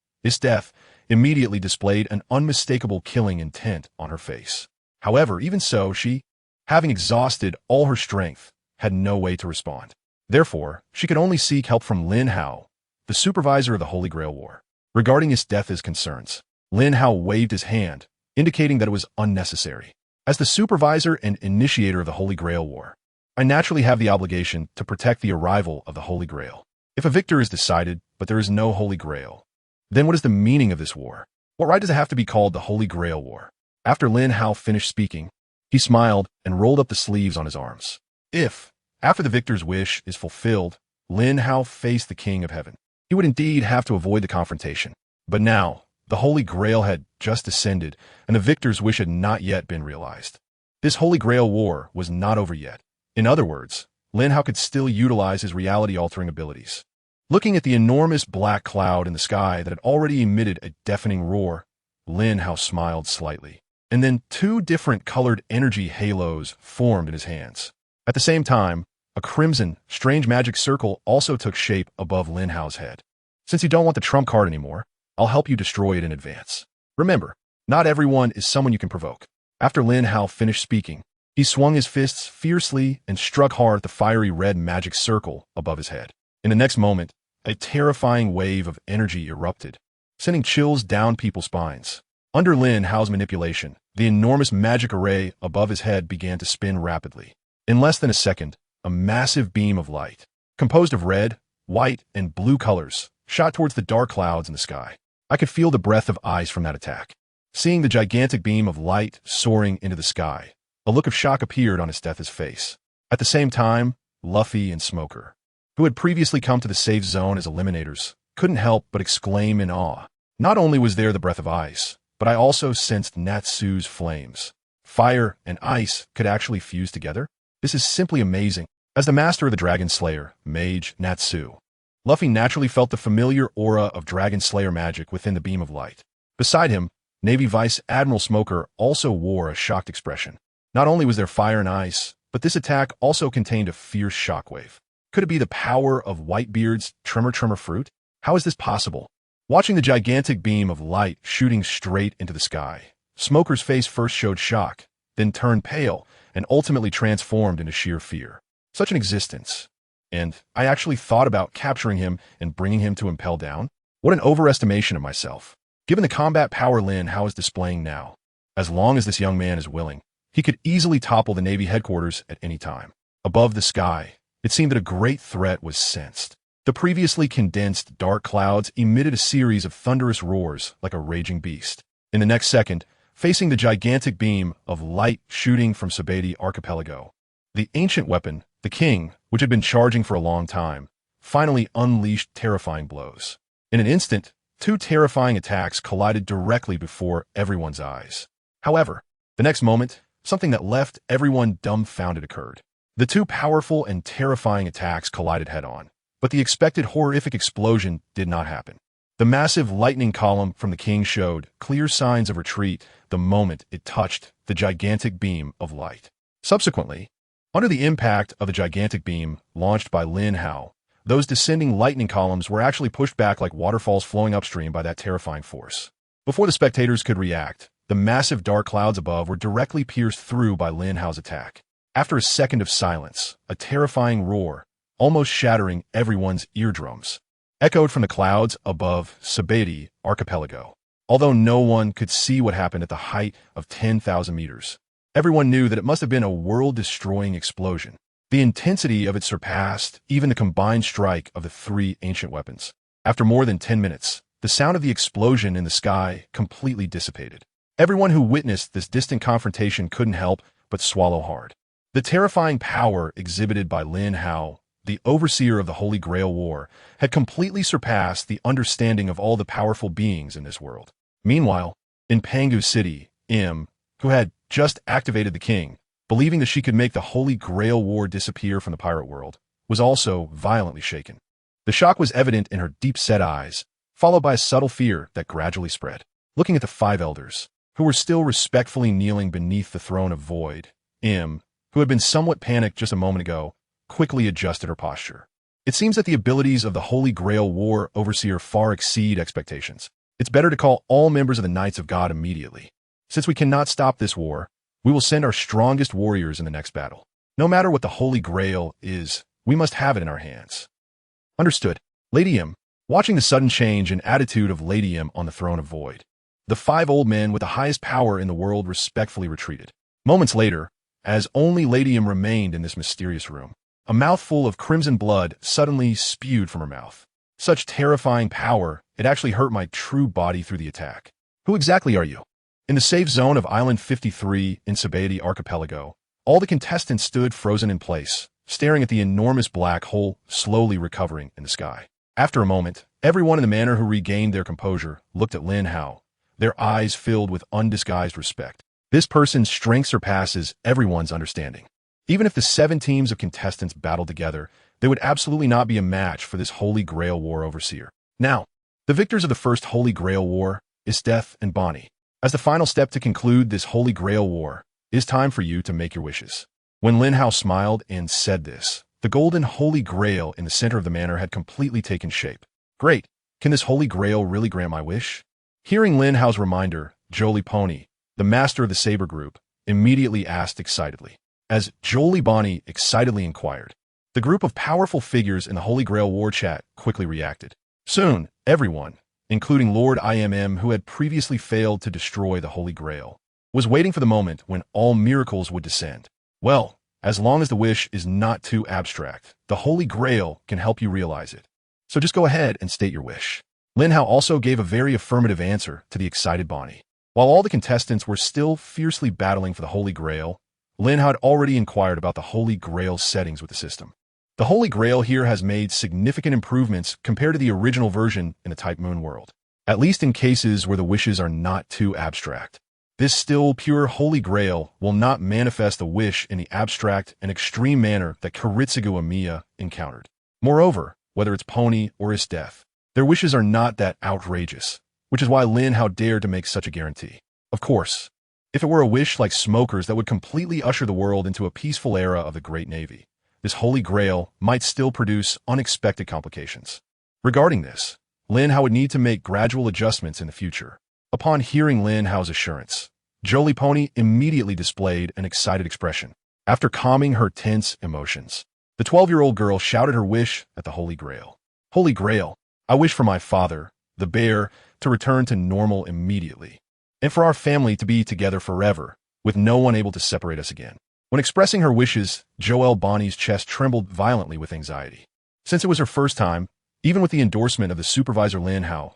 Death, immediately displayed an unmistakable killing intent on her face. However, even so, she, having exhausted all her strength, had no way to respond. Therefore, she could only seek help from Lin Hao, the supervisor of the Holy Grail War. Regarding Death's concerns, Lin Hao waved his hand, indicating that it was unnecessary. As the supervisor and initiator of the Holy Grail War, I naturally have the obligation to protect the arrival of the Holy Grail. If a victor is decided, but there is no Holy Grail, then what is the meaning of this war? What right does it have to be called the Holy Grail War? After Lin Hao finished speaking, he smiled and rolled up the sleeves on his arms. If, after the victor's wish is fulfilled, Lin Hao faced the King of Heaven, he would indeed have to avoid the confrontation. But now, the Holy Grail had just descended, and the victor's wish had not yet been realized. This Holy Grail War was not over yet. In other words, Lin Hao could still utilize his reality-altering abilities. Looking at the enormous black cloud in the sky that had already emitted a deafening roar, Lin Hao smiled slightly. And then 2 different colored energy halos formed in his hands. At the same time, a crimson, strange magic circle also took shape above Lin Hao's head. Since you don't want the trump card anymore, I'll help you destroy it in advance. Remember, not everyone is someone you can provoke. After Lin Hao finished speaking, He swung his fists fiercely and struck hard at the fiery red magic circle above his head. In the next moment, a terrifying wave of energy erupted, sending chills down people's spines. Under Lin Hao's manipulation, the enormous magic array above his head began to spin rapidly. In less than a second, a massive beam of light, composed of red, white, and blue colors, shot towards the dark clouds in the sky. I could feel the breath of ice from that attack. Seeing the gigantic beam of light soaring into the sky, a look of shock appeared on Esteth's face. At the same time, Luffy and Smoker, who had previously come to the safe zone as eliminators, couldn't help but exclaim in awe. Not only was there the breath of ice, but I also sensed Natsu's flames. Fire and ice could actually fuse together? This is simply amazing. As the master of the Dragon Slayer, Mage Natsu, Luffy naturally felt the familiar aura of Dragon Slayer magic within the beam of light. Beside him, Navy Vice Admiral Smoker also wore a shocked expression. Not only was there fire and ice, but this attack also contained a fierce shockwave. Could it be the power of Whitebeard's Tremor Fruit? How is this possible? Watching the gigantic beam of light shooting straight into the sky, Smoker's face first showed shock, then turned pale, and ultimately transformed into sheer fear. Such an existence. And I actually thought about capturing him and bringing him to impel down? What an overestimation of myself. Given the combat power Lin Hao is displaying now, as long as this young man is willing, he could easily topple the Navy headquarters at any time. Above the sky, it seemed that a great threat was sensed. The previously condensed dark clouds emitted a series of thunderous roars like a raging beast. In the next second, facing the gigantic beam of light shooting from Saber archipelago, the ancient weapon, the king, which had been charging for a long time, finally unleashed terrifying blows. In an instant, two terrifying attacks collided directly before everyone's eyes. However, the next moment, something that left everyone dumbfounded occurred. The two powerful and terrifying attacks collided head-on, but the expected horrific explosion did not happen. The massive lightning column from the king showed clear signs of retreat the moment it touched the gigantic beam of light. Subsequently, under the impact of the gigantic beam launched by Lin Hao, those descending lightning columns were actually pushed back like waterfalls flowing upstream by that terrifying force. Before the spectators could react, the massive dark clouds above were directly pierced through by Lin Hao's attack. After a second of silence, a terrifying roar, almost shattering everyone's eardrums, echoed from the clouds above Saber archipelago. Although no one could see what happened at the height of 10,000 meters, everyone knew that it must have been a world-destroying explosion. The intensity of it surpassed even the combined strike of the three ancient weapons. After more than 10 minutes, the sound of the explosion in the sky completely dissipated. Everyone who witnessed this distant confrontation couldn't help but swallow hard. The terrifying power exhibited by Lin Hao, the overseer of the Holy Grail War, had completely surpassed the understanding of all the powerful beings in this world. Meanwhile, in Pangu City, who had just activated the king, believing that she could make the Holy Grail War disappear from the pirate world, was also violently shaken. The shock was evident in her deep-set eyes, followed by a subtle fear that gradually spread. Looking at the five elders, who were still respectfully kneeling beneath the throne of Void, who had been somewhat panicked just a moment ago, quickly adjusted her posture. It seems that the abilities of the Holy Grail War Overseer far exceed expectations. It's better to call all members of the Knights of God immediately. Since we cannot stop this war, we will send our strongest warriors in the next battle. No matter what the Holy Grail is, we must have it in our hands. Understood. Lady M, watching the sudden change in attitude of Lady M on the throne of Void, the five old men with the highest power in the world respectfully retreated. Moments later, as only Lady M remained in this mysterious room, a mouthful of crimson blood suddenly spewed from her mouth. Such terrifying power, it actually hurt my true body through the attack. Who exactly are you? In the safe zone of Island 53 in Saber archipelago, all the contestants stood frozen in place, staring at the enormous black hole slowly recovering in the sky. After a moment, everyone in the manor who regained their composure looked at Lin Hao, their eyes filled with undisguised respect. This person's strength surpasses everyone's understanding. Even if the 7 teams of contestants battled together, they would absolutely not be a match for this Holy Grail War Overseer. Now, the victors of the first Holy Grail War, Esteth and Bonney. As the final step to conclude this Holy Grail War, it is time for you to make your wishes. When Lin Hao smiled and said this, the golden Holy Grail in the center of the manor had completely taken shape. Great! Can this Holy Grail really grant my wish? Hearing Lin Hao's reminder, Jolly Pony, the master of the Saber group, immediately asked excitedly. as Bonney excitedly inquired. The group of powerful figures in the Holy Grail War chat quickly reacted. Soon, everyone, including Lord IMM who had previously failed to destroy the Holy Grail, was waiting for the moment when all miracles would descend. Well, as long as the wish is not too abstract, the Holy Grail can help you realize it. So just go ahead and state your wish. Linhow also gave a very affirmative answer to the excited Bonney. While all the contestants were still fiercely battling for the Holy Grail, Linhow had already inquired about the Holy Grail settings with the system. The Holy Grail here has made significant improvements compared to the original version in the Type Moon world, at least in cases where the wishes are not too abstract. This still pure Holy Grail will not manifest the wish in the abstract and extreme manner that Kiritsugu Amiya encountered. Moreover, whether it's Pony or his death, their wishes are not that outrageous, which is why Lin Hao dared to make such a guarantee. Of course, if it were a wish like Smoker's that would completely usher the world into a peaceful era of the Great Navy, this Holy Grail might still produce unexpected complications. Regarding this, Lin Hao would need to make gradual adjustments in the future. Upon hearing Lin Hao's assurance, Jolie Pony immediately displayed an excited expression. After calming her tense emotions, the 12-year-old girl shouted her wish at the Holy Grail. Holy Grail, I wish for my father, the bear, to return to normal immediately, and for our family to be together forever, with no one able to separate us again. When expressing her wishes, Bonney's chest trembled violently with anxiety. Since it was her first time, even with the endorsement of the supervisor Linhow,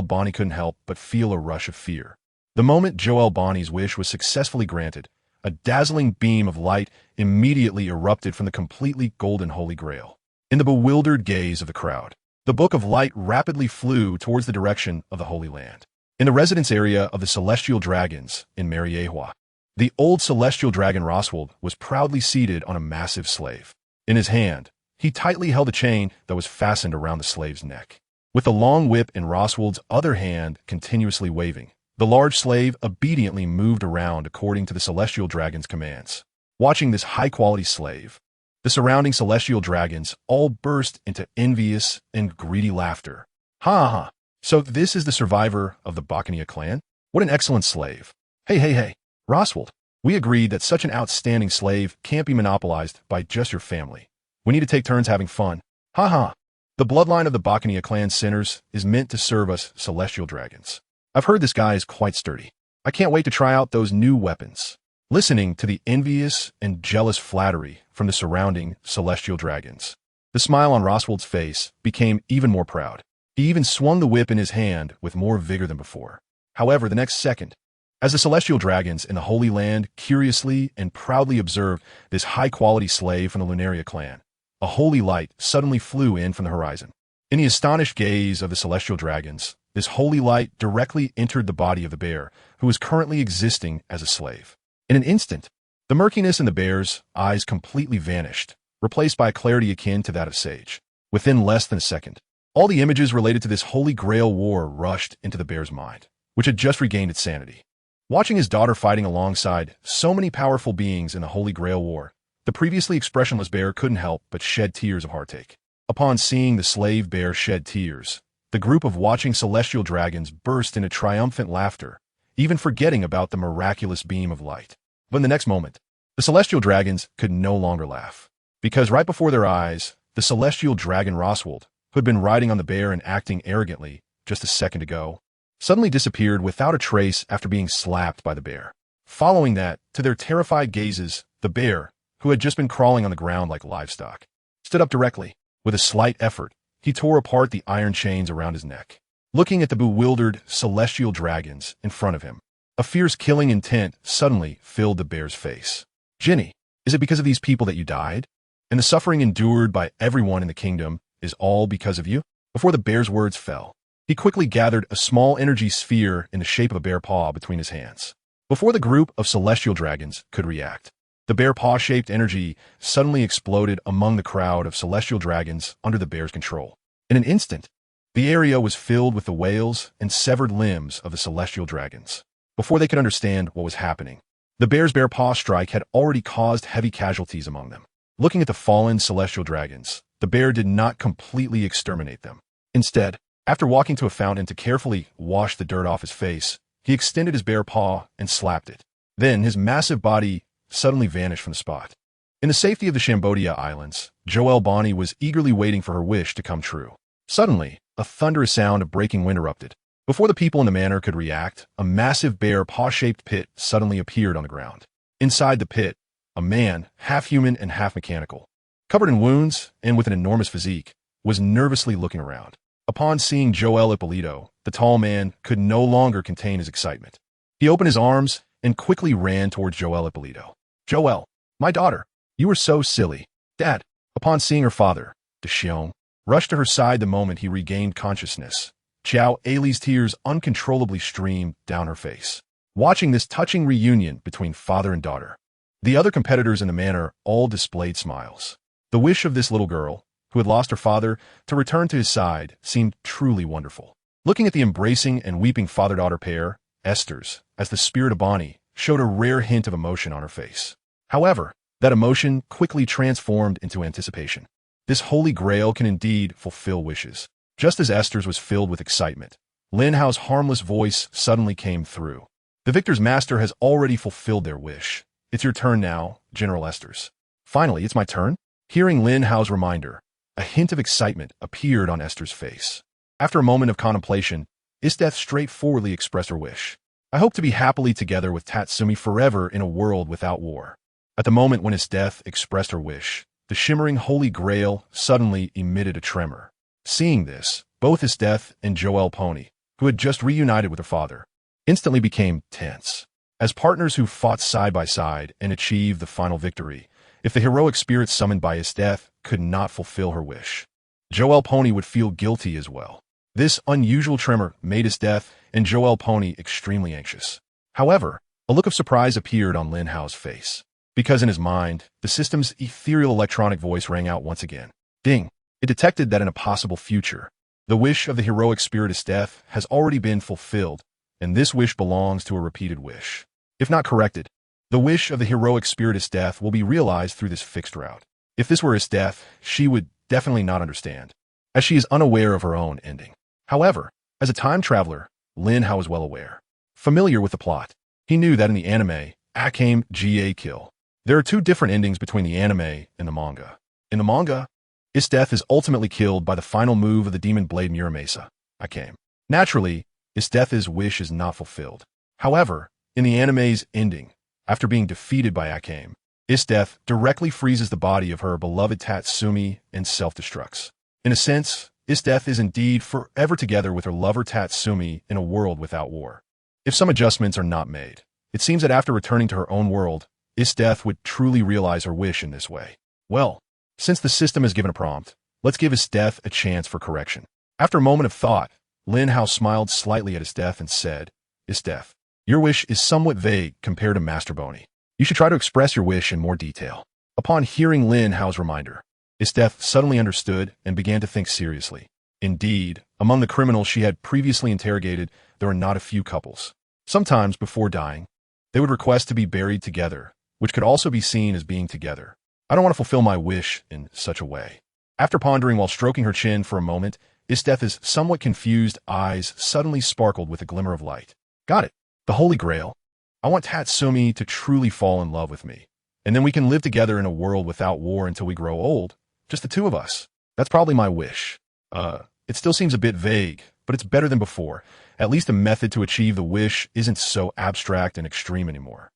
Bonney couldn't help but feel a rush of fear. The moment Bonney's wish was successfully granted, a dazzling beam of light immediately erupted from the completely golden Holy Grail. In the bewildered gaze of the crowd, the Book of Light rapidly flew towards the direction of the Holy Land. In the residence area of the Celestial Dragons in Mariehua, the old Celestial Dragon Roswald was proudly seated on a massive slave. In his hand, he tightly held a chain that was fastened around the slave's neck. With the long whip in Roswald's other hand continuously waving, the large slave obediently moved around according to the Celestial Dragon's commands. Watching this high-quality slave, the surrounding Celestial Dragons all burst into envious and greedy laughter. Ha ha! So this is the survivor of the Bacchania clan? What an excellent slave. Hey, Roswald, we agreed that such an outstanding slave can't be monopolized by just your family. We need to take turns having fun. Ha ha! The bloodline of the Bacchania clan sinners is meant to serve us Celestial Dragons. I've heard this guy is quite sturdy. I can't wait to try out those new weapons. Listening to the envious and jealous flattery from the surrounding Celestial Dragons, the smile on Roswald's face became even more proud. He even swung the whip in his hand with more vigor than before. However, the next second, as the Celestial Dragons in the Holy Land curiously and proudly observed this high-quality slave from the Lunaria clan, a holy light suddenly flew in from the horizon. In the astonished gaze of the Celestial Dragons, this holy light directly entered the body of the bear, who was currently existing as a slave. In an instant, the murkiness in the bear's eyes completely vanished, replaced by a clarity akin to that of sage. Within less than a second, all the images related to this Holy Grail War rushed into the bear's mind, which had just regained its sanity. Watching his daughter fighting alongside so many powerful beings in the Holy Grail War, the previously expressionless bear couldn't help but shed tears of heartache. Upon seeing the slave bear shed tears, the group of watching Celestial Dragons burst into triumphant laughter, even forgetting about the miraculous beam of light. But in the next moment, the Celestial Dragons could no longer laugh, because right before their eyes, the Celestial Dragon Roswald, who had been riding on the bear and acting arrogantly just a second ago, suddenly disappeared without a trace after being slapped by the bear. Following that, to their terrified gazes, the bear, who had just been crawling on the ground like livestock, stood up directly. With a slight effort, he tore apart the iron chains around his neck. Looking at the bewildered Celestial Dragons in front of him, a fierce killing intent suddenly filled the bear's face. Jinny, is it because of these people that you died? And the suffering endured by everyone in the kingdom is all because of you? Before the bear's words fell, he quickly gathered a small energy sphere in the shape of a bear paw between his hands. Before the group of Celestial Dragons could react, the bear paw-shaped energy suddenly exploded among the crowd of Celestial Dragons under the bear's control. In an instant, the area was filled with the wails and severed limbs of the Celestial Dragons. Before they could understand what was happening, the bear's bear paw strike had already caused heavy casualties among them. Looking at the fallen Celestial Dragons, the bear did not completely exterminate them. Instead, after walking to a fountain to carefully wash the dirt off his face, he extended his bear paw and slapped it. Then his massive body suddenly vanished from the spot. In the safety of the Cambodia Islands, Bonney was eagerly waiting for her wish to come true. Suddenly, a thunderous sound of breaking wind erupted. Before the people in the manor could react, a massive bear paw-shaped pit suddenly appeared on the ground. Inside the pit, a man, half human and half mechanical, covered in wounds and with an enormous physique, was nervously looking around. Upon seeing Ippolito, the tall man could no longer contain his excitement. He opened his arms and quickly ran towards Ippolito. "Joel, my daughter, you were so silly." Dad, upon seeing her father, Deshion, rushed to her side the moment he regained consciousness. Xiao Ali's tears uncontrollably streamed down her face. Watching this touching reunion between father and daughter, the other competitors in the manor all displayed smiles. The wish of this little girl, who had lost her father, to return to his side seemed truly wonderful. Looking at the embracing and weeping father-daughter pair, Esther's, as the spirit of Bonney, showed a rare hint of emotion on her face. However, that emotion quickly transformed into anticipation. This Holy Grail can indeed fulfill wishes. Just as Esther's was filled with excitement, Linhow's harmless voice suddenly came through. "The victor's master has already fulfilled their wish. It's your turn now, General Esther's." "Finally, it's my turn?" Hearing Linhow's reminder, a hint of excitement appeared on Esther's face. After a moment of contemplation, Isdeth straightforwardly expressed her wish. "I hope to be happily together with Tatsumi forever in a world without war." At the moment when Isdeth expressed her wish, the shimmering Holy Grail suddenly emitted a tremor. Seeing this, both Isdeth and Joel Pony, who had just reunited with her father, instantly became tense. As partners who fought side by side and achieved the final victory, if the heroic spirit summoned by Isdeth could not fulfill her wish, Joel Pony would feel guilty as well. This unusual tremor made Isdeth and Joel Pony extremely anxious. However, a look of surprise appeared on Linhow's face, because in his mind, the system's ethereal electronic voice rang out once again. Ding! It detected that in a possible future, the wish of the heroic spirit Isdeth has already been fulfilled, and this wish belongs to a repeated wish. If not corrected, the wish of the heroic spirit Isdeth will be realized through this fixed route. If this were Isdeth, she would definitely not understand, as she is unaware of her own ending. However, as a time traveler, Linhow was well aware. Familiar with the plot, he knew that in the anime, Akame Ga Kill, there are two different endings between the anime and the manga. In the manga, Isdeth is ultimately killed by the final move of the demon blade Muramasa, Akame. Naturally, Isdeth's wish is not fulfilled. However, in the anime's ending, after being defeated by Akame, Isdeth directly freezes the body of her beloved Tatsumi and self-destructs. In a sense, Isdeth is indeed forever together with her lover Tatsumi in a world without war. If some adjustments are not made, it seems that after returning to her own world, Isdeth would truly realize her wish in this way. Well, since the system has given a prompt, let's give Isdeth a chance for correction. After a moment of thought, Linhow smiled slightly at Isdeth and said, "Isdeth, your wish is somewhat vague compared to Master Bonney. You should try to express your wish in more detail." Upon hearing Linhow's reminder, Isdeth suddenly understood and began to think seriously. Indeed, among the criminals she had previously interrogated, there were not a few couples. Sometimes, before dying, they would request to be buried together, which could also be seen as being together. "I don't want to fulfill my wish in such a way." After pondering while stroking her chin for a moment, Isdeth's somewhat confused eyes suddenly sparkled with a glimmer of light. "Got it. The Holy Grail. I want Tatsumi to truly fall in love with me, and then we can live together in a world without war until we grow old, just the two of us. That's probably my wish. It still seems a bit vague, but it's better than before. At least a method to achieve the wish isn't so abstract and extreme anymore."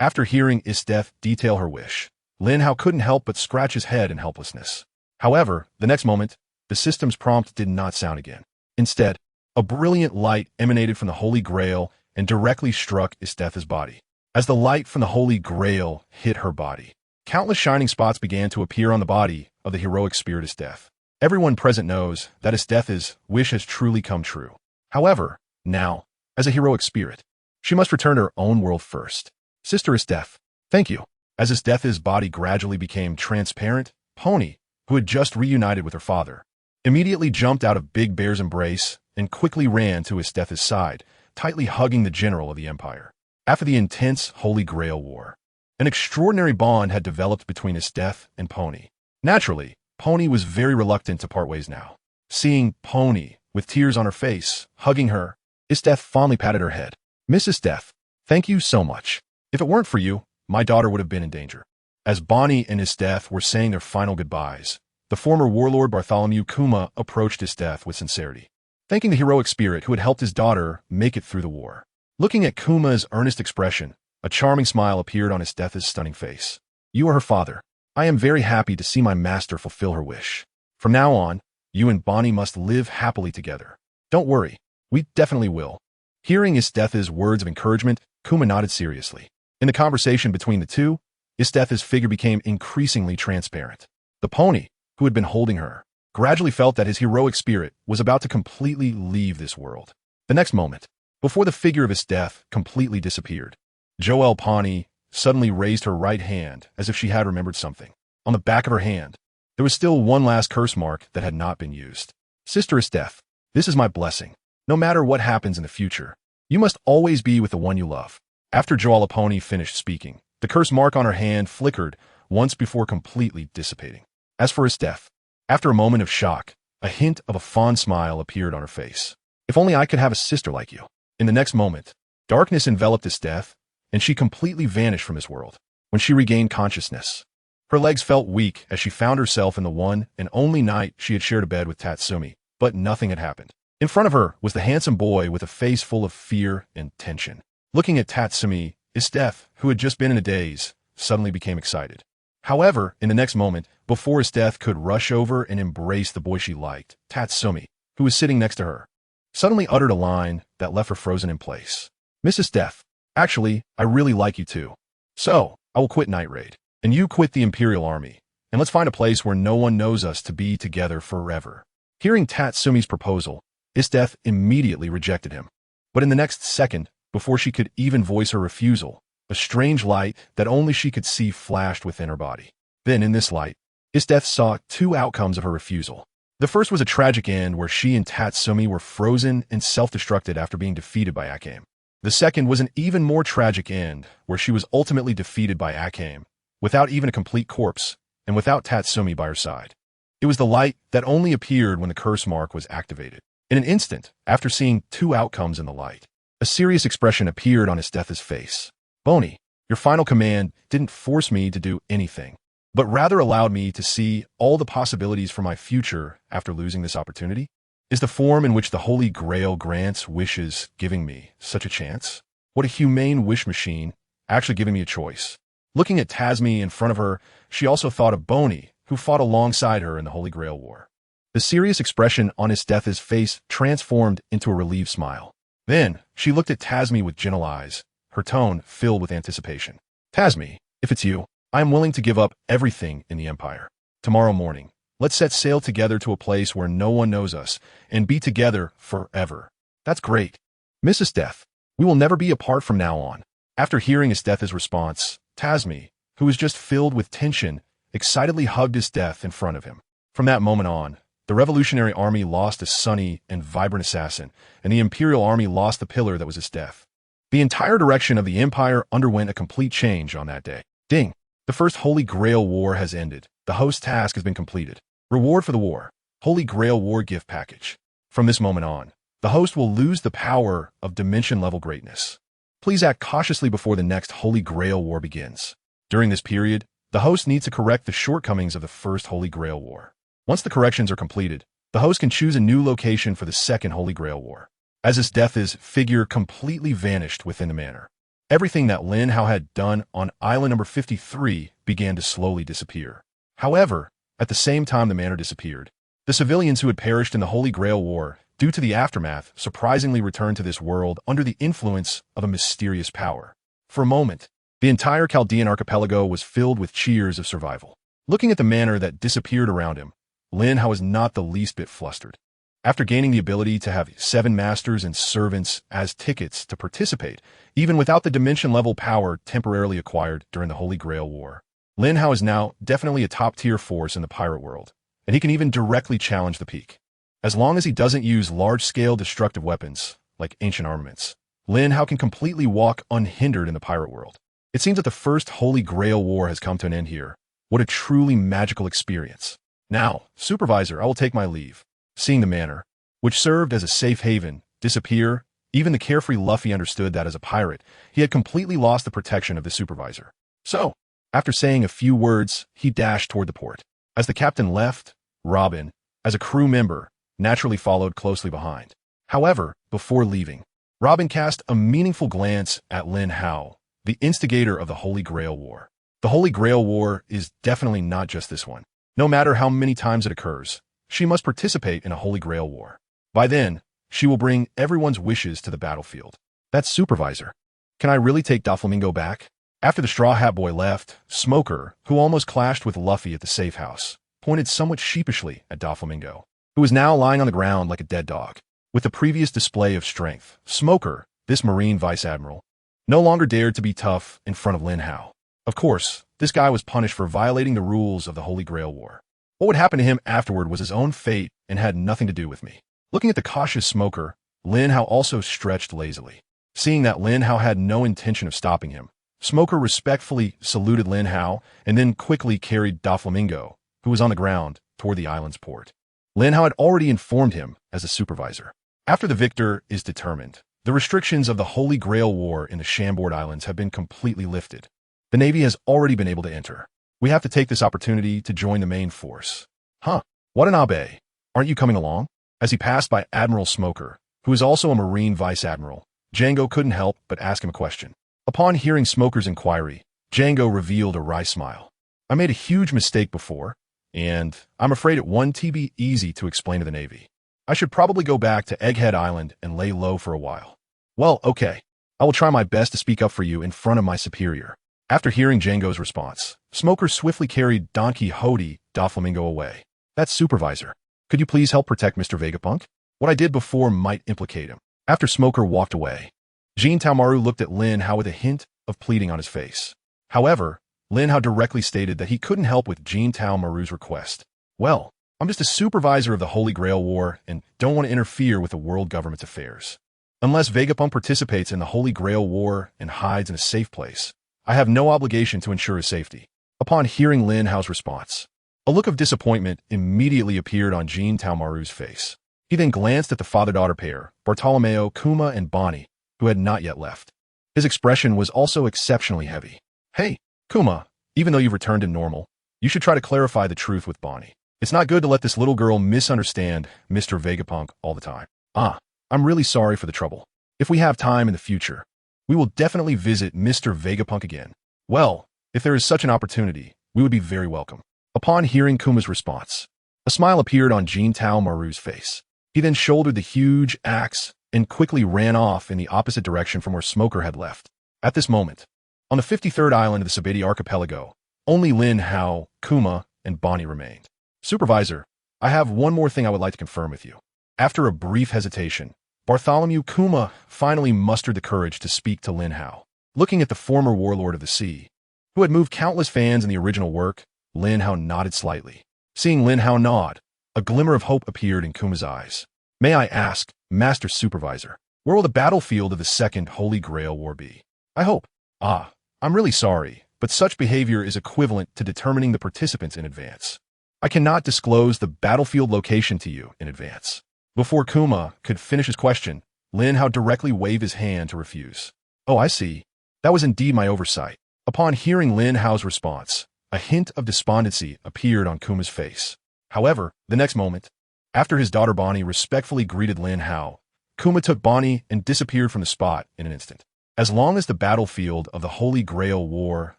After hearing Isdeth detail her wish, Linhow couldn't help but scratch his head in helplessness. However, the next moment, the system's prompt did not sound again. Instead, a brilliant light emanated from the Holy Grail and directly struck Isdeth's body. As the light from the Holy Grail hit her body, countless shining spots began to appear on the body of the heroic spirit Isdeth. Everyone present knows that Isdeth's wish has truly come true. However, now, as a heroic spirit, she must return to her own world first. "Sister Isdeth, thank you." As Isdeth's body gradually became transparent, Pony, who had just reunited with her father, immediately jumped out of Big Bear's embrace and quickly ran to Isdeth's side, tightly hugging the general of the Empire. After the intense Holy Grail War, an extraordinary bond had developed between Isdeth and Pony. Naturally, Pony was very reluctant to part ways now. Seeing Pony, with tears on her face, hugging her, Isdeth fondly patted her head. "Miss Isdeth, thank you so much. If it weren't for you, my daughter would have been in danger. As Bonney and HolyGrail were saying their final goodbyes, the former warlord Bartholomew Kuma approached HolyGrail with sincerity, thanking the heroic spirit who had helped his daughter make it through the war. Looking at Kuma's earnest expression, a charming smile appeared on HolyGrail's stunning face. You are her father. I am very happy to see my master fulfill her wish. From now on, you and Bonney must live happily together. Don't worry, we definitely will. Hearing HolyGrail's words of encouragement, Kuma nodded seriously. In the conversation between the two, HolyGrail's figure became increasingly transparent. The pony, who had been holding her, gradually felt that his heroic spirit was about to completely leave this world. The next moment, before the figure of HolyGrail completely disappeared, Joelle Pawnee suddenly raised her right hand as if she had remembered something. On the back of her hand, there was still one last curse mark that had not been used. Sister HolyGrail, this is my blessing. No matter what happens in the future, you must always be with the one you love. After Joelle Pawnee finished speaking, the curse mark on her hand flickered once before completely dissipating. As for HolyGrail, after a moment of shock, a hint of a fond smile appeared on her face. If only I could have a sister like you. In the next moment, darkness enveloped HolyGrail, and she completely vanished from his world. When she regained consciousness, her legs felt weak as she found herself in the one and only night she had shared a bed with Tatsumi, but nothing had happened. In front of her was the handsome boy with a face full of fear and tension. Looking at Tatsumi, HolyGrail, who had just been in a daze, suddenly became excited. However, in the next moment, before HolyGrail could rush over and embrace the boy she liked, Tatsumi, who was sitting next to her, suddenly uttered a line that left her frozen in place. Mrs. HolyGrail, actually, I really like you too. So, I will quit Night Raid, and you quit the Imperial Army, and let's find a place where no one knows us to be together forever. Hearing Tatsumi's proposal, HolyGrail immediately rejected him. But in the next second, before she could even voice her refusal, a strange light that only she could see flashed within her body. Then, in this light, HolyGrail saw two outcomes of her refusal. The first was a tragic end where she and Tatsumi were frozen and self-destructed after being defeated by Akame. The second was an even more tragic end where she was ultimately defeated by Akame, without even a complete corpse, and without Tatsumi by her side. It was the light that only appeared when the curse mark was activated. In an instant, after seeing two outcomes in the light, a serious expression appeared on HolyGrail's face. Bonney, your final command didn't force me to do anything, but rather allowed me to see all the possibilities for my future after losing this opportunity. Is the form in which the Holy Grail grants wishes giving me such a chance? What a humane wish machine, actually giving me a choice. Looking at Tasmi in front of her, she also thought of Bonney, who fought alongside her in the Holy Grail War. The serious expression on HolyGrail's face transformed into a relieved smile. Then, she looked at Tasmi with gentle eyes, her tone filled with anticipation. Tasmi, if it's you, I am willing to give up everything in the Empire. Tomorrow morning, let's set sail together to a place where no one knows us and be together forever. That's great. Mrs. Death, we will never be apart from now on. After hearing HolyGrail's response, Tasmi, who was just filled with tension, excitedly hugged HolyGrail in front of him. From that moment on, the Revolutionary Army lost a sunny and vibrant assassin, and the Imperial Army lost the pillar that was HolyGrail. The entire direction of the Empire underwent a complete change on that day. Ding! The first Holy Grail War has ended. The host's task has been completed. Reward for the war. Holy Grail War gift package. From this moment on, the host will lose the power of dimension-level greatness. Please act cautiously before the next Holy Grail War begins. During this period, the host needs to correct the shortcomings of the first Holy Grail War. Once the corrections are completed, the host can choose a new location for the second Holy Grail War. As HolyGrail's figure completely vanished within the manor, everything that Lin Hao had done on island number 53 began to slowly disappear. However, at the same time the manor disappeared, the civilians who had perished in the Holy Grail War due to the aftermath surprisingly returned to this world under the influence of a mysterious power. For a moment, the entire Chaldean archipelago was filled with cheers of survival. Looking at the manor that disappeared around him, Lin Hao was not the least bit flustered. After gaining the ability to have 7 masters and servants as tickets to participate, even without the dimension-level power temporarily acquired during the Holy Grail War, Lin Hao is now definitely a top-tier force in the pirate world, and he can even directly challenge the peak. As long as he doesn't use large-scale destructive weapons, like ancient armaments, Lin Hao can completely walk unhindered in the pirate world. It seems that the first Holy Grail War has come to an end here. What a truly magical experience. Now, Supervisor, I will take my leave. Seeing the manor, which served as a safe haven, disappear, even the carefree Luffy understood that as a pirate, he had completely lost the protection of the Supervisor. So, after saying a few words, he dashed toward the port. As the captain left, Robin, as a crew member, naturally followed closely behind. However, before leaving, Robin cast a meaningful glance at Lin Hao, the instigator of the Holy Grail War. The Holy Grail War is definitely not just this one. No matter how many times it occurs, she must participate in a Holy Grail War. By then, she will bring everyone's wishes to the battlefield. That's Supervisor. Can I really take Doflamingo back? After the Straw Hat Boy left, Smoker, who almost clashed with Luffy at the safe house, pointed somewhat sheepishly at Doflamingo, who was now lying on the ground like a dead dog. With the previous display of strength, Smoker, this Marine Vice Admiral, no longer dared to be tough in front of Lin Hao. Of course, this guy was punished for violating the rules of the Holy Grail War. What would happen to him afterward was his own fate and had nothing to do with me. Looking at the cautious Smoker, Lin Hao also stretched lazily. Seeing that Lin Hao had no intention of stopping him, Smoker respectfully saluted Lin Hao and then quickly carried Doflamingo, who was on the ground, toward the island's port. Lin Hao had already informed him as a supervisor. After the victor is determined, the restrictions of the Holy Grail War in the Chambord Islands have been completely lifted. The Navy has already been able to enter. We have to take this opportunity to join the main force. Huh, Watanabe, aren't you coming along? As he passed by Admiral Smoker, who is also a Marine Vice Admiral, Django couldn't help but ask him a question. Upon hearing Smoker's inquiry, Django revealed a wry smile. I made a huge mistake before, and I'm afraid it won't be easy to explain to the Navy. I should probably go back to Egghead Island and lay low for a while. Well, okay. I will try my best to speak up for you in front of my superior. After hearing Django's response, Smoker swiftly carried Don Quixote Doflamingo away. That's Supervisor. Could you please help protect Mr. Vegapunk? What I did before might implicate him. After Smoker walked away, Jean Taomaru looked at Lin Hao with a hint of pleading on his face. However, Lin Hao directly stated that he couldn't help with Jean Taomaru's request. Well, I'm just a supervisor of the Holy Grail War and don't want to interfere with the world government's affairs. Unless Vegapunk participates in the Holy Grail War and hides in a safe place, I have no obligation to ensure his safety. Upon hearing Lin Hao's response, a look of disappointment immediately appeared on Jean Taomaru's face. He then glanced at the father-daughter pair, Bartolomeo, Kuma, and Bonney, who had not yet left. His expression was also exceptionally heavy. Hey, Kuma, even though you've returned to normal, you should try to clarify the truth with Bonney. It's not good to let this little girl misunderstand Mr. Vegapunk all the time. I'm really sorry for the trouble. If we have time in the future, we will definitely visit Mr. Vegapunk again. Well, if there is such an opportunity, we would be very welcome. Upon hearing Kuma's response, a smile appeared on Jean Taomaru's face. He then shouldered the huge axe and quickly ran off in the opposite direction from where Smoker had left. At this moment, on the 53rd island of the Saber archipelago, only Lin Hao, Kuma, and Bonney remained. Supervisor, I have one more thing I would like to confirm with you. After a brief hesitation, Bartholomew Kuma finally mustered the courage to speak to Lin Hao. Looking at the former warlord of the sea, who had moved countless fans in the original work, Lin Hao nodded slightly. Seeing Lin Hao nod, a glimmer of hope appeared in Kuma's eyes. May I ask, Master Supervisor, where will the battlefield of the Second Holy Grail War be? I hope. I'm really sorry, but such behavior is equivalent to determining the participants in advance. I cannot disclose the battlefield location to you in advance. Before Kuma could finish his question, Lin Hao directly waved his hand to refuse. Oh, I see. That was indeed my oversight. Upon hearing Lin Hao's response, a hint of despondency appeared on Kuma's face. However, the next moment, after his daughter Bonney respectfully greeted Lin Hao, Kuma took Bonney and disappeared from the spot in an instant. As long as the battlefield of the Holy Grail War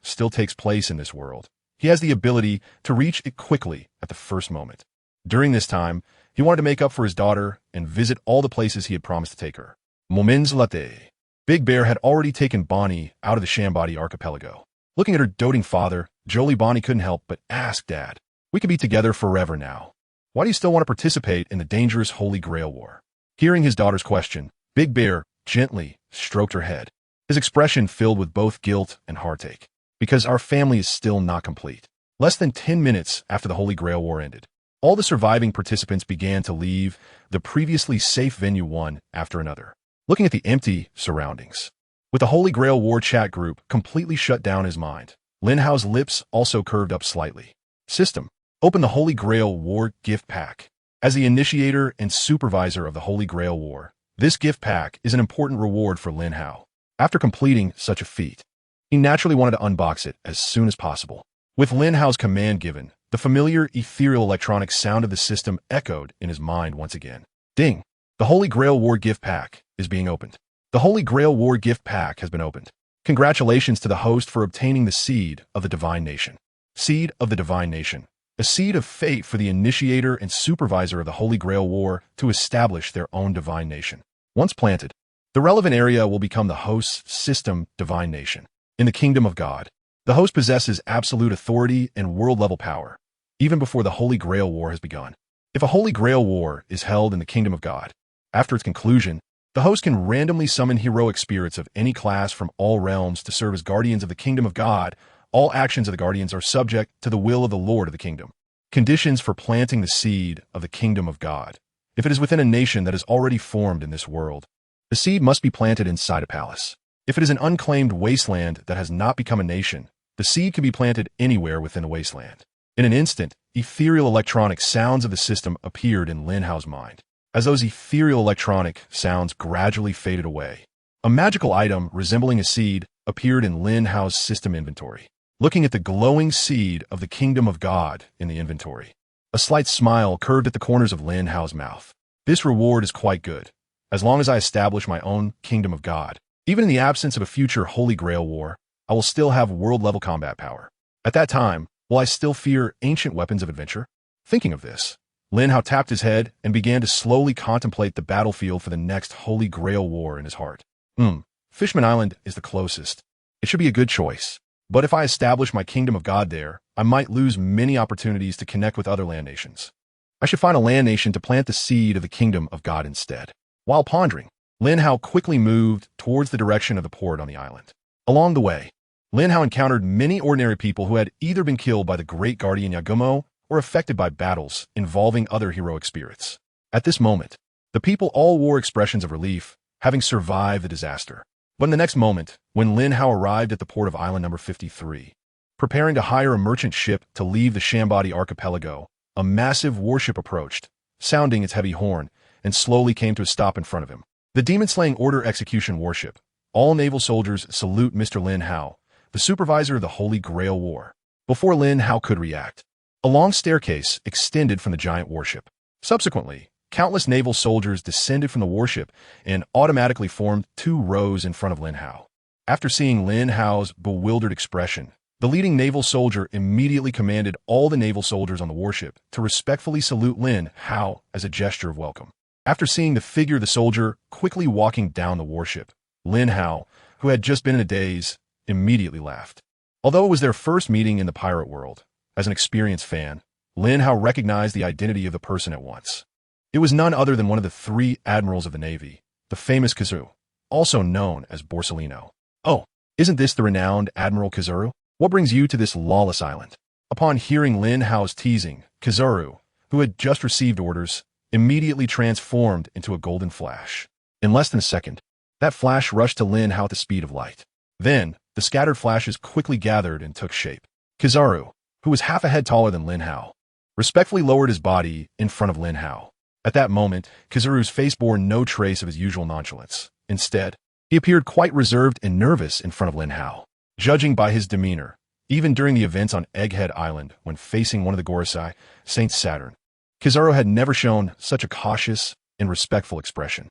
still takes place in this world, he has the ability to reach it quickly at the first moment. During this time, he wanted to make up for his daughter and visit all the places he had promised to take her. Moments later, Big Bear had already taken Bonney out of the Shambadi archipelago. Looking at her doting father, Jolie Bonney couldn't help but ask Dad, "We could be together forever now. Why do you still want to participate in the dangerous Holy Grail War?" Hearing his daughter's question, Big Bear gently stroked her head. His expression filled with both guilt and heartache. Because our family is still not complete. Less than 10 minutes after the Holy Grail War ended, all the surviving participants began to leave the previously safe venue one after another, looking at the empty surroundings. With the Holy Grail War chat group completely shut down his mind, Lin Hao's lips also curved up slightly. System. Open the Holy Grail War gift pack. As the initiator and supervisor of the Holy Grail War, this gift pack is an important reward for Lin Hao. After completing such a feat, He naturally wanted to unbox it as soon as possible. With Lin Hao's command given, the familiar ethereal electronic sound of the system echoed in his mind once again. Ding! The Holy Grail War gift pack is being opened. The Holy Grail War gift pack has been opened. Congratulations to the host for obtaining the Seed of the Divine Nation. Seed of the Divine Nation. A seed of fate for the initiator and supervisor of the Holy Grail War to establish their own divine nation. Once planted, the relevant area will become the host's system divine nation. In the kingdom of God, the host possesses absolute authority and world-level power, even before the Holy Grail War has begun. If a Holy Grail War is held in the kingdom of God, after its conclusion, the host can randomly summon heroic spirits of any class from all realms to serve as guardians of the kingdom of God. All actions of the guardians are subject to the will of the Lord of the kingdom. Conditions for planting the seed of the kingdom of God. If it is within a nation that is already formed in this world, the seed must be planted inside a palace. If it is an unclaimed wasteland that has not become a nation, the seed can be planted anywhere within the wasteland. In an instant, ethereal electronic sounds of the system appeared in Lin Hao's mind. As those ethereal electronic sounds gradually faded away, a magical item resembling a seed appeared in Lin Hao's system inventory. Looking at the glowing seed of the kingdom of God in the inventory, a slight smile curved at the corners of Lin Hao's mouth. This reward is quite good. As long as I establish my own kingdom of God, even in the absence of a future Holy Grail War, I will still have world-level combat power. At that time, will I still fear ancient weapons of adventure? Thinking of this, Lin Hao tapped his head and began to slowly contemplate the battlefield for the next Holy Grail War in his heart. Fishman Island is the closest. It should be a good choice. But if I establish my kingdom of God there, I might lose many opportunities to connect with other land nations. I should find a land nation to plant the seed of the kingdom of God instead. While pondering, Lin Hao quickly moved towards the direction of the port on the island. Along the way, Lin Hao encountered many ordinary people who had either been killed by the great guardian Yagumo or affected by battles involving other heroic spirits. At this moment, the people all wore expressions of relief, having survived the disaster. But in the next moment, when Lin Hao arrived at the port of island number 53, preparing to hire a merchant ship to leave the Shambadi archipelago, a massive warship approached, sounding its heavy horn, and slowly came to a stop in front of him. The demon-slaying order execution warship. All naval soldiers salute Mr. Lin Hao, the supervisor of the Holy Grail War. Before Lin Hao could react, a long staircase extended from the giant warship. Subsequently, countless naval soldiers descended from the warship and automatically formed 2 rows in front of Lin Hao. After seeing Lin Hao's bewildered expression, the leading naval soldier immediately commanded all the naval soldiers on the warship to respectfully salute Lin Hao as a gesture of welcome. After seeing the figure of the soldier quickly walking down the warship, Lin Hao, who had just been in a daze, immediately laughed. Although it was their first meeting in the pirate world, as an experienced fan, Lin Hao recognized the identity of the person at once. It was none other than one of the 3 admirals of the Navy, the famous Kizaru, also known as Borsalino. Oh, isn't this the renowned Admiral Kizaru? What brings you to this lawless island? Upon hearing Lin Hao's teasing, Kizaru, who had just received orders, immediately transformed into a golden flash. In less than a second, that flash rushed to Lin Hao at the speed of light. Then, the scattered flashes quickly gathered and took shape. Kizaru, who was half a head taller than Lin Hao, respectfully lowered his body in front of Lin Hao. At that moment, Kizaru's face bore no trace of his usual nonchalance. Instead, he appeared quite reserved and nervous in front of Lin Hao. Judging by his demeanor, even during the events on Egghead Island when facing one of the Gorosei, Saint Saturn, Kizaru had never shown such a cautious and respectful expression.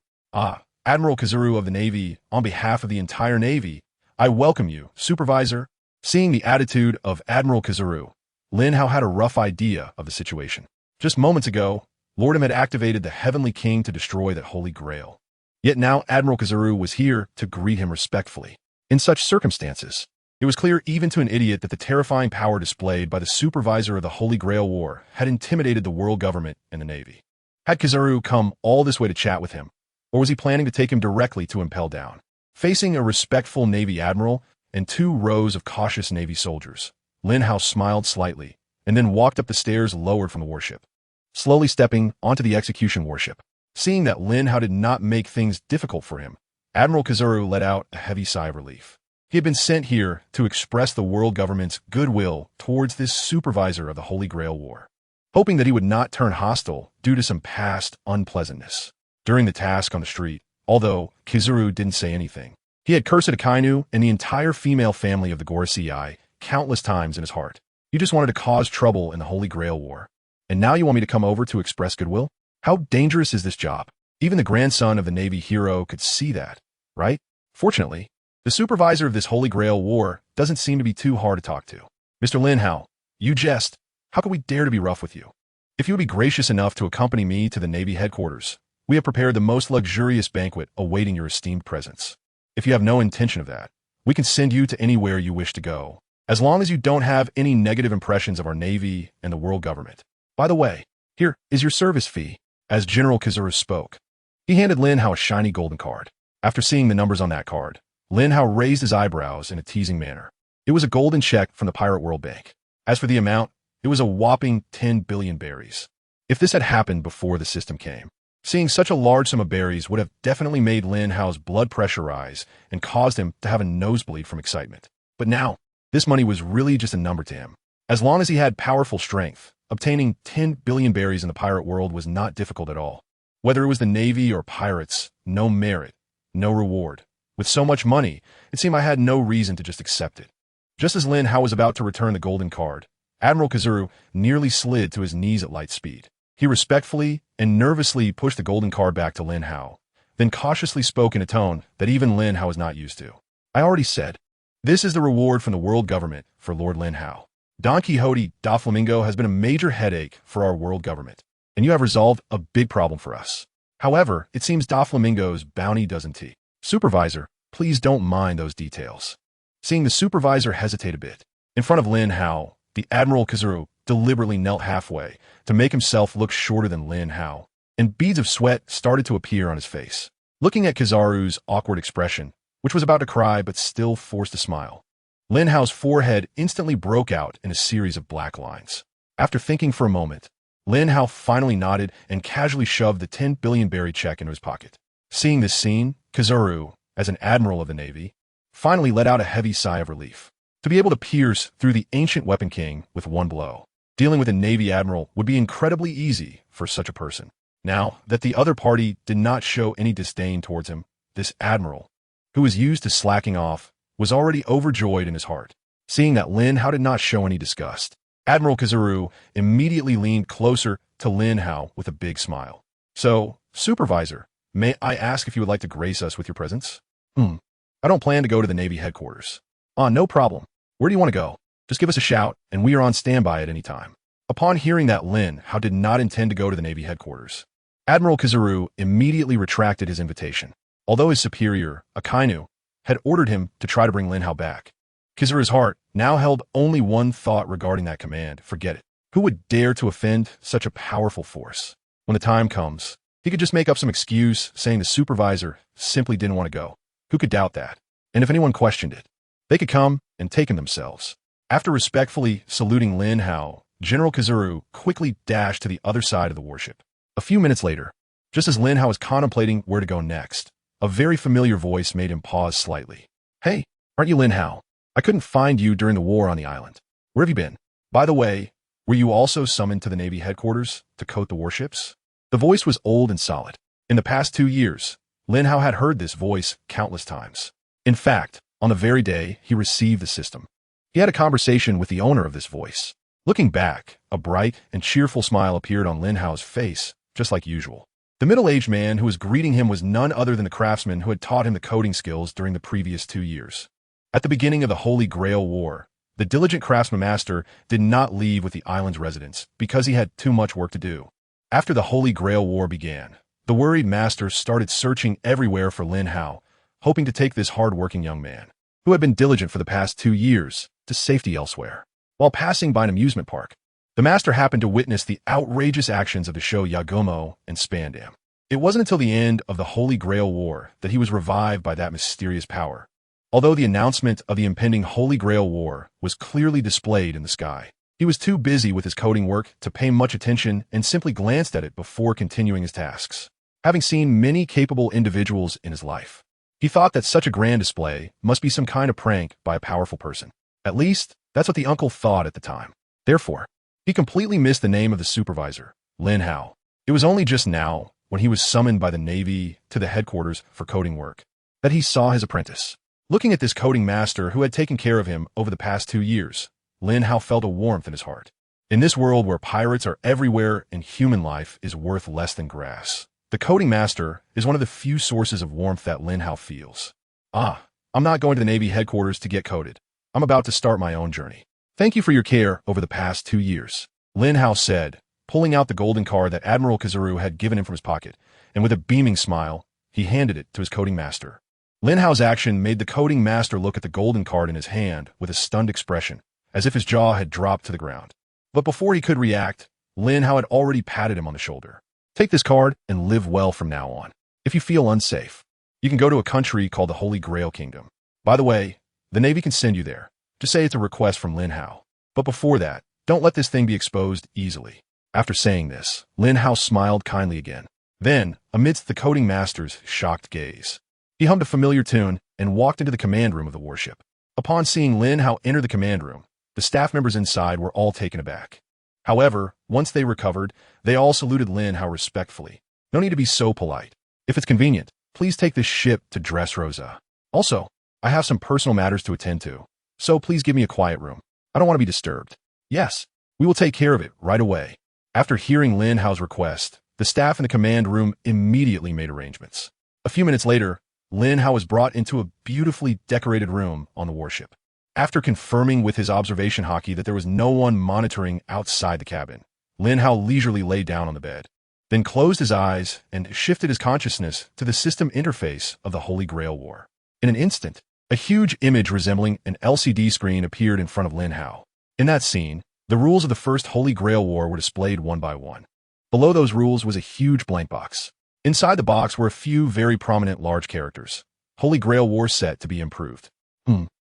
Admiral Kizaru of the Navy, on behalf of the entire Navy, I welcome you, Supervisor. Seeing the attitude of Admiral Kizaru, Lin Hao had a rough idea of the situation. Just moments ago, Lordom had activated the Heavenly King to destroy that Holy Grail. Yet now Admiral Kizaru was here to greet him respectfully. In such circumstances, it was clear even to an idiot that the terrifying power displayed by the supervisor of the Holy Grail War had intimidated the world government and the Navy. Had Kizaru come all this way to chat with him, or was he planning to take him directly to Impel Down? Facing a respectful Navy admiral and 2 rows of cautious Navy soldiers, Lin Hao smiled slightly and then walked up the stairs lowered from the warship, slowly stepping onto the execution warship. Seeing that Lin Hao did not make things difficult for him, Admiral Kizaru let out a heavy sigh of relief. He had been sent here to express the world government's goodwill towards this supervisor of the Holy Grail War, hoping that he would not turn hostile due to some past unpleasantness. During the task on the street, although Kizaru didn't say anything, He had cursed Akainu and the entire female family of the Gorosei countless times in his heart. You just wanted to cause trouble in the Holy Grail War. And now you want me to come over to express goodwill? How dangerous is this job? Even the grandson of the Navy hero could see that, right? Fortunately, the supervisor of this Holy Grail War doesn't seem to be too hard to talk to. Mr. Linhow, you jest. How could we dare to be rough with you? If you would be gracious enough to accompany me to the Navy headquarters, we have prepared the most luxurious banquet awaiting your esteemed presence. If you have no intention of that, we can send you to anywhere you wish to go, as long as you don't have any negative impressions of our Navy and the world government. By the way, here is your service fee, as General Kazuru spoke. He handed Lin Hao a shiny golden card. After seeing the numbers on that card, Lin Hao raised his eyebrows in a teasing manner. It was a golden check from the Pirate World Bank. As for the amount, it was a whopping 10 billion berries. If this had happened before the system came, seeing such a large sum of berries would have definitely made Lin Hao's blood pressure rise and caused him to have a nosebleed from excitement. But now, this money was really just a number to him. As long as he had powerful strength, obtaining 10 billion berries in the pirate world was not difficult at all. Whether it was the Navy or pirates, no merit, no reward. With so much money, it seemed I had no reason to just accept it. Just as Lin Hao was about to return the golden card, Admiral Kazuru nearly slid to his knees at light speed. He respectfully and nervously pushed the golden card back to Lin Hao, then cautiously spoke in a tone that even Lin Hao was not used to. I already said, this is the reward from the world government for Lord Lin Hao. Don Quixote da Flamingo has been a major headache for our world government, and you have resolved a big problem for us. However, it seems da Flamingo's bounty doesn't. Supervisor, please don't mind those details. Seeing the supervisor hesitate a bit, in front of Lin Hao, the Admiral Kazuru deliberately knelt halfway to make himself look shorter than Lin Hao, and beads of sweat started to appear on his face. Looking at Kazuru's awkward expression, which was about to cry but still forced a smile, Lin Hao's forehead instantly broke out in a series of black lines. After thinking for a moment, Lin Hao finally nodded and casually shoved the 10 billion berry check into his pocket. Seeing this scene, Kazuru, as an admiral of the Navy, finally let out a heavy sigh of relief. To be able to pierce through the ancient Weapon King with one blow, dealing with a Navy admiral would be incredibly easy for such a person. Now that the other party did not show any disdain towards him, this admiral, who was used to slacking off, was already overjoyed in his heart. Seeing that Lin Hao did not show any disgust, Admiral Kazuru immediately leaned closer to Lin Hao with a big smile. So, Supervisor, may I ask if you would like to grace us with your presence? I don't plan to go to the Navy headquarters. No problem. Where do you want to go? Just give us a shout, and we are on standby at any time. Upon hearing that Lin Hao did not intend to go to the Navy headquarters, Admiral Kazuru immediately retracted his invitation, although his superior, Akainu, had ordered him to try to bring Lin Hao back. Kazuru's heart now held only one thought regarding that command: forget it. Who would dare to offend such a powerful force? When the time comes, he could just make up some excuse saying the supervisor simply didn't want to go. Who could doubt that? And if anyone questioned it, they could come and take him themselves. After respectfully saluting Lin Hao, General Kazuru quickly dashed to the other side of the warship. A few minutes later, just as Lin Hao was contemplating where to go next, a very familiar voice made him pause slightly. Hey, aren't you Lin Hao? I couldn't find you during the war on the island. Where have you been? By the way, were you also summoned to the Navy headquarters to coat the warships? The voice was old and solid. In the past 2 years, Lin Hao had heard this voice countless times. In fact, on the very day he received the system, he had a conversation with the owner of this voice. Looking back, a bright and cheerful smile appeared on Lin Hao's face, just like usual. The middle-aged man who was greeting him was none other than the craftsman who had taught him the coding skills during the previous 2 years. At the beginning of the Holy Grail War, the diligent craftsman master did not leave with the island's residents because he had too much work to do. After the Holy Grail War began, the worried master started searching everywhere for Lin Hao, hoping to take this hard-working young man, who had been diligent for the past 2 years, to safety elsewhere. While passing by an amusement park, the master happened to witness the outrageous actions of the show Yagumo and Spandam. It wasn't until the end of the Holy Grail War that he was revived by that mysterious power. Although the announcement of the impending Holy Grail War was clearly displayed in the sky, he was too busy with his coding work to pay much attention and simply glanced at it before continuing his tasks. Having seen many capable individuals in his life, he thought that such a grand display must be some kind of prank by a powerful person. At least, that's what the uncle thought at the time. Therefore, he completely missed the name of the supervisor, Lin Hao. It was only just now, when he was summoned by the Navy to the headquarters for coding work, that he saw his apprentice. Looking at this coding master who had taken care of him over the past 2 years, Lin Hao felt a warmth in his heart. In this world where pirates are everywhere and human life is worth less than grass, the coding master is one of the few sources of warmth that Lin Hao feels. Ah, I'm not going to the Navy headquarters to get coded. I'm about to start my own journey. Thank you for your care over the past 2 years, Lin Hao said, pulling out the golden card that Admiral Kazuru had given him from his pocket, and with a beaming smile, he handed it to his coding master. Lin Hao's action made the coding master look at the golden card in his hand with a stunned expression, as if his jaw had dropped to the ground. But before he could react, Lin Hao had already patted him on the shoulder. Take this card and live well from now on. If you feel unsafe, you can go to a country called the Holy Grail Kingdom. By the way, the Navy can send you there. Just say it's a request from Lin Hao. But before that, don't let this thing be exposed easily. After saying this, Lin Hao smiled kindly again. Then, amidst the coding master's shocked gaze, he hummed a familiar tune and walked into the command room of the warship. Upon seeing Lin Hao enter the command room, the staff members inside were all taken aback. However, once they recovered, they all saluted Lin Hao respectfully. No need to be so polite. If it's convenient, please take this ship to Dressrosa. Also, I have some personal matters to attend to, so please give me a quiet room. I don't want to be disturbed. Yes, we will take care of it right away. After hearing Lin Hao's request, the staff in the command room immediately made arrangements. A few minutes later, Lin Hao was brought into a beautifully decorated room on the warship. After confirming with his observation hockey that there was no one monitoring outside the cabin, Lin Hao leisurely lay down on the bed, then closed his eyes and shifted his consciousness to the system interface of the Holy Grail War. In an instant, a huge image resembling an LCD screen appeared in front of Lin Hao. In that scene, the rules of the first Holy Grail War were displayed one by one. Below those rules was a huge blank box. Inside the box were a few very prominent large characters. Holy Grail War set to be improved.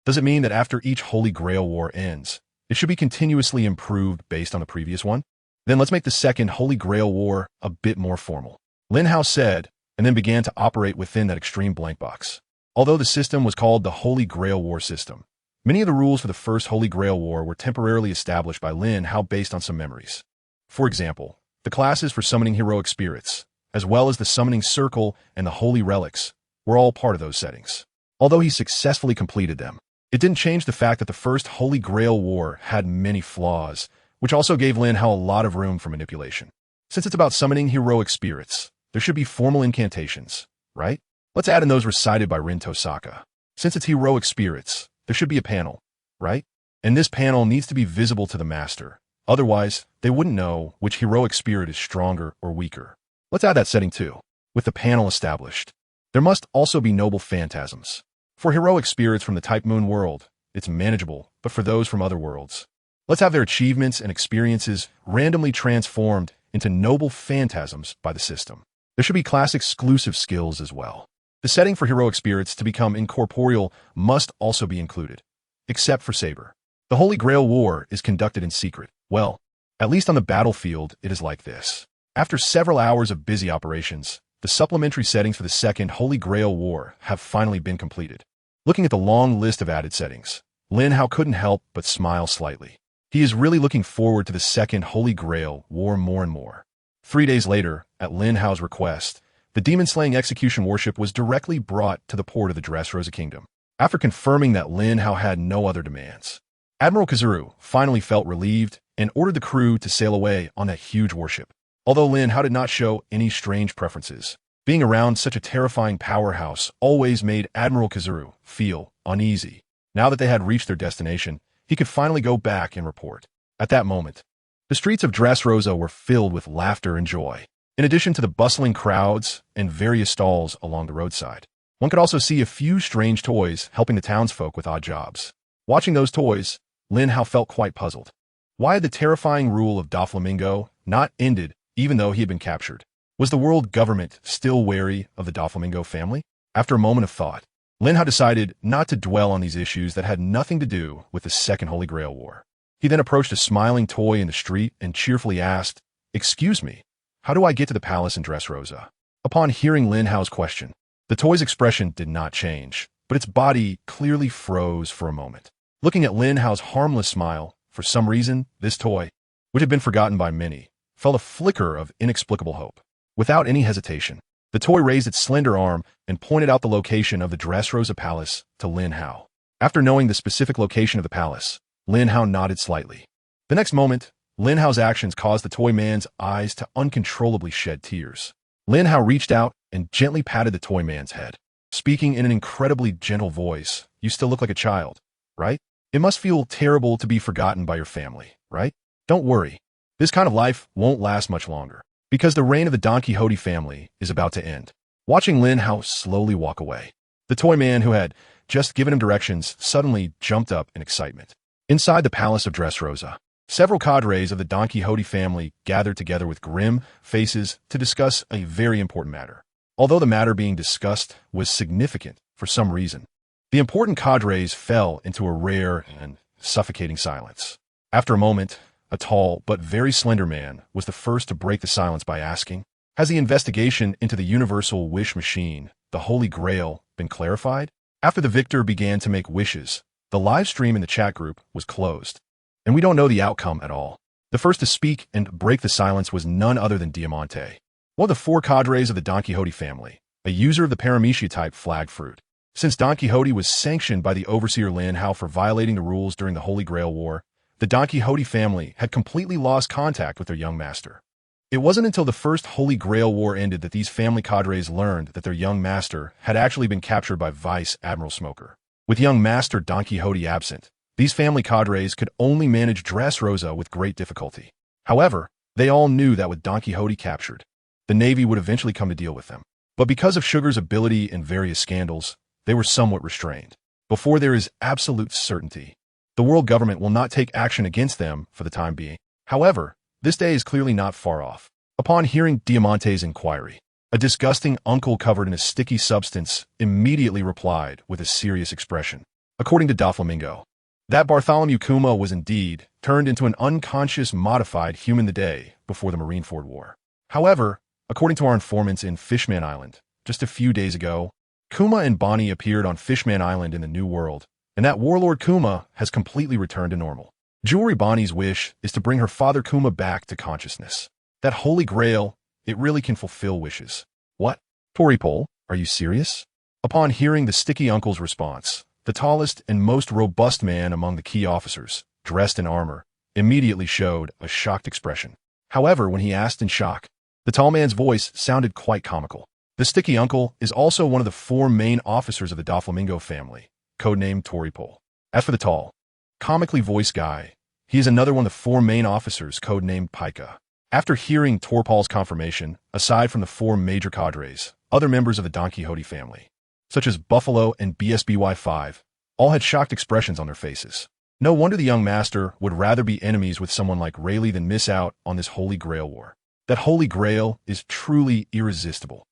Does it mean that after each Holy Grail War ends, it should be continuously improved based on the previous one? Then let's make the second Holy Grail War a bit more formal. Lin Hao said, and then began to operate within that extreme blank box. Although the system was called the Holy Grail War system, many of the rules for the first Holy Grail War were temporarily established by Lin Hao based on some memories. For example, the classes for summoning heroic spirits, as well as the summoning circle and the holy relics, were all part of those settings. Although he successfully completed them, it didn't change the fact that the first Holy Grail War had many flaws, which also gave Lin Hao a lot of room for manipulation. Since it's about summoning heroic spirits, there should be formal incantations, right? Let's add in those recited by Rin Tosaka. Since it's heroic spirits, there should be a panel, right? And this panel needs to be visible to the master. Otherwise, they wouldn't know which heroic spirit is stronger or weaker. Let's add that setting too. With the panel established, there must also be noble phantasms. For heroic spirits from the Type Moon world, it's manageable, but for those from other worlds, let's have their achievements and experiences randomly transformed into noble phantasms by the system. There should be class-exclusive skills as well. The setting for heroic spirits to become incorporeal must also be included, except for Saber. The Holy Grail War is conducted in secret. Well, at least on the battlefield, it is like this. After several hours of busy operations, the supplementary settings for the second Holy Grail War have finally been completed. Looking at the long list of added settings, Lin Hao couldn't help but smile slightly. He is really looking forward to the second Holy Grail War more and more. 3 days later, at Lin Hao's request, the demon-slaying execution warship was directly brought to the port of the Dressrosa Kingdom. After confirming that Lin Hao had no other demands, Admiral Kazuru finally felt relieved and ordered the crew to sail away on that huge warship. Although Lin Hao did not show any strange preferences, being around such a terrifying powerhouse always made Admiral Kazuru feel uneasy. Now that they had reached their destination, he could finally go back and report. At that moment, the streets of Dressrosa were filled with laughter and joy. In addition to the bustling crowds and various stalls along the roadside, one could also see a few strange toys helping the townsfolk with odd jobs. Watching those toys, Lin Hao felt quite puzzled. Why had the terrifying rule of Doflamingo not ended even though he had been captured? Was the world government still wary of the Doflamingo family? After a moment of thought, Lin Hao decided not to dwell on these issues that had nothing to do with the Second Holy Grail War. He then approached a smiling toy in the street and cheerfully asked, "Excuse me, how do I get to the palace in Dressrosa?" Upon hearing Lin Hao's question, the toy's expression did not change, but its body clearly froze for a moment. Looking at Lin Hao's harmless smile, for some reason, this toy, which had been forgotten by many, felt a flicker of inexplicable hope. Without any hesitation, The toy raised its slender arm and pointed out the location of the Dressrosa Palace to Lin Hao. After knowing the specific location of the palace, Lin Hao nodded slightly. The next moment, Lin Hao's actions caused the toy man's eyes to uncontrollably shed tears. Lin Hao reached out and gently patted the toy man's head, speaking in an incredibly gentle voice. You still look like a child, right? It must feel terrible to be forgotten by your family, right? Don't worry. This kind of life won't last much longer, because the reign of the Don Quixote family is about to end. Watching Lin Hao slowly walk away, the toy man who had just given him directions suddenly jumped up in excitement. Inside the palace of Dressrosa, several cadres of the Don Quixote family gathered together with grim faces to discuss a very important matter. Although the matter being discussed was significant for some reason, the important cadres fell into a rare and suffocating silence. After a moment, a tall but very slender man was the first to break the silence by asking, "Has the investigation into the universal wish machine, the Holy Grail, been clarified?" After the victor began to make wishes, the live stream in the chat group was closed, and we don't know the outcome at all. The first to speak and break the silence was none other than Diamante, one of the 4 cadres of the Don Quixote family, a user of the Paramecia-type flag fruit. Since Don Quixote was sanctioned by the overseer Lin Hao for violating the rules during the Holy Grail War, the Don Quixote family had completely lost contact with their young master. It wasn't until the first Holy Grail War ended that these family cadres learned that their young master had actually been captured by Vice Admiral Smoker. With young master Don Quixote absent, these family cadres could only manage Dressrosa with great difficulty. However, they all knew that with Don Quixote captured, the Navy would eventually come to deal with them. But because of Sugar's ability in various scandals, they were somewhat restrained. Before there is absolute certainty, the world government will not take action against them for the time being. However, this day is clearly not far off. Upon hearing Diamante's inquiry, a disgusting uncle covered in a sticky substance immediately replied with a serious expression. According to Doflamingo, that Bartholomew Kuma was indeed turned into an unconscious modified human the day before the Marineford War. However, according to our informants in Fishman Island, just a few days ago, Kuma and Bonney appeared on Fishman Island in the New World, and that warlord Kuma has completely returned to normal. Jewelry Bonnie's wish is to bring her father Kuma back to consciousness. That Holy Grail, it really can fulfill wishes. What? Toripole, are you serious? Upon hearing the sticky uncle's response, the tallest and most robust man among the key officers, dressed in armor, immediately showed a shocked expression. However, when he asked in shock, the tall man's voice sounded quite comical. The sticky uncle is also one of the 4 main officers of the Doflamingo family, codenamed Toripole. As for the tall, comically voiced guy, he is another one of the 4 main officers codenamed Pika. After hearing Torpol's confirmation, aside from the 4 major cadres, other members of the Don Quixote family, such as Buffalo and BSBY5, all had shocked expressions on their faces. No wonder the young master would rather be enemies with someone like Rayleigh than miss out on this Holy Grail War. That Holy Grail is truly irresistible.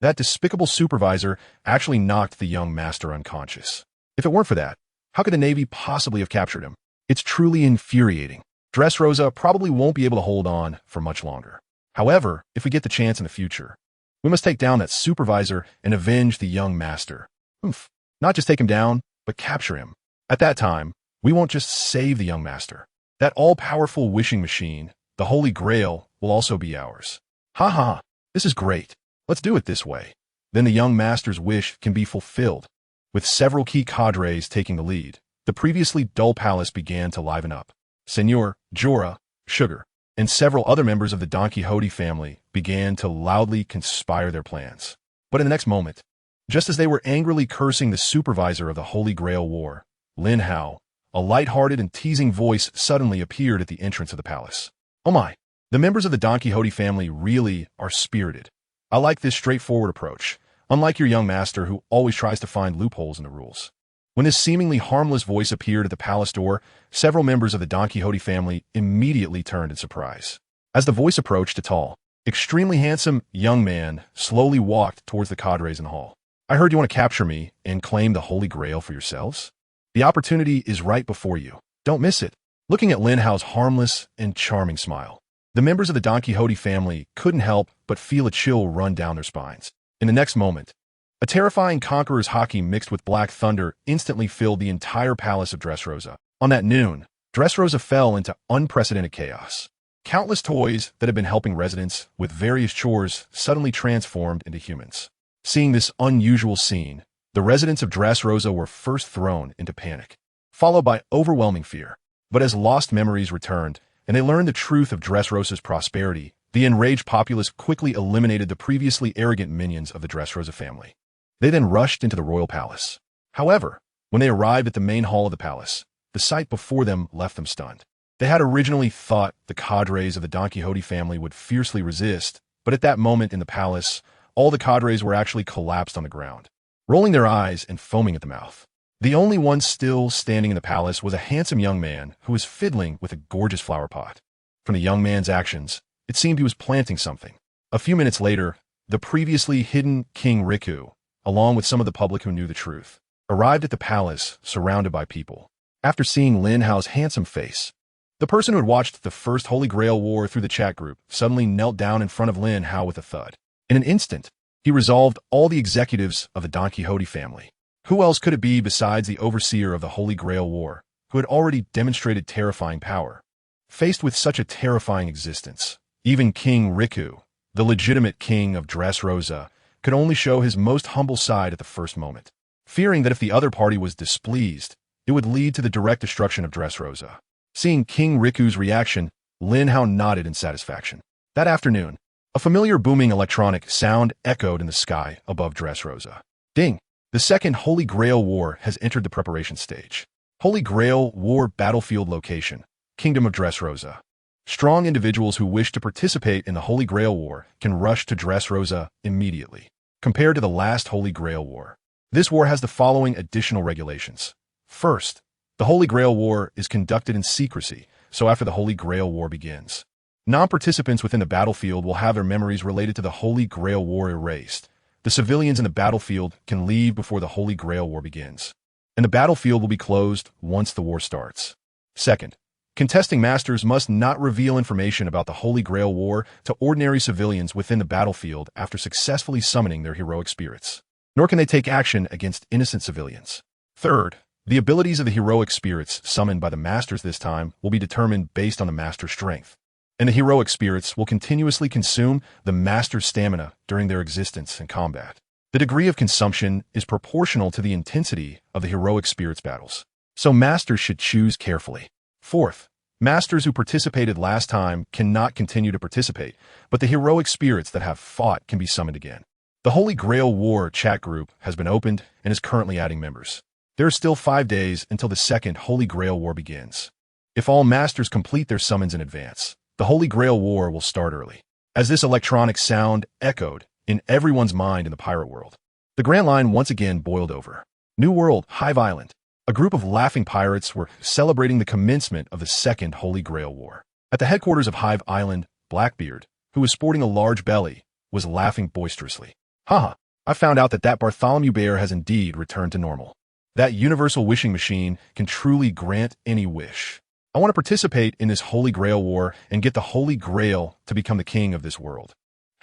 That despicable supervisor actually knocked the young master unconscious. If it weren't for that, how could the Navy possibly have captured him? It's truly infuriating. Dressrosa probably won't be able to hold on for much longer. However, if we get the chance in the future, we must take down that supervisor and avenge the young master. Not just take him down, but capture him. At that time, we won't just save the young master. That all-powerful wishing machine, the Holy Grail, will also be ours. Ha, this is great. Let's do it this way. Then the young master's wish can be fulfilled. With several key cadres taking the lead, the previously dull palace began to liven up. Senor, Jorah, Sugar, and several other members of the Don Quixote family began to loudly conspire their plans. But in the next moment, just as they were angrily cursing the supervisor of the Holy Grail War, Lin Hao, a light-hearted and teasing voice suddenly appeared at the entrance of the palace. Oh my, the members of the Don Quixote family really are spirited. I like this straightforward approach, unlike your young master who always tries to find loopholes in the rules. When this seemingly harmless voice appeared at the palace door, several members of the Don Quixote family immediately turned in surprise. As the voice approached, a tall, extremely handsome young man slowly walked towards the cadres in the hall. I heard you want to capture me and claim the Holy Grail for yourselves? The opportunity is right before you. Don't miss it. Looking at Linhow's harmless and charming smile, the members of the Don Quixote family couldn't help but feel a chill run down their spines. In the next moment, a terrifying conqueror's hockey mixed with black thunder instantly filled the entire palace of Dressrosa. On that noon, Dressrosa fell into unprecedented chaos. Countless toys that had been helping residents with various chores suddenly transformed into humans. Seeing this unusual scene, the residents of Dressrosa were first thrown into panic, followed by overwhelming fear. But as lost memories returned, and they learned the truth of Dressrosa's prosperity, the enraged populace quickly eliminated the previously arrogant minions of the Dressrosa family. They then rushed into the royal palace. However, when they arrived at the main hall of the palace, the sight before them left them stunned. They had originally thought the cadres of the Don Quixote family would fiercely resist, but at that moment in the palace, all the cadres were actually collapsed on the ground, rolling their eyes and foaming at the mouth. The only one still standing in the palace was a handsome young man who was fiddling with a gorgeous flower pot. From the young man's actions, it seemed he was planting something. A few minutes later, the previously hidden King Riku, along with some of the public who knew the truth, arrived at the palace surrounded by people. After seeing Lin Hao's handsome face, the person who had watched the first Holy Grail War through the chat group suddenly knelt down in front of Lin Hao with a thud. In an instant, he resolved all the executives of the Don Quixote family. Who else could it be besides the overseer of the Holy Grail War, who had already demonstrated terrifying power? Faced with such a terrifying existence, even King Riku, the legitimate king of Dressrosa, could only show his most humble side at the first moment, fearing that if the other party was displeased, it would lead to the direct destruction of Dressrosa. Seeing King Riku's reaction, Lin Hao nodded in satisfaction. That afternoon, a familiar booming electronic sound echoed in the sky above Dressrosa. Ding! The second Holy Grail War has entered the preparation stage. Holy Grail War battlefield location, Kingdom of Dressrosa. Strong individuals who wish to participate in the Holy Grail War can rush to Dressrosa immediately. Compared to the last Holy Grail War, this war has the following additional regulations. First, the Holy Grail War is conducted in secrecy, so after the Holy Grail War begins, non-participants within the battlefield will have their memories related to the Holy Grail War erased. The civilians in the battlefield can leave before the Holy Grail War begins, and the battlefield will be closed once the war starts. Second, contesting masters must not reveal information about the Holy Grail War to ordinary civilians within the battlefield after successfully summoning their heroic spirits, nor can they take action against innocent civilians. Third, the abilities of the heroic spirits summoned by the masters this time will be determined based on the master's strength, and the heroic spirits will continuously consume the master's stamina during their existence in combat. The degree of consumption is proportional to the intensity of the heroic spirits battles, so masters should choose carefully. Fourth, masters who participated last time cannot continue to participate, but the heroic spirits that have fought can be summoned again. The Holy Grail War chat group has been opened and is currently adding members. There are still 5 days until the second Holy Grail War begins. If all masters complete their summons in advance, the Holy Grail War will start early. As this electronic sound echoed in everyone's mind in the pirate world, the Grand Line once again boiled over. New World, Hive Island. A group of laughing pirates were celebrating the commencement of the second Holy Grail War. At the headquarters of Hive Island, Blackbeard, who was sporting a large belly, was laughing boisterously. Haha, I found out that Bartholomew Bear has indeed returned to normal. That universal wishing machine can truly grant any wish. I want to participate in this Holy Grail War and get the Holy Grail to become the king of this world.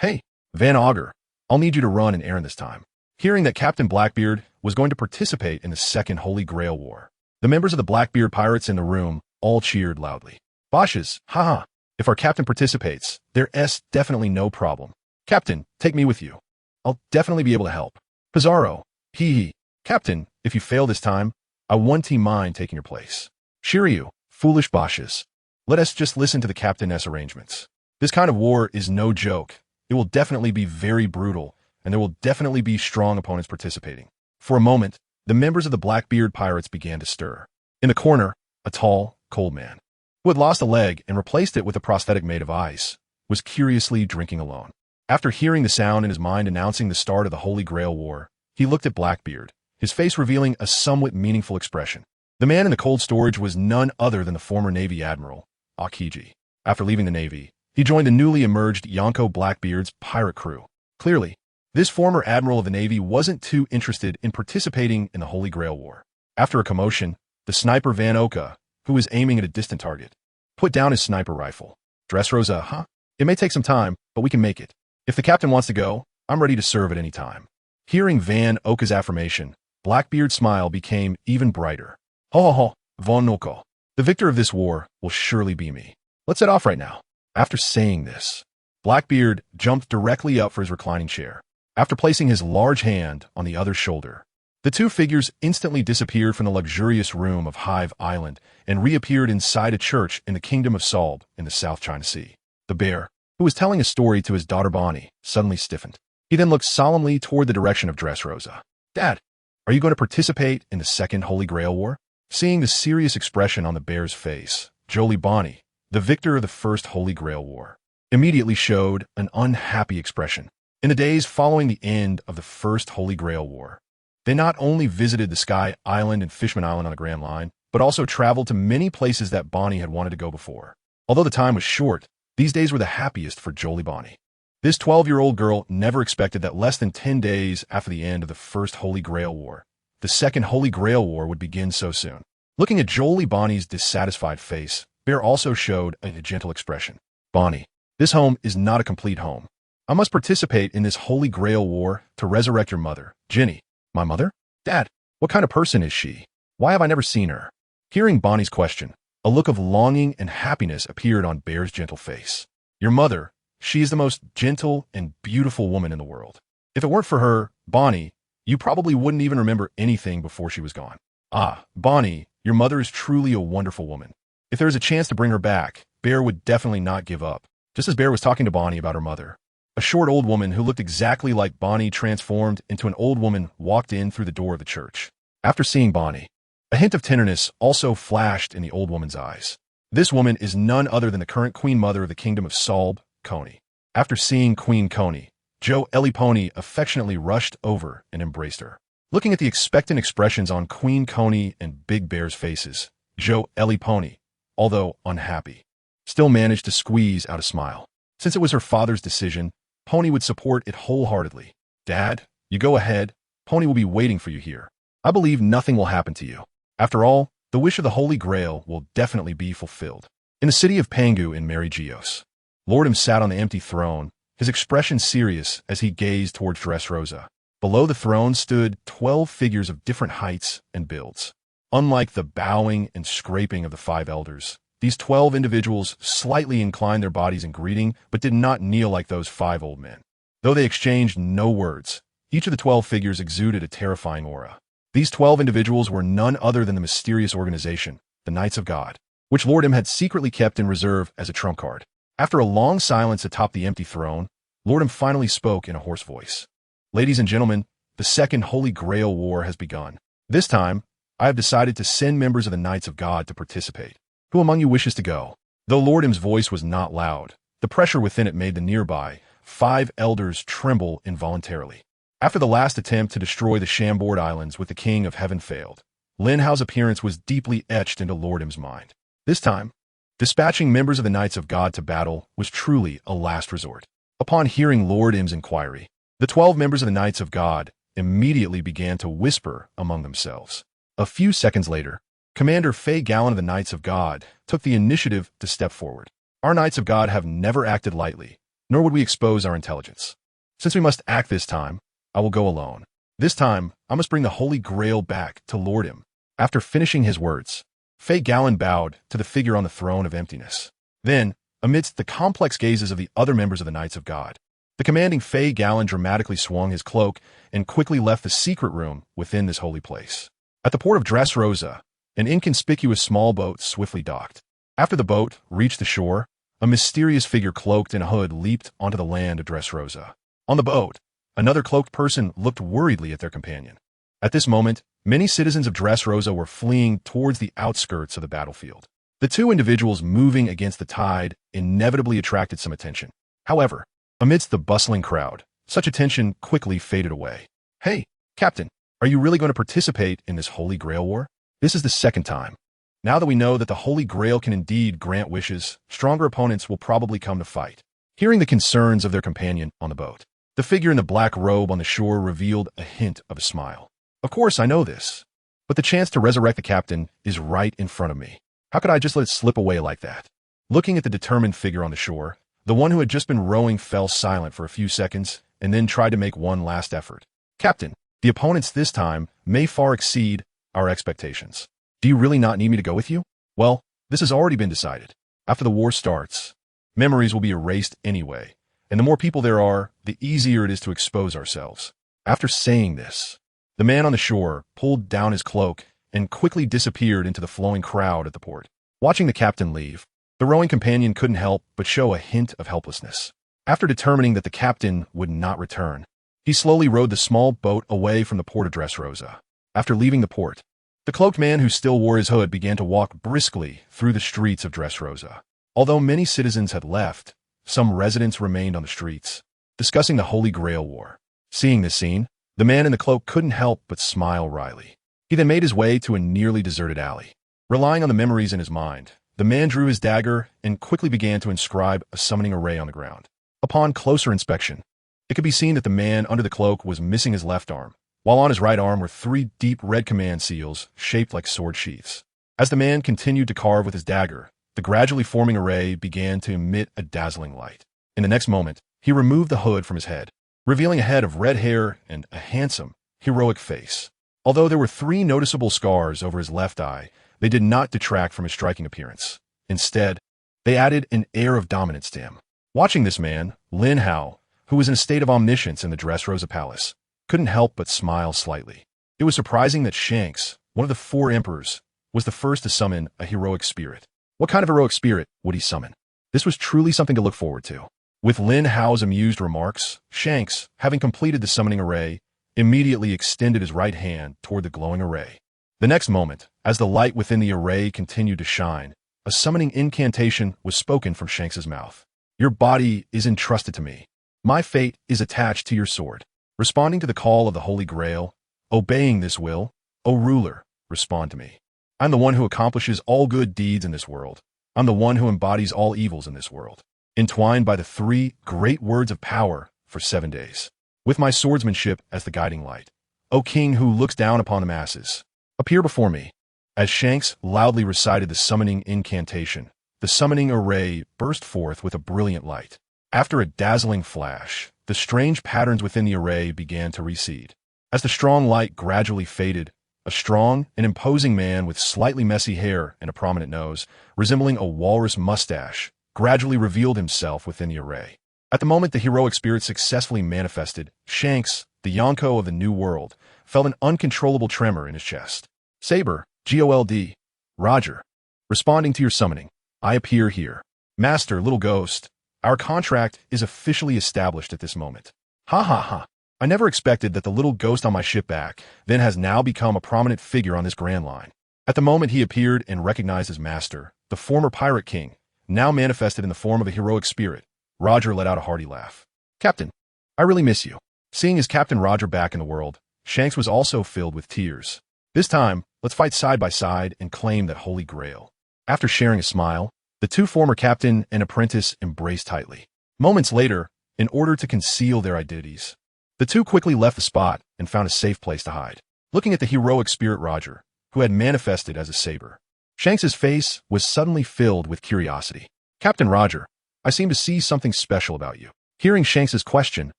Hey, Van Augur, I'll need you to run an errand this time. Hearing that Captain Blackbeard was going to participate in the second Holy Grail War, the members of the Blackbeard pirates in the room all cheered loudly. Bosches, haha, if our captain participates, there's definitely no problem. Captain, take me with you. I'll definitely be able to help. Pizarro, hee hee. Captain, if you fail this time, I won't mind taking your place. Shiryu, foolish Bosches. Let us just listen to the captain's arrangements. This kind of war is no joke. It will definitely be very brutal, and there will definitely be strong opponents participating. For a moment, the members of the Blackbeard pirates began to stir. In the corner, a tall, cold man, who had lost a leg and replaced it with a prosthetic made of ice, was curiously drinking alone. After hearing the sound in his mind announcing the start of the Holy Grail War, he looked at Blackbeard, his face revealing a somewhat meaningful expression. The man in the cold storage was none other than the former Navy Admiral, Aokiji. After leaving the Navy, he joined the newly emerged Yonko Blackbeard's pirate crew. Clearly, this former Admiral of the Navy wasn't too interested in participating in the Holy Grail War. After a commotion, the sniper Van Oka, who was aiming at a distant target, put down his sniper rifle. Dressrosa, huh? It may take some time, but we can make it. If the captain wants to go, I'm ready to serve at any time. Hearing Van Oka's affirmation, Blackbeard's smile became even brighter. Ho ho ho, Von Noko. The victor of this war will surely be me. Let's set off right now. After saying this, Blackbeard jumped directly up for his reclining chair. After placing his large hand on the other's shoulder, the two figures instantly disappeared from the luxurious room of Hive Island and reappeared inside a church in the Kingdom of Solb in the South China Sea. The bear, who was telling a story to his daughter Bonney, suddenly stiffened. He then looked solemnly toward the direction of Dressrosa. "Dad, are you going to participate in the Second Holy Grail War?" Seeing the serious expression on the bear's face, Bonney, the victor of the First Holy Grail War, immediately showed an unhappy expression. In the days following the end of the First Holy Grail War, they not only visited the Sky Island and Fishman Island on the Grand Line, but also traveled to many places that Bonney had wanted to go before. Although the time was short, these days were the happiest for Bonney. This 12-year-old girl never expected that less than 10 days after the end of the First Holy Grail War, the Second Holy Grail War would begin so soon. Looking at Bonney's dissatisfied face, Bear also showed a gentle expression. "Bonney, this home is not a complete home. I must participate in this Holy Grail War to resurrect your mother, Ginny." "My mother? Dad, what kind of person is she? Why have I never seen her?" Hearing Bonney's question, a look of longing and happiness appeared on Bear's gentle face. "Your mother, she is the most gentle and beautiful woman in the world. If it weren't for her, Bonney, you probably wouldn't even remember anything before she was gone." "Ah, Bonney, your mother is truly a wonderful woman. If there is a chance to bring her back, Bear would definitely not give up." Just as Bear was talking to Bonney about her mother, a short old woman who looked exactly like Bonney transformed into an old woman walked in through the door of the church. After seeing Bonney, a hint of tenderness also flashed in the old woman's eyes. This woman is none other than the current Queen Mother of the Kingdom of Solb, Coney. After seeing Queen Coney, Pony affectionately rushed over and embraced her. Looking at the expectant expressions on Queen Coney and Big Bear's faces, Pony, although unhappy, still managed to squeeze out a smile. Since it was her father's decision, Pony would support it wholeheartedly. "Dad, you go ahead. Pony will be waiting for you here. I believe nothing will happen to you. After all, the wish of the Holy Grail will definitely be fulfilled." In the city of Pangu in Mary Geos, Lordum sat on the empty throne, his expression serious as he gazed towards Dressrosa. Below the throne stood 12 figures of different heights and builds. Unlike the bowing and scraping of the 5 elders, these 12 individuals slightly inclined their bodies in greeting, but did not kneel like those 5 old men. Though they exchanged no words, each of the 12 figures exuded a terrifying aura. These 12 individuals were none other than the mysterious organization, the Knights of God, which Lordum had secretly kept in reserve as a trump card. After a long silence atop the empty throne, Lordum finally spoke in a hoarse voice. "Ladies and gentlemen, the Second Holy Grail War has begun. This time, I have decided to send members of the Knights of God to participate. Who among you wishes to go?" Though Lordum's voice was not loud, the pressure within it made the nearby 5 elders tremble involuntarily. After the last attempt to destroy the Shamboard Islands with the King of Heaven failed, Linhow's appearance was deeply etched into Lordum's mind. This time, dispatching members of the Knights of God to battle was truly a last resort. Upon hearing Lordum's inquiry, the 12 members of the Knights of God immediately began to whisper among themselves. A few seconds later, Commander Faye Gallen of the Knights of God took the initiative to step forward. "Our Knights of God have never acted lightly, nor would we expose our intelligence. Since we must act this time, I will go alone. This time, I must bring the Holy Grail back to Lordum." After finishing his words, Faye Gallen bowed to the figure on the throne of emptiness. Then, amidst the complex gazes of the other members of the Knights of God, the commanding Faye Gallen dramatically swung his cloak and quickly left the secret room within this holy place. At the port of Dressrosa, an inconspicuous small boat swiftly docked. After the boat reached the shore, a mysterious figure cloaked in a hood leaped onto the land of Dressrosa. On the boat, another cloaked person looked worriedly at their companion. At this moment, many citizens of Dressrosa were fleeing towards the outskirts of the battlefield. The two individuals moving against the tide inevitably attracted some attention. However, amidst the bustling crowd, such attention quickly faded away. "Hey, Captain, are you really going to participate in this Holy Grail War? This is the second time. Now that we know that the Holy Grail can indeed grant wishes, stronger opponents will probably come to fight." Hearing the concerns of their companion on the boat, the figure in the black robe on the shore revealed a hint of a smile. "Of course, I know this, but the chance to resurrect the captain is right in front of me. How could I just let it slip away like that?" Looking at the determined figure on the shore, the one who had just been rowing fell silent for a few seconds and then tried to make one last effort. "Captain, the opponents this time may far exceed our expectations. Do you really not need me to go with you?" "Well, this has already been decided. After the war starts, memories will be erased anyway, and the more people there are, the easier it is to expose ourselves. After saying this, the man on the shore pulled down his cloak and quickly disappeared into the flowing crowd at the port. Watching the captain leave, the rowing companion couldn't help but show a hint of helplessness. After determining that the captain would not return, he slowly rowed the small boat away from the port of Dressrosa. After leaving the port, the cloaked man who still wore his hood began to walk briskly through the streets of Dressrosa. Although many citizens had left, some residents remained on the streets, discussing the Holy Grail War. Seeing this scene, the man in the cloak couldn't help but smile wryly. He then made his way to a nearly deserted alley. Relying on the memories in his mind, the man drew his dagger and quickly began to inscribe a summoning array on the ground. Upon closer inspection, it could be seen that the man under the cloak was missing his left arm, while on his right arm were 3 deep red command seals shaped like sword sheaths. As the man continued to carve with his dagger, the gradually forming array began to emit a dazzling light. In the next moment, he removed the hood from his head, revealing a head of red hair and a handsome, heroic face. Although there were 3 noticeable scars over his left eye, they did not detract from his striking appearance. Instead, they added an air of dominance to him. Watching this man, Lin Hao, who was in a state of omniscience in the Dressrosa Palace, couldn't help but smile slightly. It was surprising that Shanks, one of the 4 emperors, was the first to summon a heroic spirit. What kind of heroic spirit would he summon? This was truly something to look forward to. With Lin Hao's amused remarks, Shanks, having completed the summoning array, immediately extended his right hand toward the glowing array. The next moment, as the light within the array continued to shine, a summoning incantation was spoken from Shanks's mouth. Your body is entrusted to me. My fate is attached to your sword. Responding to the call of the Holy Grail, obeying this will, O ruler, respond to me. I'm the one who accomplishes all good deeds in this world. I'm the one who embodies all evils in this world, entwined by the 3 great words of power for 7 days. With my swordsmanship as the guiding light, O king who looks down upon the masses, appear before me. As Shanks loudly recited the summoning incantation, the summoning array burst forth with a brilliant light. After a dazzling flash, the strange patterns within the array began to recede. As the strong light gradually faded, a strong and imposing man with slightly messy hair and a prominent nose, resembling a walrus mustache, gradually revealed himself within the array. At the moment the heroic spirit successfully manifested, Shanks, the Yonko of the New World, felt an uncontrollable tremor in his chest. Saber, GOLD, Roger. Responding to your summoning, I appear here. Master, little ghost, our contract is officially established at this moment. Ha ha ha. I never expected that the little ghost on my ship back then has now become a prominent figure on this Grand Line. At the moment he appeared and recognized his master, the former pirate king, now manifested in the form of a heroic spirit, Roger let out a hearty laugh. Captain, I really miss you. Seeing his Captain Roger back in the world, Shanks was also filled with tears. This time, let's fight side by side and claim that Holy Grail. After sharing a smile, the 2 former captain and apprentice embraced tightly. Moments later, in order to conceal their identities, the 2 quickly left the spot and found a safe place to hide. Looking at the heroic spirit Roger, who had manifested as a saber, Shanks's face was suddenly filled with curiosity. Captain Roger, I seem to see something special about you. Hearing Shanks's question,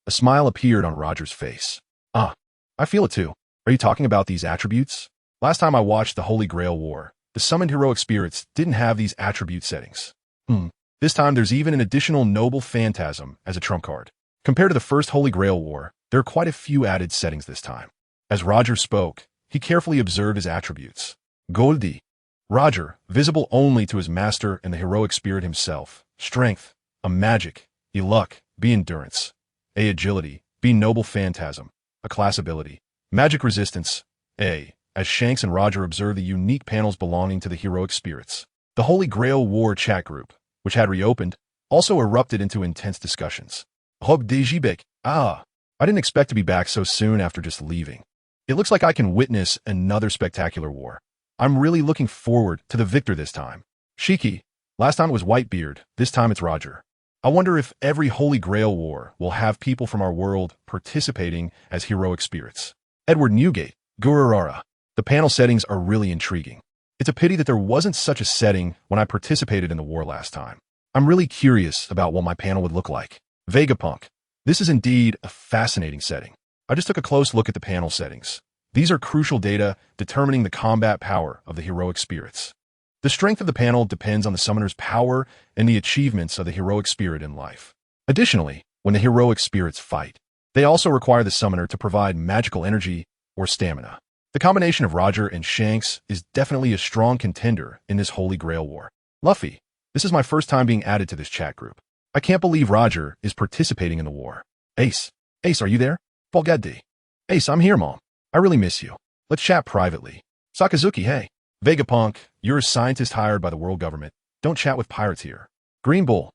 a smile appeared on Roger's face. Ah, I feel it too. Are you talking about these attributes? Last time I watched the Holy Grail War, the summoned heroic spirits didn't have these attribute settings. This time there's even an additional noble phantasm as a trump card. Compared to the first Holy Grail War, there are quite a few added settings this time. As Roger spoke, he carefully observed his attributes. Goldie, Roger, visible only to his master and the heroic spirit himself. Strength, a magic, a luck, B endurance, A agility, B noble phantasm, a class ability. Magic resistance, A, as Shanks and Roger observed the unique panels belonging to the heroic spirits. The Holy Grail War chat group, which had reopened, also erupted into intense discussions. Hope Dejibek, I didn't expect to be back so soon after just leaving. It looks like I can witness another spectacular war. I'm really looking forward to the victor this time. Shiki, last time it was Whitebeard, this time it's Roger. I wonder if every Holy Grail War will have people from our world participating as heroic spirits. Edward Newgate, Gururara. The panel settings are really intriguing. It's a pity that there wasn't such a setting when I participated in the war last time. I'm really curious about what my panel would look like. Vegapunk. This is indeed a fascinating setting. I just took a close look at the panel settings. These are crucial data determining the combat power of the heroic spirits. The strength of the panel depends on the summoner's power and the achievements of the heroic spirit in life. Additionally, when the heroic spirits fight, they also require the summoner to provide magical energy or stamina. The combination of Roger and Shanks is definitely a strong contender in this Holy Grail War. Luffy, this is my first time being added to this chat group. I can't believe Roger is participating in the war. Ace, are you there? Volgaddi. Ace, I'm here, Mom. I really miss you. Let's chat privately. Sakazuki, hey. Vegapunk, you're a scientist hired by the world government. Don't chat with pirates here. Green Bull,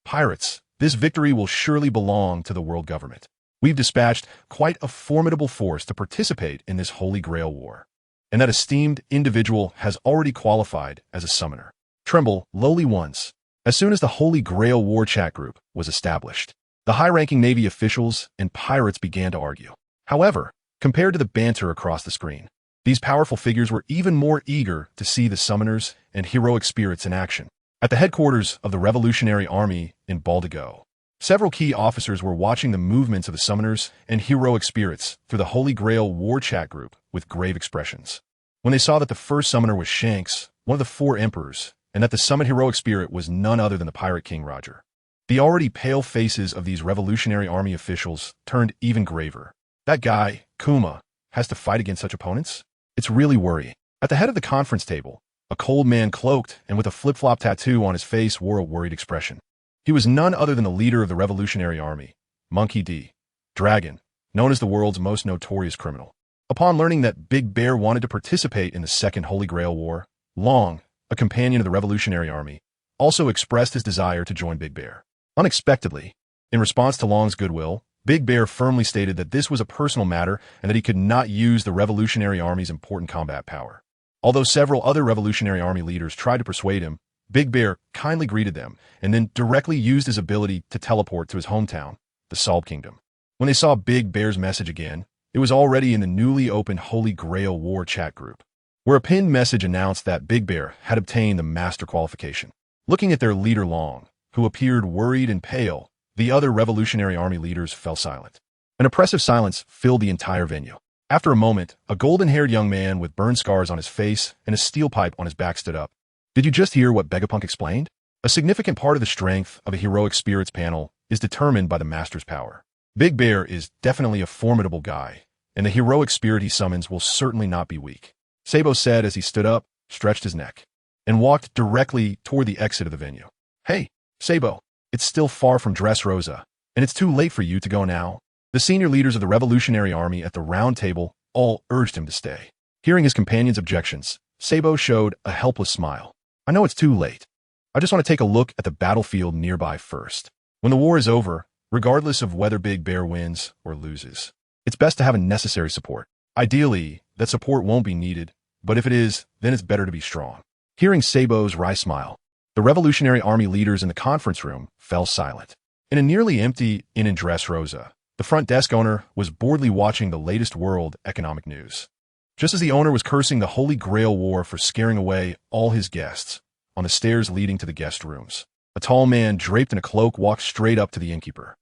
pirates. This victory will surely belong to the world government. We've dispatched quite a formidable force to participate in this Holy Grail War. And that esteemed individual has already qualified as a summoner. Tremble, lowly ones. As soon as the Holy Grail War chat group was established, the high-ranking Navy officials and pirates began to argue. However, compared to the banter across the screen, these powerful figures were even more eager to see the summoners and heroic spirits in action. At the headquarters of the Revolutionary Army in Baldigo, several key officers were watching the movements of the summoners and heroic spirits through the Holy Grail War chat group with grave expressions. When they saw that the first summoner was Shanks, one of the 4 emperors, and that the summoned heroic spirit was none other than the Pirate King Roger, the already pale faces of these Revolutionary Army officials turned even graver. That guy, Kuma, has to fight against such opponents? It's really worrying. At the head of the conference table, a cold man cloaked and with a flip-flop tattoo on his face wore a worried expression. He was none other than the leader of the Revolutionary Army, Monkey D. Dragon, known as the world's most notorious criminal. Upon learning that Big Bear wanted to participate in the Second Holy Grail War, Long, a companion of the Revolutionary Army, also expressed his desire to join Big Bear. Unexpectedly, in response to Long's goodwill, Big Bear firmly stated that this was a personal matter and that he could not use the Revolutionary Army's important combat power. Although several other Revolutionary Army leaders tried to persuade him, Big Bear kindly greeted them and then directly used his ability to teleport to his hometown, the Salb Kingdom. When they saw Big Bear's message again, it was already in the newly opened Holy Grail War chat group, where a pinned message announced that Big Bear had obtained the Master qualification. Looking at their leader Long, who appeared worried and pale, the other Revolutionary Army leaders fell silent. An oppressive silence filled the entire venue. After a moment, a golden-haired young man with burn scars on his face and a steel pipe on his back stood up. Did you just hear what Vegapunk explained? A significant part of the strength of a heroic spirits panel is determined by the Master's power. Big Bear is definitely a formidable guy, and the heroic spirit he summons will certainly not be weak, Sabo said as he stood up, stretched his neck, and walked directly toward the exit of the venue. Hey, Sabo, it's still far from Dressrosa, and it's too late for you to go now. The senior leaders of the Revolutionary Army at the round table all urged him to stay. Hearing his companion's objections, Sabo showed a helpless smile. I know it's too late. I just want to take a look at the battlefield nearby first. When the war is over, regardless of whether Big Bear wins or loses, it's best to have a necessary support. Ideally, that support won't be needed, but if it is, then it's better to be strong. Hearing Sabo's wry smile, the Revolutionary Army leaders in the conference room fell silent. In a nearly empty inn in Dressrosa, the front desk owner was boredly watching the latest world economic news. Just as the owner was cursing the Holy Grail War for scaring away all his guests, on the stairs leading to the guest rooms, a tall man draped in a cloak walked straight up to the innkeeper.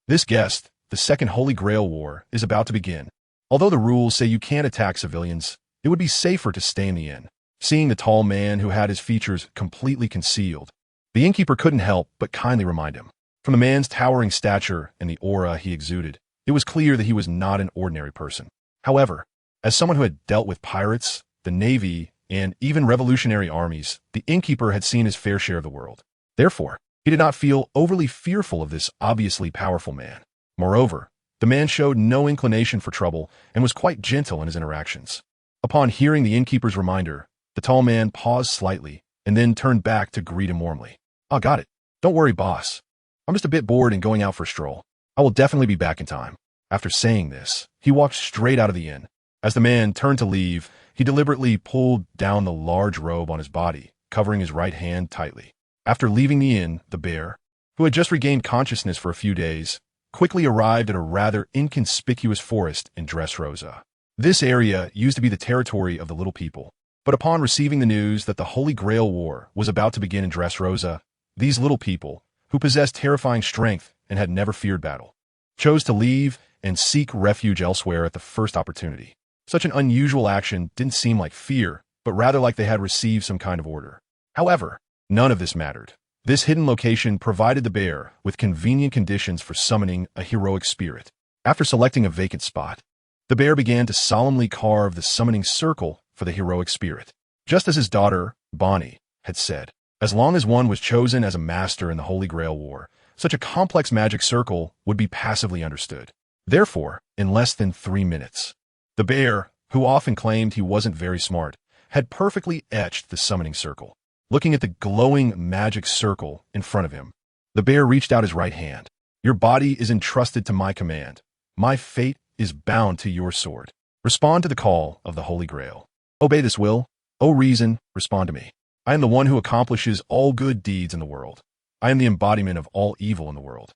This guest, the Second Holy Grail War, is about to begin. Although the rules say you can't attack civilians, it would be safer to stay in the inn. Seeing the tall man who had his features completely concealed, the innkeeper couldn't help but kindly remind him. From the man's towering stature and the aura he exuded, it was clear that he was not an ordinary person. However, as someone who had dealt with pirates, the Navy, and even revolutionary armies, the innkeeper had seen his fair share of the world. Therefore, he did not feel overly fearful of this obviously powerful man. Moreover, the man showed no inclination for trouble and was quite gentle in his interactions. Upon hearing the innkeeper's reminder, the tall man paused slightly and then turned back to greet him warmly. Got it. Don't worry, boss. I'm just a bit bored and going out for a stroll. I will definitely be back in time. After saying this, he walked straight out of the inn. As the man turned to leave, he deliberately pulled down the large robe on his body, covering his right hand tightly. After leaving the inn, the bear, who had just regained consciousness for a few days, quickly arrived at a rather inconspicuous forest in Dressrosa. This area used to be the territory of the Little People, but upon receiving the news that the Holy Grail War was about to begin in Dressrosa, these Little People, who possessed terrifying strength and had never feared battle, chose to leave and seek refuge elsewhere at the first opportunity. Such an unusual action didn't seem like fear, but rather like they had received some kind of order. However, none of this mattered. This hidden location provided the bear with convenient conditions for summoning a heroic spirit. After selecting a vacant spot, the bear began to solemnly carve the summoning circle for the heroic spirit. Just as his daughter, Bonney, had said, as long as one was chosen as a master in the Holy Grail War, such a complex magic circle would be passively understood. Therefore, in less than 3 minutes, the bear, who often claimed he wasn't very smart, had perfectly etched the summoning circle. Looking at the glowing magic circle in front of him, the bear reached out his right hand. Your body is entrusted to my command. My fate is bound to your sword. Respond to the call of the Holy Grail. Obey this will. O reason, respond to me. I am the one who accomplishes all good deeds in the world. I am the embodiment of all evil in the world.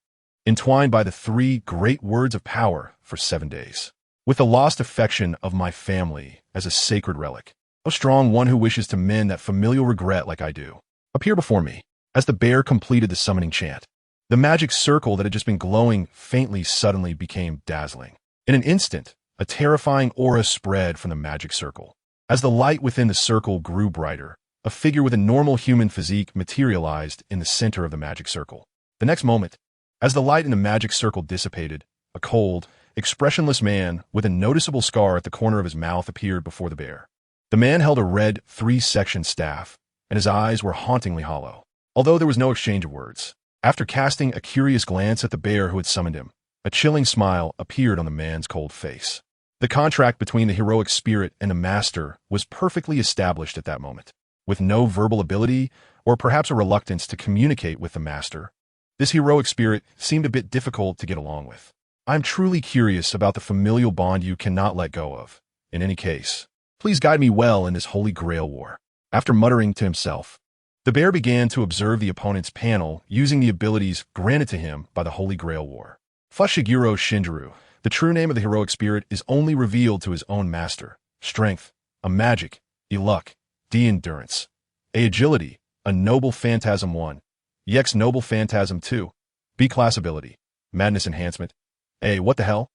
Entwined by the 3 great words of power for 7 days. With the lost affection of my family as a sacred relic. O strong one who wishes to mend that familial regret like I do. Appear before me. As the bear completed the summoning chant, the magic circle that had just been glowing faintly suddenly became dazzling. In an instant, a terrifying aura spread from the magic circle. As the light within the circle grew brighter, a figure with a normal human physique materialized in the center of the magic circle. The next moment, as the light in the magic circle dissipated, a cold, expressionless man with a noticeable scar at the corner of his mouth appeared before the bear. The man held a red 3-section staff, and his eyes were hauntingly hollow. Although there was no exchange of words, after casting a curious glance at the bear who had summoned him, a chilling smile appeared on the man's cold face. The contract between the heroic spirit and the master was perfectly established at that moment. With no verbal ability, or perhaps a reluctance to communicate with the master, this heroic spirit seemed a bit difficult to get along with. I'm truly curious about the familial bond you cannot let go of. In any case, please guide me well in this Holy Grail War. After muttering to himself, the bear began to observe the opponent's panel using the abilities granted to him by the Holy Grail War. Fushiguro Shinjiro, the true name of the heroic spirit, is only revealed to his own master. Strength, a magic, a luck, D endurance, A agility, a noble phantasm 1, EX noble phantasm 2, B class ability, madness enhancement, A what the hell?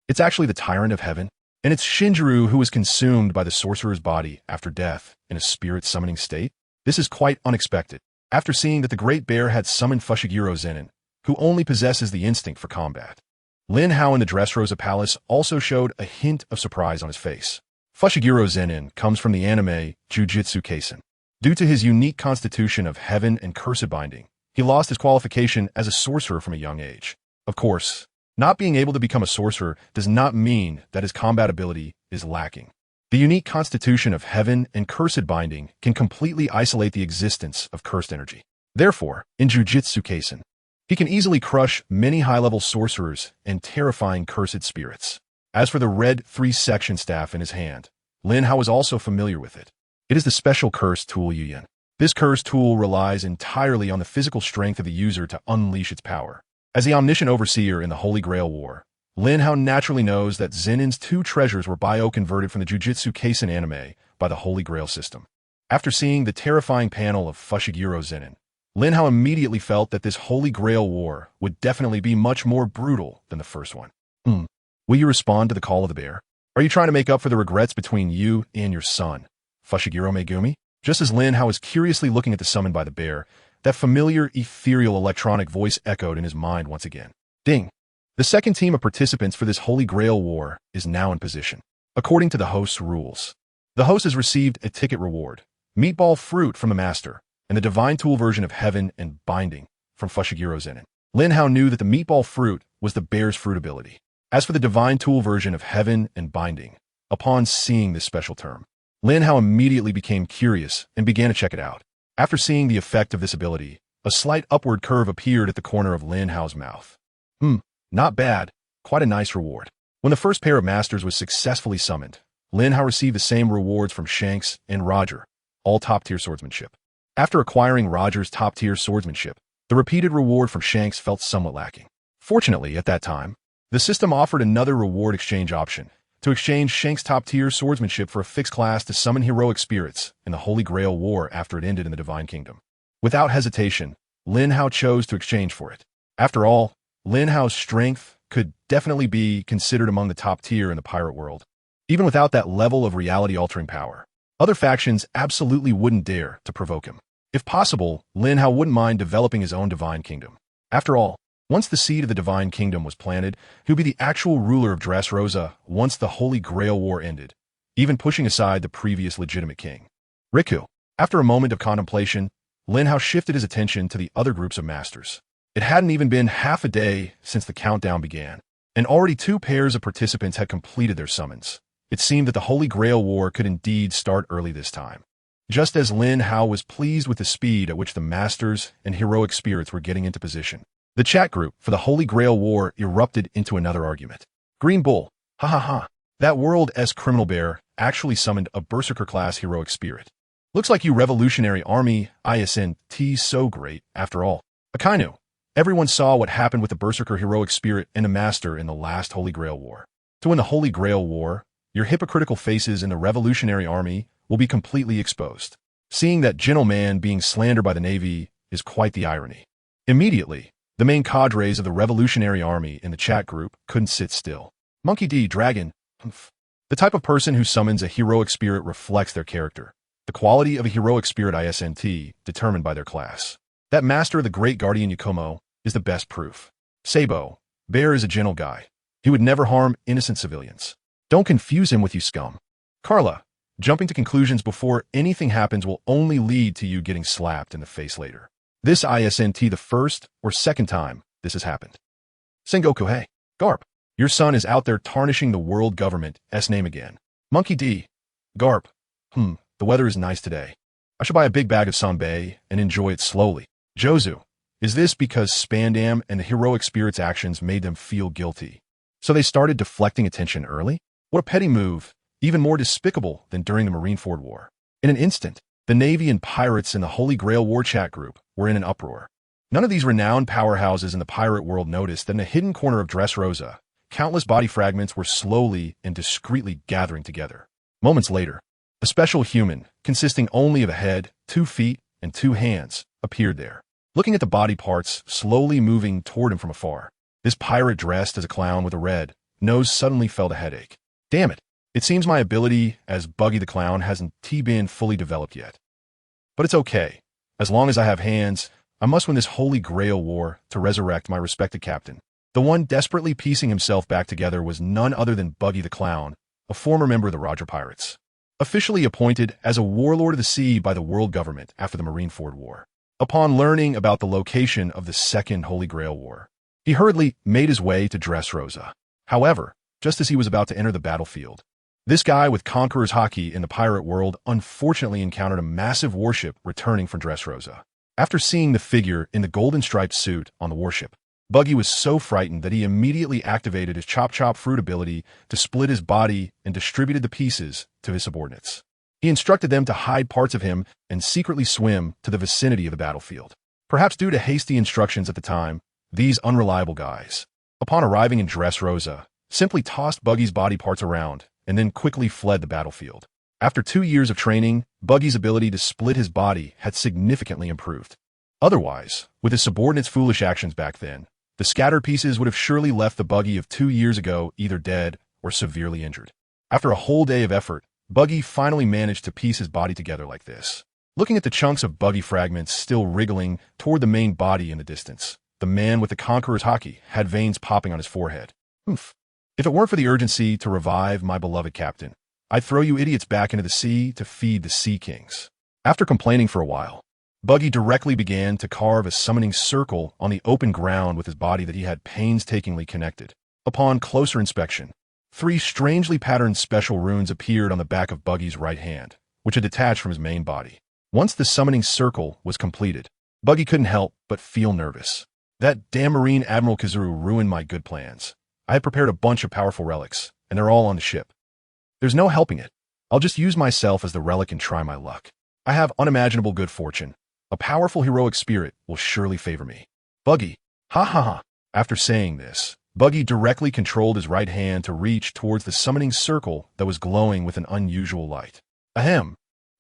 It's actually the tyrant of heaven, and it's Shinjiro who was consumed by the sorcerer's body after death in a spirit summoning state. This is quite unexpected. After seeing that the great bear had summoned Fushiguro Zenin, who only possesses the instinct for combat. Lin Hao in the Dressrosa Palace also showed a hint of surprise on his face. Fushiguro Zenin comes from the anime Jujutsu Kaisen. Due to his unique constitution of heaven and cursed binding, he lost his qualification as a sorcerer from a young age. Of course, not being able to become a sorcerer does not mean that his combat ability is lacking. The unique constitution of heaven and cursed binding can completely isolate the existence of cursed energy. Therefore, in Jujutsu Kaisen, he can easily crush many high-level sorcerers and terrifying cursed spirits. As for the red 3-section staff in his hand, Lin Hao was also familiar with it. It is the special curse tool Yuyan. This curse tool relies entirely on the physical strength of the user to unleash its power. As the omniscient overseer in the Holy Grail War, Lin Hao naturally knows that Zenin's 2 treasures were bio-converted from the Jujutsu Kaisen anime by the Holy Grail system. After seeing the terrifying panel of Fushiguro Zenin, Lin Hao immediately felt that this Holy Grail War would definitely be much more brutal than the first one. Will you respond to the call of the bear? Are you trying to make up for the regrets between you and your son, Fushiguro Megumi? Just as Lin Hao was curiously looking at the summon by the bear, that familiar ethereal electronic voice echoed in his mind once again. Ding! The second team of participants for this Holy Grail War is now in position. According to the host's rules, the host has received a ticket reward, meatball fruit from the master, and the divine tool version of heaven and binding from Fushiguro Zenin. Lin Hao knew that the meatball fruit was the bear's fruit ability. As for the divine tool version of heaven and binding, upon seeing this special term, Lin Hao immediately became curious and began to check it out. After seeing the effect of this ability, a slight upward curve appeared at the corner of Lin Hao's mouth. Not bad. Quite a nice reward. When the first pair of masters was successfully summoned, Lin Hao received the same rewards from Shanks and Roger, all top-tier swordsmanship. After acquiring Roger's top-tier swordsmanship, the repeated reward from Shanks felt somewhat lacking. Fortunately, at that time, the system offered another reward exchange option, to exchange Shanks' top-tier swordsmanship for a fixed class to summon heroic spirits in the Holy Grail War after it ended in the Divine Kingdom. Without hesitation, Lin Hao chose to exchange for it. After all, Lin Hao's strength could definitely be considered among the top tier in the pirate world, even without that level of reality-altering power. Other factions absolutely wouldn't dare to provoke him. If possible, Lin Hao wouldn't mind developing his own divine kingdom. After all, once the seed of the divine kingdom was planted, he would be the actual ruler of Dressrosa once the Holy Grail War ended, even pushing aside the previous legitimate king. Riku. After a moment of contemplation, Lin Hao shifted his attention to the other groups of masters. It hadn't even been half a day since the countdown began, and already 2 pairs of participants had completed their summons. It seemed that the Holy Grail War could indeed start early this time. Just as Lin Hao was pleased with the speed at which the masters and heroic spirits were getting into position, the chat group for the Holy Grail War erupted into another argument. Green Bull, ha ha ha, that world-S criminal bear actually summoned a Berserker-class heroic spirit. Looks like you revolutionary army ISNT so great, after all. Akainu, everyone saw what happened with the Berserker heroic spirit and the master in the last Holy Grail War. To win the Holy Grail War, your hypocritical faces in the revolutionary army will be completely exposed. Seeing that gentleman being slandered by the Navy is quite the irony. Immediately, the main cadres of the revolutionary army in the chat group couldn't sit still. Monkey D. Dragon. The type of person who summons a heroic spirit reflects their character. The quality of a heroic spirit ISNT determined by their class. That master of the great guardian Yakumo is the best proof. Sabo. Bear is a gentle guy. He would never harm innocent civilians. Don't confuse him with you scum. Carla. Jumping to conclusions before anything happens will only lead to you getting slapped in the face later. This ISNT the first or second time this has happened. Sengoku, hey. Garp. Your son is out there tarnishing the world government's name again. Monkey D. Garp. The weather is nice today. I should buy a big bag of sanbei and enjoy it slowly. Jozu. Is this because Spandam and the heroic spirit's actions made them feel guilty? So they started deflecting attention early? What a petty move. Even more despicable than during the Marineford War. In an instant, the Navy and pirates in the Holy Grail War chat group were in an uproar. None of these renowned powerhouses in the pirate world noticed that in a hidden corner of Dressrosa, countless body fragments were slowly and discreetly gathering together. Moments later, a special human, consisting only of a head, 2 feet, and 2 hands, appeared there, looking at the body parts slowly moving toward him from afar. This pirate dressed as a clown with a red nose suddenly felt a headache. Damn it. It seems my ability as Buggy the Clown hasn't been fully developed yet. But it's okay. As long as I have hands, I must win this Holy Grail War to resurrect my respected captain. The one desperately piecing himself back together was none other than Buggy the Clown, a former member of the Roger Pirates. Officially appointed as a warlord of the sea by the world government after the Marineford War. Upon learning about the location of the Second Holy Grail War, he hurriedly made his way to Dressrosa. However, just as he was about to enter the battlefield, this guy with Conqueror's Haki in the pirate world unfortunately encountered a massive warship returning from Dressrosa. After seeing the figure in the golden striped suit on the warship, Buggy was so frightened that he immediately activated his Chop Chop Fruit ability to split his body and distributed the pieces to his subordinates. He instructed them to hide parts of him and secretly swim to the vicinity of the battlefield. Perhaps due to hasty instructions at the time, these unreliable guys, upon arriving in Dressrosa, simply tossed Buggy's body parts around and then quickly fled the battlefield. After 2 years of training, Buggy's ability to split his body had significantly improved. Otherwise, with his subordinates' foolish actions back then, the scattered pieces would have surely left the Buggy of 2 years ago either dead or severely injured. After a whole day of effort, Buggy finally managed to piece his body together like this. Looking at the chunks of Buggy fragments still wriggling toward the main body in the distance, the man with the Conqueror's Haki had veins popping on his forehead. If it weren't for the urgency to revive my beloved captain, I'd throw you idiots back into the sea to feed the Sea Kings. After complaining for a while, Buggy directly began to carve a summoning circle on the open ground with his body that he had painstakingly connected. Upon closer inspection, 3 strangely patterned special runes appeared on the back of Buggy's right hand, which had detached from his main body. Once the summoning circle was completed, Buggy couldn't help but feel nervous. That damn Marine Admiral Kazuru ruined my good plans. I had prepared a bunch of powerful relics, and they're all on the ship. There's no helping it. I'll just use myself as the relic and try my luck. I have unimaginable good fortune. A powerful heroic spirit will surely favor me. Buggy, ha ha ha. After saying this, Buggy directly controlled his right hand to reach towards the summoning circle that was glowing with an unusual light. Ahem.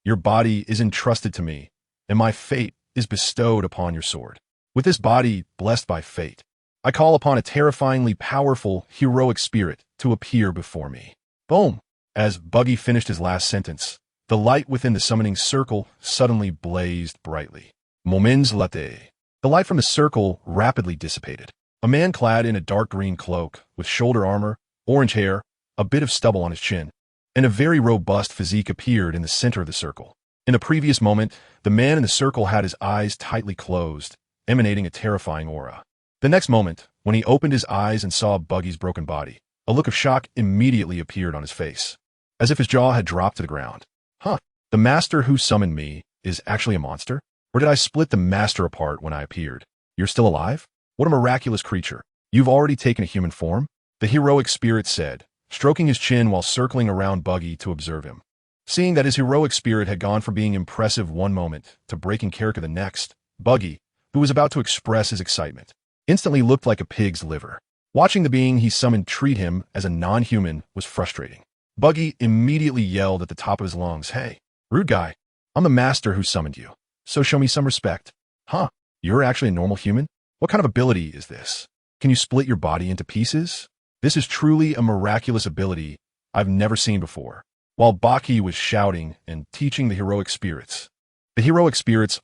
Your body is entrusted to me, and my fate is bestowed upon your sword. With this body blessed by fate, I call upon a terrifyingly powerful, heroic spirit to appear before me. Boom! As Buggy finished his last sentence, The light within the summoning circle suddenly blazed brightly. Moments later, the light from the circle rapidly dissipated. A man clad in a dark green cloak, with shoulder armor, orange hair, a bit of stubble on his chin, and a very robust physique appeared in the center of the circle. In the previous moment, the man in the circle had his eyes tightly closed, emanating a terrifying aura. The next moment, when he opened his eyes and saw Buggy's broken body, a look of shock immediately appeared on his face, as if his jaw had dropped to the ground. Huh, the master who summoned me is actually a monster? Or did I split the master apart when I appeared? You're still alive? What a miraculous creature. You've already taken a human form? The heroic spirit said, stroking his chin while circling around Buggy to observe him. Seeing that his heroic spirit had gone from being impressive one moment to breaking character the next, Buggy, who was about to express his excitement, instantly looked like a pig's liver. Watching the being he summoned treat him as a non-human was frustrating. Buggy immediately yelled at the top of his lungs, "Hey, rude guy, I'm the master who summoned you, so show me some respect." Huh, you're actually a normal human? What kind of ability is this? Can you split your body into pieces? This is truly a miraculous ability I've never seen before. While Baki was shouting and teaching the heroic spirits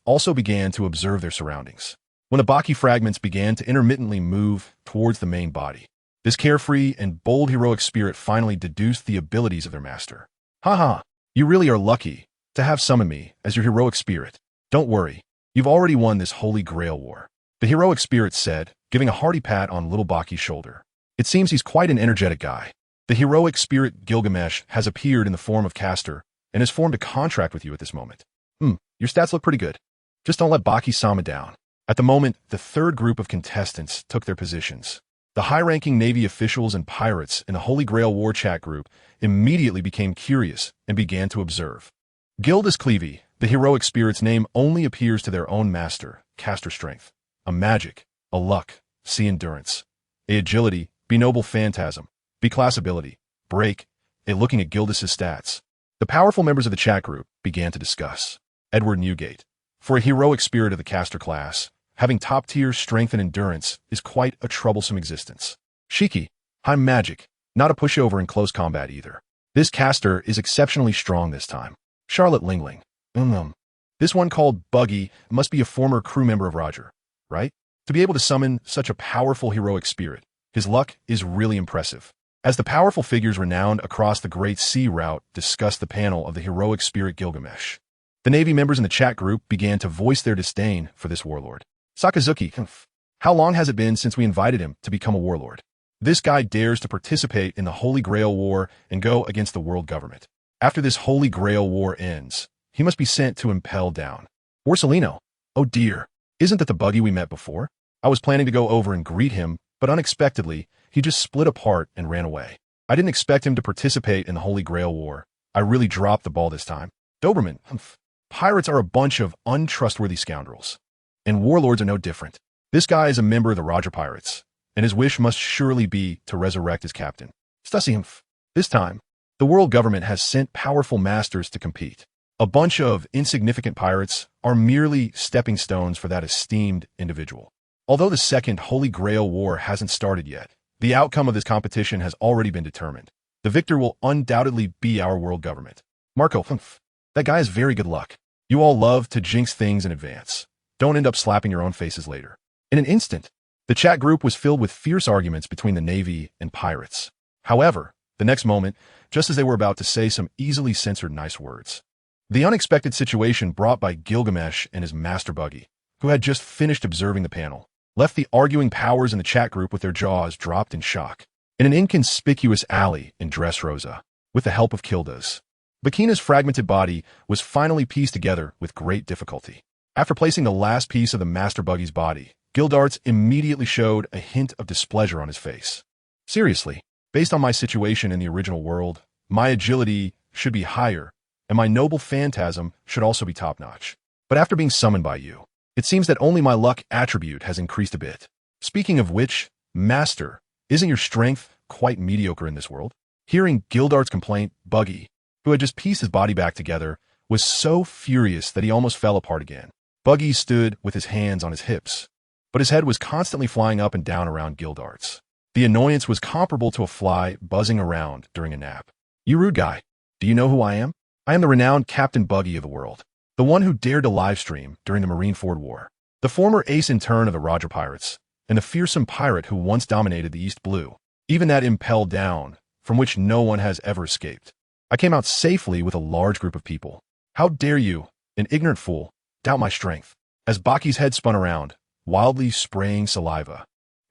also began to observe their surroundings. When the Baki fragments began to intermittently move towards the main body, this carefree and bold heroic spirit finally deduced the abilities of their master. Haha, you really are lucky to have summoned me as your heroic spirit. Don't worry, you've already won this Holy Grail War, the heroic spirit said, giving a hearty pat on little Baki's shoulder. It seems he's quite an energetic guy. The heroic spirit Gilgamesh has appeared in the form of Caster and has formed a contract with you at this moment. Your stats look pretty good. Just don't let Baki-sama down. At the moment, the third group of contestants took their positions. The high-ranking Navy officials and pirates in the Holy Grail War chat group immediately became curious and began to observe. Gildas Cleavy, the heroic spirit's name only appears to their own master, Caster Strength, a magic, a luck, C endurance, a agility, B noble phantasm, B class ability, break, A looking at Gildas's stats. The powerful members of the chat group began to discuss. Edward Newgate. For a heroic spirit of the caster class, having top-tier strength and endurance is quite a troublesome existence. Shiki. I'm magic, not a pushover in close combat either. This caster is exceptionally strong this time. Charlotte Lingling. This one called Buggy must be a former crew member of Roger, right? To be able to summon such a powerful heroic spirit, his luck is really impressive. As the powerful figures renowned across the Great Sea route discussed the panel of the heroic spirit Gilgamesh, the Navy members in the chat group began to voice their disdain for this warlord. Sakazuki, how long has it been since we invited him to become a warlord? This guy dares to participate in the Holy Grail War and go against the world government. After this Holy Grail War ends, he must be sent to Impel Down. Borsellino. Oh dear, isn't that the Buggy we met before? I was planning to go over and greet him, but unexpectedly, he just split apart and ran away. I didn't expect him to participate in the Holy Grail War. I really dropped the ball this time. Doberman. Pirates are a bunch of untrustworthy scoundrels. And warlords are no different. This guy is a member of the Roger Pirates, and his wish must surely be to resurrect his captain. Stussy. This time, the world government has sent powerful masters to compete. A bunch of insignificant pirates are merely stepping stones for that esteemed individual. Although the second Holy Grail War hasn't started yet, the outcome of this competition has already been determined. The victor will undoubtedly be our world government. Marco, that guy has very good luck. You all love to jinx things in advance. Don't end up slapping your own faces later. In an instant, the chat group was filled with fierce arguments between the Navy and pirates. However, the next moment, just as they were about to say some easily censored nice words, the unexpected situation brought by Gilgamesh and his master Buggy, who had just finished observing the panel, left the arguing powers in the chat group with their jaws dropped in shock. In an inconspicuous alley in Dressrosa, with the help of Kildas, Bakina's fragmented body was finally pieced together with great difficulty. After placing the last piece of the Master Buggy's body, Gildarts immediately showed a hint of displeasure on his face. Seriously, based on my situation in the original world, my agility should be higher, and my noble phantasm should also be top-notch. But after being summoned by you, it seems that only my luck attribute has increased a bit. Speaking of which, Master, isn't your strength quite mediocre in this world? Hearing Gildart's complaint, Buggy, who had just pieced his body back together, was so furious that he almost fell apart again. Buggy stood with his hands on his hips, but his head was constantly flying up and down around Gildart's. The annoyance was comparable to a fly buzzing around during a nap. You rude guy, do you know who I am? I am the renowned Captain Buggy of the world, the one who dared to livestream during the Marineford War, the former ace intern of the Roger Pirates, and the fearsome pirate who once dominated the East Blue, even that impelled down, from which no one has ever escaped. I came out safely with a large group of people. How dare you, an ignorant fool, doubt my strength? As Baki's head spun around, wildly spraying saliva,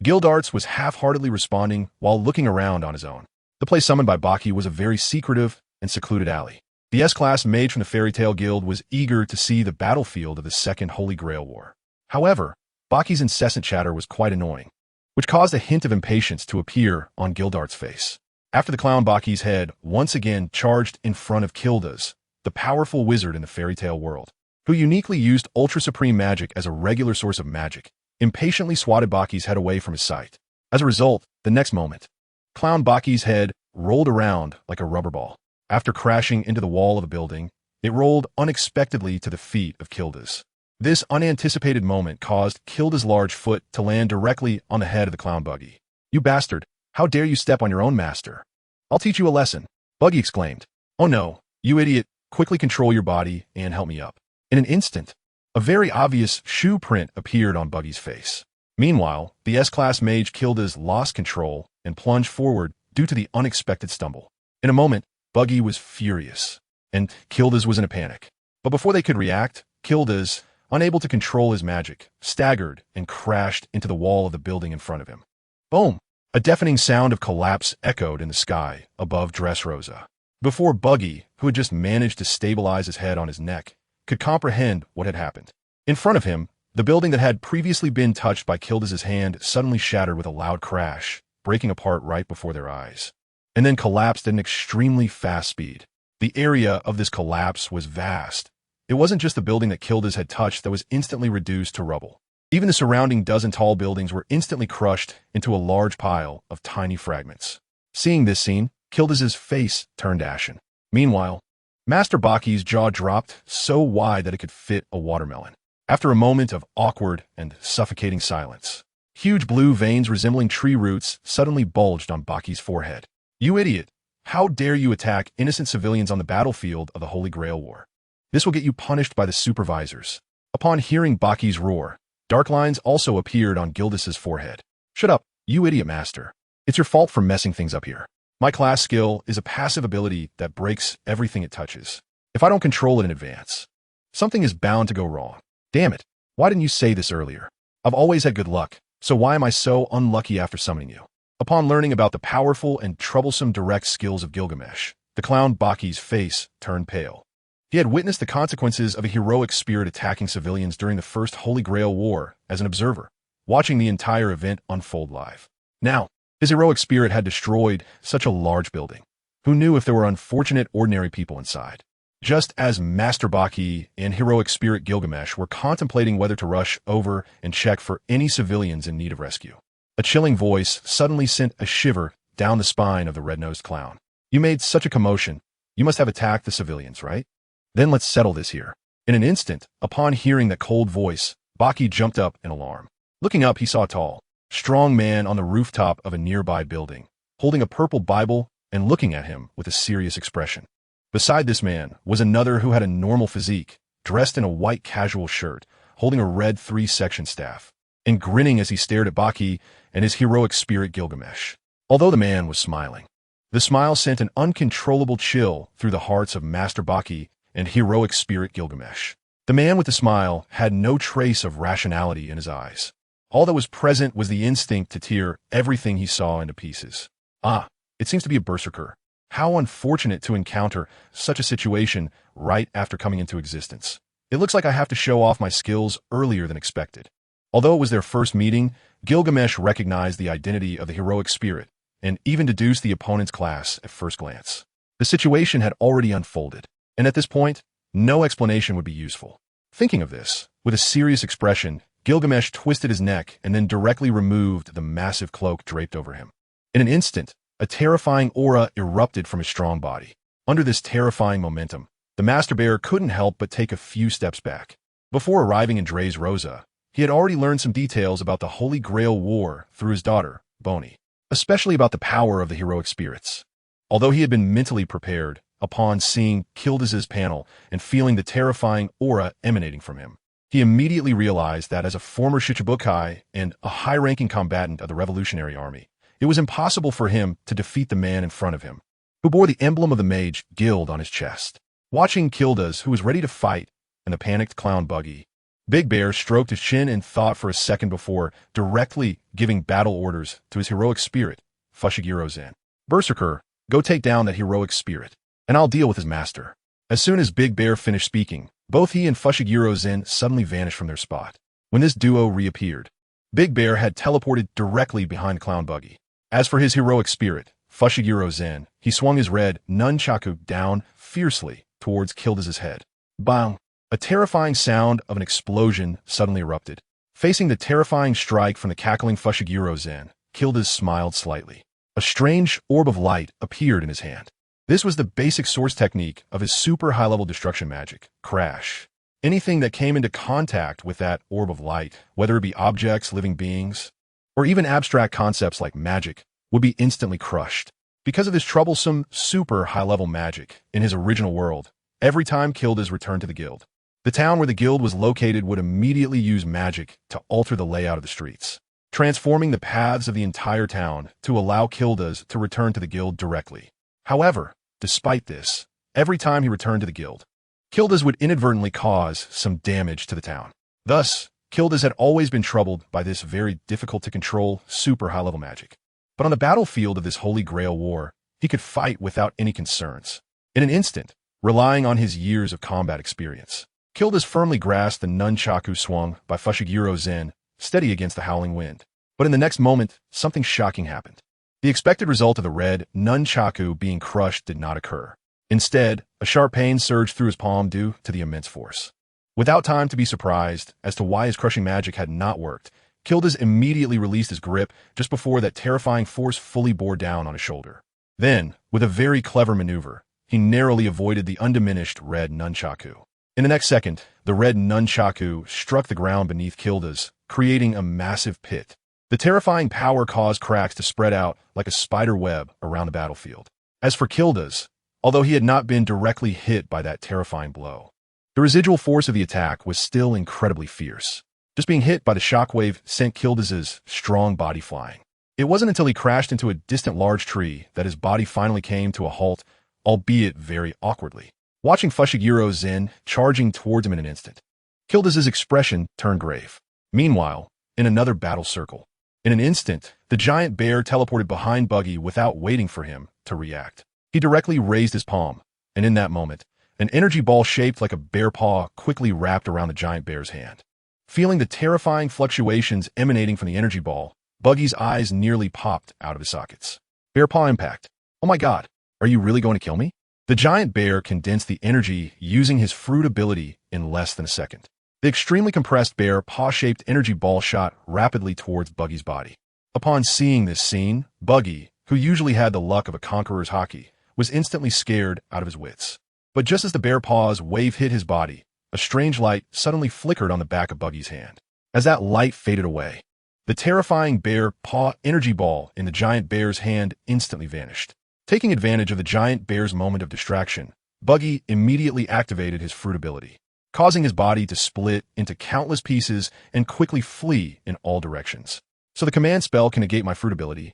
Gildarts was half-heartedly responding while looking around on his own. The place summoned by Baki was a very secretive and secluded alley. The S-class mage from the Fairy Tale Guild was eager to see the battlefield of the Second Holy Grail War. However, Baki's incessant chatter was quite annoying, which caused a hint of impatience to appear on Gildart's face. After the clown Baki's head once again charged in front of Kilda's, the powerful wizard in the fairy tale world, who uniquely used ultra-supreme magic as a regular source of magic, impatiently swatted Baki's head away from his sight. As a result, the next moment, Clown Baki's head rolled around like a rubber ball. After crashing into the wall of a building, it rolled unexpectedly to the feet of Kilda's. This unanticipated moment caused Kilda's large foot to land directly on the head of the clown Buggy. "You bastard! How dare you step on your own master? I'll teach you a lesson," Buggy exclaimed. "Oh no, you idiot, quickly control your body and help me up." In an instant, a very obvious shoe print appeared on Buggy's face. Meanwhile, the S-class mage Kilda's lost control and plunged forward due to the unexpected stumble. In a moment, Buggy was furious, and Kilda's was in a panic. But before they could react, Kilda's, unable to control his magic, staggered and crashed into the wall of the building in front of him. Boom! A deafening sound of collapse echoed in the sky above Dressrosa. Before Buggy, who had just managed to stabilize his head on his neck, could comprehend what had happened. In front of him, the building that had previously been touched by Kilda's hand suddenly shattered with a loud crash, breaking apart right before their eyes, and then collapsed at an extremely fast speed. The area of this collapse was vast. It wasn't just the building that Kilda's had touched that was instantly reduced to rubble. Even the surrounding dozen tall buildings were instantly crushed into a large pile of tiny fragments. Seeing this scene, Kilda's face turned ashen. Meanwhile, Master Baki's jaw dropped so wide that it could fit a watermelon. After a moment of awkward and suffocating silence, huge blue veins resembling tree roots suddenly bulged on Baki's forehead. "You idiot! How dare you attack innocent civilians on the battlefield of the Holy Grail War? This will get you punished by the supervisors." Upon hearing Baki's roar, dark lines also appeared on Gildas's forehead. "Shut up, you idiot master. It's your fault for messing things up here. My class skill is a passive ability that breaks everything it touches. If I don't control it in advance, something is bound to go wrong. Damn it, why didn't you say this earlier? I've always had good luck, so why am I so unlucky after summoning you?" Upon learning about the powerful and troublesome direct skills of Gilgamesh, the clown Baki's face turned pale. He had witnessed the consequences of a heroic spirit attacking civilians during the First Holy Grail War as an observer, watching the entire event unfold live. Now, his heroic spirit had destroyed such a large building. Who knew if there were unfortunate ordinary people inside? Just as Master Baki and heroic spirit Gilgamesh were contemplating whether to rush over and check for any civilians in need of rescue, a chilling voice suddenly sent a shiver down the spine of the red-nosed clown. "You made such a commotion. You must have attacked the civilians, right? Then let's settle this here." In an instant, upon hearing that cold voice, Baki jumped up in alarm. Looking up, he saw a tall, strong man on the rooftop of a nearby building, holding a purple Bible and looking at him with a serious expression. Beside this man was another who had a normal physique, dressed in a white casual shirt, holding a red 3-section staff, and grinning as he stared at Baki and his heroic spirit Gilgamesh. Although the man was smiling, the smile sent an uncontrollable chill through the hearts of Master Baki and heroic spirit Gilgamesh. The man with the smile had no trace of rationality in his eyes. All that was present was the instinct to tear everything he saw into pieces. "Ah, it seems to be a Berserker. How unfortunate to encounter such a situation right after coming into existence. It looks like I have to show off my skills earlier than expected." Although it was their first meeting, Gilgamesh recognized the identity of the heroic spirit and even deduced the opponent's class at first glance. The situation had already unfolded, and at this point, no explanation would be useful. Thinking of this, with a serious expression, Gilgamesh twisted his neck and then directly removed the massive cloak draped over him. In an instant, a terrifying aura erupted from his strong body. Under this terrifying momentum, the Master Bear couldn't help but take a few steps back. Before arriving in Dressrosa, he had already learned some details about the Holy Grail War through his daughter, Bonney, especially about the power of the heroic spirits. Although he had been mentally prepared, upon seeing Kilda's panel and feeling the terrifying aura emanating from him. He immediately realized that as a former Shichibukai and a high-ranking combatant of the Revolutionary Army, it was impossible for him to defeat the man in front of him, who bore the emblem of the Mage Guild on his chest. Watching Kilda's, who was ready to fight, and the panicked clown Buggy, Big Bear stroked his chin and thought for a second before directly giving battle orders to his heroic spirit, Fushiguro Zen. Berserker, go take down that heroic spirit, and I'll deal with his master. As soon as Big Bear finished speaking, both he and Fushiguro Zen suddenly vanished from their spot. When this duo reappeared, Big Bear had teleported directly behind Clown Buggy. As for his heroic spirit, Fushiguro Zen, he swung his red nunchaku down fiercely towards Kilda's head. Bang! A terrifying sound of an explosion suddenly erupted. Facing the terrifying strike from the cackling Fushiguro Zen, Kilda smiled slightly. A strange orb of light appeared in his hand. This was the basic source technique of his super high-level destruction magic, Crash. Anything that came into contact with that orb of light, whether it be objects, living beings, or even abstract concepts like magic, would be instantly crushed. Because of his troublesome, super high-level magic in his original world, every time Kilda's returned to the guild, the town where the guild was located would immediately use magic to alter the layout of the streets, transforming the paths of the entire town to allow Kilda's to return to the guild directly. However, despite this, every time he returned to the guild, Kilda's would inadvertently cause some damage to the town. Thus, Kilda's had always been troubled by this very difficult-to-control, super high-level magic. But on the battlefield of this Holy Grail War, he could fight without any concerns. In an instant, relying on his years of combat experience, Kilda's firmly grasped the nunchaku swung by Fushiguro Zen, steady against the howling wind. But in the next moment, something shocking happened. The expected result of the red nunchaku being crushed did not occur. Instead, a sharp pain surged through his palm due to the immense force. Without time to be surprised as to why his crushing magic had not worked, Kilda's immediately released his grip just before that terrifying force fully bore down on his shoulder. Then, with a very clever maneuver, he narrowly avoided the undiminished red nunchaku. In the next second, the red nunchaku struck the ground beneath Kilda's, creating a massive pit. The terrifying power caused cracks to spread out like a spider web around the battlefield. As for Kilda's, although he had not been directly hit by that terrifying blow, the residual force of the attack was still incredibly fierce. Just being hit by the shockwave sent Kilda's strong body flying. It wasn't until he crashed into a distant large tree that his body finally came to a halt, albeit very awkwardly. Watching Fushiguro Zen charging towards him in an instant, Kilda's expression turned grave. Meanwhile, in another battle circle, in an instant, the giant bear teleported behind Buggy without waiting for him to react. He directly raised his palm, and in that moment, an energy ball shaped like a bear paw quickly wrapped around the giant bear's hand. Feeling the terrifying fluctuations emanating from the energy ball, Buggy's eyes nearly popped out of his sockets. Bear paw impact. Oh my god, are you really going to kill me? The giant bear condensed the energy using his fruit ability in less than a second. The extremely compressed bear paw-shaped energy ball shot rapidly towards Buggy's body. Upon seeing this scene, Buggy, who usually had the luck of a conqueror's hockey, was instantly scared out of his wits. But just as the bear paw's wave hit his body, a strange light suddenly flickered on the back of Buggy's hand. As that light faded away, the terrifying bear paw energy ball in the giant bear's hand instantly vanished. Taking advantage of the giant bear's moment of distraction, Buggy immediately activated his fruit ability, causing his body to split into countless pieces and quickly flee in all directions. So the command spell can negate my fruit ability.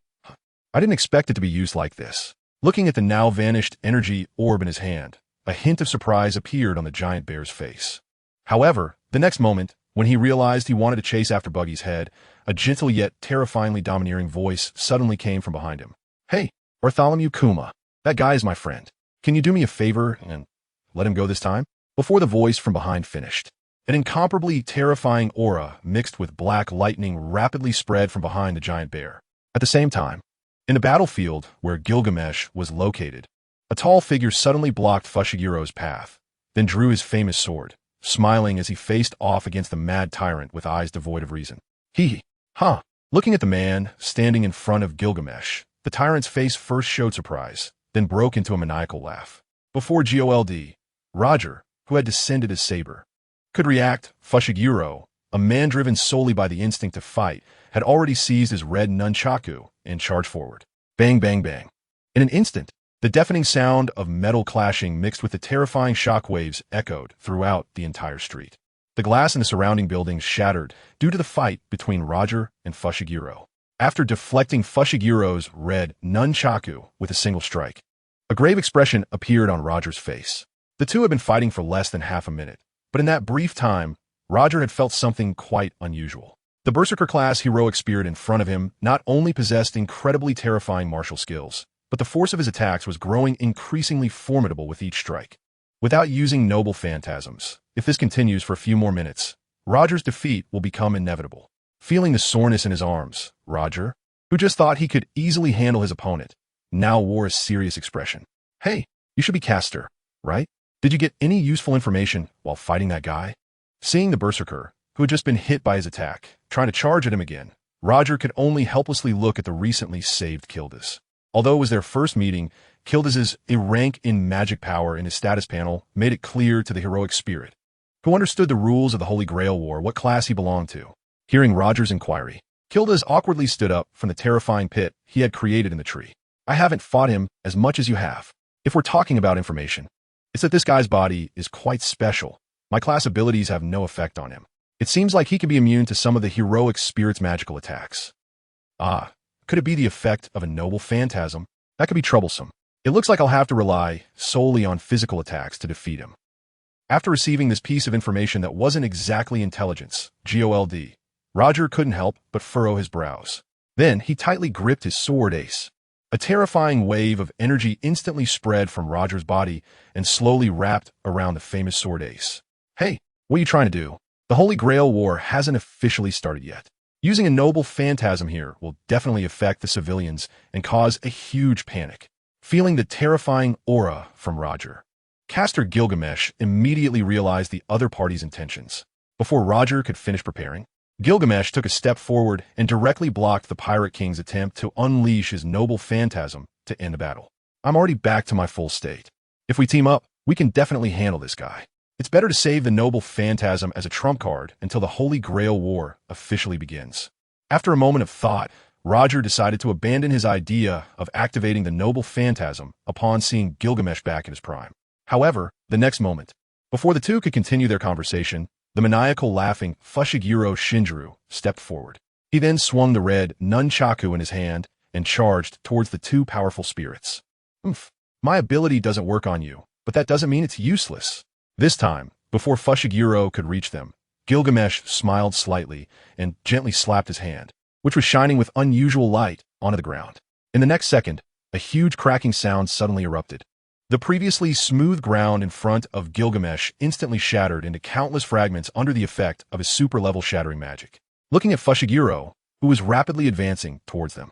I didn't expect it to be used like this. Looking at the now vanished energy orb in his hand, a hint of surprise appeared on the giant bear's face. However, the next moment, when he realized he wanted to chase after Buggy's head, a gentle yet terrifyingly domineering voice suddenly came from behind him. Hey, Bartholomew Kuma, that guy is my friend. Can you do me a favor and let him go this time? Before the voice from behind finished, an incomparably terrifying aura mixed with black lightning rapidly spread from behind the giant bear. At the same time, in the battlefield where Gilgamesh was located, a tall figure suddenly blocked Fushigiro's path, then drew his famous sword, smiling as he faced off against the mad tyrant with eyes devoid of reason. Looking at the man standing in front of Gilgamesh, the tyrant's face first showed surprise, then broke into a maniacal laugh. Before GOLD, Roger, who had descended as Saber, could react, Fushiguro, a man driven solely by the instinct to fight, had already seized his red nunchaku and charged forward. Bang, bang, bang. In an instant, The deafening sound of metal clashing mixed with the terrifying shockwaves echoed throughout the entire street. The glass in the surrounding buildings shattered due to the fight between Roger and Fushiguro. After deflecting Fushigiro's red nunchaku with a single strike, a grave expression appeared on Roger's face. The two had been fighting for less than half a minute, but in that brief time, Roger had felt something quite unusual. The Berserker class heroic spirit in front of him not only possessed incredibly terrifying martial skills, but the force of his attacks was growing increasingly formidable with each strike. Without using noble phantasms, if this continues for a few more minutes, Roger's defeat will become inevitable. Feeling the soreness in his arms, Roger, who just thought he could easily handle his opponent, now wore a serious expression. Hey, you should be caster, right? Did you get any useful information while fighting that guy? Seeing the Berserker, who had just been hit by his attack, trying to charge at him again, Roger could only helplessly look at the recently saved Kildas. Although it was their first meeting, Kildas' rank in magic power in his status panel made it clear to the heroic spirit, who understood the rules of the Holy Grail War, what class he belonged to. Hearing Roger's inquiry, Kildas awkwardly stood up from the terrifying pit he had created in the tree. I haven't fought him as much as you have. If we're talking about information, it's that this guy's body is quite special. My class abilities have no effect on him. It seems like he could be immune to some of the heroic spirit's magical attacks. Ah, could it be the effect of a noble phantasm? That could be troublesome. It looks like I'll have to rely solely on physical attacks to defeat him. After receiving this piece of information that wasn't exactly intelligence, GOLD, Roger couldn't help but furrow his brows. Then he tightly gripped his sword ace. A terrifying wave of energy instantly spread from Roger's body and slowly wrapped around the famous sword ace. Hey, what are you trying to do? The Holy Grail War hasn't officially started yet. Using a noble phantasm here will definitely affect the civilians and cause a huge panic. Feeling the terrifying aura from Roger, Caster Gilgamesh immediately realized the other party's intentions. Before Roger could finish preparing, Gilgamesh took a step forward and directly blocked the Pirate King's attempt to unleash his noble phantasm to end the battle. I'm already back to my full state. If we team up, we can definitely handle this guy. It's better to save the noble phantasm as a trump card until the Holy Grail War officially begins. After a moment of thought, Roger decided to abandon his idea of activating the noble phantasm upon seeing Gilgamesh back in his prime. However, the next moment, before the two could continue their conversation, the maniacal laughing Fushiguro Shinjiro stepped forward. He then swung the red nunchaku in his hand and charged towards the two powerful spirits. My ability doesn't work on you, but that doesn't mean it's useless. This time, before Fushiguro could reach them, Gilgamesh smiled slightly and gently slapped his hand, which was shining with unusual light, onto the ground. In the next second, a huge cracking sound suddenly erupted. The previously smooth ground in front of Gilgamesh instantly shattered into countless fragments under the effect of his super-level shattering magic. Looking at Fushiguro, who was rapidly advancing towards them.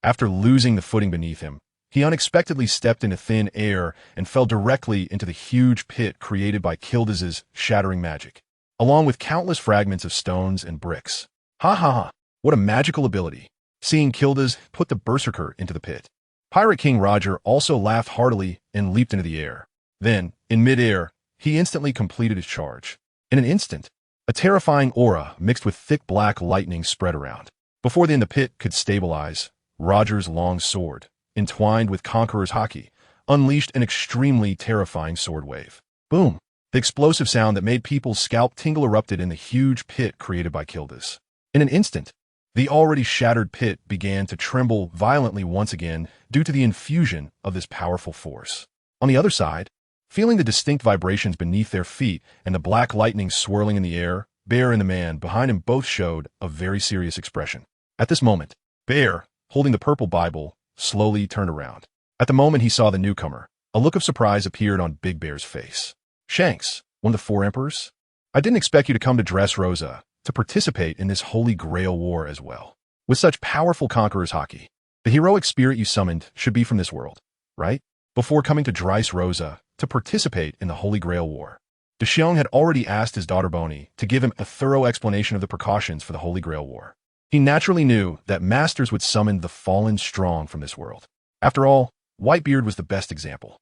After losing the footing beneath him, he unexpectedly stepped into thin air and fell directly into the huge pit created by Kildas' shattering magic, along with countless fragments of stones and bricks. Ha ha ha, what a magical ability. Seeing Kildas put the Berserker into the pit, Pirate King Roger also laughed heartily and leaped into the air. Then, in mid-air, he instantly completed his charge. In an instant, a terrifying aura mixed with thick black lightning spread around. Before the pit could stabilize, Roger's long sword, entwined with Conqueror's Haki, unleashed an extremely terrifying sword wave. Boom! The explosive sound that made people's scalp tingle erupted in the huge pit created by Kildas. In an instant, the already shattered pit began to tremble violently once again due to the infusion of this powerful force. On the other side, feeling the distinct vibrations beneath their feet and the black lightning swirling in the air, Bear and the man behind him both showed a very serious expression. At this moment, Bear, holding the purple Bible, slowly turned around. At the moment he saw the newcomer, a look of surprise appeared on Big Bear's face. Shanks, one of the four emperors? I didn't expect you to come to Dressrosa to participate in this Holy Grail War as well. With such powerful Conqueror's Haki, the heroic spirit you summoned should be from this world, right? Before coming to Dressrosa to participate in the Holy Grail War, Deshiong had already asked his daughter Bonney to give him a thorough explanation of the precautions for the Holy Grail War. He naturally knew that masters would summon the fallen strong from this world. After all, Whitebeard was the best example.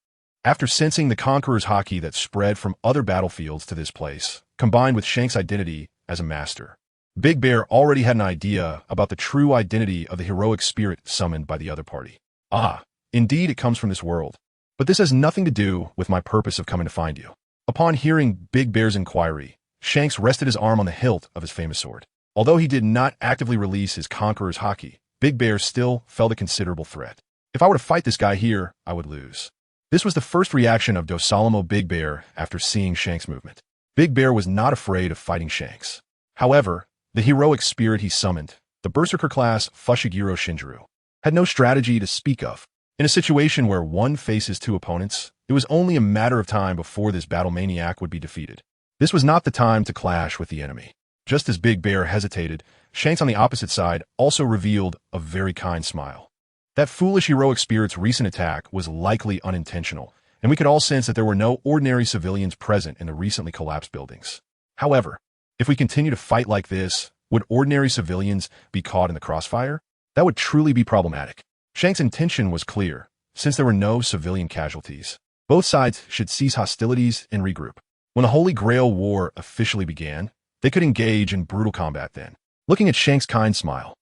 After sensing the Conqueror's Haki that spread from other battlefields to this place, combined with Shank's identity as a master, Big Bear already had an idea about the true identity of the heroic spirit summoned by the other party. Ah, Indeed, it comes from this world. But this has nothing to do with my purpose of coming to find you. Upon hearing Big Bear's inquiry, Shanks rested his arm on the hilt of his famous sword. Although he did not actively release his Conqueror's haki, Big Bear still felt a considerable threat. If I were to fight this guy here, I would lose. This was the first reaction of Dosalamo Big Bear after seeing Shanks' movement. Big Bear was not afraid of fighting Shanks. However, the heroic spirit he summoned, the Berserker class Fushiguro Shinjiro, had no strategy to speak of. In a situation where one faces two opponents, it was only a matter of time before this battle maniac would be defeated. This was not the time to clash with the enemy. Just as Big Bear hesitated, Shanks on the opposite side also revealed a very kind smile. That foolish heroic spirit's recent attack was likely unintentional, and we could all sense that there were no ordinary civilians present in the recently collapsed buildings. However, if we continue to fight like this, would ordinary civilians be caught in the crossfire? That would truly be problematic. Shanks' intention was clear. Since there were no civilian casualties, both sides should cease hostilities and regroup. When the Holy Grail War officially began, they could engage in brutal combat then. Looking at Shanks' kind smile,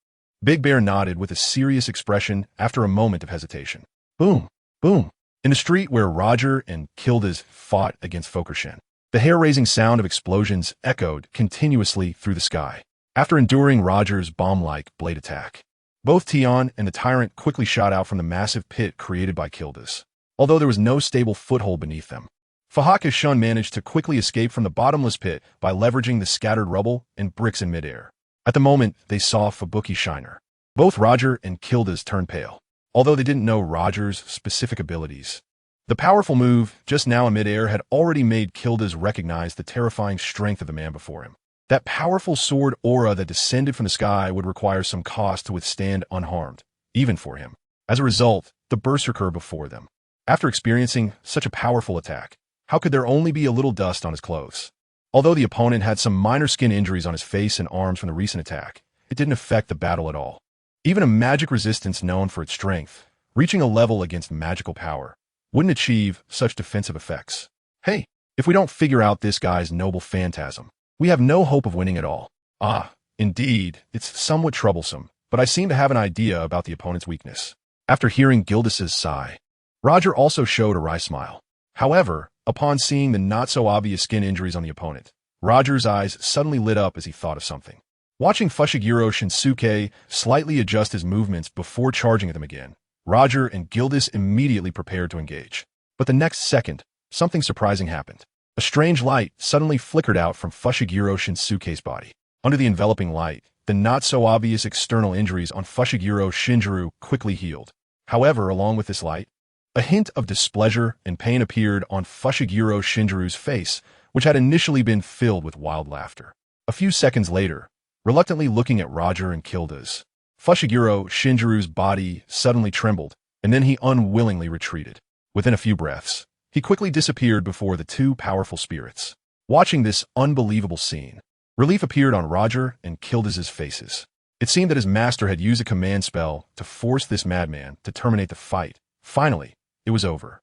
Big Bear nodded with a serious expression after a moment of hesitation. Boom, boom. In the street where Roger and Kildas fought against Fokershen, the hair-raising sound of explosions echoed continuously through the sky. After enduring Roger's bomb-like blade attack, both Tion and the Tyrant quickly shot out from the massive pit created by Kildas, although there was no stable foothold beneath them. Fahaka Shun managed to quickly escape from the bottomless pit by leveraging the scattered rubble and bricks in midair. At the moment, they saw Fubuki Shiner. Both Roger and Kildas turned pale, although they didn't know Roger's specific abilities. The powerful move just now in midair had already made Kildas recognize the terrifying strength of the man before him. That powerful sword aura that descended from the sky would require some cost to withstand unharmed, even for him. As a result, the Berserker before them. After experiencing such a powerful attack, how could there only be a little dust on his clothes? Although the opponent had some minor skin injuries on his face and arms from the recent attack, it didn't affect the battle at all. Even a magic resistance known for its strength, reaching a level against magical power, wouldn't achieve such defensive effects. Hey, if we don't figure out this guy's noble phantasm, we have no hope of winning at all. Ah, indeed, it's somewhat troublesome, but I seem to have an idea about the opponent's weakness. After hearing Gildas's sigh, Roger also showed a wry smile. However, upon seeing the not-so-obvious skin injuries on the opponent, Roger's eyes suddenly lit up as he thought of something. Watching Fushiguro Shinsuke slightly adjust his movements before charging at them again, Roger and Gildas immediately prepared to engage. But the next second, something surprising happened. A strange light suddenly flickered out from Fushiguro Shinsuke's body. Under the enveloping light, the not-so-obvious external injuries on Fushiguro Shinjiro quickly healed. However, along with this light, a hint of displeasure and pain appeared on Fushiguro Shinjiro's face, which had initially been filled with wild laughter. A few seconds later, reluctantly looking at Roger and Kildas, Fushiguro Shinjiro's body suddenly trembled, and then he unwillingly retreated. Within a few breaths, he quickly disappeared before the two powerful spirits. Watching this unbelievable scene, relief appeared on Roger and Kildas's faces. It seemed that his master had used a command spell to force this madman to terminate the fight. Finally, it was over.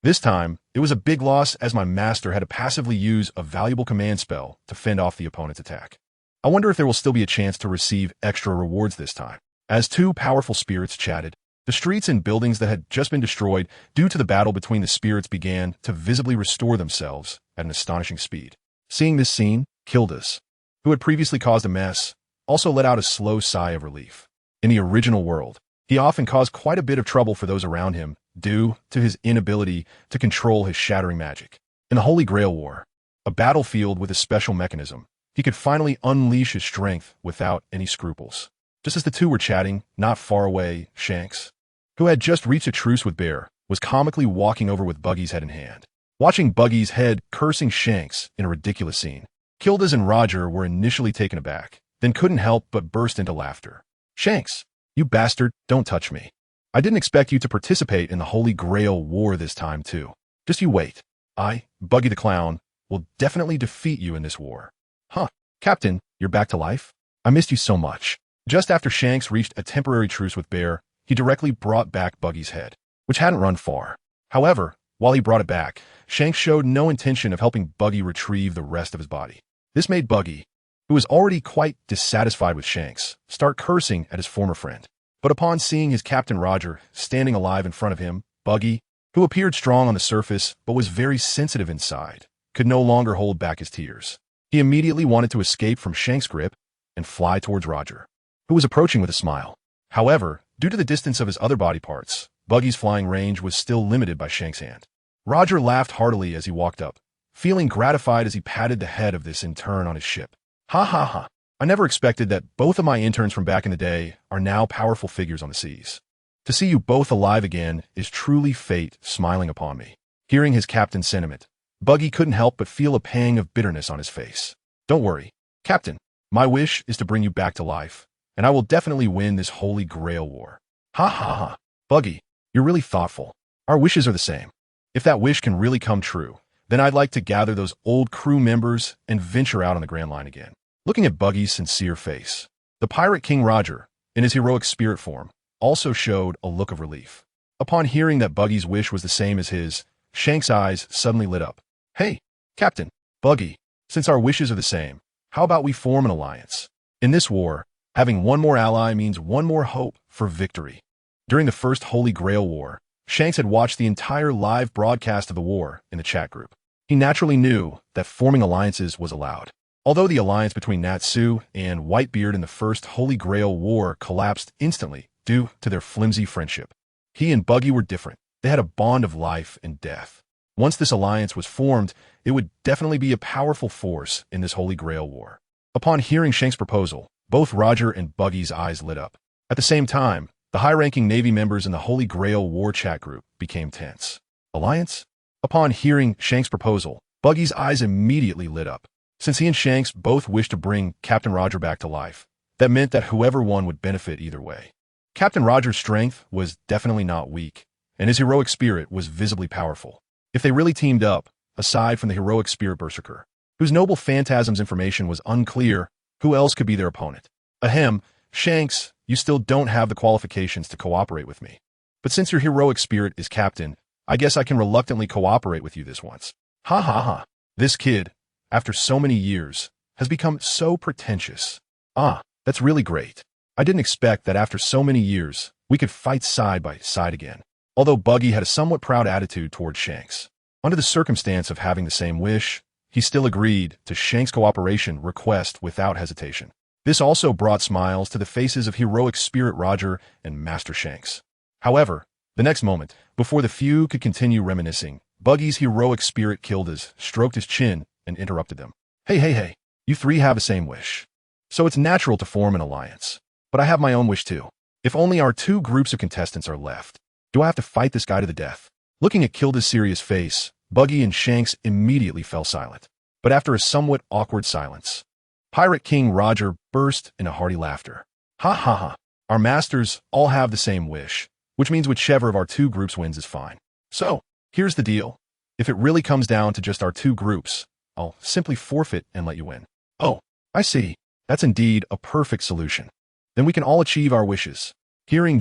This time, it was a big loss as my master had to passively use a valuable command spell to fend off the opponent's attack. I wonder if there will still be a chance to receive extra rewards this time. As two powerful spirits chatted, the streets and buildings that had just been destroyed due to the battle between the spirits began to visibly restore themselves at an astonishing speed. Seeing this scene, Kildas, who had previously caused a mess, also let out a slow sigh of relief. In the original world, he often caused quite a bit of trouble for those around him due to his inability to control his shattering magic. In the Holy Grail War, a battlefield with a special mechanism, he could finally unleash his strength without any scruples. Just as the two were chatting, not far away, Shanks, who had just reached a truce with Bear, was comically walking over with Buggy's head in hand. Watching Buggy's head cursing Shanks in a ridiculous scene, Kildas and Roger were initially taken aback, then couldn't help but burst into laughter. Shanks, you bastard, don't touch me. I didn't expect you to participate in the Holy Grail War this time, too. Just you wait. I, Buggy the Clown, will definitely defeat you in this war. Huh, Captain, you're back to life? I missed you so much. Just after Shanks reached a temporary truce with Bear, he directly brought back Buggy's head, which hadn't run far. However, while he brought it back, Shanks showed no intention of helping Buggy retrieve the rest of his body. This made Buggy, who was already quite dissatisfied with Shanks, start cursing at his former friend. But upon seeing his Captain Roger standing alive in front of him, Buggy, who appeared strong on the surface but was very sensitive inside, could no longer hold back his tears. He immediately wanted to escape from Shank's grip and fly towards Roger, who was approaching with a smile. However, due to the distance of his other body parts, Buggy's flying range was still limited by Shank's hand. Roger laughed heartily as he walked up, feeling gratified as he patted the head of this intern on his ship. Ha ha ha. I never expected that both of my interns from back in the day are now powerful figures on the seas. To see you both alive again is truly fate smiling upon me. Hearing his captain's sentiment, Buggy couldn't help but feel a pang of bitterness on his face. Don't worry, Captain. My wish is to bring you back to life, and I will definitely win this Holy Grail War. Ha ha ha. Buggy, you're really thoughtful. Our wishes are the same. If that wish can really come true, then I'd like to gather those old crew members and venture out on the Grand Line again. Looking at Buggy's sincere face, the Pirate King Roger, in his heroic spirit form, also showed a look of relief. Upon hearing that Buggy's wish was the same as his, Shank's eyes suddenly lit up. Hey, Captain, Buggy, since our wishes are the same, how about we form an alliance? In this war, having one more ally means one more hope for victory. During the first Holy Grail War, Shanks had watched the entire live broadcast of the war in the chat group. He naturally knew that forming alliances was allowed. Although the alliance between Natsu and Whitebeard in the first Holy Grail War collapsed instantly due to their flimsy friendship, he and Buggy were different. They had a bond of life and death. Once this alliance was formed, it would definitely be a powerful force in this Holy Grail War. Upon hearing Shank's proposal, both Roger and Buggy's eyes lit up. At the same time, the high-ranking Navy members in the Holy Grail War chat group became tense. Alliance? Upon hearing Shank's proposal, Buggy's eyes immediately lit up. Since he and Shanks both wished to bring Captain Roger back to life, that meant that whoever won would benefit either way. Captain Roger's strength was definitely not weak, and his heroic spirit was visibly powerful. If they really teamed up, aside from the heroic spirit Berserker, whose noble phantasm's information was unclear, who else could be their opponent? Ahem, Shanks, you still don't have the qualifications to cooperate with me. But since your heroic spirit is captain, I guess I can reluctantly cooperate with you this once. Ha ha ha. This kid, after so many years, has become so pretentious. Ah, that's really great. I didn't expect that after so many years, we could fight side by side again. Although Buggy had a somewhat proud attitude towards Shanks, under the circumstance of having the same wish, he still agreed to Shanks' cooperation request without hesitation. This also brought smiles to the faces of heroic spirit Roger and Master Shanks. However, the next moment, before the few could continue reminiscing, Buggy's heroic spirit Kildas stroked his chin and interrupted them. Hey, you three have the same wish. So it's natural to form an alliance. But I have my own wish too. If only our two groups of contestants are left, do I have to fight this guy to the death? Looking at Kilda's serious face, Buggy and Shanks immediately fell silent. But after a somewhat awkward silence, Pirate King Roger burst into hearty laughter. Ha ha ha. Our masters all have the same wish, which means whichever of our two groups wins is fine. So, here's the deal. If it really comes down to just our two groups, I'll simply forfeit and let you win. Oh, I see. That's indeed a perfect solution. Then we can all achieve our wishes. Hearing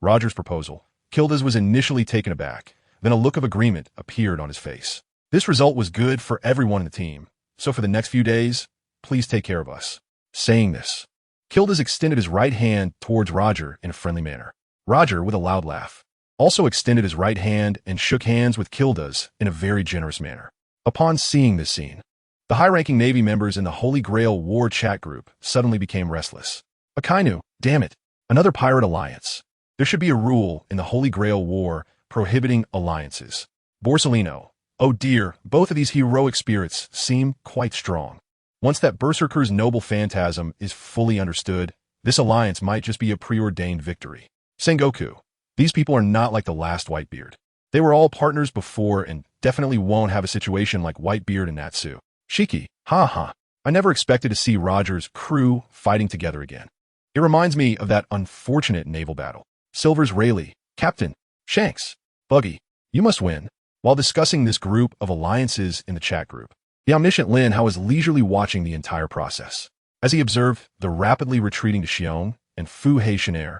Roger's proposal, Kildas was initially taken aback, then a look of agreement appeared on his face. This result was good for everyone in the team, so for the next few days, please take care of us. Saying this, Kildas extended his right hand towards Roger in a friendly manner. Roger, with a loud laugh, also extended his right hand and shook hands with Kildas in a very generous manner. Upon seeing this scene, the high-ranking Navy members in the Holy Grail War chat group suddenly became restless. Akainu, damn it, another pirate alliance. There should be a rule in the Holy Grail War prohibiting alliances. Borsalino, oh dear, both of these heroic spirits seem quite strong. Once that Berserker's noble phantasm is fully understood, this alliance might just be a preordained victory. Sengoku, these people are not like the last Whitebeard. They were all partners before and definitely won't have a situation like Whitebeard and Natsu. Shiki, ha. I never expected to see Roger's crew fighting together again. It reminds me of that unfortunate naval battle. Silver's Rayleigh, Captain, Shanks, Buggy, you must win. While discussing this group of alliances in the chat group, the omniscient Lin Hao was leisurely watching the entire process. As he observed the rapidly retreating Xiong and Fu Hei Shinair,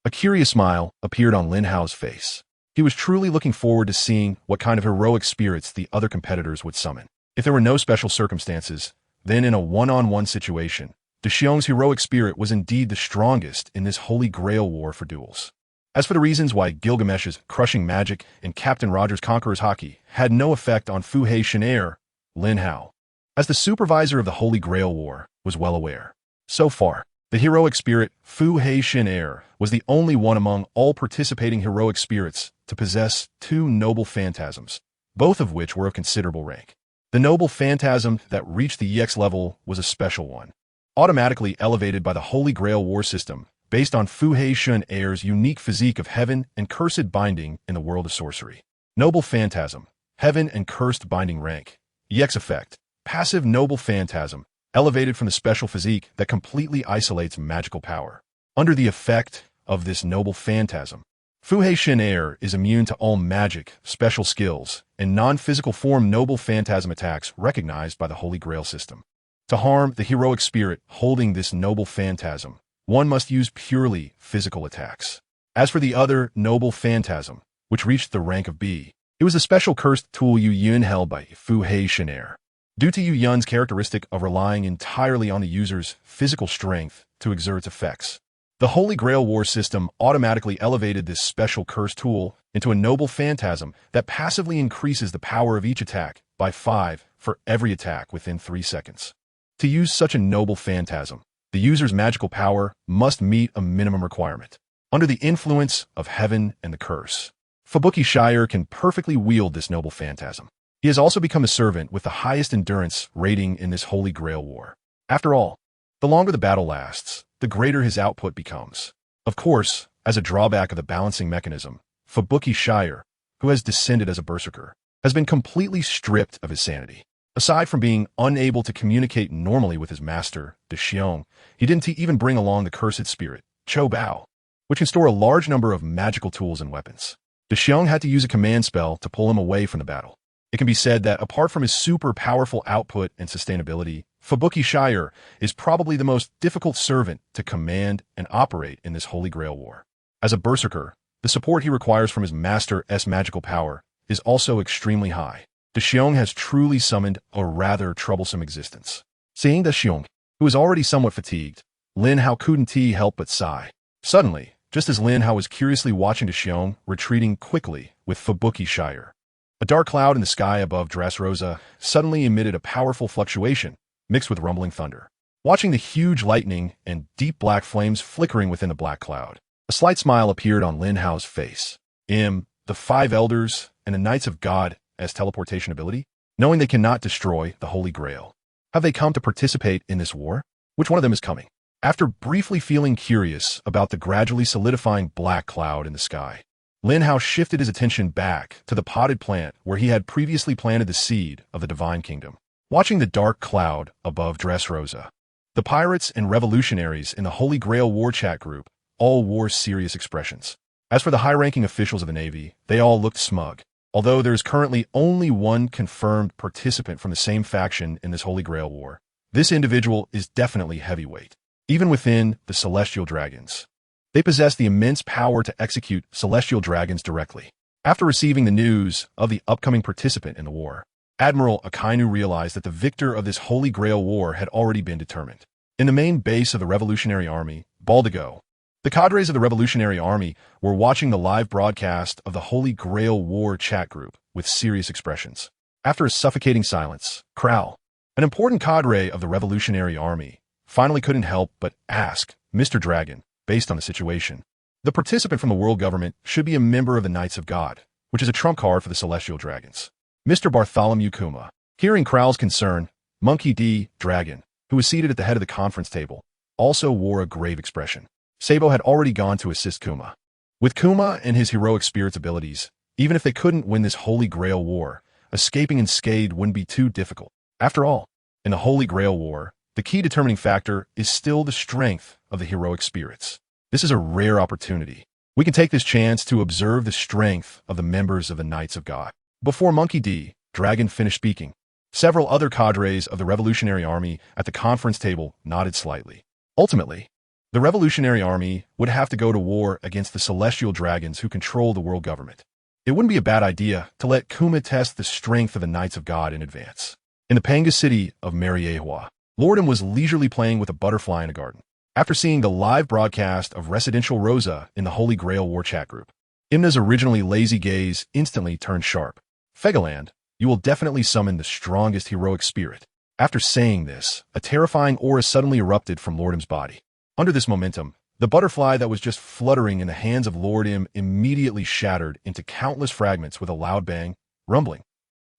a curious smile appeared on Lin Hao's face. He was truly looking forward to seeing what kind of heroic spirits the other competitors would summon. If there were no special circumstances, then in a one-on-one situation, Xiong's heroic spirit was indeed the strongest in this Holy Grail War for duels. As for the reasons why Gilgamesh's crushing magic and Captain Roger's conqueror's haki had no effect on Fu Hei heir, Lin Hao, as the supervisor of the Holy Grail War, was well aware. So far, the heroic spirit Fu Hei heir was the only one among all participating heroic spirits to possess two noble phantasms, both of which were of considerable rank. The noble phantasm that reached the EX level was a special one, automatically elevated by the Holy Grail War system, based on Fu Hei heir's unique physique of heaven and cursed binding in the world of sorcery. Noble phantasm, heaven and cursed binding rank. EX effect, passive noble phantasm, elevated from the special physique that completely isolates magical power. Under the effect of this noble phantasm, Fu Hei heir is immune to all magic, special skills, and non-physical form noble phantasm attacks recognized by the Holy Grail system. To harm the heroic spirit holding this noble phantasm, one must use purely physical attacks. As for the other noble phantasm, which reached the rank of B, it was a special cursed tool Yu Yun held by Fu Hei heir. Due to Yu Yun's characteristic of relying entirely on the user's physical strength to exert its effects, the Holy Grail War system automatically elevated this special cursed tool into a noble phantasm that passively increases the power of each attack by 5 for every attack within 3 seconds. To use such a noble phantasm, the user's magical power must meet a minimum requirement. Under the influence of heaven and the curse, Fubuki Shire can perfectly wield this noble phantasm. He has also become a servant with the highest endurance rating in this Holy Grail War. After all, the longer the battle lasts, the greater his output becomes. Of course, as a drawback of the balancing mechanism, Fubuki Shire, who has descended as a Berserker, has been completely stripped of his sanity. Aside from being unable to communicate normally with his master, Xiong, he didn't even bring along the cursed spirit, Cho Bao, which can store a large number of magical tools and weapons. Xiong had to use a command spell to pull him away from the battle. It can be said that apart from his super powerful output and sustainability, Fubuki Shire is probably the most difficult servant to command and operate in this Holy Grail War. As a Berserker, the support he requires from his master's magical power is also extremely high. Xiong has truly summoned a rather troublesome existence. Seeing Xiong, who was already somewhat fatigued, Lin Hao couldn't help but sigh. Suddenly, just as Lin Hao was curiously watching Xiong retreating quickly with Fubuki Shire, a dark cloud in the sky above Dressrosa suddenly emitted a powerful fluctuation, mixed with rumbling thunder. Watching the huge lightning and deep black flames flickering within the black cloud, a slight smile appeared on Lin Hao's face. The 5 elders and the Knights of God as teleportation ability, knowing they cannot destroy the Holy Grail. Have they come to participate in this war? Which one of them is coming? After briefly feeling curious about the gradually solidifying black cloud in the sky, Lin Hao shifted his attention back to the potted plant where he had previously planted the seed of the Divine Kingdom. Watching the dark cloud above Dressrosa, the pirates and revolutionaries in the Holy Grail War chat group all wore serious expressions. As for the high-ranking officials of the Navy, they all looked smug. Although there is currently only one confirmed participant from the same faction in this Holy Grail War, this individual is definitely heavyweight. Even within the Celestial Dragons, they possess the immense power to execute Celestial Dragons directly. After receiving the news of the upcoming participant in the war, Admiral Akainu realized that the victor of this Holy Grail War had already been determined. In the main base of the Revolutionary Army, Baldigo, the cadres of the Revolutionary Army were watching the live broadcast of the Holy Grail War chat group with serious expressions. After a suffocating silence, Kral, an important cadre of the Revolutionary Army, finally couldn't help but ask Mr. Dragon, based on the situation, the participant from the world government should be a member of the Knights of God, which is a trump card for the Celestial Dragons. Mr. Bartholomew Kuma, hearing Kral's concern, Monkey D. Dragon, who was seated at the head of the conference table, also wore a grave expression. Sabo had already gone to assist Kuma. With Kuma and his heroic spirit's abilities, even if they couldn't win this Holy Grail War, escaping unscathed wouldn't be too difficult. After all, in the Holy Grail War, the key determining factor is still the strength of the heroic spirits. This is a rare opportunity. We can take this chance to observe the strength of the members of the Knights of God. Before Monkey D. Dragon finished speaking, several other cadres of the Revolutionary Army at the conference table nodded slightly. Ultimately, the Revolutionary Army would have to go to war against the Celestial Dragons who control the world government. It wouldn't be a bad idea to let Kuma test the strength of the Knights of God in advance. In the Panga city of Mariehua, Lordum was leisurely playing with a butterfly in a garden. After seeing the live broadcast of Residential Rosa in the Holy Grail War chat group, Imna's originally lazy gaze instantly turned sharp. Fegaland, you will definitely summon the strongest heroic spirit. After saying this, a terrifying aura suddenly erupted from Lordum's body. Under this momentum, the butterfly that was just fluttering in the hands of Lord Im immediately shattered into countless fragments with a loud bang, rumbling.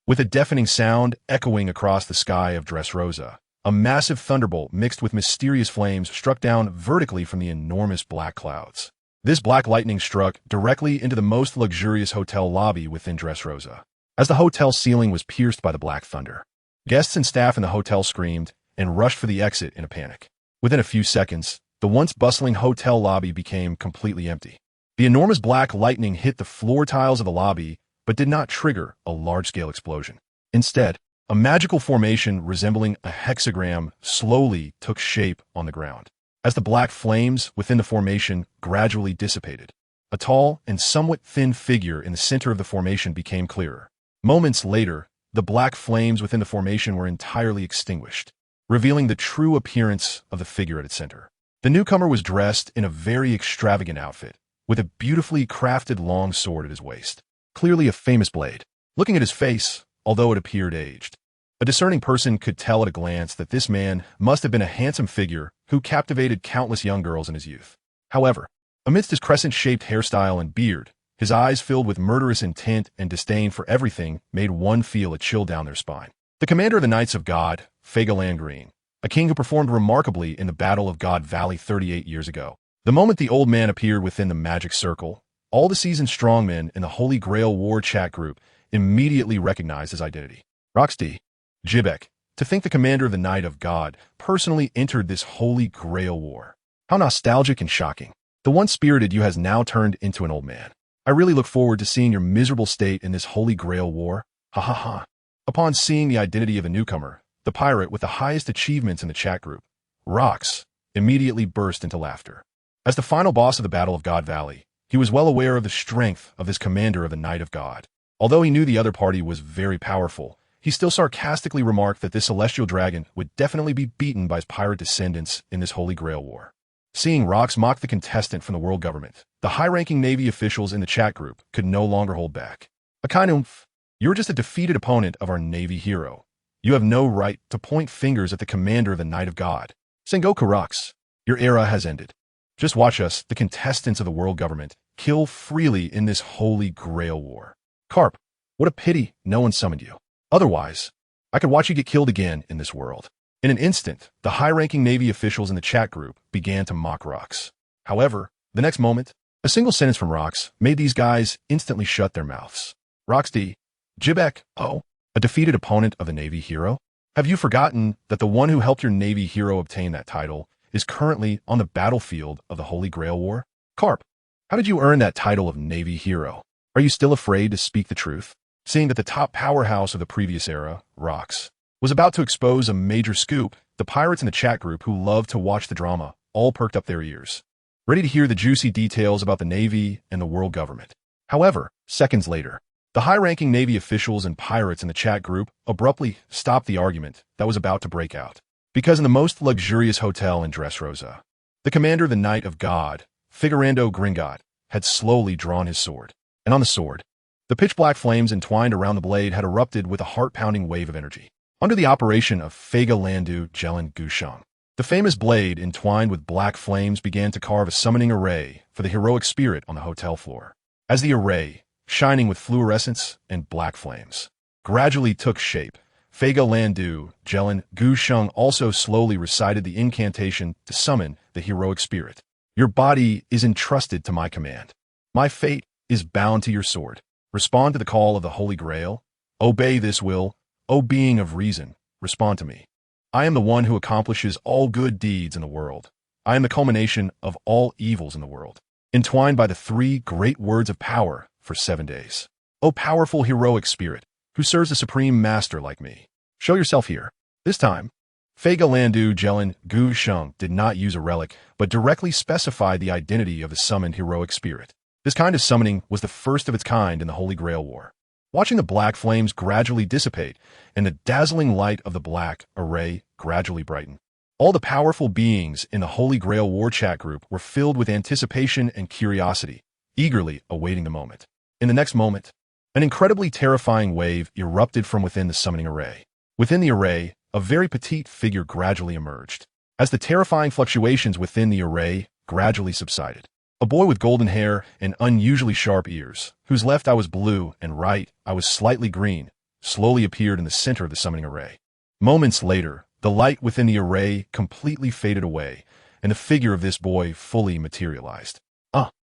With a deafening sound echoing across the sky of Dressrosa, a massive thunderbolt mixed with mysterious flames struck down vertically from the enormous black clouds. This black lightning struck directly into the most luxurious hotel lobby within Dressrosa. As the hotel ceiling was pierced by the black thunder, guests and staff in the hotel screamed and rushed for the exit in a panic. Within a few seconds, the once bustling hotel lobby became completely empty. The enormous black lightning hit the floor tiles of the lobby, but did not trigger a large-scale explosion. Instead, a magical formation resembling a hexagram slowly took shape on the ground. As the black flames within the formation gradually dissipated, a tall and somewhat thin figure in the center of the formation became clearer. Moments later, the black flames within the formation were entirely extinguished, revealing the true appearance of the figure at its center. The newcomer was dressed in a very extravagant outfit, with a beautifully crafted long sword at his waist, clearly a famous blade. Looking at his face, although it appeared aged, a discerning person could tell at a glance that this man must have been a handsome figure who captivated countless young girls in his youth. However, amidst his crescent-shaped hairstyle and beard, his eyes filled with murderous intent and disdain for everything made one feel a chill down their spine. The commander of the Knights of God, Fegaland Green, a king who performed remarkably in the Battle of God Valley 38 years ago. The moment the old man appeared within the magic circle, all the seasoned strongmen in the Holy Grail War chat group immediately recognized his identity. Roxd. Jibek, to think the commander of the Knight of God personally entered this Holy Grail War. How nostalgic and shocking. The once spirited you has now turned into an old man. I really look forward to seeing your miserable state in this Holy Grail War. Ha ha ha. Upon seeing the identity of the newcomer, the pirate with the highest achievements in the chat group, Rox, immediately burst into laughter. As the final boss of the Battle of God Valley, he was well aware of the strength of this commander of the Knight of God. Although he knew the other party was very powerful, he still sarcastically remarked that this celestial dragon would definitely be beaten by his pirate descendants in this Holy Grail War. Seeing Rox mock the contestant from the world government, the high-ranking Navy officials in the chat group could no longer hold back. A kind of, you're just a defeated opponent of our Navy hero. You have no right to point fingers at the commander of the Knight of God. Sengoku Rox, your era has ended. Just watch us, the contestants of the world government, kill freely in this Holy Grail War. Carp, what a pity no one summoned you. Otherwise, I could watch you get killed again in this world. In an instant, the high-ranking Navy officials in the chat group began to mock Rox. However, the next moment, a single sentence from Rox made these guys instantly shut their mouths. Roxd. Jibek, oh, a defeated opponent of the Navy hero? Have you forgotten that the one who helped your Navy hero obtain that title is currently on the battlefield of the Holy Grail War? Carp, how did you earn that title of Navy hero? Are you still afraid to speak the truth? Seeing that the top powerhouse of the previous era, Rox, was about to expose a major scoop, the pirates in the chat group who loved to watch the drama all perked up their ears, ready to hear the juicy details about the Navy and the world government. However, seconds later, the high-ranking Navy officials and pirates in the chat group abruptly stopped the argument that was about to break out. Because in the most luxurious hotel in Dressrosa, the commander of the Knight of God, Figurando Gringot, had slowly drawn his sword. And on the sword, the pitch-black flames entwined around the blade had erupted with a heart-pounding wave of energy. Under the operation of Fega Landu Jelen Gushang, the famous blade entwined with black flames began to carve a summoning array for the heroic spirit on the hotel floor. As the array, shining with fluorescence and black flames, gradually took shape, Fega Landu Jelen Gushang also slowly recited the incantation to summon the heroic spirit. Your body is entrusted to my command. My fate is bound to your sword. Respond to the call of the Holy Grail. Obey this will. O being of reason, respond to me. I am the one who accomplishes all good deeds in the world. I am the culmination of all evils in the world, entwined by the three great words of power for 7 days. O powerful heroic spirit, who serves a supreme master like me, show yourself here. This time, Fega Landu Jelen Gushang did not use a relic, but directly specified the identity of the summoned heroic spirit. This kind of summoning was the first of its kind in the Holy Grail War. Watching the black flames gradually dissipate and the dazzling light of the black array gradually brighten. All the powerful beings in the Holy Grail War chat group were filled with anticipation and curiosity, eagerly awaiting the moment. In the next moment, an incredibly terrifying wave erupted from within the summoning array. Within the array, a very petite figure gradually emerged. As the terrifying fluctuations within the array gradually subsided, a boy with golden hair and unusually sharp ears, whose left eye was blue and right eye was slightly green, slowly appeared in the center of the summoning array. Moments later, the light within the array completely faded away, and the figure of this boy fully materialized.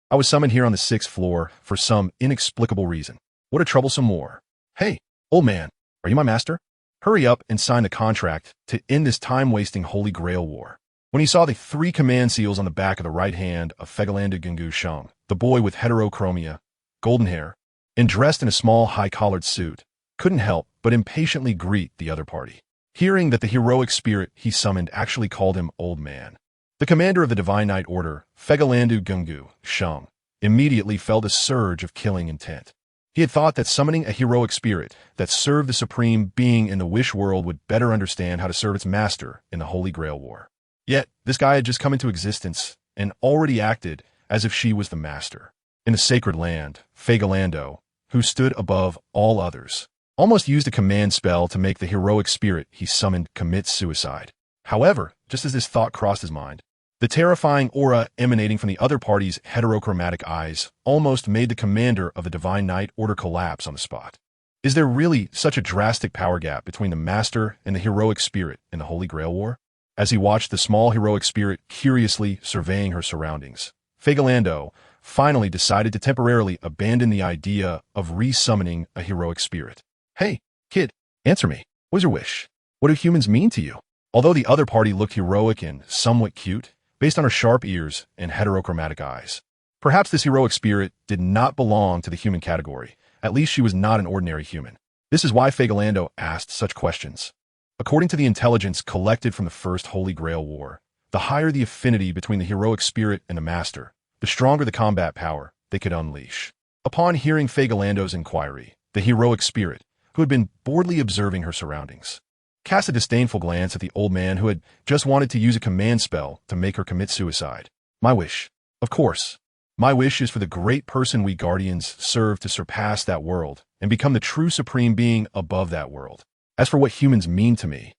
I was summoned here on the 6th floor for some inexplicable reason. What a troublesome war. Hey, old man, are you my master? Hurry up and sign the contract to end this time-wasting Holy Grail War. When he saw the 3 command seals on the back of the right hand of Fegalandu Shang, the boy with heterochromia, golden hair, and dressed in a small high-collared suit, couldn't help but impatiently greet the other party. Hearing that the heroic spirit he summoned actually called him old man, the commander of the Divine Knight Order, Fegalandu Shang, immediately felt a surge of killing intent. He had thought that summoning a heroic spirit that served the supreme being in the Wish world would better understand how to serve its master in the Holy Grail War. Yet, this guy had just come into existence and already acted as if she was the master. In the sacred land, Fegalando, who stood above all others, almost used a command spell to make the heroic spirit he summoned commit suicide. However, just as this thought crossed his mind, the terrifying aura emanating from the other party's heterochromatic eyes almost made the commander of the Divine Knight Order collapse on the spot. Is there really such a drastic power gap between the master and the heroic spirit in the Holy Grail War? As he watched the small heroic spirit curiously surveying her surroundings, Fegalando finally decided to temporarily abandon the idea of resummoning a heroic spirit. Hey, kid, answer me. What is your wish? What do humans mean to you? Although the other party looked heroic and somewhat cute, based on her sharp ears and heterochromatic eyes, perhaps this heroic spirit did not belong to the human category. At least she was not an ordinary human. This is why Fegalando asked such questions. According to the intelligence collected from the First Holy Grail War, the higher the affinity between the heroic spirit and the master, the stronger the combat power they could unleash. Upon hearing Fegalando's inquiry, the heroic spirit, who had been boredly observing her surroundings, cast a disdainful glance at the old man who had just wanted to use a command spell to make her commit suicide. My wish. Of course. My wish is for the great person we Guardians serve to surpass that world and become the true supreme being above that world. As for what humans mean to me,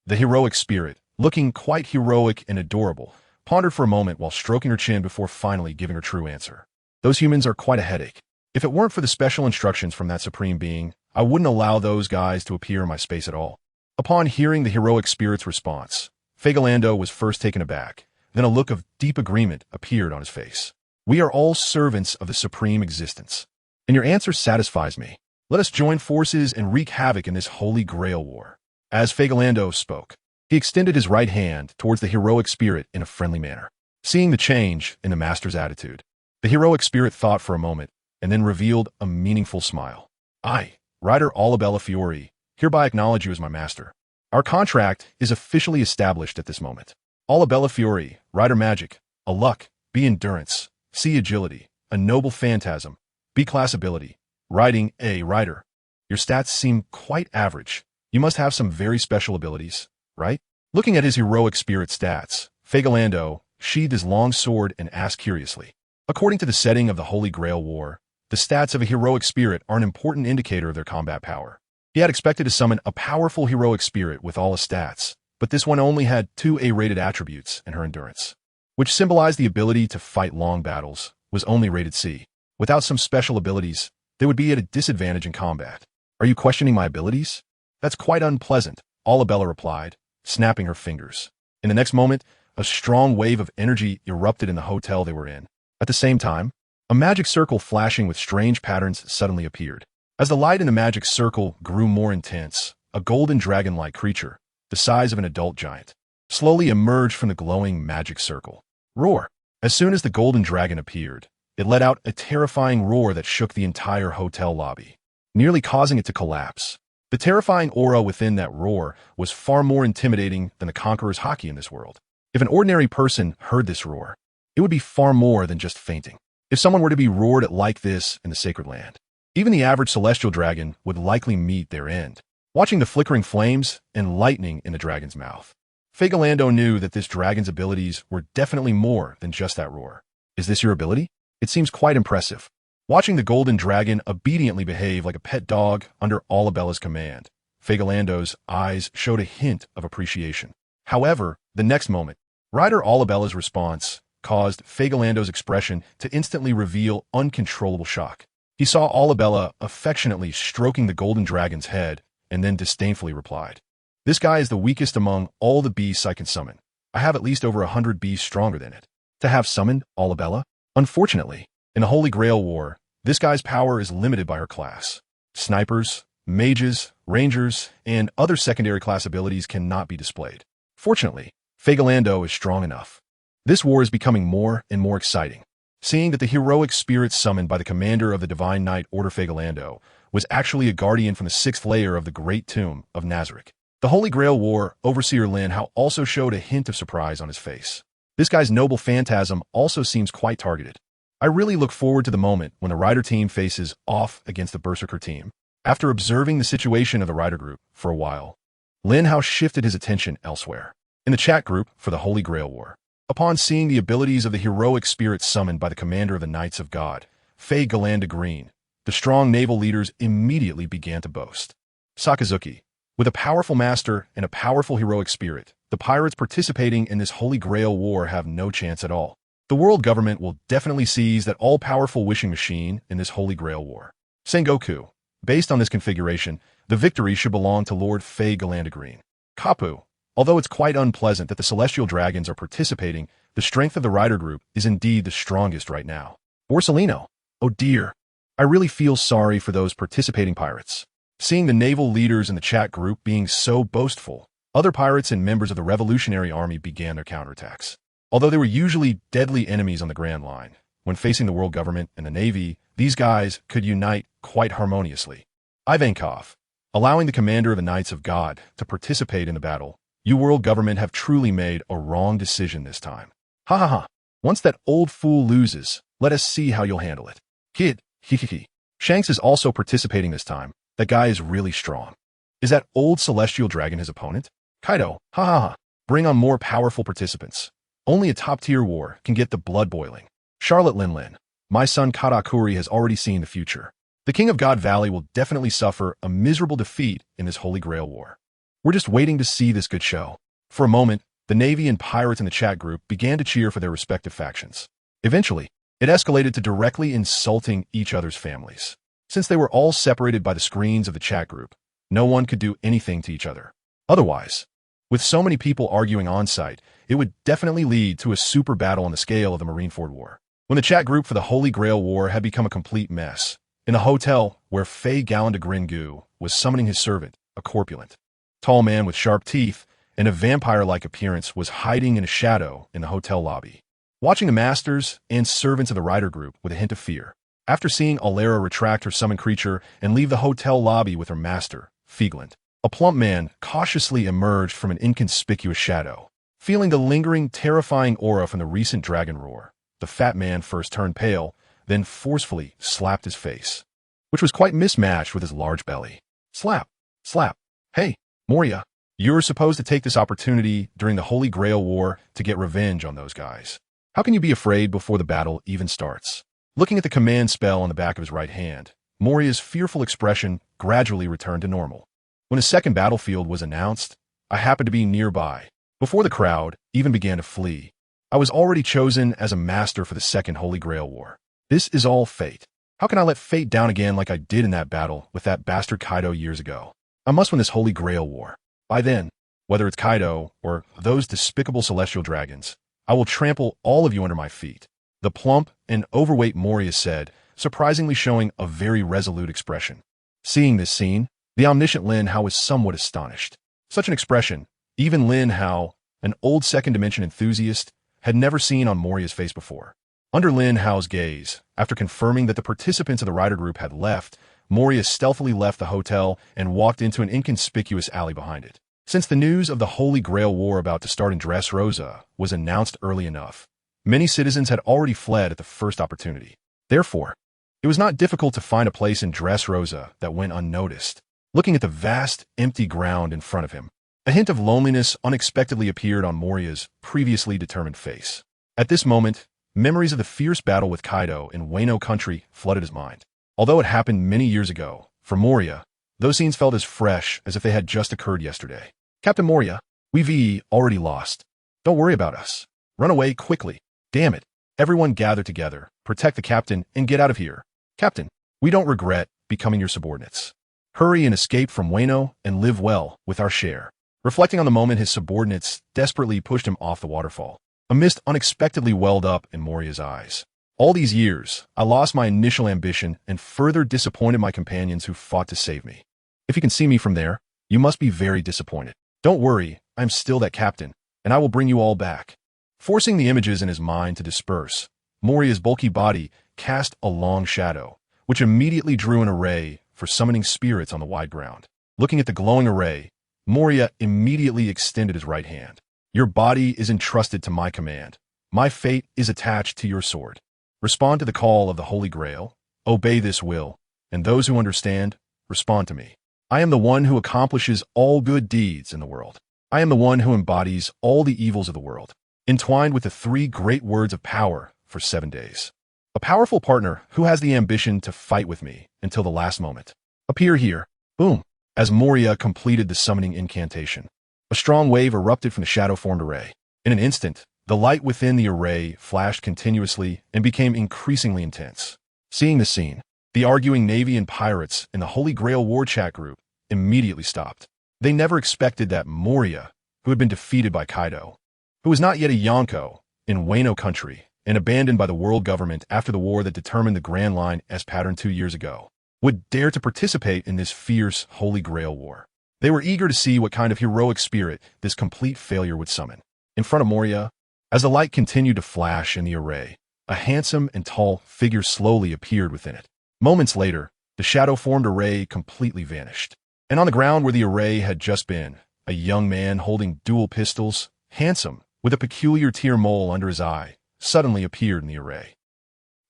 the heroic spirit, looking quite heroic and adorable, pondered for a moment while stroking her chin before finally giving her true answer. Those humans are quite a headache. If it weren't for the special instructions from that supreme being, I wouldn't allow those guys to appear in my space at all. Upon hearing the heroic spirit's response, Fegalando was first taken aback, then a look of deep agreement appeared on his face. We are all servants of the supreme existence, and your answer satisfies me. Let us join forces and wreak havoc in this Holy Grail War. As Fegalando spoke, he extended his right hand towards the heroic spirit in a friendly manner. Seeing the change in the master's attitude, the heroic spirit thought for a moment and then revealed a meaningful smile. I, Rider Alabella Fiore, hereby acknowledge you as my master. Our contract is officially established at this moment. Alabella Fiore, Rider Magic, a luck, B endurance, C agility, a noble phantasm, B class ability, riding A rider. Your stats seem quite average. You must have some very special abilities, right? Looking at his heroic spirit stats, Fegalando sheathed his long sword and asked curiously. According to the setting of the Holy Grail War, the stats of a heroic spirit are an important indicator of their combat power. He had expected to summon a powerful heroic spirit with all his stats, but this one only had 2 A-rated attributes in her endurance, which symbolized the ability to fight long battles, was only rated C. Without some special abilities, they would be at a disadvantage in combat. Are you questioning my abilities? That's quite unpleasant, Alabella replied, snapping her fingers. In the next moment, a strong wave of energy erupted in the hotel they were in. At the same time, a magic circle flashing with strange patterns suddenly appeared. As the light in the magic circle grew more intense, a golden dragon-like creature, the size of an adult giant, slowly emerged from the glowing magic circle. Roar! As soon as the golden dragon appeared, it let out a terrifying roar that shook the entire hotel lobby, nearly causing it to collapse. The terrifying aura within that roar was far more intimidating than the Conqueror's haki in this world. If an ordinary person heard this roar, it would be far more than just fainting. If someone were to be roared at like this in the sacred land, even the average celestial dragon would likely meet their end. watching the flickering flames and lightning in the dragon's mouth. Fagolando knew that this dragon's abilities were definitely more than just that roar. Is this your ability? It seems quite impressive. Watching the golden dragon obediently behave like a pet dog under Olabella's command, Fagolando's eyes showed a hint of appreciation. However, the next moment, Rider Olabella's response caused Fagolando's expression to instantly reveal uncontrollable shock. He saw Olabella affectionately stroking the golden dragon's head and then disdainfully replied, "This guy is the weakest among all the beasts I can summon. I have at least over 100 beasts stronger than it. To have summoned Olabella? Unfortunately, in the Holy Grail War, this guy's power is limited by her class. Snipers, mages, rangers, and other secondary class abilities cannot be displayed. Fortunately, Fagolando is strong enough. This war is becoming more and more exciting. Seeing that the heroic spirit summoned by the commander of the Divine Knight Order Fagolando was actually a guardian from the 6th layer of the Great Tomb of Nazarick. The Holy Grail War Overseer Lin Hao also showed a hint of surprise on his face. This guy's noble phantasm also seems quite targeted. I really look forward to the moment when the Rider team faces off against the Berserker team. After observing the situation of the Rider group for a while, Lin Hao shifted his attention elsewhere. In the chat group for the Holy Grail War, upon seeing the abilities of the heroic spirit summoned by the commander of the Knights of God, Fagolanda Green, the strong naval leaders immediately began to boast. Sakazuki, with a powerful master and a powerful heroic spirit, the pirates participating in this Holy Grail War have no chance at all. The world government will definitely seize that all-powerful wishing machine in this Holy Grail War. Sengoku, based on this configuration, the victory should belong to Lord Fagolanda Green. Kapu, although it's quite unpleasant that the Celestial Dragons are participating, the strength of the Rider group is indeed the strongest right now. Borsalino, oh dear, I really feel sorry for those participating pirates. Seeing the naval leaders in the chat group being so boastful, other pirates and members of the Revolutionary Army began their counterattacks. Although they were usually deadly enemies on the Grand Line, when facing the world government and the Navy, these guys could unite quite harmoniously. Ivankov, allowing the commander of the Knights of God to participate in the battle, you world government have truly made a wrong decision this time. Ha ha ha. Once that old fool loses, let us see how you'll handle it. Kid, hihihi. Shanks is also participating this time. That guy is really strong. Is that old celestial dragon his opponent? Kaido, ha ha ha. Bring on more powerful participants. Only a top-tier war can get the blood boiling. Charlotte Linlin, my son Katakuri has already seen the future. The King of God Valley will definitely suffer a miserable defeat in this Holy Grail War. We're just waiting to see this good show. For a moment, the Navy and pirates in the chat group began to cheer for their respective factions. Eventually, it escalated to directly insulting each other's families. Since they were all separated by the screens of the chat group, no one could do anything to each other. Otherwise, with so many people arguing on-site, it would definitely lead to a super battle on the scale of the Marineford War. When the chat group for the Holy Grail War had become a complete mess, in a hotel where Fagolanda Gringu was summoning his servant, a corpulent, tall man with sharp teeth and a vampire-like appearance was hiding in a shadow in the hotel lobby, watching the masters and servants of the Rider group with a hint of fear. After seeing Alera retract her summoned creature and leave the hotel lobby with her master, Figland, a plump man cautiously emerged from an inconspicuous shadow. Feeling the lingering, terrifying aura from the recent dragon roar, the fat man first turned pale, then forcefully slapped his face, which was quite mismatched with his large belly. Slap, slap. Hey, Moria, you're supposed to take this opportunity during the Holy Grail War to get revenge on those guys. How can you be afraid before the battle even starts? Looking at the command spell on the back of his right hand, Moria's fearful expression gradually returned to normal. When a second battlefield was announced, I happened to be nearby. Before the crowd even began to flee, I was already chosen as a master for the second Holy Grail War. This is all fate. How can I let fate down again like I did in that battle with that bastard Kaido years ago? I must win this Holy Grail War. By then, whether it's Kaido or those despicable celestial dragons, I will trample all of you under my feet. The plump and overweight Moria said, surprisingly showing a very resolute expression. Seeing this scene, the omniscient Lin Hao was somewhat astonished. Such an expression, even Lin Hao, an old second dimension enthusiast, had never seen on Moria's face before. Under Lin Hao's gaze, after confirming that the participants of the Rider group had left, Moria stealthily left the hotel and walked into an inconspicuous alley behind it. Since the news of the Holy Grail War about to start in Dressrosa was announced early enough, many citizens had already fled at the first opportunity. Therefore, it was not difficult to find a place in Dressrosa that went unnoticed. looking at the vast, empty ground in front of him. A hint of loneliness unexpectedly appeared on Moriya's previously determined face. At this moment, memories of the fierce battle with Kaido in Wano country flooded his mind. Although it happened many years ago, for Moriya, those scenes felt as fresh as if they had just occurred yesterday. Captain Moriya, we've already lost. Don't worry about us. Run away quickly. Damn it. Everyone gather together, protect the captain, and get out of here. Captain, we don't regret becoming your subordinates. Hurry and escape from Wano and live well with our share. Reflecting on the moment his subordinates desperately pushed him off the waterfall, a mist unexpectedly welled up in Moriya's eyes. All these years, I lost my initial ambition and further disappointed my companions who fought to save me. If you can see me from there, you must be very disappointed. Don't worry, I'm still that captain, and I will bring you all back. Forcing the images in his mind to disperse, Moriya's bulky body cast a long shadow, which immediately drew an array for summoning spirits on the wide ground. Looking at the glowing array, Moriya immediately extended his right hand. Your body is entrusted to my command. My fate is attached to your sword. Respond to the call of the Holy Grail, obey this will, and those who understand, respond to me. I am the one who accomplishes all good deeds in the world. I am the one who embodies all the evils of the world, entwined with the 3 great words of power for 7 days. A powerful partner who has the ambition to fight with me until the last moment. Appear here. Boom. As Moriya completed the summoning incantation, a strong wave erupted from the shadow-formed array. In an instant, the light within the array flashed continuously and became increasingly intense. Seeing the scene, the arguing Navy and pirates in the Holy Grail War chat group immediately stopped. They never expected that Moriya, who had been defeated by Kaido, who was not yet a Yonko in Wano country and abandoned by the world government after the war that determined the Grand Line as patterned 2 years ago, would dare to participate in this fierce Holy Grail War. They were eager to see what kind of heroic spirit this complete failure would summon. In front of Moriya, as the light continued to flash in the array, a handsome and tall figure slowly appeared within it. Moments later, the shadow-formed array completely vanished. And on the ground where the array had just been, a young man holding dual pistols, handsome, with a peculiar tear mole under his eye, suddenly appeared in the array.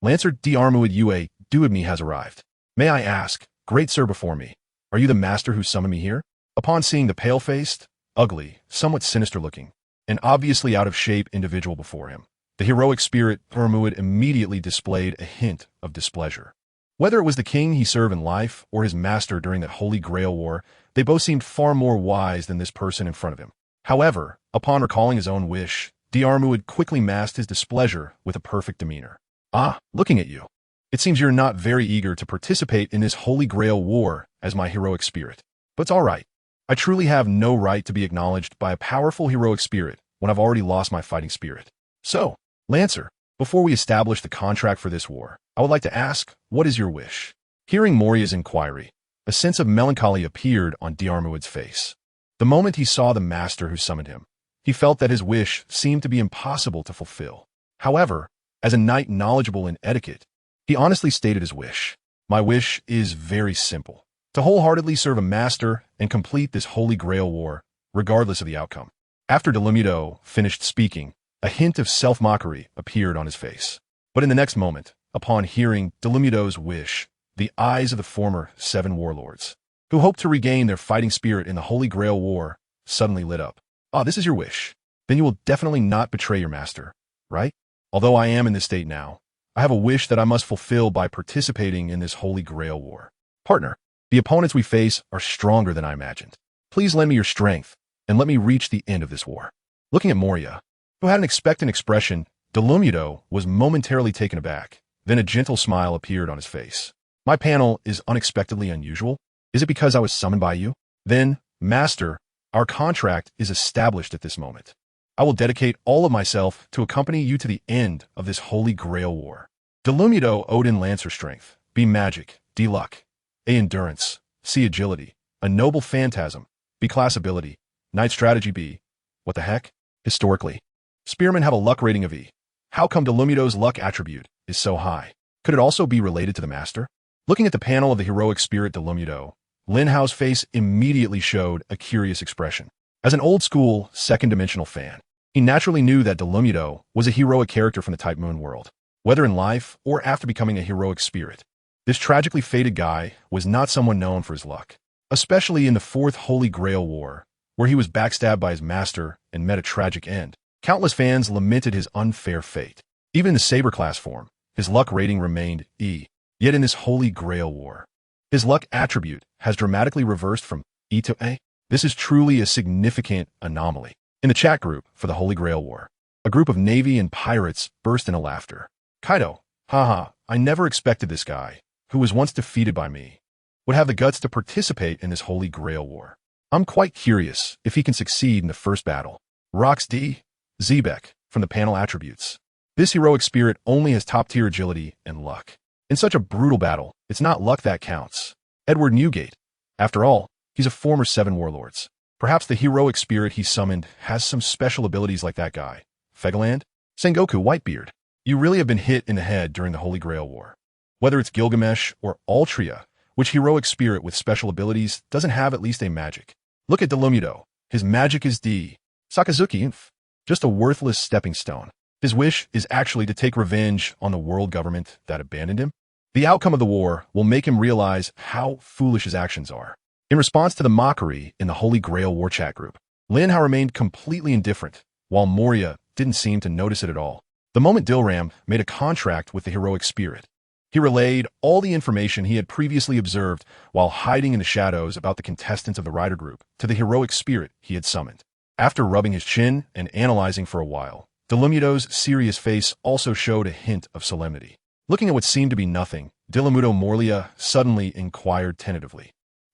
Lancer D'Armuid Ua Duidme has arrived. May I ask, great sir before me, are you the master who summoned me here? Upon seeing the pale-faced, ugly, somewhat sinister-looking, and obviously out-of-shape individual before him, the heroic spirit D'Armuid immediately displayed a hint of displeasure. Whether it was the king he served in life or his master during that Holy Grail War, they both seemed far more wise than this person in front of him. However, upon recalling his own wish, D'Armuid quickly masked his displeasure with a perfect demeanor. Ah, looking at you. It seems you're not very eager to participate in this Holy Grail War as my heroic spirit. But it's all right. I truly have no right to be acknowledged by a powerful heroic spirit when I've already lost my fighting spirit. So, Lancer, before we establish the contract for this war, I would like to ask, what is your wish? Hearing Moriya's inquiry, a sense of melancholy appeared on D'Armuid's face. The moment he saw the master who summoned him, he felt that his wish seemed to be impossible to fulfill. However, as a knight knowledgeable in etiquette, he honestly stated his wish. My wish is very simple, to wholeheartedly serve a master and complete this Holy Grail War, regardless of the outcome. After Delimido finished speaking, a hint of self-mockery appeared on his face. But in the next moment, upon hearing Delimido's wish, the eyes of the former 7 warlords, who hoped to regain their fighting spirit in the Holy Grail War, suddenly lit up. Ah, this is your wish. Then you will definitely not betray your master, right? Although I am in this state now, I have a wish that I must fulfill by participating in this Holy Grail War. Partner, the opponents we face are stronger than I imagined. Please lend me your strength, and let me reach the end of this war. Looking at Moriya, who had an expectant expression, Delimido was momentarily taken aback. Then a gentle smile appeared on his face. My panel is unexpectedly unusual. Is it because I was summoned by you? Then, Master, our contract is established at this moment. I will dedicate all of myself to accompany you to the end of this Holy Grail War. Delimido owed in Lancer strength, B magic, D luck, A endurance, C agility, a noble phantasm, B class ability, knight strategy B. What the heck? Historically, spearmen have a luck rating of E. How come Delimido's luck attribute is so high? Could it also be related to the master? Looking at the panel of the heroic spirit Delimido, Linhow's face immediately showed a curious expression. As an old-school, second-dimensional fan, he naturally knew that Delimido was a heroic character from the Type Moon world. Whether in life or after becoming a heroic spirit, this tragically fated guy was not someone known for his luck. especially in the Fourth Holy Grail War, where he was backstabbed by his master and met a tragic end. Countless fans lamented his unfair fate. Even in the Saber class form, his luck rating remained E. Yet in this Holy Grail War, his luck attribute has dramatically reversed from E to A. This is truly a significant anomaly. In the chat group for the Holy Grail War, a group of Navy and pirates burst into laughter. Kaido, haha, I never expected this guy, who was once defeated by me, would have the guts to participate in this Holy Grail War. I'm quite curious if he can succeed in the first battle. Rocks D. Zebek from the panel attributes. This heroic spirit only has top-tier agility and luck. In such a brutal battle, it's not luck that counts. Edward Newgate. After all, he's a former Seven Warlords. Perhaps the heroic spirit he summoned has some special abilities like that guy. Fegaland? Sengoku Whitebeard. You really have been hit in the head during the Holy Grail War. Whether it's Gilgamesh or Altria, which heroic spirit with special abilities doesn't have at least a magic? Look at Delumudo. His magic is D. Sakazuki Inf. Just a worthless stepping stone. His wish is actually to take revenge on the world government that abandoned him. The outcome of the war will make him realize how foolish his actions are. In response to the mockery in the Holy Grail War chat group, Lin Hao remained completely indifferent, while Moria didn't seem to notice it at all. The moment Dilram made a contract with the heroic spirit, he relayed all the information he had previously observed while hiding in the shadows about the contestants of the rider group to the heroic spirit he had summoned. After rubbing his chin and analyzing for a while, Delumudo's serious face also showed a hint of solemnity. Looking at what seemed to be nothing, Delumudo Morlia suddenly inquired tentatively.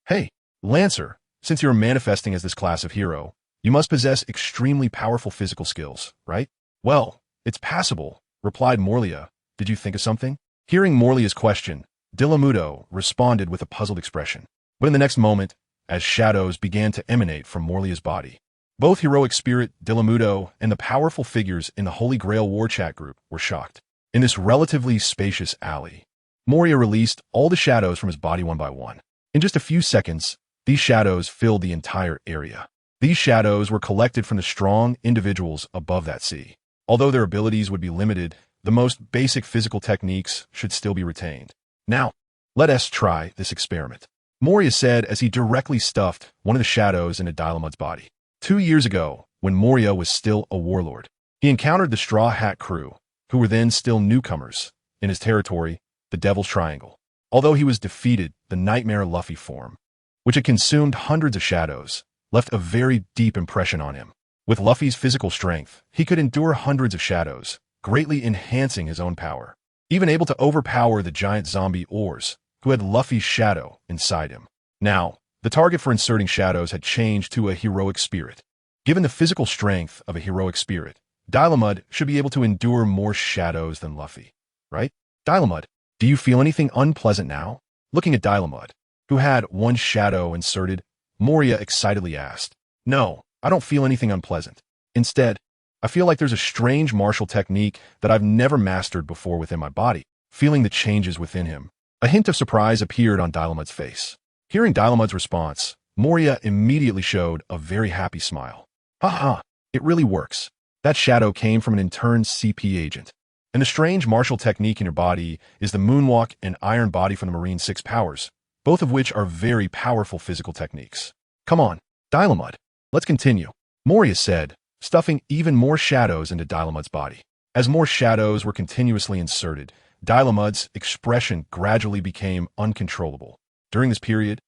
Hey, Lancer, since you're manifesting as this class of hero, you must possess extremely powerful physical skills, right? Well, it's passable, replied Morlia. Did you think of something? Hearing Morlia's question, Delumudo responded with a puzzled expression. But in the next moment, as shadows began to emanate from Morlia's body, both heroic spirit Delumudo and the powerful figures in the Holy Grail War chat group were shocked. In this relatively spacious alley, Moria released all the shadows from his body one by one. In just a few seconds, these shadows filled the entire area. These shadows were collected from the strong individuals above that sea. Although their abilities would be limited, the most basic physical techniques should still be retained. Now, let us try this experiment, Moria said as he directly stuffed one of the shadows into Dilamud's body. 2 years ago, when Moria was still a warlord, he encountered the Straw Hat crew, who were then still newcomers in his territory, the Devil's Triangle. Although he was defeated, the Nightmare Luffy form, which had consumed hundreds of shadows, left a very deep impression on him. With Luffy's physical strength, he could endure hundreds of shadows, greatly enhancing his own power, even able to overpower the giant zombie Oars, who had Luffy's shadow inside him. Now, the target for inserting shadows had changed to a heroic spirit. Given the physical strength of a heroic spirit, Dilamud should be able to endure more shadows than Luffy, right? Dilamud, do you feel anything unpleasant now? Looking at Dilamud, who had one shadow inserted, Moria excitedly asked. No, I don't feel anything unpleasant. Instead, I feel like there's a strange martial technique that I've never mastered before within my body. Feeling the changes within him, a hint of surprise appeared on Dilamud's face. Hearing Dilamud's response, Moria immediately showed a very happy smile. Haha, it really works. That shadow came from an interned CP agent. And the strange martial technique in your body is the Moonwalk and Iron Body from the Marine 6 powers, both of which are very powerful physical techniques. Come on, Dilamud, let's continue, Moria said, stuffing even more shadows into Dilamud's body. As more shadows were continuously inserted, Dilamud's expression gradually became uncontrollable. During this period,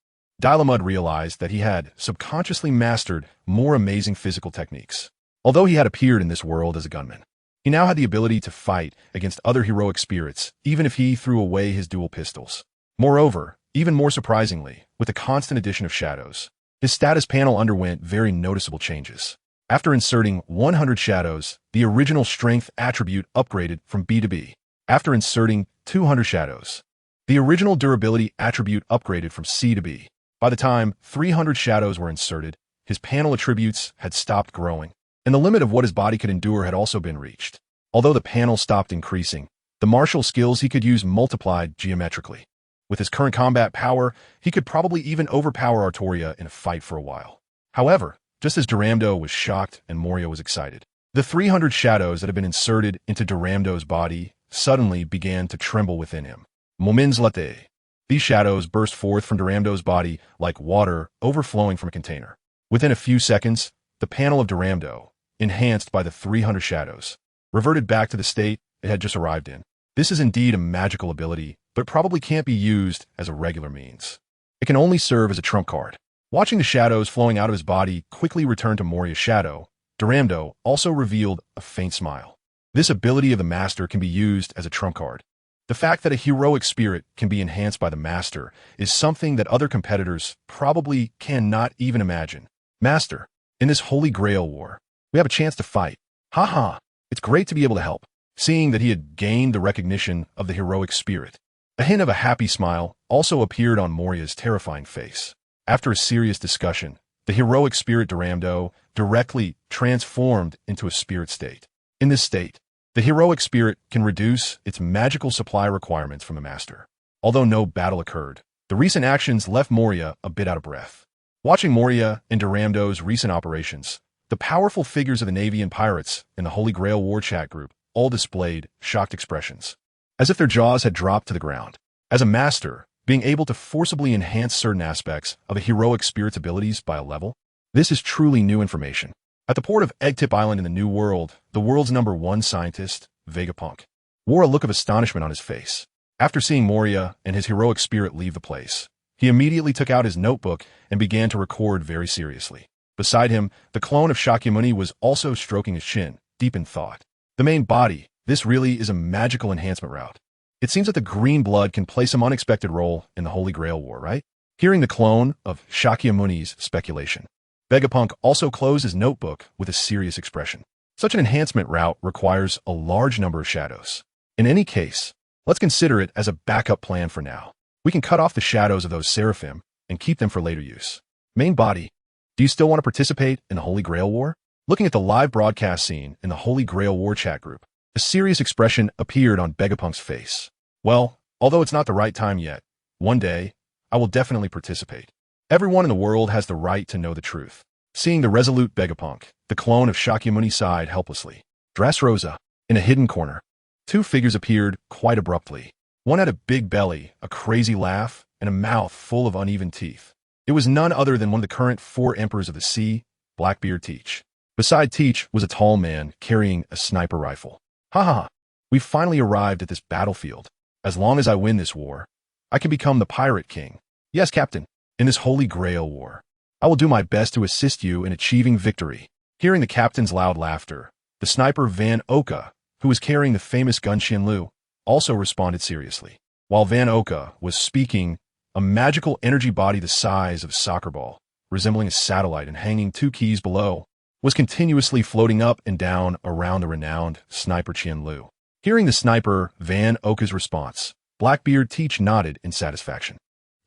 Dilamud realized that he had subconsciously mastered more amazing physical techniques. Although he had appeared in this world as a gunman, he now had the ability to fight against other heroic spirits, even if he threw away his dual pistols. Moreover, even more surprisingly, with the constant addition of shadows, his status panel underwent very noticeable changes. After inserting 100 shadows, the original strength attribute upgraded from B to B. After inserting 200 shadows, the original durability attribute upgraded from C to B. By the time 300 shadows were inserted, his panel attributes had stopped growing, and the limit of what his body could endure had also been reached. Although the panel stopped increasing, the martial skills he could use multiplied geometrically. With his current combat power, he could probably even overpower Artoria in a fight for a while. However, just as Durando was shocked and Moria was excited, the 300 shadows that had been inserted into Durando's body suddenly began to tremble within him. Moments later, These shadows burst forth from Duramdo's body like water overflowing from a container. Within a few seconds, the panel of Duramdo, enhanced by the 300 shadows, reverted back to the state it had just arrived in. This is indeed a magical ability, but it probably can't be used as a regular means. It can only serve as a trump card. Watching the shadows flowing out of his body quickly return to Moria's shadow, Duramdo also revealed a faint smile. This ability of the Master can be used as a trump card. The fact that a heroic spirit can be enhanced by the Master is something that other competitors probably cannot even imagine. Master, in this Holy Grail War, we have a chance to fight. Haha, it's great to be able to help. Seeing that he had gained the recognition of the heroic spirit, a hint of a happy smile also appeared on Moria's terrifying face. After a serious discussion, the heroic spirit Duramdo directly transformed into a spirit state. In this state, the heroic spirit can reduce its magical supply requirements from the Master. Although no battle occurred, the recent actions left Moria a bit out of breath. Watching Moria and Duramdo's recent operations, the powerful figures of the Navy and pirates in the Holy Grail War chat group all displayed shocked expressions, as if their jaws had dropped to the ground. As a Master, being able to forcibly enhance certain aspects of a heroic spirit's abilities by a level, this is truly new information. At the port of Eggtip Island in the New World, the world's #1 scientist, Vegapunk, wore a look of astonishment on his face. After seeing Moria and his heroic spirit leave the place, he immediately took out his notebook and began to record very seriously. Beside him, the clone of Shakyamuni was also stroking his chin, deep in thought. The main body, this really is a magical enhancement route. It seems that the green blood can play some unexpected role in the Holy Grail War, right? Hearing the clone of Shakyamuni's speculation, Vegapunk also closed his notebook with a serious expression. Such an enhancement route requires a large number of shadows. In any case, let's consider it as a backup plan for now. We can cut off the shadows of those seraphim and keep them for later use. Main body, do you still want to participate in the Holy Grail War? Looking at the live broadcast scene in the Holy Grail War chat group, a serious expression appeared on Vegapunk's face. Well, although it's not the right time yet, one day, I will definitely participate. Everyone in the world has the right to know the truth. Seeing the resolute Vegapunk, the clone of Shakyamuni sighed helplessly. Dressrosa, in a hidden corner, two figures appeared quite abruptly. One had a big belly, a crazy laugh, and a mouth full of uneven teeth. It was none other than one of the current 4 emperors of the sea, Blackbeard Teach. Beside Teach was a tall man carrying a sniper rifle. Haha, we've finally arrived at this battlefield. As long as I win this war, I can become the Pirate King. Yes, Captain. In this Holy Grail War, I will do my best to assist you in achieving victory. Hearing the captain's loud laughter, the sniper Van Oka, who was carrying the famous gun Xianlu, also responded seriously. While Van Oka was speaking, a magical energy body the size of a soccer ball, resembling a satellite and hanging 2 keys below, was continuously floating up and down around the renowned sniper Qianlu. Hearing the sniper Van Oka's response, Blackbeard Teach nodded in satisfaction.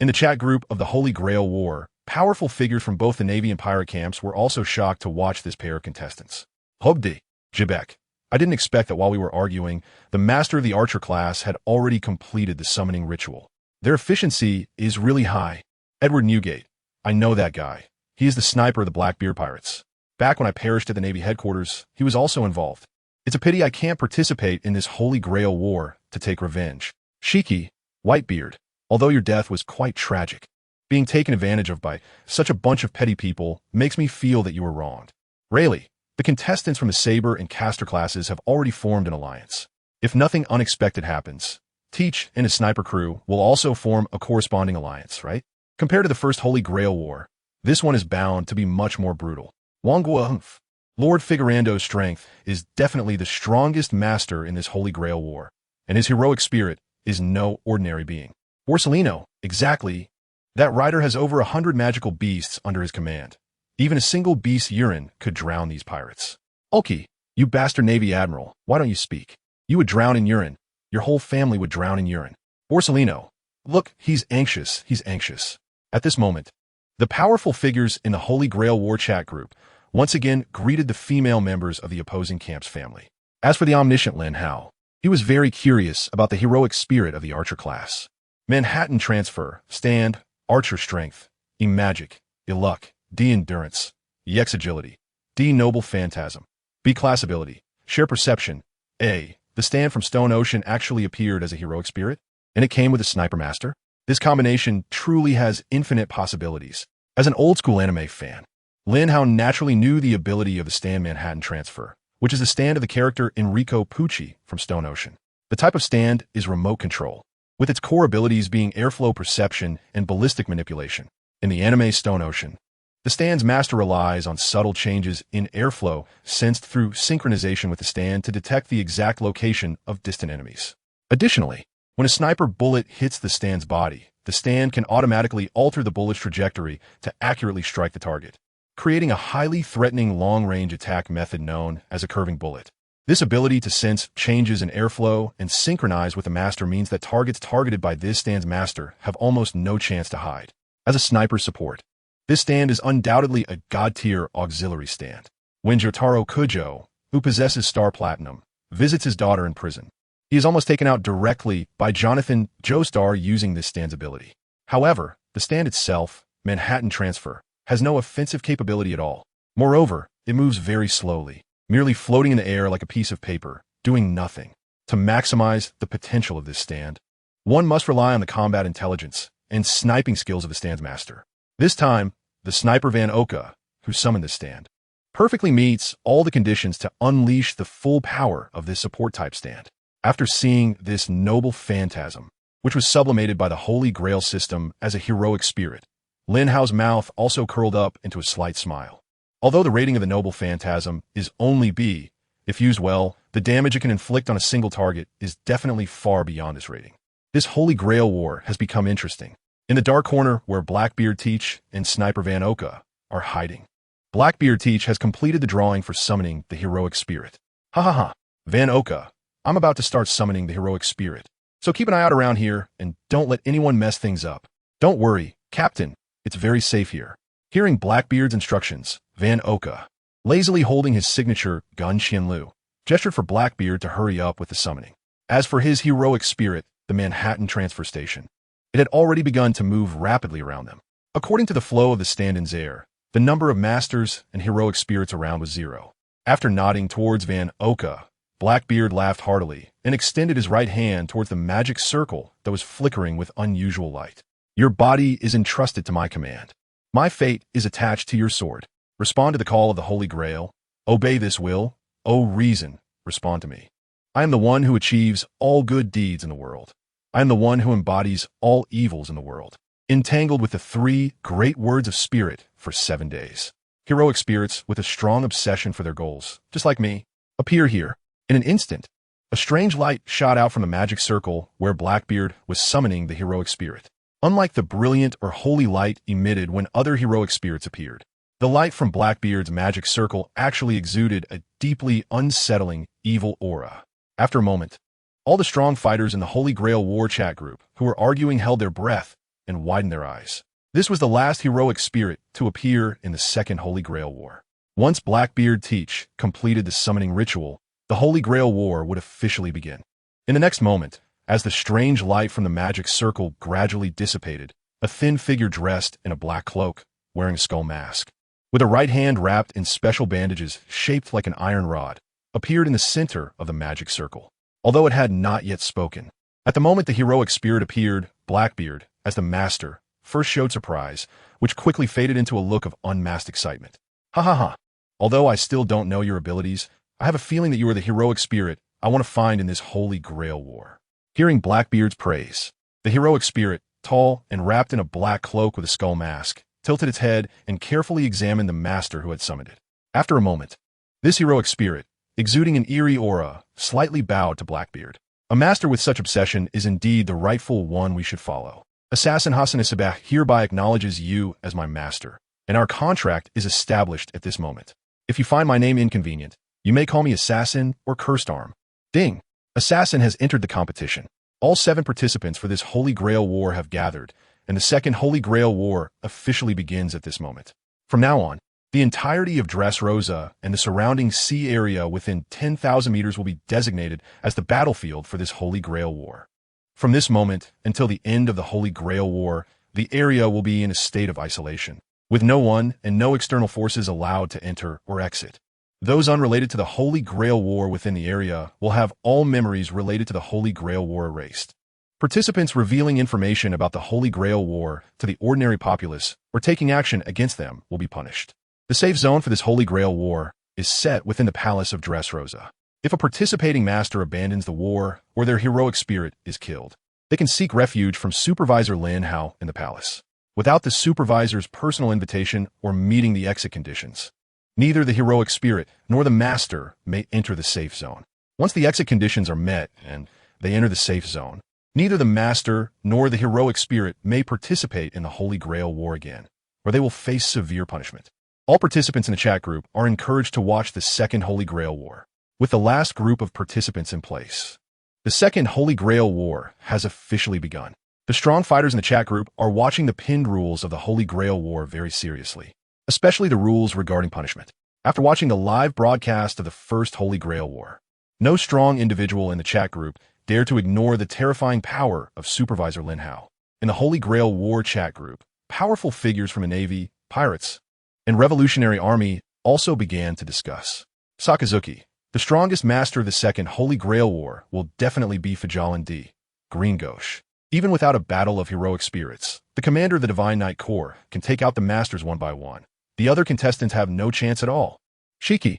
In the chat group of the Holy Grail War, powerful figures from both the Navy and pirate camps were also shocked to watch this pair of contestants. Hobdi, Jibek, I didn't expect that while we were arguing, the Master of the Archer class had already completed the summoning ritual. Their efficiency is really high. Edward Newgate, I know that guy. He is the sniper of the Blackbeard Pirates. Back when I perished at the Navy headquarters, he was also involved. It's a pity I can't participate in this Holy Grail War to take revenge. Shiki, Whitebeard, although your death was quite tragic, being taken advantage of by such a bunch of petty people makes me feel that you were wronged. Rayleigh, the contestants from the Saber and Caster classes have already formed an alliance. If nothing unexpected happens, Teach and his sniper crew will also form a corresponding alliance, right? Compared to the first Holy Grail War, this one is bound to be much more brutal. Wangguahumph, Lord Figurando's strength is definitely the strongest master in this Holy Grail War, and his heroic spirit is no ordinary being. Borsellino, exactly. That rider has over 100 magical beasts under his command. Even a single beast's urine could drown these pirates. Ulki, you bastard Navy Admiral, why don't you speak? You would drown in urine. Your whole family would drown in urine. Borsellino, look, he's anxious, he's anxious. At this moment, the powerful figures in the Holy Grail War chat group once again greeted the female members of the opposing camp's family. As for the omniscient Lin Hao, he was very curious about the heroic spirit of the Archer class. Manhattan Transfer, Stand, Archer Strength, E Magic, E Luck, D Endurance, EX Agility, D Noble Phantasm, B Class Ability, Share Perception, A. The stand from Stone Ocean actually appeared as a heroic spirit, and it came with a Sniper Master. This combination truly has infinite possibilities. As an old-school anime fan, Lin Hao naturally knew the ability of the stand Manhattan Transfer, which is the stand of the character Enrico Pucci from Stone Ocean. The type of stand is remote control, with its core abilities being airflow perception and ballistic manipulation. In the anime Stone Ocean, the stand's master relies on subtle changes in airflow sensed through synchronization with the stand to detect the exact location of distant enemies. Additionally, when a sniper bullet hits the stand's body, the stand can automatically alter the bullet's trajectory to accurately strike the target, creating a highly threatening long-range attack method known as a curving bullet. This ability to sense changes in airflow and synchronize with the master means that targets targeted by this stand's master have almost no chance to hide. As a sniper support, this stand is undoubtedly a god-tier auxiliary stand. When Jotaro Kujo, who possesses Star Platinum, visits his daughter in prison, he is almost taken out directly by Jonathan Joestar using this stand's ability. However, the stand itself, Manhattan Transfer, has no offensive capability at all. Moreover, it moves very slowly, merely floating in the air like a piece of paper, doing nothing. To maximize the potential of this stand, one must rely on the combat intelligence and sniping skills of the stand's master. This time, the sniper Van Oka, who summoned this stand, perfectly meets all the conditions to unleash the full power of this support-type stand. After seeing this noble phantasm, which was sublimated by the Holy Grail system as a heroic spirit, Lin Hao's mouth also curled up into a slight smile. Although the rating of the noble phantasm is only B, if used well, the damage it can inflict on a single target is definitely far beyond this rating. This Holy Grail War has become interesting. In the dark corner where Blackbeard Teach and Sniper Van Oka are hiding, Blackbeard Teach has completed the drawing for summoning the heroic spirit. Ha ha ha, Van Oka, I'm about to start summoning the heroic spirit, so keep an eye out around here and don't let anyone mess things up. Don't worry, Captain, it's very safe here. Hearing Blackbeard's instructions, Van Oka, lazily holding his signature Gun Qianlu, gestured for Blackbeard to hurry up with the summoning. As for his heroic spirit, the Manhattan Transfer Station, it had already begun to move rapidly around them. According to the flow of the stand-in's air, the number of masters and heroic spirits around was 0. After nodding towards Van Oka, Blackbeard laughed heartily and extended his right hand towards the magic circle that was flickering with unusual light. Your body is entrusted to my command. My fate is attached to your sword. Respond to the call of the Holy Grail. Obey this will. O reason, respond to me. I am the one who achieves all good deeds in the world. I am the one who embodies all evils in the world, entangled with the 3 great words of spirit for 7 days. Heroic spirits with a strong obsession for their goals, just like me, appear here. In an instant, a strange light shot out from the magic circle where Blackbeard was summoning the heroic spirit. Unlike the brilliant or holy light emitted when other heroic spirits appeared, the light from Blackbeard's magic circle actually exuded a deeply unsettling, evil aura. After a moment, all the strong fighters in the Holy Grail War chat group who were arguing held their breath and widened their eyes. This was the last heroic spirit to appear in the Second Holy Grail War. Once Blackbeard Teach completed the summoning ritual, the Holy Grail War would officially begin. In the next moment, as the strange light from the magic circle gradually dissipated, a thin figure dressed in a black cloak, wearing a skull mask, with a right hand wrapped in special bandages shaped like an iron rod, appeared in the center of the magic circle. Although it had not yet spoken, at the moment the heroic spirit appeared, Blackbeard, as the master, first showed surprise, which quickly faded into a look of unmasked excitement. Ha ha ha. Although I still don't know your abilities, I have a feeling that you are the heroic spirit I want to find in this Holy Grail War. Hearing Blackbeard's praise, the heroic spirit, tall and wrapped in a black cloak with a skull mask, tilted its head and carefully examined the master who had summoned it. After a moment, this heroic spirit, exuding an eerie aura, slightly bowed to Blackbeard. A master with such obsession is indeed the rightful one we should follow. Assassin Hassan Sabah hereby acknowledges you as my master, and our contract is established at this moment. If you find my name inconvenient, you may call me Assassin or Cursed Arm. Ding! Assassin has entered the competition. All 7 participants for this Holy Grail War have gathered, and the Second Holy Grail War officially begins at this moment. From now on, the entirety of Dressrosa and the surrounding sea area within 10,000 meters will be designated as the battlefield for this Holy Grail War. From this moment until the end of the Holy Grail War, the area will be in a state of isolation, with no one and no external forces allowed to enter or exit. Those unrelated to the Holy Grail War within the area will have all memories related to the Holy Grail War erased. Participants revealing information about the Holy Grail War to the ordinary populace or taking action against them will be punished. The safe zone for this Holy Grail War is set within the Palace of Dressrosa. If a participating master abandons the war or their heroic spirit is killed, they can seek refuge from Supervisor Lin Hao in the palace, without the supervisor's personal invitation or meeting the exit conditions. Neither the heroic spirit nor the master may enter the safe zone. Once the exit conditions are met and they enter the safe zone, neither the master nor the heroic spirit may participate in the Holy Grail War again, or they will face severe punishment. All participants in the chat group are encouraged to watch the second Holy Grail War, with the last group of participants in place. The second Holy Grail War has officially begun. The strong fighters in the chat group are watching the pinned rules of the Holy Grail War very seriously, especially the rules regarding punishment. After watching the live broadcast of the first Holy Grail War, no strong individual in the chat group dare to ignore the terrifying power of Supervisor Lin Hao. In the Holy Grail War chat group, powerful figures from the Navy, pirates, and Revolutionary Army also began to discuss. Sakazuki, the strongest master of the second Holy Grail War, will definitely be Fajalan-D, Green Ghosh. Even without a battle of heroic spirits, the commander of the Divine Knight Corps can take out the masters one by one. The other contestants have no chance at all. Shiki,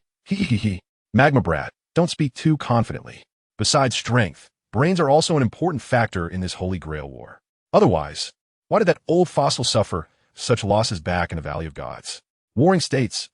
Magma Brat, don't speak too confidently. Besides strength, brains are also an important factor in this Holy Grail War. Otherwise, why did that old fossil suffer such losses back in the Valley of Gods? Warring states,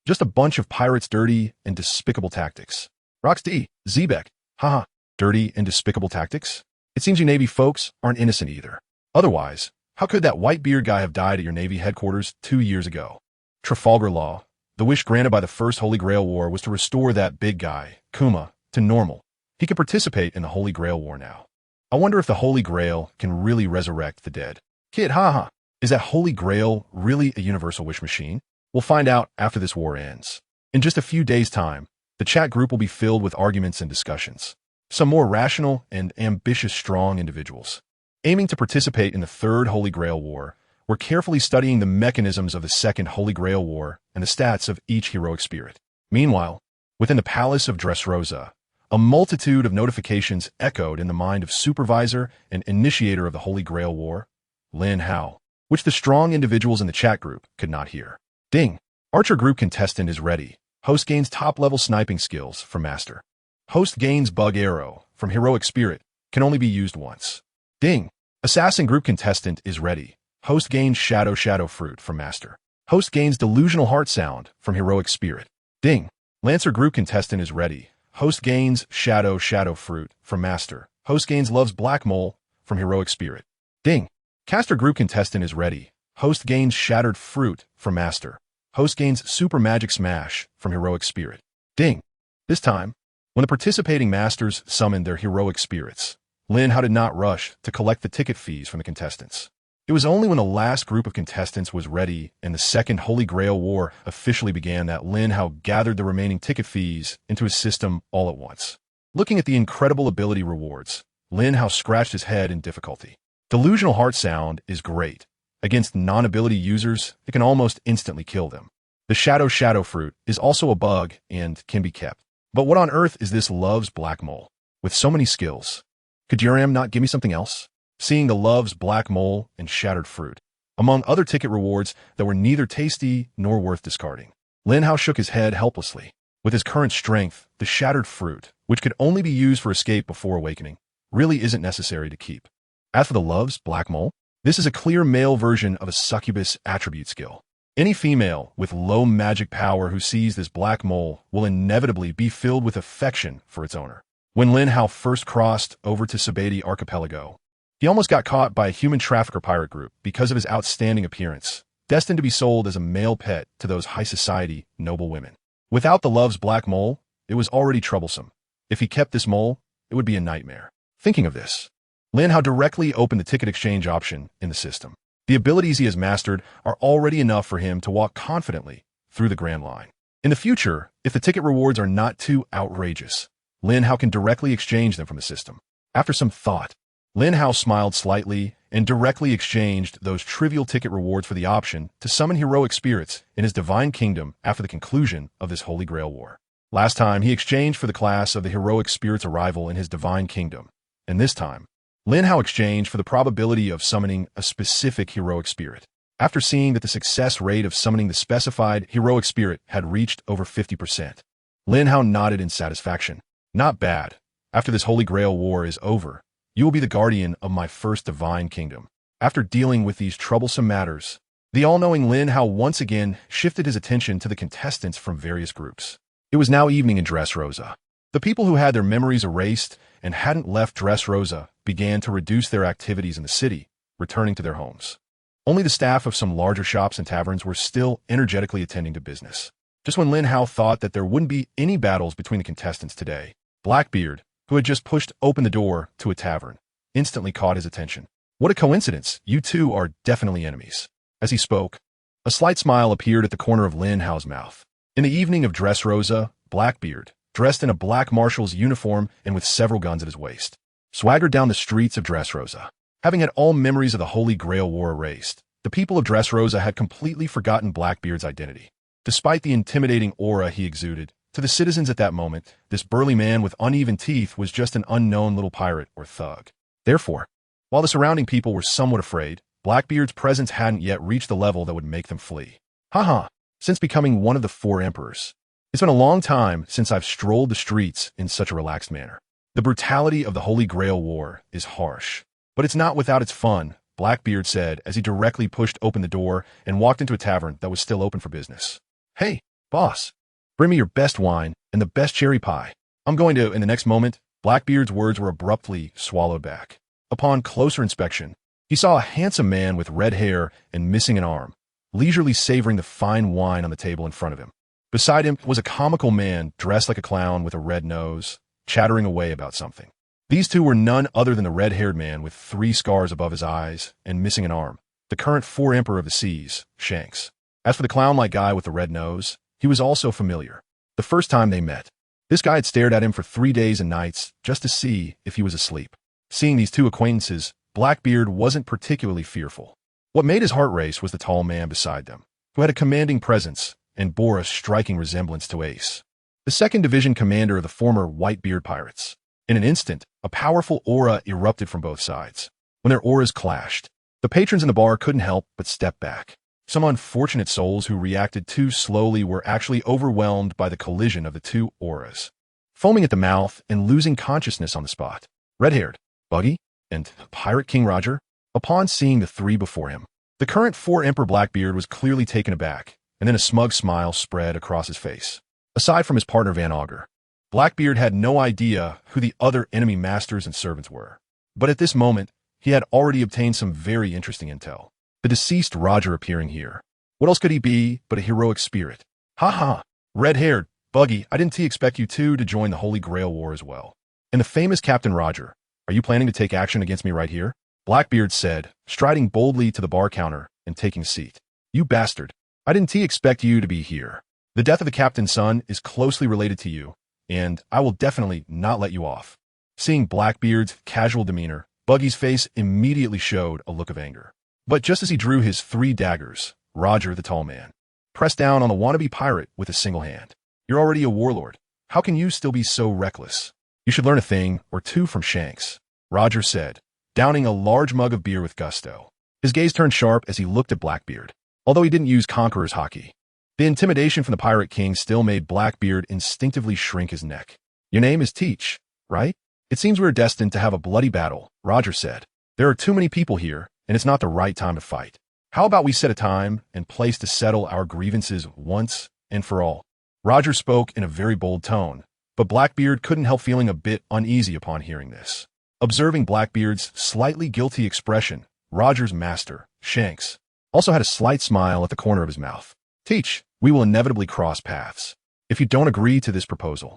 just a bunch of pirates' dirty and despicable tactics. Rox-D, Zebek, haha, dirty and despicable tactics? It seems you Navy folks aren't innocent either. Otherwise, how could that white-beard guy have died at your Navy headquarters 2 years ago? Trafalgar Law, the wish granted by the First Holy Grail War was to restore that big guy, Kuma, to normal. He could participate in the Holy Grail War now. I wonder if the Holy Grail can really resurrect the dead. Kid, haha, is that Holy Grail really a universal wish machine? We'll find out after this war ends. In just a few days' time, the chat group will be filled with arguments and discussions. Some more rational and ambitious strong individuals, aiming to participate in the Third Holy Grail War, were carefully studying the mechanisms of the Second Holy Grail War and the stats of each heroic spirit. Meanwhile, within the Palace of Dressrosa, a multitude of notifications echoed in the mind of supervisor and initiator of the Holy Grail War, Lin Hao, which the strong individuals in the chat group could not hear. Ding! Archer group contestant is ready. Host gains top-level sniping skills from Master. Host gains bug arrow from heroic spirit, can only be used once. Ding! Assassin group contestant is ready. Host gains shadow fruit from Master. Host gains delusional heart sound from heroic spirit. Ding! Lancer group contestant is ready. Host gains shadow fruit from Master. Host gains loves black mole from heroic spirit. Ding! Caster group contestant is ready. Host gains shattered fruit from Master. Host gains super magic smash from heroic spirit. Ding! This time, when the participating masters summoned their heroic spirits, Lin Hao did not rush to collect the ticket fees from the contestants. It was only when the last group of contestants was ready and the Second Holy Grail War officially began that Lin Hao gathered the remaining ticket fees into his system all at once. Looking at the incredible ability rewards, Lin Hao scratched his head in difficulty. Delusional heart sound is great. Against non-ability users, it can almost instantly kill them. The shadow fruit is also a bug and can be kept. But what on earth is this Love's Black Mole? With so many skills, could Yuram not give me something else? Seeing the Love's Black Mole and Shattered Fruit, among other ticket rewards that were neither tasty nor worth discarding, Lin Hao shook his head helplessly. With his current strength, the Shattered Fruit, which could only be used for escape before awakening, really isn't necessary to keep. As for the Love's Black Mole, this is a clear male version of a succubus attribute skill. Any female with low magic power who sees this black mole will inevitably be filled with affection for its owner. When Lin Hao first crossed over to Spandam archipelago, he almost got caught by a human trafficker pirate group because of his outstanding appearance, destined to be sold as a male pet to those high society noble women. Without the Love's Black Mole, it was already troublesome. If he kept this mole, it would be a nightmare. Thinking of this, Lin Hao directly opened the ticket exchange option in the system. The abilities he has mastered are already enough for him to walk confidently through the Grand Line. In the future, if the ticket rewards are not too outrageous, Lin Hao can directly exchange them from the system. After some thought, Lin Hao smiled slightly and directly exchanged those trivial ticket rewards for the option to summon heroic spirits in his divine kingdom after the conclusion of this Holy Grail War. Last time, he exchanged for the class of the heroic spirit's arrival in his divine kingdom, and this time, Lin Hao exchanged for the probability of summoning a specific heroic spirit. After seeing that the success rate of summoning the specified heroic spirit had reached over 50%, Lin Hao nodded in satisfaction. Not bad. After this Holy Grail War is over, you will be the guardian of my first divine kingdom. After dealing with these troublesome matters, the all-knowing Lin Hao once again shifted his attention to the contestants from various groups. It was now evening in Dressrosa. The people who had their memories erased and hadn't left Dressrosa began to reduce their activities in the city, returning to their homes. Only the staff of some larger shops and taverns were still energetically attending to business. Just when Lin Hao thought that there wouldn't be any battles between the contestants today, Blackbeard, who had just pushed open the door to a tavern, instantly caught his attention. What a coincidence, you two are definitely enemies. As he spoke, a slight smile appeared at the corner of Lin Hao's mouth. In the evening of Dressrosa, Blackbeard, dressed in a black marshal's uniform and with several guns at his waist, swaggered down the streets of Dressrosa. Having had all memories of the Holy Grail War erased, the people of Dressrosa had completely forgotten Blackbeard's identity. Despite the intimidating aura he exuded, to the citizens at that moment, this burly man with uneven teeth was just an unknown little pirate or thug. Therefore, while the surrounding people were somewhat afraid, Blackbeard's presence hadn't yet reached the level that would make them flee. Haha, since becoming one of the 4 emperors, it's been a long time since I've strolled the streets in such a relaxed manner. The brutality of the Holy Grail War is harsh, but it's not without its fun, Blackbeard said as he directly pushed open the door and walked into a tavern that was still open for business. Hey, boss, bring me your best wine and the best cherry pie. I'm going to, in the next moment, Blackbeard's words were abruptly swallowed back. Upon closer inspection, he saw a handsome man with red hair and missing an arm, leisurely savoring the fine wine on the table in front of him. Beside him was a comical man dressed like a clown with a red nose, chattering away about something. These two were none other than the red-haired man with 3 scars above his eyes and missing an arm, the current 4 Emperor of the Seas, Shanks. As for the clown-like guy with the red nose, he was also familiar. The first time they met, this guy had stared at him for 3 days and nights just to see if he was asleep. Seeing these two acquaintances, Blackbeard wasn't particularly fearful. What made his heart race was the tall man beside them, who had a commanding presence and bore a striking resemblance to Ace, the 2nd Division commander of the former Whitebeard Pirates. In an instant, a powerful aura erupted from both sides. When their auras clashed, the patrons in the bar couldn't help but step back. Some unfortunate souls who reacted too slowly were actually overwhelmed by the collision of the 2 auras, foaming at the mouth and losing consciousness on the spot. Red-haired, Buggy, and Pirate King Roger, upon seeing the 3 before him, the current 4 Emperor Blackbeard was clearly taken aback, and then a smug smile spread across his face. Aside from his partner Van Augur, Blackbeard had no idea who the other enemy masters and servants were. But at this moment, he had already obtained some very interesting intel. The deceased Roger appearing here. What else could he be but a heroic spirit? Ha! Red-haired, Buggy, I didn't expect you two to join the Holy Grail War as well. And the famous Captain Roger, are you planning to take action against me right here? Blackbeard said, striding boldly to the bar counter and taking a seat. You bastard, I didn't expect you to be here. The death of the captain's son is closely related to you, and I will definitely not let you off. Seeing Blackbeard's casual demeanor, Buggy's face immediately showed a look of anger. But just as he drew his 3 daggers, Roger, the tall man, pressed down on the wannabe pirate with a single hand. You're already a warlord. How can you still be so reckless? You should learn a thing or 2 from Shanks, Roger said, downing a large mug of beer with gusto. His gaze turned sharp as he looked at Blackbeard, although he didn't use Conqueror's hockey. The intimidation from the Pirate King still made Blackbeard instinctively shrink his neck. Your name is Teach, right? It seems we're destined to have a bloody battle, Roger said. There are too many people here, and it's not the right time to fight. How about we set a time and place to settle our grievances once and for all? Roger spoke in a very bold tone, but Blackbeard couldn't help feeling a bit uneasy upon hearing this. Observing Blackbeard's slightly guilty expression, Roger's master, Shanks, also had a slight smile at the corner of his mouth. Teach, we will inevitably cross paths. If you don't agree to this proposal,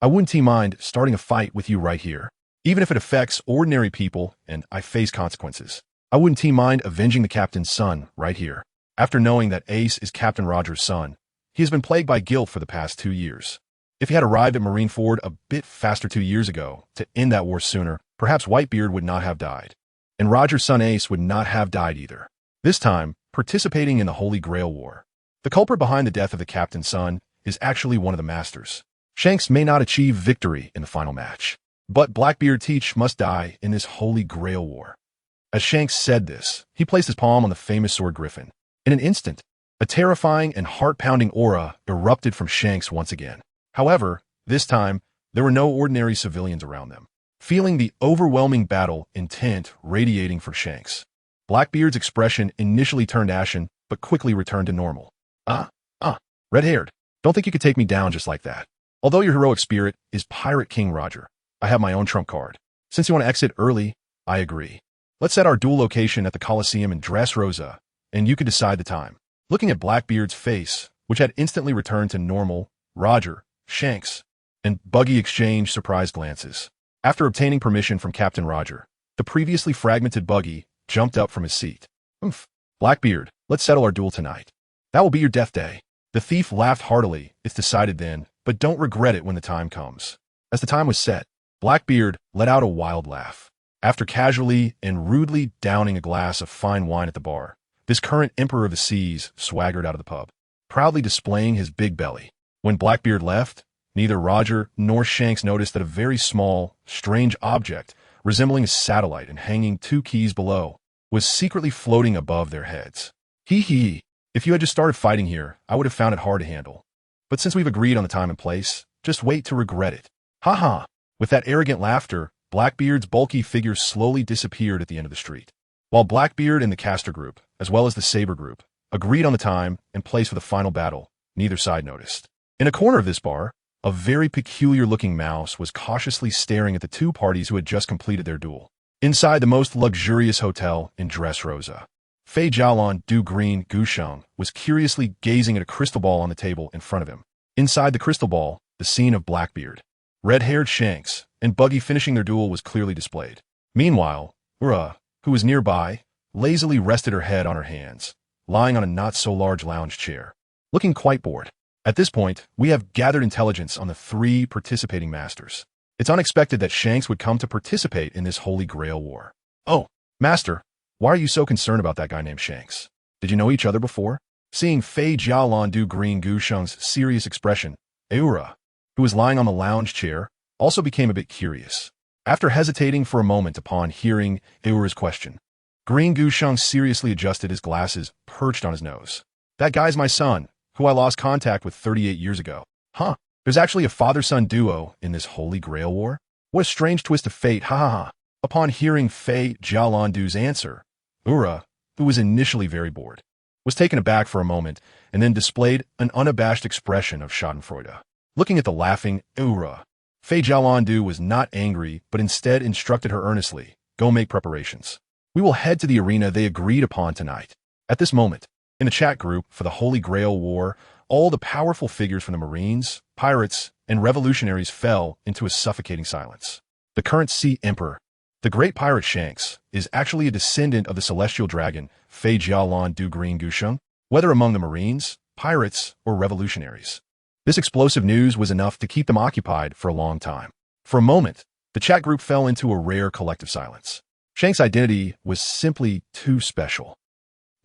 I wouldn't mind starting a fight with you right here. Even if it affects ordinary people and I face consequences, I wouldn't mind avenging the captain's son right here. After knowing that Ace is Captain Roger's son, he has been plagued by guilt for the past 2 years. If he had arrived at Marineford a bit faster 2 years ago to end that war sooner, perhaps Whitebeard would not have died. And Roger's son Ace would not have died either. This time, participating in the Holy Grail War. The culprit behind the death of the captain's son is actually one of the masters. Shanks may not achieve victory in the final match, But Blackbeard Teach must die in this Holy Grail War. As Shanks said this, he placed his palm on the famous sword griffin. In an instant, a terrifying and heart-pounding aura erupted from Shanks once again. However, this time, there were no ordinary civilians around them. Feeling the overwhelming battle intent radiating from Shanks, Blackbeard's expression initially turned ashen, but quickly returned to normal. Red-haired, don't think you could take me down just like that. Although your heroic spirit is Pirate King Roger, I have my own trump card. Since you want to exit early, I agree. Let's set our duel location at the Coliseum in Dressrosa, and you can decide the time. Looking at Blackbeard's face, which had instantly returned to normal, Roger, Shanks, and Buggy exchanged surprised glances. After obtaining permission from Captain Roger, the previously fragmented Buggy jumped up from his seat. Blackbeard, let's settle our duel tonight. That will be your death day. The thief laughed heartily. It's decided then, but don't regret it when the time comes. As the time was set, Blackbeard let out a wild laugh. After casually and rudely downing a glass of fine wine at the bar, this current Emperor of the Seas swaggered out of the pub, proudly displaying his big belly. When Blackbeard left, neither Roger nor Shanks noticed that a very small, strange object, resembling a satellite and hanging 2 keys below, was secretly floating above their heads. Hee. If you had just started fighting here, I would have found it hard to handle. But since we've agreed on the time and place, just wait to regret it. Ha. With that arrogant laughter, Blackbeard's bulky figure slowly disappeared at the end of the street. While Blackbeard and the caster group, as well as the Saber group, agreed on the time and place for the final battle, neither side noticed. In a corner of this bar, a very peculiar-looking mouse was cautiously staring at the 2 parties who had just completed their duel. Inside the most luxurious hotel in Dressrosa, Fei Jialan Du Green Gusheng was curiously gazing at a crystal ball on the table in front of him. Inside the crystal ball, the scene of Blackbeard, red-haired Shanks, and Buggy finishing their duel was clearly displayed. Meanwhile, Ura, who was nearby, lazily rested her head on her hands, lying on a not-so-large lounge chair, looking quite bored. At this point, we have gathered intelligence on the 3 participating masters. It's unexpected that Shanks would come to participate in this Holy Grail War. Oh, Master, why are you so concerned about that guy named Shanks? Did you know each other before? Seeing Fei Jialan Du Green Gusheng's serious expression, Ura, who was lying on the lounge chair, also became a bit curious. After hesitating for a moment upon hearing Ura's question, Green Gusheng seriously adjusted his glasses perched on his nose. That guy's my son, who I lost contact with 38 years ago. There's actually a father-son duo in this Holy Grail War? What a strange twist of fate, ha. Upon hearing Fei Jialandu's answer, Ura, who was initially very bored, was taken aback for a moment and then displayed an unabashed expression of schadenfreude. Looking at the laughing Ura, Fei Jialandu was not angry but instead instructed her earnestly, go make preparations. We will head to the arena they agreed upon tonight. At this moment, in the chat group for the Holy Grail War, all the powerful figures from the Marines, pirates, and revolutionaries fell into a suffocating silence. The current Sea Emperor, the great pirate Shanks, is actually a descendant of the celestial dragon Fei Jialan Du Green Gusheng, whether among the Marines, pirates, or revolutionaries. This explosive news was enough to keep them occupied for a long time. For a moment, the chat group fell into a rare collective silence. Shanks' identity was simply too special.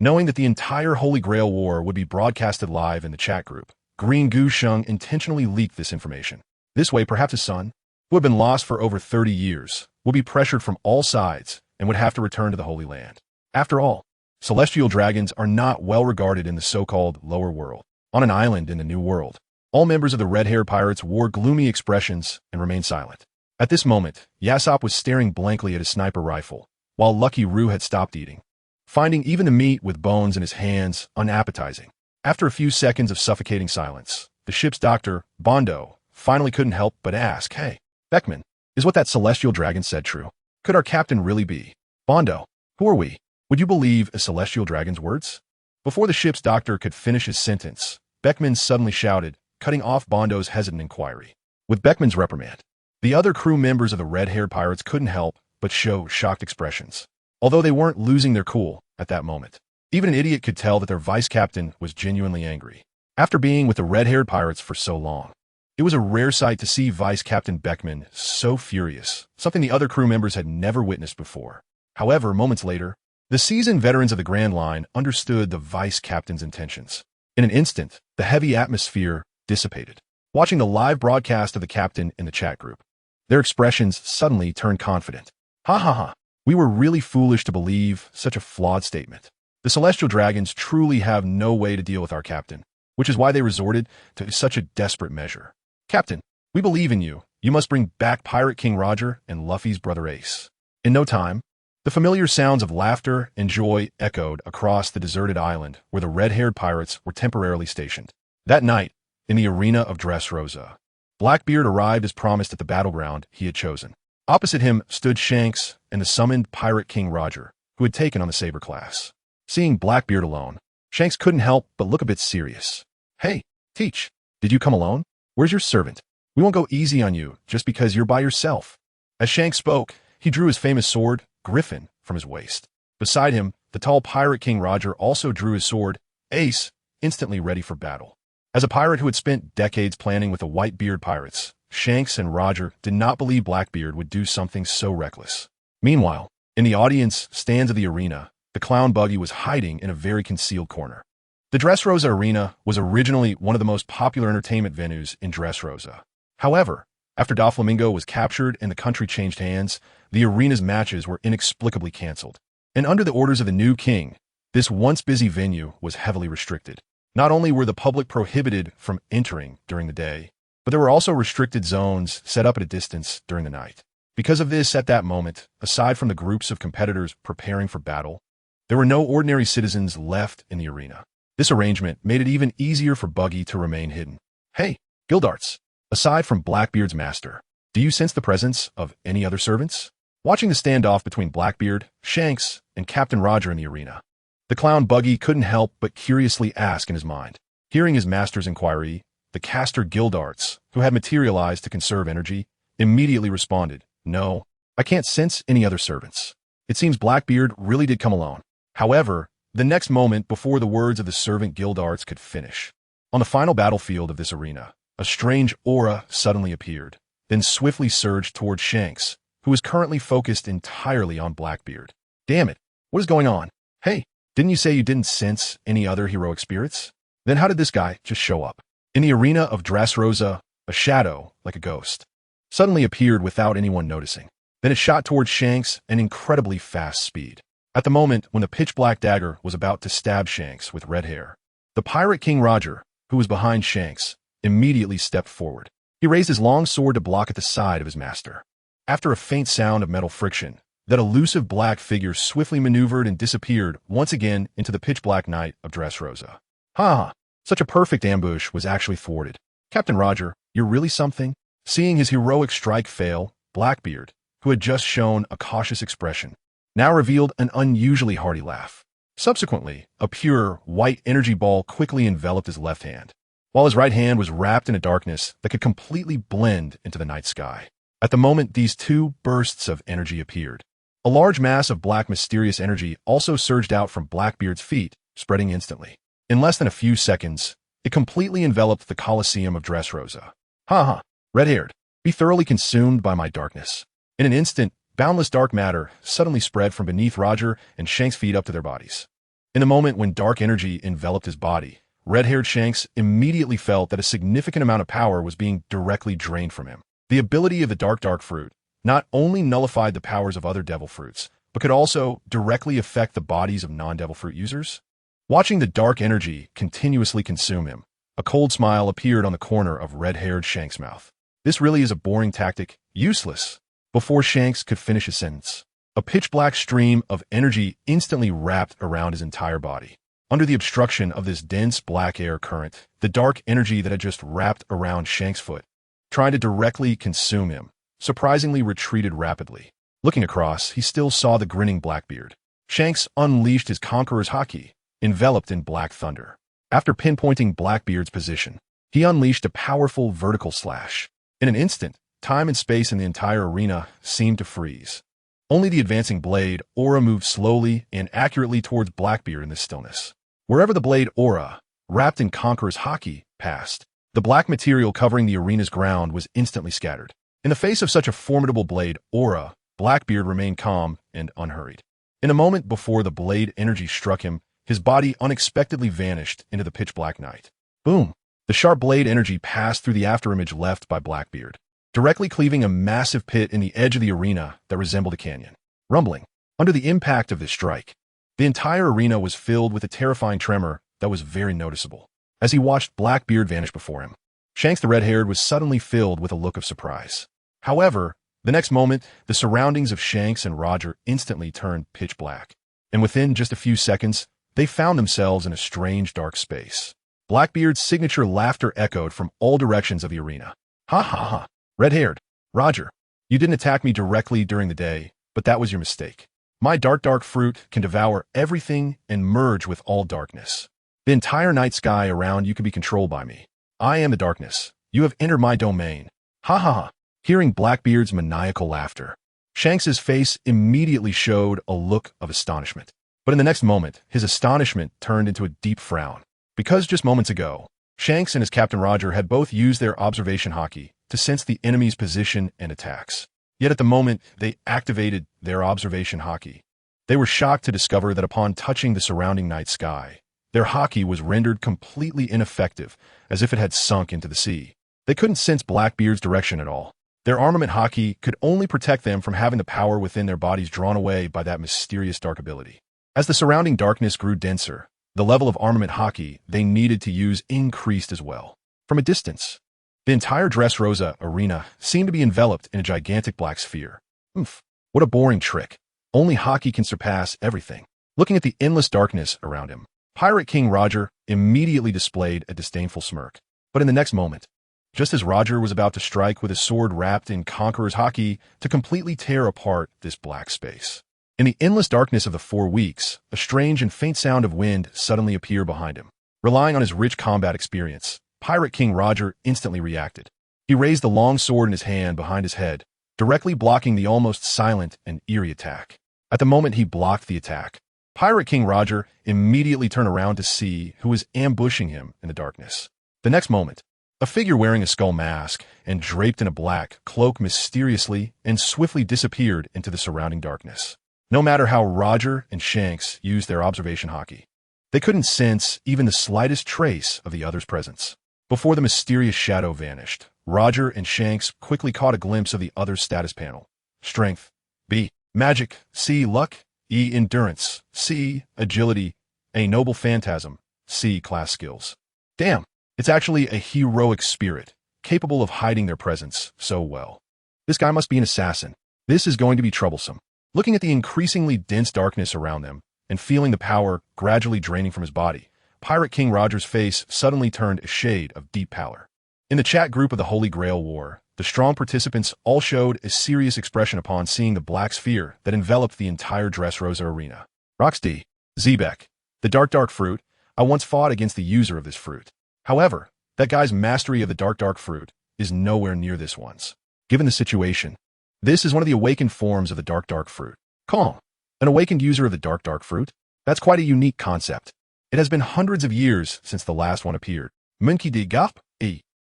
Knowing that the entire Holy Grail War would be broadcasted live in the chat group, Green Gusheng intentionally leaked this information. This way, perhaps his son, who had been lost for over 30 years, would be pressured from all sides and would have to return to the Holy Land. After all, celestial dragons are not well regarded in the so-called lower world. On an island in the New World, all members of the red-haired pirates wore gloomy expressions and remained silent. At this moment, Yasop was staring blankly at his sniper rifle, while Lucky Roo had stopped eating, finding even the meat with bones in his hands unappetizing. After a few seconds of suffocating silence, the ship's doctor, Bondo, finally couldn't help but ask, "Hey, Beckman, is what that celestial dragon said true? Could our captain really be? Bondo, who are we? Would you believe a celestial dragon's words?" Before the ship's doctor could finish his sentence, Beckman suddenly shouted, cutting off Bondo's hesitant inquiry. With Beckman's reprimand, the other crew members of the red-haired pirates couldn't help but show shocked expressions, although they weren't losing their cool at that moment. Even an idiot could tell that their vice-captain was genuinely angry. After being with the red-haired pirates for so long, it was a rare sight to see Vice-Captain Beckman so furious, something the other crew members had never witnessed before. However, moments later, the seasoned veterans of the Grand Line understood the vice-captain's intentions. In an instant, the heavy atmosphere dissipated. Watching the live broadcast of the captain in the chat group, Their expressions suddenly turned confident. Ha ha ha. We were really foolish to believe such a flawed statement. The celestial dragons truly have no way to deal with our captain, which is why they resorted to such a desperate measure. Captain, we believe in you. You must bring back Pirate King Roger and Luffy's brother Ace. In no time, the familiar sounds of laughter and joy echoed across the deserted island where the red-haired pirates were temporarily stationed. That night, in the arena of Dressrosa, Blackbeard arrived as promised at the battleground he had chosen. Opposite him stood Shanks and the summoned Pirate King Roger, who had taken on the Saber class. Seeing Blackbeard alone, Shanks couldn't help but look a bit serious. Hey, Teach, did you come alone? Where's your servant? We won't go easy on you just because you're by yourself. As Shanks spoke, he drew his famous sword, Griffin, from his waist. Beside him, the tall Pirate King Roger also drew his sword, Ace, instantly ready for battle. As a pirate who had spent decades planning with the Whitebeard pirates, Shanks and Roger did not believe Blackbeard would do something so reckless. Meanwhile, in the audience stands of the arena, the clown buggy was hiding in a very concealed corner. The Dressrosa Arena was originally one of the most popular entertainment venues in Dressrosa. However, after Doflamingo was captured and the country changed hands, the arena's matches were inexplicably cancelled. And under the orders of the new king, this once busy venue was heavily restricted. Not only were the public prohibited from entering during the day, but there were also restricted zones set up at a distance during the night. Because of this, at that moment, aside from the groups of competitors preparing for battle, there were no ordinary citizens left in the arena. This arrangement made it even easier for Buggy to remain hidden. Hey, Gildarts, aside from Blackbeard's master, do you sense the presence of any other servants? Watching the standoff between Blackbeard, Shanks, and Captain Roger in the arena, the clown Buggy couldn't help but curiously ask in his mind. Hearing his master's inquiry, the caster Gildarts, who had materialized to conserve energy, immediately responded, No, I can't sense any other servants. It seems Blackbeard really did come alone. However, the next moment before the words of the servant Gildarts could finish, on the final battlefield of this arena, a strange aura suddenly appeared, then swiftly surged toward Shanks, who was currently focused entirely on Blackbeard. Damn it, what is going on? Hey, didn't you say you didn't sense any other heroic spirits? Then how did this guy just show up? In the arena of Dressrosa, a shadow, like a ghost, suddenly appeared without anyone noticing. Then it shot towards Shanks at incredibly fast speed. At the moment when the pitch-black dagger was about to stab Shanks with red hair, the Pirate King Roger, who was behind Shanks, immediately stepped forward. He raised his long sword to block at the side of his master. After a faint sound of metal friction, that elusive black figure swiftly maneuvered and disappeared once again into the pitch-black night of Dressrosa. Ha! Such a perfect ambush was actually thwarted. Captain Roger, you're really something? Seeing his heroic strike fail, Blackbeard, who had just shown a cautious expression, now revealed an unusually hearty laugh. Subsequently, a pure, white energy ball quickly enveloped his left hand, while his right hand was wrapped in a darkness that could completely blend into the night sky. At the moment these two bursts of energy appeared, a large mass of black mysterious energy also surged out from Blackbeard's feet, spreading instantly. In less than a few seconds, it completely enveloped the Colosseum of Dressrosa. Ha ha, red-haired, be thoroughly consumed by my darkness. In an instant, boundless dark matter suddenly spread from beneath Roger and Shanks' feet up to their bodies. In the moment when dark energy enveloped his body, red-haired Shanks immediately felt that a significant amount of power was being directly drained from him. The ability of the dark fruit not only nullified the powers of other devil fruits, but could also directly affect the bodies of non-devil fruit users. Watching the dark energy continuously consume him, a cold smile appeared on the corner of red-haired Shanks' mouth. This really is a boring tactic, useless. Before Shanks could finish his sentence, a pitch-black stream of energy instantly wrapped around his entire body. Under the obstruction of this dense black air current, the dark energy that had just wrapped around Shanks' foot, trying to directly consume him, surprisingly retreated rapidly. Looking across, he still saw the grinning Blackbeard. Shanks unleashed his Conqueror's Haki, enveloped in black thunder. After pinpointing Blackbeard's position, he unleashed a powerful vertical slash. In an instant, time and space in the entire arena seemed to freeze. Only the advancing blade aura moved slowly and accurately towards Blackbeard in this stillness. Wherever the blade aura, wrapped in Conqueror's Haki, passed, the black material covering the arena's ground was instantly scattered. In the face of such a formidable blade aura, Blackbeard remained calm and unhurried. In a moment before the blade energy struck him, his body unexpectedly vanished into the pitch-black night. Boom! The sharp blade energy passed through the afterimage left by Blackbeard. directly cleaving a massive pit in the edge of the arena that resembled a canyon. Rumbling under the impact of this strike, the entire arena was filled with a terrifying tremor that was very noticeable. As he watched Blackbeard vanish before him, Shanks the Red-Haired was suddenly filled with a look of surprise. However, the next moment, the surroundings of Shanks and Roger instantly turned pitch black, and within just a few seconds, they found themselves in a strange dark space. Blackbeard's signature laughter echoed from all directions of the arena. Ha ha ha. Red-Haired, Roger, you didn't attack me directly during the day, but that was your mistake. My dark fruit can devour everything and merge with all darkness. The entire night sky around you can be controlled by me. I am the darkness. You have entered my domain. Ha ha ha. Hearing Blackbeard's maniacal laughter, Shanks's face immediately showed a look of astonishment. But in the next moment, his astonishment turned into a deep frown. Because just moments ago, Shanks and his Captain Roger had both used their observation haki to sense the enemy's position and attacks. Yet at the moment they activated their observation haki, they were shocked to discover that upon touching the surrounding night sky, their haki was rendered completely ineffective, as if it had sunk into the sea. They couldn't sense Blackbeard's direction at all. Their armament haki could only protect them from having the power within their bodies drawn away by that mysterious dark ability. As the surrounding darkness grew denser, the level of armament haki they needed to use increased as well. From a distance, the entire Dressrosa arena seemed to be enveloped in a gigantic black sphere. What a boring trick. Only haki can surpass everything. Looking at the endless darkness around him, Pirate King Roger immediately displayed a disdainful smirk. But in the next moment, just as Roger was about to strike with a sword wrapped in Conqueror's haki to completely tear apart this black space, in the endless darkness of the 4 weeks, a strange and faint sound of wind suddenly appeared behind him. Relying on his rich combat experience, Pirate King Roger instantly reacted. He raised the long sword in his hand behind his head, directly blocking the almost silent and eerie attack. At the moment he blocked the attack, Pirate King Roger immediately turned around to see who was ambushing him in the darkness. The next moment, a figure wearing a skull mask and draped in a black cloak mysteriously and swiftly disappeared into the surrounding darkness. No matter how Roger and Shanks used their observation haki, they couldn't sense even the slightest trace of the other's presence. Before the mysterious shadow vanished, Roger and Shanks quickly caught a glimpse of the other's status panel. Strength, B. Magic, C. Luck, E. Endurance, C. Agility, A. Noble Phantasm, C. Class Skills. Damn, it's actually a heroic spirit, capable of hiding their presence so well. This guy must be an assassin. This is going to be troublesome. Looking at the increasingly dense darkness around them, and feeling the power gradually draining from his body, Pirate King Roger's face suddenly turned a shade of deep pallor. In the chat group of the Holy Grail War, the strong participants all showed a serious expression upon seeing the black sphere that enveloped the entire Dressrosa arena. Roxd, Zebek, the dark fruit, I once fought against the user of this fruit. However, that guy's mastery of the dark fruit is nowhere near this one's. Given the situation, this is one of the awakened forms of the dark fruit. Calm. An awakened user of the dark fruit? That's quite a unique concept. It has been hundreds of years since the last one appeared. Monkey de Gop,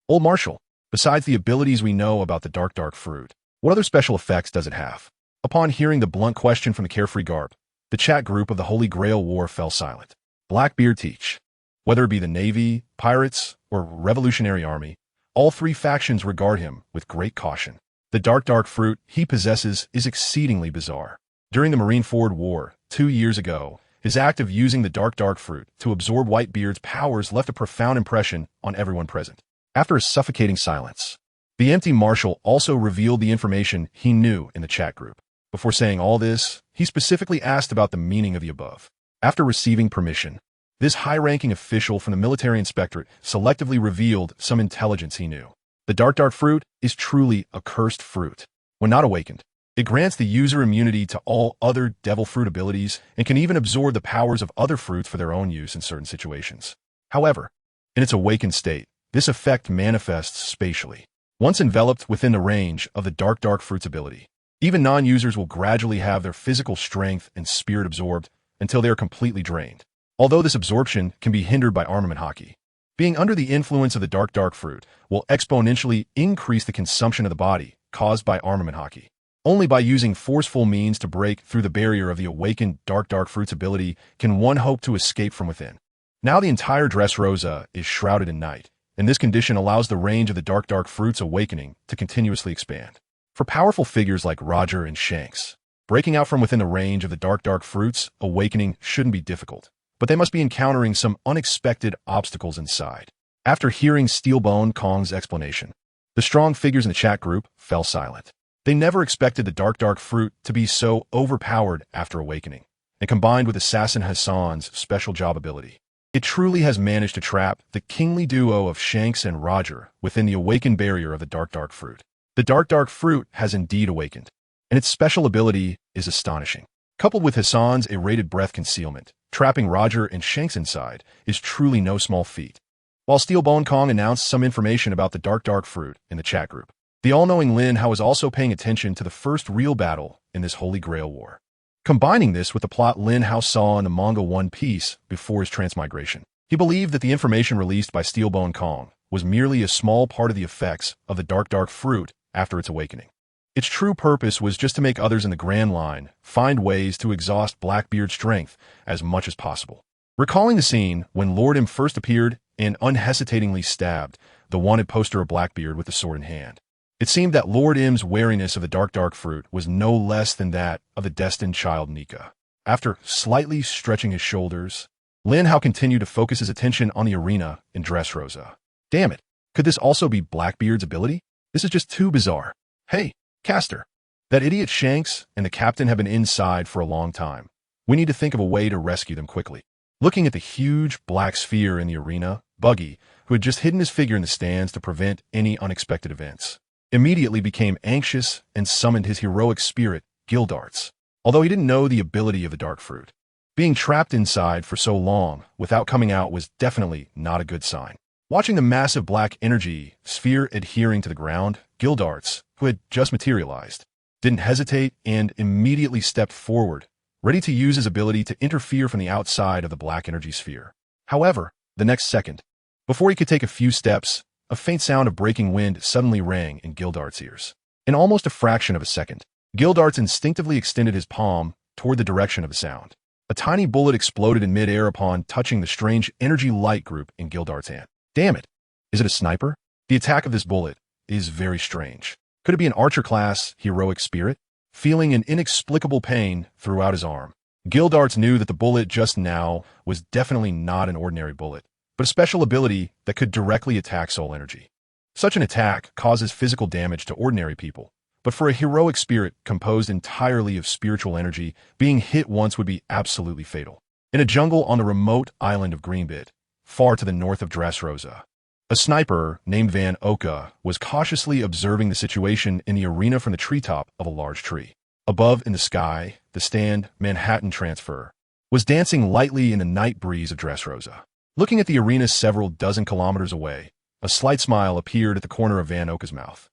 Old Marshal. Besides the abilities we know about the dark fruit, what other special effects does it have? Upon hearing the blunt question from the carefree Garp, the chat group of the Holy Grail War fell silent. Blackbeard teach. Whether it be the Navy, Pirates, or Revolutionary Army, all 3 factions regard him with great caution. The dark fruit he possesses is exceedingly bizarre. During the Marineford War, 2 years ago, his act of using the dark fruit to absorb Whitebeard's powers left a profound impression on everyone present. After a suffocating silence, the empty marshal also revealed the information he knew in the chat group. Before saying all this, he specifically asked about the meaning of the above. After receiving permission, this high-ranking official from the military inspectorate selectively revealed some intelligence he knew. The dark fruit is truly a cursed fruit. When not awakened, it grants the user immunity to all other devil fruit abilities and can even absorb the powers of other fruits for their own use in certain situations. However, in its awakened state, this effect manifests spatially. Once enveloped within the range of the dark fruit's ability, even non-users will gradually have their physical strength and spirit absorbed until they are completely drained. Although this absorption can be hindered by armament haki, being under the influence of the dark fruit will exponentially increase the consumption of the body caused by armament haki. Only by using forceful means to break through the barrier of the awakened dark fruit's ability can one hope to escape from within. Now the entire Dressrosa is shrouded in night, and this condition allows the range of the dark fruit's awakening to continuously expand. For powerful figures like Roger and Shanks, breaking out from within the range of the dark fruit's awakening shouldn't be difficult, but they must be encountering some unexpected obstacles inside. After hearing Steelbone Kong's explanation, the strong figures in the chat group fell silent. They never expected the dark fruit to be so overpowered after awakening, and combined with Assassin Hassan's special job ability, it truly has managed to trap the kingly duo of Shanks and Roger within the awakened barrier of the dark fruit. The dark fruit has indeed awakened, and its special ability is astonishing. Coupled with Hassan's irradiated breath concealment, trapping Roger and Shanks inside is truly no small feat. While Steelbone Kong announced some information about the dark fruit in the chat group, the all-knowing Lin Hao was also paying attention to the first real battle in this Holy Grail War. Combining this with the plot Lin Hao saw in the manga One Piece before his transmigration, he believed that the information released by Steelbone Kong was merely a small part of the effects of the dark fruit after its awakening. Its true purpose was just to make others in the Grand Line find ways to exhaust Blackbeard's strength as much as possible. Recalling the scene when Lord M first appeared and unhesitatingly stabbed the wanted poster of Blackbeard with the sword in hand, it seemed that Lord M's wariness of the dark fruit was no less than that of the destined child Nika. After slightly stretching his shoulders, Lin Hao continued to focus his attention on the arena in Dressrosa. Damn it, could this also be Blackbeard's ability? This is just too bizarre. Hey, Caster, that idiot Shanks and the captain have been inside for a long time. We need to think of a way to rescue them quickly. Looking at the huge black sphere in the arena, Buggy, who had just hidden his figure in the stands to prevent any unexpected events, immediately became anxious and summoned his heroic spirit, Gildarts, although he didn't know the ability of the dark fruit. Being trapped inside for so long without coming out was definitely not a good sign. Watching the massive black energy sphere adhering to the ground, Gildarts, who had just materialized, didn't hesitate and immediately stepped forward, ready to use his ability to interfere from the outside of the black energy sphere. However, the next second, before he could take a few steps, a faint sound of breaking wind suddenly rang in Gildart's ears. In almost a fraction of a second, Gildarts instinctively extended his palm toward the direction of the sound. A tiny bullet exploded in midair upon touching the strange energy light group in Gildart's hand. Damn it! Is it a sniper? The attack of this bullet is very strange. Could it be an archer-class heroic spirit? Feeling an inexplicable pain throughout his arm, Gildarts knew that the bullet just now was definitely not an ordinary bullet, but a special ability that could directly attack soul energy. Such an attack causes physical damage to ordinary people, but for a heroic spirit composed entirely of spiritual energy, being hit once would be absolutely fatal. In a jungle on the remote island of Greenbit, far to the north of Dressrosa, a sniper named Van Oka was cautiously observing the situation in the arena from the treetop of a large tree. Above in the sky, the stand Manhattan Transfer was dancing lightly in the night breeze of Dressrosa. Looking at the arena several dozen kilometers away, a slight smile appeared at the corner of Van Oka's mouth.